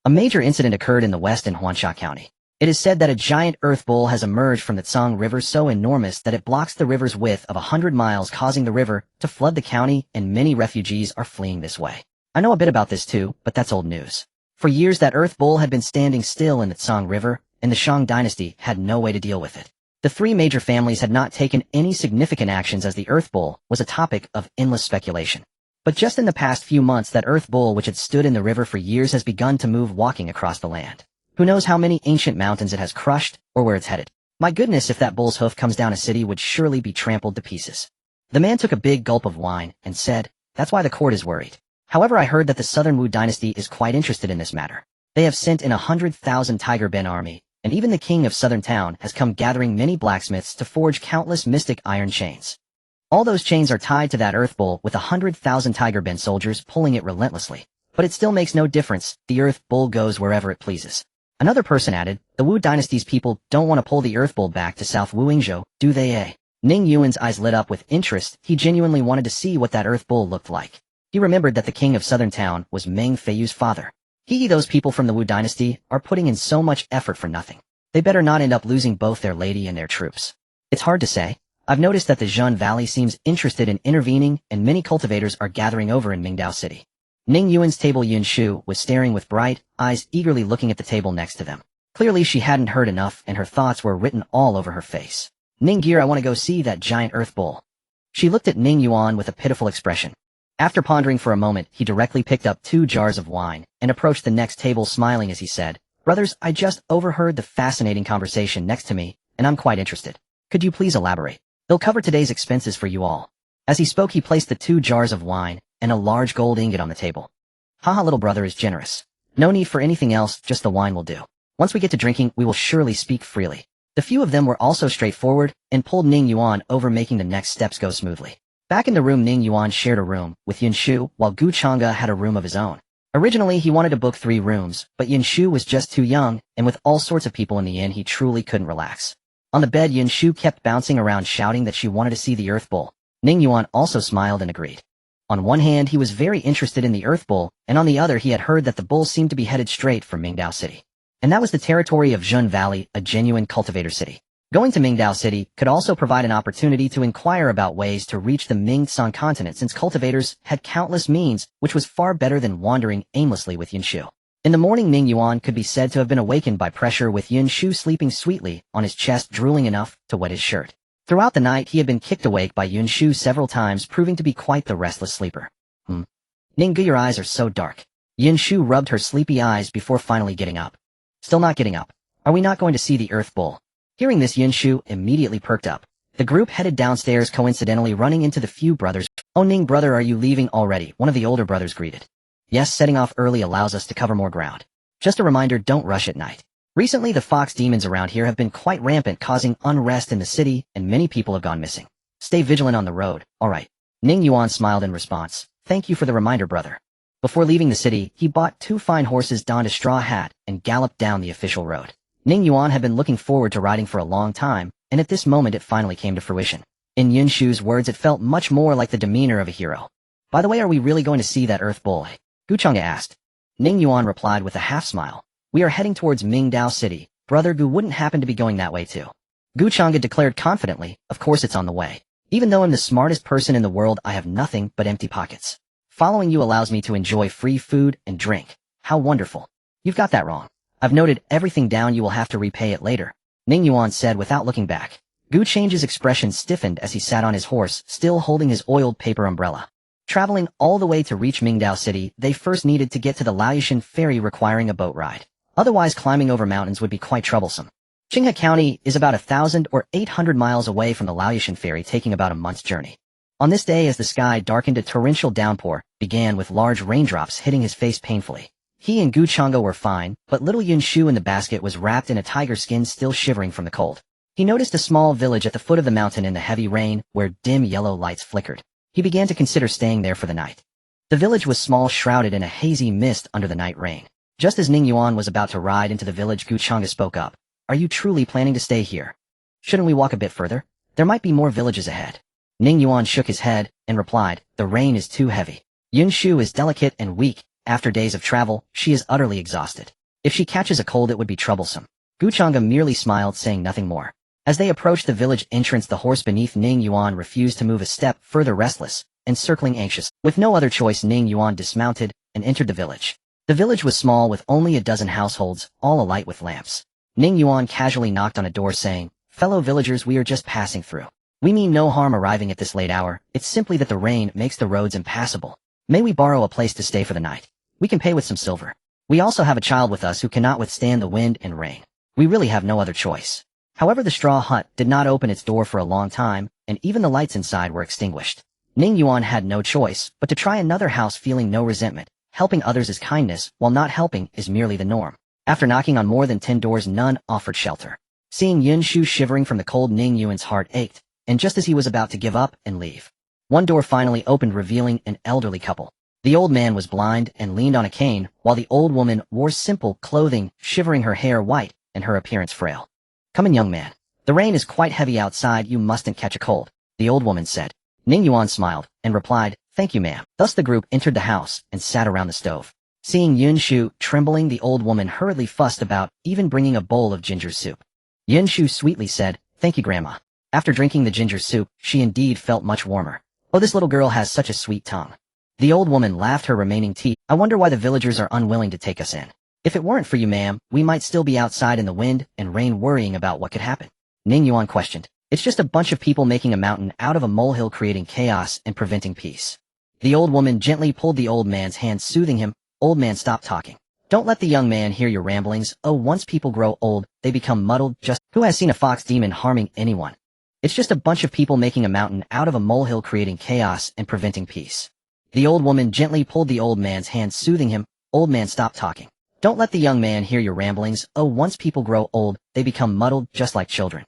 A major incident occurred in the west in Huansha County. It is said that a giant earth bull has emerged from the Tsang River so enormous that it blocks the river's width of 100 miles, causing the river to flood the county, and many refugees are fleeing this way. I know a bit about this too, but that's old news. For years that earth bull had been standing still in the Tsang River, and the Shang dynasty had no way to deal with it. The three major families had not taken any significant actions as the earth bull was a topic of endless speculation. But just in the past few months, that earth bull which had stood in the river for years has begun to move, walking across the land. Who knows how many ancient mountains it has crushed, or where it's headed. My goodness, if that bull's hoof comes down, a city would surely be trampled to pieces. The man took a big gulp of wine and said, that's why the court is worried. However, I heard that the Southern Wu dynasty is quite interested in this matter. They have sent in 100,000 Tiger Ben army, and even the king of Southern Town has come, gathering many blacksmiths to forge countless mystic iron chains. All those chains are tied to that earth bull, with 100,000 Tiger Ben soldiers pulling it relentlessly. But it still makes no difference, the earth bull goes wherever it pleases. Another person added, the Wu dynasty's people don't want to pull the earth bull back to South Wuingzhou, do they eh? Ning Yuan's eyes lit up with interest. He genuinely wanted to see what that earth bull looked like. He remembered that the king of Southern Town was Meng Feiyu's father. Those people from the Wu dynasty are putting in so much effort for nothing. They better not end up losing both their lady and their troops. It's hard to say. I've noticed that the Zhun Valley seems interested in intervening, and many cultivators are gathering over in Mingdao City. Ning Yuan's table. Yin Shu was staring with bright eyes, eagerly looking at the table next to them. Clearly she hadn't heard enough, and her thoughts were written all over her face. Ning Gear, I want to go see that giant earth bull. She looked at Ning Yuan with a pitiful expression. After pondering for a moment, he directly picked up 2 jars of wine and approached the next table, smiling as he said, brothers, I just overheard the fascinating conversation next to me, and I'm quite interested. Could you please elaborate? They'll cover today's expenses for you all. As he spoke, he placed the 2 jars of wine and a large gold ingot on the table. Haha, little brother is generous. No need for anything else, just the wine will do. Once we get to drinking, we will surely speak freely. The few of them were also straightforward and pulled Ning Yuan over, making the next steps go smoothly. Back in the room, Ning Yuan shared a room with Yin Shu, while Gu Chang'e had a room of his own. Originally, he wanted to book 3 rooms, but Yin Shu was just too young, and with all sorts of people in the inn, he truly couldn't relax. On the bed, Yin Shu kept bouncing around, shouting that she wanted to see the earth bull. Ning Yuan also smiled and agreed. On one hand, he was very interested in the earth bull, and on the other, he had heard that the bull seemed to be headed straight for Mingdao City. And that was the territory of Zhun Valley, a genuine cultivator city. Going to Mingdao City could also provide an opportunity to inquire about ways to reach the Ming-San continent, since cultivators had countless means, which was far better than wandering aimlessly with Yin Shu. In the morning, Ning Yuan could be said to have been awakened by pressure, with Yin Shu sleeping sweetly on his chest, drooling enough to wet his shirt. Throughout the night, he had been kicked awake by Yin Shu several times, proving to be quite the restless sleeper. Ning, your eyes are so dark. Yin Shu rubbed her sleepy eyes before finally getting up. Still not getting up. Are we not going to see the earth bull? Hearing this, Yin Shu immediately perked up. The group headed downstairs, coincidentally running into the few brothers. Oh, Ning, brother, are you leaving already? One of the older brothers greeted. Yes, setting off early allows us to cover more ground. Just a reminder, don't rush at night. Recently, the fox demons around here have been quite rampant, causing unrest in the city, and many people have gone missing. Stay vigilant on the road, alright. Ning Yuan smiled in response. Thank you for the reminder, brother. Before leaving the city, he bought 2 fine horses, donned a straw hat, and galloped down the official road. Ning Yuan had been looking forward to riding for a long time, and at this moment it finally came to fruition. In Yin Shu's words, it felt much more like the demeanor of a hero. By the way, are we really going to see that earth bull? Gu Chang'e asked. Ning Yuan replied with a half smile. We are heading towards Mingdao City. Brother Gu wouldn't happen to be going that way too. Gu Chang'e declared confidently, of course it's on the way. Even though I'm the smartest person in the world, I have nothing but empty pockets. Following you allows me to enjoy free food and drink. How wonderful. You've got that wrong. I've noted everything down, you will have to repay it later. Ning Yuan said without looking back. Gu Chang'e's expression stiffened as he sat on his horse, still holding his oiled paper umbrella. Traveling all the way to reach Mingdao City, they first needed to get to the Laoyuan ferry, requiring a boat ride. Otherwise, climbing over mountains would be quite troublesome. Qinghe County is about 1,000 or 800 miles away from the Laoyuan ferry, taking about a month's journey. On this day, as the sky darkened, a torrential downpour began, with large raindrops hitting his face painfully. He and Gu Chang'e were fine, but little Yin Shu in the basket was wrapped in a tiger skin, still shivering from the cold. He noticed a small village at the foot of the mountain in the heavy rain, where dim yellow lights flickered. He began to consider staying there for the night. The village was small, shrouded in a hazy mist under the night rain. Just as Ning Yuan was about to ride into the village, Gu Chang'e spoke up. Are you truly planning to stay here? Shouldn't we walk a bit further? There might be more villages ahead. Ning Yuan shook his head and replied, the rain is too heavy. Yun Shu is delicate and weak. After days of travel, she is utterly exhausted. If she catches a cold it would be troublesome. Guchanga merely smiled, saying nothing more. As they approached the village entrance, the horse beneath Ning Yuan refused to move a step further, restless and circling anxious. With no other choice, Ning Yuan dismounted and entered the village. The village was small, with only a dozen households, all alight with lamps. Ning Yuan casually knocked on a door, saying, fellow villagers, we are just passing through. We mean no harm arriving at this late hour, it's simply that the rain makes the roads impassable. May we borrow a place to stay for the night? We can pay with some silver. We also have a child with us who cannot withstand the wind and rain. We really have no other choice. However, the straw hut did not open its door for a long time, and even the lights inside were extinguished. Ning Yuan had no choice but to try another house, feeling no resentment. Helping others is kindness, while not helping is merely the norm. After knocking on more than 10 doors, none offered shelter. Seeing Yun Shu shivering from the cold, Ning Yuan's heart ached, and just as he was about to give up and leave, one door finally opened, revealing an elderly couple. The old man was blind and leaned on a cane, while the old woman wore simple clothing, shivering, her hair white and her appearance frail. Come in, young man. The rain is quite heavy outside, you mustn't catch a cold, the old woman said. Ning Yuan smiled and replied, thank you, ma'am. Thus the group entered the house and sat around the stove. Seeing Yun Shu trembling, the old woman hurriedly fussed about, even bringing a bowl of ginger soup. Yun Shu sweetly said, thank you, Grandma. After drinking the ginger soup, she indeed felt much warmer. Oh, this little girl has such a sweet tongue. The old woman laughed her remaining tea. I wonder why the villagers are unwilling to take us in. If it weren't for you, ma'am, we might still be outside in the wind and rain worrying about what could happen. Ning Yuan questioned. It's just a bunch of people making a mountain out of a molehill, creating chaos and preventing peace. The old woman gently pulled the old man's hand, soothing him. Old man, stop talking. Don't let the young man hear your ramblings. Oh, once people grow old, they become muddled. Just who has seen a fox demon harming anyone? It's just a bunch of people making a mountain out of a molehill, creating chaos and preventing peace. The old woman gently pulled the old man's hand, soothing him. Old man, stop talking. Don't let the young man hear your ramblings. Oh, once people grow old, they become muddled, just like children.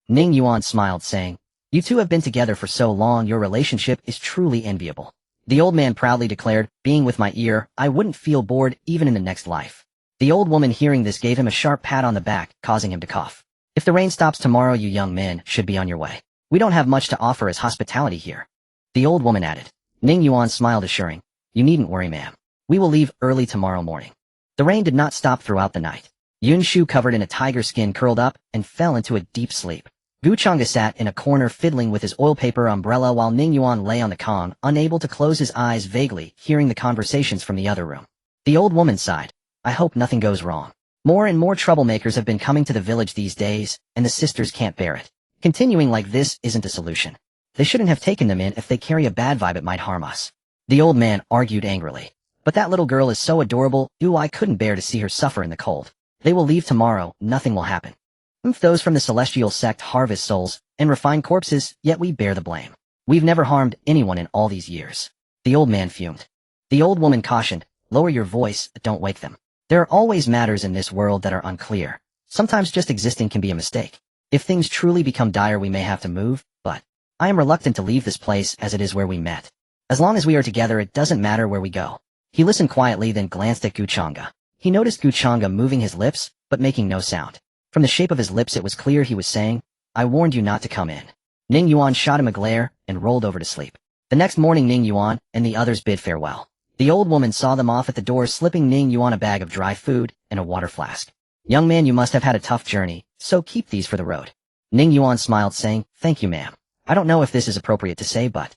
Ning Yuan smiled, saying, you two have been together for so long, your relationship is truly enviable. The old man proudly declared, being with my ear, I wouldn't feel bored even in the next life. The old woman, hearing this, gave him a sharp pat on the back, causing him to cough. If the rain stops tomorrow, you young men should be on your way. We don't have much to offer as hospitality here. The old woman added. Ning Yuan smiled, assuring, you needn't worry, ma'am. We will leave early tomorrow morning. The rain did not stop throughout the night. Yun Shu, covered in a tiger skin, curled up and fell into a deep sleep. Guchanga sat in a corner fiddling with his oil paper umbrella, while Ning Yuan lay on the Kong, unable to close his eyes, vaguely hearing the conversations from the other room. The old woman sighed. I hope nothing goes wrong. More and more troublemakers have been coming to the village these days, and the sisters can't bear it. Continuing like this isn't a solution. They shouldn't have taken them in. If they carry a bad vibe, it might harm us. The old man argued angrily. But that little girl is so adorable. I couldn't bear to see her suffer in the cold. They will leave tomorrow. Nothing will happen. If those from the celestial sect harvest souls and refine corpses, yet we bear the blame. We've never harmed anyone in all these years. The old man fumed. The old woman cautioned, lower your voice, don't wake them. There are always matters in this world that are unclear. Sometimes just existing can be a mistake. If things truly become dire, we may have to move, but I am reluctant to leave this place as it is where we met. As long as we are together, it doesn't matter where we go. He listened quietly, then glanced at Guchanga. He noticed Guchanga moving his lips, but making no sound. From the shape of his lips, it was clear he was saying, I warned you not to come in. Ning Yuan shot him a glare and rolled over to sleep. The next morning, Ning Yuan and the others bid farewell. The old woman saw them off at the door, slipping Ning Yuan a bag of dry food and a water flask. Young man, you must have had a tough journey, so keep these for the road. Ning Yuan smiled, saying, thank you, ma'am. I don't know if this is appropriate to say, but...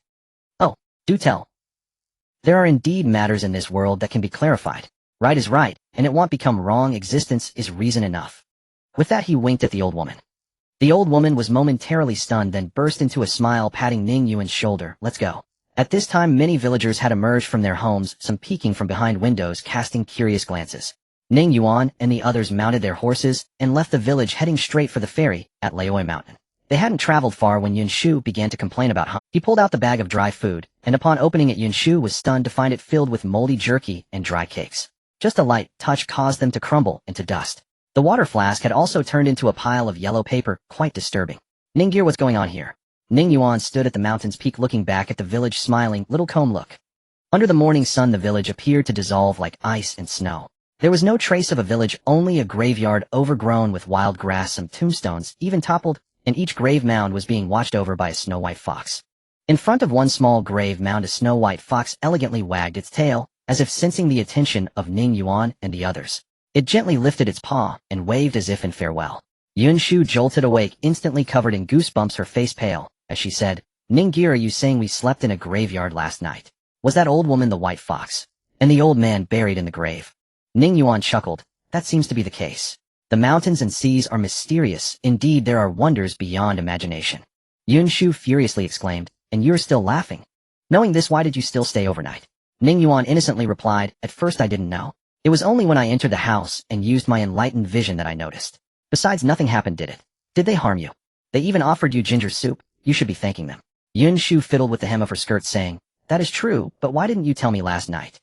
Oh, do tell. There are indeed matters in this world that can be clarified. Right is right, and it won't become wrong. Existence is reason enough. With that, he winked at the old woman. The old woman was momentarily stunned, then burst into a smile, patting Ning Yuan's shoulder. Let's go. At this time, many villagers had emerged from their homes, some peeking from behind windows, casting curious glances. Ning Yuan and the others mounted their horses and left the village, heading straight for the ferry at Laoi Mountain. They hadn't traveled far when Yun Shu began to complain about hunger. He pulled out the bag of dry food, and upon opening it, Yun Shu was stunned to find it filled with moldy jerky and dry cakes. Just a light touch caused them to crumble into dust. The water flask had also turned into a pile of yellow paper, quite disturbing. Ningir, what's going on here? Ning Yuan stood at the mountain's peak, looking back at the village, smiling. Little comb, look. Under the morning sun, the village appeared to dissolve like ice and snow. There was no trace of a village, only a graveyard overgrown with wild grass, some tombstones, even toppled, and each grave mound was being watched over by a snow-white fox. In front of one small grave mound, a snow-white fox elegantly wagged its tail, as if sensing the attention of Ning Yuan and the others. It gently lifted its paw and waved as if in farewell. Yunshu jolted awake, instantly covered in goosebumps, her face pale, as she said, "Ningir, are you saying we slept in a graveyard last night? Was that old woman the white fox? And the old man buried in the grave?" Ning Yuan chuckled. "That seems to be the case. The mountains and seas are mysterious. Indeed, there are wonders beyond imagination." Yunshu furiously exclaimed, "And you're still laughing? Knowing this, why did you still stay overnight?" Ning Yuan innocently replied, "At first I didn't know. It was only when I entered the house and used my enlightened vision that I noticed. Besides, nothing happened, did it? Did they harm you? They even offered you ginger soup. You should be thanking them." Yunshu fiddled with the hem of her skirt, saying, "That is true, but why didn't you tell me last night?"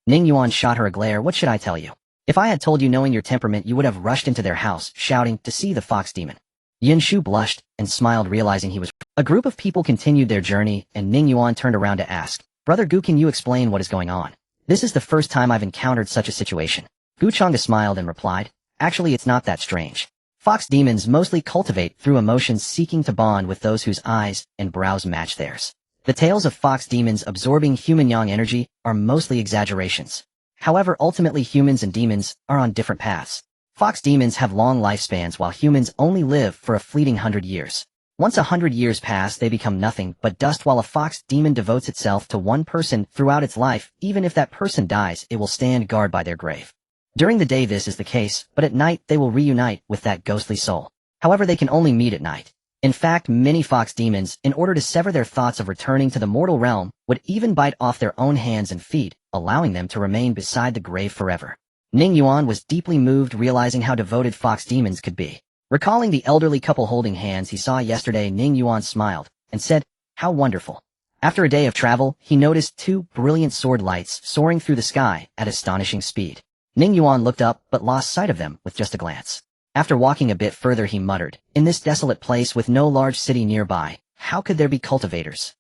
Ning Yuan shot her a glare. "What should I tell you? If I had told you, knowing your temperament, you would have rushed into their house, shouting, 'To see the fox demon.'" Yunshu blushed and smiled, realizing he was. A group of people continued their journey, and Ning Yuan turned around to ask, "Brother Gu, can you explain what is going on? This is the first time I've encountered such a situation." Gu Chang'e smiled and replied, "Actually, it's not that strange. Fox demons mostly cultivate through emotions, seeking to bond with those whose eyes and brows match theirs. The tales of fox demons absorbing human yang energy are mostly exaggerations. However, ultimately humans and demons are on different paths. Fox demons have long lifespans while humans only live for a fleeting 100 years. Once 100 years pass, they become nothing but dust, while a fox demon devotes itself to one person throughout its life. Even if that person dies, it will stand guard by their grave. During the day this is the case, but at night they will reunite with that ghostly soul. However, they can only meet at night. In fact, many fox demons, in order to sever their thoughts of returning to the mortal realm, would even bite off their own hands and feet, allowing them to remain beside the grave forever. Ning Yuan was deeply moved, realizing how devoted fox demons could be. Recalling the elderly couple holding hands he saw yesterday, Ning Yuan smiled and said, "How wonderful." After a day of travel, he noticed two brilliant sword lights soaring through the sky at astonishing speed. Ning Yuan looked up but lost sight of them with just a glance. After walking a bit further, he muttered, "In this desolate place with no large city nearby, how could there be cultivators?"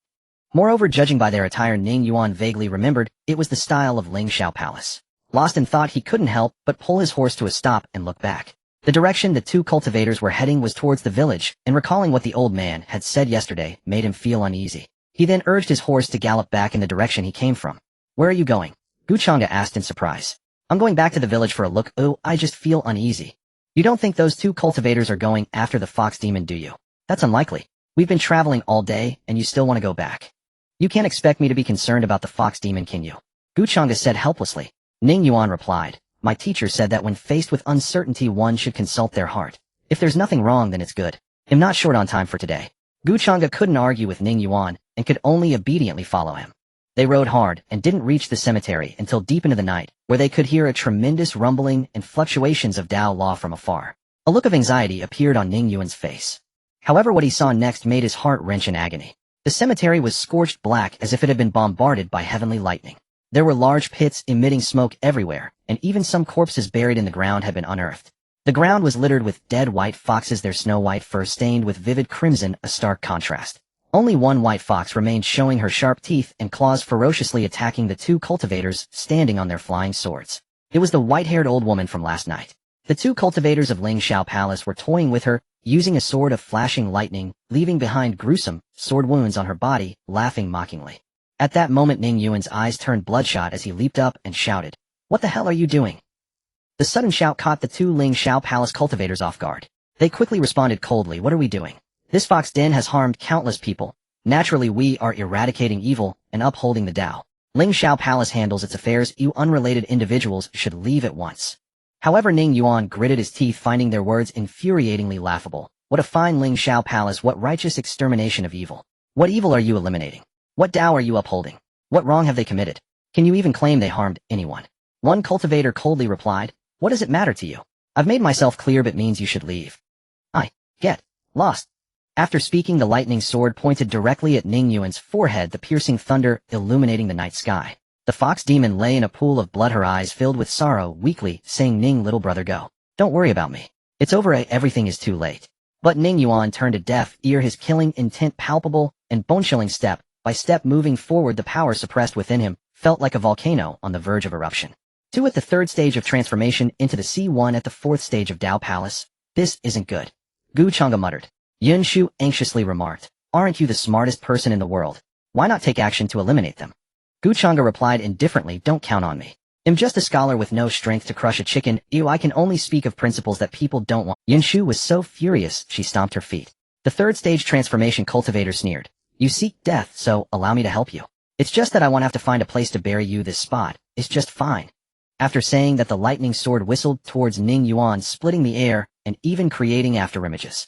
Moreover, judging by their attire, Ning Yuan vaguely remembered it was the style of Ling Xiao Palace. Lost in thought, he couldn't help but pull his horse to a stop and look back. The direction the two cultivators were heading was towards the village, and recalling what the old man had said yesterday made him feel uneasy. He then urged his horse to gallop back in the direction he came from. "Where are you going?" Gu Chang'e asked in surprise. "I'm going back to the village for a look." "Oh, I just feel uneasy." "You don't think those two cultivators are going after the fox demon, do you?" "That's unlikely. We've been traveling all day, and you still want to go back. You can't expect me to be concerned about the fox demon, can you?" Gu Chang'e said helplessly. Ning Yuan replied, "My teacher said that when faced with uncertainty, one should consult their heart. If there's nothing wrong, then it's good. I'm not short on time for today." Gu Chang'e couldn't argue with Ning Yuan and could only obediently follow him. They rode hard and didn't reach the cemetery until deep into the night, where they could hear a tremendous rumbling and fluctuations of Dao Law from afar. A look of anxiety appeared on Ning Yuan's face. However, what he saw next made his heart wrench in agony. The cemetery was scorched black as if it had been bombarded by heavenly lightning. There were large pits emitting smoke everywhere, and even some corpses buried in the ground had been unearthed. The ground was littered with dead white foxes, their snow-white fur stained with vivid crimson, a stark contrast. Only one white fox remained, showing her sharp teeth and claws, ferociously attacking the two cultivators standing on their flying swords. It was the white-haired old woman from last night. The two cultivators of Ling Xiao Palace were toying with her, using a sword of flashing lightning, leaving behind gruesome sword wounds on her body, laughing mockingly. At that moment, Ning Yuan's eyes turned bloodshot as he leaped up and shouted, "What the hell are you doing?" The sudden shout caught the two Ling Xiao Palace cultivators off guard. They quickly responded coldly, "What are we doing? This fox den has harmed countless people. Naturally, we are eradicating evil and upholding the Tao. Ling Xiao Palace handles its affairs. You unrelated individuals should leave at once." However, Ning Yuan gritted his teeth, finding their words infuriatingly laughable. What a fine Ling Xiao Palace! What righteous extermination of evil! What evil are you eliminating? What Tao are you upholding? What wrong have they committed? Can you even claim they harmed anyone? One cultivator coldly replied, "What does it matter to you? I've made myself clear, but means you should leave. I get lost." After speaking, the lightning sword pointed directly at Ning Yuan's forehead, the piercing thunder illuminating the night sky. The fox demon lay in a pool of blood, her eyes filled with sorrow, weakly saying, "Ning, little brother, go. Don't worry about me. It's over. Everything is too late." But Ning Yuan turned a deaf ear, his killing intent palpable and bone-chilling. Step by step moving forward, the power suppressed within him felt like a volcano on the verge of eruption. 2 at the 3rd stage of transformation into the C1 at the 4th stage of Dao Palace. This isn't good. Gu Chang'e muttered. Yunshu anxiously remarked. Aren't you the smartest person in the world? Why not take action to eliminate them? Guchanga replied indifferently, don't count on me. I'm just a scholar with no strength to crush a chicken. I can only speak of principles that people don't want. Yunshu was so furious, she stomped her feet. The third stage transformation cultivator sneered. You seek death, so allow me to help you. It's just that I won't have to find a place to bury you. This spot is just fine. After saying that, the lightning sword whistled towards Ning Yuan, splitting the air and even creating afterimages.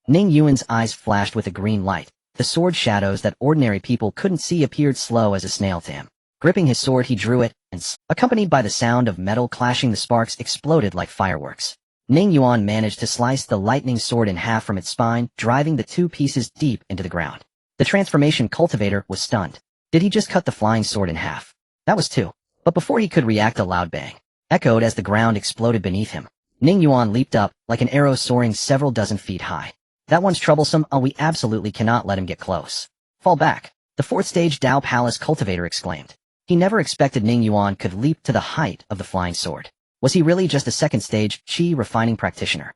Ning Yuan's eyes flashed with a green light. The sword shadows that ordinary people couldn't see appeared slow as a snail to him. Gripping his sword, he drew it, and accompanied by the sound of metal clashing, the sparks exploded like fireworks. Ning Yuan managed to slice the lightning sword in half from its spine, driving the two pieces deep into the ground. The transformation cultivator was stunned. Did he just cut the flying sword in half? That was two. But before he could react, a loud bang echoed as the ground exploded beneath him. Ning Yuan leaped up, like an arrow soaring several dozen feet high. That one's troublesome. Oh, we absolutely cannot let him get close. Fall back. The fourth stage Dao Palace cultivator exclaimed. He never expected Ning Yuan could leap to the height of the flying sword. Was he really just a second stage Qi refining practitioner?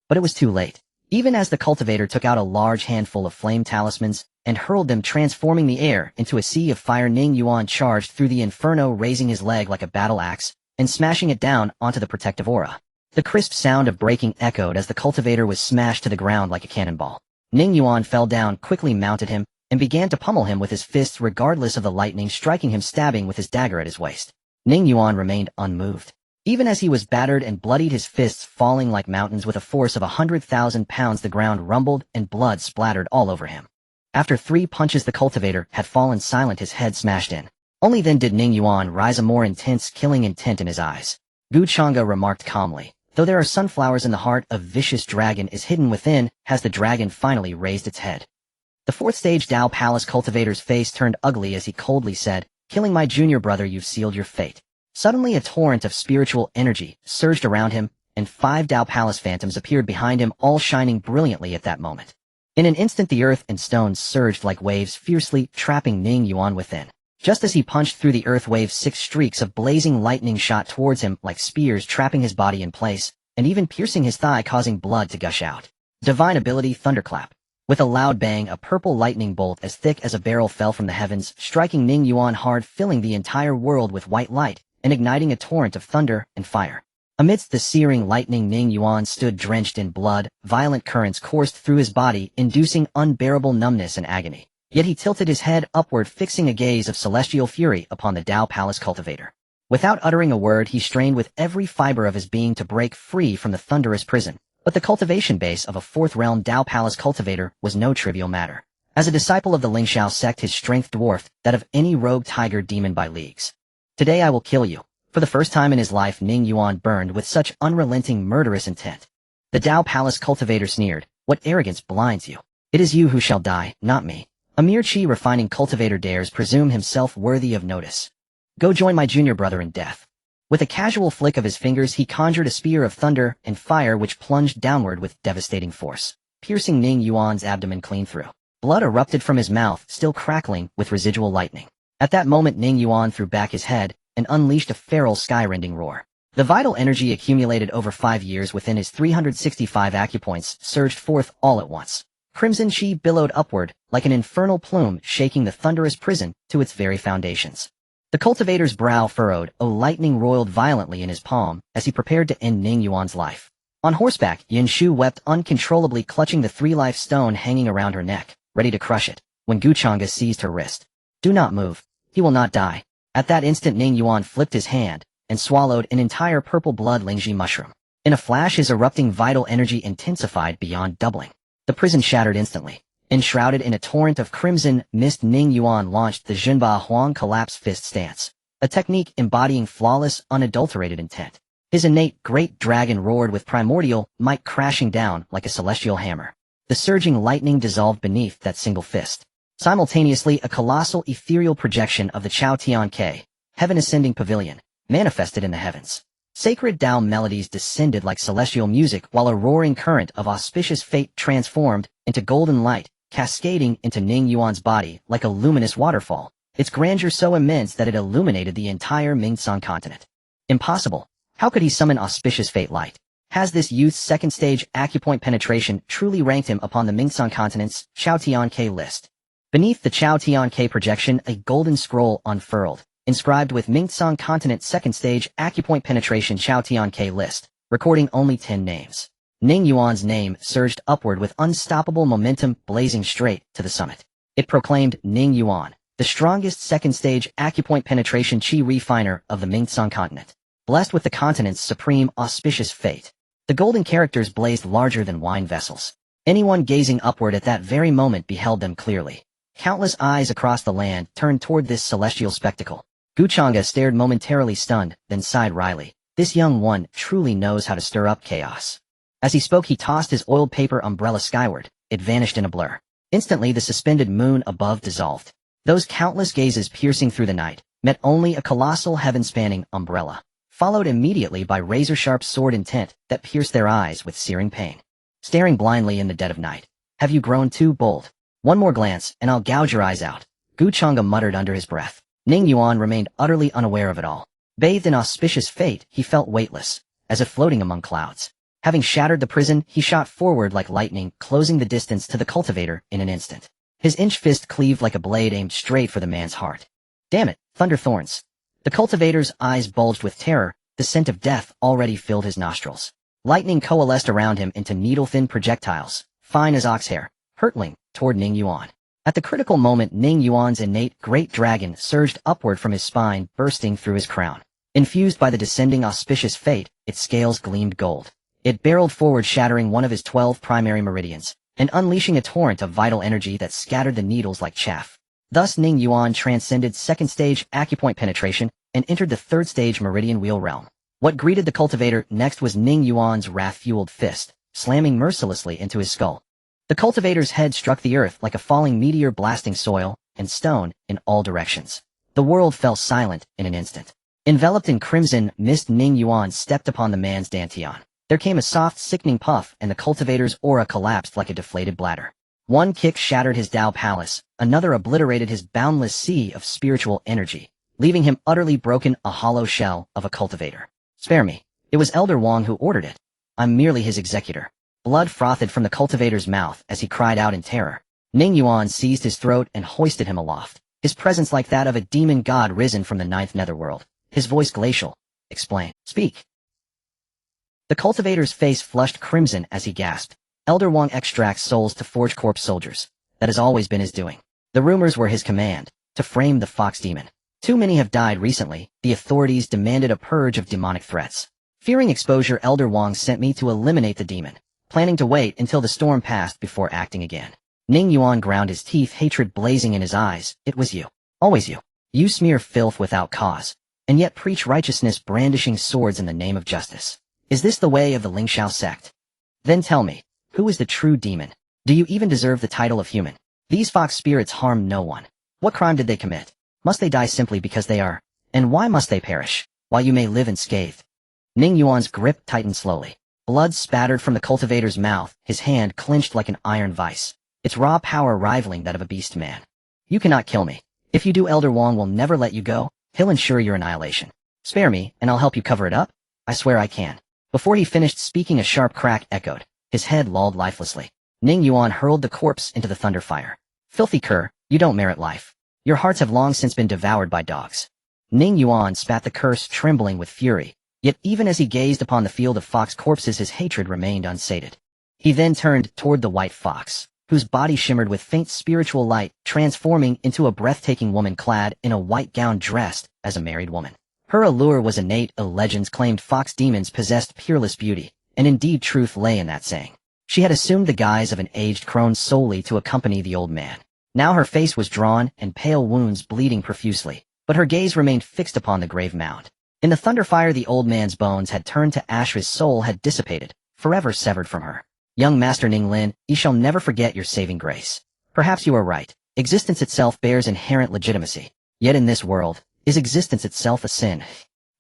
But it was too late. Even as the cultivator took out a large handful of flame talismans and hurled them, transforming the air into a sea of fire, Ning Yuan charged through the inferno, raising his leg like a battle axe and smashing it down onto the protective aura. The crisp sound of breaking echoed as the cultivator was smashed to the ground like a cannonball. Ning Yuan fell down, quickly mounted him, and began to pummel him with his fists regardless of the lightning striking him, stabbing with his dagger at his waist. Ning Yuan remained unmoved. Even as he was battered and bloodied, his fists falling like mountains with a force of 100,000 pounds, the ground rumbled and blood splattered all over him. After 3 punches, the cultivator had fallen silent, his head smashed in. Only then did Ning Yuan rise, a more intense, killing intent in his eyes. Gu Chang'e remarked calmly, though there are sunflowers in the heart, a vicious dragon is hidden within. Has the dragon finally raised its head? The fourth stage Dao Palace cultivator's face turned ugly as he coldly said, killing my junior brother, you've sealed your fate. Suddenly a torrent of spiritual energy surged around him, and 5 Dao Palace phantoms appeared behind him, all shining brilliantly at that moment. In an instant, the earth and stones surged like waves, fiercely trapping Ning Yuan within. Just as he punched through the earth wave, 6 streaks of blazing lightning shot towards him like spears, trapping his body in place, and even piercing his thigh, causing blood to gush out. Divine ability Thunderclap. With a loud bang, a purple lightning bolt as thick as a barrel fell from the heavens, striking Ning Yuan hard, filling the entire world with white light, and igniting a torrent of thunder and fire. Amidst the searing lightning, Ning Yuan stood drenched in blood. Violent currents coursed through his body, inducing unbearable numbness and agony. Yet he tilted his head upward, fixing a gaze of celestial fury upon the Dao Palace cultivator. Without uttering a word, he strained with every fiber of his being to break free from the thunderous prison. But the cultivation base of a 4th realm Dao Palace cultivator was no trivial matter. As a disciple of the Lingxiao sect, his strength dwarfed that of any rogue tiger demon by leagues. Today I will kill you. For the first time in his life, Ning Yuan burned with such unrelenting, murderous intent. The Dao Palace cultivator sneered, what arrogance blinds you? It is you who shall die, not me. A mere Qi refining cultivator dares presume himself worthy of notice. Go join my junior brother in death. With a casual flick of his fingers, he conjured a spear of thunder and fire which plunged downward with devastating force, piercing Ning Yuan's abdomen clean through. Blood erupted from his mouth, still crackling with residual lightning. At that moment, Ning Yuan threw back his head and unleashed a feral sky-rending roar. The vital energy accumulated over 5 years within his 365 acupoints surged forth all at once. Crimson Qi billowed upward like an infernal plume, shaking the thunderous prison to its very foundations. The cultivator's brow furrowed, lightning roiled violently in his palm as he prepared to end Ning Yuan's life. On horseback, Yunshu wept uncontrollably, clutching the 3-life stone hanging around her neck, ready to crush it, when Guchanga seized her wrist. Do not move. He will not die. At that instant, Ning Yuan flipped his hand and swallowed an entire purple blood Lingji mushroom. In a flash, his erupting vital energy intensified beyond doubling. The prison shattered instantly. Enshrouded in a torrent of crimson mist, Ning Yuan launched the Zhenba Huang collapse fist stance, a technique embodying flawless, unadulterated intent. His innate great dragon roared with primordial might, crashing down like a celestial hammer. The surging lightning dissolved beneath that single fist. Simultaneously, a colossal ethereal projection of the Chao Tian Ke, heaven-ascending pavilion, manifested in the heavens. Sacred Tao melodies descended like celestial music, while a roaring current of auspicious fate transformed into golden light, cascading into Ning Yuan's body like a luminous waterfall, its grandeur so immense that it illuminated the entire Mingsan continent. Impossible. How could he summon auspicious fate light? Has this youth's second-stage acupoint penetration truly ranked him upon the Mingsan continent's Chao Tian-K list? Beneath the Chao Tian-K projection, a golden scroll unfurled, inscribed with Mingsan continent second-stage acupoint penetration Chao Tian-K list, recording only 10 names. Ning Yuan's name surged upward with unstoppable momentum, blazing straight to the summit. It proclaimed Ning Yuan, the strongest second-stage acupoint penetration chi refiner of the Mingsan continent, blessed with the continent's supreme auspicious fate. The golden characters blazed larger than wine vessels. Anyone gazing upward at that very moment beheld them clearly. Countless eyes across the land turned toward this celestial spectacle. Guchanga stared momentarily stunned, then sighed wryly. This young one truly knows how to stir up chaos. As he spoke, he tossed his oiled paper umbrella skyward. It vanished in a blur. Instantly, the suspended moon above dissolved. Those countless gazes piercing through the night met only a colossal heaven-spanning umbrella, followed immediately by razor-sharp sword intent that pierced their eyes with searing pain. Staring blindly in the dead of night. Have you grown too bold? One more glance, and I'll gouge your eyes out. Guchanga muttered under his breath. Ning Yuan remained utterly unaware of it all. Bathed in auspicious fate, he felt weightless, as if floating among clouds. Having shattered the prison, he shot forward like lightning, closing the distance to the cultivator in an instant. His inch fist cleaved like a blade aimed straight for the man's heart. Damn it, thunder thorns. The cultivator's eyes bulged with terror, the scent of death already filled his nostrils. Lightning coalesced around him into needle-thin projectiles, fine as ox hair, hurtling toward Ning Yuan. At the critical moment, Ning Yuan's innate great dragon surged upward from his spine, bursting through his crown. Infused by the descending auspicious fate, its scales gleamed gold. It barreled forward, shattering one of his 12 primary meridians, and unleashing a torrent of vital energy that scattered the needles like chaff. Thus Ning Yuan transcended second-stage acupoint penetration and entered the third-stage meridian wheel realm. What greeted the cultivator next was Ning Yuan's wrath-fueled fist, slamming mercilessly into his skull. The cultivator's head struck the earth like a falling meteor, blasting soil and stone in all directions. The world fell silent in an instant. Enveloped in crimson mist, Ning Yuan stepped upon the man's dantian. There came a soft, sickening puff, and the cultivator's aura collapsed like a deflated bladder. One kick shattered his Tao palace, another obliterated his boundless sea of spiritual energy, leaving him utterly broken, a hollow shell of a cultivator. Spare me. It was Elder Wang who ordered it. I'm merely his executor. Blood frothed from the cultivator's mouth as he cried out in terror. Ning Yuan seized his throat and hoisted him aloft, his presence like that of a demon god risen from the ninth netherworld. His voice glacial. Explain. Speak. The cultivator's face flushed crimson as he gasped. Elder Wang extracts souls to forge corpse soldiers. That has always been his doing. The rumors were his command, to frame the fox demon. Too many have died recently. The authorities demanded a purge of demonic threats. Fearing exposure, Elder Wang sent me to eliminate the demon, planning to wait until the storm passed before acting again. Ning Yuan ground his teeth, hatred blazing in his eyes. It was you. Always you. You smear filth without cause, and yet preach righteousness, brandishing swords in the name of justice. Is this the way of the Lingxiao sect? Then tell me, who is the true demon? Do you even deserve the title of human? These fox spirits harm no one. What crime did they commit? Must they die simply because they are? And why must they perish, while you may live unscathed? Ning Yuan's grip tightened slowly. Blood spattered from the cultivator's mouth, his hand clenched like an iron vice, its raw power rivaling that of a beast man. You cannot kill me. If you do, Elder Wang will never let you go. He'll ensure your annihilation. Spare me, and I'll help you cover it up. I swear I can. Before he finished speaking, a sharp crack echoed. His head lolled lifelessly. Ning Yuan hurled the corpse into the thunder fire. Filthy cur, you don't merit life. Your hearts have long since been devoured by dogs. Ning Yuan spat the curse, trembling with fury. Yet even as he gazed upon the field of fox corpses, his hatred remained unsated. He then turned toward the white fox, whose body shimmered with faint spiritual light, transforming into a breathtaking woman clad in a white gown, dressed as a married woman. Her allure was innate. Legends claimed fox demons possessed peerless beauty, and indeed truth lay in that saying. She had assumed the guise of an aged crone solely to accompany the old man. Now her face was drawn and pale, wounds bleeding profusely, but her gaze remained fixed upon the grave mound. In the thunderfire, the old man's bones had turned to ash, his soul had dissipated, forever severed from her. Young Master Ning Lin, ye shall never forget your saving grace. Perhaps you are right. Existence itself bears inherent legitimacy. Yet in this world, is existence itself a sin?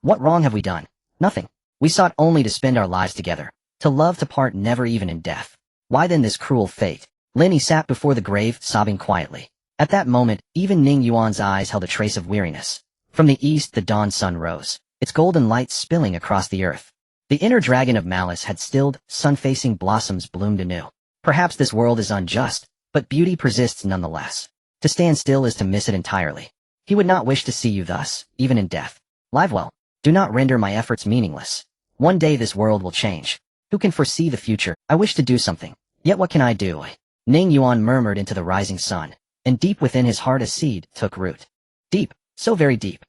What wrong have we done? Nothing. We sought only to spend our lives together, to love, to part never even in death. Why then this cruel fate? Lin sat before the grave, sobbing quietly. At that moment, even Ning Yuan's eyes held a trace of weariness. From the east, the dawn sun rose, its golden light spilling across the earth. The inner dragon of malice had stilled, sun-facing blossoms bloomed anew. Perhaps this world is unjust, but beauty persists nonetheless. To stand still is to miss it entirely. He would not wish to see you thus, even in death. Live well. Do not render my efforts meaningless. One day this world will change. Who can foresee the future? I wish to do something. Yet what can I do? Ning Yuan murmured into the rising sun, and deep within his heart a seed took root. Deep, so very deep.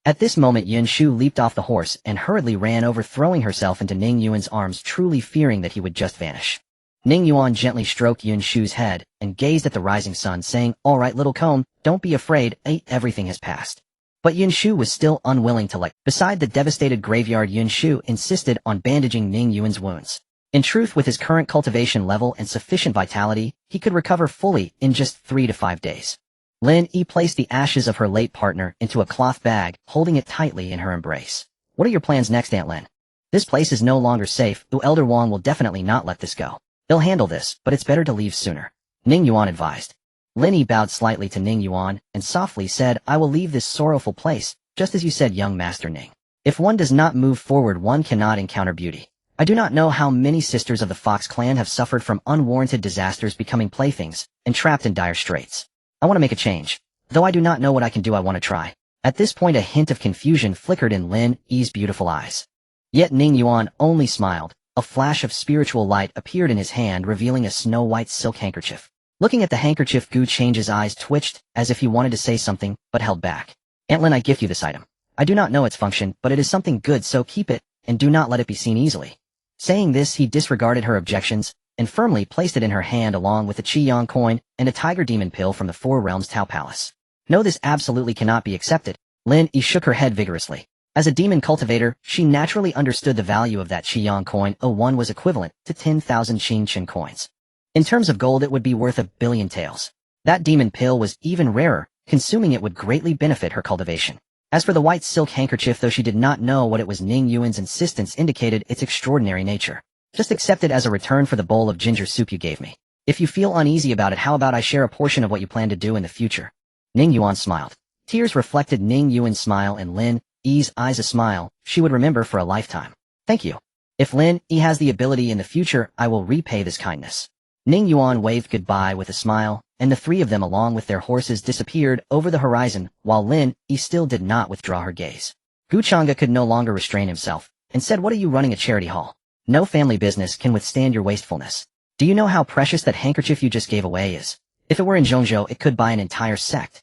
At this moment Yun Shu leaped off the horse and hurriedly ran over, throwing herself into Ning Yuan's arms, truly fearing that he would just vanish. Ning Yuan gently stroked Yun Shu's head and gazed at the rising sun, saying, "All right, little comb, don't be afraid, everything has passed." But Yun Shu was still unwilling to let. Beside the devastated graveyard, Yun Shu insisted on bandaging Ning Yuan's wounds. In truth, with his current cultivation level and sufficient vitality, he could recover fully in just 3 to 5 days. Lin Yi placed the ashes of her late partner into a cloth bag, holding it tightly in her embrace. "What are your plans next, Aunt Lin? This place is no longer safe. Elder Wang will definitely not let this go. He'll handle this, but it's better to leave sooner," Ning Yuan advised. Lin Yi bowed slightly to Ning Yuan and softly said, "I will leave this sorrowful place, just as you said, young Master Ning. If one does not move forward, one cannot encounter beauty. I do not know how many sisters of the Fox clan have suffered from unwarranted disasters, becoming playthings, and trapped in dire straits. I want to make a change. Though I do not know what I can do, I want to try." At this point a hint of confusion flickered in Lin Yi's beautiful eyes. Yet Ning Yuan only smiled. A flash of spiritual light appeared in his hand, revealing a snow-white silk handkerchief. Looking at the handkerchief, Gu Chang's eyes twitched, as if he wanted to say something, but held back. "Aunt Lin, I gift you this item. I do not know its function, but it is something good, so keep it, and do not let it be seen easily." Saying this, he disregarded her objections, and firmly placed it in her hand along with a Qiyang coin and a tiger demon pill from the Four Realms Tao Palace. "No, this absolutely cannot be accepted." Lin Yi shook her head vigorously. As a demon cultivator, she naturally understood the value of that Qiyang coin. One was equivalent to 10,000 Qingchen coins. In terms of gold, it would be worth 1,000,000,000 taels. That demon pill was even rarer. Consuming it would greatly benefit her cultivation. As for the white silk handkerchief, though she did not know what it was, Ning Yuan's insistence indicated its extraordinary nature. "Just accept it as a return for the bowl of ginger soup you gave me. If you feel uneasy about it, how about I share a portion of what you plan to do in the future?" Ning Yuan smiled. Tears reflected Ning Yuan's smile, and Lin Yi's eyes a smile she would remember for a lifetime. "Thank you. If Lin Yi has the ability in the future, I will repay this kindness." Ning Yuan waved goodbye with a smile, and the three of them along with their horses disappeared over the horizon, while Lin Yi still did not withdraw her gaze. Gu Chang'e could no longer restrain himself, and said, "What are you running a charity hall? No family business can withstand your wastefulness. Do you know how precious that handkerchief you just gave away is? If it were in Zhongzhou, it could buy an entire sect.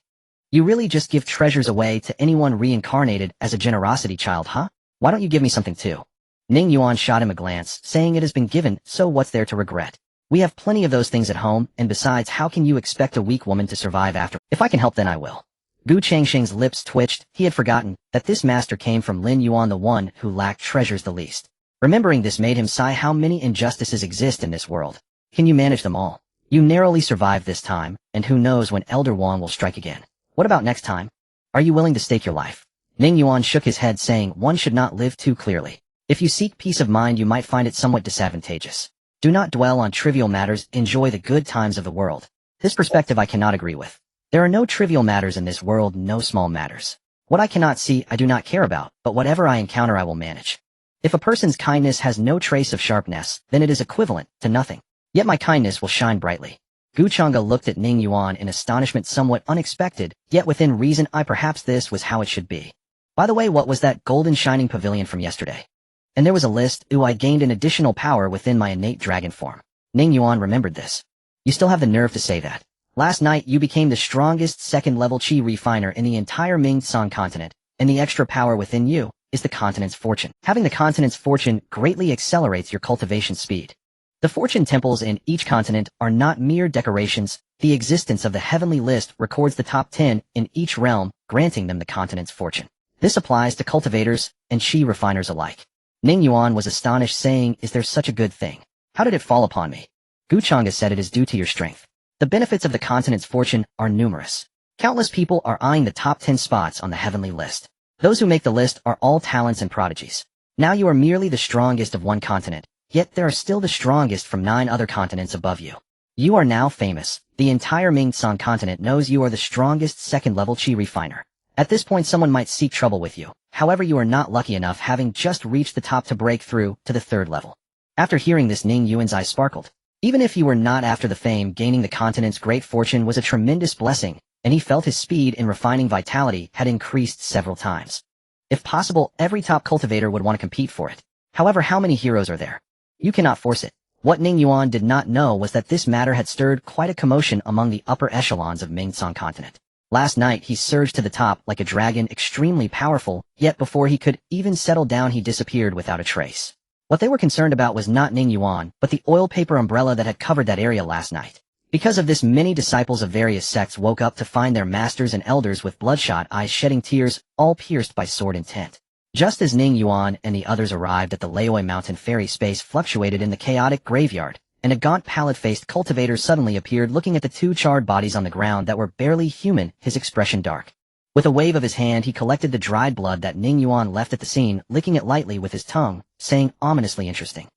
You really just give treasures away to anyone reincarnated as a generosity child, huh? Why don't you give me something too?" Ning Yuan shot him a glance, saying, "It has been given, so what's there to regret? We have plenty of those things at home, and besides, how can you expect a weak woman to survive after? If I can help, then I will." Gu Chang's lips twitched. He had forgotten that this master came from Lin Yuan, the one who lacked treasures the least. Remembering this made him sigh. How many injustices exist in this world? Can you manage them all? You narrowly survived this time, and who knows when Elder Wang will strike again. What about next time? Are you willing to stake your life? Ning Yuan shook his head, saying, "One should not live too clearly. If you seek peace of mind, you might find it somewhat disadvantageous. Do not dwell on trivial matters, enjoy the good times of the world." This perspective I cannot agree with. There are no trivial matters in this world, no small matters. What I cannot see, I do not care about, but whatever I encounter I will manage. If a person's kindness has no trace of sharpness, then it is equivalent to nothing. Yet my kindness will shine brightly. Gu Chang'e looked at Ning Yuan in astonishment, somewhat unexpected, yet within reason. Perhaps this was how it should be. By the way, what was that golden shining pavilion from yesterday? And there was a list. I gained an additional power within my innate dragon form. Ning Yuan remembered this. You still have the nerve to say that. Last night you became the strongest second-level chi refiner in the entire Ming-Tsang continent, and the extra power within you is the continent's fortune. Having the continent's fortune greatly accelerates your cultivation speed. The fortune temples in each continent are not mere decorations. The existence of the heavenly list records the top 10 in each realm, granting them the continent's fortune. This applies to cultivators and chi refiners alike. Ning Yuan was astonished, saying, "Is there such a good thing? How did it fall upon me?" Gu Chang'e said, "It is due to your strength. The benefits of the continent's fortune are numerous. Countless people are eyeing the top 10 spots on the heavenly list. Those who make the list are all talents and prodigies. Now you are merely the strongest of one continent, yet there are still the strongest from 9 other continents above you. You are now famous. The entire Ming-Tsang continent knows you are the strongest second-level chi refiner. At this point someone might seek trouble with you. However, you are not lucky enough, having just reached the top to break through to the 3rd level. After hearing this, Ning Yuan's eyes sparkled. Even if you were not after the fame, gaining the continent's great fortune was a tremendous blessing, and he felt his speed in refining vitality had increased several times. If possible, every top cultivator would want to compete for it. However, how many heroes are there? You cannot force it. What Ning Yuan did not know was that this matter had stirred quite a commotion among the upper echelons of Mingcong continent. Last night, he surged to the top like a dragon, extremely powerful, yet before he could even settle down he disappeared without a trace. What they were concerned about was not Ning Yuan, but the oil paper umbrella that had covered that area last night. Because of this, many disciples of various sects woke up to find their masters and elders with bloodshot eyes shedding tears, all pierced by sword intent. Just as Ning Yuan and the others arrived at the Laoi Mountain, fairy space fluctuated in the chaotic graveyard, and a gaunt, pallid-faced cultivator suddenly appeared, looking at the 2 charred bodies on the ground that were barely human, his expression dark. With a wave of his hand, he collected the dried blood that Ning Yuan left at the scene, licking it lightly with his tongue, saying ominously interesting.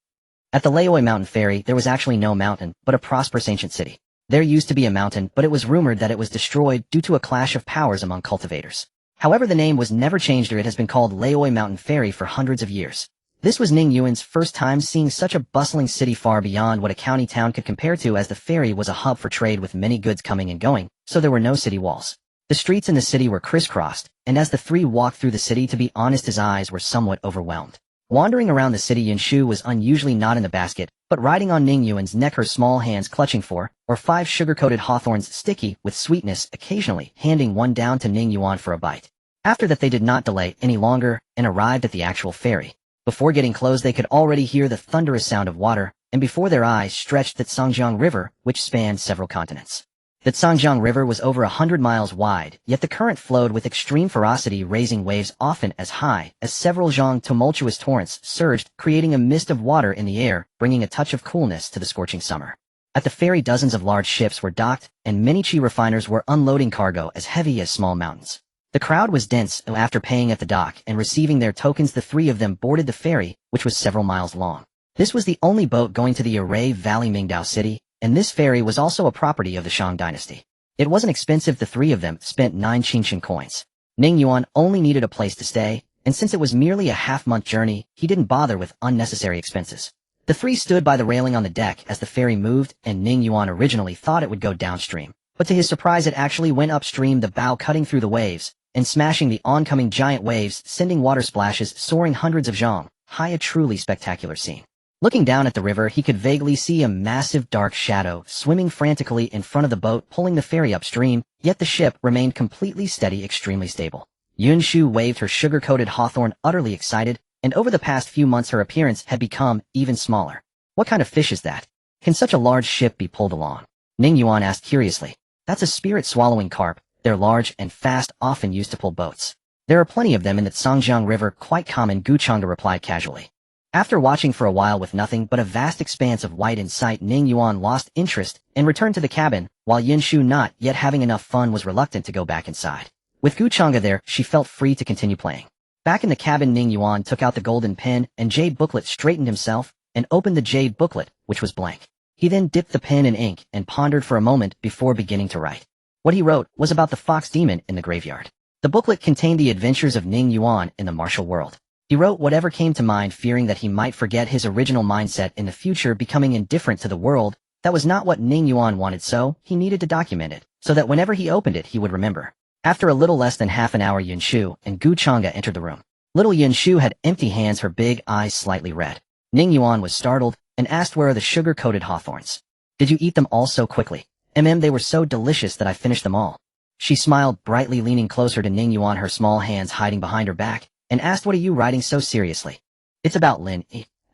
At the Laoi Mountain Ferry, there was actually no mountain, but a prosperous ancient city. There used to be a mountain, but it was rumored that it was destroyed due to a clash of powers among cultivators. However, the name was never changed, or it has been called Laoi Mountain Ferry for hundreds of years. This was Ning Yuan's first time seeing such a bustling city, far beyond what a county town could compare to, as the ferry was a hub for trade with many goods coming and going, so there were no city walls. The streets in the city were crisscrossed, and as the 3 walked through the city, to be honest, his eyes were somewhat overwhelmed. Wandering around the city, Yunshu was unusually not in the basket, but riding on Ning Yuan's neck, her small hands clutching 4 or 5 sugar-coated hawthorns sticky with sweetness, occasionally handing one down to Ning Yuan for a bite. After that, they did not delay any longer and arrived at the actual ferry. Before getting close, they could already hear the thunderous sound of water, and before their eyes stretched the Tsangjiang River, which spanned several continents. The Tsangjiang River was over 100 miles wide, yet the current flowed with extreme ferocity, raising waves often as high as several zhang. Tumultuous torrents surged, creating a mist of water in the air, bringing a touch of coolness to the scorching summer. At the ferry, dozens of large ships were docked, and many chi refiners were unloading cargo as heavy as small mountains. The crowd was dense, and after paying at the dock and receiving their tokens, the 3 of them boarded the ferry, which was several miles long. This was the only boat going to the Aray Valley Mingdao City, and this ferry was also a property of the Shang dynasty. It wasn't expensive. The 3 of them spent 9 Qingshan coins. Ning Yuan only needed a place to stay, and since it was merely a half-month journey, he didn't bother with unnecessary expenses. The 3 stood by the railing on the deck as the ferry moved, and Ning Yuan originally thought it would go downstream. But to his surprise, it actually went upstream, the bow cutting through the waves and smashing the oncoming giant waves, sending water splashes soaring hundreds of zhang high, a truly spectacular scene. Looking down at the river, he could vaguely see a massive dark shadow swimming frantically in front of the boat, pulling the ferry upstream, yet the ship remained completely steady, extremely stable. Yunshu waved her sugar-coated hawthorn, utterly excited, and over the past few months her appearance had become even smaller. What kind of fish is that? Can such a large ship be pulled along? Ning Yuan asked curiously. That's a spirit-swallowing carp. They're large and fast, often used to pull boats. There are plenty of them in the Tsangjiang River, quite common, Guchanga replied casually. After watching for a while with nothing but a vast expanse of white in sight, Ning Yuan lost interest and returned to the cabin, while Yunshu, not yet having enough fun, was reluctant to go back inside. With Guchanga there, she felt free to continue playing. Back in the cabin, Ning Yuan took out the golden pen and jade booklet, straightened himself, and opened the jade booklet, which was blank. He then dipped the pen in ink and pondered for a moment before beginning to write. What he wrote was about the fox demon in the graveyard. The booklet contained the adventures of Ning Yuan in the martial world. He wrote whatever came to mind, fearing that he might forget his original mindset in the future, becoming indifferent to the world. That was not what Ning Yuan wanted, so he needed to document it, so that whenever he opened it he would remember. After a little less than half an hour, Yunshu and Guchanga entered the room. Little Yunshu had empty hands, her big eyes slightly red. Ning Yuan was startled and asked, "Where are the sugar-coated hawthorns? Did you eat them all so quickly?" They were so delicious that I finished them all." She smiled brightly, leaning closer to Ning Yuan, her small hands hiding behind her back, and asked, "What are you writing so seriously?" "It's about Lin."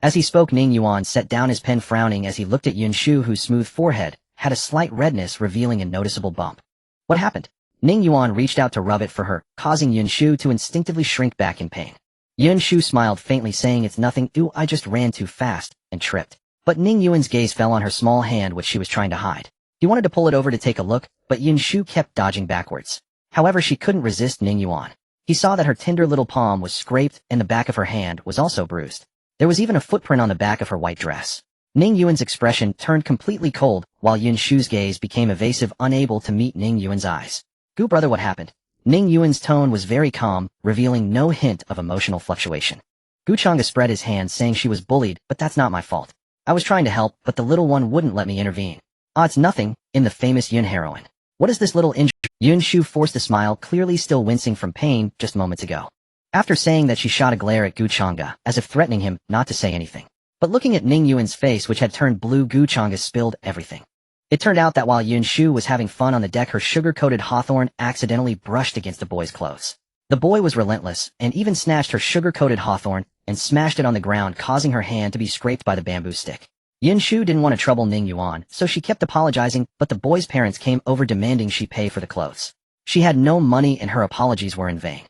As he spoke, Ning Yuan set down his pen, frowning as he looked at Yunshu, whose smooth forehead had a slight redness, revealing a noticeable bump. "What happened?" Ning Yuan reached out to rub it for her, causing Yunshu to instinctively shrink back in pain. Yunshu smiled faintly, saying, "It's nothing. I just ran too fast and tripped." But Ning Yuan's gaze fell on her small hand, which she was trying to hide. He wanted to pull it over to take a look, but Yunshu kept dodging backwards. However, she couldn't resist Ning Yuan. He saw that her tender little palm was scraped and the back of her hand was also bruised. There was even a footprint on the back of her white dress. Ning Yuan's expression turned completely cold, while Yunshu's gaze became evasive, unable to meet Ning Yuan's eyes. "Gu brother, what happened?" Ning Yuan's tone was very calm, revealing no hint of emotional fluctuation. Guchanga spread his hands, saying she was bullied, but that's not my fault. I was trying to help, but the little one wouldn't let me intervene. Ah, it's nothing, in the famous Yun heroine. What is this little injury? Yun Shu forced a smile, clearly still wincing from pain just moments ago. After saying that, she shot a glare at Guchanga, as if threatening him not to say anything. But looking at Ning Yuan's face, which had turned blue, Guchanga spilled everything. It turned out that while Yun Shu was having fun on the deck, her sugar-coated hawthorn accidentally brushed against the boy's clothes. The boy was relentless, and even snatched her sugar-coated hawthorn and smashed it on the ground, causing her hand to be scraped by the bamboo stick. Yun Shu didn't want to trouble Ning Yuan, so she kept apologizing, but the boy's parents came over demanding she pay for the clothes. She had no money and her apologies were in vain.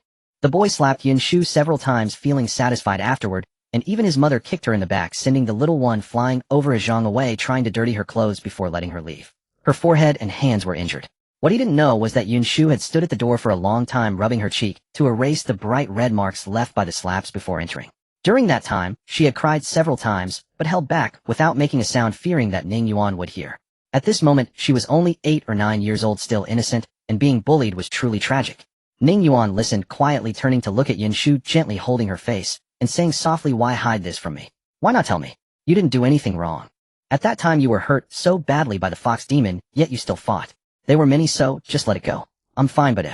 The boy slapped Yun Shu several times, feeling satisfied afterward, and even his mother kicked her in the back, sending the little one flying over a zhang away, trying to dirty her clothes before letting her leave. Her forehead and hands were injured. What he didn't know was that Yun Shu had stood at the door for a long time, rubbing her cheek to erase the bright red marks left by the slaps before entering. During that time, she had cried several times, but held back without making a sound, fearing that Ning Yuan would hear. At this moment, she was only 8 or 9 years old, still innocent, and being bullied was truly tragic. Ning Yuan listened quietly, turning to look at Yun Shu, gently holding her face, and saying softly, "Why hide this from me? Why not tell me? You didn't do anything wrong. At that time you were hurt so badly by the fox demon, yet you still fought. They were many, so just let it go. I'm fine, but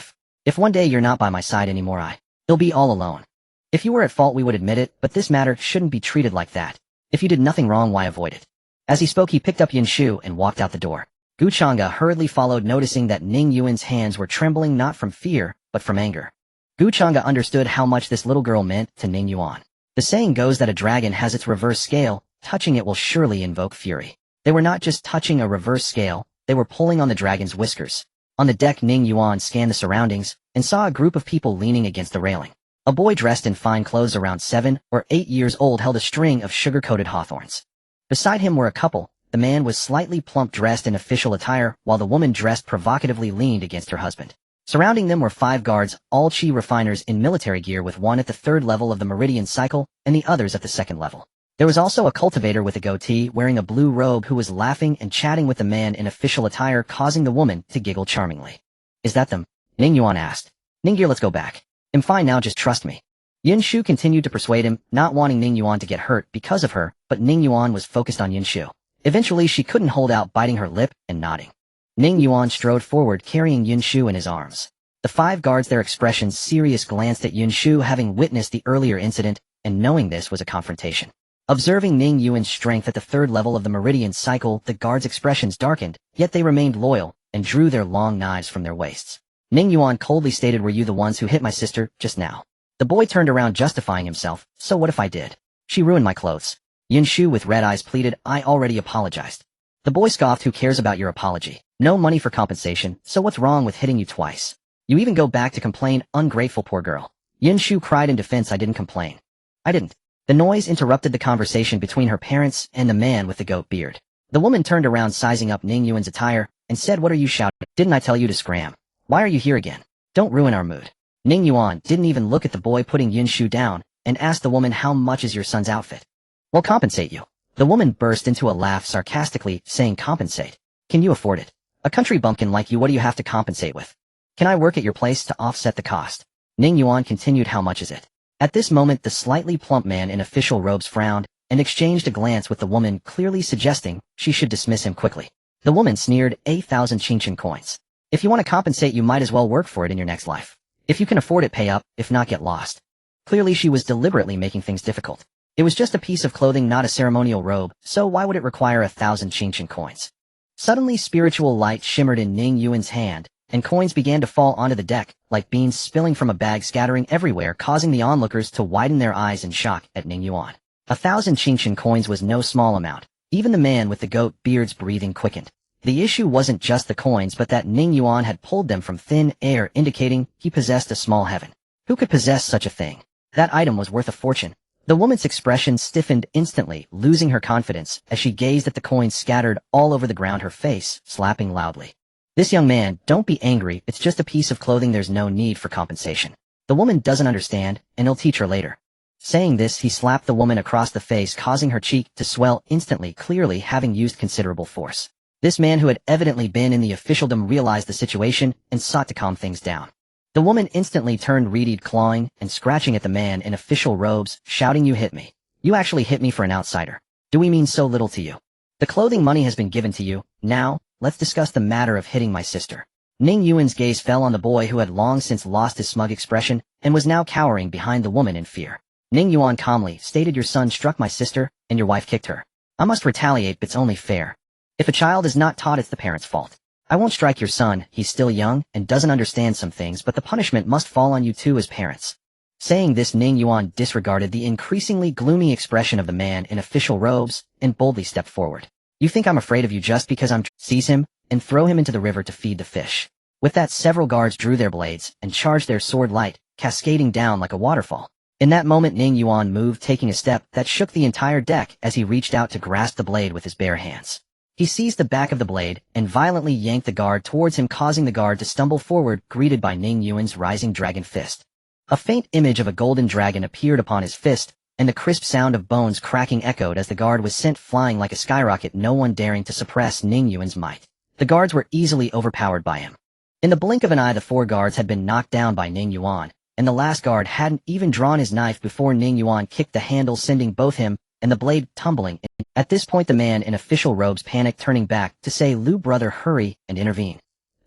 if one day you're not by my side anymore, you'll be all alone. If you were at fault, we would admit it, but this matter shouldn't be treated like that. If you did nothing wrong, why avoid it?" As he spoke, he picked up Yun Shu and walked out the door. Guchanga hurriedly followed, noticing that Ning Yuan's hands were trembling not from fear, but from anger. Guchanga understood how much this little girl meant to Ning Yuan. The saying goes that a dragon has its reverse scale, touching it will surely invoke fury. They were not just touching a reverse scale, they were pulling on the dragon's whiskers. On the deck, Ning Yuan scanned the surroundings and saw a group of people leaning against the railing. A boy dressed in fine clothes around 7 or 8 years old held a string of sugar-coated hawthorns. Beside him were a couple. The man was slightly plump, dressed in official attire, while the woman, dressed provocatively, leaned against her husband. Surrounding them were 5 guards, all chi refiners in military gear, with one at the 3rd level of the meridian cycle and the others at the 2nd level. There was also a cultivator with a goatee, wearing a blue robe, who was laughing and chatting with the man in official attire, causing the woman to giggle charmingly. "Is that them?" Ning Yuan asked. "Ningir, let's go back. I'm fine now, just trust me." Yun Shu continued to persuade him, not wanting Ning Yuan to get hurt because of her, but Ning Yuan was focused on Yun Shu. Eventually she couldn't hold out, biting her lip and nodding. Ning Yuan strode forward, carrying Yun Shu in his arms. The 5 guards, their expressions serious, glanced at Yun Shu, having witnessed the earlier incident, and knowing this was a confrontation. Observing Ning Yuan's strength at the 3rd level of the meridian cycle, the guards' expressions darkened, yet they remained loyal, and drew their long knives from their waists. Ning Yuan coldly stated, "Were you the ones who hit my sister just now?" The boy turned around, justifying himself. "So what if I did? She ruined my clothes." Yun Shu with red eyes pleaded, "I already apologized." The boy scoffed, "Who cares about your apology? No money for compensation, so what's wrong with hitting you twice? You even go back to complain, ungrateful poor girl." Yun Shu cried in defense, "I didn't complain. I didn't." The noise interrupted the conversation between her parents and the man with the goat beard. The woman turned around, sizing up Ning Yuan's attire, and said, "What are you shouting? Didn't I tell you to scram? Why are you here again? Don't ruin our mood." Ning Yuan didn't even look at the boy putting Yun Shu down, and asked the woman, "How much is your son's outfit?" "We'll compensate you." The woman burst into a laugh, sarcastically, saying, "Compensate? Can you afford it? A country bumpkin like you, what do you have to compensate with? Can I work at your place to offset the cost?" Ning Yuan continued, "How much is it?" At this moment, the slightly plump man in official robes frowned, and exchanged a glance with the woman, clearly suggesting she should dismiss him quickly. The woman sneered, 8,000 Qingchen coins. "If you want to compensate, you might as well work for it in your next life. If you can afford it, pay up, if not, get lost." Clearly she was deliberately making things difficult. It was just a piece of clothing, not a ceremonial robe, so why would it require 1,000 Qingchen coins? Suddenly spiritual light shimmered in Ning Yuan's hand, and coins began to fall onto the deck, like beans spilling from a bag, scattering everywhere, causing the onlookers to widen their eyes in shock at Ning Yuan. 1,000 Qingchen coins was no small amount. Even the man with the goat beard's breathing quickened. The issue wasn't just the coins, but that Ning Yuan had pulled them from thin air, indicating he possessed a small heaven. Who could possess such a thing? That item was worth a fortune. The woman's expression stiffened instantly, losing her confidence as she gazed at the coins scattered all over the ground, her face slapping loudly. "This young man, don't be angry, it's just a piece of clothing, there's no need for compensation. The woman doesn't understand, and he'll teach her later." Saying this, he slapped the woman across the face, causing her cheek to swell instantly, clearly having used considerable force. This man, who had evidently been in the officialdom, realized the situation and sought to calm things down. The woman instantly turned reedied, clawing and scratching at the man in official robes, shouting, "You hit me. You actually hit me for an outsider. Do we mean so little to you? The clothing money has been given to you. Now, let's discuss the matter of hitting my sister." Ning Yuan's gaze fell on the boy who had long since lost his smug expression and was now cowering behind the woman in fear. Ning Yuan calmly stated, "Your son struck my sister, and your wife kicked her. I must retaliate, but it's only fair. If a child is not taught, it's the parent's fault. I won't strike your son, he's still young and doesn't understand some things, but the punishment must fall on you too as parents." Saying this, Ning Yuan disregarded the increasingly gloomy expression of the man in official robes and boldly stepped forward. "You think I'm afraid of you just because I'm seize him and throw him into the river to feed the fish." With that, several guards drew their blades and charged their sword light, cascading down like a waterfall. In that moment, Ning Yuan moved, taking a step that shook the entire deck as he reached out to grasp the blade with his bare hands. He seized the back of the blade and violently yanked the guard towards him, causing the guard to stumble forward, greeted by Ning Yuan's rising dragon fist. A faint image of a golden dragon appeared upon his fist, and the crisp sound of bones cracking echoed as the guard was sent flying like a skyrocket, no one daring to suppress Ning Yuan's might. The guards were easily overpowered by him. In the blink of an eye, the 4 guards had been knocked down by Ning Yuan, and the last guard hadn't even drawn his knife before Ning Yuan kicked the handle, sending both him and the blade tumbling. At this point, the man in official robes panicked, turning back to say, "Lu, brother, hurry and intervene."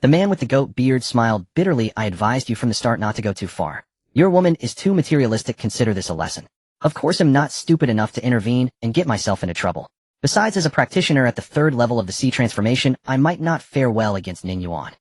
The man with the goat beard smiled bitterly. "I advised you from the start not to go too far. Your woman is too materialistic. Consider this a lesson. Of course, I'm not stupid enough to intervene and get myself into trouble. Besides, as a practitioner at the 3rd level of the sea transformation, I might not fare well against Ning Yuan.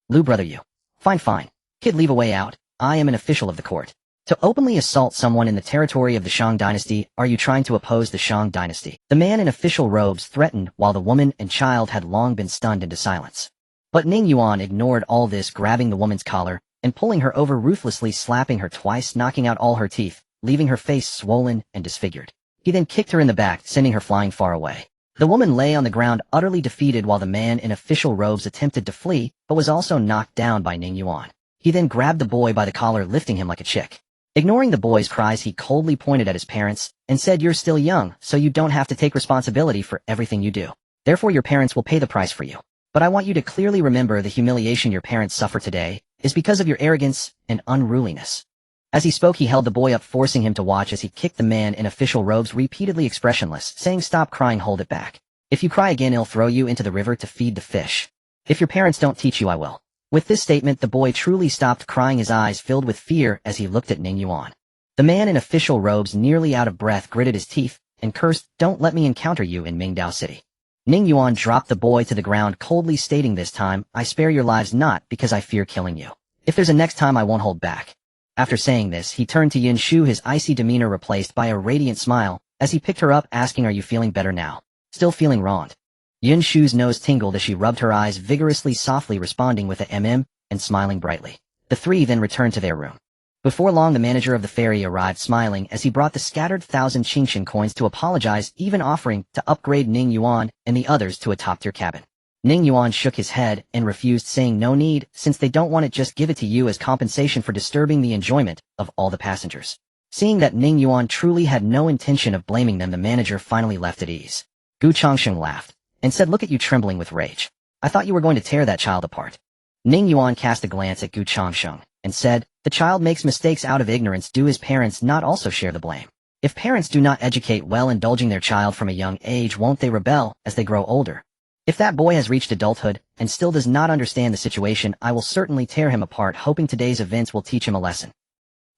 Lu, brother, you. Fine. Kid, leave a way out. I am an official of the court. To openly assault someone in the territory of the Shang dynasty, are you trying to oppose the Shang dynasty?" The man in official robes threatened, while the woman and child had long been stunned into silence. But Ning Yuan ignored all this, grabbing the woman's collar and pulling her over, ruthlessly slapping her twice, knocking out all her teeth, leaving her face swollen and disfigured. He then kicked her in the back, sending her flying far away. The woman lay on the ground utterly defeated, while the man in official robes attempted to flee, but was also knocked down by Ning Yuan. He then grabbed the boy by the collar, lifting him like a chick. Ignoring the boy's cries, he coldly pointed at his parents and said, "You're still young, so you don't have to take responsibility for everything you do. Therefore, your parents will pay the price for you. But I want you to clearly remember the humiliation your parents suffer today is because of your arrogance and unruliness." As he spoke, he held the boy up, forcing him to watch as he kicked the man in official robes, repeatedly expressionless, saying, "Stop crying, hold it back. If you cry again, I'll throw you into the river to feed the fish. If your parents don't teach you, I will." With this statement, the boy truly stopped crying, his eyes filled with fear as he looked at Ning Yuan. The man in official robes, nearly out of breath, gritted his teeth and cursed, "Don't let me encounter you in Mingdao City." Ning Yuan dropped the boy to the ground, coldly stating, "This time, I spare your lives not because I fear killing you. If there's a next time, I won't hold back." After saying this, he turned to Yin Shu, his icy demeanor replaced by a radiant smile, as he picked her up, asking, "Are you feeling better now?" "Still feeling wronged." Yin Shu's nose tingled as she rubbed her eyes vigorously, softly responding with a mm and smiling brightly. The 3 then returned to their room. Before long, the manager of the ferry arrived, smiling as he brought the scattered 1,000 Qingshan coins to apologize, even offering to upgrade Ning Yuan and the others to a top-tier cabin. Ning Yuan shook his head and refused, saying, "No need, since they don't want it, just give it to you as compensation for disturbing the enjoyment of all the passengers." Seeing that Ning Yuan truly had no intention of blaming them, the manager finally left at ease. Gu Changsheng laughed and said, "Look at you trembling with rage. I thought you were going to tear that child apart." Ning Yuan cast a glance at Gu Changsheng and said, "The child makes mistakes out of ignorance. Do his parents not also share the blame? If parents do not educate well, indulging their child from a young age, won't they rebel as they grow older? If that boy has reached adulthood and still does not understand the situation, I will certainly tear him apart, hoping today's events will teach him a lesson."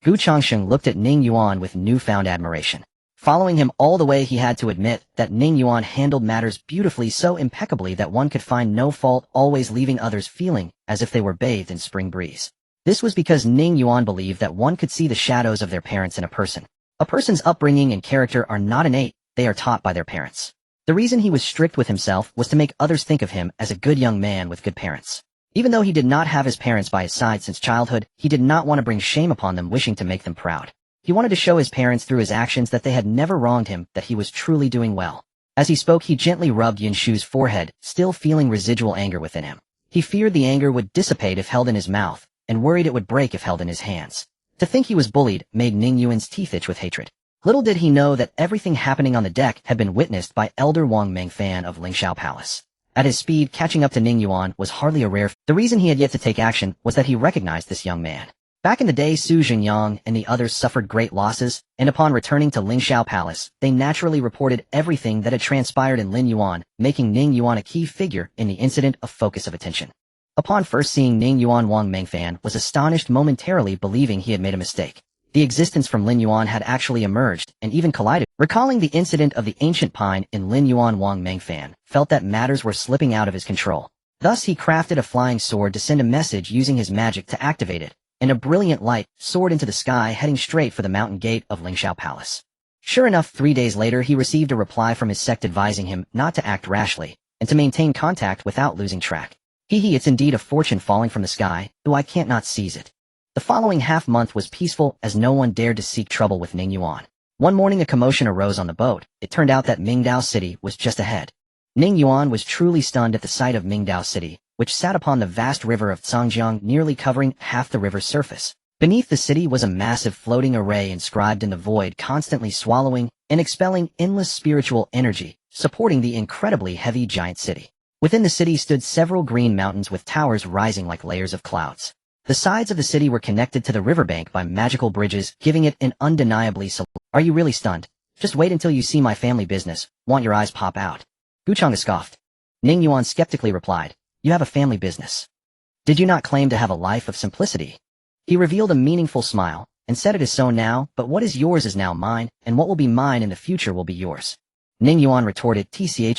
Gu Changsheng looked at Ning Yuan with newfound admiration. Following him all the way, he had to admit that Ning Yuan handled matters beautifully, so impeccably that one could find no fault, always leaving others feeling as if they were bathed in spring breeze. This was because Ning Yuan believed that one could see the shadows of their parents in a person. A person's upbringing and character are not innate, they are taught by their parents. The reason he was strict with himself was to make others think of him as a good young man with good parents. Even though he did not have his parents by his side since childhood, he did not want to bring shame upon them, wishing to make them proud. He wanted to show his parents through his actions that they had never wronged him, that he was truly doing well. As he spoke, he gently rubbed Yin Shu's forehead, still feeling residual anger within him. He feared the anger would dissipate if held in his mouth, and worried it would break if held in his hands. To think he was bullied made Ning Yuan's teeth itch with hatred. Little did he know that everything happening on the deck had been witnessed by Elder Wang Mengfan of Lingxiao Palace. At his speed, catching up to Ning Yuan was hardly a rare. The reason he had yet to take action was that he recognized this young man. Back in the day, Su Jingyang and the others suffered great losses, and upon returning to Lingxiao Palace, they naturally reported everything that had transpired in Lin Yuan, making Ning Yuan a key figure in the incident of focus of attention. Upon first seeing Ning Yuan, Wang Mengfan was astonished momentarily, believing he had made a mistake. The existence from Lin Yuan had actually emerged, and even collided. Recalling the incident of the ancient pine in Lin Yuan, Wang Mengfan felt that matters were slipping out of his control. Thus he crafted a flying sword to send a message using his magic to activate it, and a brilliant light soared into the sky, heading straight for the mountain gate of Lingxiao Palace. Sure enough, 3 days later he received a reply from his sect advising him not to act rashly, and to maintain contact without losing track. It's indeed a fortune falling from the sky, though I can't not seize it. The following half-month was peaceful, as no one dared to seek trouble with Ning Yuan. One morning a commotion arose on the boat. It turned out that Mingdao City was just ahead. Ning Yuan was truly stunned at the sight of Mingdao City, which sat upon the vast river of Cangjiang, nearly covering half the river's surface. Beneath the city was a massive floating array inscribed in the void, constantly swallowing and expelling endless spiritual energy, supporting the incredibly heavy giant city. Within the city stood several green mountains with towers rising like layers of clouds. The sides of the city were connected to the riverbank by magical bridges, giving it an undeniably Are you really stunned? Just wait until you see my family business. Want your eyes pop out? Guchang scoffed. Ning Yuan skeptically replied, you have a family business. Did you not claim to have a life of simplicity? He revealed a meaningful smile, and said, it is so now, but what is yours is now mine, and what will be mine in the future will be yours. Ning Yuan retorted,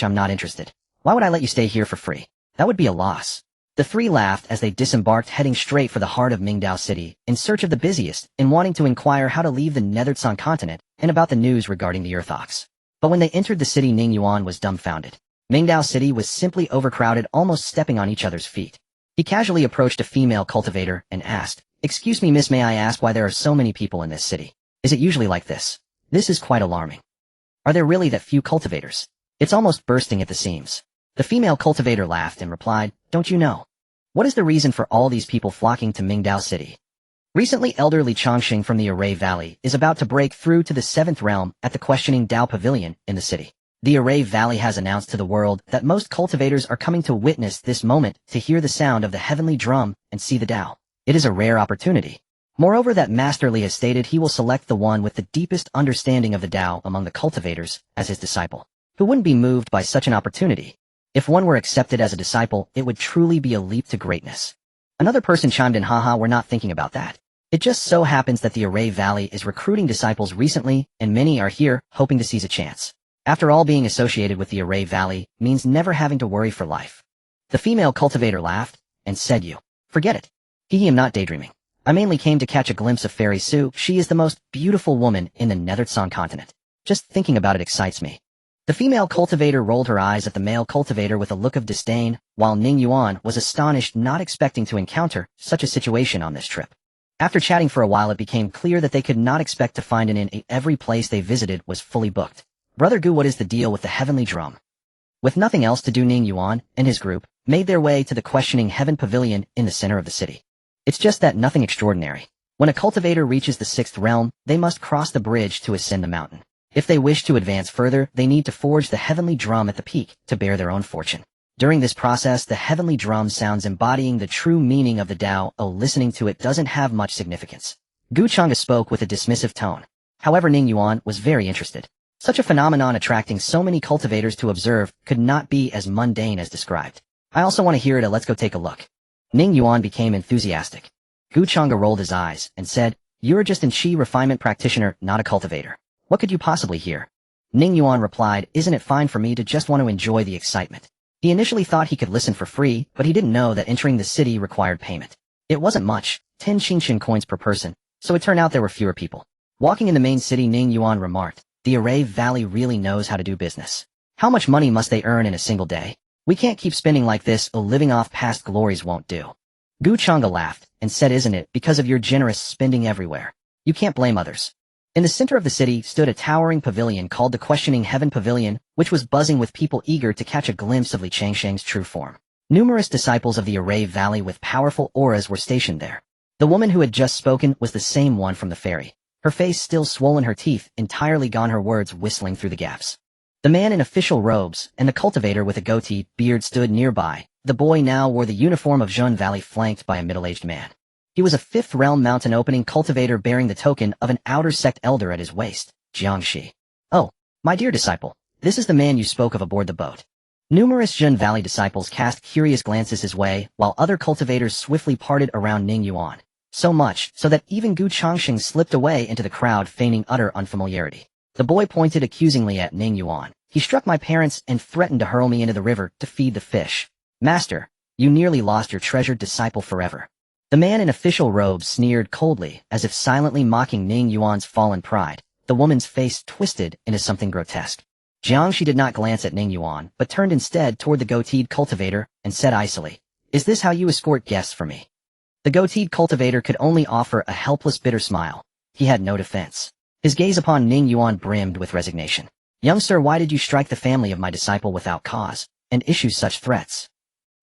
I'm not interested. Why would I let you stay here for free? That would be a loss. The three laughed as they disembarked, heading straight for the heart of Mingdao City, in search of the busiest, and wanting to inquire how to leave the Nethertsan continent, and about the news regarding the Earthox. But when they entered the city, Ning Yuan was dumbfounded. Mingdao City was simply overcrowded, almost stepping on each other's feet. He casually approached a female cultivator and asked, excuse me miss, may I ask why there are so many people in this city? Is it usually like this? This is quite alarming. Are there really that few cultivators? It's almost bursting at the seams. The female cultivator laughed and replied, don't you know? What is the reason for all these people flocking to Mingdao City? Recently, elderly Chongqing from the Array Valley is about to break through to the 7th realm at the questioning Dao Pavilion in the city. The Array Valley has announced to the world that most cultivators are coming to witness this moment, to hear the sound of the heavenly drum and see the Dao. It is a rare opportunity. Moreover, that Master Li has stated he will select the one with the deepest understanding of the Dao among the cultivators as his disciple. Who wouldn't be moved by such an opportunity? If one were accepted as a disciple, it would truly be a leap to greatness. Another person chimed in, haha, we're not thinking about that. It just so happens that the Array Valley is recruiting disciples recently, and many are here, hoping to seize a chance. After all, being associated with the Array Valley means never having to worry for life. The female cultivator laughed, and said, you. Forget it. I am not daydreaming. I mainly came to catch a glimpse of Fairy Su. She is the most beautiful woman in the Nethertsan continent. Just thinking about it excites me. The female cultivator rolled her eyes at the male cultivator with a look of disdain, while Ning Yuan was astonished, not expecting to encounter such a situation on this trip. After chatting for a while, it became clear that they could not expect to find an inn. Every place they visited was fully booked. Brother Gu, what is the deal with the heavenly drum? With nothing else to do, Ning Yuan and his group made their way to the questioning heaven pavilion in the center of the city. It's just that nothing extraordinary. When a cultivator reaches the 6th realm, they must cross the bridge to ascend the mountain. If they wish to advance further, they need to forge the heavenly drum at the peak to bear their own fortune. During this process, the heavenly drum sounds embodying the true meaning of the Tao. Listening to it doesn't have much significance. Gu Chang'e spoke with a dismissive tone. However, Ning Yuan was very interested. Such a phenomenon attracting so many cultivators to observe could not be as mundane as described. I also want to hear it. Let's go take a look. Ning Yuan became enthusiastic. Gu Chang'e rolled his eyes and said, you're just an Qi refinement practitioner, not a cultivator. What could you possibly hear? Ning Yuan replied, isn't it fine for me to just want to enjoy the excitement? He initially thought he could listen for free, but he didn't know that entering the city required payment. It wasn't much, 10 Qingxin coins per person, so it turned out there were fewer people. Walking in the main city, Ning Yuan remarked, the Array Valley really knows how to do business. How much money must they earn in a single day? We can't keep spending like this. Living off past glories won't do. Gu Chang'e laughed and said, isn't it because of your generous spending everywhere? You can't blame others. In the center of the city stood a towering pavilion called the Questioning Heaven Pavilion, which was buzzing with people eager to catch a glimpse of Li Changsheng's true form. Numerous disciples of the Array Valley with powerful auras were stationed there. The woman who had just spoken was the same one from the ferry. Her face still swollen, her teeth entirely gone, her words whistling through the gaps. The man in official robes and the cultivator with a goatee beard stood nearby. The boy now wore the uniform of Zhun Valley, flanked by a middle-aged man. He was a fifth realm mountain opening cultivator bearing the token of an outer sect elder at his waist, Jiangxi. Oh, my dear disciple, this is the man you spoke of aboard the boat. Numerous Jun Valley disciples cast curious glances his way, while other cultivators swiftly parted around Ning Yuan. So much, so that even Gu Changxing slipped away into the crowd feigning utter unfamiliarity. The boy pointed accusingly at Ning Yuan. He struck my parents and threatened to hurl me into the river to feed the fish. Master, you nearly lost your treasured disciple forever. The man in official robes sneered coldly, as if silently mocking Ning Yuan's fallen pride. The woman's face twisted into something grotesque. Jiangxi did not glance at Ning Yuan, but turned instead toward the goateed cultivator and said icily, "Is this how you escort guests for me?" The goateed cultivator could only offer a helpless bitter smile. He had no defense. His gaze upon Ning Yuan brimmed with resignation. "Young sir, why did you strike the family of my disciple without cause, and issue such threats?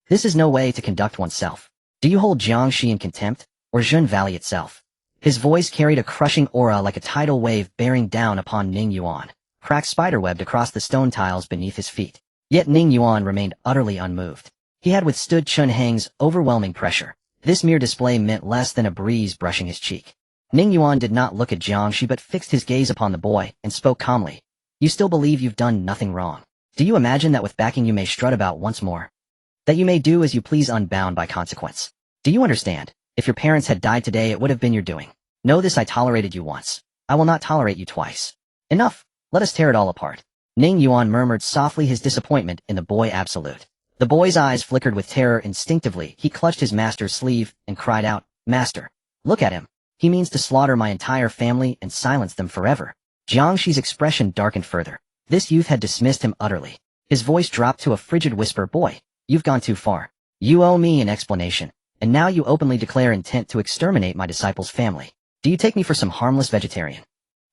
This is no way to conduct oneself. Do you hold Jiangxi in contempt, or Jun Valley itself?" His voice carried a crushing aura like a tidal wave bearing down upon Ning Yuan. Cracks spiderwebbed across the stone tiles beneath his feet. Yet Ning Yuan remained utterly unmoved. He had withstood Chun Heng's overwhelming pressure. This mere display meant less than a breeze brushing his cheek. Ning Yuan did not look at Jiangxi but fixed his gaze upon the boy and spoke calmly. "You still believe you've done nothing wrong? Do you imagine that with backing you may strut about once more? That you may do as you please unbound by consequence? Do you understand? If your parents had died today, it would have been your doing. Know this: I tolerated you once. I will not tolerate you twice. Enough. Let us tear it all apart." Ning Yuan murmured softly his disappointment in the boy absolute. The boy's eyes flickered with terror. Instinctively, he clutched his master's sleeve and cried out, "Master, look at him. He means to slaughter my entire family and silence them forever." Jiangxi's expression darkened further. This youth had dismissed him utterly. His voice dropped to a frigid whisper. "Boy, you've gone too far. You owe me an explanation, and now you openly declare intent to exterminate my disciple's family. Do you take me for some harmless vegetarian?"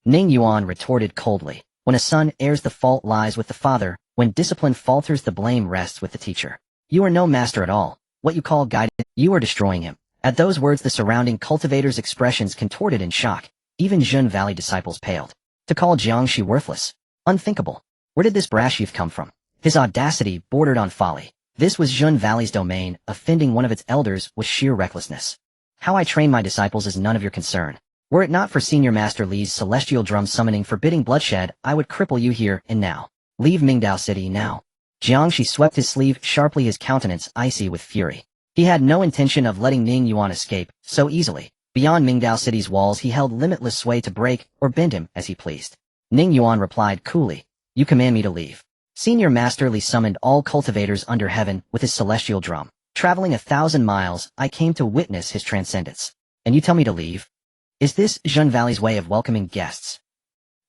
Ning Yuan retorted coldly. "When a son errs, the fault lies with the father. When discipline falters, the blame rests with the teacher. You are no master at all. What you call guidance, you are destroying him." At those words, the surrounding cultivators' expressions contorted in shock. Even Jun Valley disciples paled. To call Jiangxi worthless? Unthinkable. Where did this brash youth come from? His audacity bordered on folly. This was Jun Valley's domain. Offending one of its elders was sheer recklessness. "How I train my disciples is none of your concern. Were it not for Senior Master Li's celestial drum summoning forbidding bloodshed, I would cripple you here and now. Leave Mingdao City now." Jiangxi swept his sleeve sharply, his countenance icy with fury. He had no intention of letting Ning Yuan escape so easily. Beyond Mingdao City's walls, he held limitless sway to break or bend him as he pleased. Ning Yuan replied coolly, "You command me to leave." Senior Master Li summoned all cultivators under heaven with his celestial drum. "Traveling 1,000 miles, I came to witness his transcendence. And you tell me to leave? Is this Jun Valley's way of welcoming guests?"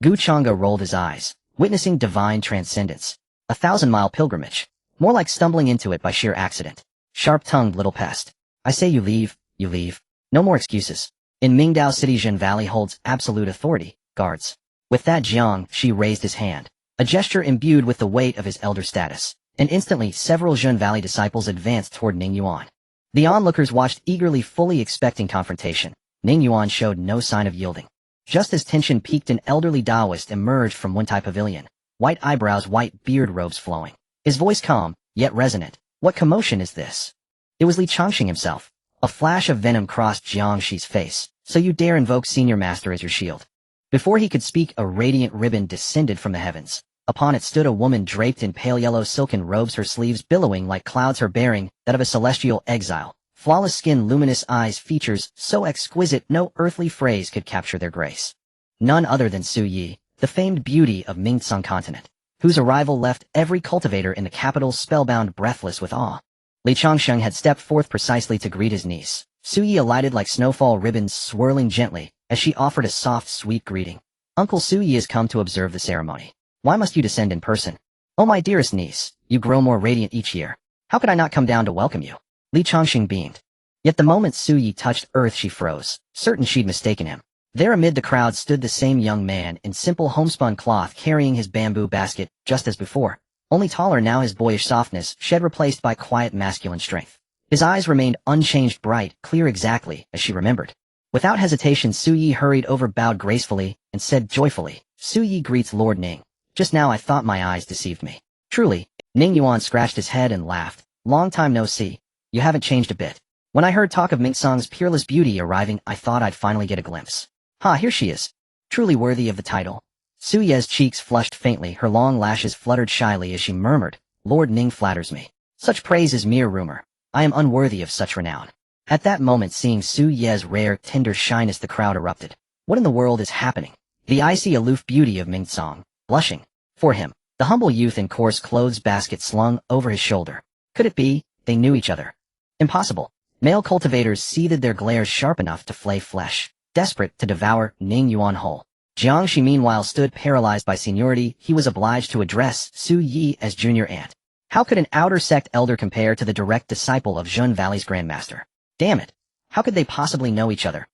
Gu Chang'e rolled his eyes, witnessing divine transcendence. 1,000-mile pilgrimage. More like stumbling into it by sheer accident. Sharp-tongued little pest. "I say you leave, you leave. No more excuses. In Mingdao City, Jun Valley holds absolute authority. Guards." With that, Jiangxi raised his hand, a gesture imbued with the weight of his elder status, and instantly several Jun Valley disciples advanced toward Ning Yuan. The onlookers watched eagerly, fully expecting confrontation. Ning Yuan showed no sign of yielding. Just as tension peaked, an elderly Taoist emerged from Wentai Pavilion, white eyebrows, white beard, robes flowing. His voice calm, yet resonant. "What commotion is this?" It was Li Changxing himself. A flash of venom crossed Jiangxi's face. "So you dare invoke Senior Master as your shield?" Before he could speak, a radiant ribbon descended from the heavens. Upon it stood a woman draped in pale yellow silken robes, her sleeves billowing like clouds, her bearing that of a celestial exile. Flawless skin, luminous eyes, features so exquisite no earthly phrase could capture their grace. None other than Su Yi, the famed beauty of Mingtsung continent, whose arrival left every cultivator in the capital spellbound, breathless with awe. Li Changsheng had stepped forth precisely to greet his niece. Su Yi alighted like snowfall ribbons swirling gently as she offered a soft, sweet greeting. "Uncle Su Yi has come to observe the ceremony. Why must you descend in person? Oh, my dearest niece, you grow more radiant each year. How could I not come down to welcome you?" Li Changxing beamed. Yet the moment Su Yi touched earth, she froze, certain she'd mistaken him. There amid the crowd stood the same young man in simple homespun cloth, carrying his bamboo basket, just as before, only taller now, his boyish softness shed replaced by quiet masculine strength. His eyes remained unchanged, bright, clear, exactly as she remembered. Without hesitation, Su Yi hurried over, bowed gracefully, and said joyfully, "Su Yi greets Lord Ning. Just now I thought my eyes deceived me." "Truly." Ning Yuan scratched his head and laughed. "Long time no see. You haven't changed a bit. When I heard talk of Mingsong's peerless beauty arriving, I thought I'd finally get a glimpse. Ha, here she is. Truly worthy of the title. Su Ye's cheeks flushed faintly, her long lashes fluttered shyly as she murmured, Lord Ning flatters me. Such praise is mere rumor. I am unworthy of such renown. At that moment, seeing Su Ye's rare, tender shyness, the crowd erupted. What in the world is happening? The icy, aloof beauty of Mingsong, blushing. For him, the humble youth in coarse clothes basket slung over his shoulder. Could it be they knew each other? Impossible. Male cultivators seethed, their glares sharp enough to flay flesh, desperate to devour Ning Yuan whole. Jiangxi meanwhile stood paralyzed by seniority. He was obliged to address Su Yi as junior aunt. How could an outer sect elder compare to the direct disciple of Zhun Valley's grandmaster? Damn it! How could they possibly know each other?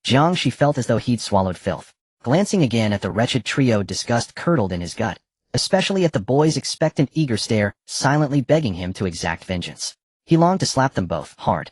Jiangxi felt as though he'd swallowed filth. Glancing again at the wretched trio, disgust curdled in his gut, especially at the boy's expectant, eager stare, silently begging him to exact vengeance. He longed to slap them both, hard,